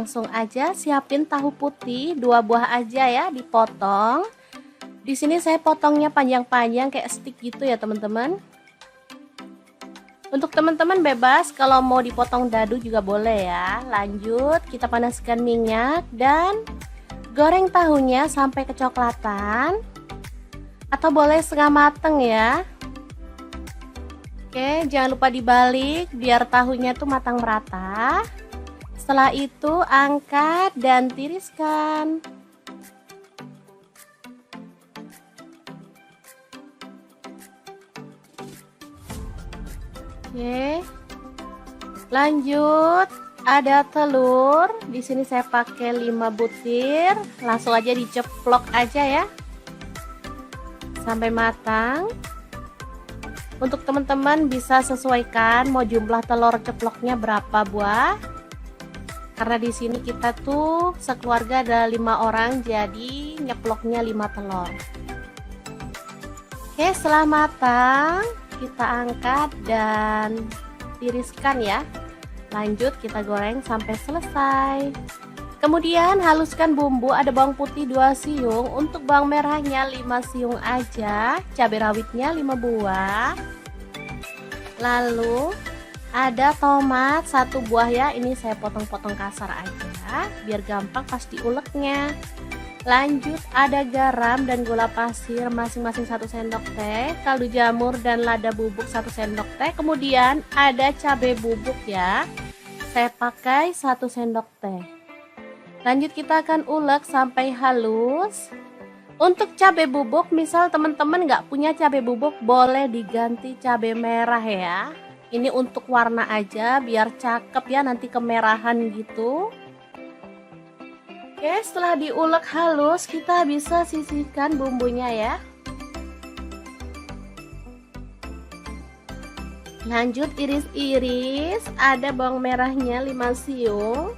Langsung aja siapin tahu putih 2 buah aja ya, dipotong. Di sini saya potongnya panjang-panjang kayak stick gitu ya teman-teman. Untuk teman-teman bebas kalau mau dipotong dadu juga boleh ya. Lanjut kita panaskan minyak dan goreng tahunya sampai kecoklatan atau boleh setengah mateng ya. Oke, jangan lupa dibalik biar tahunya tuh matang merata. Setelah itu angkat dan tiriskan. Oke. Lanjut, ada telur. Di sini saya pakai 5 butir. Langsung aja diceplok aja ya. Sampai matang. Untuk teman-teman bisa sesuaikan mau jumlah telur ceploknya berapa buah. Karena di sini kita tuh sekeluarga ada 5 orang, jadi nyeploknya 5 telur. Oke, setelah matang kita angkat dan tiriskan ya. Lanjut kita goreng sampai selesai. Kemudian haluskan bumbu, ada bawang putih 2 siung, untuk bawang merahnya 5 siung aja, cabai rawitnya 5 buah. Lalu ada tomat 1 buah ya, ini saya potong-potong kasar aja biar gampang pas diuleknya. Lanjut ada garam dan gula pasir masing-masing 1 sendok teh, kaldu jamur dan lada bubuk 1 sendok teh, kemudian ada cabai bubuk ya, saya pakai 1 sendok teh. Lanjut kita akan ulek sampai halus. Untuk cabai bubuk, misal teman-teman nggak punya cabai bubuk, boleh diganti cabai merah ya. Ini untuk warna aja biar cakep ya, nanti kemerahan gitu. Oke, setelah diulek halus kita bisa sisihkan bumbunya ya. Lanjut iris-iris, ada bawang merahnya 5 siung.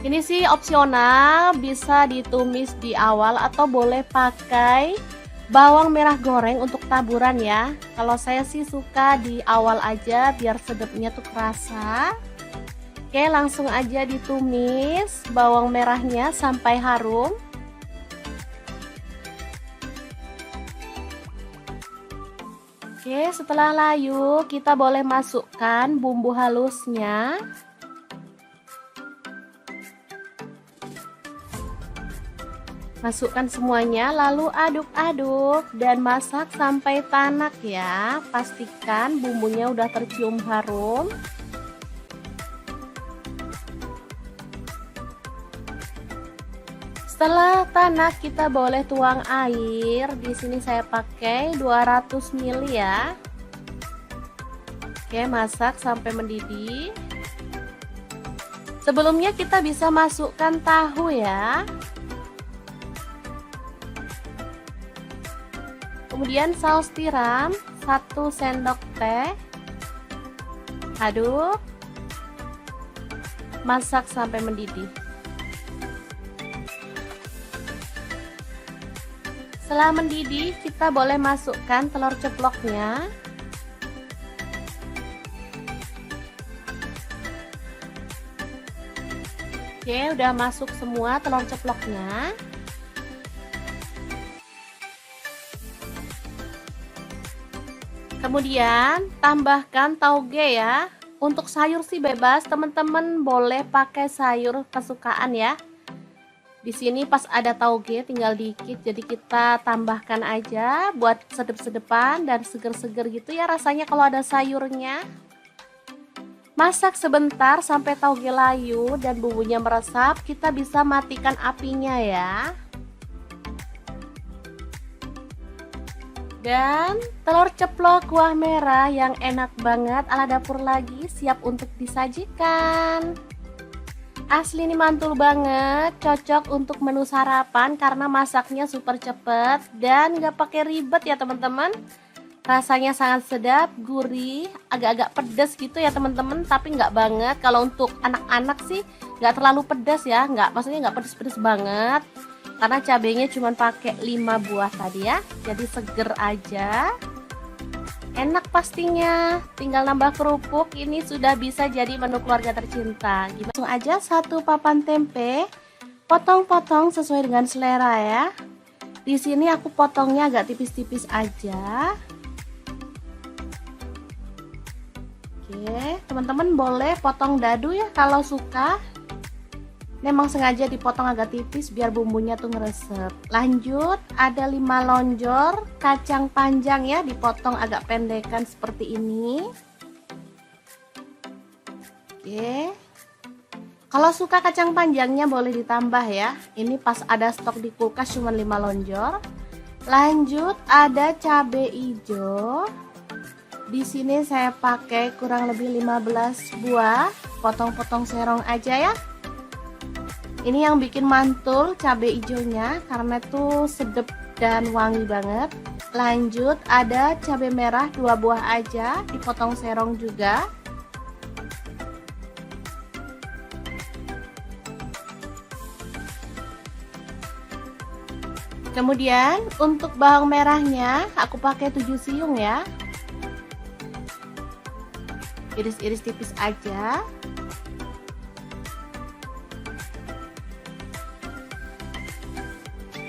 Ini sih opsional, bisa ditumis di awal atau boleh pakai bawang merah goreng untuk taburan ya. Kalau saya sih suka di awal aja biar sedapnya tuh kerasa. Oke, langsung aja ditumis bawang merahnya sampai harum. Oke, setelah layu kita boleh masukkan bumbu halusnya. Masukkan semuanya lalu aduk-aduk dan masak sampai tanak ya. Pastikan bumbunya udah tercium harum. Setelah tanak kita boleh tuang air. Di sini saya pakai 200 ml ya. Oke, masak sampai mendidih. Sebelumnya kita bisa masukkan tahu ya. Kemudian saus tiram 1 sendok teh. Aduk. Masak sampai mendidih. Setelah mendidih, kita boleh masukkan telur ceploknya. Oke, udah masuk semua telur ceploknya. Kemudian tambahkan tauge ya. Untuk sayur sih bebas, teman-teman boleh pakai sayur kesukaan ya. Di sini pas ada tauge tinggal dikit, jadi kita tambahkan aja buat sedep-sedepan dan seger-seger gitu ya rasanya kalau ada sayurnya. Masak sebentar sampai tauge layu dan bumbunya meresap, kita bisa matikan apinya ya. Dan telur ceplok kuah merah yang enak banget ala dapur lagi siap untuk disajikan. Asli ini mantul banget, cocok untuk menu sarapan karena masaknya super cepet dan gak pakai ribet ya teman-teman. Rasanya sangat sedap, gurih, agak-agak pedas gitu ya teman-teman, tapi nggak banget. Kalau untuk anak-anak sih nggak terlalu pedas ya, maksudnya nggak pedas-pedas banget. Karena cabenya cuma pakai 5 buah tadi ya, jadi seger aja. Enak pastinya, tinggal nambah kerupuk, ini sudah bisa jadi menu keluarga tercinta. Langsung aja 1 papan tempe, potong-potong sesuai dengan selera ya. Di sini aku potongnya agak tipis-tipis aja. Oke, teman-teman boleh potong dadu ya kalau suka. Memang sengaja dipotong agak tipis biar bumbunya tuh ngeresep. Lanjut, ada 5 lonjor kacang panjang ya, dipotong agak pendekan seperti ini. Oke. Kalau suka kacang panjangnya boleh ditambah ya. Ini pas ada stok di kulkas cuma 5 lonjor. Lanjut, ada cabai hijau. Di sini saya pakai kurang lebih 15 buah, potong-potong serong aja ya. Ini yang bikin mantul cabai hijaunya karena tuh sedap dan wangi banget. Lanjut, ada cabai merah 2 buah aja, dipotong serong juga. Kemudian untuk bawang merahnya aku pakai 7 siung ya. Iris-iris tipis aja.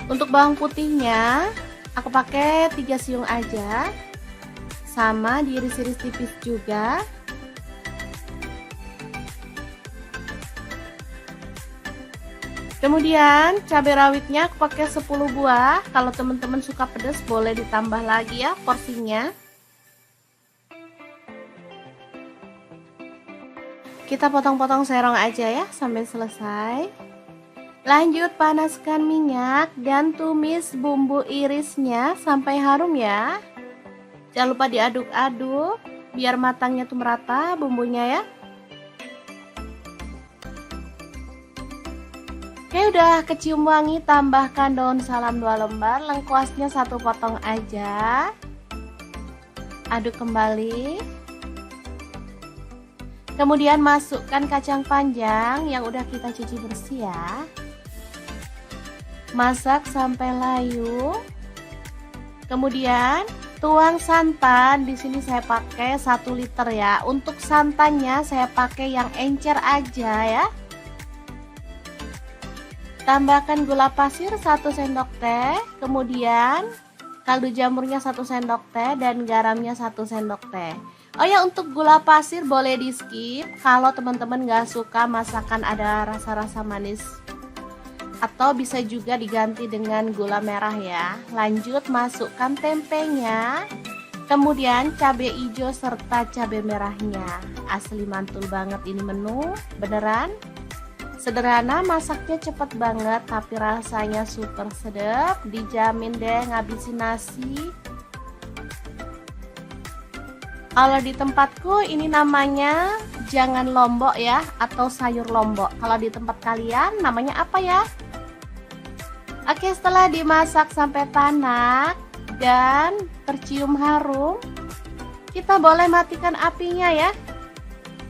Untuk bawang putihnya aku pakai 3 siung aja. Sama diiris-iris tipis juga. Kemudian cabai rawitnya aku pakai 10 buah. Kalau teman-teman suka pedas boleh ditambah lagi ya porsinya. Kita potong-potong serong aja ya sampai selesai. Lanjut panaskan minyak dan tumis bumbu irisnya sampai harum ya. Jangan lupa diaduk-aduk biar matangnya tuh merata bumbunya ya. Oke, udah kecium wangi, tambahkan daun salam 2 lembar, lengkuasnya 1 potong aja. Aduk kembali. Kemudian masukkan kacang panjang yang udah kita cuci bersih ya. Masak sampai layu. Kemudian tuang santan, di sini saya pakai 1 liter ya. Untuk santannya saya pakai yang encer aja ya. Tambahkan gula pasir 1 sendok teh, kemudian kaldu jamurnya 1 sendok teh dan garamnya 1 sendok teh. Oh ya, untuk gula pasir boleh di skip kalau teman-teman gak suka masakan ada rasa-rasa manis. Atau bisa juga diganti dengan gula merah ya. Lanjut masukkan tempenya. Kemudian cabai hijau serta cabai merahnya. Asli mantul banget ini menu, beneran. Sederhana, masaknya cepet banget tapi rasanya super sedap. Dijamin deh ngabisin nasi. Kalau di tempatku ini namanya jangan lombok ya, atau sayur lombok. Kalau di tempat kalian namanya apa ya? Oke, setelah dimasak sampai tanak dan tercium harum, kita boleh matikan apinya ya.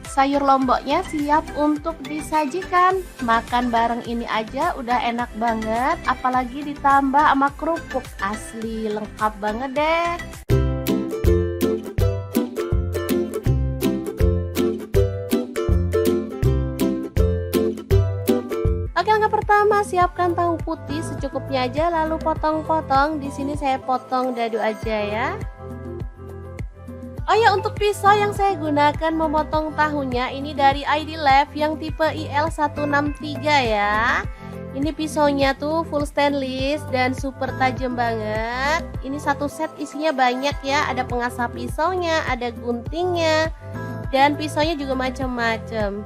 Sayur lomboknya siap untuk disajikan. Makan bareng ini aja udah enak banget, apalagi ditambah sama kerupuk. Asli lengkap banget deh. Oke, langkah pertama, siapkan tahu putih secukupnya aja, lalu potong-potong. Di sini saya potong dadu aja ya. Oh ya, untuk pisau yang saya gunakan memotong tahunya ini dari ID Lab yang tipe IL163 ya. Ini pisaunya tuh full stainless dan super tajam banget. Ini satu set isinya banyak ya, ada pengasah pisaunya, ada guntingnya, dan pisaunya juga macam-macam.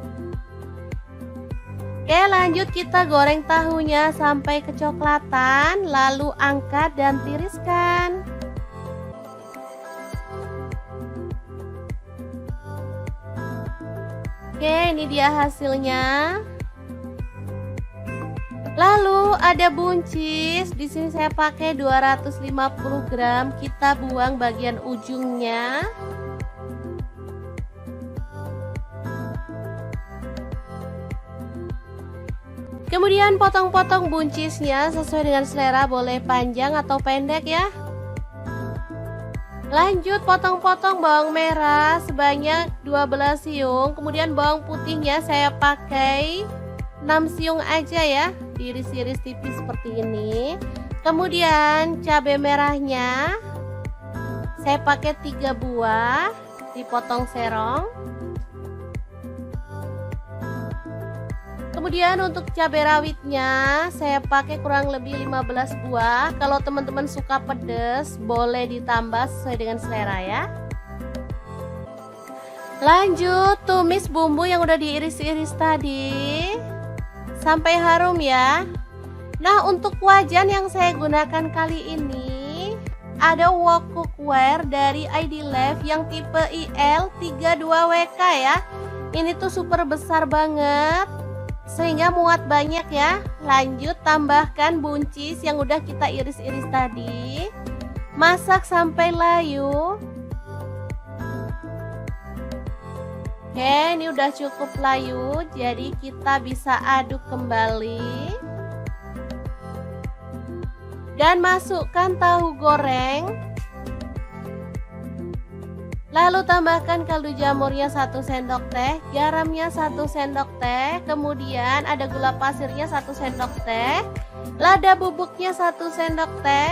Oke, lanjut kita goreng tahunya sampai kecoklatan, lalu angkat dan tiriskan. Oke, ini dia hasilnya. Lalu ada buncis, di sini saya pakai 250 gram, kita buang bagian ujungnya. Kemudian potong-potong buncisnya sesuai dengan selera, boleh panjang atau pendek ya. Lanjut potong-potong bawang merah sebanyak 12 siung. Kemudian bawang putihnya saya pakai 6 siung aja ya, diiris-iris tipis seperti ini. Kemudian cabai merahnya saya pakai 3 buah, dipotong serong. Kemudian untuk cabai rawitnya saya pakai kurang lebih 15 buah. Kalau teman-teman suka pedas boleh ditambah sesuai dengan selera ya. Lanjut tumis bumbu yang udah diiris-iris tadi sampai harum ya. Nah, untuk wajan yang saya gunakan kali ini ada wok cookware dari ID Lab yang tipe IL32WK ya. Ini tuh super besar banget sehingga muat banyak ya. Lanjut tambahkan buncis yang udah kita iris-iris tadi. Masak sampai layu. Oke, ini udah cukup layu, jadi kita bisa aduk kembali. Dan masukkan tahu goreng. Lalu tambahkan kaldu jamurnya 1 sendok teh, garamnya 1 sendok teh, kemudian ada gula pasirnya 1 sendok teh, lada bubuknya 1 sendok teh,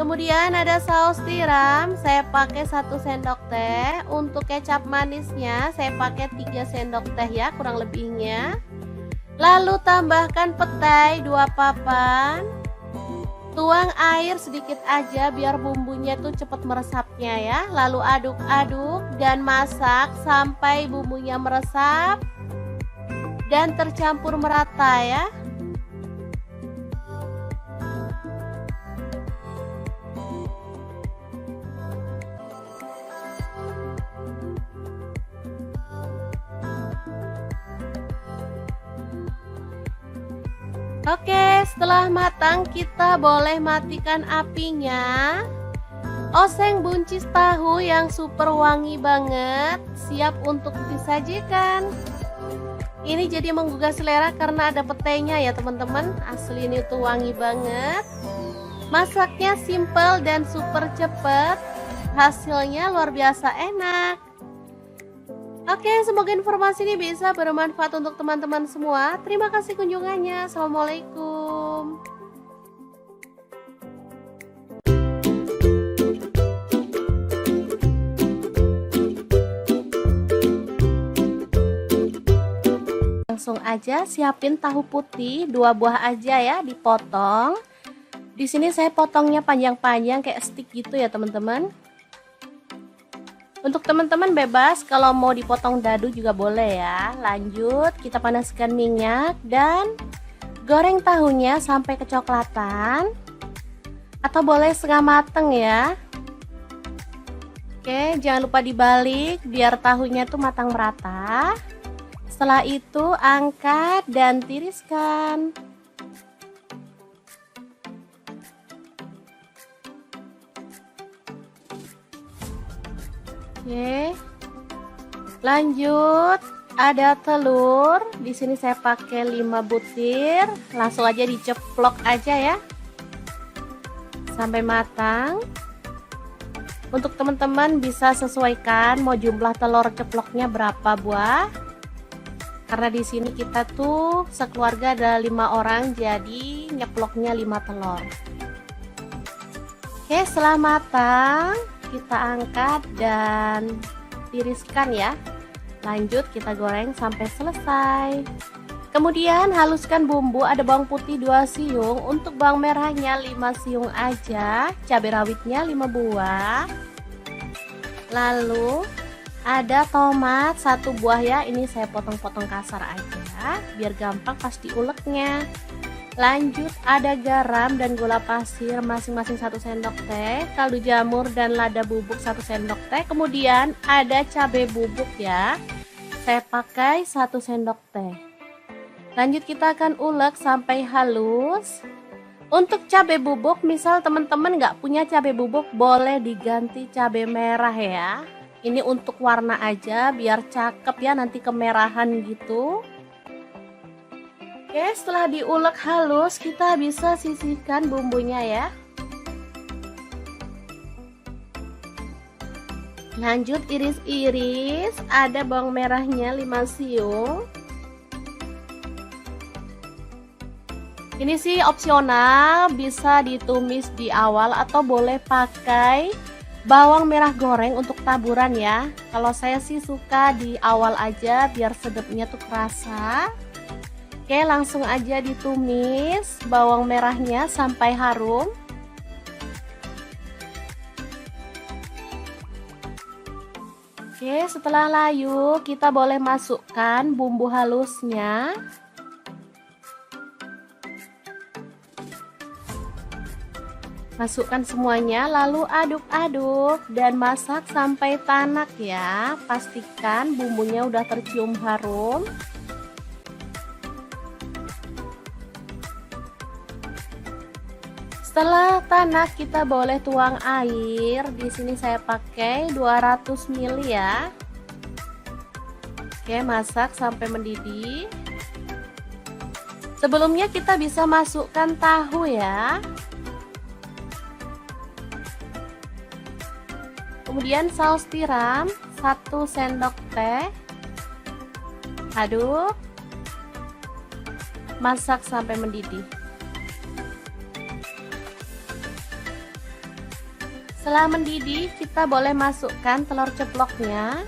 kemudian ada saus tiram, saya pakai 1 sendok teh, untuk kecap manisnya saya pakai 3 sendok teh ya kurang lebihnya. Lalu tambahkan petai 2 papan. Tuang air sedikit aja biar bumbunya tuh cepet meresapnya ya. Lalu aduk-aduk dan masak sampai bumbunya meresap dan tercampur merata ya. Oke, setelah matang kita boleh matikan apinya. Oseng buncis tahu yang super wangi banget, siap untuk disajikan. Ini jadi menggugah selera karena ada petainya ya teman-teman. Asli ini tuh wangi banget. Masaknya simple dan super cepet. Hasilnya luar biasa enak. Oke, semoga informasi ini bisa bermanfaat untuk teman-teman semua. Terima kasih kunjungannya. Assalamualaikum. Langsung aja siapin tahu putih 2 buah aja ya, dipotong. Di sini saya potongnya panjang-panjang kayak stick gitu ya teman-teman. Untuk teman-teman bebas kalau mau dipotong dadu juga boleh ya. Lanjut kita panaskan minyak dan goreng tahunya sampai kecoklatan atau boleh setengah mateng ya. Oke, jangan lupa dibalik biar tahunya tuh matang merata. Setelah itu angkat dan tiriskan. Oke. Lanjut, ada telur. Di sini saya pakai 5 butir. Langsung aja diceplok aja ya. Sampai matang. Untuk teman-teman bisa sesuaikan mau jumlah telur ceploknya berapa buah. Karena di sini kita tuh sekeluarga ada 5 orang, jadi nyeploknya 5 telur. Oke, setelah matang kita angkat dan tiriskan ya. Lanjut kita goreng sampai selesai. Kemudian haluskan bumbu, ada bawang putih 2 siung, untuk bawang merahnya 5 siung aja, cabai rawitnya 5 buah. Lalu ada tomat 1 buah ya, ini saya potong-potong kasar aja biar gampang pas diuleknya. Lanjut ada garam dan gula pasir masing-masing 1 sendok teh, kaldu jamur dan lada bubuk 1 sendok teh. Kemudian ada cabai bubuk ya, saya pakai 1 sendok teh. Lanjut kita akan ulek sampai halus. Untuk cabai bubuk, misal teman-teman nggak punya cabai bubuk, boleh diganti cabai merah ya. Ini untuk warna aja biar cakep ya, nanti kemerahan gitu. Oke, setelah diulek halus kita bisa sisihkan bumbunya ya. Lanjut iris-iris, ada bawang merahnya 5 siung. Ini sih opsional, bisa ditumis di awal atau boleh pakai bawang merah goreng untuk taburan ya. Kalau saya sih suka di awal aja biar sedapnya tuh kerasa. Oke, langsung aja ditumis bawang merahnya sampai harum. Oke, setelah layu kita boleh masukkan bumbu halusnya. Masukkan semuanya lalu aduk-aduk dan masak sampai tanak ya. Pastikan bumbunya udah tercium harum. Setelah tanak kita boleh tuang air. Di sini saya pakai 200 ml ya. Oke, masak sampai mendidih. Sebelumnya kita bisa masukkan tahu ya. Kemudian saus tiram 1 sendok teh. Aduk. Masak sampai mendidih. Setelah mendidih, kita boleh masukkan telur ceploknya.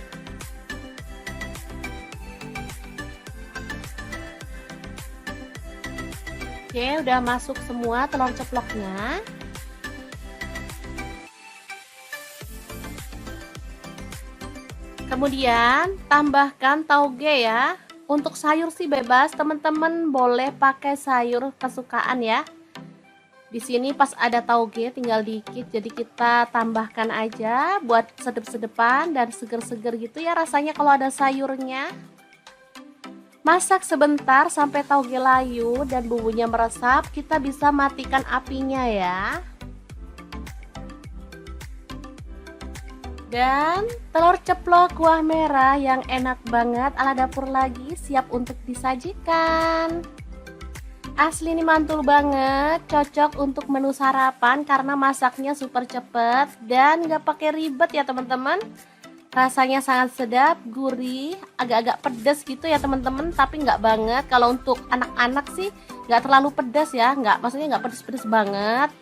Oke, udah masuk semua telur ceploknya. Kemudian tambahkan tauge ya. Untuk sayur sih bebas, teman-teman boleh pakai sayur kesukaan ya. Di sini pas ada tauge tinggal dikit, jadi kita tambahkan aja buat sedep-sedepan dan seger-seger gitu ya rasanya kalau ada sayurnya. Masak sebentar sampai tauge layu dan bumbunya meresap, kita bisa matikan apinya ya. Dan telur ceplok kuah merah yang enak banget ala dapur lagi siap untuk disajikan. Asli ini mantul banget, cocok untuk menu sarapan karena masaknya super cepet dan gak pakai ribet ya teman-teman. Rasanya sangat sedap, gurih, agak-agak pedas gitu ya teman-teman, tapi nggak banget. Kalau untuk anak-anak sih nggak terlalu pedas ya, maksudnya nggak pedas-pedas banget.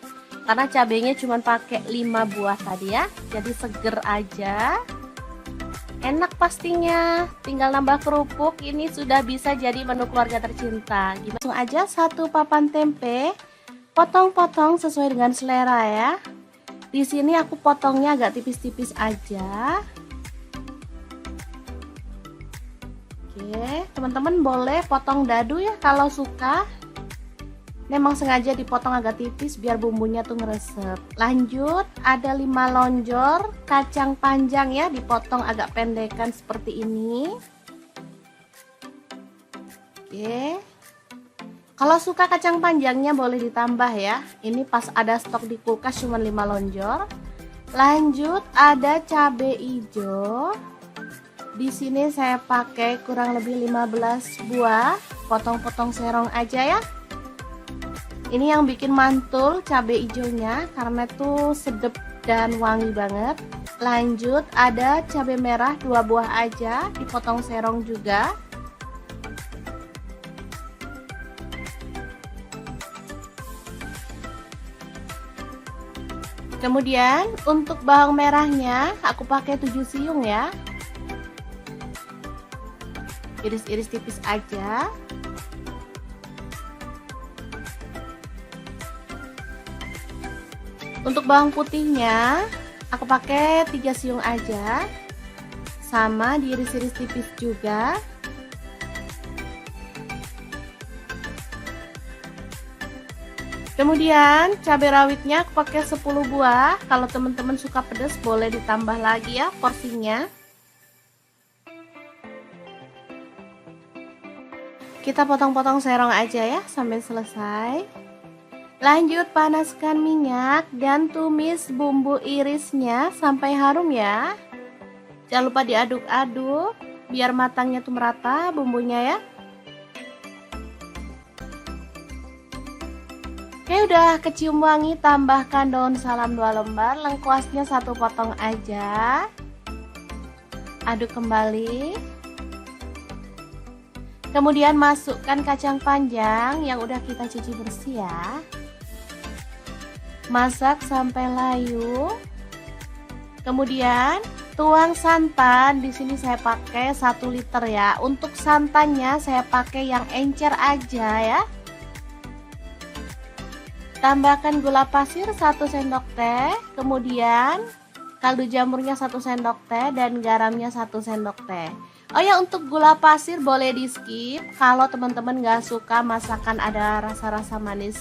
Karena cabenya cuma pakai 5 buah tadi ya, jadi seger aja. Enak pastinya, tinggal nambah kerupuk, ini sudah bisa jadi menu keluarga tercinta. Langsung aja 1 papan tempe, potong-potong sesuai dengan selera ya. Di sini aku potongnya agak tipis-tipis aja. Oke, teman-teman boleh potong dadu ya kalau suka. Memang sengaja dipotong agak tipis biar bumbunya tuh ngeresep. Lanjut, ada 5 lonjor kacang panjang ya, dipotong agak pendekan seperti ini. Oke. Kalau suka kacang panjangnya boleh ditambah ya. Ini pas ada stok di kulkas cuma 5 lonjor. Lanjut, ada cabai hijau. Di sini saya pakai kurang lebih 15 buah. Potong-potong serong aja ya. Ini yang bikin mantul cabai hijaunya karena tuh sedap dan wangi banget. Lanjut, ada cabai merah 2 buah aja, dipotong serong juga. Kemudian untuk bawang merahnya aku pakai 7 siung ya. Iris-iris tipis aja. Untuk bawang putihnya aku pakai 3 siung aja, sama diiris-iris tipis juga. Kemudian cabai rawitnya aku pakai 10 buah. Kalau teman-teman suka pedas boleh ditambah lagi ya porsinya. Kita potong-potong serong aja ya sampai selesai. Lanjut, panaskan minyak dan tumis bumbu irisnya sampai harum ya. Jangan lupa diaduk-aduk biar matangnya tuh merata bumbunya ya. Oke, udah kecium wangi, tambahkan daun salam 2 lembar, lengkuasnya 1 potong aja. Aduk kembali. Kemudian masukkan kacang panjang yang udah kita cuci bersih ya. Masak sampai layu. Kemudian tuang santan. Di sini saya pakai 1 liter ya. Untuk santannya saya pakai yang encer aja ya. Tambahkan gula pasir 1 sendok teh. Kemudian kaldu jamurnya 1 sendok teh dan garamnya 1 sendok teh. Oh ya, untuk gula pasir boleh di skip kalau teman-teman gak suka masakan ada rasa-rasa manis.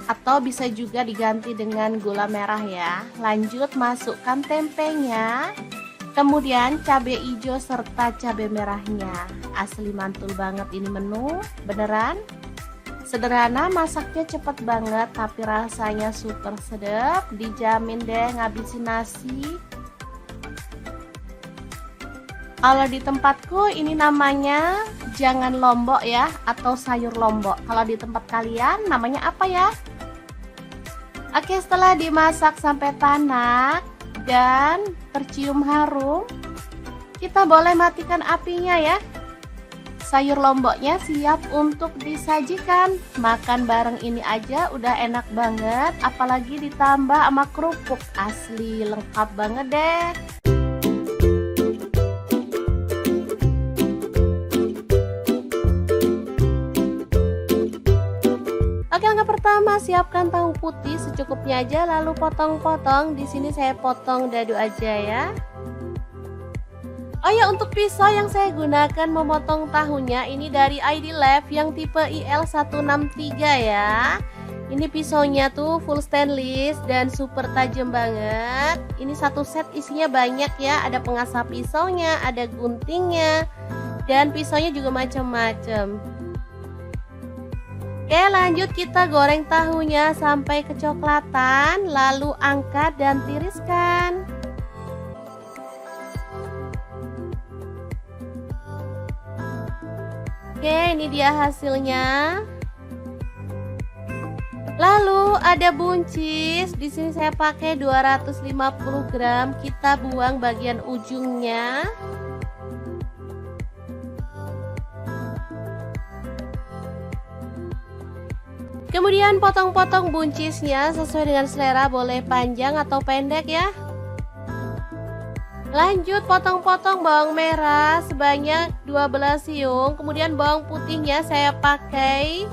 Atau bisa juga diganti dengan gula merah ya. Lanjut, masukkan tempenya. Kemudian cabai hijau serta cabai merahnya. Asli mantul banget ini menu, beneran. Sederhana, masaknya cepet banget tapi rasanya super sedap. Dijamin deh ngabisin nasi. Kalau di tempatku ini namanya jangan lombok ya, atau sayur lombok. Kalau di tempat kalian namanya apa ya? Oke, setelah dimasak sampai tanak dan tercium harum, kita boleh matikan apinya ya. Sayur lomboknya siap untuk disajikan. Makan bareng ini aja udah enak banget, apalagi ditambah sama kerupuk. Asli lengkap banget deh. Oke, langkah pertama, siapkan tahu putih secukupnya aja, lalu potong-potong. Di sini saya potong dadu aja ya. Oh ya, untuk pisau yang saya gunakan memotong tahunya ini dari ID Lab yang tipe IL163 ya. Ini pisaunya tuh full stainless dan super tajam banget. Ini satu set isinya banyak ya, ada pengasah pisaunya, ada guntingnya, dan pisaunya juga macam-macam. Oke, lanjut kita goreng tahunya sampai kecoklatan, lalu angkat dan tiriskan. Oke, ini dia hasilnya. Lalu ada buncis. Di sini saya pakai 250 gram. Kita buang bagian ujungnya. Kemudian potong-potong buncisnya sesuai dengan selera, boleh panjang atau pendek ya. Lanjut, potong-potong bawang merah sebanyak 12 siung. Kemudian bawang putihnya saya pakai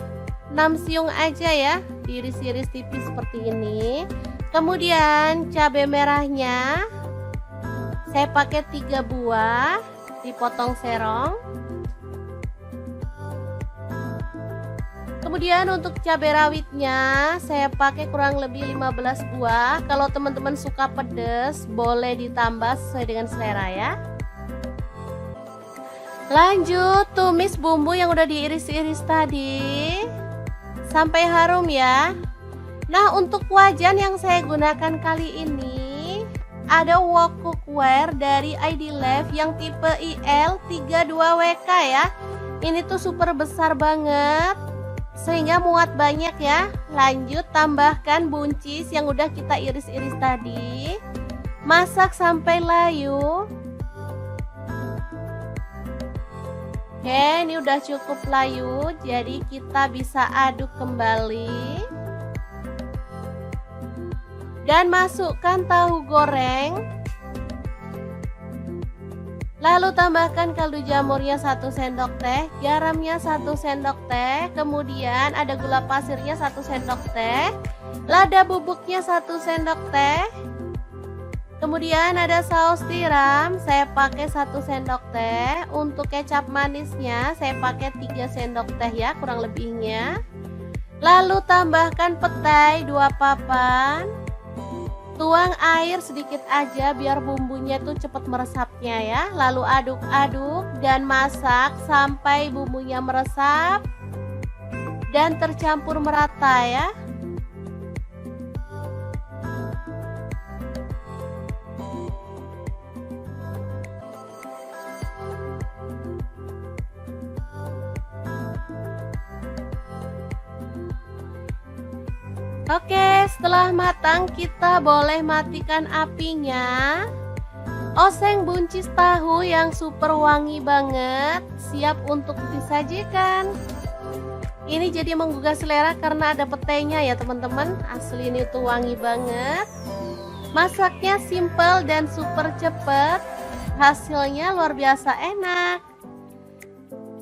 6 siung aja ya, diiris-iris tipis seperti ini. Kemudian cabai merahnya saya pakai 3 buah, dipotong serong. Kemudian untuk cabai rawitnya saya pakai kurang lebih 15 buah. Kalau teman-teman suka pedas boleh ditambah sesuai dengan selera ya. Lanjut tumis bumbu yang udah diiris-iris tadi sampai harum ya. Nah, untuk wajan yang saya gunakan kali ini ada wok cookware dari ID Life yang tipe IL32WK ya. Ini tuh super besar banget sehingga muat banyak ya. Lanjut tambahkan buncis yang udah kita iris-iris tadi. Masak sampai layu. Oke, ini udah cukup layu, jadi kita bisa aduk kembali. Dan masukkan tahu goreng. Lalu tambahkan kaldu jamurnya 1 sendok teh, garamnya 1 sendok teh, kemudian ada gula pasirnya 1 sendok teh, lada bubuknya 1 sendok teh. Kemudian ada saus tiram, saya pakai 1 sendok teh. Untuk kecap manisnya saya pakai 3 sendok teh ya kurang lebihnya. Lalu tambahkan petai 2 papan. Tuang air sedikit aja biar bumbunya tuh cepat meresapnya ya. Lalu aduk-aduk dan masak sampai bumbunya meresap dan tercampur merata ya. Oke, setelah matang kita boleh matikan apinya. Oseng buncis tahu yang super wangi banget, siap untuk disajikan. Ini jadi menggugah selera karena ada petainya ya teman-teman. Asli ini tuh wangi banget. Masaknya simple dan super cepet. Hasilnya luar biasa enak.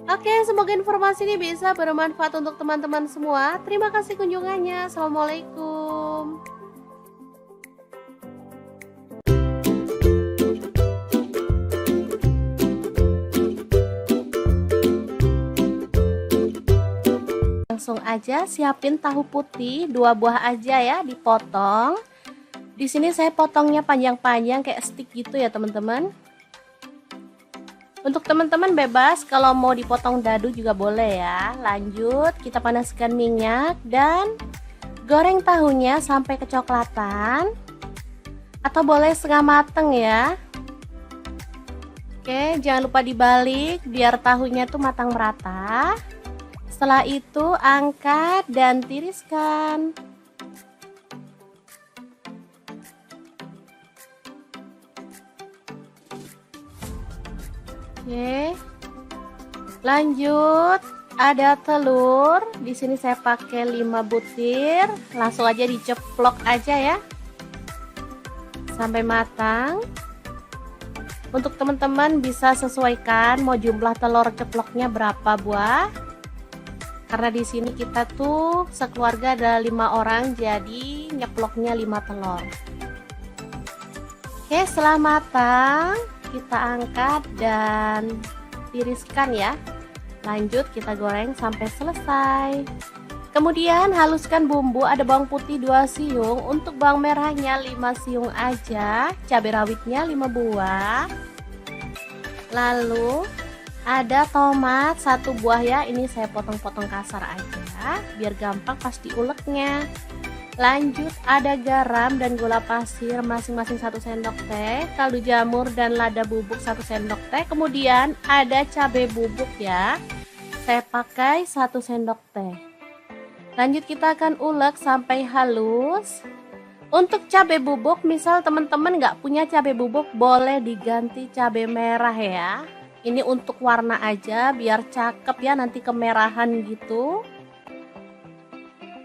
Oke, semoga informasi ini bisa bermanfaat untuk teman-teman semua. Terima kasih kunjungannya. Assalamualaikum. Langsung aja siapin tahu putih 2 buah aja ya, dipotong. Di sini saya potongnya panjang-panjang kayak stick gitu ya teman-teman. Untuk teman-teman bebas kalau mau dipotong dadu juga boleh ya. Lanjut kita panaskan minyak dan goreng tahunya sampai kecoklatan atau boleh setengah mateng ya. Oke, jangan lupa dibalik biar tahunya tuh matang merata. Setelah itu angkat dan tiriskan. Oke. Lanjut, ada telur. Di sini saya pakai 5 butir. Langsung aja diceplok aja ya. Sampai matang. Untuk teman-teman bisa sesuaikan mau jumlah telur ceploknya berapa buah. Karena di sini kita tuh sekeluarga ada 5 orang, jadi nyeploknya 5 telur. Oke, setelah matang kita angkat dan tiriskan ya. Lanjut kita goreng sampai selesai. Kemudian haluskan bumbu, ada bawang putih 2 siung, untuk bawang merahnya 5 siung aja, cabai rawitnya 5 buah. Lalu ada tomat 1 buah ya, ini saya potong-potong kasar aja biar gampang pas diuleknya. Lanjut ada garam dan gula pasir masing-masing 1 sendok teh, kaldu jamur dan lada bubuk 1 sendok teh. Kemudian ada cabai bubuk ya, saya pakai 1 sendok teh. Lanjut kita akan ulek sampai halus. Untuk cabai bubuk, misal teman-teman nggak punya cabai bubuk, boleh diganti cabai merah ya. Ini untuk warna aja biar cakep ya, nanti kemerahan gitu.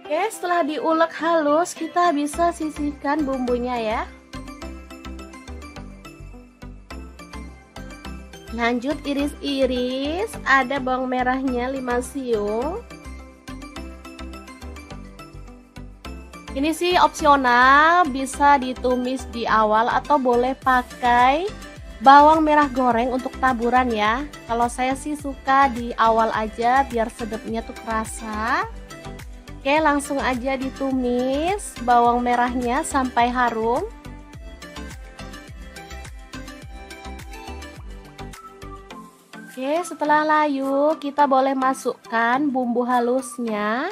Oke, setelah diulek halus kita bisa sisihkan bumbunya ya. Lanjut iris-iris, ada bawang merahnya 5 siung. Ini sih opsional, bisa ditumis di awal atau boleh pakai bawang merah goreng untuk taburan ya. Kalau saya sih suka di awal aja biar sedapnya tuh kerasa. Oke, langsung aja ditumis bawang merahnya sampai harum. Oke, setelah layu, kita boleh masukkan bumbu halusnya.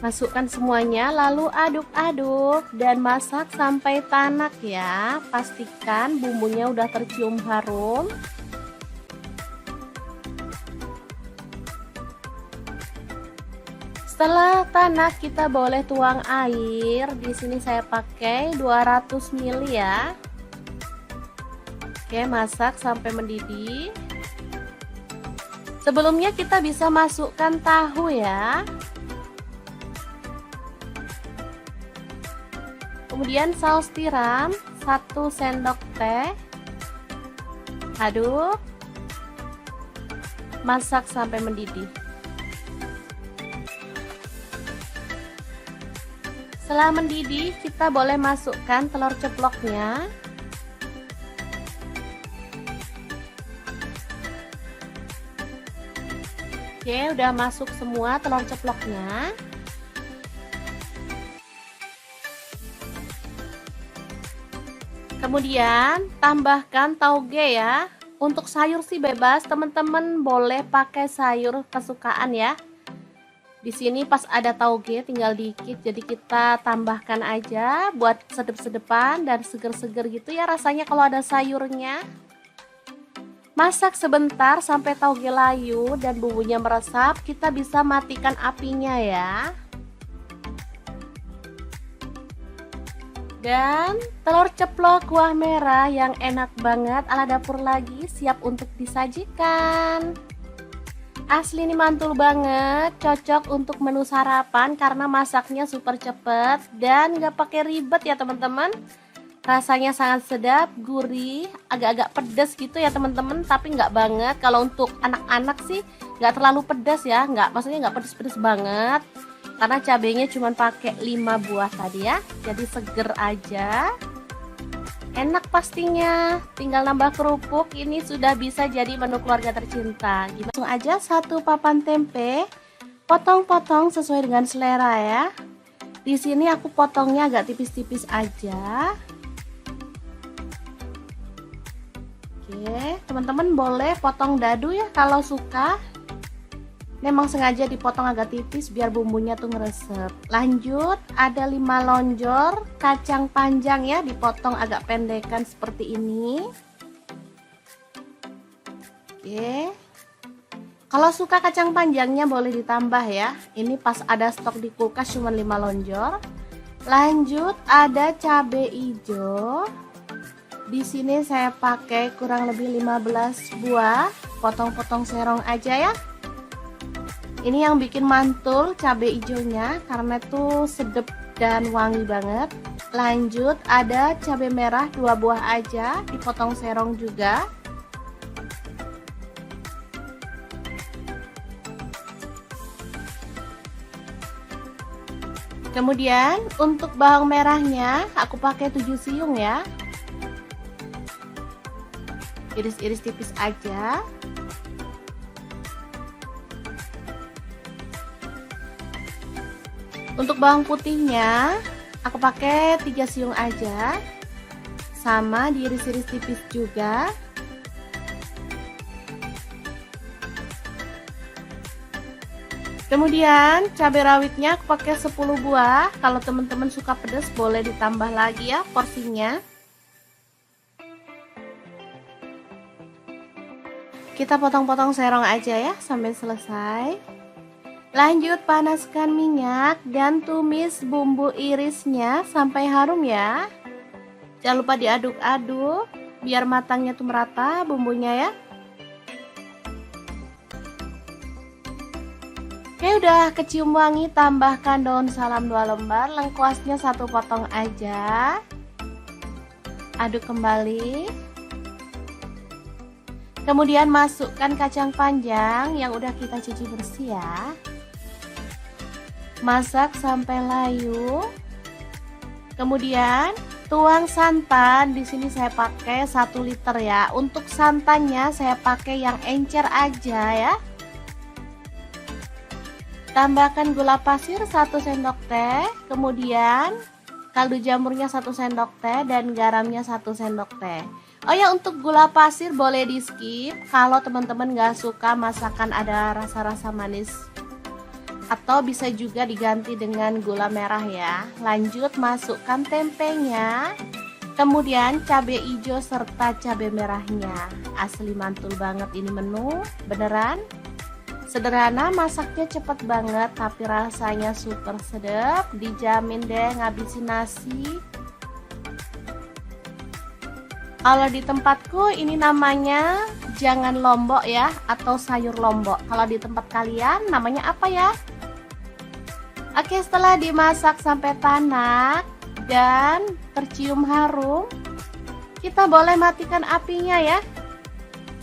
Masukkan semuanya, lalu aduk-aduk dan masak sampai tanak ya. Pastikan bumbunya udah tercium harum. Setelah tanak, kita boleh tuang air. Di sini saya pakai 200 ml ya. Oke, masak sampai mendidih. Sebelumnya kita bisa masukkan tahu ya. Kemudian saus tiram 1 sendok teh. Aduk. Masak sampai mendidih. Setelah mendidih, kita boleh masukkan telur ceploknya. Oke, udah masuk semua telur ceploknya. Kemudian tambahkan tauge ya. Untuk sayur sih bebas, teman-teman boleh pakai sayur kesukaan ya. Di sini pas ada tauge tinggal dikit, jadi kita tambahkan aja buat sedep-sedepan dan seger-seger gitu ya rasanya kalau ada sayurnya. Masak sebentar sampai tauge layu dan bumbunya meresap, kita bisa matikan apinya ya. Dan telur ceplok kuah merah yang enak banget ala dapur lagi siap untuk disajikan. Asli ini mantul banget, cocok untuk menu sarapan karena masaknya super cepet dan gak pakai ribet ya teman-teman. Rasanya sangat sedap, gurih, agak-agak pedas gitu ya teman-teman, tapi nggak banget. Kalau untuk anak-anak sih nggak terlalu pedas ya, maksudnya nggak pedas-pedas banget. Karena cabenya cuma pakai 5 buah tadi ya, jadi seger aja. Enak pastinya, tinggal nambah kerupuk, ini sudah bisa jadi menu keluarga tercinta. Langsung aja 1 papan tempe, potong-potong sesuai dengan selera ya. Di sini aku potongnya agak tipis-tipis aja. Oke, teman-teman boleh potong dadu ya kalau suka. Memang sengaja dipotong agak tipis biar bumbunya tuh ngeresep. Lanjut, ada 5 lonjor kacang panjang ya, dipotong agak pendekan seperti ini. Oke. Kalau suka kacang panjangnya boleh ditambah ya. Ini pas ada stok di kulkas cuma 5 lonjor. Lanjut, ada cabai hijau. Di sini saya pakai kurang lebih 15 buah. Potong-potong serong aja ya. Ini yang bikin mantul cabai hijaunya karena tuh sedep dan wangi banget. Lanjut, ada cabai merah 2 buah aja, dipotong serong juga. Kemudian untuk bawang merahnya aku pakai 7 siung ya. Iris-iris tipis aja. Untuk bawang putihnya aku pakai 3 siung aja, sama diiris-iris tipis juga. Kemudian cabai rawitnya aku pakai 10 buah. Kalau teman-teman suka pedas boleh ditambah lagi ya porsinya. Kita potong-potong serong aja ya sampai selesai. Lanjut, panaskan minyak dan tumis bumbu irisnya sampai harum ya. Jangan lupa diaduk-aduk biar matangnya tuh merata bumbunya ya. Oke, udah kecium wangi, tambahkan daun salam 2 lembar, lengkuasnya 1 potong aja. Aduk kembali. Kemudian masukkan kacang panjang yang udah kita cuci bersih ya. Masak sampai layu. Kemudian Tuang santan di sini saya pakai 1 liter ya. Untuk santannya saya pakai yang encer aja ya. Tambahkan gula pasir 1 sendok teh, kemudian kaldu jamurnya 1 sendok teh dan garamnya 1 sendok teh. Oh ya, untuk gula pasir boleh di skip kalau teman-teman gak suka masakan ada rasa-rasa manis, atau bisa juga diganti dengan gula merah ya. Lanjut masukkan tempenya, kemudian cabai hijau serta cabai merahnya. Asli mantul banget ini menu, beneran sederhana, masaknya cepet banget tapi rasanya super sedap, dijamin deh ngabisin nasi. Kalau di tempatku ini namanya jangan lombok ya, atau sayur lombok. Kalau di tempat kalian namanya apa ya? Oke, setelah dimasak sampai tanak dan tercium harum, kita boleh matikan apinya ya.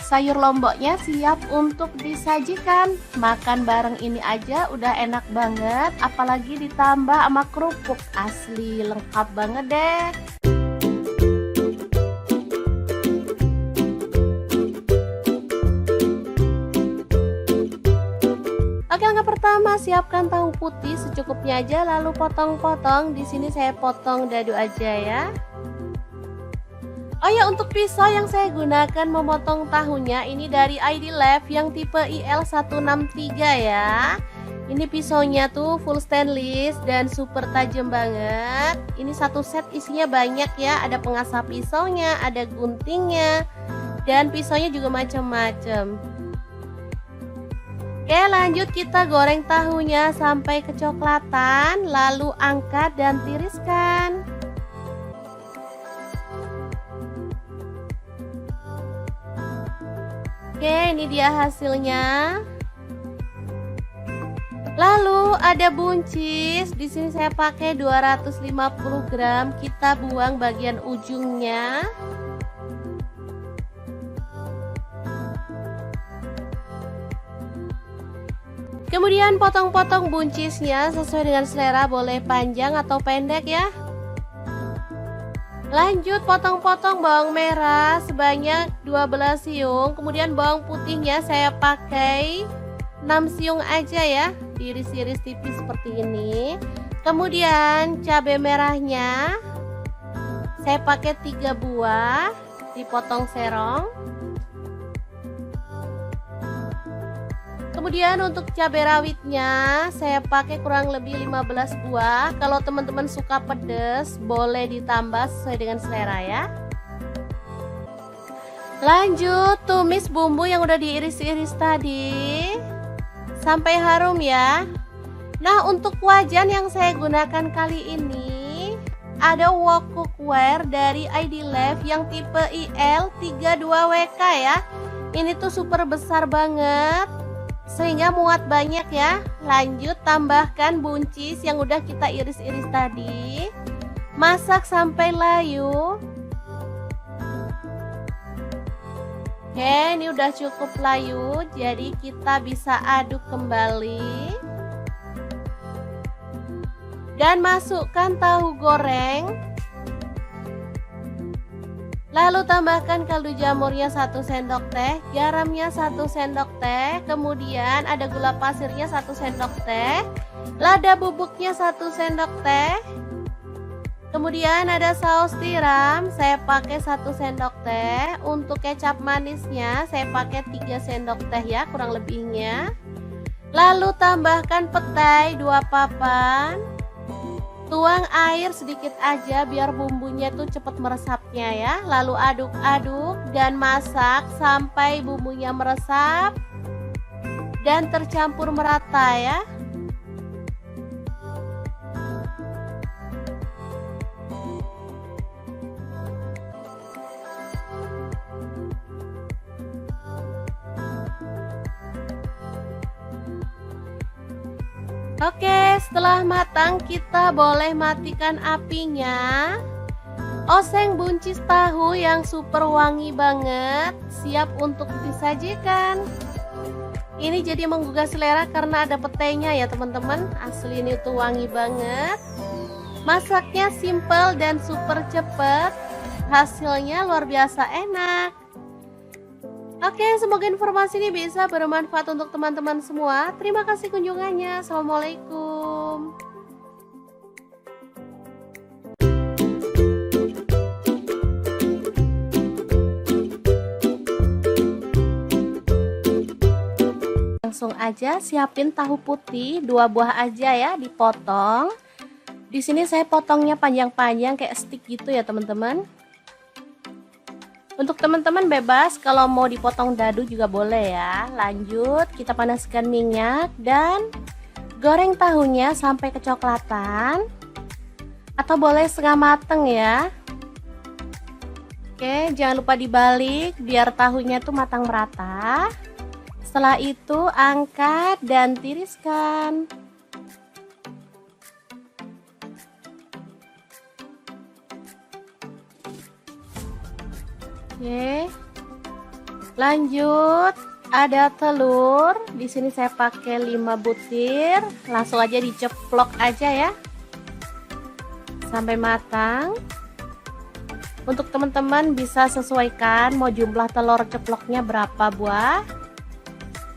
Sayur lomboknya siap untuk disajikan. Makan bareng ini aja udah enak banget, apalagi ditambah sama kerupuk. Asli lengkap banget deh. Oke, langkah pertama siapkan tahu putih secukupnya aja, lalu potong-potong. Di sini saya potong dadu aja ya. Oh ya, untuk pisau yang saya gunakan memotong tahunya ini dari ID Lab yang tipe IL163 ya. Ini pisaunya tuh full stainless dan super tajam banget. Ini satu set isinya banyak ya, ada pengasah pisaunya, ada guntingnya, dan pisaunya juga macam-macam. Oke, lanjut kita goreng tahunya sampai kecoklatan, lalu angkat dan tiriskan. Oke, ini dia hasilnya. Lalu ada buncis. Di sini saya pakai 250 gram. Kita buang bagian ujungnya. Kemudian potong-potong buncisnya sesuai dengan selera, boleh panjang atau pendek ya. Lanjut potong-potong bawang merah sebanyak 12 siung. Kemudian bawang putihnya saya pakai 6 siung aja ya, diiris-iris tipis seperti ini. Kemudian cabai merahnya saya pakai 3 buah, dipotong serong. Kemudian untuk cabai rawitnya saya pakai kurang lebih 15 buah. Kalau teman-teman suka pedas boleh ditambah sesuai dengan selera ya. Lanjut tumis bumbu yang udah diiris-iris tadi sampai harum ya. Nah, untuk wajan yang saya gunakan kali ini ada wok cookware dari ID Lab yang tipe IL32WK ya. Ini tuh super besar banget sehingga muat banyak ya. Lanjut tambahkan buncis yang udah kita iris-iris tadi. Masak sampai layu. Oke, ini udah cukup layu, jadi kita bisa aduk kembali. Dan masukkan tahu goreng. Lalu tambahkan kaldu jamurnya 1 sendok teh, garamnya 1 sendok teh, kemudian ada gula pasirnya 1 sendok teh, lada bubuknya 1 sendok teh, kemudian ada saus tiram, saya pakai 1 sendok teh, untuk kecap manisnya saya pakai 3 sendok teh ya kurang lebihnya. Lalu tambahkan petai 2 papan. Tuang air sedikit aja biar bumbunya tuh cepet meresapnya ya. Lalu aduk-aduk dan masak sampai bumbunya meresap dan tercampur merata ya. Oke, setelah matang kita boleh matikan apinya. Oseng buncis tahu yang super wangi banget, siap untuk disajikan. Ini jadi menggugah selera karena ada petainya ya teman-teman. Asli ini tuh wangi banget. Masaknya simple dan super cepet, hasilnya luar biasa enak. Oke, semoga informasi ini bisa bermanfaat untuk teman-teman semua. Terima kasih kunjungannya. Assalamualaikum. Langsung aja siapin tahu putih 2 buah aja ya, dipotong. Di sini saya potongnya panjang-panjang kayak stick gitu ya teman-teman. Untuk teman-teman bebas kalau mau dipotong dadu juga boleh ya. Lanjut kita panaskan minyak dan goreng tahunya sampai kecoklatan. Atau boleh setengah mateng ya. Oke, jangan lupa dibalik biar tahunya tuh matang merata. Setelah itu angkat dan tiriskan. Oke. Lanjut, ada telur. Di sini saya pakai 5 butir. Langsung aja diceplok aja ya. Sampai matang. Untuk teman-teman bisa sesuaikan mau jumlah telur ceploknya berapa buah.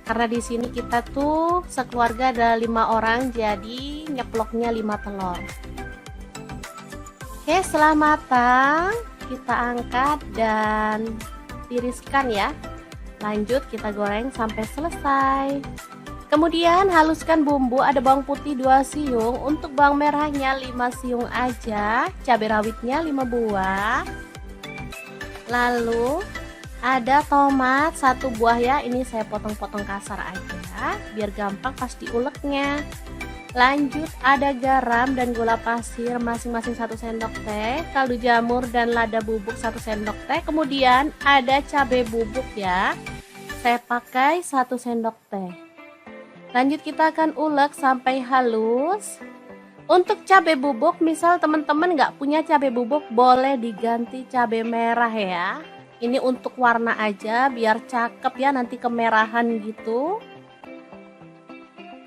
Karena di sini kita tuh sekeluarga ada 5 orang, jadi nyeploknya 5 telur. Oke, setelah matang kita angkat dan tiriskan ya. Lanjut kita goreng sampai selesai. Kemudian haluskan bumbu, ada bawang putih 2 siung, untuk bawang merahnya 5 siung aja, cabai rawitnya 5 buah. Lalu ada tomat 1 buah ya, ini saya potong-potong kasar aja biar gampang pas diuleknya. Lanjut ada garam dan gula pasir masing-masing 1 sendok teh, kaldu jamur dan lada bubuk 1 sendok teh. Kemudian ada cabai bubuk ya, saya pakai 1 sendok teh. Lanjut kita akan ulek sampai halus. Untuk cabai bubuk, misal teman-teman nggak punya cabai bubuk, boleh diganti cabai merah ya. Ini untuk warna aja biar cakep ya, nanti kemerahan gitu.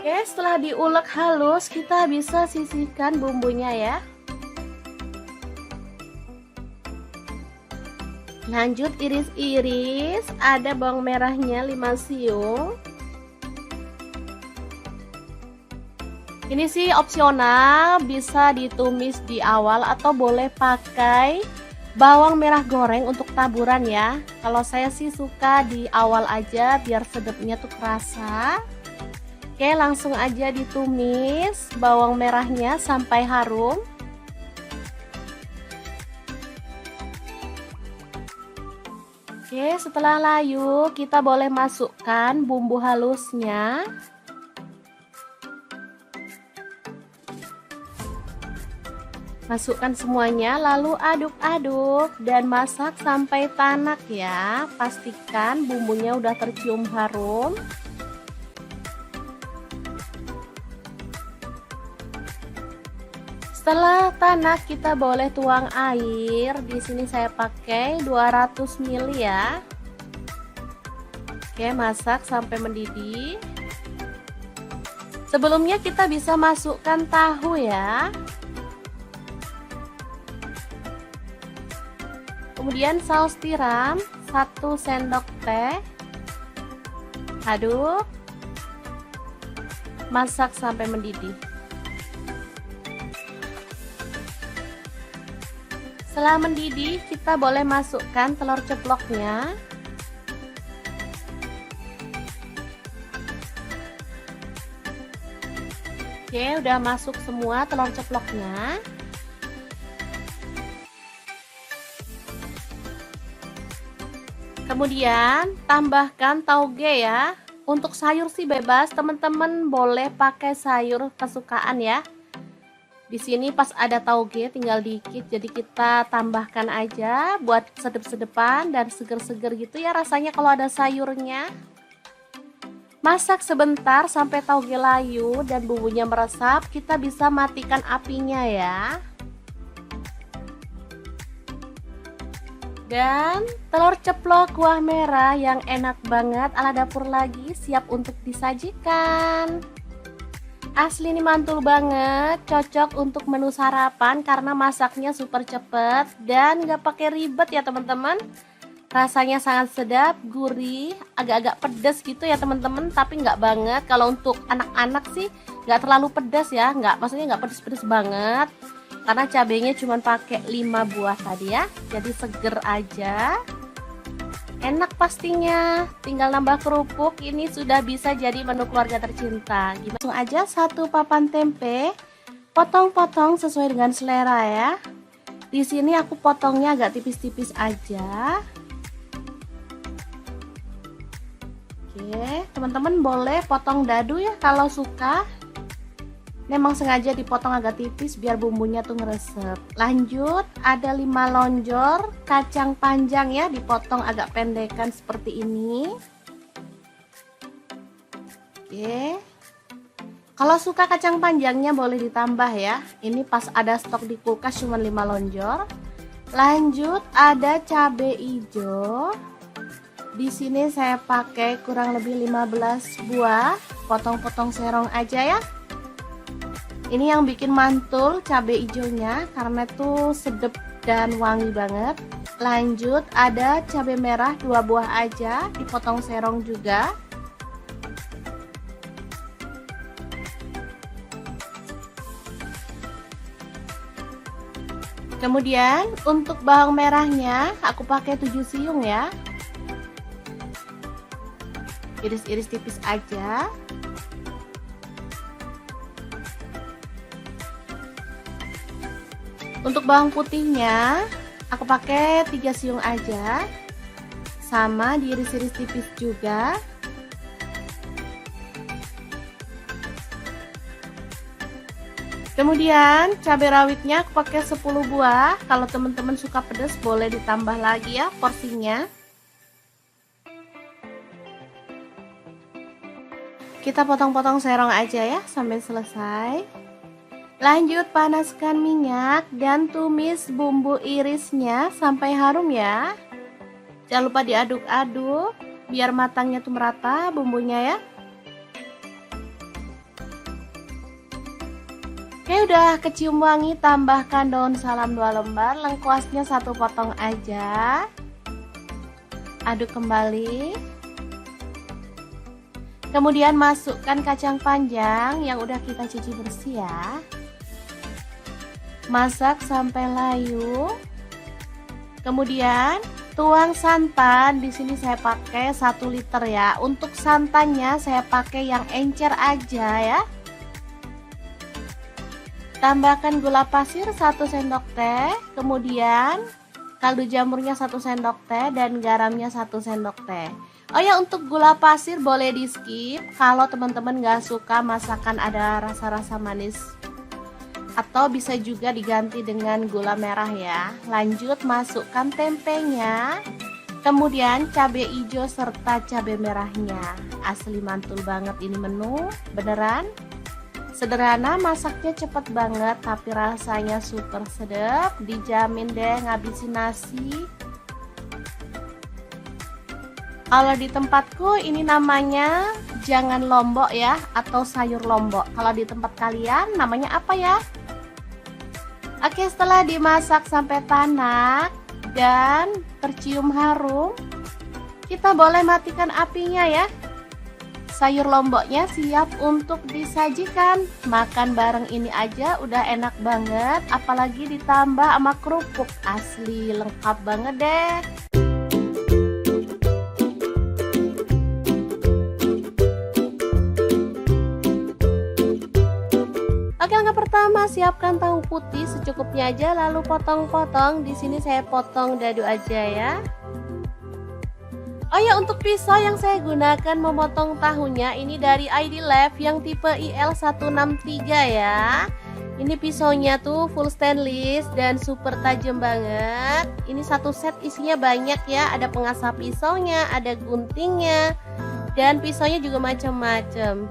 Oke, setelah diulek halus kita bisa sisihkan bumbunya ya. Lanjut iris-iris, ada bawang merahnya 5 siung. Ini sih opsional, bisa ditumis di awal atau boleh pakai bawang merah goreng untuk taburan ya. Kalau saya sih suka di awal aja biar sedapnya tuh kerasa. Oke, langsung aja ditumis bawang merahnya sampai harum. Oke, setelah layu kita boleh masukkan bumbu halusnya. Masukkan semuanya lalu aduk-aduk dan masak sampai tanak ya. Pastikan bumbunya udah tercium harum. Setelah tanak kita boleh tuang air. Di sini saya pakai 200 ml ya. Oke, masak sampai mendidih. Sebelumnya kita bisa masukkan tahu ya. Kemudian saus tiram 1 sendok teh. Aduk. Masak sampai mendidih. Setelah mendidih, kita boleh masukkan telur ceploknya. Oke, udah masuk semua telur ceploknya. Kemudian tambahkan tauge ya. Untuk sayur sih bebas, teman-teman boleh pakai sayur kesukaan ya. Di sini pas ada tauge tinggal dikit, jadi kita tambahkan aja buat sedep-sedepan dan seger-seger gitu ya rasanya kalau ada sayurnya. Masak sebentar sampai tauge layu dan bumbunya meresap, kita bisa matikan apinya ya. Dan telur ceplok kuah merah yang enak banget ala dapur lagi siap untuk disajikan. Asli ini mantul banget, cocok untuk menu sarapan karena masaknya super cepet dan gak pakai ribet ya teman-teman. Rasanya sangat sedap, gurih, agak-agak pedas gitu ya teman-teman, tapi nggak banget. Kalau untuk anak-anak sih nggak terlalu pedas ya, maksudnya nggak pedas-pedas banget. Karena cabenya cuma pakai 5 buah tadi ya, jadi seger aja. Enak pastinya, tinggal nambah kerupuk, ini sudah bisa jadi menu keluarga tercinta. Langsung aja satu papan tempe, potong-potong sesuai dengan selera ya. Di sini aku potongnya agak tipis-tipis aja. Oke, teman-teman boleh potong dadu ya kalau suka. Memang sengaja dipotong agak tipis biar bumbunya tuh ngeresep. Lanjut, ada 5 lonjor kacang panjang ya, dipotong agak pendekan seperti ini. Oke. Kalau suka kacang panjangnya boleh ditambah ya. Ini pas ada stok di kulkas cuma 5 lonjor. Lanjut, ada cabai hijau. Di sini saya pakai kurang lebih 15 buah, potong-potong serong aja ya. Ini yang bikin mantul cabai hijaunya karena tuh sedap dan wangi banget. Lanjut, ada cabai merah 2 buah aja, dipotong serong juga. Kemudian untuk bawang merahnya aku pakai 7 siung ya. Iris-iris tipis aja. Untuk bawang putihnya aku pakai 3 siung aja, sama diiris-iris tipis juga. Kemudian cabai rawitnya aku pakai 10 buah. Kalau teman-teman suka pedas boleh ditambah lagi ya porsinya. Kita potong-potong serong aja ya sampai selesai. Lanjut, panaskan minyak dan tumis bumbu irisnya sampai harum ya. Jangan lupa diaduk-aduk biar matangnya tuh merata bumbunya ya. Oke, udah kecium wangi, tambahkan daun salam 2 lembar, lengkuasnya 1 potong aja. Aduk kembali. Kemudian masukkan kacang panjang yang udah kita cuci bersih ya. Masak sampai layu. Kemudian tuang santan. Di sini saya pakai 1 liter ya. Untuk santannya saya pakai yang encer aja ya. Tambahkan gula pasir 1 sendok teh. Kemudian kaldu jamurnya 1 sendok teh dan garamnya 1 sendok teh. Oh ya, untuk gula pasir boleh di skip kalau teman-teman gak suka masakan ada rasa-rasa manis, atau bisa juga diganti dengan gula merah ya. Lanjut, masukkan tempenya, kemudian cabai hijau serta cabai merahnya. Asli mantul banget ini menu, beneran sederhana, masaknya cepet banget tapi rasanya super sedap, dijamin deh ngabisin nasi. Kalau di tempatku ini namanya jangan lombok ya, atau sayur lombok. Kalau di tempat kalian namanya apa ya? Oke, setelah dimasak sampai tanak dan tercium harum, kita boleh matikan apinya ya. Sayur lomboknya siap untuk disajikan. Makan bareng ini aja udah enak banget, apalagi ditambah sama kerupuk. Asli lengkap banget deh. Oke, langkah pertama, siapkan tahu putih secukupnya aja, lalu potong-potong. Di sini saya potong dadu aja ya. Oh ya, untuk pisau yang saya gunakan memotong tahunya ini dari ID Lab yang tipe IL163 ya. Ini pisaunya tuh full stainless dan super tajam banget. Ini satu set isinya banyak ya, ada pengasah pisaunya, ada guntingnya, dan pisaunya juga macam-macam.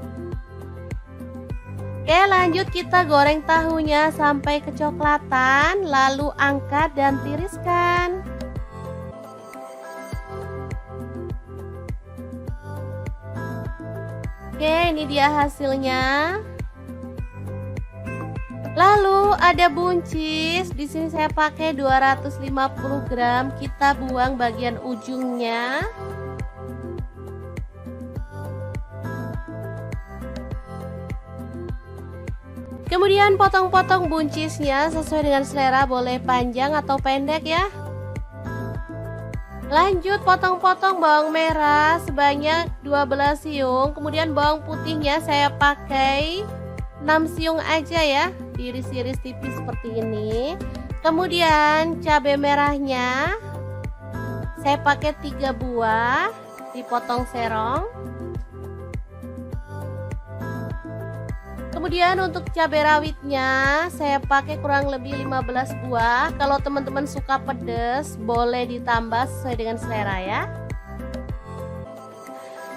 Oke, lanjut kita goreng tahunya sampai kecoklatan, lalu angkat dan tiriskan. Oke, ini dia hasilnya. Lalu ada buncis. Di sini saya pakai 250 gram. Kita buang bagian ujungnya. Kemudian potong-potong buncisnya sesuai dengan selera, boleh panjang atau pendek ya. Lanjut potong-potong bawang merah sebanyak 12 siung. Kemudian bawang putihnya saya pakai 6 siung aja ya, diiris-iris tipis seperti ini. Kemudian cabai merahnya saya pakai 3 buah, dipotong serong. Kemudian untuk cabai rawitnya saya pakai kurang lebih 15 buah. Kalau teman-teman suka pedas boleh ditambah sesuai dengan selera ya.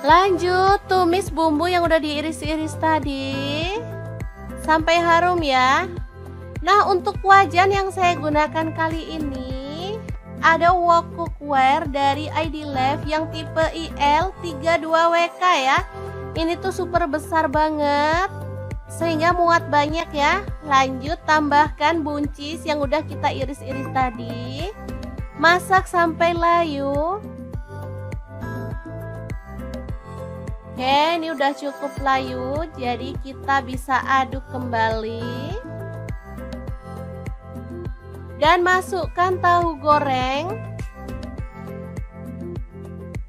Lanjut tumis bumbu yang udah diiris-iris tadi sampai harum ya. Nah, untuk wajan yang saya gunakan kali ini ada wok cookware dari ID Life yang tipe IL32WK ya. Ini tuh super besar banget sehingga muat banyak ya. Lanjut tambahkan buncis yang udah kita iris-iris tadi. Masak sampai layu. Oke, ini udah cukup layu, jadi kita bisa aduk kembali. Dan masukkan tahu goreng.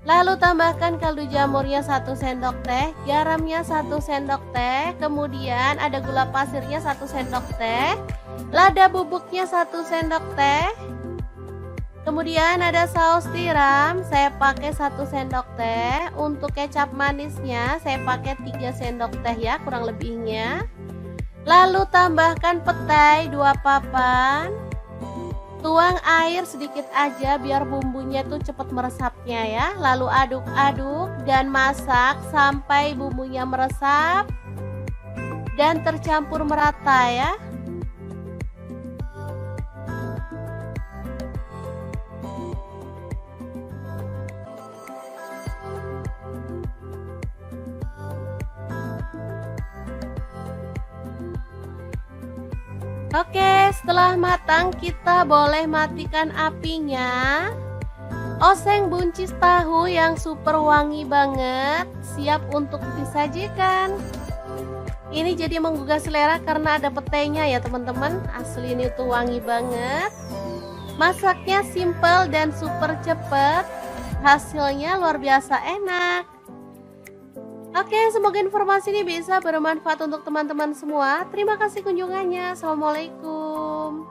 Lalu tambahkan kaldu jamurnya 1 sendok teh, garamnya 1 sendok teh, kemudian ada gula pasirnya 1 sendok teh, lada bubuknya 1 sendok teh, kemudian ada saus tiram, saya pakai 1 sendok teh, untuk kecap manisnya saya pakai 3 sendok teh ya kurang lebihnya. Lalu tambahkan petai 2 papan. Tuang air sedikit aja biar bumbunya tuh cepat meresapnya ya. Lalu aduk-aduk dan masak sampai bumbunya meresap dan tercampur merata ya. Oke, setelah matang kita boleh matikan apinya. Oseng buncis tahu yang super wangi banget, siap untuk disajikan. Ini jadi menggugah selera karena ada petainya ya teman-teman. Asli ini tuh wangi banget. Masaknya simple dan super cepet. Hasilnya luar biasa enak. Oke, semoga informasi ini bisa bermanfaat untuk teman-teman semua. Terima kasih kunjungannya. Assalamualaikum.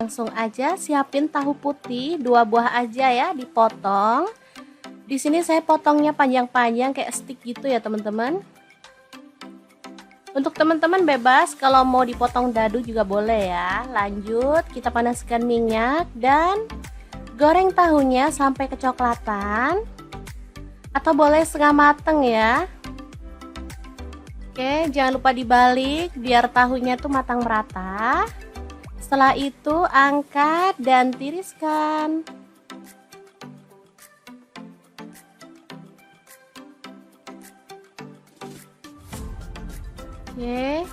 Langsung aja siapin tahu putih 2 buah aja ya, dipotong. Di sini saya potongnya panjang-panjang kayak stick gitu ya teman-teman. Untuk teman-teman bebas kalau mau dipotong dadu juga boleh ya. Lanjut kita panaskan minyak dan goreng tahunya sampai kecoklatan atau boleh setengah mateng ya. Oke, jangan lupa dibalik biar tahunya tuh matang merata. Setelah itu angkat dan tiriskan. Oke.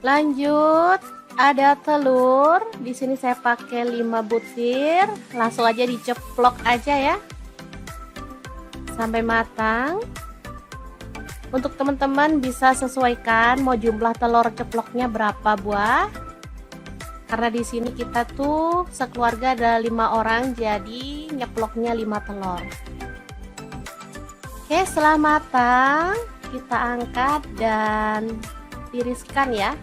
Lanjut, ada telur. Di sini saya pakai 5 butir. Langsung aja diceplok aja ya. Sampai matang. Untuk teman-teman bisa sesuaikan mau jumlah telur ceploknya berapa buah. Karena di sini kita tuh sekeluarga ada 5 orang, jadi nyeploknya 5 telur. Oke, setelah matang kita angkat dan tiriskan ya.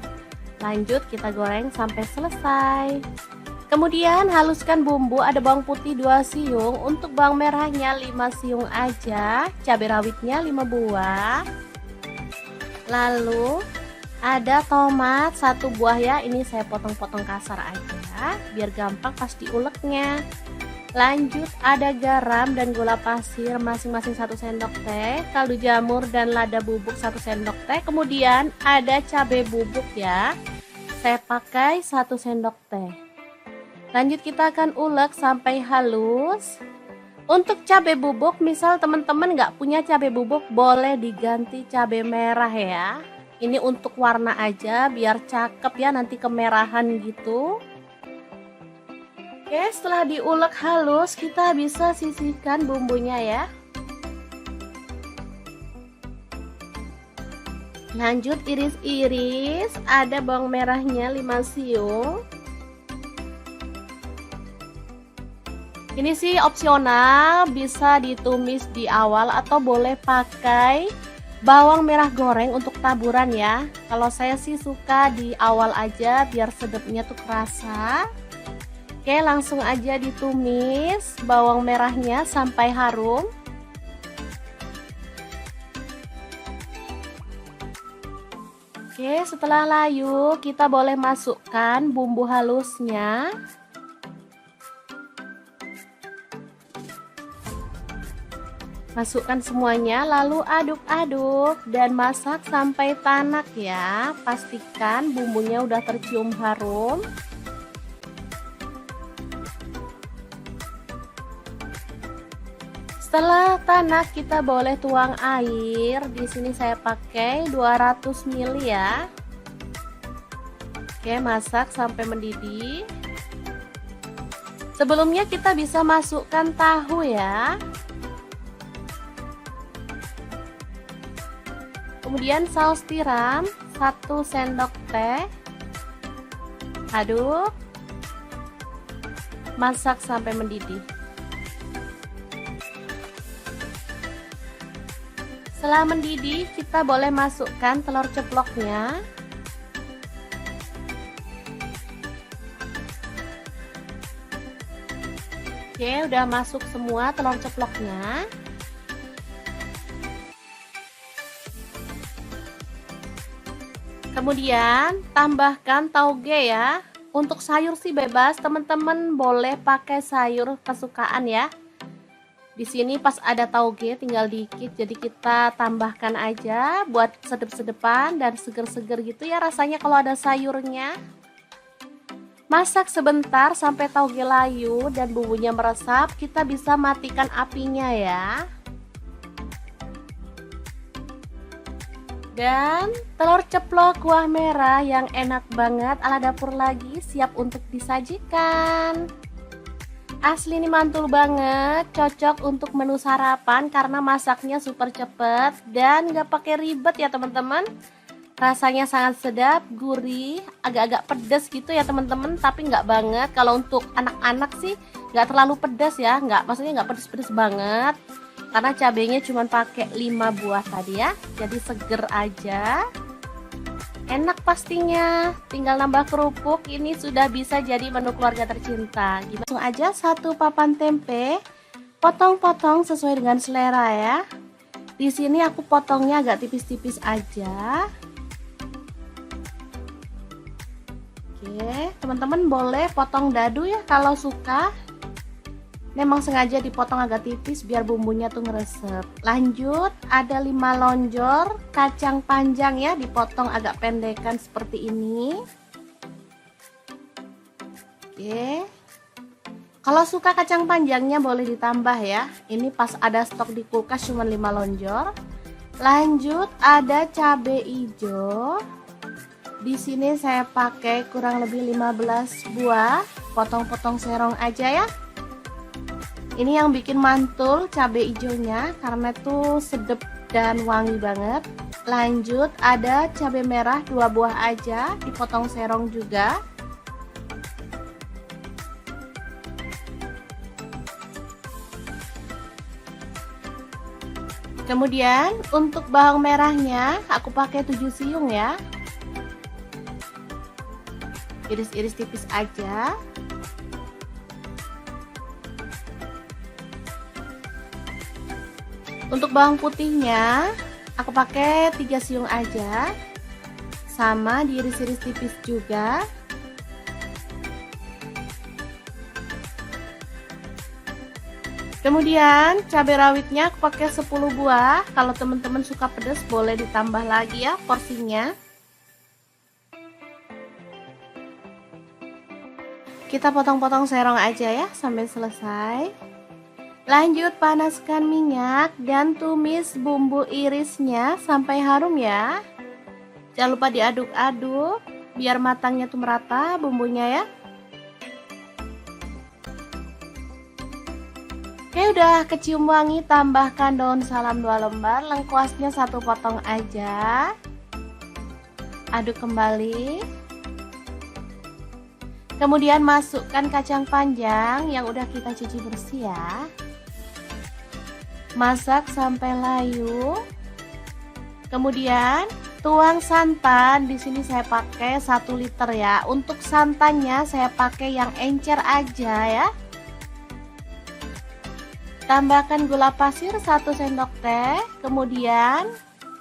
Lanjut kita goreng sampai selesai. Kemudian haluskan bumbu, ada bawang putih 2 siung, untuk bawang merahnya 5 siung aja, cabai rawitnya 5 buah. Lalu ada tomat 1 buah ya, ini saya potong-potong kasar aja biar gampang pas diuleknya. Lanjut ada garam dan gula pasir masing-masing 1 sendok teh, kaldu jamur dan lada bubuk 1 sendok teh. Kemudian ada cabai bubuk ya, saya pakai 1 sendok teh. Lanjut kita akan ulek sampai halus. Untuk cabai bubuk, misal teman-teman nggak punya cabai bubuk, boleh diganti cabai merah ya. Ini untuk warna aja, biar cakep ya, nanti kemerahan gitu. Oke, setelah diulek halus, kita bisa sisihkan bumbunya ya. Lanjut iris-iris, ada bawang merahnya 5 siung. Ini sih opsional, bisa ditumis di awal atau boleh pakai bawang merah goreng untuk taburan ya. Kalau saya sih suka di awal aja biar sedapnya tuh kerasa. Oke, langsung aja ditumis bawang merahnya sampai harum. Oke, setelah layu kita boleh masukkan bumbu halusnya. Masukkan semuanya lalu aduk-aduk dan masak sampai tanak ya. Pastikan bumbunya udah tercium harum. Setelah tanak kita boleh tuang air. Di sini saya pakai 200 ml ya. Oke, masak sampai mendidih. Sebelumnya kita bisa masukkan tahu ya. Kemudian saus tiram 1 sendok teh. Aduk. Masak sampai mendidih. Setelah mendidih, kita boleh masukkan telur ceploknya. Oke, udah masuk semua telur ceploknya. Kemudian tambahkan tauge ya. Untuk sayur sih bebas, teman-teman boleh pakai sayur kesukaan ya. Di sini pas ada tauge tinggal dikit, jadi kita tambahkan aja buat sedep-sedepan dan seger-seger gitu ya rasanya kalau ada sayurnya. Masak sebentar sampai tauge layu dan bumbunya meresap, kita bisa matikan apinya ya. Dan telur ceplok kuah merah yang enak banget ala dapur lagi siap untuk disajikan. Asli ini mantul banget, cocok untuk menu sarapan karena masaknya super cepet dan gak pakai ribet ya teman-teman. Rasanya sangat sedap, gurih, agak-agak pedas gitu ya teman-teman, tapi nggak banget. Kalau untuk anak-anak sih nggak terlalu pedas ya, maksudnya nggak pedas-pedas banget. Karena cabenya cuma pakai 5 buah tadi ya, jadi seger aja. Enak pastinya, tinggal nambah kerupuk, ini sudah bisa jadi menu keluarga tercinta. Langsung aja 1 papan tempe, potong-potong sesuai dengan selera ya. Di sini aku potongnya agak tipis-tipis aja. Oke, teman-teman boleh potong dadu ya kalau suka. Memang sengaja dipotong agak tipis biar bumbunya tuh ngeresep. Lanjut, ada 5 lonjor kacang panjang ya, dipotong agak pendekan seperti ini. Oke. Kalau suka kacang panjangnya boleh ditambah ya. Ini pas ada stok di kulkas cuma 5 lonjor. Lanjut, ada cabai hijau. Di sini saya pakai kurang lebih 15 buah. Potong-potong serong aja ya. Ini yang bikin mantul cabai hijaunya karena tuh sedap dan wangi banget. Lanjut, ada cabai merah 2 buah aja, dipotong serong juga. Kemudian untuk bawang merahnya aku pakai 7 siung ya. Iris-iris tipis aja. Untuk bawang putihnya aku pakai 3 siung aja. Sama diiris-iris tipis juga. Kemudian cabai rawitnya aku pakai 10 buah. Kalau teman-teman suka pedas boleh ditambah lagi ya porsinya. Kita potong-potong serong aja ya sampai selesai. Lanjut panaskan minyak dan tumis bumbu irisnya sampai harum ya. Jangan lupa diaduk-aduk biar matangnya tuh merata bumbunya ya. Oke, udah kecium wangi, tambahkan daun salam 2 lembar, lengkuasnya 1 potong aja. Aduk kembali. Kemudian masukkan kacang panjang yang udah kita cuci bersih ya. Masak sampai layu. Kemudian tuang santan, di sini saya pakai 1 liter ya. Untuk santannya saya pakai yang encer aja ya. Tambahkan gula pasir 1 sendok teh, kemudian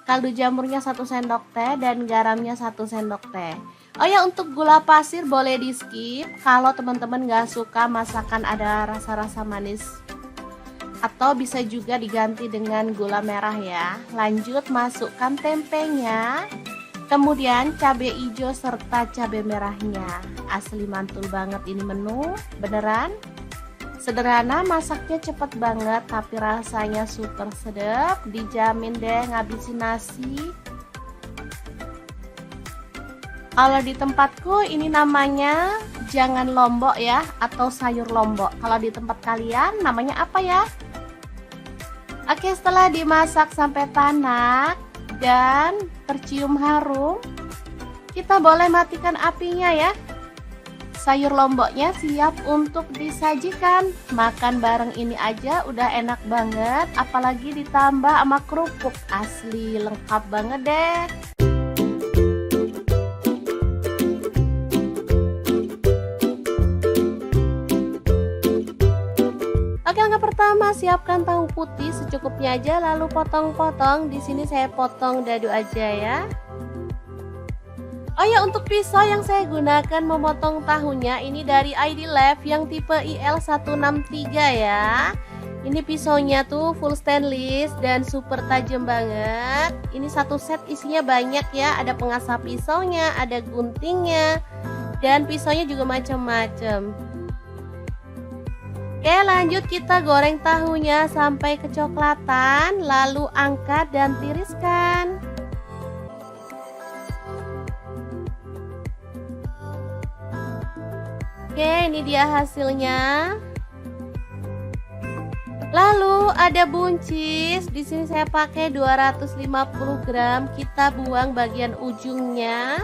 kaldu jamurnya 1 sendok teh dan garamnya 1 sendok teh. Oh ya, untuk gula pasir boleh di skip kalau teman-teman gak suka masakan ada rasa-rasa manis. Atau bisa juga diganti dengan gula merah ya. Lanjut masukkan tempenya, kemudian cabai hijau serta cabai merahnya. Asli mantul banget ini menu, beneran. Sederhana, masaknya cepet banget tapi rasanya super sedap. Dijamin deh ngabisin nasi. Kalau di tempatku ini namanya jangan lombok ya, atau sayur lombok. Kalau di tempat kalian namanya apa ya? Oke, setelah dimasak sampai tanak dan tercium harum, kita boleh matikan apinya ya. Sayur lomboknya siap untuk disajikan. Makan bareng ini aja udah enak banget, apalagi ditambah sama kerupuk. Asli lengkap banget deh. Oke, langkah pertama siapkan tahu putih secukupnya aja, lalu potong-potong. Di sini saya potong dadu aja ya. Oh ya, untuk pisau yang saya gunakan memotong tahunya ini dari ID Lab yang tipe IL163 ya. Ini pisaunya tuh full stainless dan super tajam banget. Ini satu set isinya banyak ya, ada pengasah pisaunya, ada guntingnya, dan pisaunya juga macam-macam. Oke, lanjut kita goreng tahunya sampai kecoklatan, lalu angkat dan tiriskan. Oke, ini dia hasilnya. Lalu ada buncis. Di sini saya pakai 250 gram. Kita buang bagian ujungnya.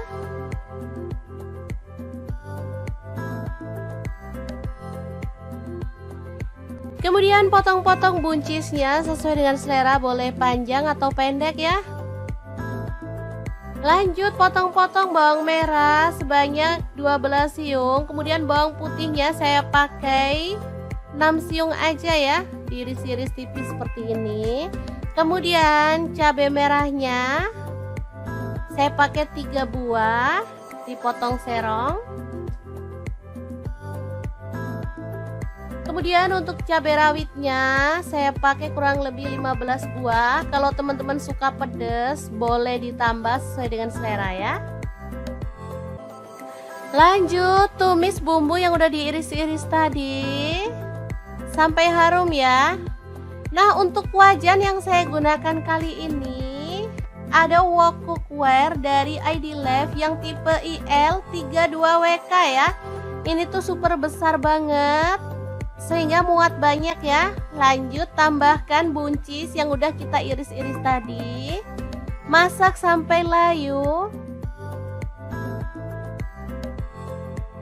Kemudian potong-potong buncisnya sesuai dengan selera, boleh panjang atau pendek ya. Lanjut potong-potong bawang merah sebanyak 12 siung. Kemudian bawang putihnya saya pakai 6 siung aja ya, diiris-iris tipis seperti ini. Kemudian cabai merahnya saya pakai 3 buah, dipotong serong. Kemudian untuk cabai rawitnya saya pakai kurang lebih 15 buah. Kalau teman-teman suka pedas boleh ditambah sesuai dengan selera ya. Lanjut tumis bumbu yang udah diiris-iris tadi sampai harum ya. Nah, untuk wajan yang saya gunakan kali ini ada wok cookware dari ID Lab yang tipe IL32WK ya. Ini tuh super besar banget sehingga muat banyak ya. Lanjut tambahkan buncis yang udah kita iris-iris tadi. Masak sampai layu.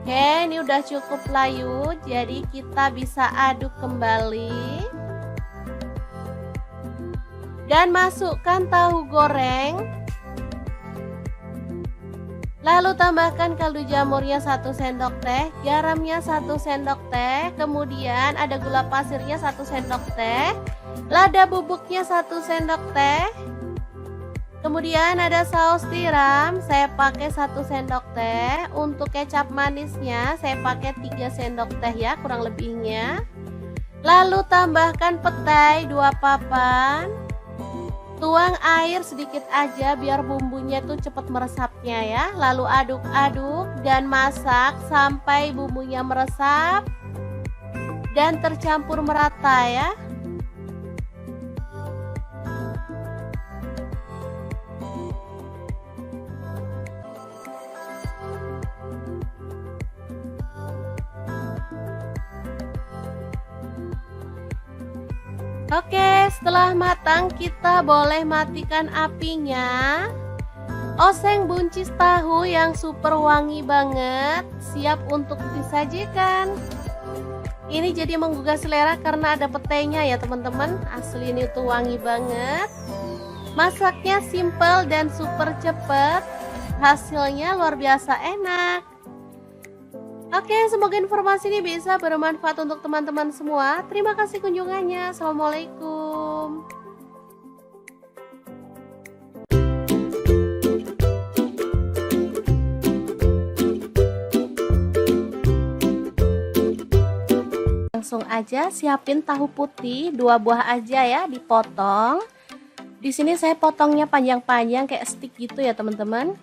Oke, ini udah cukup layu, jadi kita bisa aduk kembali. Dan masukkan tahu goreng. Lalu tambahkan kaldu jamurnya 1 sendok teh, garamnya 1 sendok teh, kemudian ada gula pasirnya 1 sendok teh, lada bubuknya 1 sendok teh, kemudian ada saus tiram, saya pakai 1 sendok teh, untuk kecap manisnya saya pakai 3 sendok teh ya kurang lebihnya. Lalu tambahkan petai 2 papan. Tuang air sedikit aja biar bumbunya tuh cepat meresapnya ya. Lalu aduk-aduk dan masak sampai bumbunya meresap dan tercampur merata ya. Oke, setelah matang kita boleh matikan apinya. Oseng buncis tahu yang super wangi banget siap untuk disajikan. Ini jadi menggugah selera karena ada petainya ya teman-teman. Asli ini tuh wangi banget. Masaknya simple dan super cepet. Hasilnya luar biasa enak. Oke, semoga informasi ini bisa bermanfaat untuk teman-teman semua. Terima kasih kunjungannya. Assalamualaikum. Langsung aja siapin tahu putih 2 buah aja ya, dipotong. Di sini saya potongnya panjang-panjang kayak stick gitu ya teman-teman.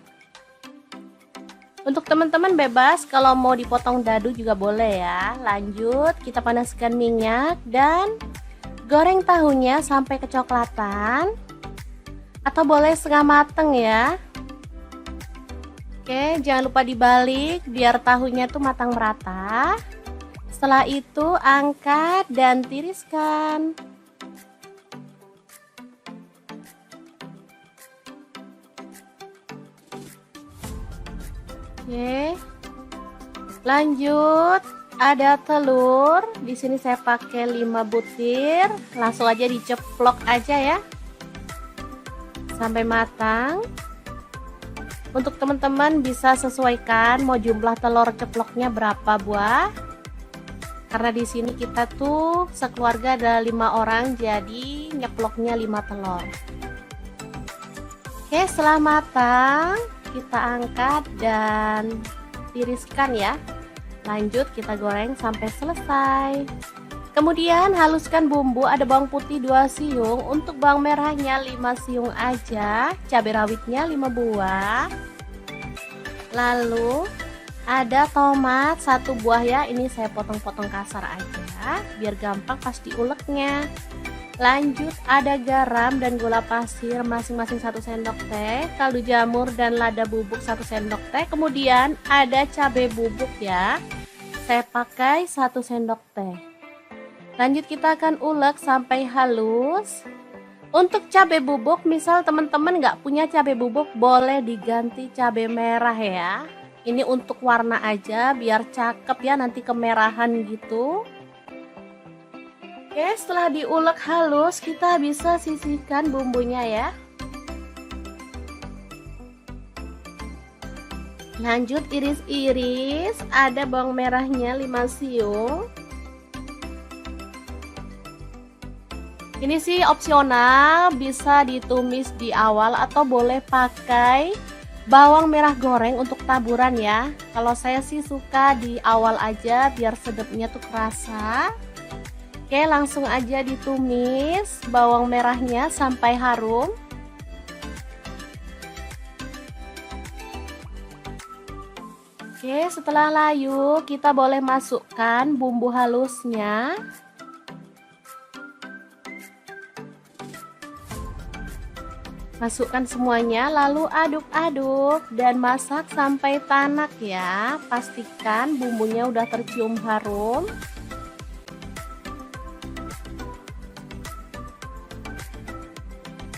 Untuk teman-teman bebas kalau mau dipotong dadu juga boleh ya. Lanjut kita panaskan minyak dan goreng tahunya sampai kecoklatan atau boleh setengah mateng ya. Oke, jangan lupa dibalik biar tahunya tuh matang merata. Setelah itu angkat dan tiriskan. Oke. Lanjut, ada telur. Di sini saya pakai 5 butir. Langsung aja diceplok aja ya. Sampai matang. Untuk teman-teman bisa sesuaikan mau jumlah telur ceploknya berapa buah. Karena di sini kita tuh sekeluarga ada 5 orang, jadi nyeploknya 5 telur. Oke, setelah matang kita angkat dan tiriskan ya. Lanjut kita goreng sampai selesai. Kemudian haluskan bumbu. Ada bawang putih 2 siung, untuk bawang merahnya 5 siung aja, cabai rawitnya 5 buah. Lalu ada tomat 1 buah ya, ini saya potong-potong kasar aja biar gampang pas diuleknya. Lanjut ada garam dan gula pasir masing-masing 1 sendok teh, kaldu jamur dan lada bubuk 1 sendok teh. Kemudian ada cabai bubuk ya, saya pakai 1 sendok teh. Lanjut kita akan ulek sampai halus. Untuk cabai bubuk, misal teman-teman nggak punya cabai bubuk, boleh diganti cabai merah ya. Ini untuk warna aja biar cakep ya, nanti kemerahan gitu. Oke, setelah diulek halus kita bisa sisihkan bumbunya ya. Lanjut iris-iris. Ada bawang merahnya 5 siung. Ini sih opsional, bisa ditumis di awal atau boleh pakai bawang merah goreng untuk taburan ya. Kalau saya sih suka di awal aja biar sedapnya tuh kerasa. Oke, langsung aja ditumis bawang merahnya sampai harum. Oke, setelah layu kita boleh masukkan bumbu halusnya. Masukkan semuanya lalu aduk-aduk dan masak sampai tanak ya. Pastikan bumbunya udah tercium harum.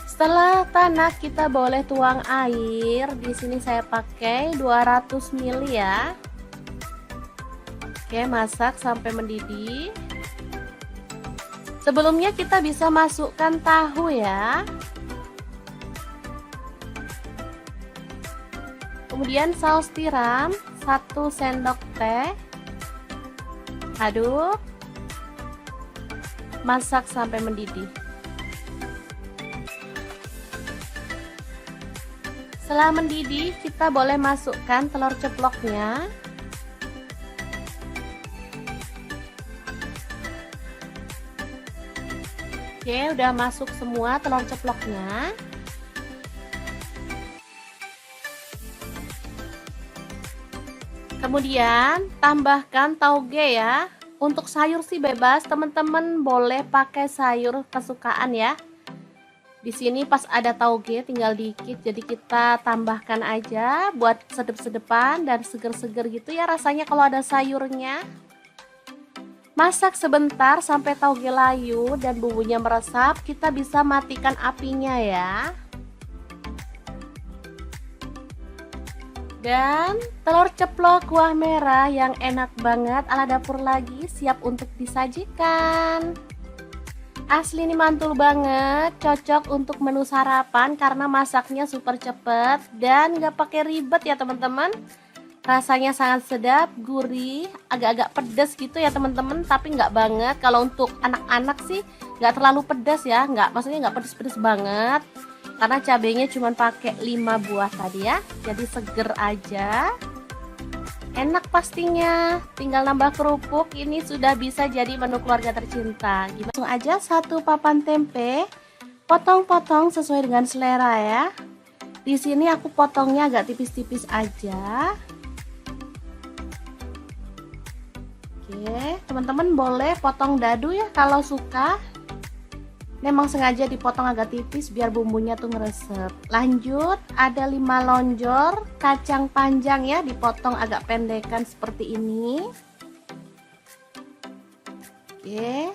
Setelah tanak kita boleh tuang air. Di sini saya pakai 200 ml ya. Oke, masak sampai mendidih. Sebelumnya kita bisa masukkan tahu ya. Kemudian saus tiram 1 sendok teh. Aduk. Masak sampai mendidih. Setelah mendidih, kita boleh masukkan telur ceploknya. Oke, udah masuk semua telur ceploknya. Kemudian tambahkan tauge ya. Untuk sayur sih bebas, teman-teman boleh pakai sayur kesukaan ya. Di sini pas ada tauge tinggal dikit, jadi kita tambahkan aja buat sedep-sedepan dan seger-seger gitu ya rasanya kalau ada sayurnya. Masak sebentar sampai tauge layu dan bumbunya meresap, kita bisa matikan apinya ya. Dan telur ceplok kuah merah yang enak banget ala dapur lagi siap untuk disajikan. Asli ini mantul banget, cocok untuk menu sarapan karena masaknya super cepet dan gak pakai ribet ya teman-teman. Rasanya sangat sedap, gurih, agak-agak pedas gitu ya teman-teman, tapi nggak banget. Kalau untuk anak-anak sih nggak terlalu pedas ya, maksudnya nggak pedas-pedas banget. Karena cabenya cuma pakai 5 buah tadi ya, jadi seger aja. Enak pastinya, tinggal nambah kerupuk, ini sudah bisa jadi menu keluarga tercinta. Langsung aja 1 papan tempe, potong-potong sesuai dengan selera ya. Di sini aku potongnya agak tipis-tipis aja. Oke, teman-teman boleh potong dadu ya kalau suka. Memang sengaja dipotong agak tipis biar bumbunya tuh meresep. Lanjut, ada 5 lonjor kacang panjang ya, dipotong agak pendekan seperti ini. Oke.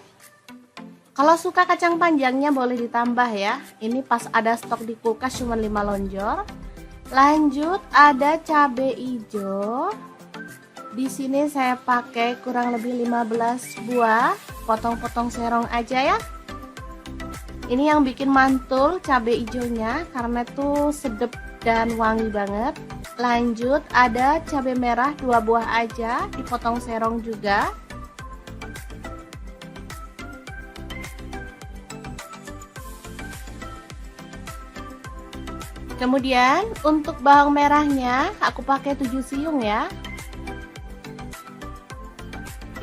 Kalau suka kacang panjangnya boleh ditambah ya. Ini pas ada stok di kulkas cuma 5 lonjor. Lanjut, ada cabai hijau. Di sini saya pakai kurang lebih 15 buah, potong-potong serong aja ya. Ini yang bikin mantul cabai hijaunya karena tuh sedep dan wangi banget. Lanjut, ada cabai merah 2 buah aja, dipotong serong juga. Kemudian untuk bawang merahnya aku pakai 7 siung ya.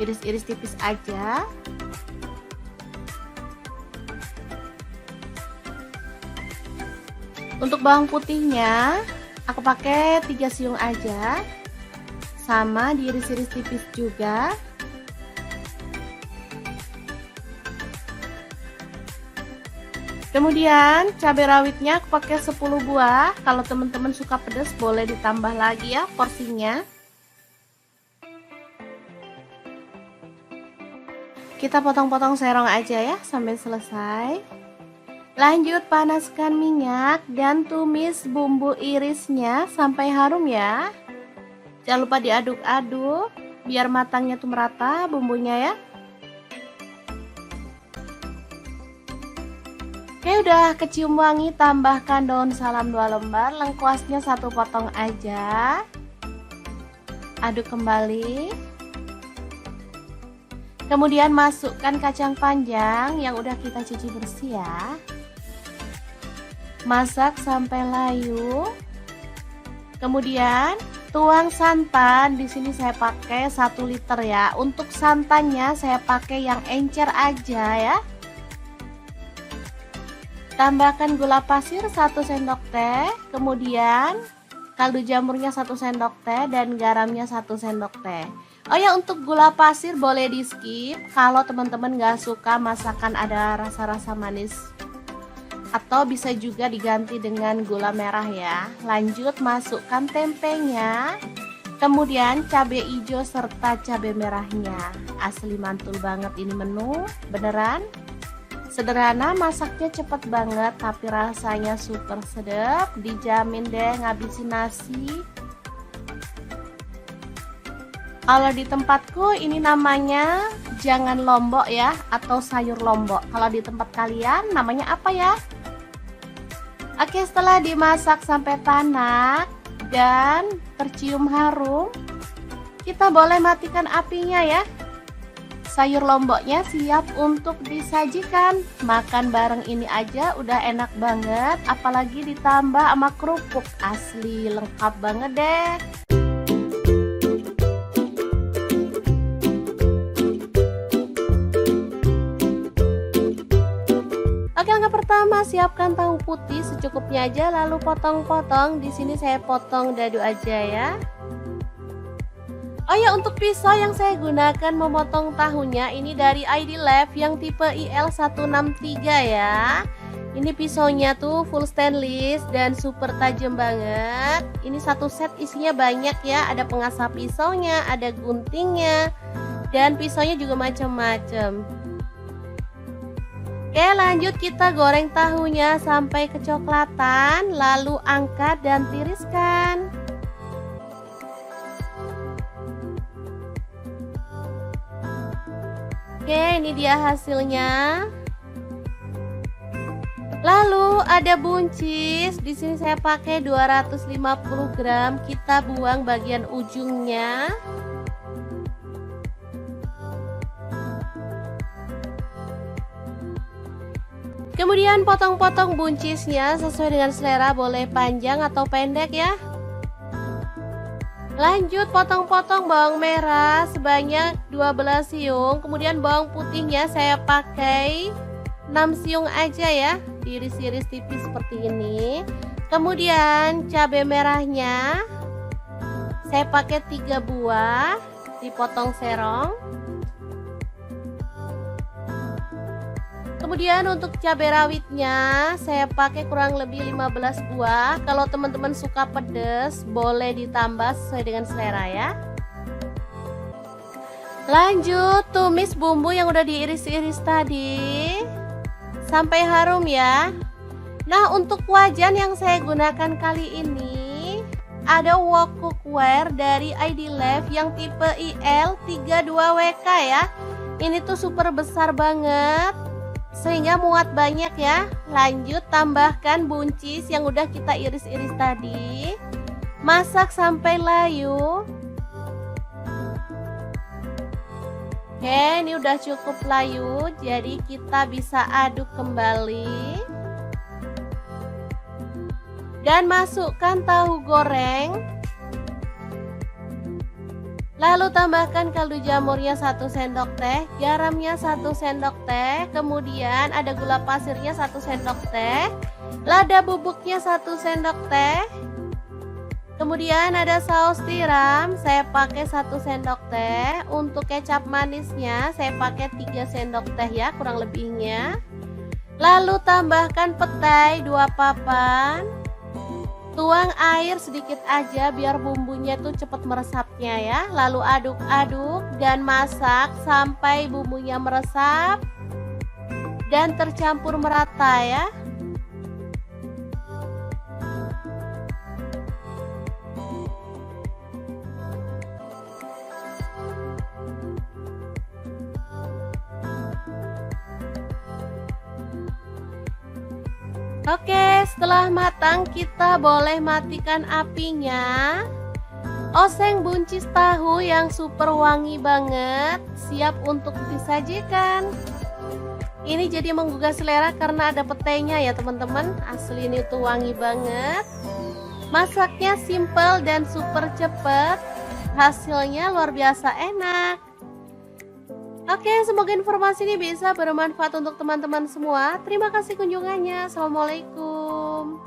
Iris-iris tipis aja. Untuk bawang putihnya aku pakai 3 siung aja, sama diiris-iris tipis juga. Kemudian cabai rawitnya aku pakai 10 buah. Kalau teman-teman suka pedas boleh ditambah lagi ya porsinya. Kita potong-potong serong aja ya sampai selesai. Lanjut, panaskan minyak dan tumis bumbu irisnya sampai harum ya. Jangan lupa diaduk-aduk biar matangnya tuh merata bumbunya ya. Oke, udah kecium wangi, tambahkan daun salam 2 lembar, lengkuasnya 1 potong aja. Aduk kembali. Kemudian masukkan kacang panjang yang udah kita cuci bersih ya. Masak sampai layu. Kemudian tuang santan. Di sini saya pakai 1 liter ya. Untuk santannya saya pakai yang encer aja ya. Tambahkan gula pasir 1 sendok teh. Kemudian kaldu jamurnya 1 sendok teh dan garamnya 1 sendok teh. Oh ya, untuk gula pasir boleh di skip kalau teman-teman gak suka masakan ada rasa-rasa manis. Atau bisa juga diganti dengan gula merah ya. Lanjut, masukkan tempenya. Kemudian cabai hijau serta cabai merahnya. Asli mantul banget ini menu, beneran. Sederhana, masaknya cepet banget tapi rasanya super sedap. Dijamin deh ngabisin nasi. Kalau di tempatku ini namanya jangan lombok ya, atau sayur lombok. Kalau di tempat kalian namanya apa ya? Oke, setelah dimasak sampai tanak dan tercium harum, kita boleh matikan apinya ya. Sayur lomboknya siap untuk disajikan. Makan bareng ini aja udah enak banget, apalagi ditambah sama kerupuk. Asli lengkap banget deh. Oke, langkah pertama, siapkan tahu putih secukupnya aja lalu potong-potong. Di sini saya potong dadu aja ya. Oh ya, untuk pisau yang saya gunakan memotong tahunya ini dari ID Lab yang tipe IL163 ya. Ini pisaunya tuh full stainless dan super tajam banget. Ini satu set isinya banyak ya, ada pengasah pisaunya, ada guntingnya, dan pisaunya juga macam-macam. Oke, lanjut kita goreng tahunya sampai kecoklatan, lalu angkat dan tiriskan. Oke, ini dia hasilnya. Lalu ada buncis. Di sini saya pakai 250 gram. Kita buang bagian ujungnya. Kemudian potong-potong buncisnya sesuai dengan selera, boleh panjang atau pendek ya. Lanjut potong-potong bawang merah sebanyak 12 siung. Kemudian bawang putihnya saya pakai 6 siung aja ya, diiris-iris tipis seperti ini. Kemudian cabai merahnya saya pakai 3 buah, dipotong serong. Kemudian untuk cabai rawitnya saya pakai kurang lebih 15 buah. Kalau teman-teman suka pedas boleh ditambah sesuai dengan selera ya. Lanjut tumis bumbu yang udah diiris-iris tadi sampai harum ya. Nah, untuk wajan yang saya gunakan kali ini ada wok cookware dari ID Lab yang tipe IL32WK ya. Ini tuh super besar banget sehingga muat banyak ya. Lanjut tambahkan buncis yang udah kita iris-iris tadi. Masak sampai layu. Oke, ini udah cukup layu, jadi kita bisa aduk kembali. Dan masukkan tahu goreng. Lalu tambahkan kaldu jamurnya 1 sendok teh, garamnya 1 sendok teh, kemudian ada gula pasirnya 1 sendok teh, lada bubuknya 1 sendok teh, kemudian ada saus tiram, saya pakai 1 sendok teh, untuk kecap manisnya saya pakai 3 sendok teh ya kurang lebihnya. Lalu tambahkan petai 2 papan. Tuang air sedikit aja biar bumbunya tuh cepat meresapnya ya. Lalu aduk-aduk dan masak sampai bumbunya meresap dan tercampur merata ya. Oke, setelah matang kita boleh matikan apinya. Oseng buncis tahu yang super wangi banget, siap untuk disajikan. Ini jadi menggugah selera karena ada petainya ya teman-teman. Asli ini tuh wangi banget. Masaknya simple dan super cepet. Hasilnya luar biasa enak. Oke, semoga informasi ini bisa bermanfaat untuk teman-teman semua. Terima kasih kunjungannya. Assalamualaikum.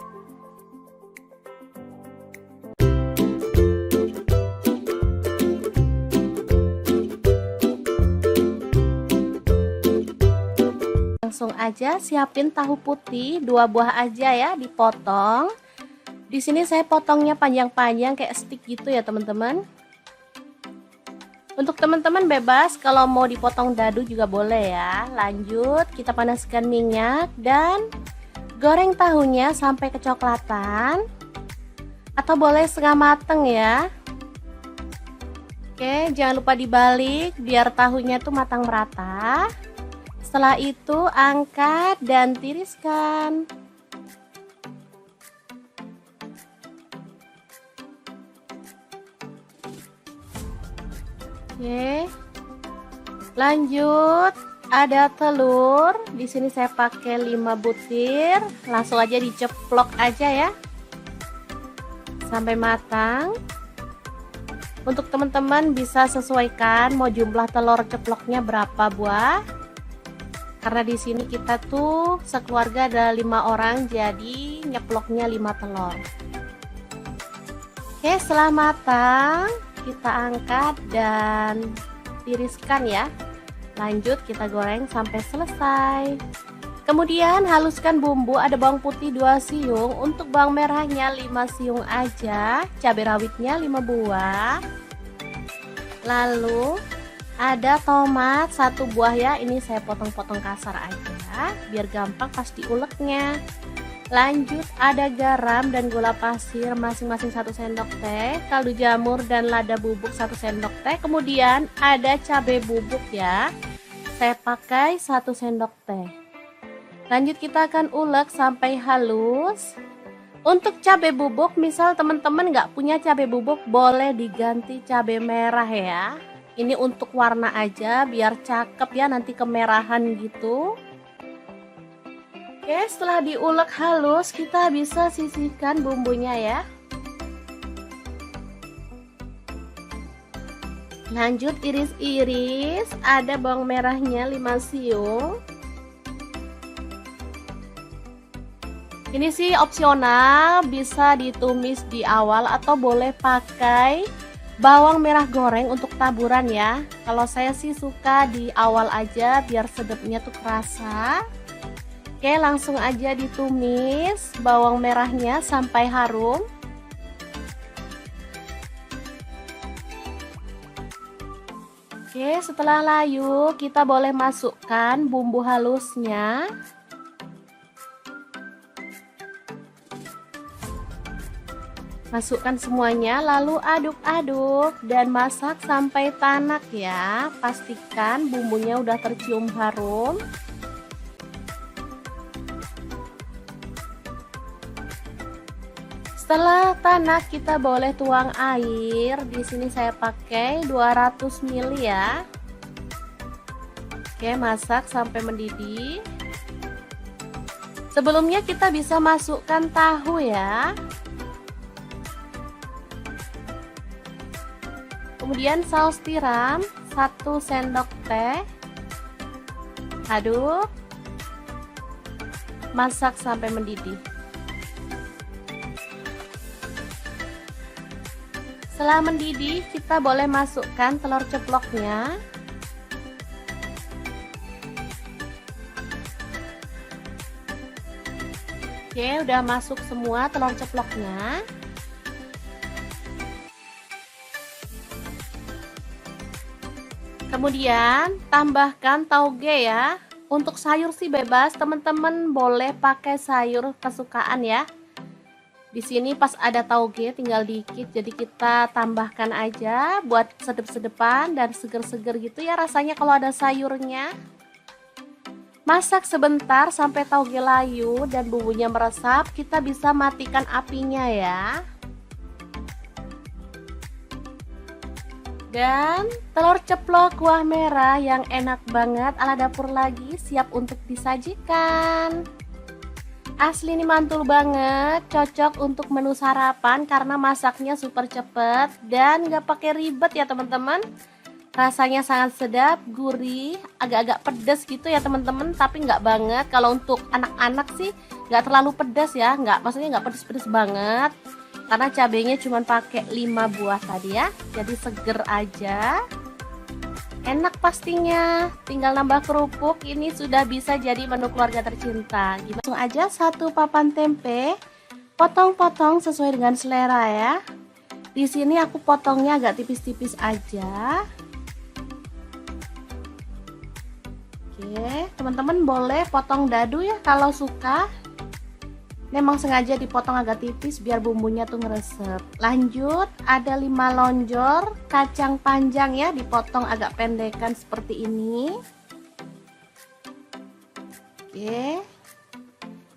Langsung aja siapin tahu putih 2 buah aja ya, dipotong. Di sini saya potongnya panjang-panjang kayak stick gitu ya teman-teman. Untuk teman-teman bebas kalau mau dipotong dadu juga boleh ya. Lanjut kita panaskan minyak dan goreng tahunya sampai kecoklatan atau boleh setengah mateng ya. Oke, jangan lupa dibalik biar tahunya tuh matang merata. Setelah itu angkat dan tiriskan. Oke. Lanjut, ada telur. Di sini saya pakai 5 butir. Langsung aja diceplok aja ya. Sampai matang. Untuk teman-teman bisa sesuaikan mau jumlah telur ceploknya berapa buah. Karena di sini kita tuh sekeluarga ada 5 orang, jadi nyeploknya 5 telur. Oke, setelah matang kita angkat dan tiriskan ya. Lanjut kita goreng sampai selesai. Kemudian haluskan bumbu, ada bawang putih 2 siung, untuk bawang merahnya 5 siung aja, cabai rawitnya 5 buah. Lalu ada tomat 1 buah ya, ini saya potong-potong kasar aja biar gampang pas diuleknya. Lanjut ada garam dan gula pasir masing-masing 1 sendok teh, kaldu jamur dan lada bubuk 1 sendok teh. Kemudian ada cabai bubuk ya, saya pakai 1 sendok teh. Lanjut kita akan ulek sampai halus. Untuk cabai bubuk, misal teman-teman nggak punya cabai bubuk, boleh diganti cabai merah ya. Ini untuk warna aja biar cakep ya, nanti kemerahan gitu. Oke, setelah diulek halus, kita bisa sisihkan bumbunya ya. Lanjut iris-iris, ada bawang merahnya 5 siung. Ini sih opsional, bisa ditumis di awal atau boleh pakai bawang merah goreng untuk taburan ya. Kalau saya sih suka di awal aja biar sedapnya tuh kerasa. Oke, langsung aja ditumis bawang merahnya sampai harum. Oke, setelah layu kita boleh masukkan bumbu halusnya. Masukkan semuanya lalu aduk-aduk dan masak sampai tanak ya. Pastikan bumbunya udah tercium harum. Setelah tanak kita boleh tuang air. Di sini saya pakai 200 ml ya. Oke, masak sampai mendidih. Sebelumnya kita bisa masukkan tahu ya. Kemudian saus tiram 1 sendok teh. Aduk. Masak sampai mendidih. Setelah mendidih, kita boleh masukkan telur ceploknya. Oke, udah masuk semua telur ceploknya. Kemudian tambahkan tauge ya. Untuk sayur sih bebas, teman-teman boleh pakai sayur kesukaan ya. Di sini pas ada tauge tinggal dikit, jadi kita tambahkan aja buat sedep-sedepan dan seger-seger gitu ya rasanya kalau ada sayurnya. Masak sebentar sampai tauge layu dan bumbunya meresap, kita bisa matikan apinya ya. Dan telur ceplok kuah merah yang enak banget ala dapur lagi siap untuk disajikan. Asli ini mantul banget, cocok untuk menu sarapan karena masaknya super cepet dan gak pakai ribet ya teman-teman. Rasanya sangat sedap, gurih, agak-agak pedas gitu ya teman-teman, tapi nggak banget. Kalau untuk anak-anak sih nggak terlalu pedas ya, maksudnya nggak pedas-pedas banget. Karena cabenya cuma pakai 5 buah tadi ya, jadi seger aja. Enak pastinya, tinggal nambah kerupuk, ini sudah bisa jadi menu keluarga tercinta. Langsung aja 1 papan tempe, potong-potong sesuai dengan selera ya. Di sini aku potongnya agak tipis-tipis aja. Oke, teman-teman boleh potong dadu ya kalau suka. Memang sengaja dipotong agak tipis biar bumbunya tuh ngeresep. Lanjut, ada 5 lonjor kacang panjang ya, dipotong agak pendekan seperti ini. Oke.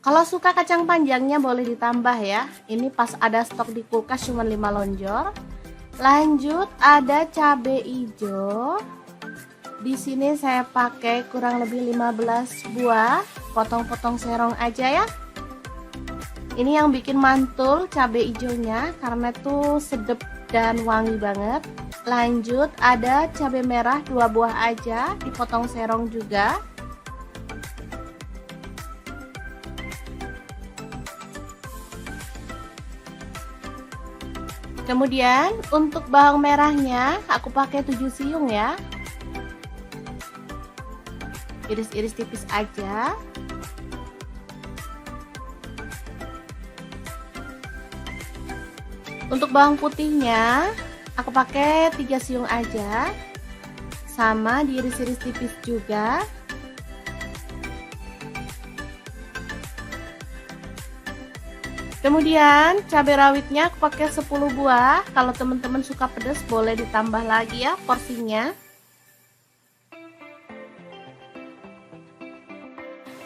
Kalau suka kacang panjangnya boleh ditambah ya. Ini pas ada stok di kulkas cuma 5 lonjor. Lanjut, ada cabai hijau. Di sini saya pakai kurang lebih 15 buah. Potong-potong serong aja ya. Ini yang bikin mantul cabai hijaunya karena tuh sedap dan wangi banget. Lanjut ada cabai merah 2 buah aja, dipotong serong juga. Kemudian untuk bawang merahnya aku pakai 7 siung ya. Iris-iris tipis aja. Untuk bawang putihnya aku pakai 3 siung aja. Sama diiris-iris tipis juga. Kemudian cabai rawitnya aku pakai 10 buah. Kalau teman-teman suka pedas boleh ditambah lagi ya porsinya.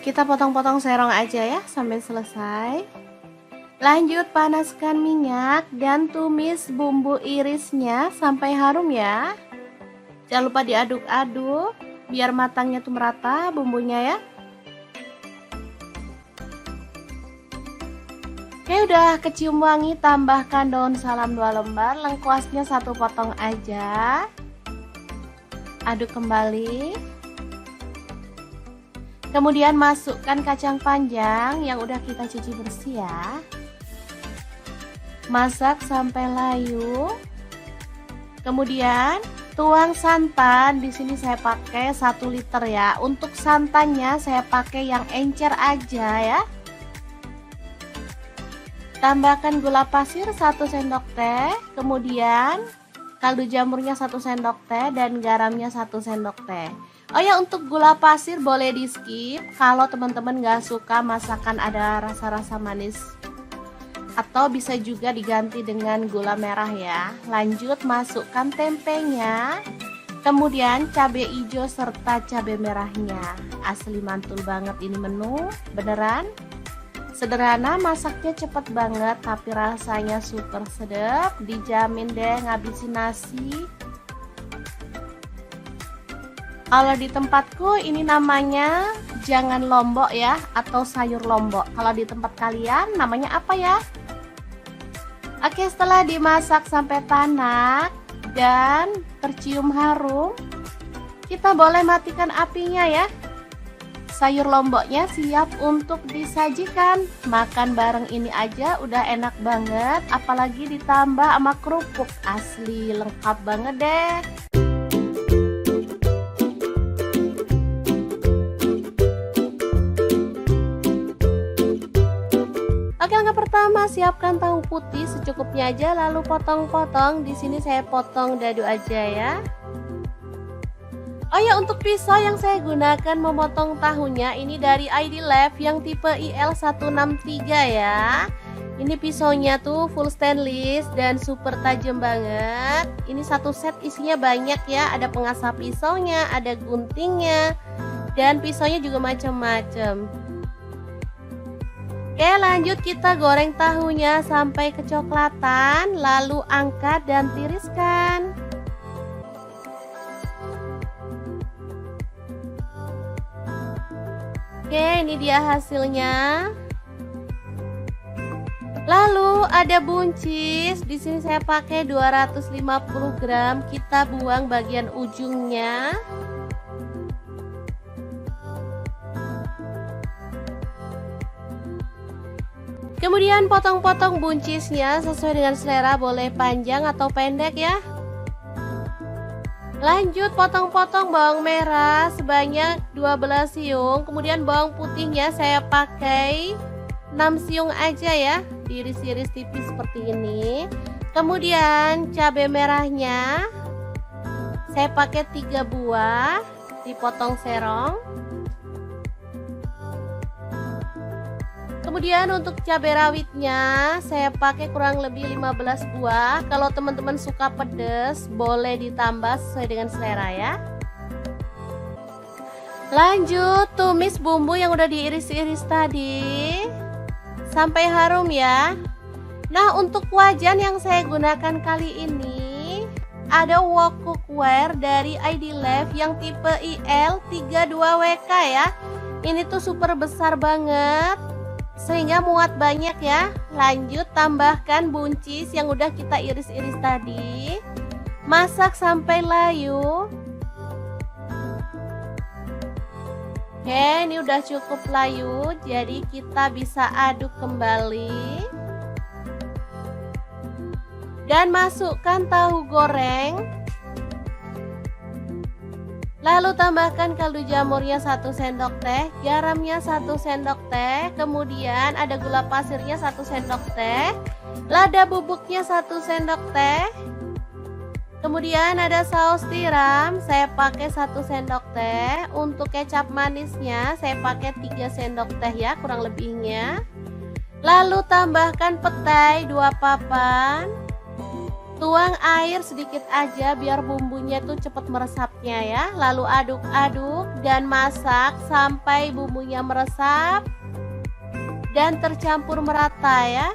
Kita potong-potong serong aja ya sampai selesai. Lanjut panaskan minyak dan tumis bumbu irisnya sampai harum ya. Jangan lupa diaduk-aduk biar matangnya tuh merata bumbunya ya. Oke, udah kecium wangi, tambahkan daun salam 2 lembar, lengkuasnya 1 potong aja. Aduk kembali. Kemudian masukkan kacang panjang yang udah kita cuci bersih ya. Masak sampai layu. Kemudian tuang santan, di sini saya pakai 1 liter ya. Untuk santannya saya pakai yang encer aja ya. Tambahkan gula pasir 1 sendok teh, kemudian kaldu jamurnya 1 sendok teh dan garamnya 1 sendok teh. Oh ya, untuk gula pasir boleh di skip kalau teman-teman gak suka masakan ada rasa-rasa manis. Atau bisa juga diganti dengan gula merah ya. Lanjut masukkan tempenya. Kemudian cabai hijau serta cabai merahnya. Asli mantul banget ini menu, beneran. Sederhana, masaknya cepet banget tapi rasanya super sedap. Dijamin deh ngabisin nasi. Kalau di tempatku ini namanya jangan lombok ya, atau sayur lombok. Kalau di tempat kalian namanya apa ya? Oke, setelah dimasak sampai tanak dan tercium harum, kita boleh matikan apinya ya. Sayur lomboknya siap untuk disajikan. Makan bareng ini aja udah enak banget, apalagi ditambah sama kerupuk. Asli lengkap banget deh. Oke, langkah pertama siapkan tahu putih secukupnya aja, lalu potong-potong. Di sini saya potong dadu aja ya. Oh ya, untuk pisau yang saya gunakan memotong tahunya ini dari ID Lab yang tipe IL163 ya. Ini pisaunya tuh full stainless dan super tajam banget. Ini satu set isinya banyak ya, ada pengasah pisaunya, ada guntingnya, dan pisaunya juga macam-macam. Oke, lanjut kita goreng tahunya sampai kecoklatan, lalu angkat dan tiriskan. Oke, ini dia hasilnya. Lalu ada buncis, di sini saya pakai 250 gram. Kita buang bagian ujungnya. Kemudian potong-potong buncisnya sesuai dengan selera, boleh panjang atau pendek ya. Lanjut potong-potong bawang merah sebanyak 12 siung. Kemudian bawang putihnya saya pakai 6 siung aja ya, diiris-iris tipis seperti ini. Kemudian cabai merahnya saya pakai 3 buah, dipotong serong. Kemudian untuk cabai rawitnya saya pakai kurang lebih 15 buah. Kalau teman-teman suka pedas boleh ditambah sesuai dengan selera ya. Lanjut tumis bumbu yang udah diiris-iris tadi sampai harum ya. Nah, untuk wajan yang saya gunakan kali ini ada wok cookware dari ID Lab yang tipe IL32WK ya. Ini tuh super besar banget sehingga muat banyak ya. Lanjut tambahkan buncis yang udah kita iris-iris tadi. Masak sampai layu. Oke, ini udah cukup layu, jadi kita bisa aduk kembali. Dan masukkan tahu goreng. Lalu tambahkan kaldu jamurnya 1 sendok teh, garamnya 1 sendok teh, kemudian ada gula pasirnya 1 sendok teh, lada bubuknya 1 sendok teh, kemudian ada saus tiram, saya pakai 1 sendok teh, untuk kecap manisnya saya pakai 3 sendok teh ya kurang lebihnya. Lalu tambahkan petai 2 papan. Tuang air sedikit aja biar bumbunya tuh cepat meresapnya ya. Lalu aduk-aduk dan masak sampai bumbunya meresap dan tercampur merata ya.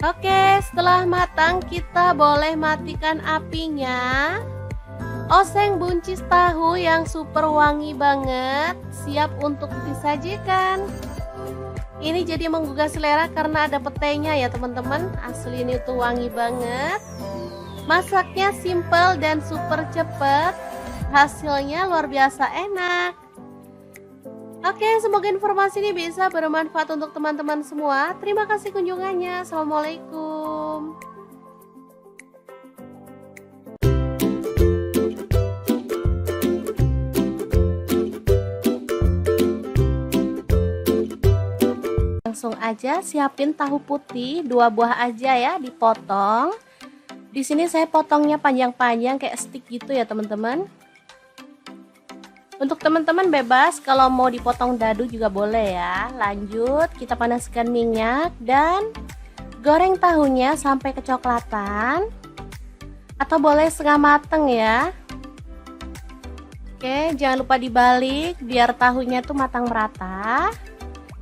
Oke, setelah matang kita boleh matikan apinya. Oseng buncis tahu yang super wangi banget, siap untuk disajikan. Ini jadi menggugah selera karena ada petainya ya teman-teman. Asli ini tuh wangi banget. Masaknya simple dan super cepet. Hasilnya luar biasa enak. Oke, semoga informasi ini bisa bermanfaat untuk teman-teman semua. Terima kasih kunjungannya. Assalamualaikum. Langsung aja siapin tahu putih 2 buah aja ya, dipotong. Di sini saya potongnya panjang-panjang kayak stick gitu ya teman-teman. Untuk teman-teman bebas kalau mau dipotong dadu juga boleh ya. Lanjut kita panaskan minyak dan goreng tahunya sampai kecoklatan atau boleh setengah mateng ya. Oke, jangan lupa dibalik biar tahunya tuh matang merata.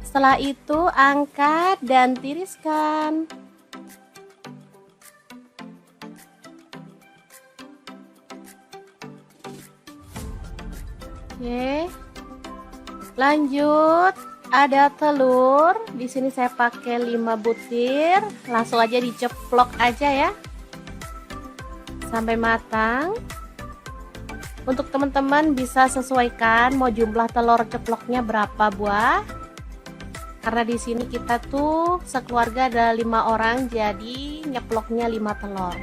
Setelah itu angkat dan tiriskan. Oke. Lanjut, ada telur. Di sini saya pakai 5 butir. Langsung aja diceplok aja ya. Sampai matang. Untuk teman-teman bisa sesuaikan mau jumlah telur ceploknya berapa buah. Karena di sini kita tuh sekeluarga ada 5 orang, jadi nyeploknya 5 telur.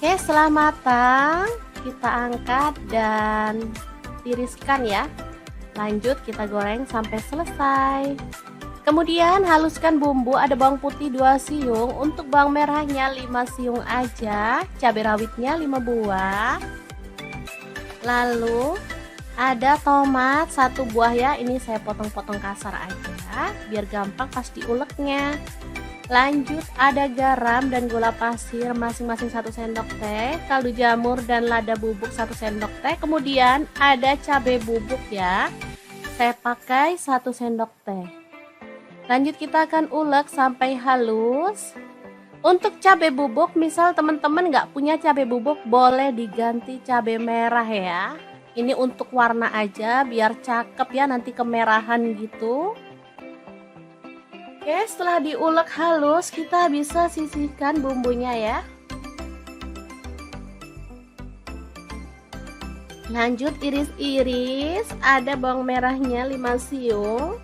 Oke, setelah matang kita angkat dan tiriskan ya. Lanjut kita goreng sampai selesai. Kemudian haluskan bumbu, ada bawang putih 2 siung, untuk bawang merahnya 5 siung aja, cabai rawitnya 5 buah. Lalu ada tomat 1 buah ya, ini saya potong-potong kasar aja biar gampang pas diuleknya. Lanjut ada garam dan gula pasir masing-masing 1 sendok teh, kaldu jamur dan lada bubuk 1 sendok teh, kemudian ada cabai bubuk ya, saya pakai 1 sendok teh. Lanjut kita akan ulek sampai halus. Untuk cabai bubuk, misal teman-teman nggak punya cabai bubuk, boleh diganti cabai merah ya. Ini untuk warna aja biar cakep ya, nanti kemerahan gitu. Oke, setelah diulek halus kita bisa sisihkan bumbunya ya. Lanjut iris-iris, ada bawang merahnya 5 siung.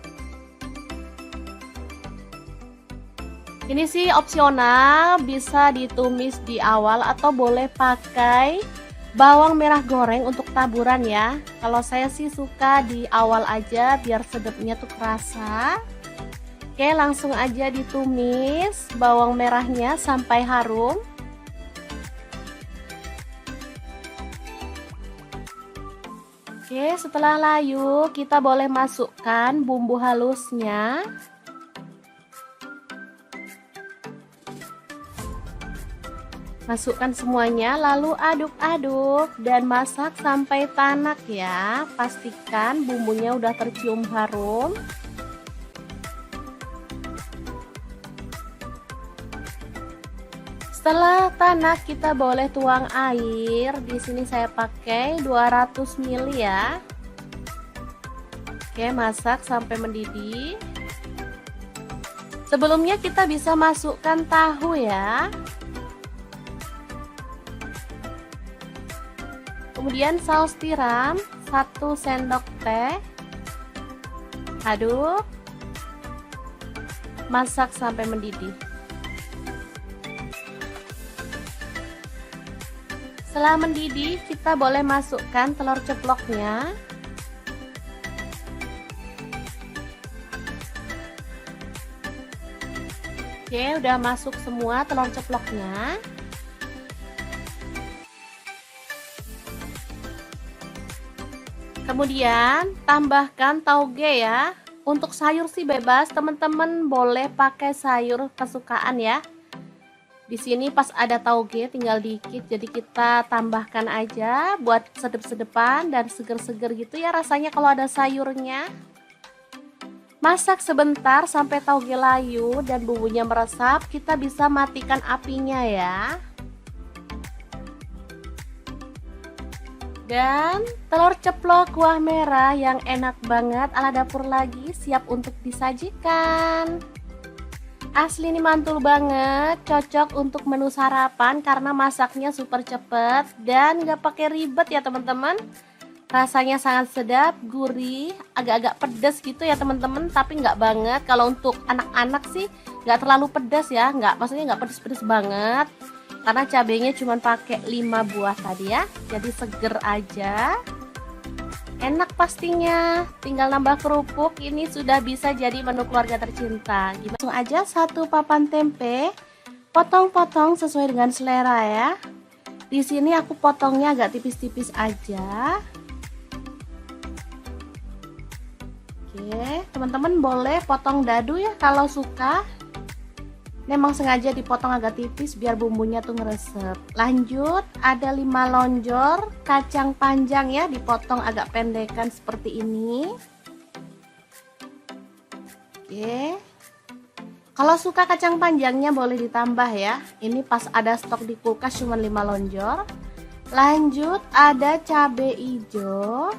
Ini sih opsional, bisa ditumis di awal atau boleh pakai bawang merah goreng untuk taburan ya. Kalau saya sih suka di awal aja biar sedapnya tuh kerasa. Oke, langsung aja ditumis bawang merahnya sampai harum. Oke, setelah layu kita boleh masukkan bumbu halusnya. Masukkan semuanya lalu aduk-aduk dan masak sampai tanak ya. Pastikan bumbunya udah tercium harum. Setelah tanak kita boleh tuang air. Di sini saya pakai 200 ml ya. Oke, masak sampai mendidih. Sebelumnya kita bisa masukkan tahu ya. Kemudian saus tiram 1 sendok teh. Aduk. Masak sampai mendidih. Setelah mendidih, kita boleh masukkan telur ceploknya. Oke, udah masuk semua telur ceploknya. Kemudian tambahkan tauge ya. Untuk sayur sih bebas, teman-teman boleh pakai sayur kesukaan ya. Di sini pas ada tauge tinggal dikit, jadi kita tambahkan aja buat sedep-sedepan dan seger-seger gitu ya rasanya kalau ada sayurnya. Masak sebentar sampai tauge layu dan bumbunya meresap, kita bisa matikan apinya ya. Dan telur ceplok kuah merah yang enak banget ala dapur lagi siap untuk disajikan. Asli ini mantul banget, cocok untuk menu sarapan karena masaknya super cepet dan gak pakai ribet ya teman-teman. Rasanya sangat sedap, gurih, agak-agak pedas gitu ya teman-teman, tapi nggak banget. Kalau untuk anak-anak sih nggak terlalu pedas ya, maksudnya nggak pedas-pedas banget. Karena cabenya cuma pakai 5 buah tadi ya, jadi seger aja. Enak pastinya, tinggal nambah kerupuk, ini sudah bisa jadi menu keluarga tercinta. Langsung aja 1 papan tempe, potong-potong sesuai dengan selera ya. Di sini aku potongnya agak tipis-tipis aja. Oke, teman-teman boleh potong dadu ya kalau suka. Memang sengaja dipotong agak tipis biar bumbunya tuh ngeresep. Lanjut, ada 5 lonjor kacang panjang ya, dipotong agak pendekan seperti ini. Oke. Kalau suka kacang panjangnya boleh ditambah ya. Ini pas ada stok di kulkas cuma 5 lonjor. Lanjut, ada cabai hijau.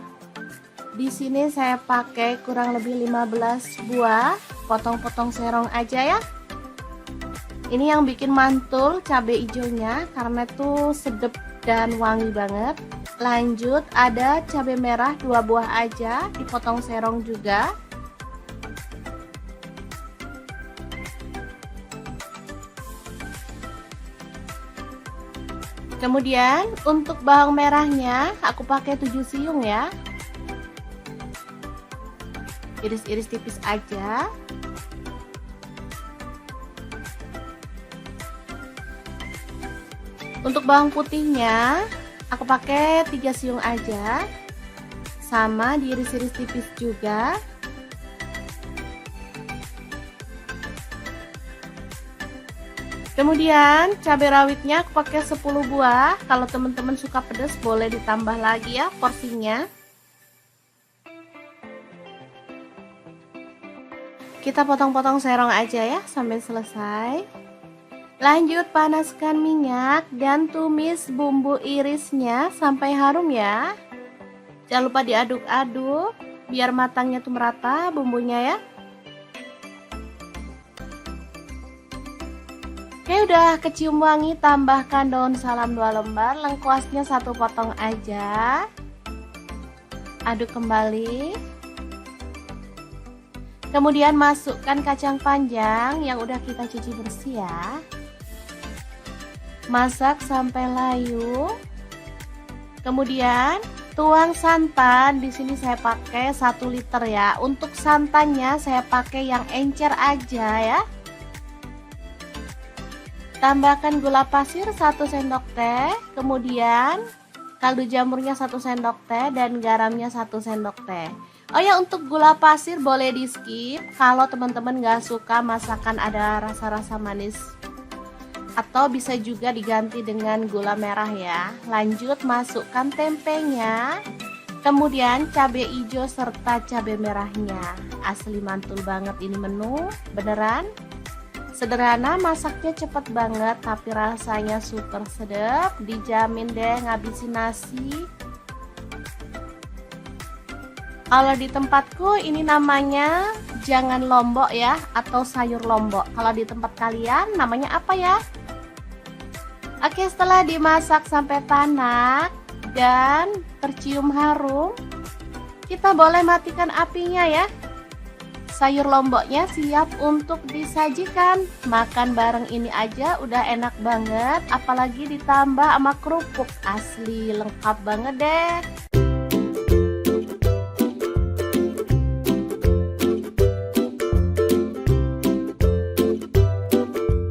Di sini saya pakai kurang lebih 15 buah, potong-potong serong aja ya. Ini yang bikin mantul cabai hijaunya karena itu sedap dan wangi banget. Lanjut, ada cabai merah 2 buah aja, dipotong serong juga. Kemudian untuk bawang merahnya aku pakai 7 siung ya. Iris-iris tipis aja. Untuk bawang putihnya aku pakai 3 siung aja, sama diiris-iris tipis juga. Kemudian cabai rawitnya aku pakai 10 buah. Kalau teman-teman suka pedas boleh ditambah lagi ya porsinya. Kita potong-potong serong aja ya sampai selesai. Lanjut, panaskan minyak dan tumis bumbu irisnya sampai harum ya. Jangan lupa diaduk-aduk biar matangnya tuh merata bumbunya ya. Oke, udah kecium wangi, tambahkan daun salam 2 lembar, lengkuasnya 1 potong aja. Aduk kembali. Kemudian masukkan kacang panjang yang udah kita cuci bersih ya. Masak sampai layu. Kemudian tuang santan. Di sini saya pakai 1 liter ya. Untuk santannya saya pakai yang encer aja ya. Tambahkan gula pasir 1 sendok teh. Kemudian kaldu jamurnya 1 sendok teh dan garamnya 1 sendok teh. Oh ya, untuk gula pasir boleh di skip kalau teman-teman gak suka masakan ada rasa-rasa manis, atau bisa juga diganti dengan gula merah ya. Lanjut, masukkan tempenya, kemudian cabai hijau serta cabai merahnya. Asli mantul banget ini menu, beneran sederhana, masaknya cepet banget tapi rasanya super sedap, dijamin deh ngabisin nasi. Kalau di tempatku ini namanya jangan lombok ya, atau sayur lombok. Kalau di tempat kalian namanya apa ya? Oke, setelah dimasak sampai tanak dan tercium harum, kita boleh matikan apinya ya. Sayur lomboknya siap untuk disajikan. Makan bareng ini aja udah enak banget, apalagi ditambah sama kerupuk. Asli lengkap banget deh.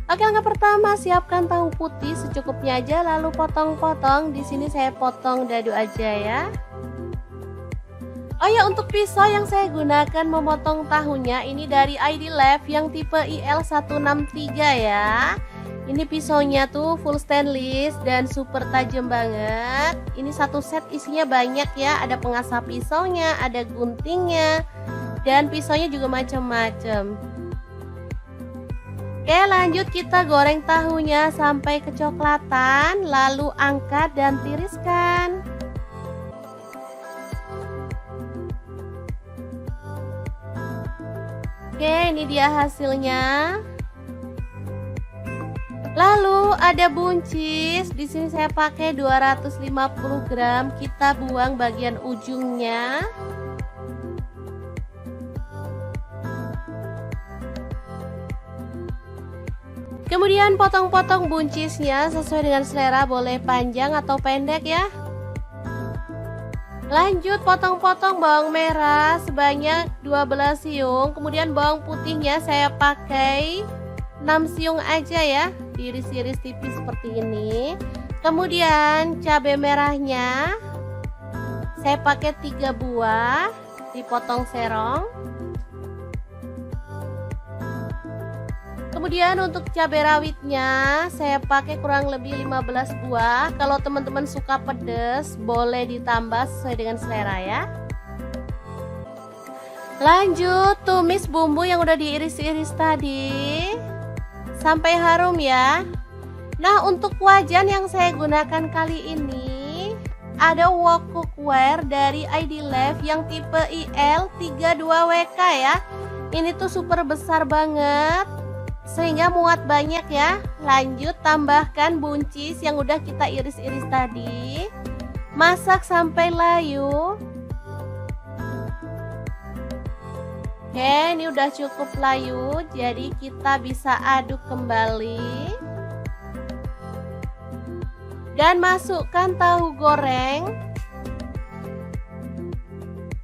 Oke, langkah pertama siapkan tahu putih secukupnya aja, lalu potong-potong. Di sini saya potong dadu aja ya. Oh ya, untuk pisau yang saya gunakan memotong tahunya ini dari ID Lab yang tipe IL163 ya. Ini pisaunya tuh full stainless dan super tajam banget. Ini satu set isinya banyak ya, ada pengasah pisaunya, ada guntingnya, dan pisaunya juga macam-macam. Oke, lanjut kita goreng tahunya sampai kecoklatan, lalu angkat dan tiriskan. Oke, ini dia hasilnya. Lalu ada buncis. Di sini saya pakai 250 gram. Kita buang bagian ujungnya. Kemudian potong-potong buncisnya sesuai dengan selera, boleh panjang atau pendek ya. Lanjut potong-potong bawang merah sebanyak 12 siung. Kemudian bawang putihnya saya pakai 6 siung aja ya, diiris-iris tipis seperti ini. Kemudian cabai merahnya saya pakai 3 buah, dipotong serong. Kemudian untuk cabai rawitnya saya pakai kurang lebih 15 buah. Kalau teman-teman suka pedas boleh ditambah sesuai dengan selera ya. Lanjut tumis bumbu yang udah diiris-iris tadi sampai harum ya. Nah, untuk wajan yang saya gunakan kali ini ada wok cookware dari ID Lab yang tipe IL32WK ya. Ini tuh super besar banget, sehingga muat banyak ya. Lanjut tambahkan buncis yang udah kita iris-iris tadi. Masak sampai layu. Oke, ini udah cukup layu, jadi kita bisa aduk kembali. Dan masukkan tahu goreng.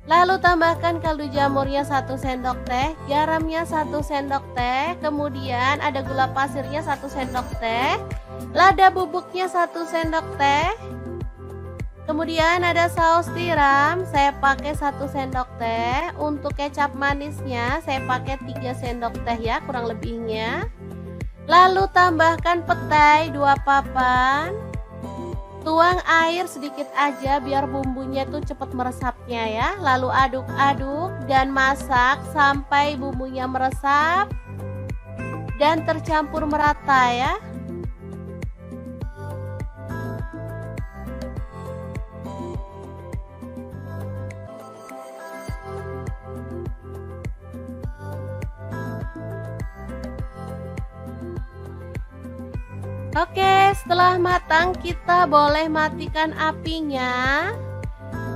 Lalu tambahkan kaldu jamurnya 1 sendok teh, garamnya 1 sendok teh, kemudian ada gula pasirnya 1 sendok teh, lada bubuknya 1 sendok teh, kemudian ada saus tiram, saya pakai 1 sendok teh, untuk kecap manisnya saya pakai 3 sendok teh ya kurang lebihnya. Lalu tambahkan petai 2 papan. Tuang air sedikit aja biar bumbunya tuh cepat meresapnya ya. Lalu aduk-aduk dan masak sampai bumbunya meresap dan tercampur merata ya. Oke, setelah matang kita boleh matikan apinya.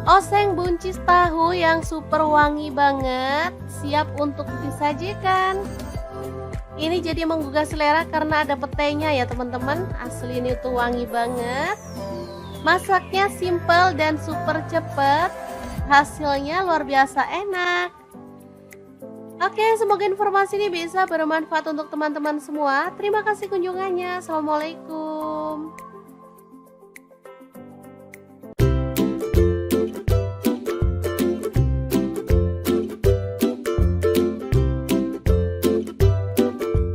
Oseng buncis tahu yang super wangi banget, siap untuk disajikan. Ini jadi menggugah selera karena ada petainya ya teman-teman. Asli ini tuh wangi banget. Masaknya simple dan super cepet. Hasilnya luar biasa enak. Oke, semoga informasi ini bisa bermanfaat untuk teman-teman semua. Terima kasih kunjungannya. Assalamualaikum.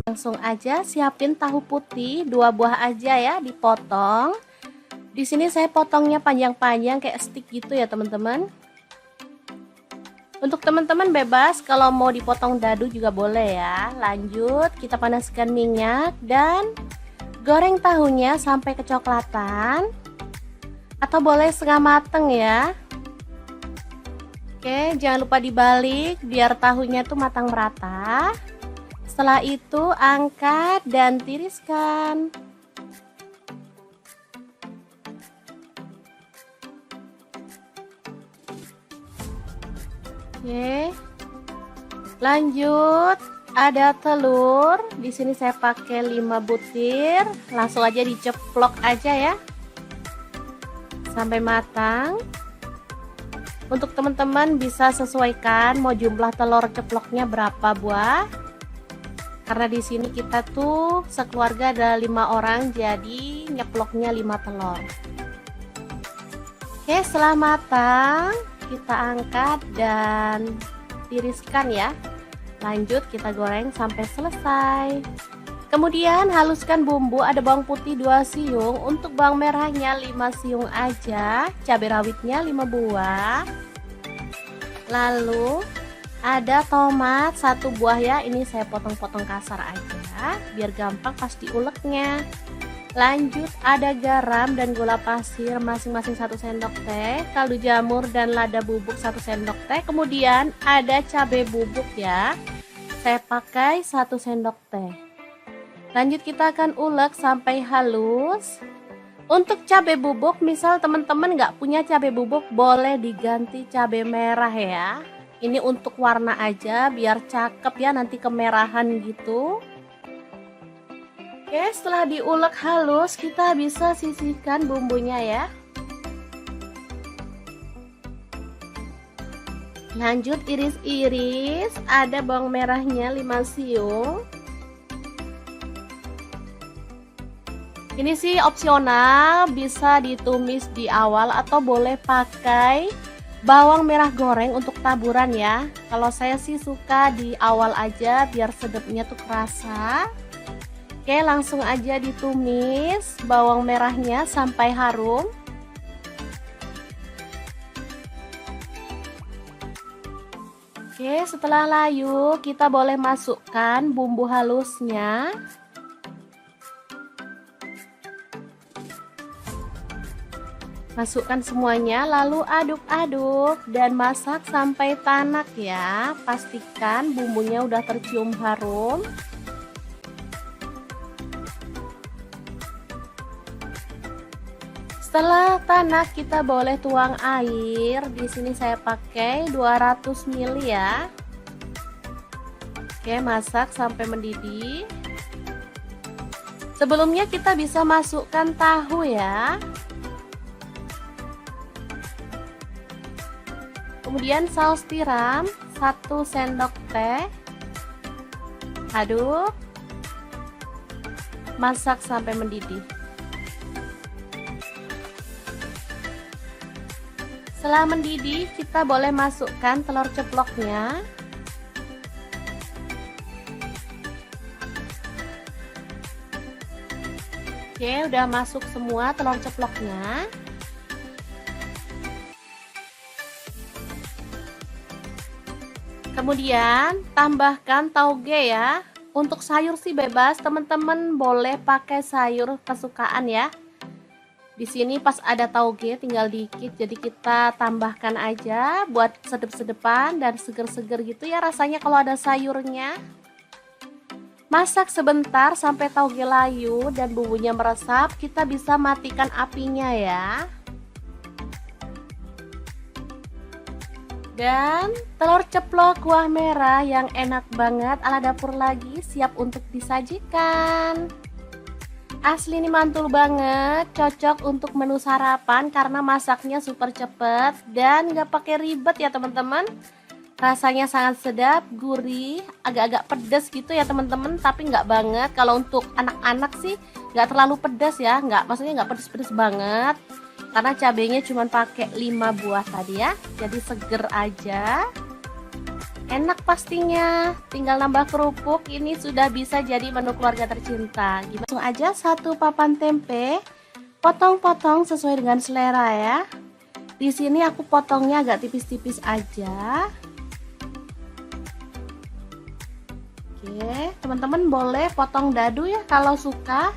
Langsung aja siapin tahu putih 2 buah aja ya, dipotong. Di sini saya potongnya panjang-panjang kayak stick gitu ya teman-teman. Untuk teman-teman bebas kalau mau dipotong dadu juga boleh ya. Lanjut kita panaskan minyak dan goreng tahunya sampai kecoklatan atau boleh setengah mateng ya. Oke, jangan lupa dibalik biar tahunya tuh matang merata. Setelah itu angkat dan tiriskan. Oke. Lanjut, ada telur. Di sini saya pakai 5 butir. Langsung aja diceplok aja ya. Sampai matang. Untuk teman-teman bisa sesuaikan mau jumlah telur ceploknya berapa buah. Karena di sini kita tuh sekeluarga ada 5 orang, jadi nyeploknya 5 telur. Oke, setelah matang kita angkat dan tiriskan ya. Lanjut kita goreng sampai selesai. Kemudian haluskan bumbu, ada bawang putih 2 siung, untuk bawang merahnya 5 siung aja, cabai rawitnya 5 buah. Lalu ada tomat 1 buah ya, ini saya potong-potong kasar aja biar gampang pas diuleknya. Lanjut ada garam dan gula pasir masing-masing 1 sendok teh, kaldu jamur dan lada bubuk 1 sendok teh. Kemudian ada cabai bubuk ya, saya pakai 1 sendok teh. Lanjut kita akan ulek sampai halus. Untuk cabai bubuk, misal teman-teman nggak punya cabai bubuk, boleh diganti cabai merah ya. Ini untuk warna aja biar cakep ya, nanti kemerahan gitu. Oke, setelah diulek halus kita bisa sisihkan bumbunya ya. Lanjut iris-iris, ada bawang merahnya 5 siung. Ini sih opsional, bisa ditumis di awal atau boleh pakai bawang merah goreng untuk taburan ya. Kalau saya sih suka di awal aja biar sedapnya tuh kerasa. Oke, langsung aja ditumis bawang merahnya sampai harum. Oke, setelah layu kita boleh masukkan bumbu halusnya. Masukkan semuanya lalu aduk-aduk dan masak sampai tanak ya. Pastikan bumbunya udah tercium harum. Setelah tanak kita boleh tuang air. Di sini saya pakai 200 ml ya. Oke, masak sampai mendidih. Sebelumnya kita bisa masukkan tahu ya. Kemudian saus tiram 1 sendok teh. Aduk. Masak sampai mendidih. Setelah mendidih, kita boleh masukkan telur ceploknya. Oke, udah masuk semua telur ceploknya. Kemudian tambahkan tauge ya. Untuk sayur sih bebas, teman-teman boleh pakai sayur kesukaan ya. Di sini pas ada tauge tinggal dikit, jadi kita tambahkan aja buat sedep-sedepan dan seger-seger gitu ya rasanya kalau ada sayurnya. Masak sebentar sampai tauge layu dan bumbunya meresap, kita bisa matikan apinya ya. Dan telur ceplok kuah merah yang enak banget ala dapur lagi siap untuk disajikan. Asli ini mantul banget, cocok untuk menu sarapan karena masaknya super cepet dan gak pakai ribet ya teman-teman. Rasanya sangat sedap, gurih, agak-agak pedas gitu ya teman-teman, tapi nggak banget. Kalau untuk anak-anak sih nggak terlalu pedas ya, maksudnya nggak pedas-pedas banget. Karena cabenya cuma pakai 5 buah tadi ya, jadi seger aja. Enak pastinya, tinggal nambah kerupuk, ini sudah bisa jadi menu keluarga tercinta. Langsung aja 1 papan tempe, potong-potong sesuai dengan selera ya. Di sini aku potongnya agak tipis-tipis aja. Oke, teman-teman boleh potong dadu ya kalau suka.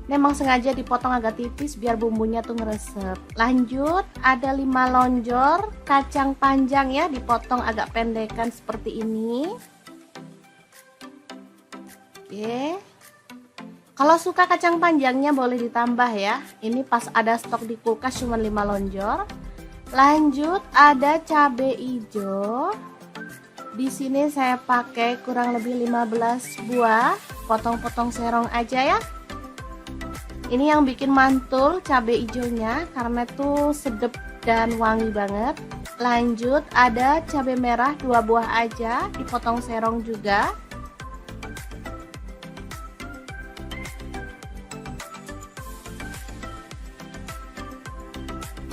Memang sengaja dipotong agak tipis biar bumbunya tuh ngeresep. Lanjut, ada 5 lonjor kacang panjang ya, dipotong agak pendekan seperti ini. Oke. Kalau suka kacang panjangnya boleh ditambah ya. Ini pas ada stok di kulkas cuma 5 lonjor. Lanjut, ada cabai hijau. Di sini saya pakai kurang lebih 15 buah, potong-potong serong aja ya. Ini yang bikin mantul cabai hijaunya karena tuh sedap dan wangi banget. Lanjut, ada cabai merah 2 buah aja, dipotong serong juga.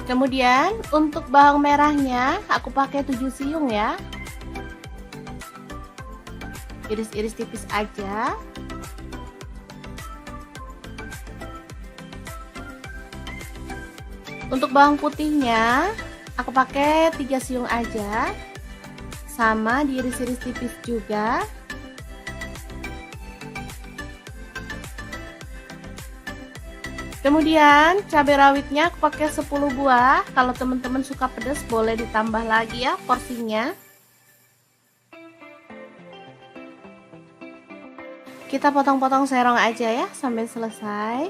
Kemudian untuk bawang merahnya aku pakai 7 siung ya. Iris-iris tipis aja. Untuk bawang putihnya aku pakai 3 siung aja. Sama diiris-iris tipis juga. Kemudian cabai rawitnya aku pakai 10 buah. Kalau teman-teman suka pedas boleh ditambah lagi ya porsinya. Kita potong-potong serong aja ya sampai selesai.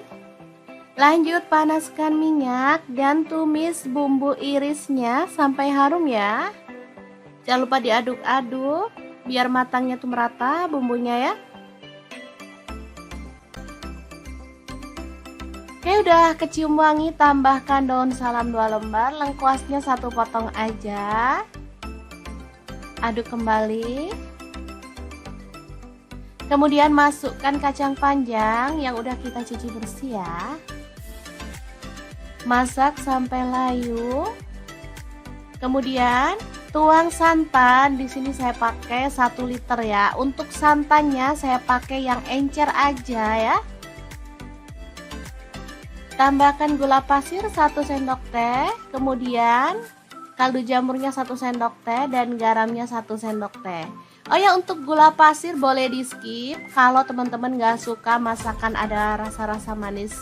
Lanjut, panaskan minyak dan tumis bumbu irisnya sampai harum ya. Jangan lupa diaduk-aduk biar matangnya tuh merata bumbunya ya. Oke, udah kecium wangi, tambahkan daun salam 2 lembar, lengkuasnya 1 potong aja. Aduk kembali. Kemudian masukkan kacang panjang yang udah kita cuci bersih ya. Masak sampai layu. Kemudian tuang santan. Di sini saya pakai 1 liter ya. Untuk santannya saya pakai yang encer aja ya. Tambahkan gula pasir 1 sendok teh. Kemudian kaldu jamurnya 1 sendok teh dan garamnya 1 sendok teh. Oh ya, untuk gula pasir boleh di skip kalau teman-teman gak suka masakan ada rasa-rasa manis.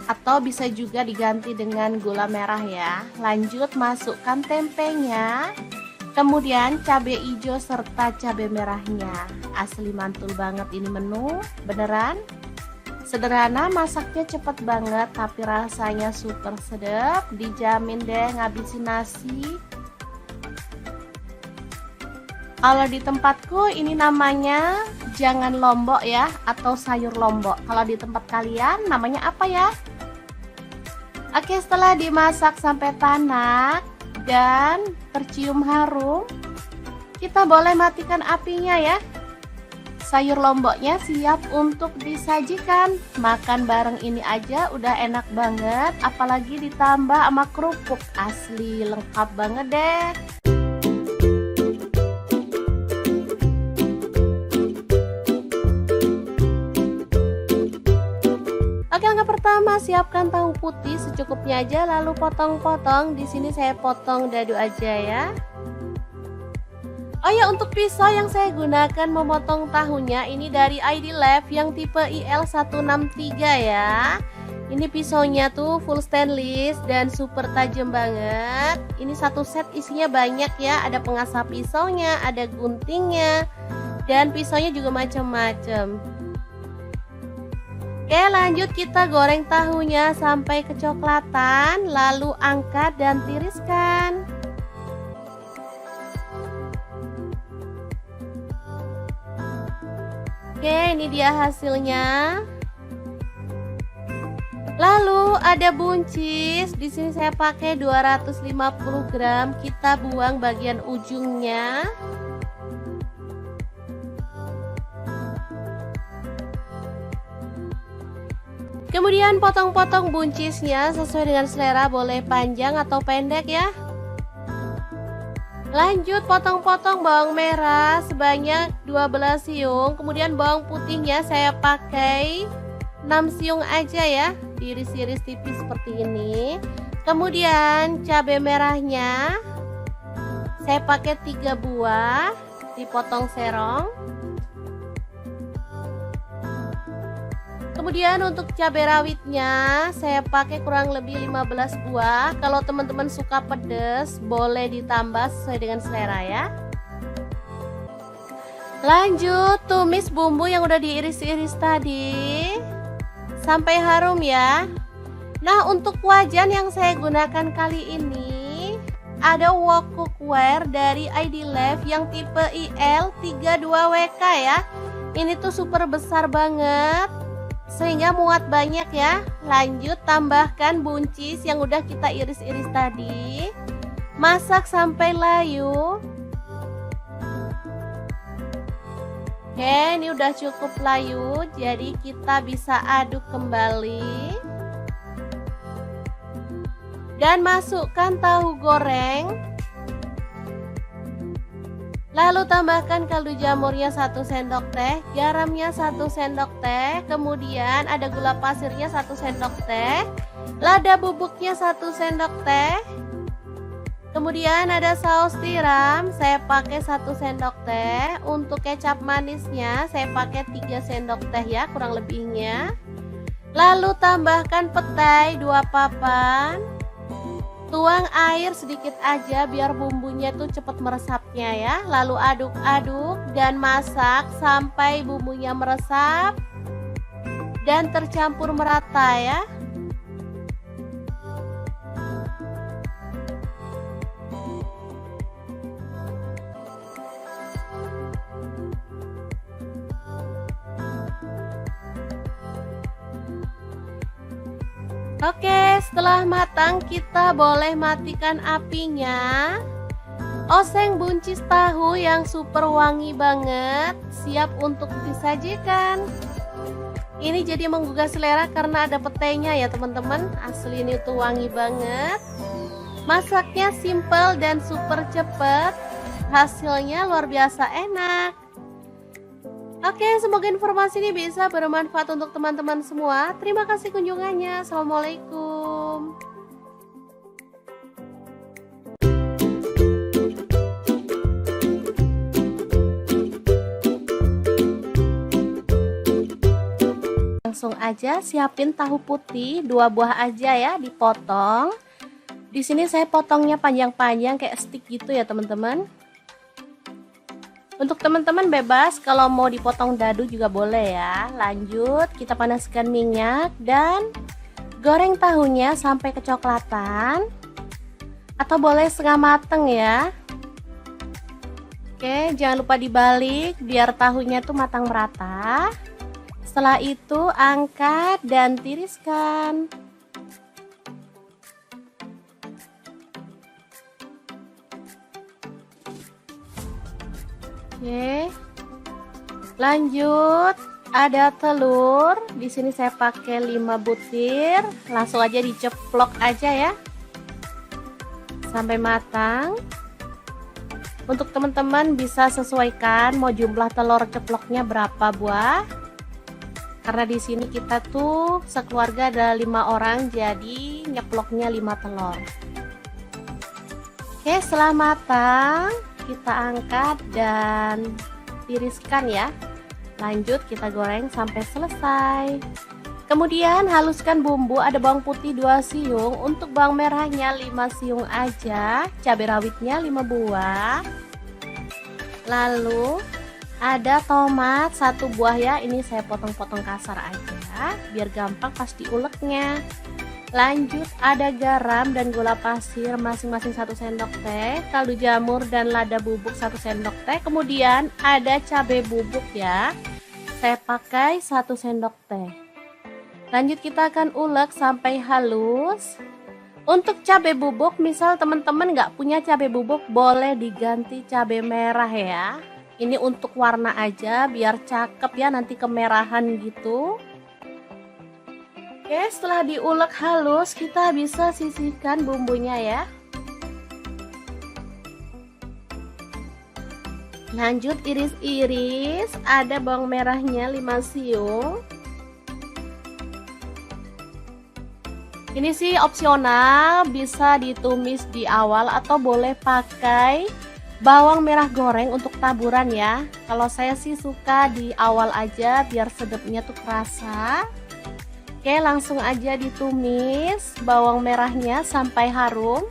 Atau bisa juga diganti dengan gula merah ya. Lanjut, masukkan tempenya. Kemudian cabai hijau serta cabai merahnya. Asli mantul banget ini menu, beneran. Sederhana, masaknya cepet banget tapi rasanya super sedap. Dijamin deh ngabisin nasi. Kalau di tempatku ini namanya jangan lombok ya, atau sayur lombok. Kalau di tempat kalian namanya apa ya? Oke, setelah dimasak sampai tanak dan tercium harum, kita boleh matikan apinya ya. Sayur lomboknya siap untuk disajikan. Makan bareng ini aja udah enak banget, apalagi ditambah sama kerupuk. Asli lengkap banget deh. Oke, langkah pertama, siapkan tahu putih secukupnya aja, lalu potong-potong. Di sini saya potong dadu aja ya. Oh ya, untuk pisau yang saya gunakan memotong tahunya ini dari ID Lab yang tipe IL163 ya. Ini pisaunya tuh full stainless dan super tajam banget. Ini satu set isinya banyak ya, ada pengasah pisaunya, ada guntingnya, dan pisaunya juga macam-macam. Oke, lanjut kita goreng tahunya sampai kecoklatan, lalu angkat dan tiriskan. Oke, ini dia hasilnya. Lalu ada buncis. Di sini saya pakai 250 gram. Kita buang bagian ujungnya. Kemudian potong-potong buncisnya sesuai dengan selera, boleh panjang atau pendek ya. Lanjut, potong-potong bawang merah sebanyak 12 siung. Kemudian bawang putihnya saya pakai 6 siung aja ya, diiris-iris tipis seperti ini. Kemudian cabai merahnya saya pakai 3 buah, dipotong serong. Kemudian untuk cabai rawitnya saya pakai kurang lebih 15 buah. Kalau teman-teman suka pedas boleh ditambah sesuai dengan selera ya. Lanjut tumis bumbu yang udah diiris-iris tadi sampai harum ya. Nah, untuk wajan yang saya gunakan kali ini ada wok cookware dari ID Life yang tipe IL32WK ya. Ini tuh super besar banget sehingga muat banyak ya. Lanjut tambahkan buncis yang udah kita iris-iris tadi. Masak sampai layu. Oke, ini udah cukup layu, jadi kita bisa aduk kembali. Dan masukkan tahu goreng. Lalu tambahkan kaldu jamurnya 1 sendok teh, garamnya 1 sendok teh, kemudian ada gula pasirnya 1 sendok teh, lada bubuknya 1 sendok teh. Kemudian ada saus tiram, saya pakai 1 sendok teh. Untuk kecap manisnya saya pakai 3 sendok teh ya kurang lebihnya. Lalu tambahkan petai 2 papan. Tuang air sedikit aja biar bumbunya tuh cepat meresapnya ya. Lalu aduk-aduk dan masak sampai bumbunya meresap dan tercampur merata ya. Oke, setelah matang kita boleh matikan apinya. Oseng buncis tahu yang super wangi banget, siap untuk disajikan. Ini jadi menggugah selera karena ada petainya ya teman-teman. Asli ini tuh wangi banget. Masaknya simple dan super cepet. Hasilnya luar biasa enak. Oke, semoga informasi ini bisa bermanfaat untuk teman-teman semua. Terima kasih kunjungannya. Assalamualaikum. Langsung aja siapin tahu putih 2 buah aja ya, dipotong. Di sini saya potongnya panjang-panjang kayak stick gitu ya teman-teman. Untuk teman-teman bebas kalau mau dipotong dadu juga boleh ya. Lanjut kita panaskan minyak dan goreng tahunya sampai kecoklatan atau boleh setengah mateng ya. Oke, jangan lupa dibalik biar tahunya tuh matang merata. Setelah itu angkat dan tiriskan. Oke. Lanjut, ada telur. Di sini saya pakai 5 butir. Langsung aja diceplok aja ya. Sampai matang. Untuk teman-teman bisa sesuaikan mau jumlah telur ceploknya berapa buah. Karena di sini kita tuh sekeluarga ada 5 orang, jadi nyeploknya 5 telur. Oke, setelah matang kita angkat dan tiriskan ya. Lanjut kita goreng sampai selesai. Kemudian haluskan bumbu, ada bawang putih 2 siung, untuk bawang merahnya 5 siung aja, cabai rawitnya 5 buah. Lalu ada tomat 1 buah ya, ini saya potong-potong kasar aja biar gampang pas diuleknya. Lanjut ada garam dan gula pasir masing-masing 1 sendok teh, kaldu jamur dan lada bubuk 1 sendok teh. Kemudian ada cabai bubuk ya, saya pakai 1 sendok teh. Lanjut kita akan ulek sampai halus. Untuk cabai bubuk, misal teman-teman nggak punya cabai bubuk, boleh diganti cabai merah ya. Ini untuk warna aja biar cakep ya, nanti kemerahan gitu. Oke, setelah diulek halus kita bisa sisihkan bumbunya ya. Lanjut iris-iris, ada bawang merahnya 5 siung. Ini sih opsional, bisa ditumis di awal atau boleh pakai bawang merah goreng untuk taburan ya. Kalau saya sih suka di awal aja biar sedapnya tuh kerasa. Oke, langsung aja ditumis bawang merahnya sampai harum.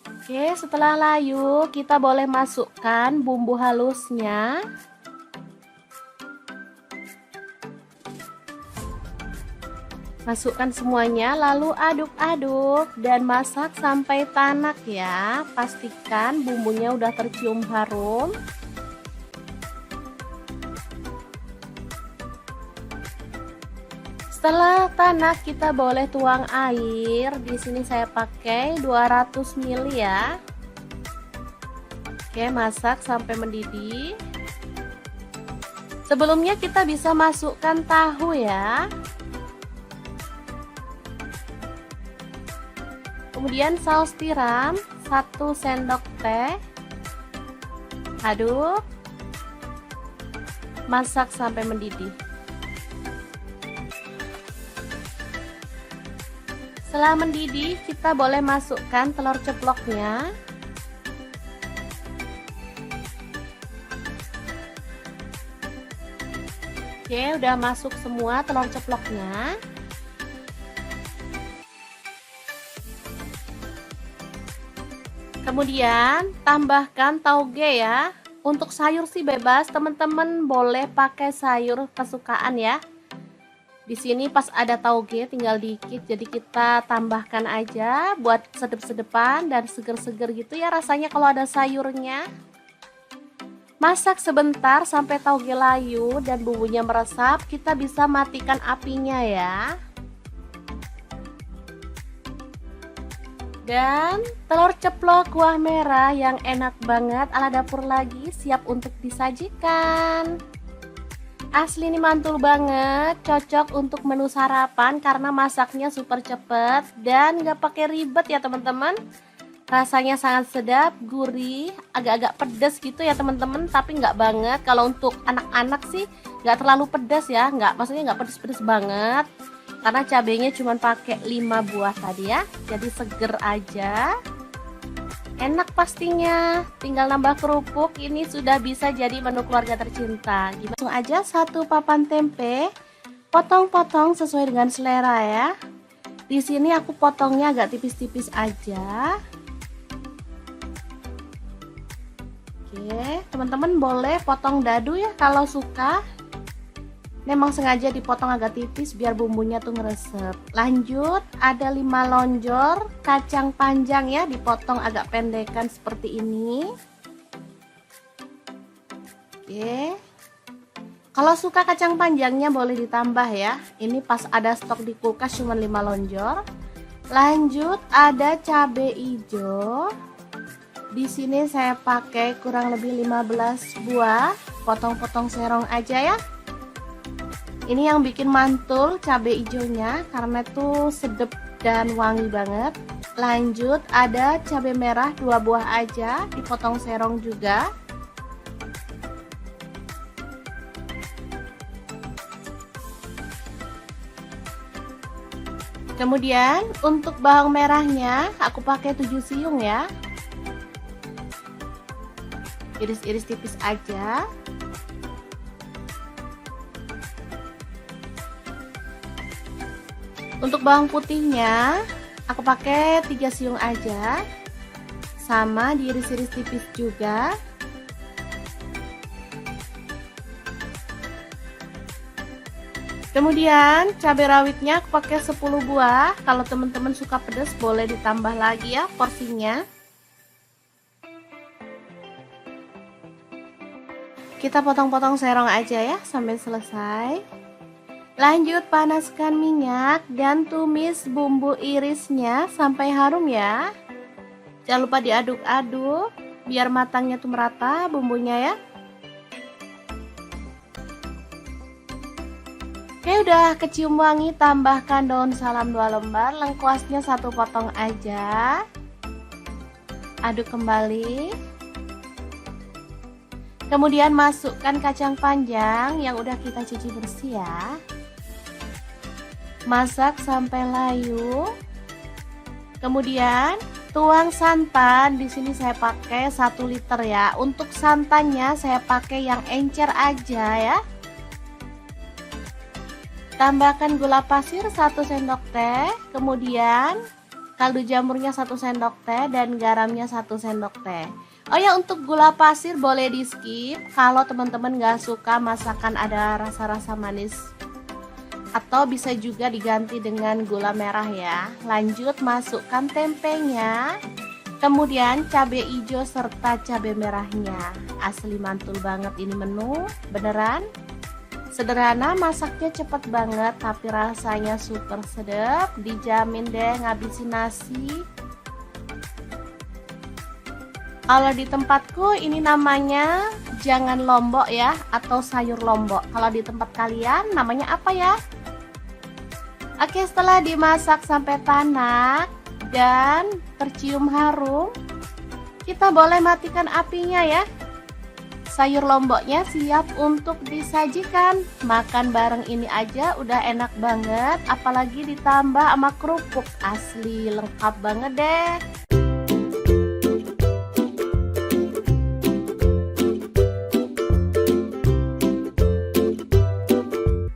Oke, setelah layu, kita boleh masukkan bumbu halusnya. Masukkan semuanya, lalu aduk-aduk dan masak sampai tanak ya. Pastikan bumbunya udah tercium harum. Setelah tanak, kita boleh tuang air. Di sini saya pakai 200 ml ya. Oke, masak sampai mendidih. Sebelumnya kita bisa masukkan tahu ya. Kemudian saus tiram 1 sendok teh. Aduk. Masak sampai mendidih. Setelah mendidih, kita boleh masukkan telur ceploknya. Oke, udah masuk semua telur ceploknya. Kemudian tambahkan tauge ya. Untuk sayur sih bebas, teman-teman boleh pakai sayur kesukaan ya. Di sini pas ada tauge tinggal dikit, jadi kita tambahkan aja buat sedep-sedepan dan seger-seger gitu ya rasanya kalau ada sayurnya. Masak sebentar sampai tauge layu dan bumbunya meresap, kita bisa matikan apinya ya. Dan telur ceplok kuah merah yang enak banget ala dapur lagi siap untuk disajikan. Asli ini mantul banget, cocok untuk menu sarapan karena masaknya super cepet dan gak pakai ribet ya teman-teman. Rasanya sangat sedap, gurih, agak-agak pedas gitu ya teman-teman, tapi nggak banget. Kalau untuk anak-anak sih nggak terlalu pedas ya, maksudnya nggak pedas-pedas banget. Karena cabenya cuma pakai 5 buah tadi ya, jadi seger aja. Enak pastinya, tinggal nambah kerupuk, ini sudah bisa jadi menu keluarga tercinta. Langsung aja 1 papan tempe, potong-potong sesuai dengan selera ya. Di sini aku potongnya agak tipis-tipis aja. Oke, teman-teman boleh potong dadu ya kalau suka. Memang sengaja dipotong agak tipis biar bumbunya tuh ngeresep. Lanjut, ada 5 lonjor kacang panjang ya, dipotong agak pendekan seperti ini. Oke. Kalau suka kacang panjangnya boleh ditambah ya. Ini pas ada stok di kulkas cuma 5 lonjor. Lanjut, ada cabai hijau. Di sini saya pakai kurang lebih 15 buah. Potong-potong serong aja ya. Ini yang bikin mantul cabai hijaunya karena tuh sedap dan wangi banget. Lanjut, ada cabai merah 2 buah aja, dipotong serong juga. Kemudian untuk bawang merahnya aku pakai 7 siung ya. Iris-iris tipis aja. Untuk bawang putihnya aku pakai 3 siung aja, sama diiris-iris tipis juga. Kemudian cabai rawitnya aku pakai 10 buah. Kalau teman-teman suka pedas boleh ditambah lagi ya porsinya. Kita potong-potong serong aja ya sampai selesai. Lanjut, panaskan minyak dan tumis bumbu irisnya sampai harum ya. Jangan lupa diaduk-aduk biar matangnya tuh merata bumbunya ya. Oke, udah kecium wangi, tambahkan daun salam 2 lembar, lengkuasnya 1 potong aja. Aduk kembali. Kemudian masukkan kacang panjang yang udah kita cuci bersih ya. Masak sampai layu. Kemudian Tuang santan, di sini saya pakai 1 liter ya. Untuk santannya saya pakai yang encer aja ya. Tambahkan gula pasir 1 sendok teh, kemudian kaldu jamurnya 1 sendok teh dan garamnya 1 sendok teh. Oh ya, untuk gula pasir boleh di skip kalau teman-teman gak suka masakan ada rasa-rasa manis, atau bisa juga diganti dengan gula merah ya. Lanjut masukkan tempenya, kemudian cabai hijau serta cabai merahnya. Asli mantul banget ini menu, beneran sederhana, masaknya cepet banget tapi rasanya super sedap, dijamin deh ngabisin nasi. Kalau di tempatku ini namanya jangan lombok ya, atau sayur lombok. Kalau di tempat kalian namanya apa ya? Oke, setelah dimasak sampai tanak dan tercium harum, kita boleh matikan apinya ya. Sayur lomboknya siap untuk disajikan. Makan bareng ini aja udah enak banget, apalagi ditambah sama kerupuk. Asli lengkap banget deh.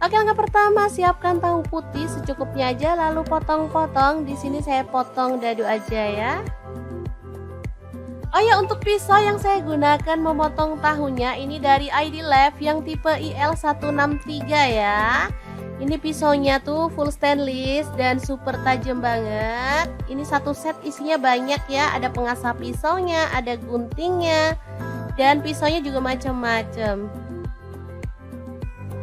Oke, langkah pertama siapkan tahu putih secukupnya aja, lalu potong-potong. Di sini saya potong dadu aja ya. Oh ya, untuk pisau yang saya gunakan memotong tahunya ini dari ID Lab yang tipe IL163 ya. Ini pisaunya tuh full stainless dan super tajam banget. Ini satu set isinya banyak ya, ada pengasah pisaunya, ada guntingnya, dan pisaunya juga macam-macam.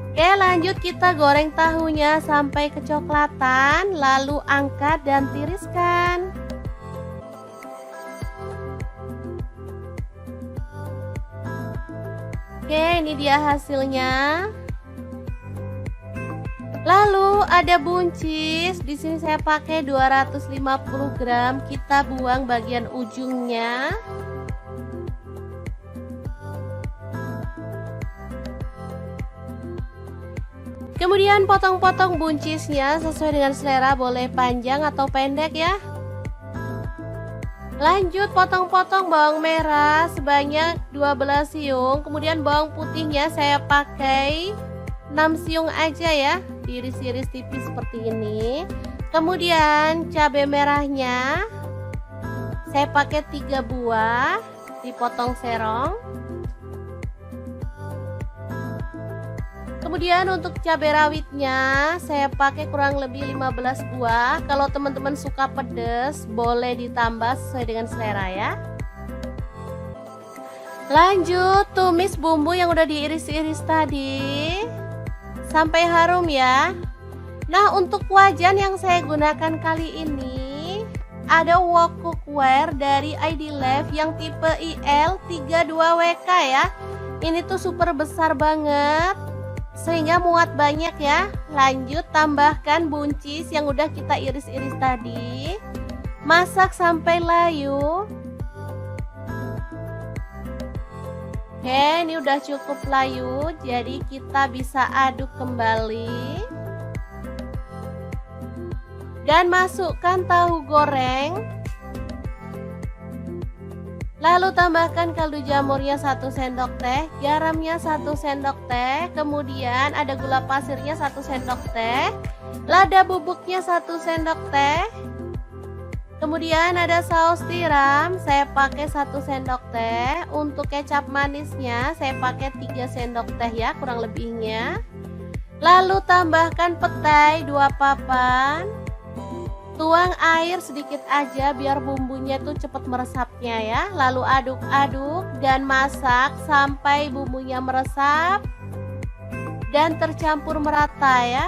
Oke, lanjut kita goreng tahunya sampai kecoklatan, lalu angkat dan tiriskan. Oke, ini dia hasilnya. Lalu ada buncis. Di sini saya pakai 250 gram. Kita buang bagian ujungnya. Kemudian potong-potong buncisnya sesuai dengan selera, boleh panjang atau pendek ya. Lanjut potong-potong bawang merah sebanyak 12 siung. Kemudian bawang putihnya saya pakai 6 siung aja ya, diiris-iris tipis seperti ini. Kemudian cabai merahnya saya pakai 3 buah, dipotong serong. Kemudian untuk cabai rawitnya saya pakai kurang lebih 15 buah. Kalau teman-teman suka pedas boleh ditambah sesuai dengan selera ya. Lanjut tumis bumbu yang udah diiris-iris tadi sampai harum ya. Nah, untuk wajan yang saya gunakan kali ini ada wok cookware dari ID Lab yang tipe IL32WK ya. Ini tuh super besar banget, sehingga muat banyak ya. Lanjut tambahkan buncis yang udah kita iris-iris tadi. Masak sampai layu. Oke, ini udah cukup layu, jadi kita bisa aduk kembali. Dan masukkan tahu goreng. Lalu tambahkan kaldu jamurnya 1 sendok teh, garamnya 1 sendok teh, kemudian ada gula pasirnya 1 sendok teh, lada bubuknya 1 sendok teh, kemudian ada saus tiram, saya pakai 1 sendok teh, untuk kecap manisnya saya pakai 3 sendok teh ya kurang lebihnya. Lalu tambahkan petai 2 papan. Tuang air sedikit aja biar bumbunya tuh cepet meresapnya ya. Lalu aduk-aduk dan masak sampai bumbunya meresap dan tercampur merata ya.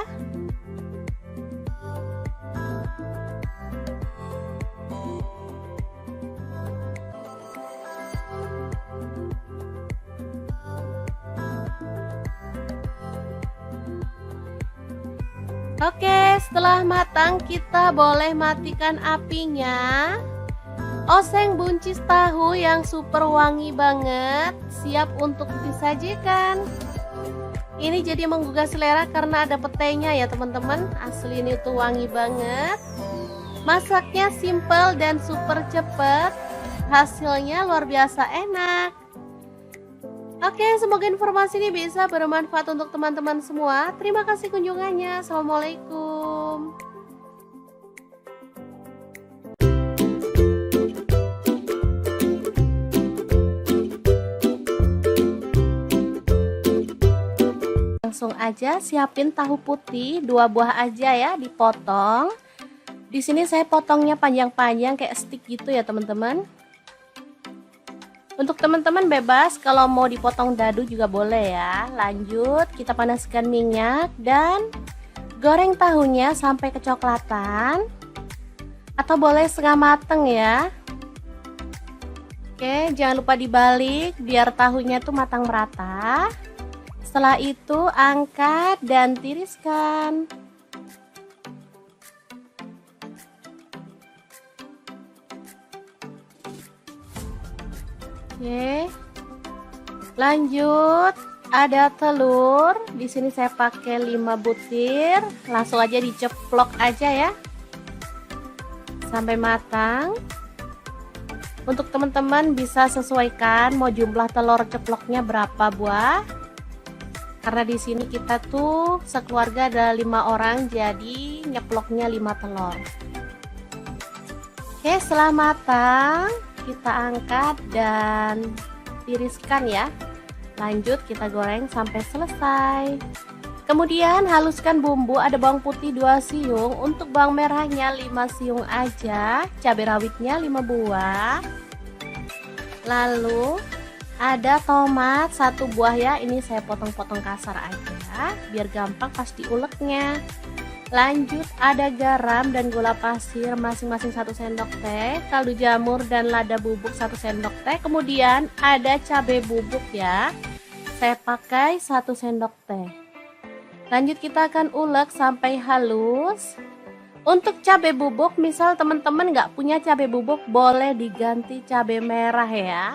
Oke, setelah matang kita boleh matikan apinya. Oseng buncis tahu yang super wangi banget, siap untuk disajikan. Ini jadi menggugah selera karena ada petainya ya teman-teman. Asli ini tuh wangi banget. Masaknya simple dan super cepet, hasilnya luar biasa enak. Oke, semoga informasi ini bisa bermanfaat untuk teman-teman semua. Terima kasih kunjungannya. Assalamualaikum. Langsung aja siapin tahu putih 2 buah aja ya, dipotong. Di sini saya potongnya panjang-panjang kayak stick gitu ya, teman-teman. Untuk teman-teman bebas kalau mau dipotong dadu juga boleh ya. Lanjut, kita panaskan minyak dan goreng tahunya sampai kecoklatan. Atau boleh setengah mateng ya. Oke, jangan lupa dibalik biar tahunya tuh matang merata. Setelah itu angkat dan tiriskan. Oke. Lanjut, ada telur. Di sini saya pakai 5 butir. Langsung aja diceplok aja ya. Sampai matang. Untuk teman-teman bisa sesuaikan mau jumlah telur ceploknya berapa buah. Karena di sini kita tuh sekeluarga ada 5 orang, jadi nyeploknya 5 telur. Oke, setelah matang kita angkat dan tiriskan ya. Lanjut kita goreng sampai selesai. Kemudian haluskan bumbu, ada bawang putih 2 siung, untuk bawang merahnya 5 siung aja, cabai rawitnya 5 buah. Lalu ada tomat 1 buah ya, ini saya potong-potong kasar aja biar gampang pas diuleknya. Lanjut ada garam dan gula pasir masing-masing 1 sendok teh, kaldu jamur dan lada bubuk 1 sendok teh. Kemudian ada cabai bubuk ya, saya pakai 1 sendok teh. Lanjut kita akan ulek sampai halus. Untuk cabai bubuk, misal teman-teman nggak punya cabai bubuk, boleh diganti cabai merah ya.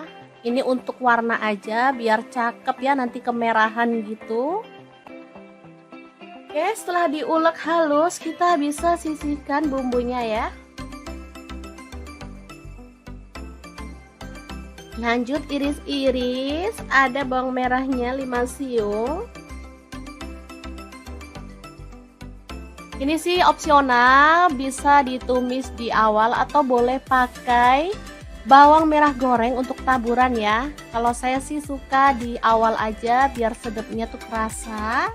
Ini untuk warna aja biar cakep ya, nanti kemerahan gitu. Oke, setelah diulek halus kita bisa sisihkan bumbunya ya. Lanjut iris-iris, ada bawang merahnya 5 siung. Ini sih opsional, bisa ditumis di awal atau boleh pakai bawang merah goreng untuk taburan ya. Kalau saya sih suka di awal aja biar sedapnya tuh kerasa.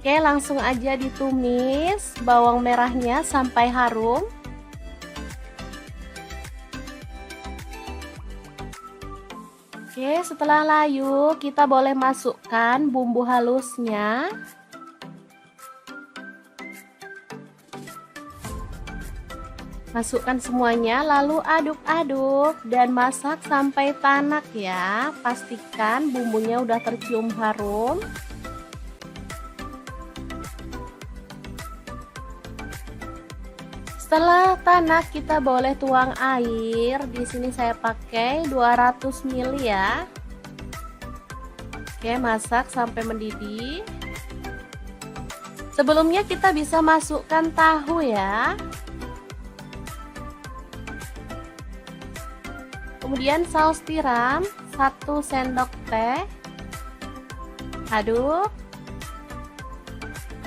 Oke, langsung aja ditumis bawang merahnya sampai harum. Oke, setelah layu kita boleh masukkan bumbu halusnya. Masukkan semuanya lalu aduk-aduk dan masak sampai tanak ya. Pastikan bumbunya udah tercium harum. Setelah tanak kita boleh tuang air. Di sini saya pakai 200 ml ya. Oke, masak sampai mendidih. Sebelumnya kita bisa masukkan tahu ya. Kemudian saus tiram 1 sendok teh. Aduk.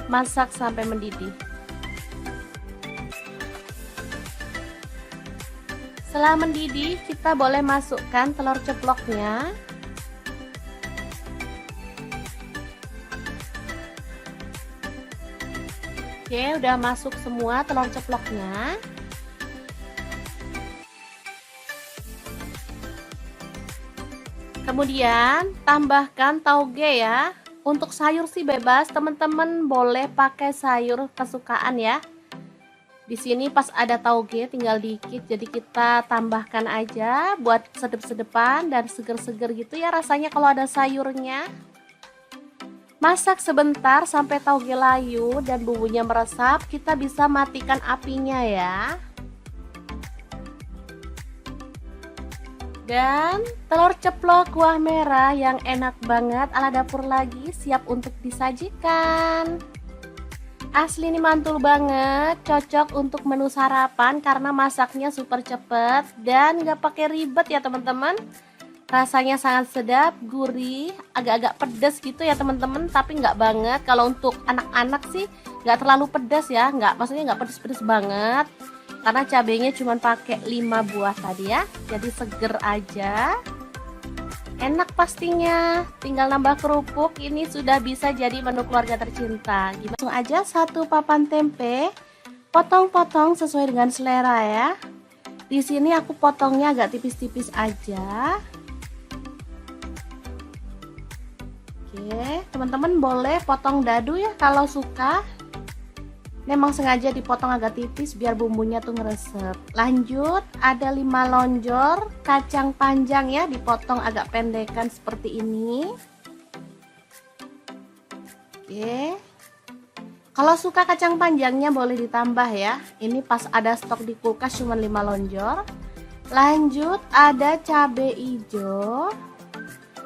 Masak sampai mendidih. Setelah mendidih, kita boleh masukkan telur ceploknya. Oke, udah masuk semua telur ceploknya. Kemudian tambahkan tauge ya. Untuk sayur sih bebas, teman-teman boleh pakai sayur kesukaan ya. Di sini pas ada tauge tinggal dikit, jadi kita tambahkan aja buat sedep-sedepan dan seger-seger gitu ya rasanya kalau ada sayurnya. Masak sebentar sampai tauge layu dan bumbunya meresap, kita bisa matikan apinya ya. Dan telur ceplok kuah merah yang enak banget ala dapur lagi siap untuk disajikan. Asli ini mantul banget, cocok untuk menu sarapan karena masaknya super cepet dan gak pakai ribet ya teman-teman. Rasanya sangat sedap, gurih, agak-agak pedas gitu ya teman-teman, tapi nggak banget. Kalau untuk anak-anak sih nggak terlalu pedas ya, maksudnya nggak pedas-pedas banget. Karena cabenya cuma pakai 5 buah tadi ya, jadi seger aja. Enak pastinya, tinggal nambah kerupuk, ini sudah bisa jadi menu keluarga tercinta. Gimana? Langsung aja 1 papan tempe, potong-potong sesuai dengan selera ya. Di sini aku potongnya agak tipis-tipis aja. Oke, teman-teman boleh potong dadu ya kalau suka. Memang sengaja dipotong agak tipis biar bumbunya tuh ngeresep. Lanjut, ada 5 lonjor kacang panjang ya, dipotong agak pendekan seperti ini. Oke. Kalau suka kacang panjangnya boleh ditambah ya. Ini pas ada stok di kulkas cuma 5 lonjor. Lanjut, ada cabai hijau.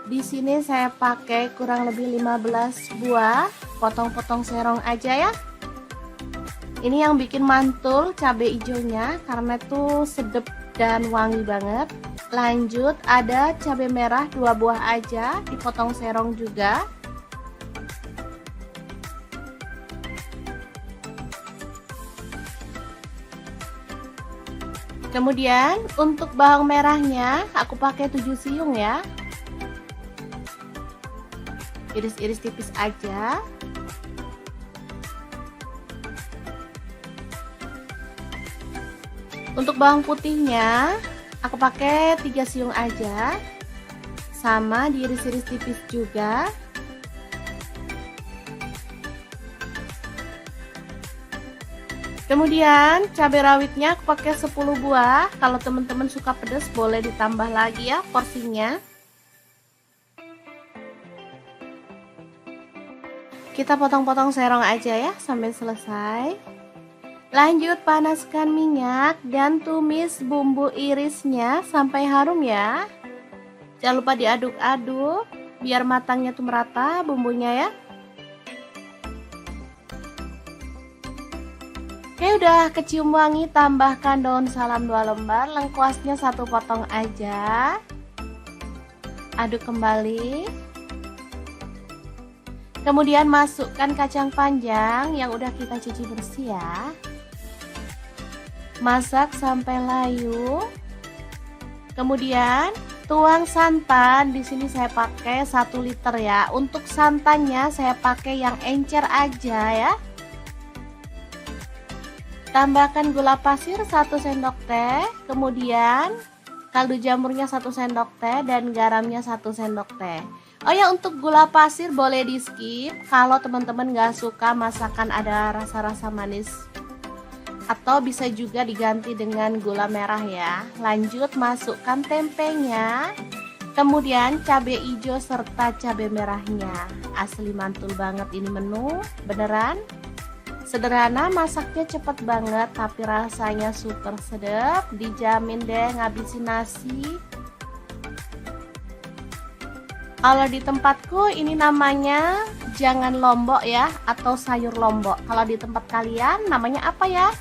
Di sini saya pakai kurang lebih 15 buah, potong-potong serong aja ya. Ini yang bikin mantul cabai hijaunya karena tuh sedap dan wangi banget. Lanjut, ada cabai merah 2 buah aja, dipotong serong juga. Kemudian untuk bawang merahnya aku pakai 7 siung ya. Iris-iris tipis aja. Untuk bawang putihnya aku pakai 3 siung aja, sama diiris-iris tipis juga. Kemudian cabai rawitnya aku pakai 10 buah. Kalau teman-teman suka pedas boleh ditambah lagi ya porsinya. Kita potong-potong serong aja ya sampai selesai. Lanjut, panaskan minyak dan tumis bumbu irisnya sampai harum ya. Jangan lupa diaduk-aduk biar matangnya tuh merata bumbunya ya. Oke, udah kecium wangi, tambahkan daun salam 2 lembar, lengkuasnya 1 potong aja. Aduk kembali. Kemudian masukkan kacang panjang yang udah kita cuci bersih ya. Masak sampai layu. Kemudian tuang santan. Di sini saya pakai 1 liter ya. Untuk santannya saya pakai yang encer aja ya. Tambahkan gula pasir 1 sendok teh. Kemudian kaldu jamurnya 1 sendok teh dan garamnya 1 sendok teh. Oh ya, untuk gula pasir boleh di skip kalau teman-teman gak suka masakan ada rasa-rasa manis, atau bisa juga diganti dengan gula merah ya. Lanjut, masukkan tempenya, kemudian cabai hijau serta cabai merahnya. Asli mantul banget ini menu, beneran sederhana, masaknya cepet banget tapi rasanya super sedap, dijamin deh ngabisin nasi. Kalau di tempatku ini namanya jangan lombok ya, atau sayur lombok. Kalau di tempat kalian namanya apa ya?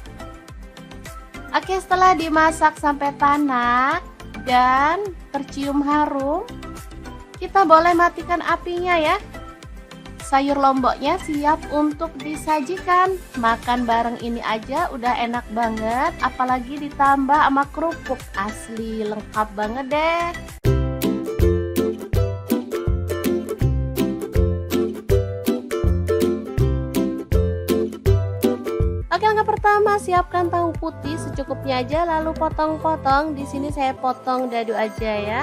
Oke, setelah dimasak sampai tanak dan tercium harum, kita boleh matikan apinya ya. Sayur lomboknya siap untuk disajikan. Makan bareng ini aja udah enak banget, apalagi ditambah sama kerupuk. Asli lengkap banget deh. Oke, langkah pertama, siapkan tahu putih secukupnya aja, lalu potong-potong. Di sini saya potong dadu aja ya.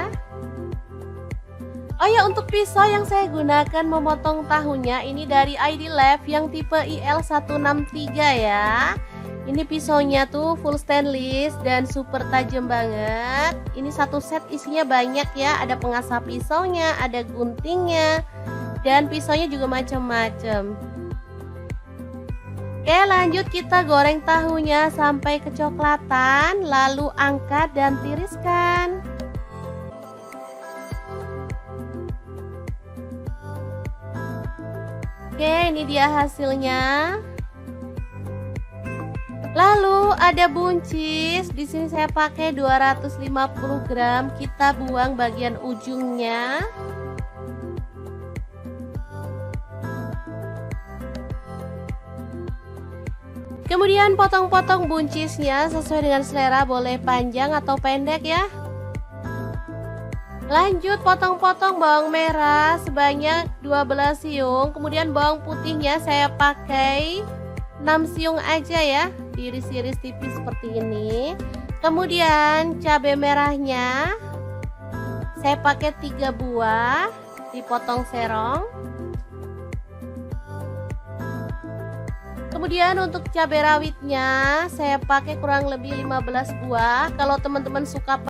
Oh ya, untuk pisau yang saya gunakan memotong tahunya ini dari ID Lab yang tipe IL163 ya. Ini pisaunya tuh full stainless dan super tajam banget. Ini satu set isinya banyak ya, ada pengasah pisaunya, ada guntingnya, dan pisaunya juga macam-macam. Oke, lanjut kita goreng tahunya sampai kecoklatan, lalu angkat dan tiriskan. Oke, ini dia hasilnya. ada buncis. Di sini saya pakai 250 gram. Kita buang bagian ujungnya. Kemudian potong-potong buncisnya sesuai dengan selera, boleh panjang atau pendek ya. Lanjut potong-potong bawang merah sebanyak 12 siung. Kemudian bawang putihnya saya pakai 6 siung aja ya, diiris-iris tipis seperti ini. Kemudian cabai merahnya saya pakai 3 buah, dipotong serong. Kemudian untuk cabai rawitnya saya pakai kurang lebih 15 buah. Kalau teman-teman suka